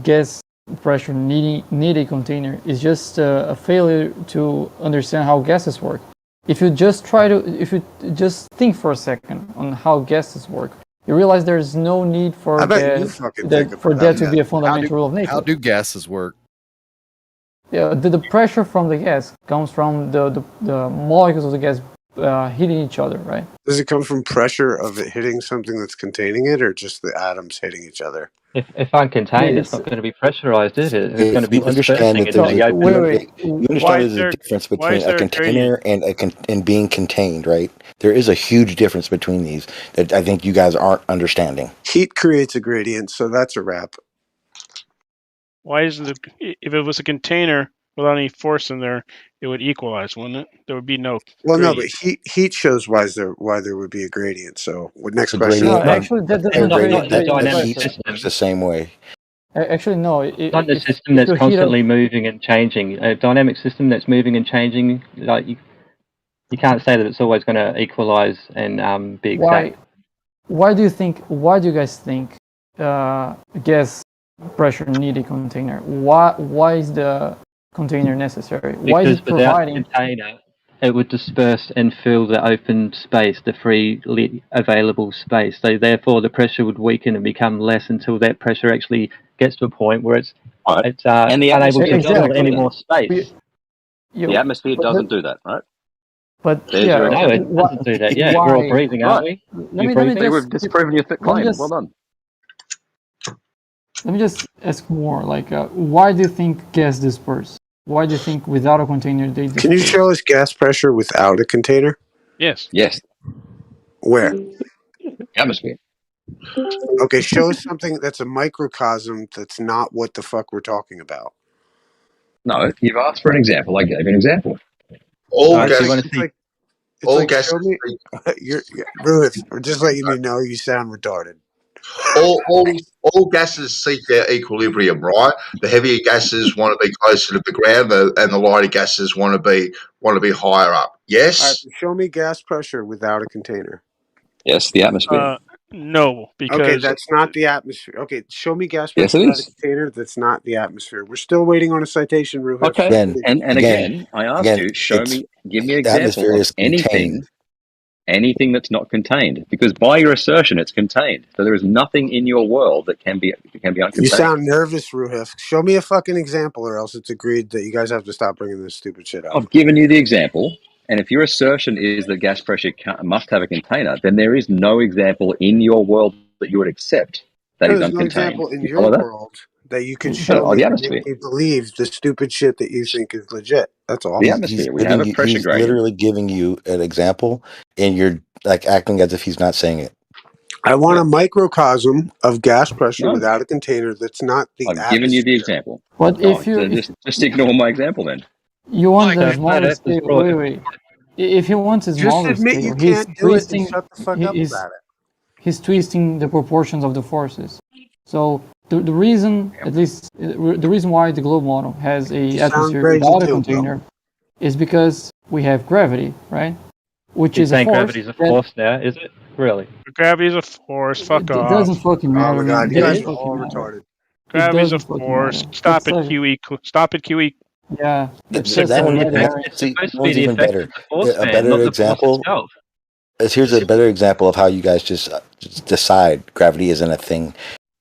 gas pressure need a container is just a failure to understand how gases work. If you just think for a second on how gases work, you realize there's no need for that to be a fundamental rule of nature. How do gases work? Yeah, the pressure from the gas comes from the molecules of the gas hitting each other, right? Does it come from pressure of it hitting something that's containing it, or just the atoms hitting each other? if uncontained, it's not going to be pressurized, is it? It's going to be You understand dispersing that it there's in the open. you understand there's a difference between a container and being contained, right? There is a huge difference between these that I think you guys aren't understanding. Heat creates a gradient, so that's a wrap. Why isn't it? If it was a container without any force in there, it would equalize, wouldn't it? There would be no. Well, gradient. no, but heat shows why there would be a gradient. So, next question. No, actually, that doesn't. Heat works the same way. Actually, no. Not the system that's constantly moving and changing. A dynamic system that's moving and changing, like you can't say that it's always going to equalize and be exact. Why do you guys think gas pressure need a container? Why is the container necessary? Why is it providing? Without a container, it would disperse and fill the open space, the freely available space. So therefore, the pressure would weaken and become less until that pressure actually gets to a point where it's and the unable to atmosphere fill any more space. The atmosphere doesn't do that, right? But no, it doesn't do that. Yeah, we're all breathing, aren't we? We've disproven your claim. Well done. Let me just ask more. Why do you think gas disperse? Why do you think without a container they disperse? Can you show us gas pressure without a container? Yes. Yes. Where? Atmosphere. Okay, show us something that's a microcosm that's not what the fuck we're talking about. No, you've asked for an example. I gave an example. All gases. Show me. Ruth, just letting you know, you sound retarded. All gases seek their equilibrium, right? The heavier gases want to be closer to the ground, and the lighter gases want to be higher up. Yes. All right, show me gas pressure without a container. Yes, the atmosphere. No, because okay, that's not the atmosphere. Okay, show me gas Yes, pressure it without a is. container. That's not the atmosphere. We're still waiting on a citation, Ruth. Okay, and again, I asked again, you, give me an the atmosphere example is of anything that's not contained. Because by your assertion, it's contained. So there is nothing in your world that can be uncontained. You sound nervous, Ruhif. Show me a fucking example, or else it's agreed that you guys have to stop bringing this stupid shit up. I've given you the example, and if your assertion is that gas pressure must have a container, then there is no example in your world that you would accept that is There's uncontained. no example in You your follow that? world that you can show me the to atmosphere. make me believe the stupid shit that you think is legit. That's all. The atmosphere. We have a pressure He's gradient. literally giving you an example, and you're acting as if he's not saying it. I want a microcosm of gas pressure without a container that's not the I've atmosphere. given you the example. But if you just ignore my example then. You want the smaller scale. Wait. If you want a smaller admit scale, you he's can't do it and twisting. shut the fuck up about it. He's twisting the proportions of the forces. So the reason, at least the reason why the globe model has a atmosphere without a container, is because we have gravity, right? Which is a force. Gravity's a force now, is it? Really? Gravity's a force. Fuck It off. doesn't fucking matter. Oh my god, man. you It guys doesn't are all fucking matter. retarded. Gravity's a doesn't fucking force. matter. Stop That's it, QE. Stop it, QE. Yeah. It's even better. A better example. Here's a better example of how you guys just decide gravity isn't a thing.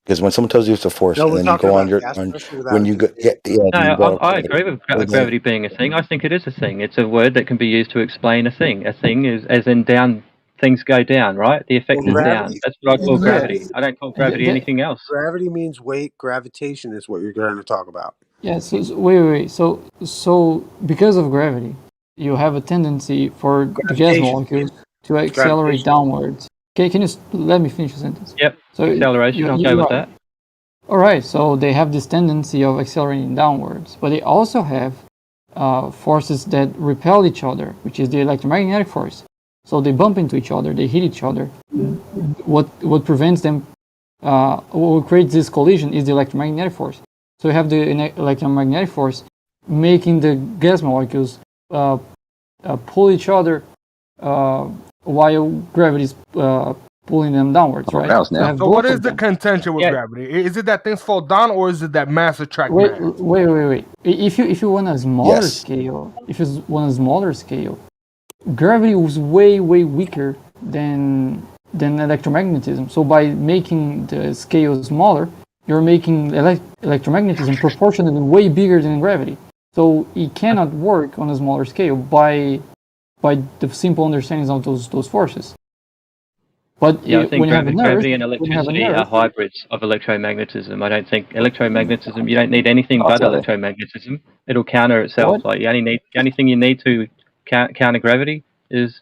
Because when someone tells you it's a force, No, and we're then you talking go on about your gas pressure without when a you go, No, then you go, I agree with gravity being a thing. I think it is a thing. It's a word that can be used to explain a thing. A thing is as in down. Things go down, right? The effect Well, is down. gravity. That's what I call gravity. Yes. I don't call gravity anything else. Gravity means weight. Gravitation is what you're going to talk about. Yeah, wait. So because of gravity, you have a tendency for the gas Gravitation. molecules to accelerate Gravitation. downwards. Can you let me finish the sentence? Yep. So acceleration. I'll go with that. All right. So they have this tendency of accelerating downwards, but they also have forces that repel each other, which is the electromagnetic force. So they bump into each other. They hit each other. What prevents them? What creates this collision is the electromagnetic force. So you have the electromagnetic force making the gas molecules pull each other while gravity is pulling them downwards, right? So what is the contention with gravity? Is it that things fall down, or is it that mass attract mass? Wait. If you want a smaller scale, gravity was way weaker than electromagnetism. So by making the scale smaller, you're making electromagnetism proportionally way bigger than gravity. So it cannot work on a smaller scale by the simple understanding of those forces. But I think when you have a gravity and electricity are hybrids of electromagnetism. I don't think electromagnetism. You don't need anything but electromagnetism. It'll counter itself. Like the only thing you need to counter gravity is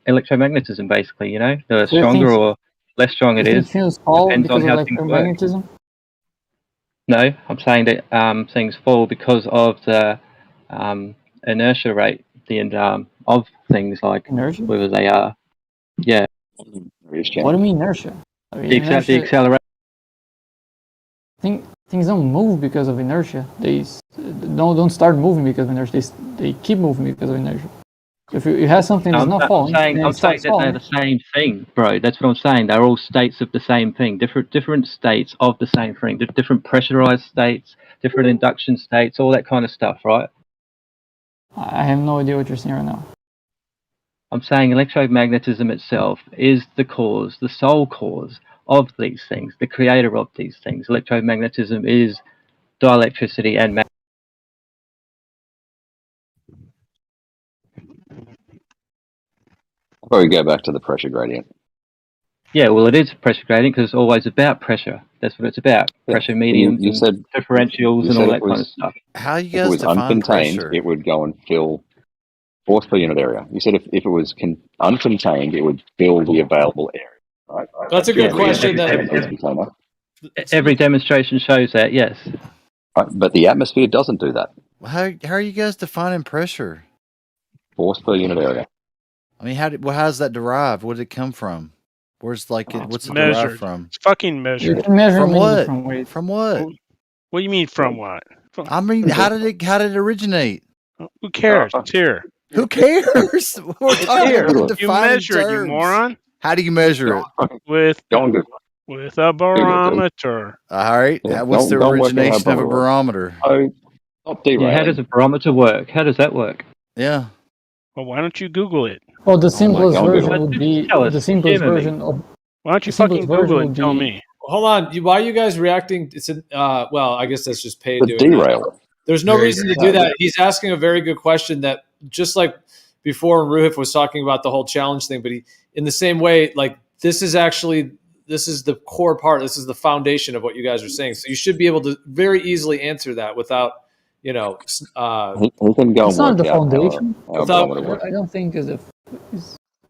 electromagnetism. Basically, you know, the stronger or less strong it is things fall depends on because of how things work. electromagnetism? No, I'm saying that things fall because of the inertia rate, of things like inertia? whether they are, yeah. What do you mean inertia? I mean, The acceleration. Things don't move because of inertia. They don't start moving because of inertia. They keep moving because of inertia. If you have something that's not falling, I'm saying that they're the same thing, bro. That's what I'm saying. They're all states of the same thing. Different states of the same thing. Different pressurized states, different induction states, all that kind of stuff, right? I have no idea what you're saying right now. I'm saying electromagnetism itself is the sole cause of these things, the creator of these things. Electromagnetism is dielectricity and Before we go back to the pressure gradient. Yeah, well, it is pressure gradient because it's always about pressure. That's what it's about. Pressure mediums You said differentials and all that kind of stuff. How you If guys it was define uncontained, pressure? it would go and fill force per unit area. You said if it was uncontained, it would fill the available area. Right? That's a good question. Every demonstration shows that, yes. Right, but the atmosphere doesn't do that. How are you guys defining pressure? Force per unit area. I mean, how's that derived? Where did it come from? What's it measured. derived from? It's fucking measured. You can measure From many what? different ways. From what? What do you mean from what? I mean, how did it originate? Who cares? It's here. Who cares? We're talking Here. about You defining measure it, you terms. moron. How do you measure it? With a barometer. All right. Yeah, What's the don't work out origination of a how barometer? Oh, stop derailing. Yeah, how does a barometer work? How does that work? Yeah. Well, why don't you Google it? Well, the simplest God, version Google would be Tell us. the simplest Humour me. version of. Why don't you the simplest fucking Google version it and would tell be- me? Hold on. Why are you guys reacting? It's well, I guess that's just paid The doing that. derail. There's no Yeah, reason to do that. He's asking a very good question that just like before Ruhif was talking about the whole challenge thing, but in the same way, like this is the core part. This is the foundation of what you guys are saying. So you should be able to very easily answer that without, He can go it's and not work the out foundation. how a barometer works. I don't think is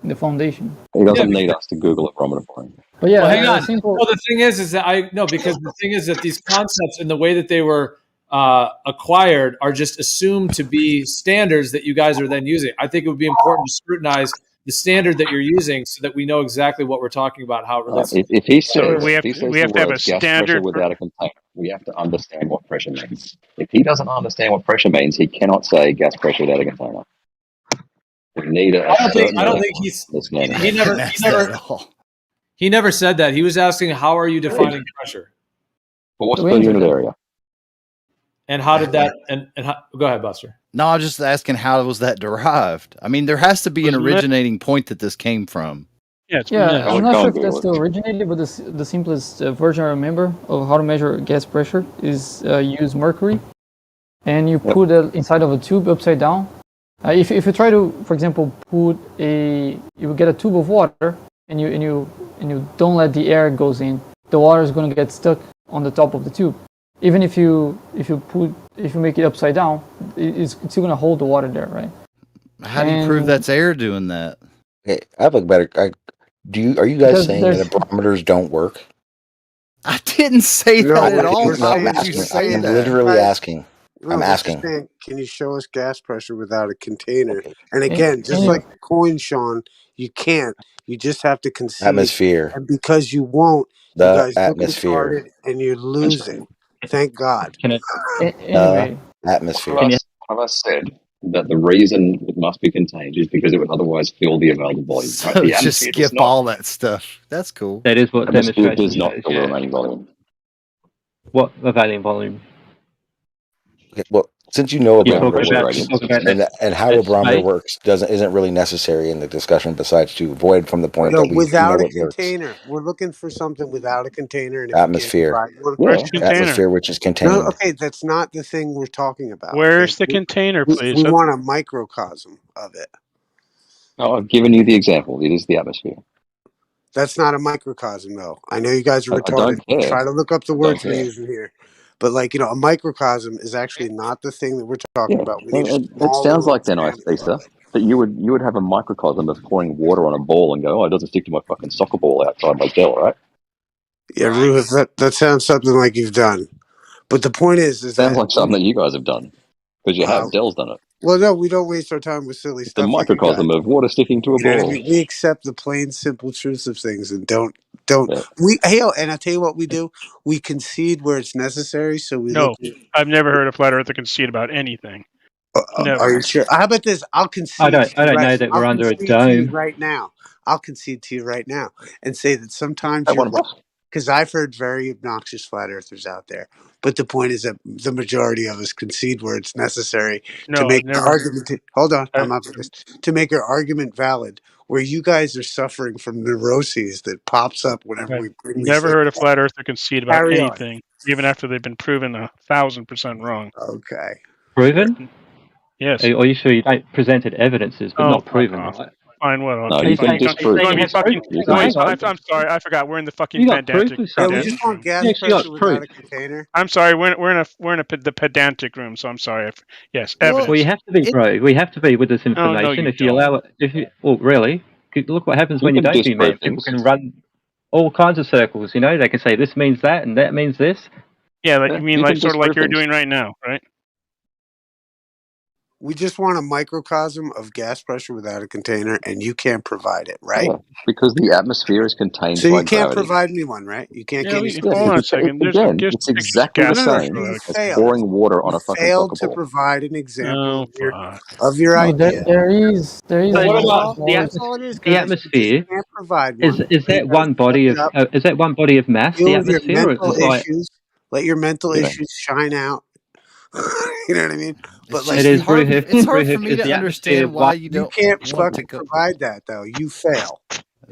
the foundation. He doesn't need us to Google a barometer for him. But yeah, well, hang on. simple. Well, the thing is that because the thing is that these concepts and the way that they were acquired are just assumed to be standards that you guys are then using. I think it would be important to scrutinize the standard that you're using so that we know exactly what we're talking about, how it relates. If he says, we have the to have a words gas pressure standard without a container, we have to understand what pressure means. If he doesn't understand what pressure means, he cannot say gas pressure without a container. We need a I don't think he never said that. He was asking, how are you defining pressure? Force per unit area. And how did that? And how, go ahead, Buster. No, I'm just asking how was that derived? I mean, there has to be an originating point that this came from. Yeah, it's Yeah, measured. I'm not sure if that's the originator, but the simplest version I remember of how to measure gas pressure is use mercury, and you put it inside of a tube upside down. If you try to, for example, you get a tube of water, and you don't let the air goes in, the water is going to get stuck on the top of the tube. Even if you make it upside down, it's still going to hold the water there, right? How do you prove that's air doing that? Okay, I have a better. Are you guys saying that barometers don't work? I didn't say No, that at all. No, How I'm would you asking. say I'm that? literally asking. No, I'm we're just asking. saying, can you show us gas pressure without a container? And And- again, just and- like the coin, Sean, you can't. You just have to concede. Atmosphere. And because you won't, you The guys look atmosphere. retarded and you're losing. Thank God. Can it? Anyway, atmosphere. One of us said that the reason it must be contained is because it would otherwise fill the available volume. Right? So The just atmosphere does skip not. all that stuff. That's cool. That is what Atmosphere demonstration does not shows. fill the Yeah. remaining volume. What available volume? Okay, well, since you know a You barometer talk about- works you talk about and how a that barometer space. works isn't really necessary in the discussion. Besides to avoid from the point No, that we know without a it works. container. We're looking for something without a container. And if Atmosphere. you can't provide one, Where's the container? Atmosphere, which is no, contained. okay, that's not the thing we're talking about. Where's okay? the container, We please? want a microcosm of it. No, I've given you the example. It is the atmosphere. That's not a microcosm, though. I know you guys are I retarded. don't care. Try to look up the I words don't we're care. using here. But, like, a microcosm is actually not the thing that we're talking Yeah, about. We need a it small sounds little like then, example Issa, of it. that you would have a microcosm of pouring water on a ball and go, oh, it doesn't stick to my fucking soccer ball outside my cell, right? Yeah, Ruth, that sounds something like you've done. But the point is Sounds that... like something that you guys have done because you have. Dell's done it. Well, no, we don't waste our time with silly It's a stuff like you guys. microcosm of water sticking to a You know what I ball. mean? We accept the plain, simple truths of things and don't. Yeah. And I tell you what we do. We concede where it's necessary. So we No, look. I've never heard a flat earther concede about anything. Never. Are you sure? How about this? I'll concede. I don't right, know that we're I'll under a concede to you dome. right now. I'll concede to you right now and say that sometimes Hey, you're one of us. because I've heard very obnoxious flat earthers out there. But the point is that the majority of us concede where it's necessary No, to make I've the never. argument. Hold on, I'm not finished. To make our argument valid, where you guys are suffering from neuroses that pops up whenever I've we bring these never things heard a up. flat earther concede about Carry on. anything, even after they've been proven 1,000% wrong. Okay. Proven? Yes. Are you sure you don't presented evidences, but Oh, not fuck proven, off. right? Fine, what? No, Okay, you fine. can disprove. You're gonna be fucking. You can Wait, disprove. I'm sorry. I forgot. We're in the fucking You got proof pedantic. of Yeah, something. we just want gas You actually got pressure without proof. a container. I'm sorry. We're in the pedantic room. So I'm sorry. Yes, evidence. Well, you have to be, bro. We have to be with this information. no, you if you don't. allow it, well, really, look what happens when you can don't do disprove math. People things. can run all kinds of circles. They can say this means that and that means this. Yeah, like Yeah, you mean you like can sort of like disprove you're things. doing right now, right? We just want a microcosm of gas pressure without a container, and you can't provide it, right? Yeah, because the atmosphere is contained So by you can't gravity. provide me one, right? You can't give me Yeah, Hold on a it's, second. There's again, just it's pictures of exactly the gas pressure same You without a as failed. pouring water on You a fucking failed soccer to ball. provide an example fuck. of your no, idea. there is. So That's what about all it is, the guys. You atmosphere? just can't provide Is one. is You that gotta one suck body it of up. is that one body of mass, the Deal with your atmosphere, or is mental it like issues. Let your mental Yeah. issues shine out. You know what I mean? But It's like it just is hard. Ruhif? It's hard for Ruhif, me is to the atmosphere understand why one? you you don't can't want to fucking go. provide that though. You fail.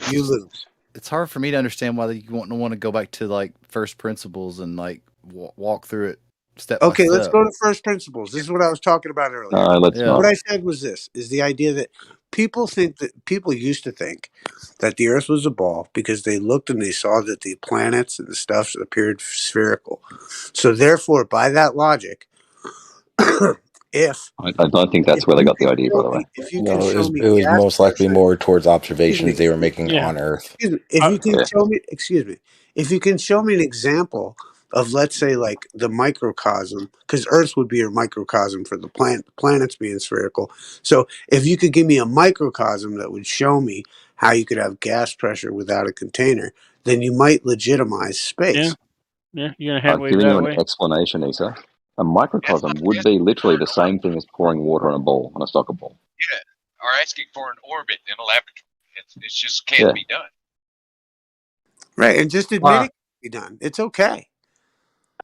You lose. It's hard for me to understand why you want to go back to like first principles and like walk through it step by Okay, let's step. go to first principles. This is what I was talking about earlier. Let's Yeah. not. What I said was this: is the idea that people used to think that the Earth was a ball because they looked and they saw that the planets and the stuff appeared spherical. So therefore, by that logic, if I don't think that's where they you got the can idea, by show the way. me, if you can No, show me it was gas most likely pressure, more towards excuse me, observations they were making Yeah. on Earth. excuse me, if you can Yeah. show me, excuse me, if you can show me an example of, let's say, like the microcosm, because Earth would be a microcosm for the planets being spherical. So if you could give me a microcosm that would show me how you could have gas pressure without a container, then you might legitimize space. Yeah, you're gonna I've headway given you that an way. explanation, Issa. A microcosm would be literally the same thing as pouring water on a ball, on a soccer ball. Yeah, or asking for an orbit in a laboratory. It just can't be done. Right, and just admit it can be done. It's okay.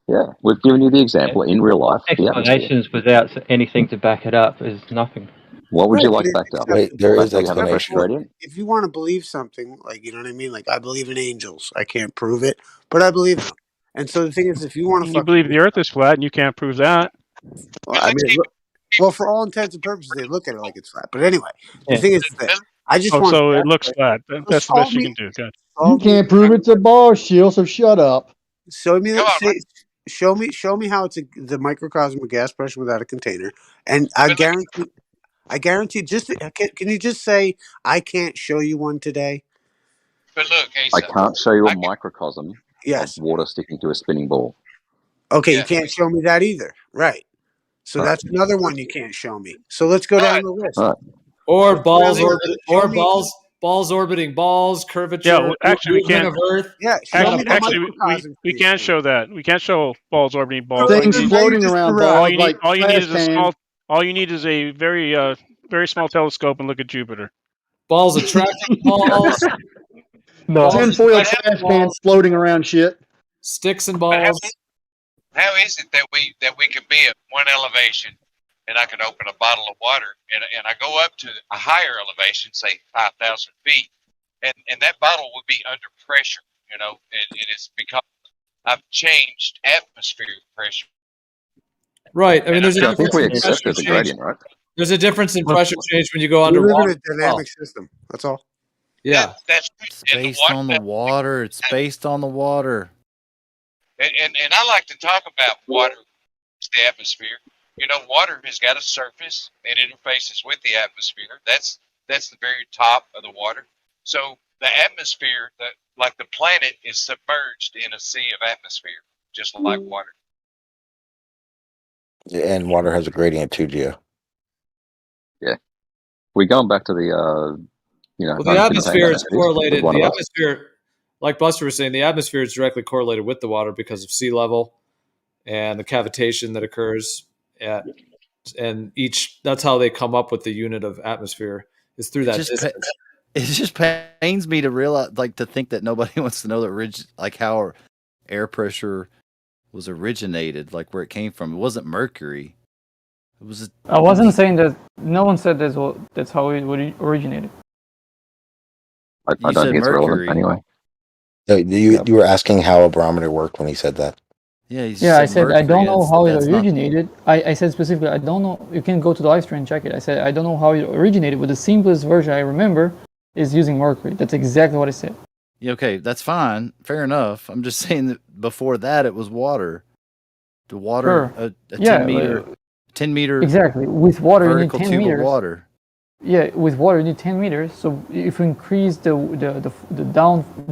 Yeah, we've given you the example in real life. The atmosphere. Explanations without anything to back it up is nothing. What would you Right, like but it- backed up? Wait, there The is fact that we have a fresh explanation. gradient? if you want to believe something, like, you know what I mean? Like, I believe in angels. I can't prove it, but I believe in them. And so the thing is, if you want to You fucking, believe the Earth is flat, and you can't prove that. well, I mean, well, for all intents and purposes, they look at it like it's flat. But anyway, the thing is that I just Oh, want so it to looks flat. That's the best you can do. Good. You can't prove it's a ball shield, so shut up. Show me show me how it's the microcosm of gas pressure without a container, and I guarantee. Just can you just say I can't show you one today? But look, I Asa, can't show you a microcosm Yes. of water sticking to a spinning ball. Okay, you can't show me that either, right? So Right. that's another one you can't show me. So let's go down the list. Right. Or Let's go down balls the list. orbiting, Show or me- balls orbiting balls, curvature, Yeah, well, actually, we movement can't. of Earth. Yeah, show me the Actually, microcosm. we can't show that. We can't show balls orbiting balls. Things All you need- floating around all balls you need, like all you need trash is a cans. small. All you need is a very small telescope and look at Jupiter. Balls attracting balls. No. Balls Tinfoil attracting trash balls, cans floating around shit. sticks and balls. how is it that we can be at one elevation, and I can open a bottle of water, and I go up to a higher elevation, say 5,000 feet, and that bottle would be under pressure. You know, it is because I've changed atmospheric pressure. Right. I mean, there's a I think difference we in accept pressure there's a change. gradient, right? There's a difference in pressure change when you go We live in underwater. a dynamic system. That's all. Yeah. That's It's based on the water. It's based on the water. and I like to talk about water, the atmosphere. You know, water has got a surface and interfaces with the atmosphere. That's the very top of the water. So the atmosphere, like the planet, is submerged in a sea of atmosphere, just like water. And water has a gradient too, Gio. Yeah. We're going back to the, Well, the atmosphere is correlated. One The of us. atmosphere, like Buster was saying, the atmosphere is directly correlated with the water because of sea level and the cavitation that occurs and that's how they come up with the unit of atmosphere is through that distance. It just pains me to realize, like, to think that nobody wants to know like how air pressure was originated, like where it came from. It wasn't mercury. It was. I wasn't saying that. No one said that's how it originated. I don't think it's relevant anyway. So you were asking how a barometer worked when he said that. Yeah, I said I don't know how it that's not- originated. I said specifically I don't know. You can go to the live stream and check it. I said I don't know how it originated, but the simplest version I remember is using mercury. That's exactly what I said. Yeah, okay, that's fine. Fair enough. I'm just saying that before that it was water. The water, Sure. a Yeah, 10 meter. Exactly. With water, you need vertical 10 tube meters. of water. Yeah, with water you need 10 meters. So if you increase the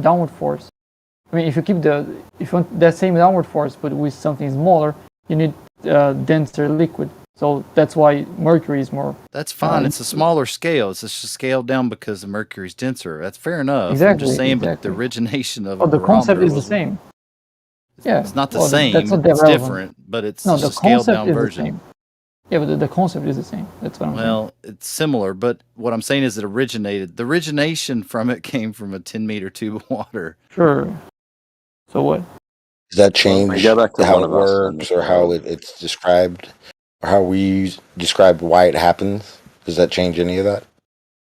downward force, I mean, if you want that same downward force but with something smaller, you need denser liquid. So that's why mercury is more. That's fine. It's a smaller scale. It's just scaled down because the mercury's denser. That's fair enough. I'm Exactly, just saying, but exactly. the origination of Oh, the concept barometer is the was- same. Yeah, It's not the well, same. That's not that It's relevant. different, but it's no, just the a scaled concept down is version. the same. Yeah, but the concept is the same. That's what I'm saying. Well, it's similar, but what I'm saying is it originated. The origination from it came from a 10-meter tube of water. Sure. So what? Does that change go back to how one it of us works and, or how it's described or how we describe why it happens? Does that change any of that?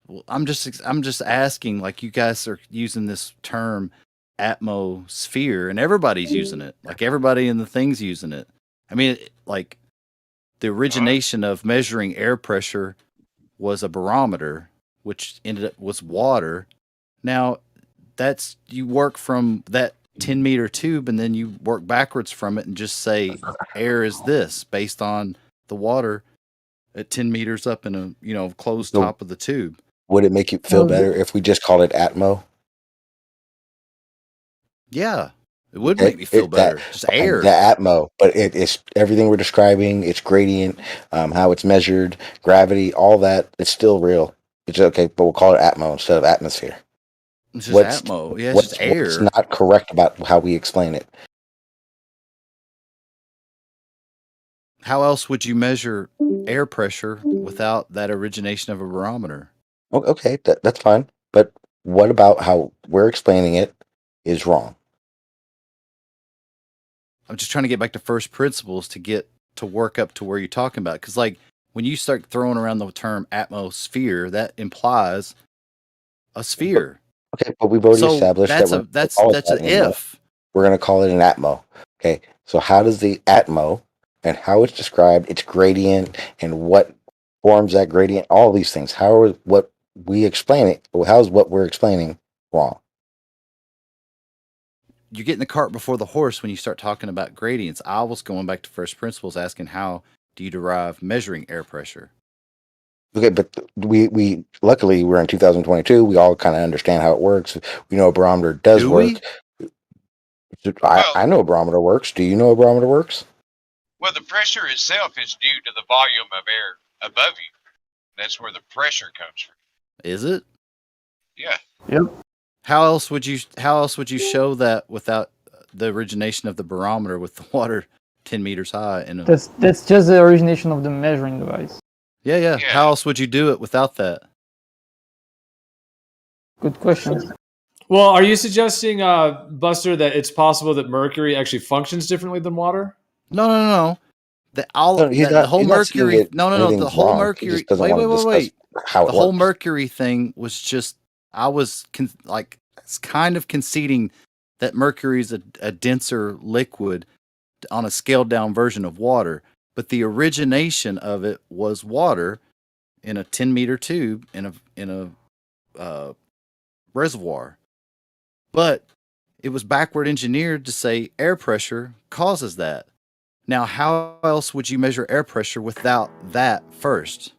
Well, I'm just asking, like, you guys are using this term atmosphere and everybody's using it. Like, everybody in the thing's using it. I mean, like, the origination of measuring air pressure was a barometer, which ended up was water. Now, that's you work from that 10-meter tube and then you work backwards from it and just say air is this based on the water at 10 meters up in a closed So- top of the tube. Would it make you feel better if we just called it Atmo? Yeah, it would make me feel better. Just air. The Atmo, but it's everything we're describing. It's gradient, how it's measured, gravity, all that. It's still real. It's okay, but we'll call it Atmo instead of atmosphere. It's just atmo. Yeah, it's just air. What's not correct about how we explain it? How else would you measure air pressure without that origination of a barometer? Okay, that's fine. But what about how we're explaining it is wrong? I'm just trying to get back to first principles to get to work up to where you're talking about. Because, like, when you start throwing around the term atmosphere, that implies a sphere. Okay, but we've already So established that's that a that's an if. we're going to call it an atmo. Okay, so how does the atmo and how it's described, its gradient, and what forms that gradient, all these things, how are what we explain it, how's what we're explaining wrong? You're getting the cart before the horse when you start talking about gradients. I was going back to first principles, asking how do you derive measuring air pressure? Okay, but we luckily we're in 2022. We all kind of understand how it works. We know a barometer does work. I know a barometer works. Do you know a barometer works? Well, the pressure itself is due to the volume of air above you. That's where the pressure comes from. Is it? Yeah. Yep. How else would you show that without the origination of the barometer with the water 10 meters high? That's just the origination of the measuring device. Yeah. How else would you do it without that? Good question. Well, are you suggesting, Buster, that it's possible that mercury actually functions differently than water? No. The whole mercury. The whole mercury. Wait. How the whole mercury thing was just. I was kind of conceding that mercury is a denser liquid on a scaled down version of water, but the origination of it was water in a 10-meter tube in a reservoir. But it was backward engineered to say air pressure causes that. Now, how else would you measure air pressure without that first?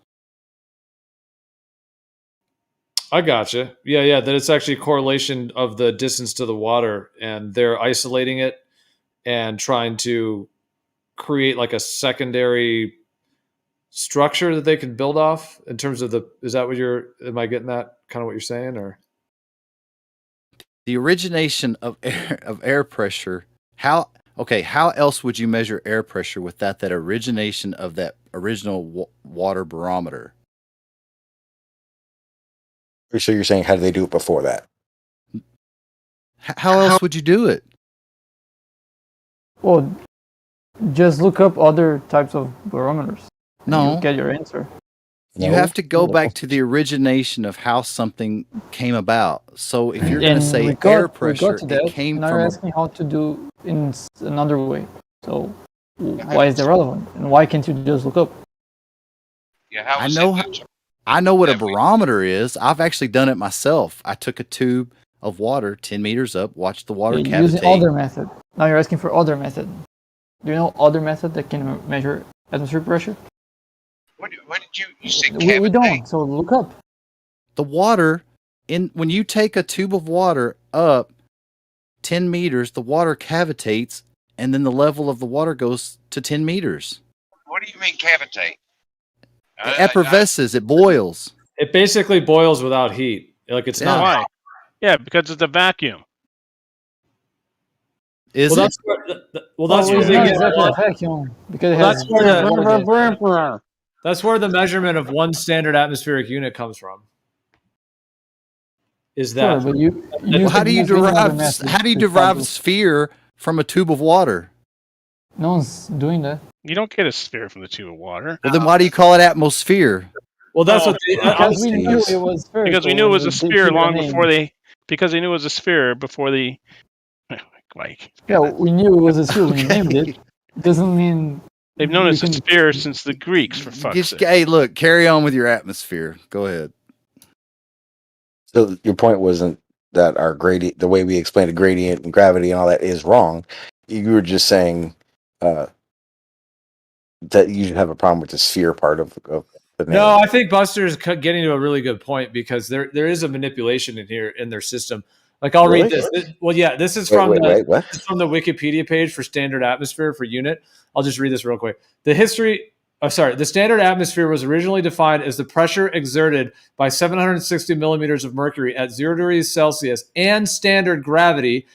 I gotcha. Yeah. That it's actually a correlation of the distance to the water, and they're isolating it and trying to create like a secondary structure that they can build off in terms of is that what am I getting that kind of what you're saying, or? The origination of air pressure, how else would you measure air pressure without that origination of that original water barometer? So you're saying, how do they do it before that? How else would you do it? Well, just look up other types of barometers. No. You'll get your answer. You have to go back to the origination of how something came about. So if you're going to say air pressure, it came from. Now you're asking how to do in another way. So why is that relevant? And why can't you just look up? Yeah, how I know what a barometer is. I've actually done it myself. I took a tube of water 10 meters up, watched the water cavitate. Using other method. Now you're asking for other method. Do you know other method that can measure atmospheric pressure? What did you said cavitate? We don't. So look up. The water when you take a tube of water up 10 meters, the water cavitates, and then the level of the water goes to 10 meters. What do you mean cavitate? It effervesces. It boils. It basically boils without heat. Like it's not. Why? Yeah, because it's a vacuum. Is well, it? That's where they get a vacuum. Because that's where the measurement of one standard atmospheric unit comes from. Is that? Sure, but how do you derive a sphere from a tube of water? No one's doing that. You don't get a sphere from the tube of water. Well, then why do you call it atmosphere? Well, that's what because we knew it was spherical. Because we knew it was a sphere long before they. Because they knew it was a sphere before the. Like. Yeah, we knew it was a sphere when we named it. Doesn't mean they've known it's a sphere since the Greeks. For fuck's sake. Hey, look, carry on with your atmosphere. Go ahead. So your point wasn't that our gradient, the way we explained a gradient and gravity and all that, is wrong. You were just saying that you should have a problem with the sphere part of the name. No, I think Buster's getting to a really good point because there is a manipulation in here in their system. Like I'll read this. Well, yeah, this is from the Wikipedia page for standard atmosphere for unit. I'll just read this real quick. The standard atmosphere was originally defined as the pressure exerted by 760 millimeters of mercury at 0 degrees Celsius and standard gravity,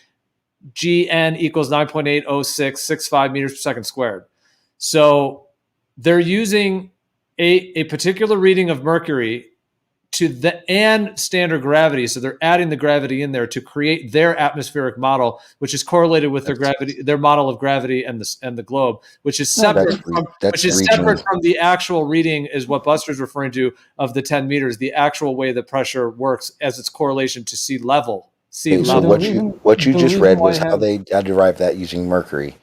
Gn equals 9.80665 meters per second squared. So they're using a particular reading of mercury and standard gravity. So they're adding the gravity in there to create their atmospheric model, which is correlated with their model of gravity and the globe, which is separate from the actual reading, is what Buster's referring to, of the 10 meters, the actual way the pressure works as its correlation to sea level. So what you just read was how they derived that using mercury.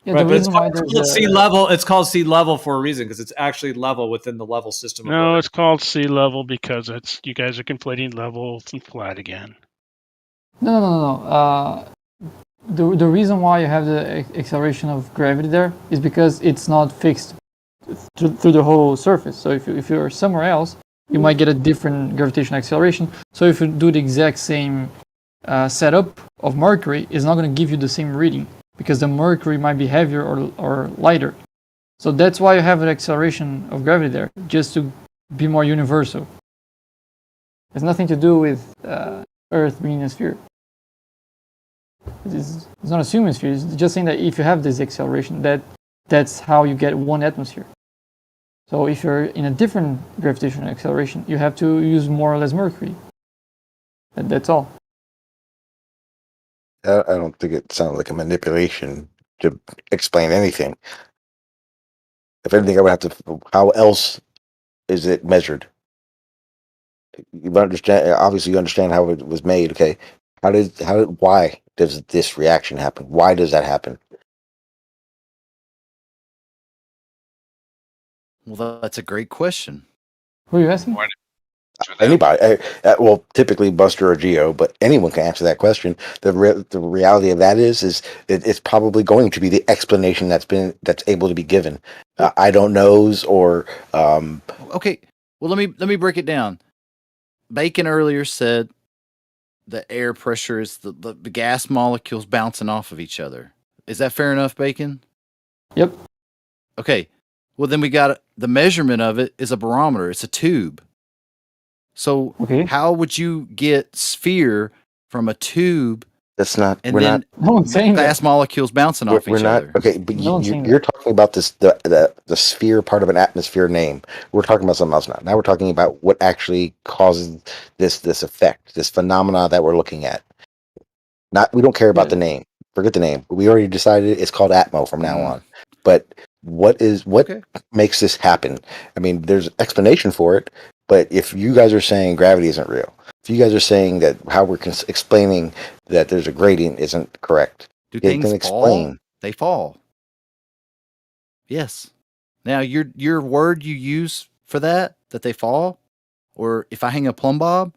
Yeah, right, but it's called sea level. It's called sea level for a reason, because it's actually level within the level system. No, it's called sea level because you guys are conflating level and flat again. No. The reason why you have the acceleration of gravity there is because it's not fixed through the whole surface. So if you're somewhere else, you might get a different gravitational acceleration. So if you do the exact same setup of Mercury, it's not going to give you the same reading, because the Mercury might be heavier or lighter. So that's why you have an acceleration of gravity there, just to be more universal. It has nothing to do with Earth being a sphere. It's not assuming sphere, it's just saying that if you have this acceleration, that's how you get one atmosphere. So if you're in a different gravitational acceleration, you have to use more or less Mercury. That's all. I don't think it sounds like a manipulation to explain anything. If anything, I would have to. How else is it measured? You understand. Obviously, you understand how it was made. Okay, why does this reaction happen? Why does that happen? Well, that's a great question. Who are you asking? Anybody. Well, typically Buster or Geo, but anyone can answer that question. The reality of that is it's probably going to be the explanation that's able to be given. I don't knows or. Okay, well let me break it down. Bacon earlier said the air pressure is the gas molecules bouncing off of each other. Is that fair enough, Bacon? Yep. Okay. Well, then we got the measurement of it is a barometer. It's a tube. So how would you get sphere from a tube? That's not. And we're then not. gas molecules bouncing off each other. Okay, but you're talking about this the sphere part of an atmosphere name. We're talking about something else now. Now we're talking about what actually causes this effect, this phenomena that we're looking at. We don't care about the name. Forget the name. We already decided it's called Atmo from now on. But what makes this happen? I mean, there's an explanation for it. But if you guys are saying gravity isn't real, if you guys are saying that how we're explaining that there's a gradient isn't correct, do things fall? They fall. Yes. Now your word you use for that they fall, or if I hang a plumb bob,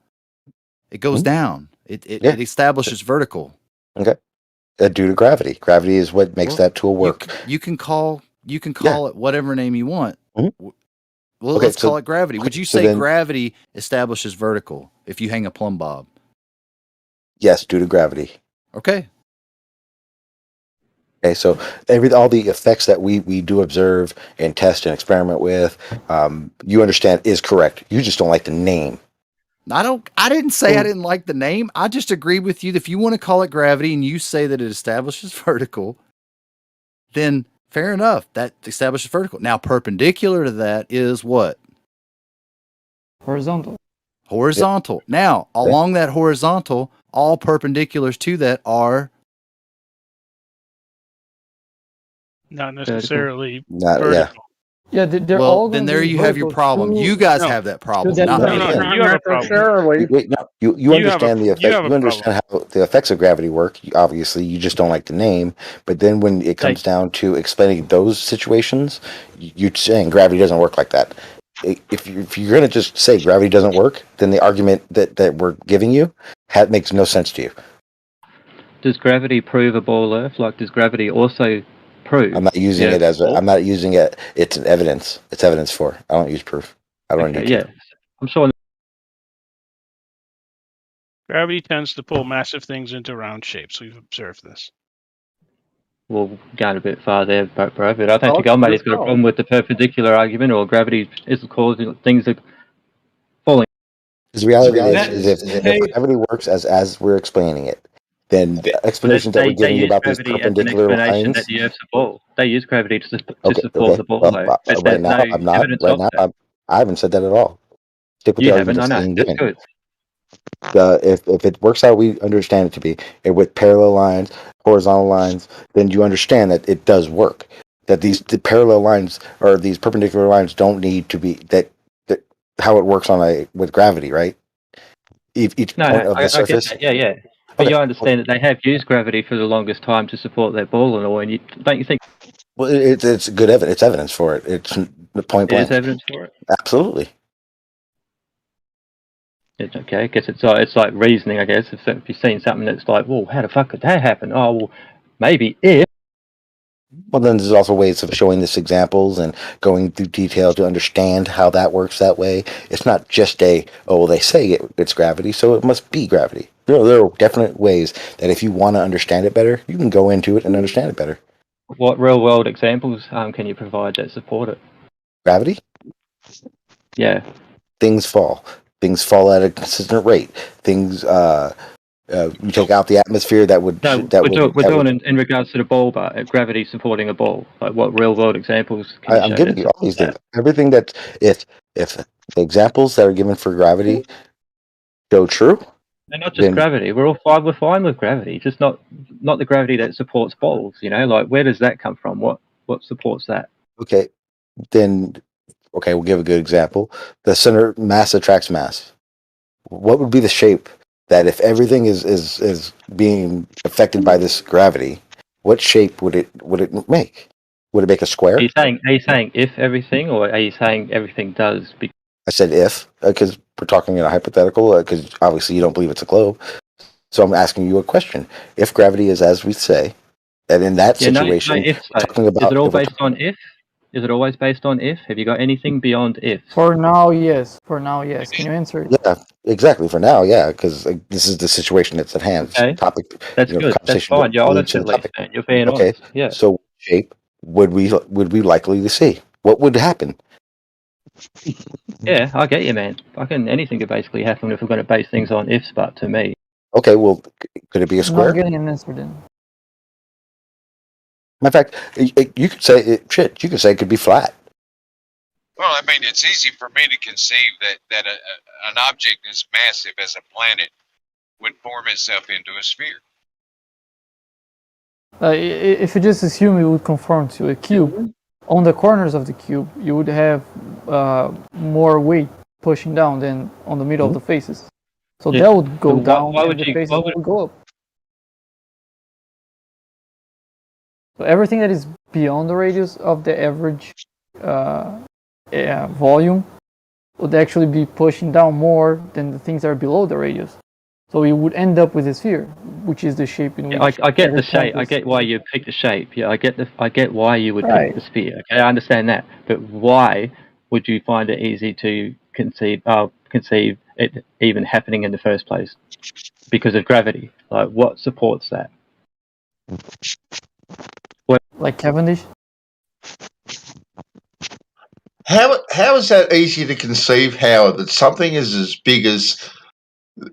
it goes down. It establishes vertical. Okay. Due to gravity. Gravity is what makes that tool work. You can call it whatever name you want. Well, let's call it gravity. Would you say gravity establishes vertical if you hang a plumb bob? Yes, due to gravity. Okay. Okay, so all the effects that we do observe and test and experiment with, you understand is correct. You just don't like the name. I didn't say I didn't like the name. I just agree with you that if you want to call it gravity and you say that it establishes vertical, then fair enough. That establishes vertical. Now, perpendicular to that is what? Horizontal. Horizontal. Now, along that horizontal, all perpendiculars to that are not necessarily vertical. Yeah. Yeah, they're all. Then there you have your problem. You guys have that problem. No, you have a problem. You understand the effect. You understand how the effects of gravity work. Obviously, you just don't like the name. But then when it comes down to explaining those situations, you're saying gravity doesn't work like that. If you're going to just say gravity doesn't work, then the argument that we're giving you makes no sense to you. Does gravity prove a ball Earth? Like, does gravity also prove? I'm not using it as I'm not using it. It's an evidence. It's evidence for. I don't use proof. I don't need to. Yeah, I'm sure. Gravity tends to pull massive things into round shapes. We've observed this. We'll go a bit far there, but I don't think anybody's got a problem with the perpendicular argument, or gravity is causing things to falling. The reality is if gravity works as we're explaining it, then the explanations that we're giving you about these perpendicular lines. That you have support. They use gravity to support the ball. Right now, I haven't said that at all. Stick with You the haven't, argument I of know. staying That's in. good. If it works out, we understand it to be with parallel lines, horizontal lines, then you understand that it does work. That the parallel lines or these perpendicular lines don't need to be that how it works with gravity, right? Each No, point of the I get surface. that. Yeah. But Okay. you understand that they have used gravity for the longest time to support their ball and all, and don't you think Well, it's good evidence. It's evidence for it. It's point it is blank. evidence for it? Absolutely. It's okay. I guess it's like reasoning. I guess if you've seen something that's like, well, how the fuck could that happen? Oh, well, maybe if. Well, then there's also ways of showing this examples and going through detail to understand how that works that way. It's not just they say it's gravity, so it must be gravity. There are definite ways that if you want to understand it better, you can go into it and understand it better. What real world examples can you provide that support it? Gravity? Yeah. Things fall. Things fall at a consistent rate. Things you take out the atmosphere that would we're doing in regards to the ball, but gravity supporting a ball. Like what real world examples can you I'm show giving that you all these support things. Everything that if the examples that are given for gravity go true, and not just gravity. We're fine with gravity, just not the gravity that supports balls. You know, like where does that come from? What supports that? Okay, we'll give a good example. The center mass attracts mass. What would be the shape that if everything is being affected by this gravity, what shape would it make? Would it make a square? Are you saying if everything, or are you saying everything does? I said if, because we're talking in a hypothetical, because obviously you don't believe it's a globe. So I'm asking you a question. If gravity is as we say, and in that situation, if so. talking about, is it all based on if? Is it always based on if? Have you got anything beyond if? For now, yes. Can you answer it? Yeah, exactly. For now, yeah, because this is the situation that's at hand. Okay. Topic. That's good. That's fine. You're honest at least, man. You're being honest. Yeah. So what shape would we likely to see? What would happen? Yeah, I get you, man. Anything could basically happen if we're going to base things on ifs, but to me. Okay, well, could it be a I'm square? not getting an answer then. Matter of fact, you could say you could say it could be flat. Well, I mean, it's easy for me to conceive that an object as massive as a planet would form itself into a sphere. If you just assume it would conform to a cube, on the corners of the cube, you would have more weight pushing down than on the middle of the faces. So that would go down and the faces would go up. So everything that is beyond the radius of the average volume would actually be pushing down more than the things that are below the radius. So you would end up with a sphere, which is the shape in which. I get the shape. I get why you pick the shape. Yeah, I get why you would pick the sphere. Okay, I understand that. But why would you find it easy to conceive it even happening in the first place? Because of gravity. Like, what supports that? Like Cavendish? How is that easy to conceive, Howard, that something is as big as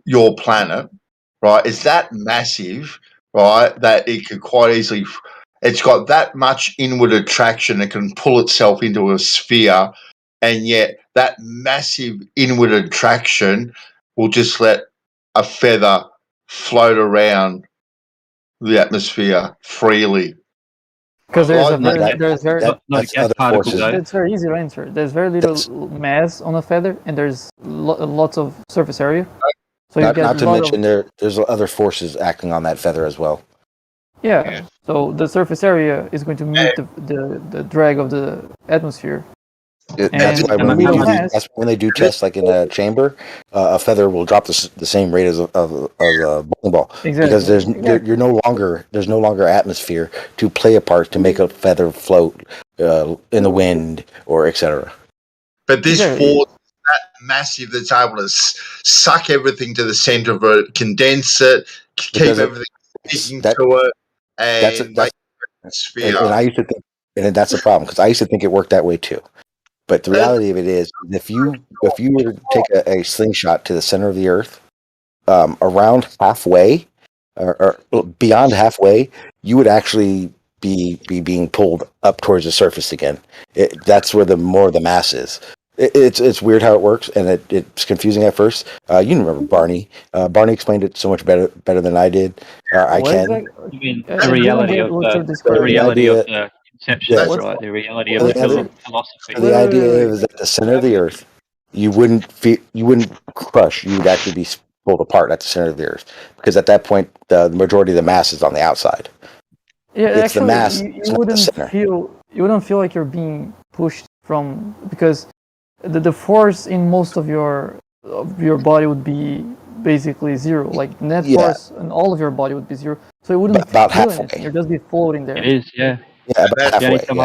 your planet, right, is that massive, right, that it could quite easily, it's got that much inward attraction, it can pull itself into a sphere, and yet that massive inward attraction will just let a feather float around the atmosphere freely. Because there's that's other forces. It's very easy to answer. There's very little mass on a feather, and there's lots of surface area. So not to mention there's other forces acting on that feather as well. Yeah. So the surface area is going to meet the drag of the atmosphere. That's why when they do tests, like in a chamber, a feather will drop the same rate as a bowling ball, because there's no longer atmosphere to play a part to make a feather float in the wind or etc. But this force is that massive that's able to suck everything to the center of it, condense it, keep everything sticking to it, and make a sphere. And I used to think, and that's the problem, because I used to think it worked that way too. But the reality of it is, if you were to take a slingshot to the center of the Earth, around halfway, or beyond halfway, you would actually be being pulled up towards the surface again. That's where more of the mass is. It's weird how it works, and it's confusing at first. You remember Barney? Barney explained it so much better than I did. I What is can. that? You mean I the didn't reality get of what you're the describing. reality of idea, the conception, yes. right? The reality of The the other, philosophy. so the idea is at the center of the Earth, you wouldn't crush. You would actually be pulled apart at the center of the Earth, because at that point the majority of the mass is on the outside. Yeah, It's the actually, mass. you It's not the center. wouldn't feel like you're being pushed from, because the force in most of your body would be basically zero. Like net Yeah. force in all of your body would be zero, so you wouldn't About feel halfway. anything. You'd just be floating there. It is, yeah. Yeah, about The only halfway. time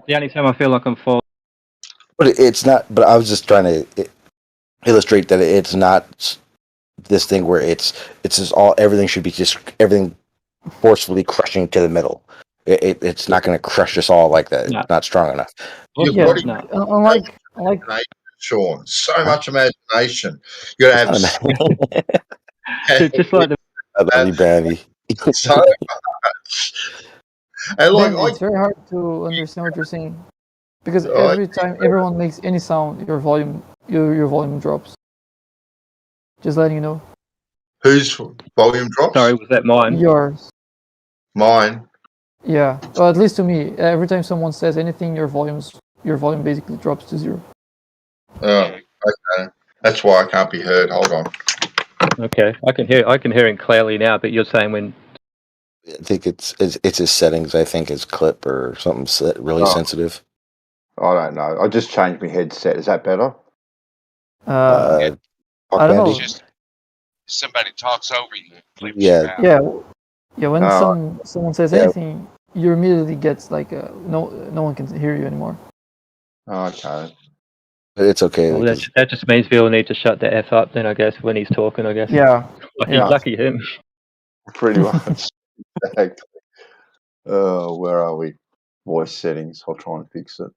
Yeah. I feel like I'm falling. But it's not. But I was just trying to illustrate that it's not this thing where it's just everything should be just everything forcefully crushing to the middle. It's not going to crush us all like that. No. It's not strong enough. You've Yeah, got to no. Unlike Sean, so much imagination. You got to have It's just like the I love you, Brandy. so much. And like, Ben, it's very hard to understand what you're saying, because I- every time everyone makes any sound, your volume drops. Just letting you know. whose volume drops? Sorry, was that mine? Yours. Mine. Yeah. Well, at least to me, every time someone says anything, your volume basically drops to zero. Oh, okay. That's why I can't be heard. Hold on. Okay, I can hear him clearly now. But you're saying when I think it's his settings. I think his clip or something really sensitive. I don't know. I just changed my headset. Is that better? I don't know. Just somebody talks over you. Flips Yeah. you out. Yeah. When someone says Yeah. anything, you immediately gets like no one can hear you anymore. Okay. But it's okay. well, Because that just means we'll need to shut the F up then, I guess, when he's talking, I guess. Yeah. Lucky him. Pretty much. Exactly. Where are we? Voice settings. I'll try and fix it.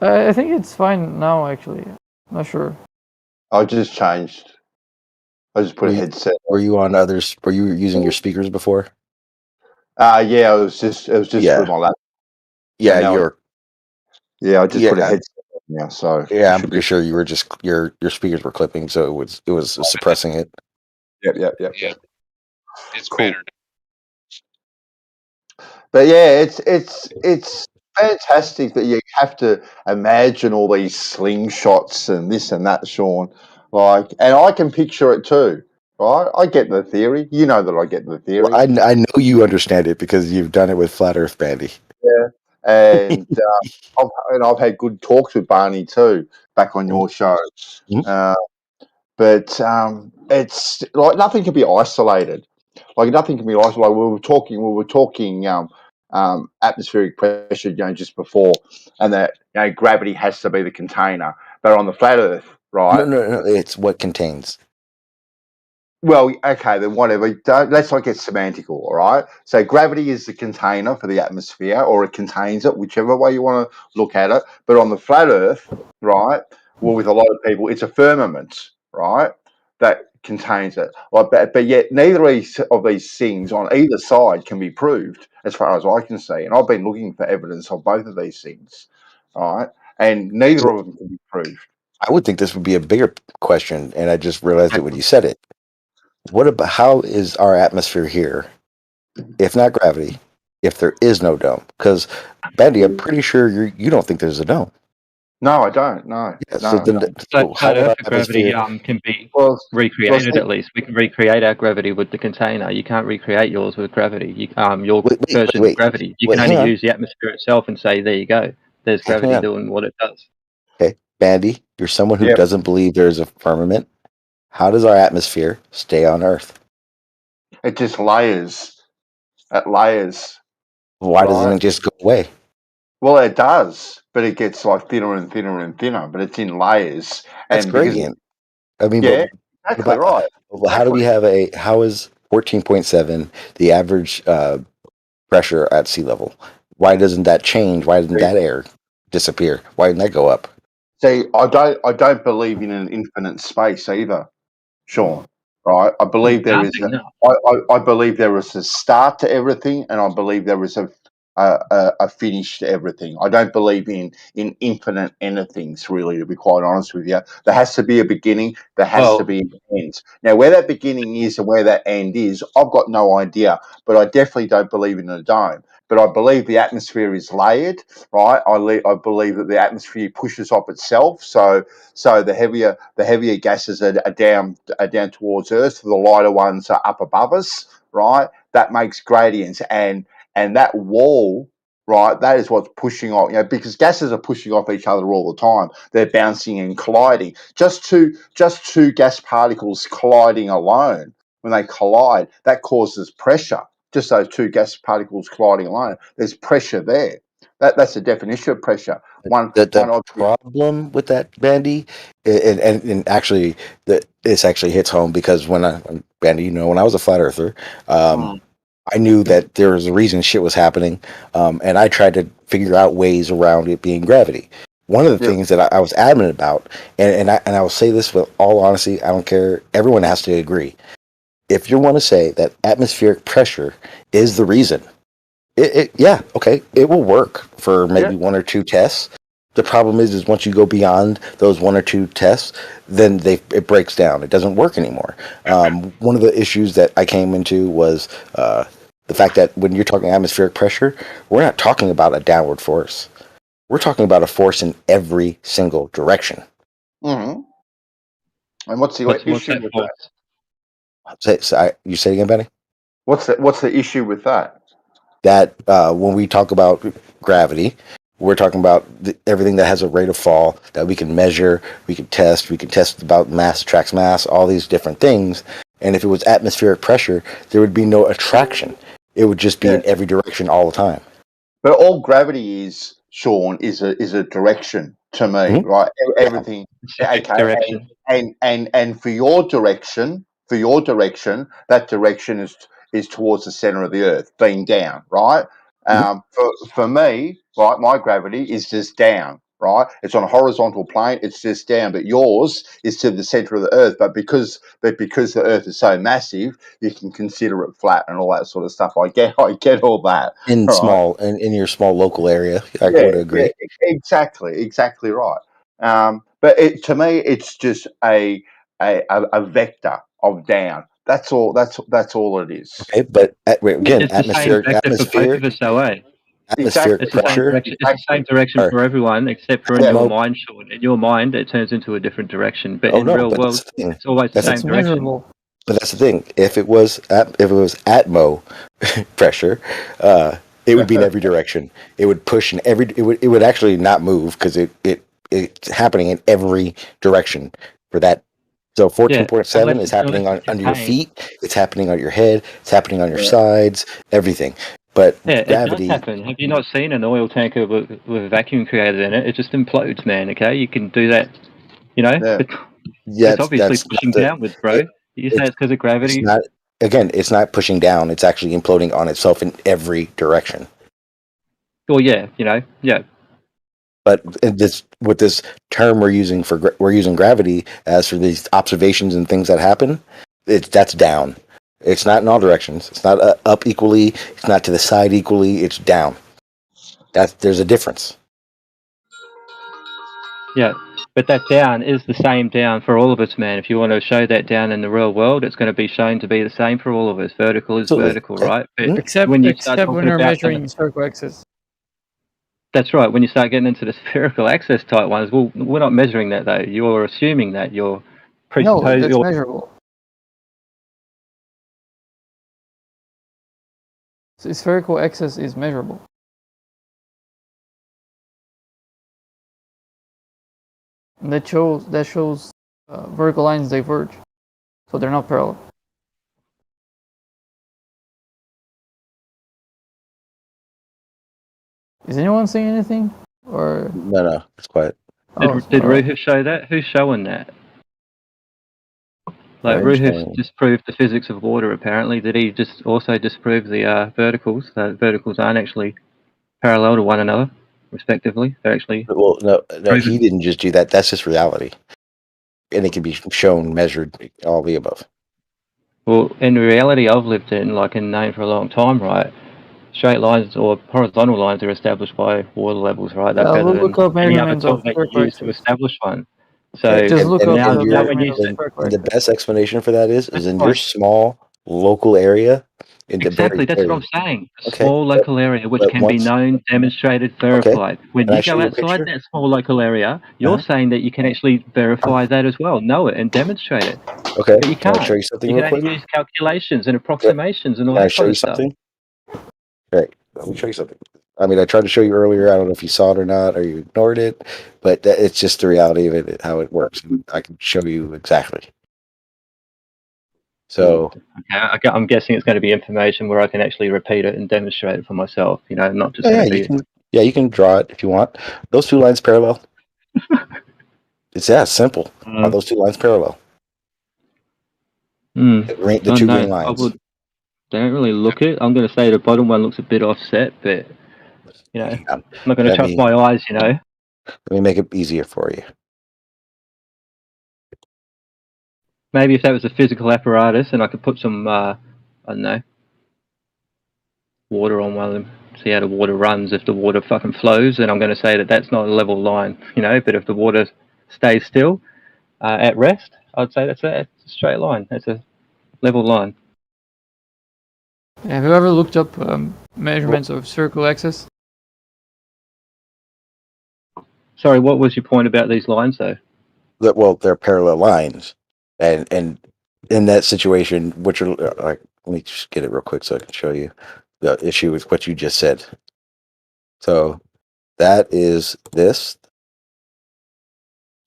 I think it's fine now, actually. Not sure. I just changed. I just put a headset. Were you on others? Were you using your speakers before? Yeah, it was just through my laptop. Yeah, now you're. Yeah, I just put a Yeah. headset on now, so Yeah, I'm pretty sure you were just your speakers were clipping, so it was suppressing it. Yep. It's Cool. better. But yeah, it's fantastic that you have to imagine all these slingshots and this and that, Sean. Like, and I can picture it too, right? I get the theory. You know that I get the theory. Well, I know you understand it because you've done it with Flat Earth Bandy. Yeah, and I've had good talks with Barney too back on your show. But it's like nothing can be isolated. Like nothing can be isolated. Like we were talking atmospheric pressure, just before, and that gravity has to be the container. But on the flat Earth, right? No, it's what contains. Well, okay, then whatever. Let's not get semantical, all right? So gravity is the container for the atmosphere, or it contains it, whichever way you want to look at it. But on the flat Earth, right, well, with a lot of people, it's a firmament, right, that contains it. But yet neither of these things on either side can be proved, as far as I can see. And I've been looking for evidence of both of these things, all right? And neither of them can be proved. I would think this would be a bigger question, and I just realized it when you said it. What about how is our atmosphere here, if not gravity, if there is no dome? Because Bandy, I'm pretty sure you don't think there's a dome. No, I don't. No. Yeah, No, so then, So how would our Earth gravity atmosphere? can be see- recreated at least. We can recreate our gravity with the container. You can't recreate yours with gravity. Your version of gravity. You can hang only on. use the atmosphere itself and say, there you go. There's Hang gravity on. doing what it does. Okay, Bandy, you're someone who doesn't believe there's a firmament. How does our atmosphere stay on Earth? It just layers. It layers. Why doesn't Right. it just go away? Well, it does, but it gets like thinner and thinner and thinner. But it's in layers. That's And because gradient. I mean, yeah, but exactly right. how do we have how is 14.7 the average pressure at sea level? Why doesn't that change? Why doesn't that air disappear? Why didn't that go up? See, I don't believe in an infinite space either, Sean. Right? I believe there is. Nothing, no. I believe there is a start to everything, and I believe there is a finished everything. I don't believe in infinite anythings, really, to be quite honest with you. There has to be a beginning. There has to be an end. Now, where that beginning is and where that end is, I've got no idea. But I definitely don't believe in a dome. But I believe the atmosphere is layered, right? I believe that the atmosphere pushes off itself. So the heavier gases are down towards Earth. The lighter ones are up above us, right? That makes gradients, and that wall, right, that is what's pushing off, because gases are pushing off each other all the time. They're bouncing and colliding. Just two gas particles colliding alone, when they collide, that causes pressure. Just those two gas particles colliding alone, there's pressure there. That's the definition of pressure. The problem with that, Bandy, and actually, this actually hits home because Bandy, when I was a flat earther, I knew that there was a reason shit was happening, and I tried to figure out ways around it being gravity. One of the things that I was adamant about, and I will say this with all honesty, I don't care, everyone has to agree. If you want to say that atmospheric pressure is the reason, it will work for maybe one or two tests. The problem is once you go beyond those one or two tests, then it breaks down. It doesn't work anymore. One of the issues that I came into was the fact that when you're talking atmospheric pressure, we're not talking about a downward force. We're talking about a force in every single direction. Mm-hmm. And what's the issue with that? You say it again, Benny? What's the issue with that? That when we talk about gravity, we're talking about everything that has a rate of fall that we can measure, we can test about mass attracts mass, all these different things. And if it was atmospheric pressure, there would be no attraction. It would just be in every direction all the time. But all gravity is, Sean, is a direction to me, right? Everything. Okay. Direction. And for your direction, that direction is towards the center of the earth, being down, right? For me, right, my gravity is just down, right? It's on a horizontal plane, it's just down, but yours is to the center of the earth. But because the earth is so massive, you can consider it flat and all that sort of stuff. I get all that. In your small local area, I would agree. Yeah, exactly right. But to me, it's just a vector of down. That's all. That's all it is. Okay, but again, it's the same vector for both of us, though, eh? Atmospheric It's the same pressure. direction. It's the same direction for everyone, except for in your mind, Sean. In your mind, it turns into a different direction, but in real world, it's always the same direction. But that's the thing. If it was atmo pressure, it would be in every direction. It would push in every. It would actually not move because it's happening in every direction for that. So 14.7 is happening under your feet. It's happening on your head. It's happening on your sides. Everything. But gravity. It does happen. Have you not seen an oil tanker with a vacuum creator in it? It just implodes, man. Okay, you can do that. It's obviously pushing downwards, bro. You say it's because of gravity. It's not pushing down. It's actually imploding on itself in every direction. Well, yeah. But with this term we're using gravity as for these observations and things that happen, that's down. It's not in all directions. It's not up equally. It's not to the side equally. It's down. There's a difference. Yeah, but that down is the same down for all of us, man. If you want to show that down in the real world, it's going to be shown to be the same for all of us. Vertical is vertical, right? But except when you're measuring spherical axis. That's right. When you start getting into the spherical axis type ones, well, we're not measuring that though. You're assuming that you're presupposing. No, that's measurable. So spherical axis is measurable. And that shows vertical lines diverge, so they're not parallel. Is anyone saying anything? Or no, it's quiet. Did Ruhif show that? Who's showing that? Like Ruhif disproved the physics of water. Apparently, did he just also disprove the verticals? The verticals aren't actually parallel to one another, respectively. They're actually no, he didn't just do that. That's just reality, and it can be shown, measured, all the above. Well, in reality, I've lived in Nain for a long time, right? straight lines or horizontal lines are established by water levels, right? They're better We'll than look up any other measurements tool of that you use to earthquakes. establish one. So Okay. Just look up now, the now when measurement you of said And the best explanation for that is in your fine. small local area. In the Exactly, that's what very I'm saying. A okay. small local area which But can be once known, demonstrated, okay, verified. When can I you show go you a outside picture? that small local area, you're saying that you can actually verify that as well, know it, and demonstrate it. Okay. But you Can I show can't. you something You real can only quick? use calculations and Can approximations and all I that show kind you of stuff. something? Right. Let me show you something. I mean, I tried to show you earlier. I don't know if you saw it or not, or you ignored it, but it's just the reality of it, how it works. I can show you exactly. So Okay, I'm guessing it's going to be information where I can actually repeat it and demonstrate it for myself. You know, not just yeah, going to you be. can you can draw it if you want. Those two lines parallel. It's that simple. Are those two lines parallel? The two green I lines. would. Don't really look it. I'm going to say the bottom one looks a bit offset, but you know, I'm not going to trust my eyes. You know. Let me make it easier for you. Maybe if that was a physical apparatus and I could put some, I don't know, water on one of them, see how the water runs. If the water fucking flows, then I'm going to say that that's not a level line, you know. But if the water stays still at rest, I'd say that's a straight line. That's a level line. Have you ever looked up measurements of circle axis? Sorry, what was your point about these lines, though? Well, they're parallel lines, and in that situation, which are like, let me just get it real quick so I can show you the issue with what you just said. So that is this,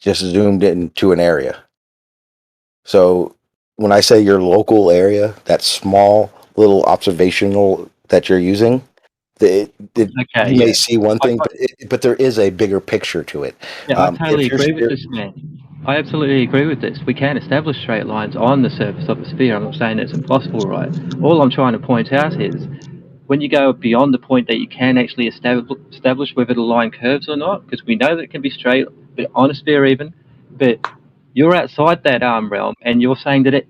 just zoomed into an area. So when I say your local area, that small little observational that you're using, you may see one thing, but there is a bigger picture to it. Yeah, I totally agree with this, man. I absolutely agree with this. We can establish straight lines on the surface of a sphere. I'm not saying it's impossible, right? All I'm trying to point out is when you go beyond the point that you can actually establish whether the line curves or not, because we know that it can be straight, but on a sphere even, but you're outside that realm, and you're saying that it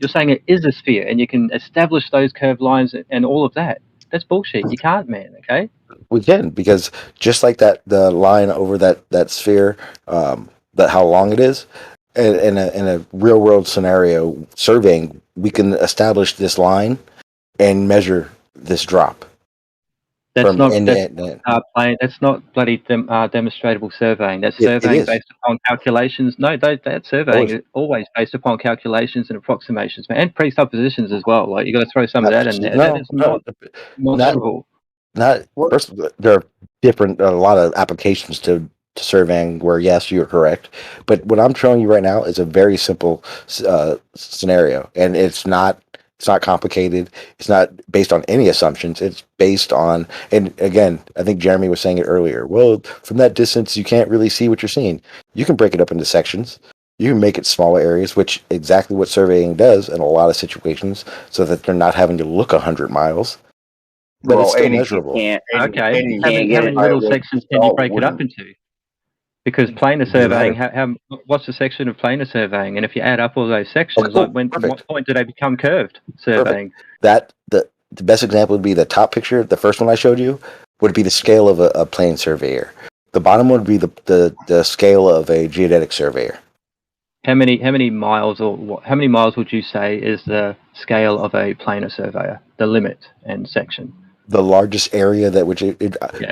is a sphere, and you can establish those curved lines and all of that. That's bullshit. You can't, man. Okay. We can, because just like that, the line over that sphere, that how long it is, in a real world scenario surveying, we can establish this line and measure this drop. That's that's not bloody demonstrable surveying. That's surveying based upon calculations. No, that surveying is always based upon calculations and approximations, man, and presuppositions as well. Like you got to throw some of that in there. That is not demonstrable. First, there are a lot of applications to surveying where yes, you're correct, but what I'm showing you right now is a very simple scenario, and it's not complicated. It's not based on any assumptions. It's based on, and again, I think Jeremy was saying it earlier. Well, from that distance, you can't really see what you're seeing. You can break it up into sections. You can make it smaller areas, which exactly what surveying does in a lot of situations, so that they're not having to look 100 miles. But it's still measurable. Okay. How many little sections can you break it up into? Because planar surveying, what's the section of planar surveying? And if you add up all those sections, like what point do they become curved surveying? That the best example would be the top picture. The first one I showed you would be the scale of a plane surveyor. The bottom would be the scale of a geodetic surveyor. How many miles would you say is the scale of a planar surveyor? The limit and section. The largest area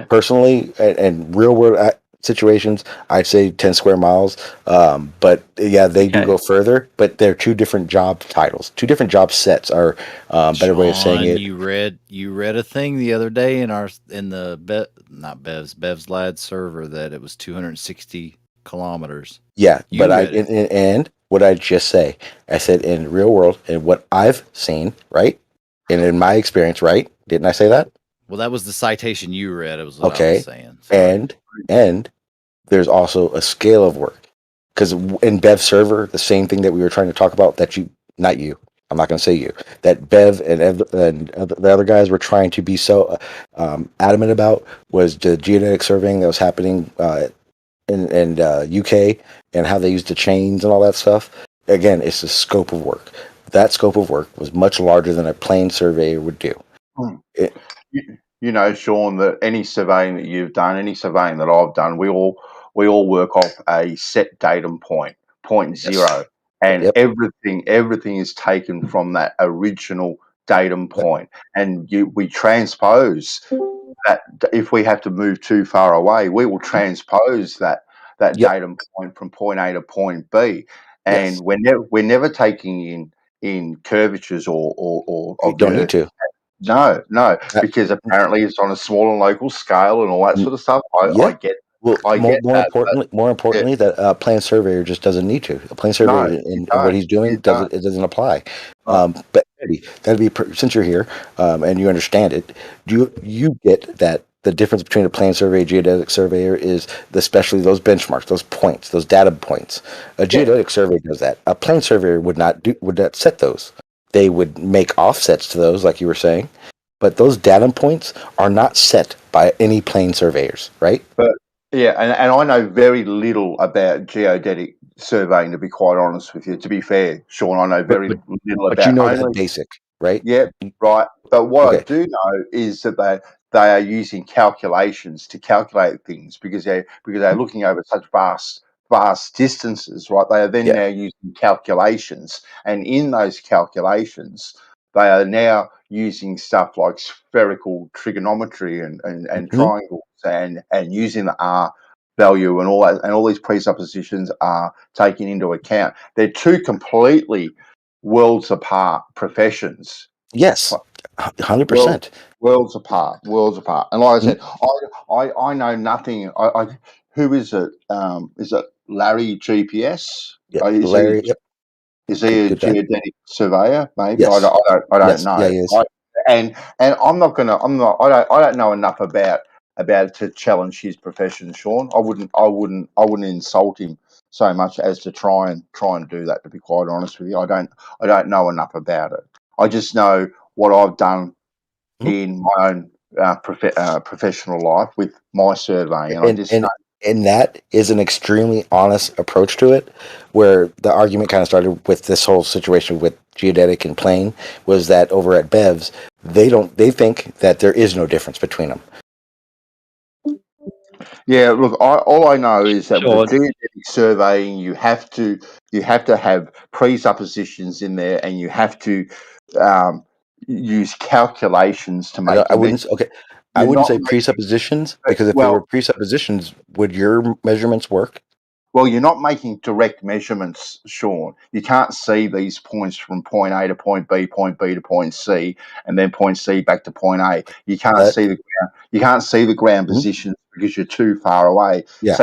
personally, and real world situations, I'd say 10 square miles. But yeah, they do go further, but they're two different job titles, two different job sets are better way of saying it. You read a thing the other day in Bev's Lad server that it was 260 kilometers. Yeah, but and what I just say, I said in real world and what I've seen, right? And in my experience, right? Didn't I say that? Well, that was the citation you read. It was what I was saying. And there's also a scale of work, because in Bev server, the same thing that we were trying to talk about not you. I'm not going to say you. That Bev and the other guys were trying to be so adamant about was the geodetic surveying that was happening in UK and how they used the chains and all that stuff. Again, it's the scope of work. That scope of work was much larger than a plane surveyor would do. You know, Sean, that any surveying that you've done, any surveying that I've done, we all work off a set datum point, point zero, and everything is taken from that original datum point, and we transpose that. If we have to move too far away, we will transpose that datum point from point A to point B, and we're never taking in curvatures or you don't need to. No, because apparently it's on a small and local scale and all that sort of stuff. I get. Well, I get more that, importantly, that a plane surveyor just doesn't need to. A plane surveyor and what he's doing doesn't apply. But Eddie, that'd be since you're here and you understand it. Do you get that the difference between a plane surveyor and geodetic surveyor is especially those benchmarks, those points, those data points? A geodetic surveyor does that. A plane surveyor would not set those. They would make offsets to those, like you were saying, but those data points are not set by any plane surveyors, right? But yeah, and I know very little about geodetic surveying, to be quite honest with you. To be fair, Sean, I know very little about. But you know that basic, right? Yeah, right. But what I do know is that they are using calculations to calculate things because they're looking over such vast distances, right? They are then now using calculations, and in those calculations, they are now using stuff like spherical trigonometry and triangles and using the R value and all that, and all these presuppositions are taken into account. They're two completely worlds apart professions. Yes, 100%. Worlds apart. And like I said, I know nothing. Who is it? Is it Larry GPS? Larry. Is he a geodetic surveyor? Maybe Yes. I don't know. Yeah, he is. And I don't know enough about it to challenge his profession, Sean. I wouldn't insult him so much as to try and do that. To be quite honest with you, I don't know enough about it. I just know what I've done in my own professional life with my surveying, and that is an extremely honest approach to it, where the argument kind of started with this whole situation with geodetic and plane was that over at Bev's, they think that there is no difference between them. Yeah, look, all I know is that with geodetic surveying, you have to have presuppositions in there, and you have to use calculations to make. I wouldn't say presuppositions, because if there were presuppositions, would your measurements work? Well, you're not making direct measurements, Sean. You can't see these points from point A to point B to point C, and then point C back to point A. You can't see the ground. You can't see the ground positions because you're too far away. Yeah.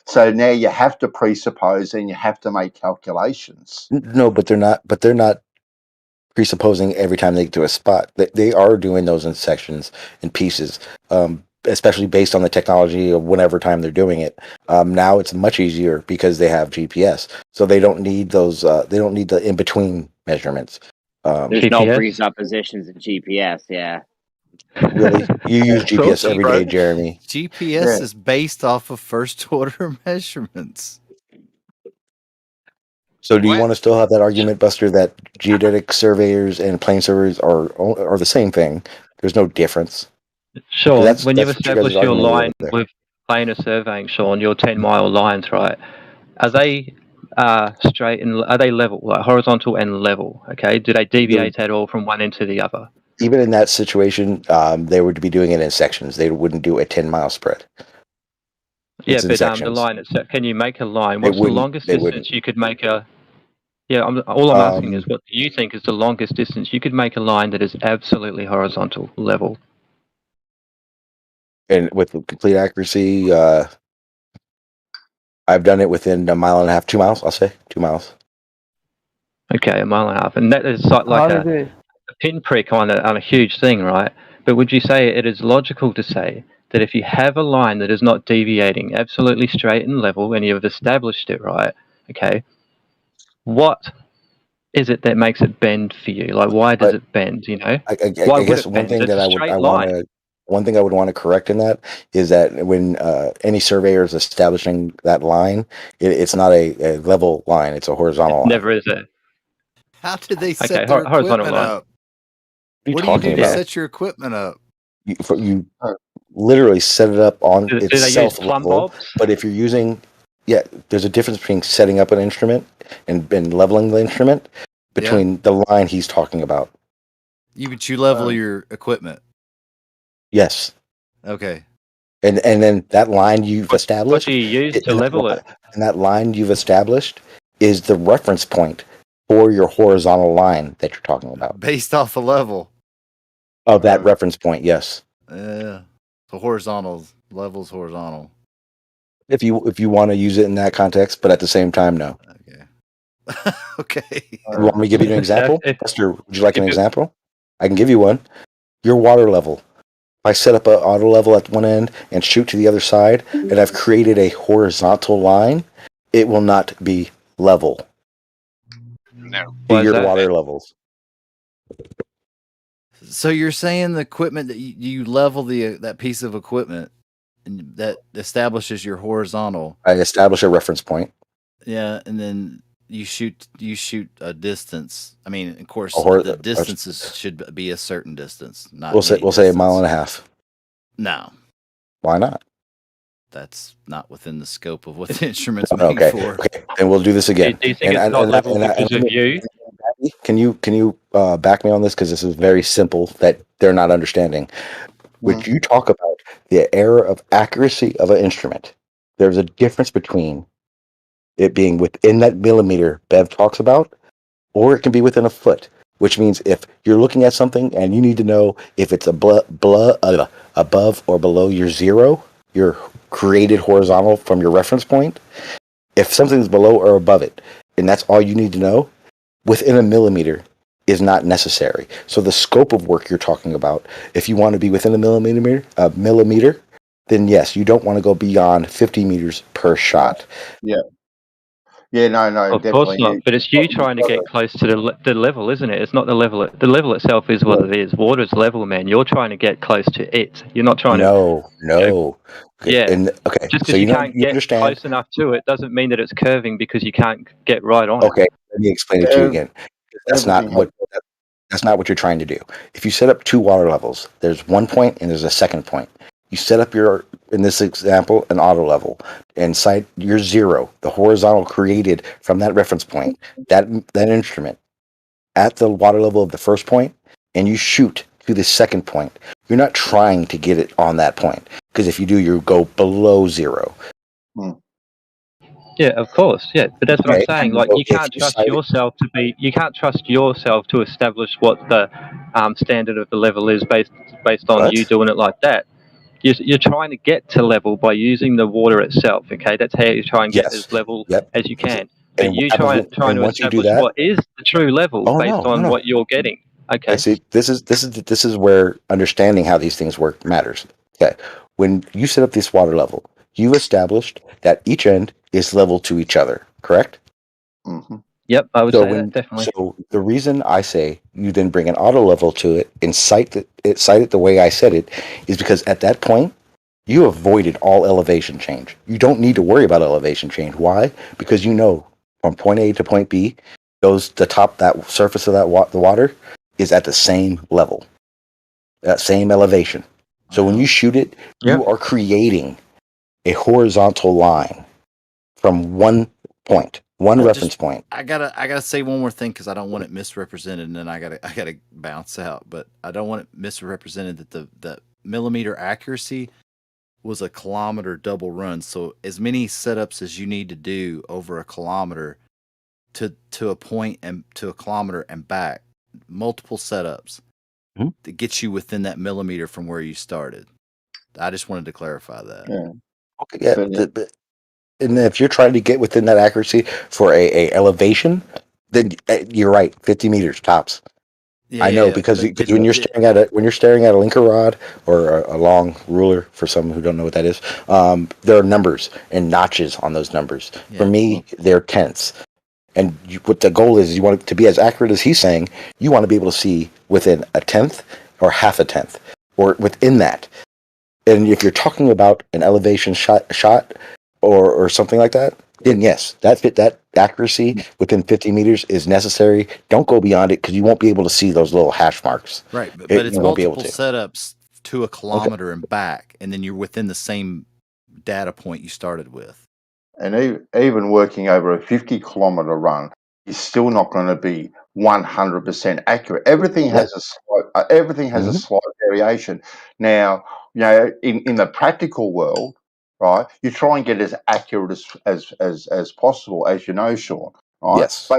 So now you have to presuppose and you have to make calculations. No, but they're not presupposing every time they get to a spot. They are doing those in sections and pieces. Especially based on the technology of whenever time they're doing it. Now it's much easier because they have GPS, so they don't need those. They don't need the in between measurements. There's GPS? no presuppositions in GPS. Yeah. Really, you use GPS every day, Jeremy. GPS is based off of first order measurements. So, do you want to still have that argument, Buster, that geodetic surveyors and plane surveyors are the same thing? There's no difference. Sure. When you've established your line with planar surveying, Sean, your 10-mile lines, right? Are they straight and are they level, like horizontal and level? Okay. Do they deviate at all from one end to the other? Even in that situation, they would be doing it in sections. They wouldn't do a 10-mile spread. Yeah, but the line itself. Can you make a line? What's the longest distance you could make a? Yeah, all I'm asking is, what do you think is the longest distance you could make a line that is absolutely horizontal, level? And with complete accuracy, I've done it within 1.5 miles, 2 miles. I'll say 2 miles. Okay, 1.5 miles, and that is like a pinprick on a huge thing, right? But would you say it is logical to say that if you have a line that is not deviating, absolutely straight and level, and you've established it, right? Okay, what is it that makes it bend for you? Like, why does it bend? You know, I guess one thing that one thing I would want to correct in that is that when any surveyor is establishing that line, it's not a level line; it's a horizontal line. Never is it. How did they set their equipment up? What do you do to set your equipment up? You literally set it up on Do they use itself plumb level. bulbs? But if you're using, there's a difference between setting up an instrument and leveling the instrument between the line he's talking about. But you level your equipment. Yes. Okay. And then that line you've established. What do you use to level it? And that line you've established is the reference point for your horizontal line that you're talking about. Based off the level. Of that reference point, yes. Yeah. So horizontal levels horizontal. If you want to use it in that context, but at the same time, no. Okay. You want me to give you an example? Buster, would you like an example? I can give you one. Your water level. If I set up an auto level at one end and shoot to the other side, and I've created a horizontal line, it will not be level. No. To your water levels. So you're saying the equipment that you level that piece of equipment and that establishes your horizontal. I establish a reference point. Yeah, and then you shoot a distance. I mean, of course, the distances should be a certain distance. Not we'll say a mile and a half. No. Why not? That's not within the scope of what the instrument's made for. Okay, then we'll do this again. Do you think it's not level because of you? Can you back me on this, because this is very simple that they're not understanding. When you talk about the error of accuracy of an instrument, there's a difference between it being within that millimeter Bev talks about, or it can be within a foot. Which means if you're looking at something and you need to know if it's above or below your zero, your created horizontal from your reference point, if something's below or above it, and that's all you need to know, within a millimeter is not necessary. So the scope of work you're talking about, if you want to be within a millimeter, then yes, you don't want to go beyond 50 meters per shot. Yeah. Yeah, no, Of definitely. course not. But it's you trying to get close to the level, isn't it? It's not the level. The level itself is what it is. Water's level, man. You're trying to get close to it. You're not trying to. No. Yeah. Okay. Just So because you can't get close enough to it doesn't mean that it's curving because you can't get right on it. Okay. Let me explain it to you again. That's not what you're trying to do. If you set up two water levels, there's one point and there's a second point. You set up in this example, an auto level, and cite your zero, the horizontal created from that reference point, that instrument, at the water level of the first point, and you shoot to the second point. You're not trying to get it on that point, because if you do, you go below zero. Yeah, of course. Yeah, but that's what I'm saying. Like, you can't trust yourself to establish what the standard of the level is based on you doing it like that. You're trying to get to level by using the water itself. Okay, that's how you try and get as level as you can. But you trying to establish what is the true level based on what you're getting. Okay. See, this is where understanding how these things work matters. Okay, when you set up this water level, you've established that each end is level to each other. Correct? Mm-hmm. Yep, I would say that definitely. So the reason I say you then bring an auto level to it and cite it the way I said it is because at that point you avoided all elevation change. You don't need to worry about elevation change. Why? Because you know from point A to point B, that surface of the water is at the same level, that same elevation. So when you shoot it, you are creating a horizontal line from one point. Reference point. I gotta say one more thing because I don't want it misrepresented, and then I gotta bounce out. But I don't want it misrepresented that the millimeter accuracy was a kilometer double run. So as many setups as you need to do over a kilometer to a point and to a kilometer and back, multiple setups to get you within that millimeter from where you started. I just wanted to clarify that. Yeah. Okay. Yeah. And if you're trying to get within that accuracy for a elevation, then you're right. 50 meters tops. Yeah, I know because when you're staring at a linker rod or a long ruler, for some who don't know what that is, there are numbers and notches on those numbers. Yeah. For me, they're tenths. And what the goal is, you want it to be as accurate as he's saying. You want to be able to see within a tenth or half a tenth, or within that. And if you're talking about an elevation shot or something like that, then yes, that accuracy within 50 meters is necessary. Don't go beyond it because you won't be able to see those little hash marks. Right, but it's You won't be able multiple to. setups to a kilometer and back, and then you're within the same data point you started with. And even working over a 50-kilometer run is still not going to be 100% accurate. Everything has a slight variation. Now, in the practical world, right, you try and get as accurate as possible, as you know, Sean. Right, yes,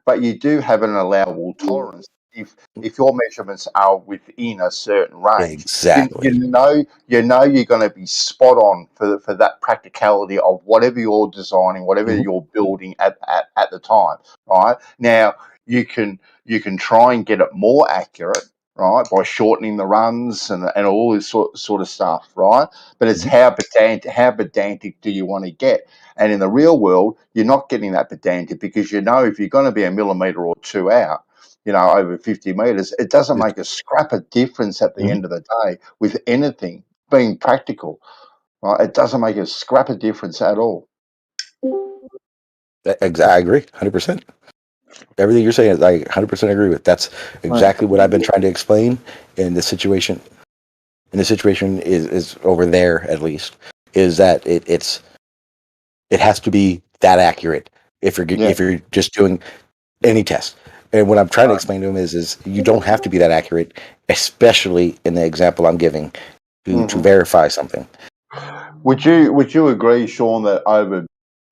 but you do have an allowable tolerance. If your measurements are within a certain range, exactly. you know you're going to be spot on for that practicality of whatever you're designing, whatever you're building at the time. Right now, you can try and get it more accurate, right, by shortening the runs and all this sort of stuff, right? But it's how pedantic do you want to get? And in the real world, you're not getting that pedantic because if you're going to be a millimeter or two out, over 50 meters, it doesn't make a scrap of difference at the end of the day with anything being practical. Right? It doesn't make a scrap of difference at all. I agree, 100%. Everything you're saying, I 100% agree with. That's exactly what I've been trying to explain in this situation. And the situation is over there, at least, is that it has to be that accurate if you're just doing any test. And what I'm trying to explain to him is you don't have to be that accurate, especially in the example I'm giving to verify something. Would you agree, Sean, that over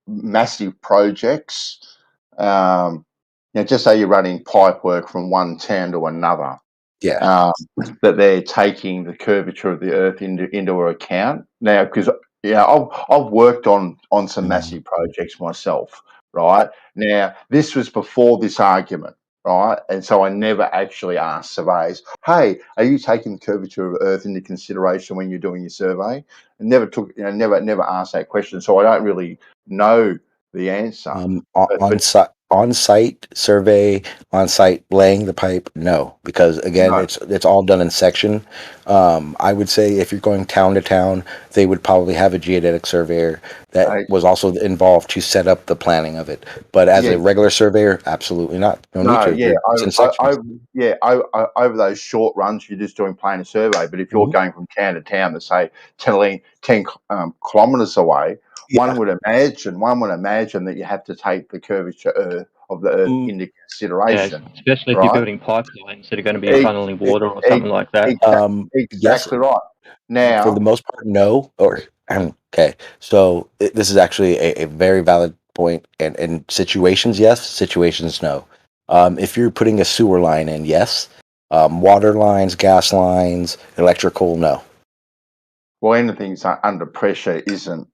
massive projects, just say you're running pipe work from one town to another, that they're taking the curvature of the Earth into account now? Because I've worked on some massive projects myself. Right now, this was before this argument. Right, and so I never actually asked surveys, "Hey, are you taking the curvature of Earth into consideration when you're doing your survey?" I never took, never asked that question, so I don't really know the answer. On-site survey, on-site laying the pipe, no, because again, it's all done in section. I would say if you're going town to town, they would probably have a geodetic surveyor that was also involved to set up the planning of it. But as a regular surveyor, absolutely not. No need to. It's in sections. Over those short runs, you're just doing planar survey. But if you're going from town to town, to say 10 kilometers away, one would imagine that you have to take the curvature of the Earth into consideration. Yeah, especially if you're building pipelines that are going to be funneling water or something like that. Exactly right. Now, for the most part, no. Okay, so this is actually a very valid point. And in situations, yes. Situations, no. If you're putting a sewer line in, yes. Water lines, gas lines, electrical, no. Well, anything under pressure isn't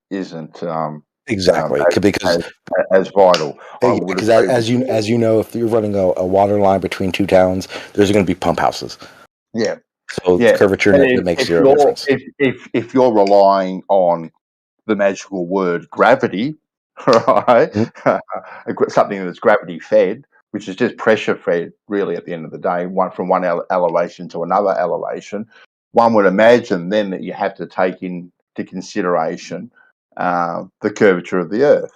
exactly because as vital. Because as you know, if you're running a water line between two towns, there's going to be pump houses. Yeah. So curvature makes zero difference. If you're relying on the magical word gravity, right? Something that's gravity fed, which is just pressure fed, really, at the end of the day, from one elevation to another elevation. One would imagine then that you have to take into consideration the curvature of the Earth.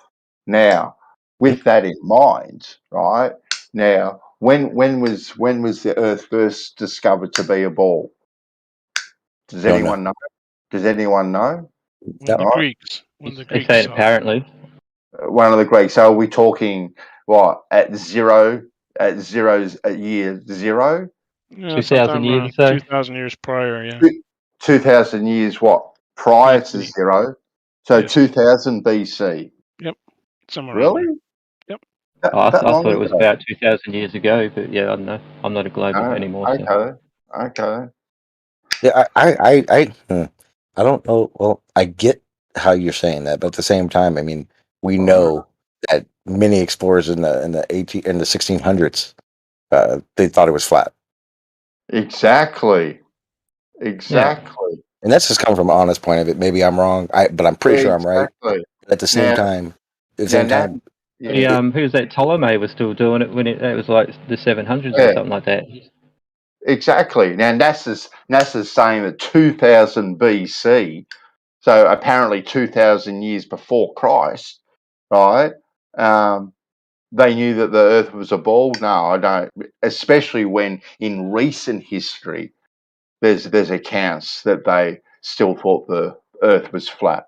Now, with that in mind, right? Now, when was the Earth first discovered to be a ball? Does anyone know? Does anyone know? When the Greeks. They say it apparently. One of the Greeks. So are we talking what at year zero? Yeah, 2,000 years or so. 2,000 years prior, yeah. 2,000 years what? Prior to zero. So 2000 BC. Yep. Somewhere really? around there. Yep. I thought it was about 2,000 years ago, but yeah, I don't know. I'm not a global anymore. Okay. So. Okay. Yeah, I don't know. Well, I get how you're saying that, but at the same time, I mean, we know that many explorers in the 1600s, they thought it was flat. Exactly. And that's just coming from an honest point of it. Maybe I'm wrong, but I'm pretty sure I'm right. At the same time, who's that? Ptolemy was still doing it when it was like the 700s or something like that. Exactly. Now NASA's saying that 2000 BC, so apparently 2,000 years before Christ, right? They knew that the Earth was a ball. No, I don't. Especially when in recent history, there's accounts that they still thought the Earth was flat.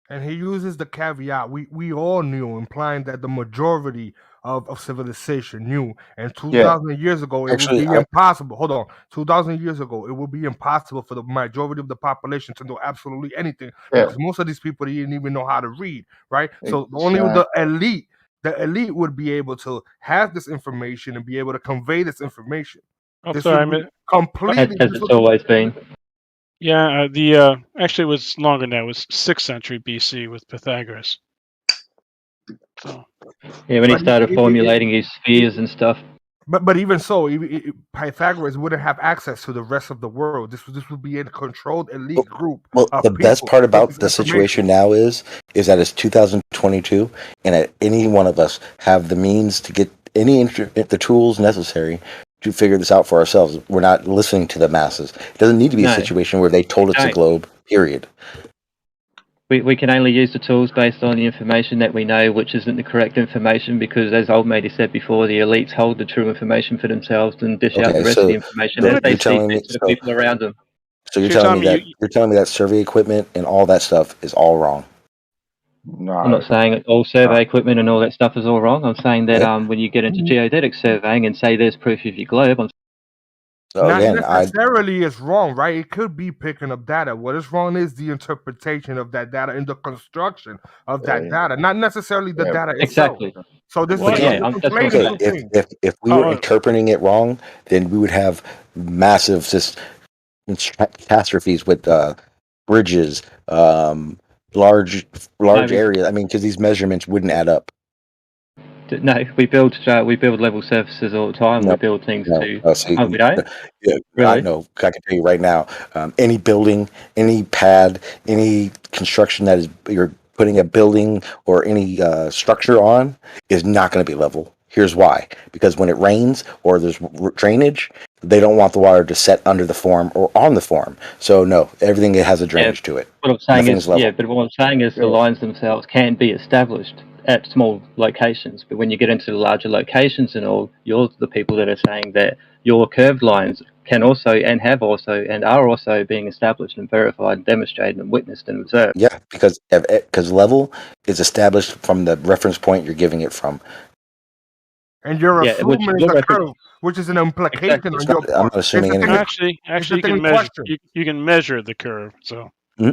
And he uses the caveat, we all knew, implying that the majority of civilization knew. And 2,000 years ago, it would be impossible. Hold on. 2,000 years ago, it would be impossible for the majority of the population to know absolutely anything. Because most of these people didn't even know how to read, right? So only the elite would be able to have this information and be able to convey this information. Oh, This sorry, would be completely... As it's always been. Yeah, actually it was longer than that. It was 6th century BC with Pythagoras. So. Yeah, when he started formulating his spheres and stuff. But even so, Pythagoras wouldn't have access to the rest of the world. This would be a controlled elite group. Well, the best part about the situation now is that it's 2022, and any one of us have the means to get the tools necessary to figure this out for ourselves. We're not listening to the masses. It doesn't need to be a situation where they told us the globe. Period. We can only use the tools based on the information that we know, which isn't the correct information, because as Old Matey said before, the elites hold the true information for themselves and dish out the rest of the information as they see fit to the people around them. So you're telling me that survey equipment and all that stuff is all wrong? No. I'm not saying all survey equipment and all that stuff is all wrong. I'm saying that when you get into geodetic surveying and say there's proof of your globe, Not necessarily it's wrong, right? It could be picking up data. What is wrong is the interpretation of that data and the construction of that data, not necessarily the data itself. Exactly. So this is if we were interpreting it wrong, then we would have massive catastrophes with bridges, large areas. I mean, because these measurements wouldn't add up. No, we build level surfaces all the time. We build things we don't. Yeah, really? I know. I can tell you right now. Any building, any pad, any construction that is you're putting a building or any structure on is not going to be level. Here's why: because when it rains or there's drainage, they don't want the water to set under the form or on the form. So no, everything has a drainage to it. What I'm saying Nothing's level. but what I'm saying is the lines themselves can be established at small locations, but when you get into the larger locations and all, you're the people that are saying that your curved lines can also and have also and are also being established and verified and demonstrated and witnessed and observed. Yeah, because level is established from the reference point you're giving it from. And you're assuming the curve, which is an implication on your part. I'm not assuming anything. Actually, you can measure the curve. So.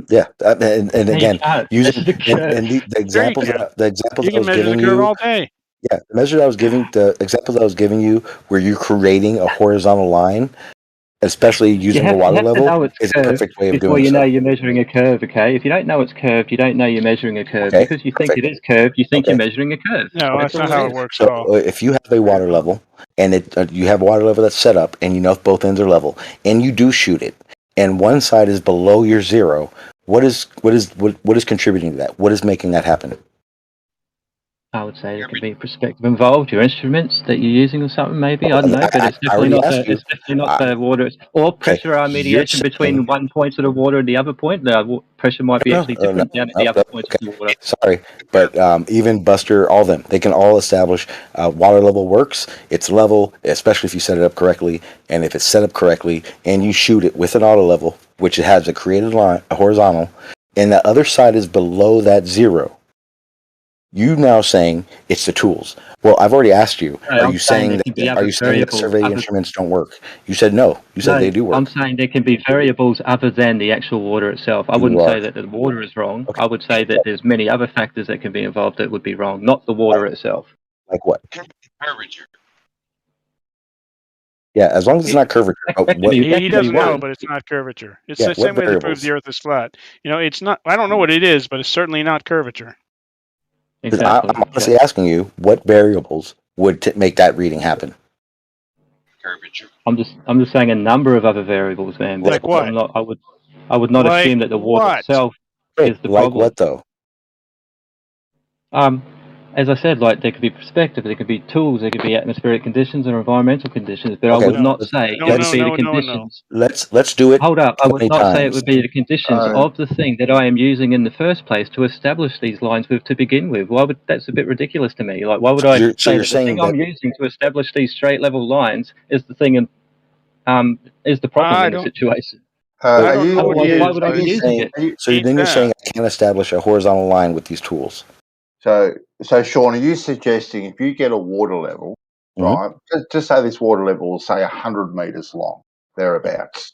Yeah, and again, using the examples I was giving you all day. Yeah, the examples I was giving you, where you're creating a horizontal line, especially using the water level, is a perfect way of doing so. Before you know you're measuring a curve, okay? If you don't know it's curved, you don't know you're measuring a curve. Okay, because you think it is curved, you think you're measuring a curve. No, that's not how it works at all. So if you have a water level, and you have a water level that's set up, and you know if both ends are level, and you do shoot it, and one side is below your zero, what is contributing to that? What is making that happen? I would say there could be perspective involved, your instruments that you're using or something, maybe. I don't know, but it's definitely not the water. Or pressure mediation between one point of the water and the other point. The pressure might be actually different down at the other point of the water. Sorry, but even Buster, all of them, they can all establish water level works. It's level, especially if you set it up correctly. And if it's set up correctly and you shoot it with an auto level, which it has a created line, a horizontal, and the other side is below that zero. You now saying it's the tools. Well, I've already asked you. Are you saying that survey instruments don't work? You said no. You said they do work. I'm saying there can be variables other than the actual water itself. I wouldn't say that the water is wrong. Okay. I would say that there's many other factors that can be involved that would be wrong, not the water itself. Like what? Curvature. Yeah, as long as it's not curvature. He doesn't know, but it's not curvature. It's the same way they prove the Earth is flat. It's not. I don't know what it is, but it's certainly not curvature. Exactly. I'm honestly asking you, what variables would make that reading happen? Curvature. I'm just saying a number of other variables, man. Like what? I would not assume that the water itself is the problem. Like what though? as I said, like there could be perspective, there could be tools, there could be atmospheric conditions and environmental conditions, but Okay, I would not say it would be the no. conditions. Let's do it. Hold up, I would 20 not say it times. would be the conditions of the thing that I am using in the first place to establish these lines with to begin with. Why would that's a bit ridiculous to me? Like, why would I So say you're that the saying thing I'm using to establish these straight level lines is the thing and is the problem in the situation? Are you? Otherwise, why would I be using it? So then you're saying I can't establish a horizontal line with these tools? So Sean, are you suggesting if you get a water level, right? Just say this water level will say 100 meters long, thereabouts.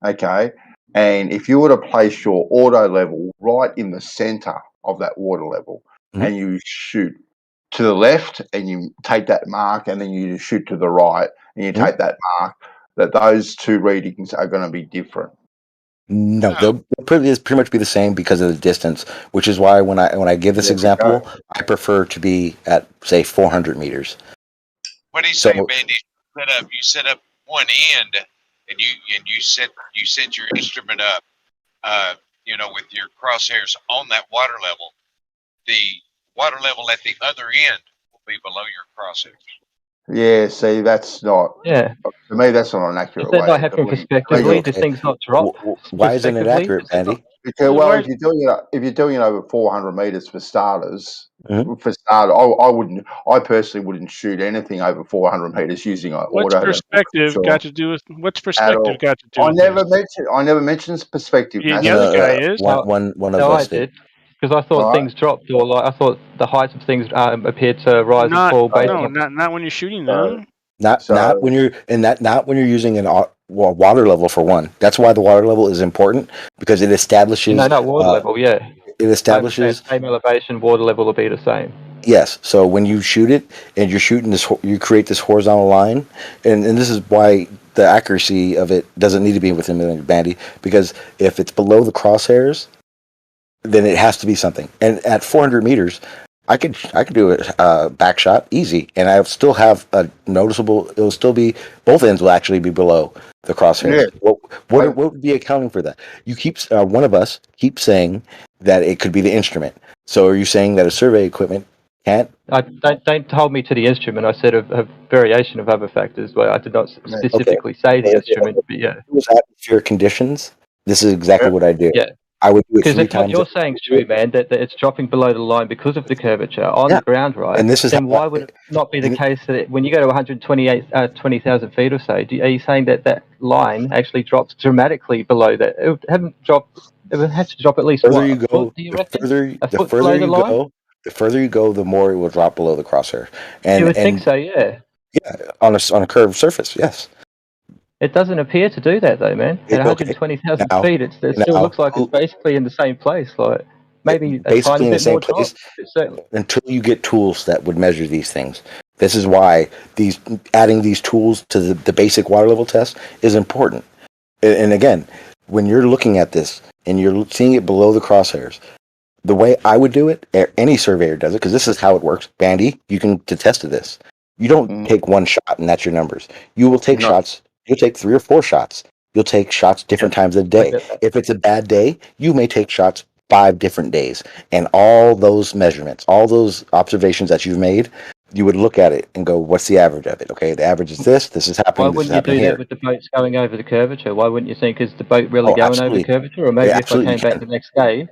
Okay, and if you were to place your auto level right in the center of that water level, and you shoot to the left, and you take that mark, and then you shoot to the right, and you take that mark, that those two readings are going to be different. No, they'll pretty much be the same because of the distance, which is why when I give this example, I prefer to be at say 400 meters. What he's saying, Bandy, you set up one end, and you set your instrument up, with your crosshairs on that water level. The water level at the other end will be below your crosshairs. Yeah, see, that's not. Yeah. To me, that's not an accurate Is that way. not happening prospectively? Do things not drop? Why isn't it accurate, Bandy? Because, well, if you're doing it over 400 meters for starters, I personally wouldn't shoot anything over 400 meters using an What's auto. perspective got to do with I never mentioned perspective. Yeah, the other guy is. One of No, us I did. Because I thought things dropped, or like I thought the heights of things appeared to rise and fall based on. Not when you're shooting them. Not when you're not when you're using an water level for one. That's why the water level is important because it establishes. No, not water level. Yeah. It establishes same elevation, water level will be the same. Yes. So when you shoot it and you're shooting this, you create this horizontal line, and this is why the accuracy of it doesn't need to be within the bandy, because if it's below the crosshairs, then it has to be something. And at 400 meters, I could do a back shot easy, and I'll still have a noticeable. It'll still be both ends will actually be below the crosshairs. Yeah. What would be accounting for that? You keep one of us keeps saying that it could be the instrument. So are you saying that a survey equipment can't? Don't hold me to the instrument. I said a variation of other factors. Well, I did not specifically say the instrument, but yeah. If it was atmospheric conditions, this is exactly what I do. Yeah. I would do it because 3 if what times. you're saying is true, man, that it's dropping below the line because of the curvature on the ground, right? And this is then why would it not be the case that when you go to 120,000 feet or so, are you saying that line actually drops dramatically below that? It haven't dropped. It would have to drop at least The further what, you a go, foot, do you reckon? the further you go, the further you go, the more it will drop below the crosshair. And you would think so, yeah. Yeah, on a curved surface, yes. It doesn't appear to do that though, man. At 120,000 feet, it still looks like it's basically in the same place. Like maybe a basically tiny in the bit same more place drop. until you get tools that would measure these things. This is why adding these tools to the basic water level test is important. And again, when you're looking at this and you're seeing it below the crosshairs, the way I would do it, any surveyor does it, because this is how it works. Bandy, you can attest to this. You don't take one shot and that's your numbers. You will take shots. You'll take 3 or 4 shots. You'll take shots different times of the day. If it's a bad day, you may take shots 5 different days. And all those measurements, all those observations that you've made, you would look at it and go, what's the average of it? Okay, the average is this is happening, Why wouldn't you do that with the boats going over the curvature? Why wouldn't you think, is the boat really going over the curvature? Or maybe if I came back the next day,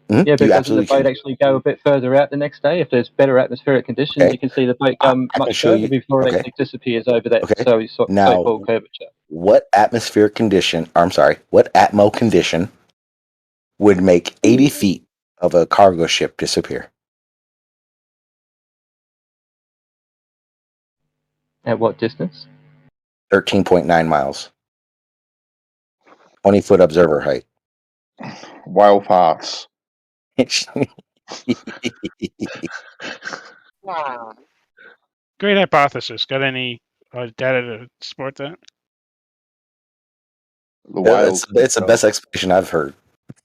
yeah, but doesn't the boat actually go a bit further out the next day? If there's better atmospheric conditions, you can see the boat go much further before it actually disappears over that so-called curvature. What atmospheric condition, what atmo condition would make 80 feet of a cargo ship disappear? At what distance? 13.9 miles. 20-foot observer height. Whale paths. Great hypothesis. Got any data to support that? It's the best explanation I've heard.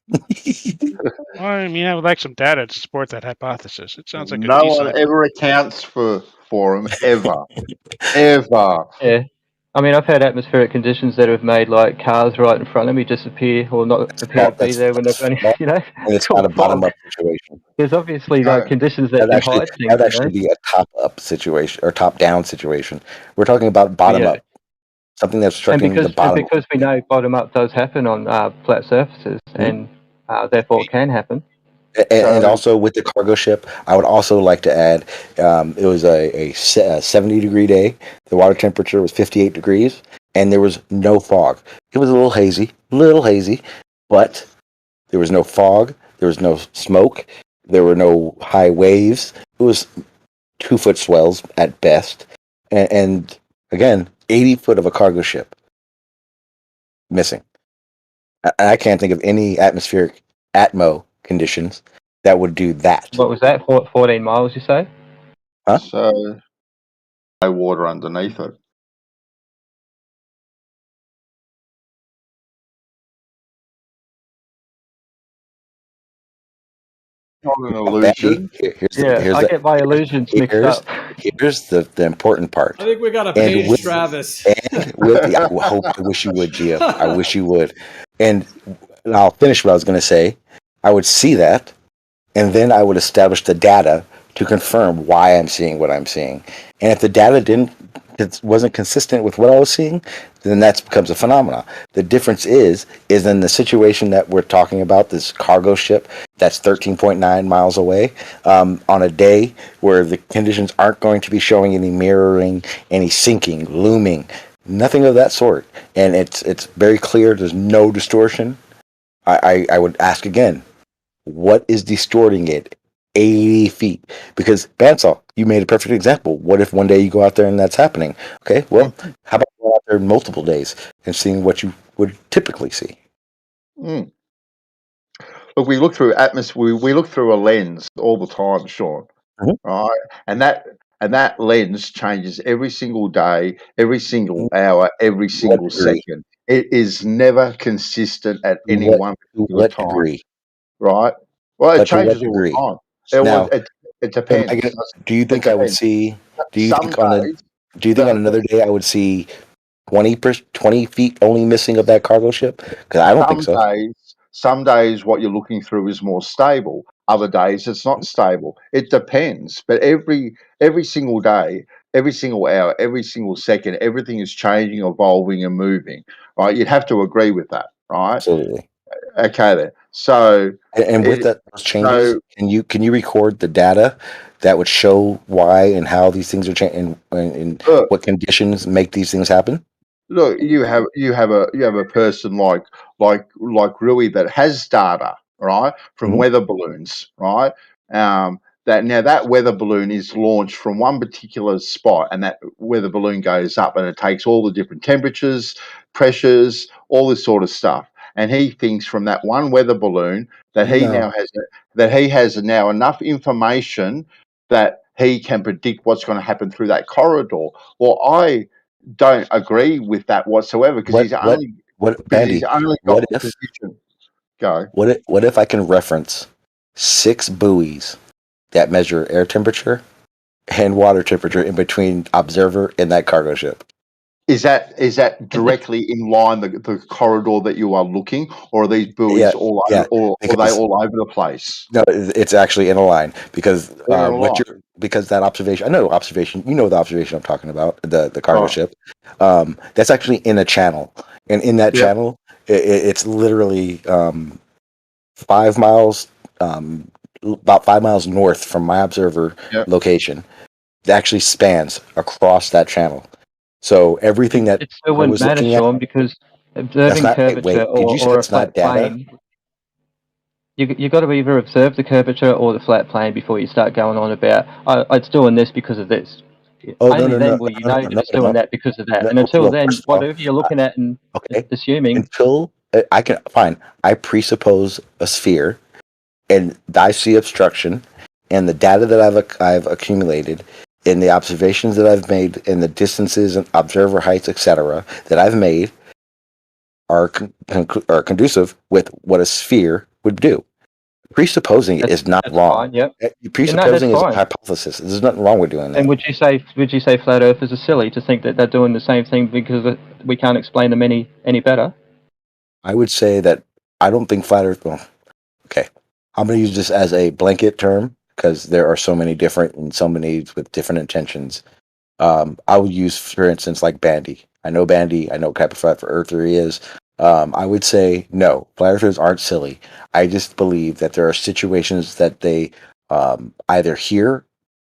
Well, I mean, I would like some data to support that hypothesis. It sounds like No one ever accounts for him ever, ever. Yeah. I mean, I've had atmospheric conditions that have made like cars right in front of me disappear or not appear to be there when they've only, small, you know, and it's it's all not a bottom fog. up situation. There's obviously like conditions that can hide things, That actually be a top up situation or top down situation. We're talking about bottom up, something that's obstructing the bottom. And because we know bottom up does happen on flat surfaces, and therefore it can happen. And also with the cargo ship, I would also like to add, it was a 70-degree day. The water temperature was 58 degrees, and there was no fog. It was a little hazy, but there was no fog. There was no smoke. There were no high waves. It was 2-foot swells at best, and again, 80 foot of a cargo ship missing. I can't think of any atmospheric atmo conditions that would do that. What was that? 14 miles, you say? Huh? So, no water underneath it. Not an illusion. I get my illusions mixed up. Here's the important part. I think we got to page Travis. And with the, I wish you would, Gio. I wish you would. And I'll finish what I was going to say. I would see that, and then I would establish the data to confirm why I'm seeing what I'm seeing. And if the data wasn't consistent with what I was seeing, then that becomes a phenomenon. The difference is in the situation that we're talking about, this cargo ship that's 13.9 miles away, on a day where the conditions aren't going to be showing any mirroring, any sinking, looming, nothing of that sort. And it's very clear there's no distortion. I would ask again, what is distorting it 80 feet? Because Bansal, you made a perfect example. What if one day you go out there and that's happening? Okay, well, how about going out there multiple days and seeing what you would typically see? Look, we look through atmosphere. We look through a lens all the time, Sean. Right, and that lens changes every single day, every single hour, every single second. It is never consistent at any one particular time. Degree? Right. Well, it But to what changes all degree? the time. Now, It depends. Do you think I would see? Do you think on another day I would see 20 feet only missing of that cargo ship? Because I don't think so. Some days what you're looking through is more stable. Other days it's not stable. It depends. But every single day, every single hour, every single second, everything is changing, evolving, and moving. Right? You'd have to agree with that, right? Absolutely. Okay then. So and with those changes, can you record the data that would show why and how these things are changing and what conditions make these things happen? Look, you have a person like Rui that has data, right, from weather balloons, right? That weather balloon is launched from one particular spot, and that weather balloon goes up, and it takes all the different temperatures, pressures, all this sort of stuff. And he thinks from that one weather balloon that he has now enough information that he can predict what's going to happen through that corridor. Well, I don't agree with that whatsoever because he's only got the position. Go. What if I can reference 6 buoys that measure air temperature and water temperature in between observer and that cargo ship? Is that directly in line the corridor that you are looking, or are these buoys or are they all over the place? No, it's actually in a line because that observation. I know observation. You know the observation I'm talking about, the cargo ship. That's actually in a channel, and in that channel, it's literally 5 miles, about 5 miles north from my observer location. It actually spans across that channel. So everything that it still wouldn't matter, Sean, because observing curvature or a flat plane, you got to either observe the curvature or the flat plane before you start going on about it's doing this because of this. Only then will you know that it's doing that because of that. And until then, whatever you're looking at and assuming. Until I presuppose a sphere, and I see obstruction, and the data that I've accumulated, in the observations that I've made, in the distances and observer heights, etc., that I've made, are conducive with what a sphere would do. presupposing it is not wrong. Fine, yep. Presupposing that's is a fine. hypothesis. There's nothing wrong with doing that. And would you say flat earthers are silly to think that they're doing the same thing because we can't explain them any better? I would say that I don't think flat Earth. Well, okay, I'm going to use this as a blanket term because there are so many different and so many with different intentions. I would use, for instance, like Bandy. I know Bandy. I know what type of flat earther he is. I would say no, flat earthers aren't silly. I just believe that there are situations that they either hear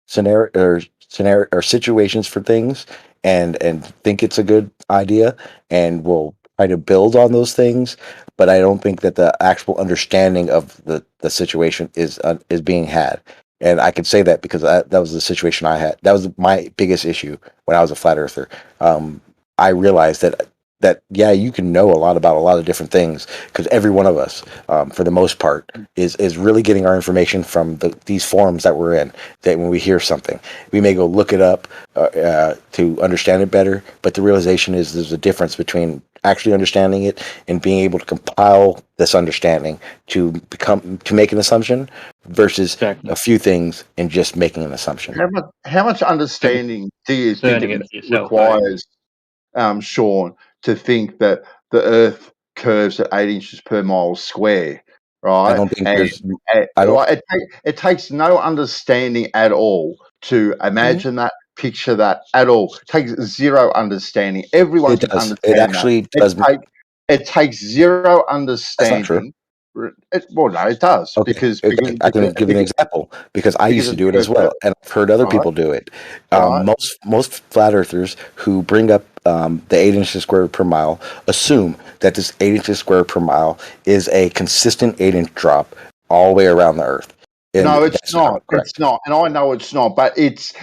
scenario or situations for things and think it's a good idea and will try to build on those things, but I don't think that the actual understanding of the situation is being had. And I can say that because that was the situation I had. That was my biggest issue when I was a flat earther. I realized that yeah, you can know a lot about a lot of different things because every one of us, for the most part, is really getting our information from these forums that we're in. That when we hear something, we may go look it up to understand it better. But the realization is there's a difference between actually understanding it and being able to compile this understanding to make an assumption versus a few things and just making an assumption. How much understanding do you think it requires, Sean, to think that the Earth curves at 8 inches per mile square, right? I don't think there's. It takes no understanding at all to imagine that, picture that at all. It takes zero understanding. Everyone can understand It actually does. It takes zero understanding. That's not true. Well, no, it does. Okay. Because I can give an example because I used to do it as well, and I've heard other people do it. Most flat earthers who bring up the 8 inches squared per mile assume that this 8 inches squared per mile is a consistent 8-inch drop all the way around the Earth. And no, it's not. It's not, and I know it's not. But it's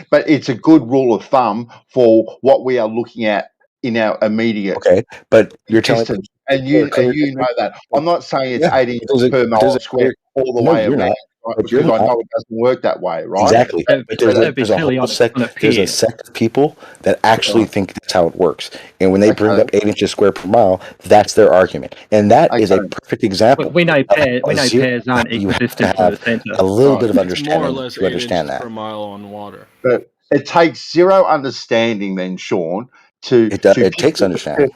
a good rule of thumb for what we are looking at in our immediate. Okay, but you're telling distance. And you know that. I'm not saying it's 8 inches per mile square all the way around, right? Because I know it doesn't work that way, right? Exactly. But there's a whole sect of people that actually think that's how it works. And when they bring up 8 inches square per mile, that's their argument. And that is a perfect example. We know pairs aren't equidistant to the center. A little bit of More or understanding less to 8 understand inches that. per mile on water. But it takes zero understanding then, Sean, it takes understanding.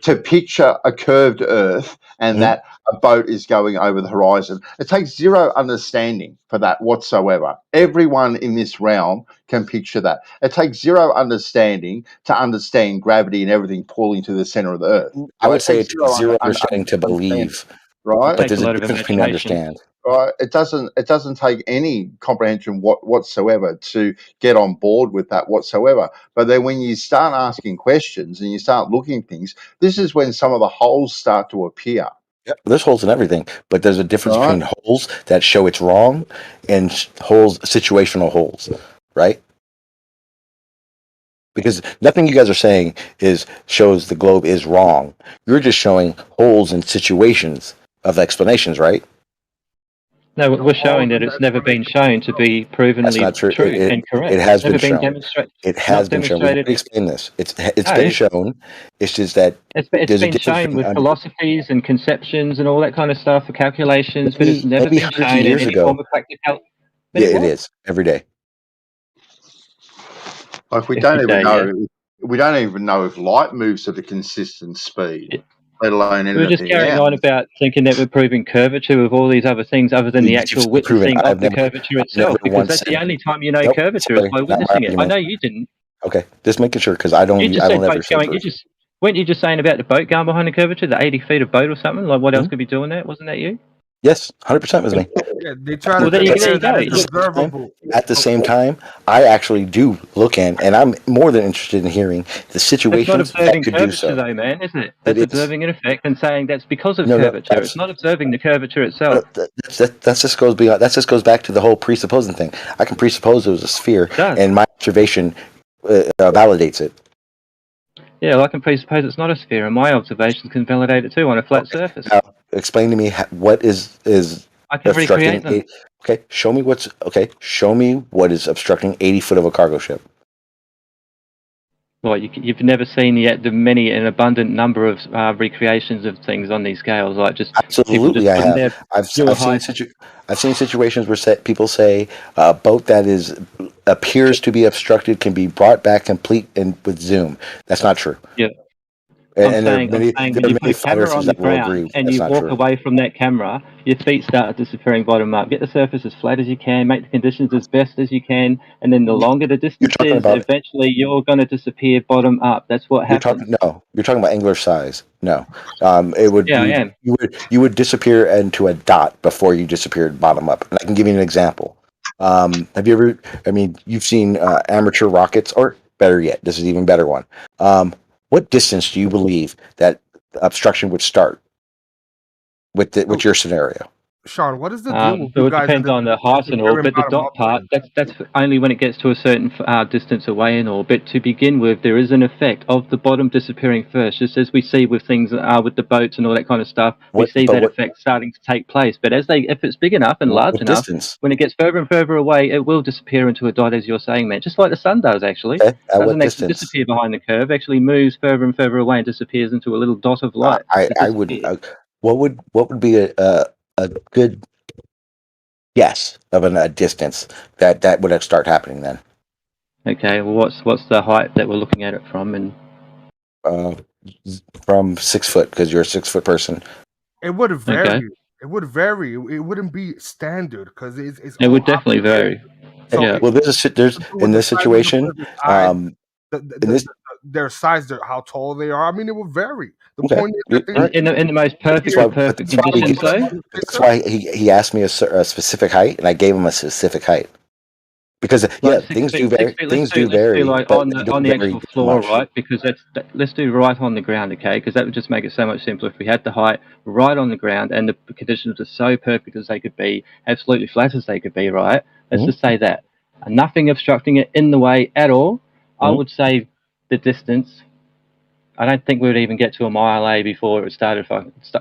To picture a curved Earth and that a boat is going over the horizon. It takes zero understanding for that whatsoever. Everyone in this realm can picture that. It takes zero understanding to understand gravity and everything pulling to the center of the Earth. I would say it takes zero understanding to believe, right? But there's a difference between understand. Right, it doesn't take any comprehension whatsoever to get on board with that whatsoever. But then when you start asking questions and you start looking at things, this is when some of the holes start to appear. Yep, there's holes in everything, but there's a difference between holes that show it's wrong and situational holes, right? Because nothing you guys are saying shows the globe is wrong. You're just showing holes in situations of explanations, right? No, we're showing that it's never been shown to be provenly true and correct. It has never been shown. Demonstrated. It has been shown. Let me explain this. It's been shown. It's just that it's been shown with philosophies and conceptions and all that kind of stuff for calculations, but it's never been shown in any form of practical. Yeah, it is every day. Like we don't even know. We don't even know if light moves at a consistent speed. Let alone anything. We're just carrying on about thinking that we're proving curvature with all these other things other than the actual witnessing of the curvature itself, because that's the only time you know curvature is by witnessing it. I know you didn't. Okay, just making sure because I don't ever say weren't you just saying about the boat going behind the curvature, the 80 feet of boat or something? Like what else could be doing that? Wasn't that you? Yes, 100% was me. Yeah, they try to that observable. At the same time, I actually do look in, and I'm more than interested in hearing the situations that could do so. Though, man, isn't it? That's observing an effect and saying that's because of curvature. It's not observing the curvature itself. That just goes beyond. That just goes back to the whole presupposing thing. I can presuppose it was a sphere, and my observation validates it. Yeah, well, I can presuppose it's not a sphere, and my observations can validate it too on a flat surface. Now, explain to me what is I can recreate them. Okay, show me what is obstructing 80 foot of a cargo ship. Well, you've never seen yet the many and abundant number of recreations of things on these scales, like just people Absolutely, just I putting have. their I've viewer seen height. I've seen situations where people say a boat that appears to be obstructed can be brought back complete and with zoom. That's not true. Yeah. And I'm saying there when are you put many a flat camera earthers on the that will ground agree and that's you not walk true. away from that camera, your feet start disappearing bottom up. Get the surface as flat as you can, make the conditions as best as you can, and then the longer the distance talking is, about- eventually you're going to disappear bottom up. That's what happens. You're talking about angler size. No, it would Yeah, I am. you would disappear into a dot before you disappeared bottom up. And I can give you an example. Have you ever? I mean, you've seen amateur rockets, or better yet, this is an even better one. What distance do you believe that obstruction would start with your scenario? Sean, what is the deal with So you it guys? depends on the height and all, but the dot part, that's only when it gets to a certain distance away and all. But to begin with, there is an effect of the bottom disappearing first, just as we see with things with the boats and all that kind of stuff. We see that effect starting to take place. But if it's big enough and large enough, distance? when it gets further and further away, it will disappear into a dot, as you're saying, man. Just like the sun does, actually. Okay, at what Doesn't actually distance? disappear behind the curve, actually moves further and further away and disappears into a little dot of light. I wouldn't. What would be a good guess of a distance that would start happening then? Okay, well, what's the height that we're looking at it from? And from 6 foot, because you're a 6 foot person. It would vary. Okay. It would vary. It wouldn't be standard because it's. It would definitely vary. So yeah. Well, there's in this situation, their size, how tall they are. I mean, it will vary. The Okay. point is, that in the most perfect of perfect conditions, though. That's why he asked me a specific height, and I gave him a specific height. Because things do vary. Things do vary. Like but on they the don't on the vary actual too floor, much. right? Because let's do right on the ground, okay? Because that would just make it so much simpler if we had the height right on the ground and the conditions are so perfect as they could be, absolutely flat as they could be, right? Let's just say that. And nothing obstructing it in the way at all. I would say the distance. I don't think we would even get to a mile before it started.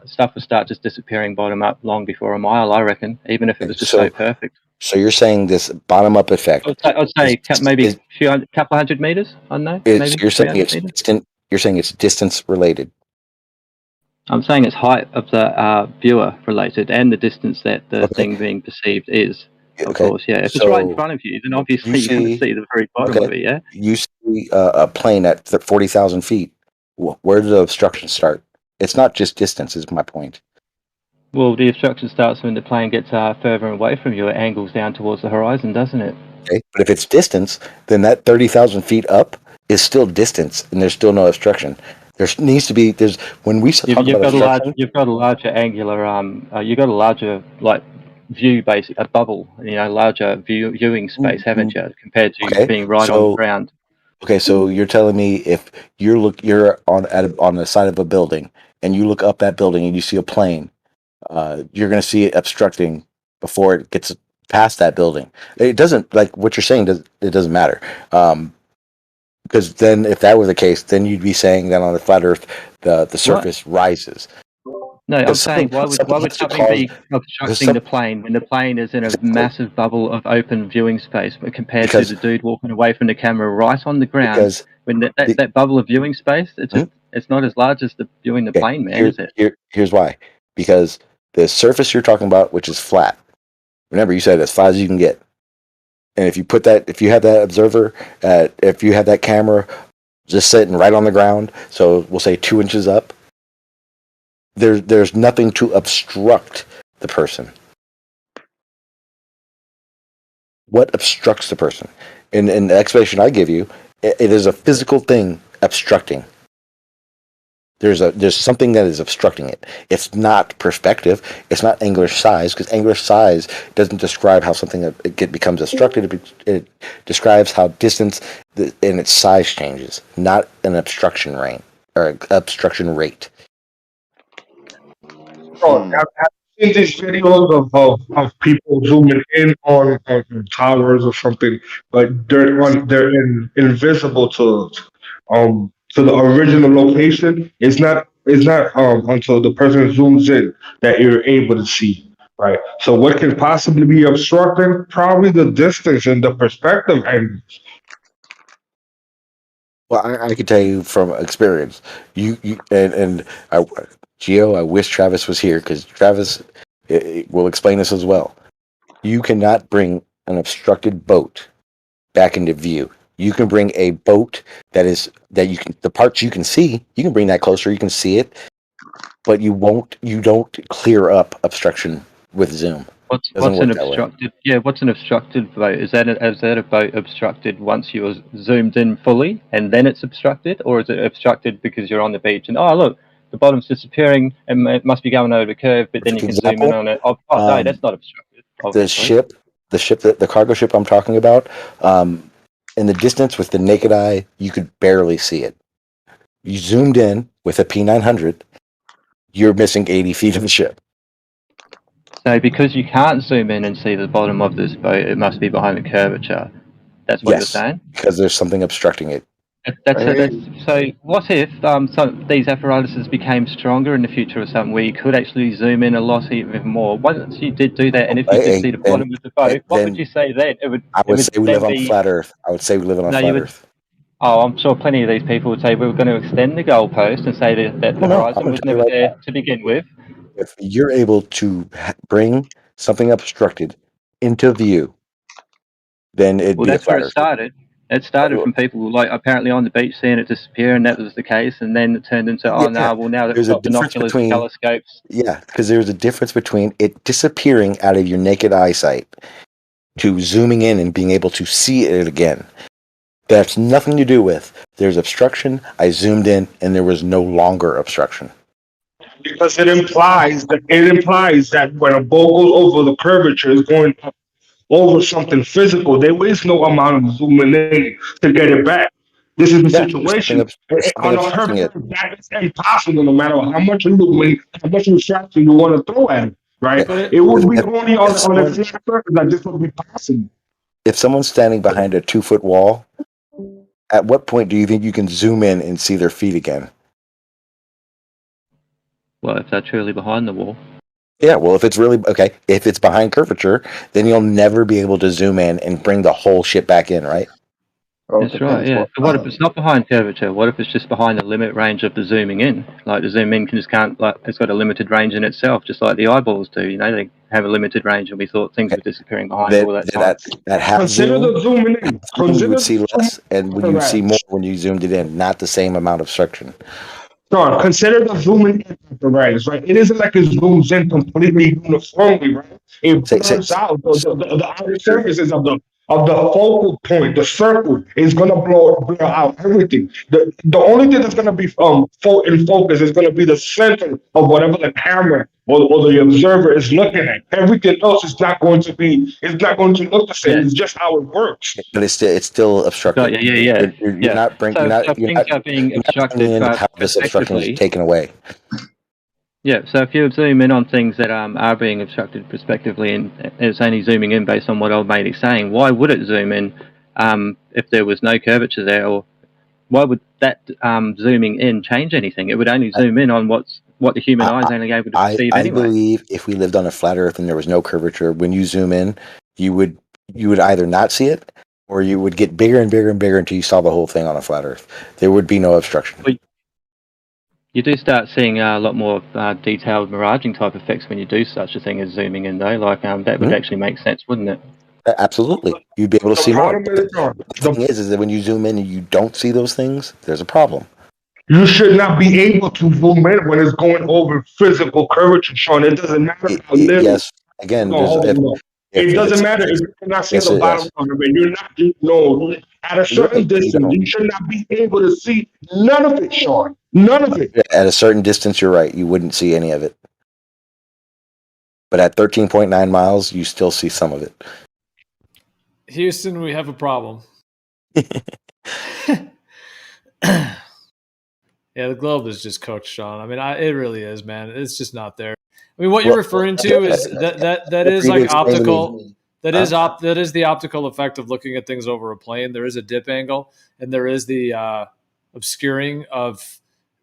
Stuff would start just disappearing bottom up long before a mile, I reckon, even if it was just so perfect. So you're saying this bottom up effect? I'd say maybe a couple hundred meters. I don't know. Maybe You're saying 300 it's meters. distant. You're saying it's distance related. I'm saying it's height of the viewer related and the distance that the thing being perceived is. Of course, yeah. If it's right in front of you, then obviously you're going to see the very bottom of it, yeah? You see a plane at 40,000 feet. Where does the obstruction start? It's not just distance, is my point. Well, the obstruction starts when the plane gets further away from you. It angles down towards the horizon, doesn't it? Okay, but if it's distance, then that 30,000 feet up is still distance, and there's still no obstruction. There needs to be. When we talk about obstruction, you've got a larger angular. You've got a larger view, basically a bubble. Larger viewing space, haven't you? Compared to being right on the ground. Okay, so you're telling me if you're on the side of a building and you look up that building and you see a plane, you're going to see it obstructing before it gets past that building. It doesn't, like what you're saying, it doesn't matter. Because then if that were the case, then you'd be saying that on the flat Earth, the surface rises. No, I'm saying why would something be obstructing the plane when the plane is in a massive bubble of open viewing space compared to the dude walking away from the camera right on the ground? When that bubble of viewing space, it's not as large as viewing the plane, man, is it? Here's why. Because the surface you're talking about, which is flat, remember you said as flat as you can get. And if you have that observer, if you have that camera just sitting right on the ground, so we'll say 2 inches up, there's nothing to obstruct the person. What obstructs the person? In the explanation I give you, it is a physical thing obstructing. There's something that is obstructing it. It's not perspective. It's not angular size, because angular size doesn't describe how something becomes obstructed. It describes how distance and its size changes, not an obstruction rate or obstruction rate. I've seen these videos of people zooming in on towers or something, but they're invisible to the original location. It's not until the person zooms in that you're able to see. Right. So what can possibly be obstructing? Probably the distance and the perspective angles. Well, I can tell you from experience. Gio, I wish Travis was here because Travis will explain this as well. You cannot bring an obstructed boat back into view. You can bring a boat that you can, the parts you can see, you can bring that closer, you can see it, but you don't clear up obstruction with zoom. What's an obstructed? Yeah, what's an obstructed boat? Is that a boat obstructed once you're zoomed in fully and then it's obstructed, or is it obstructed because you're on the beach and look, the bottom's disappearing and it must be going over the curve, but then you can zoom in on it. No, that's not obstructed. Obviously. The cargo ship I'm talking about, in the distance with the naked eye, you could barely see it. You zoomed in with a P900, you're missing 80 feet of the ship. So because you can't zoom in and see the bottom of this boat, it must be behind the curvature. That's what you're saying? Because there's something obstructing it. So what if some these apparatuses became stronger in the future or something, where you could actually zoom in a lot even more? Once you did do that, and if you did see the bottom of the boat, what would you say then? I would say we live on flat Earth. I would say we live on flat Earth. Oh, I'm sure plenty of these people would say we were going to extend the goalpost and say that the horizon was never there to begin with. If you're able to bring something obstructed into view, then it'd be that's a flat where it Earth. started. It started from people like apparently on the beach seeing it disappear, and that was the case. And then it turned into now that we've got binoculars and telescopes. Yeah, because there's a difference between it disappearing out of your naked eyesight to zooming in and being able to see it again. That's nothing to do with there's obstruction. I zoomed in and there was no longer obstruction. Because it implies that when a boat goes over the curvature, is going over something physical. There is no amount of zooming in to get it back. This is the situation. On a curvature, that is impossible. No matter how much illumination, how much refraction you want to throw at it, right? It would be only on a flat surface that this would be possible. If someone's standing behind a 2-foot wall, at what point do you think you can zoom in and see their feet again? Well, if they're truly behind the wall. Yeah, well, if it's behind curvature, then you'll never be able to zoom in and bring the whole ship back in, right? That's right, yeah. But what if it's not behind curvature? What if it's just behind the limit range of the zooming in? Like the zoom in it's got a limited range in itself, just like the eyeballs do. You know, they have a limited range, and we thought things were disappearing behind all that time. That half Consider zoom, the zooming in. you would see less, and you would see more when you zoomed it in. Not the same amount of obstruction. Sure, consider the zooming in apparatus, right? It isn't like it zooms in completely uniformly, right? It blurs out the outer surfaces of the focal point. The circle is gonna blur out everything. The only thing that's gonna be in focus is gonna be the center of whatever the camera or the observer is looking at. Everything else is not going to look the same. It's just how it works. But it's still obstructed. You're not bringing. Things are being obstructed how this obstruction is taken away. Yeah, so if you zoom in on things that are being obstructed prospectively, and it's only zooming in based on what old mate is saying, why would it zoom in if there was no curvature there? Or why would that zooming in change anything? It would only zoom in on what the human eye is only able to perceive anyway. I believe if we lived on a flat Earth and there was no curvature, when you zoom in, you would either not see it, or you would get bigger and bigger and bigger until you saw the whole thing on a flat Earth. There would be no obstruction. You do start seeing a lot more detailed miraging type effects when you do such a thing as zooming in, though. Like that would actually make sense, wouldn't it? Absolutely, you'd be able to see more. The thing is that when you zoom in and you don't see those things, there's a problem. You should not be able to zoom in when it's going over physical curvature, Sean. It doesn't matter how little. Yes, again, it doesn't matter if you cannot see the bottom of it. You're not, at a certain distance, you should not be able to see none of it, Sean. None of it. At a certain distance, you're right. You wouldn't see any of it. But at 13.9 miles, you still see some of it. Houston, we have a problem. Yeah, the globe is just cooked, Sean. I mean, it really is, man. It's just not there. I mean, what you're referring to is that is like optical. That is the optical effect of looking at things over a plane. There is a dip angle, and there is the obscuring of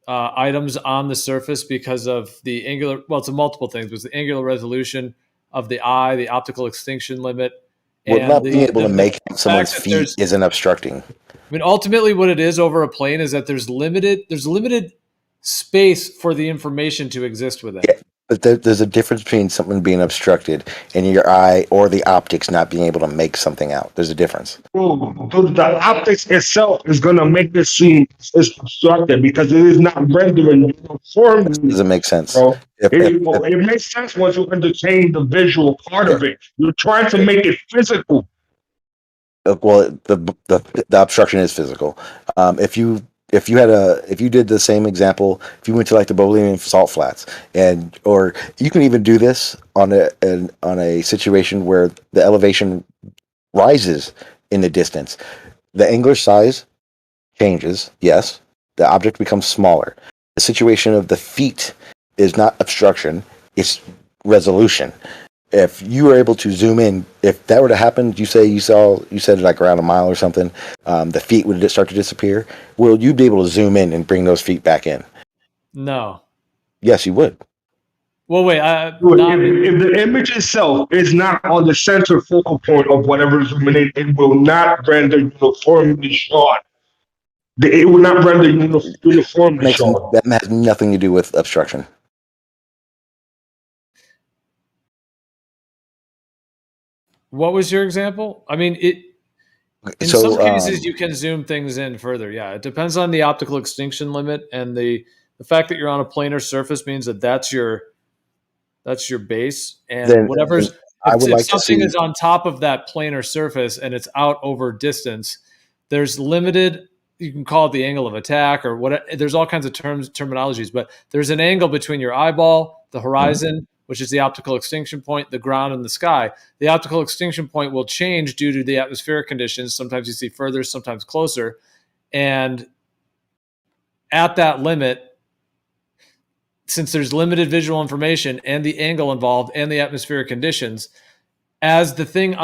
items on the surface because of the angular. Well, it's multiple things, but it's the angular resolution of the eye, the optical extinction limit. Well, not being able to make someone's feet isn't obstructing. I mean, ultimately, what it is over a plane is that there's limited space for the information to exist within. Yeah, but there's a difference between something being obstructed and your eye or the optics not being able to make something out. There's a difference. Well, the optics itself is going to make this seem is obstructed because it is not rendering uniformly. Doesn't make sense. Bro. It makes sense once you entertain the visual part of it. You're trying to make it physical. Well, the obstruction is physical. If you did the same example, if you went to like the Bolivian salt flats, or you can even do this on a situation where the elevation rises in the distance, the angular size changes. Yes, the object becomes smaller. The situation of the feet is not obstruction; it's resolution. If you were able to zoom in, if that were to happen, you said like around a mile or something, the feet would start to disappear. Will you be able to zoom in and bring those feet back in? No. Yes, you would. Well, wait. If the image itself is not on the center focal point of whatever is illuminated, it will not render uniformly short. It will not render uniformly short. That has nothing to do with obstruction. What was your example? I mean, in some cases you can zoom things in further. Yeah, it depends on the optical extinction limit, and the fact that you're on a planar surface means that that's your base, and Then whatever's I would if like to something see. is on top of that planar surface and it's out over distance, there's limited. You can call it the angle of attack or what. There's all kinds of terminologies, but there's an angle between your eyeball, the horizon, which is the optical extinction point, the ground, and the sky. The optical extinction point will change due to the atmospheric conditions. Sometimes you see further, sometimes closer. And at that limit, since there's limited visual information and the angle involved and the atmospheric conditions, as the thing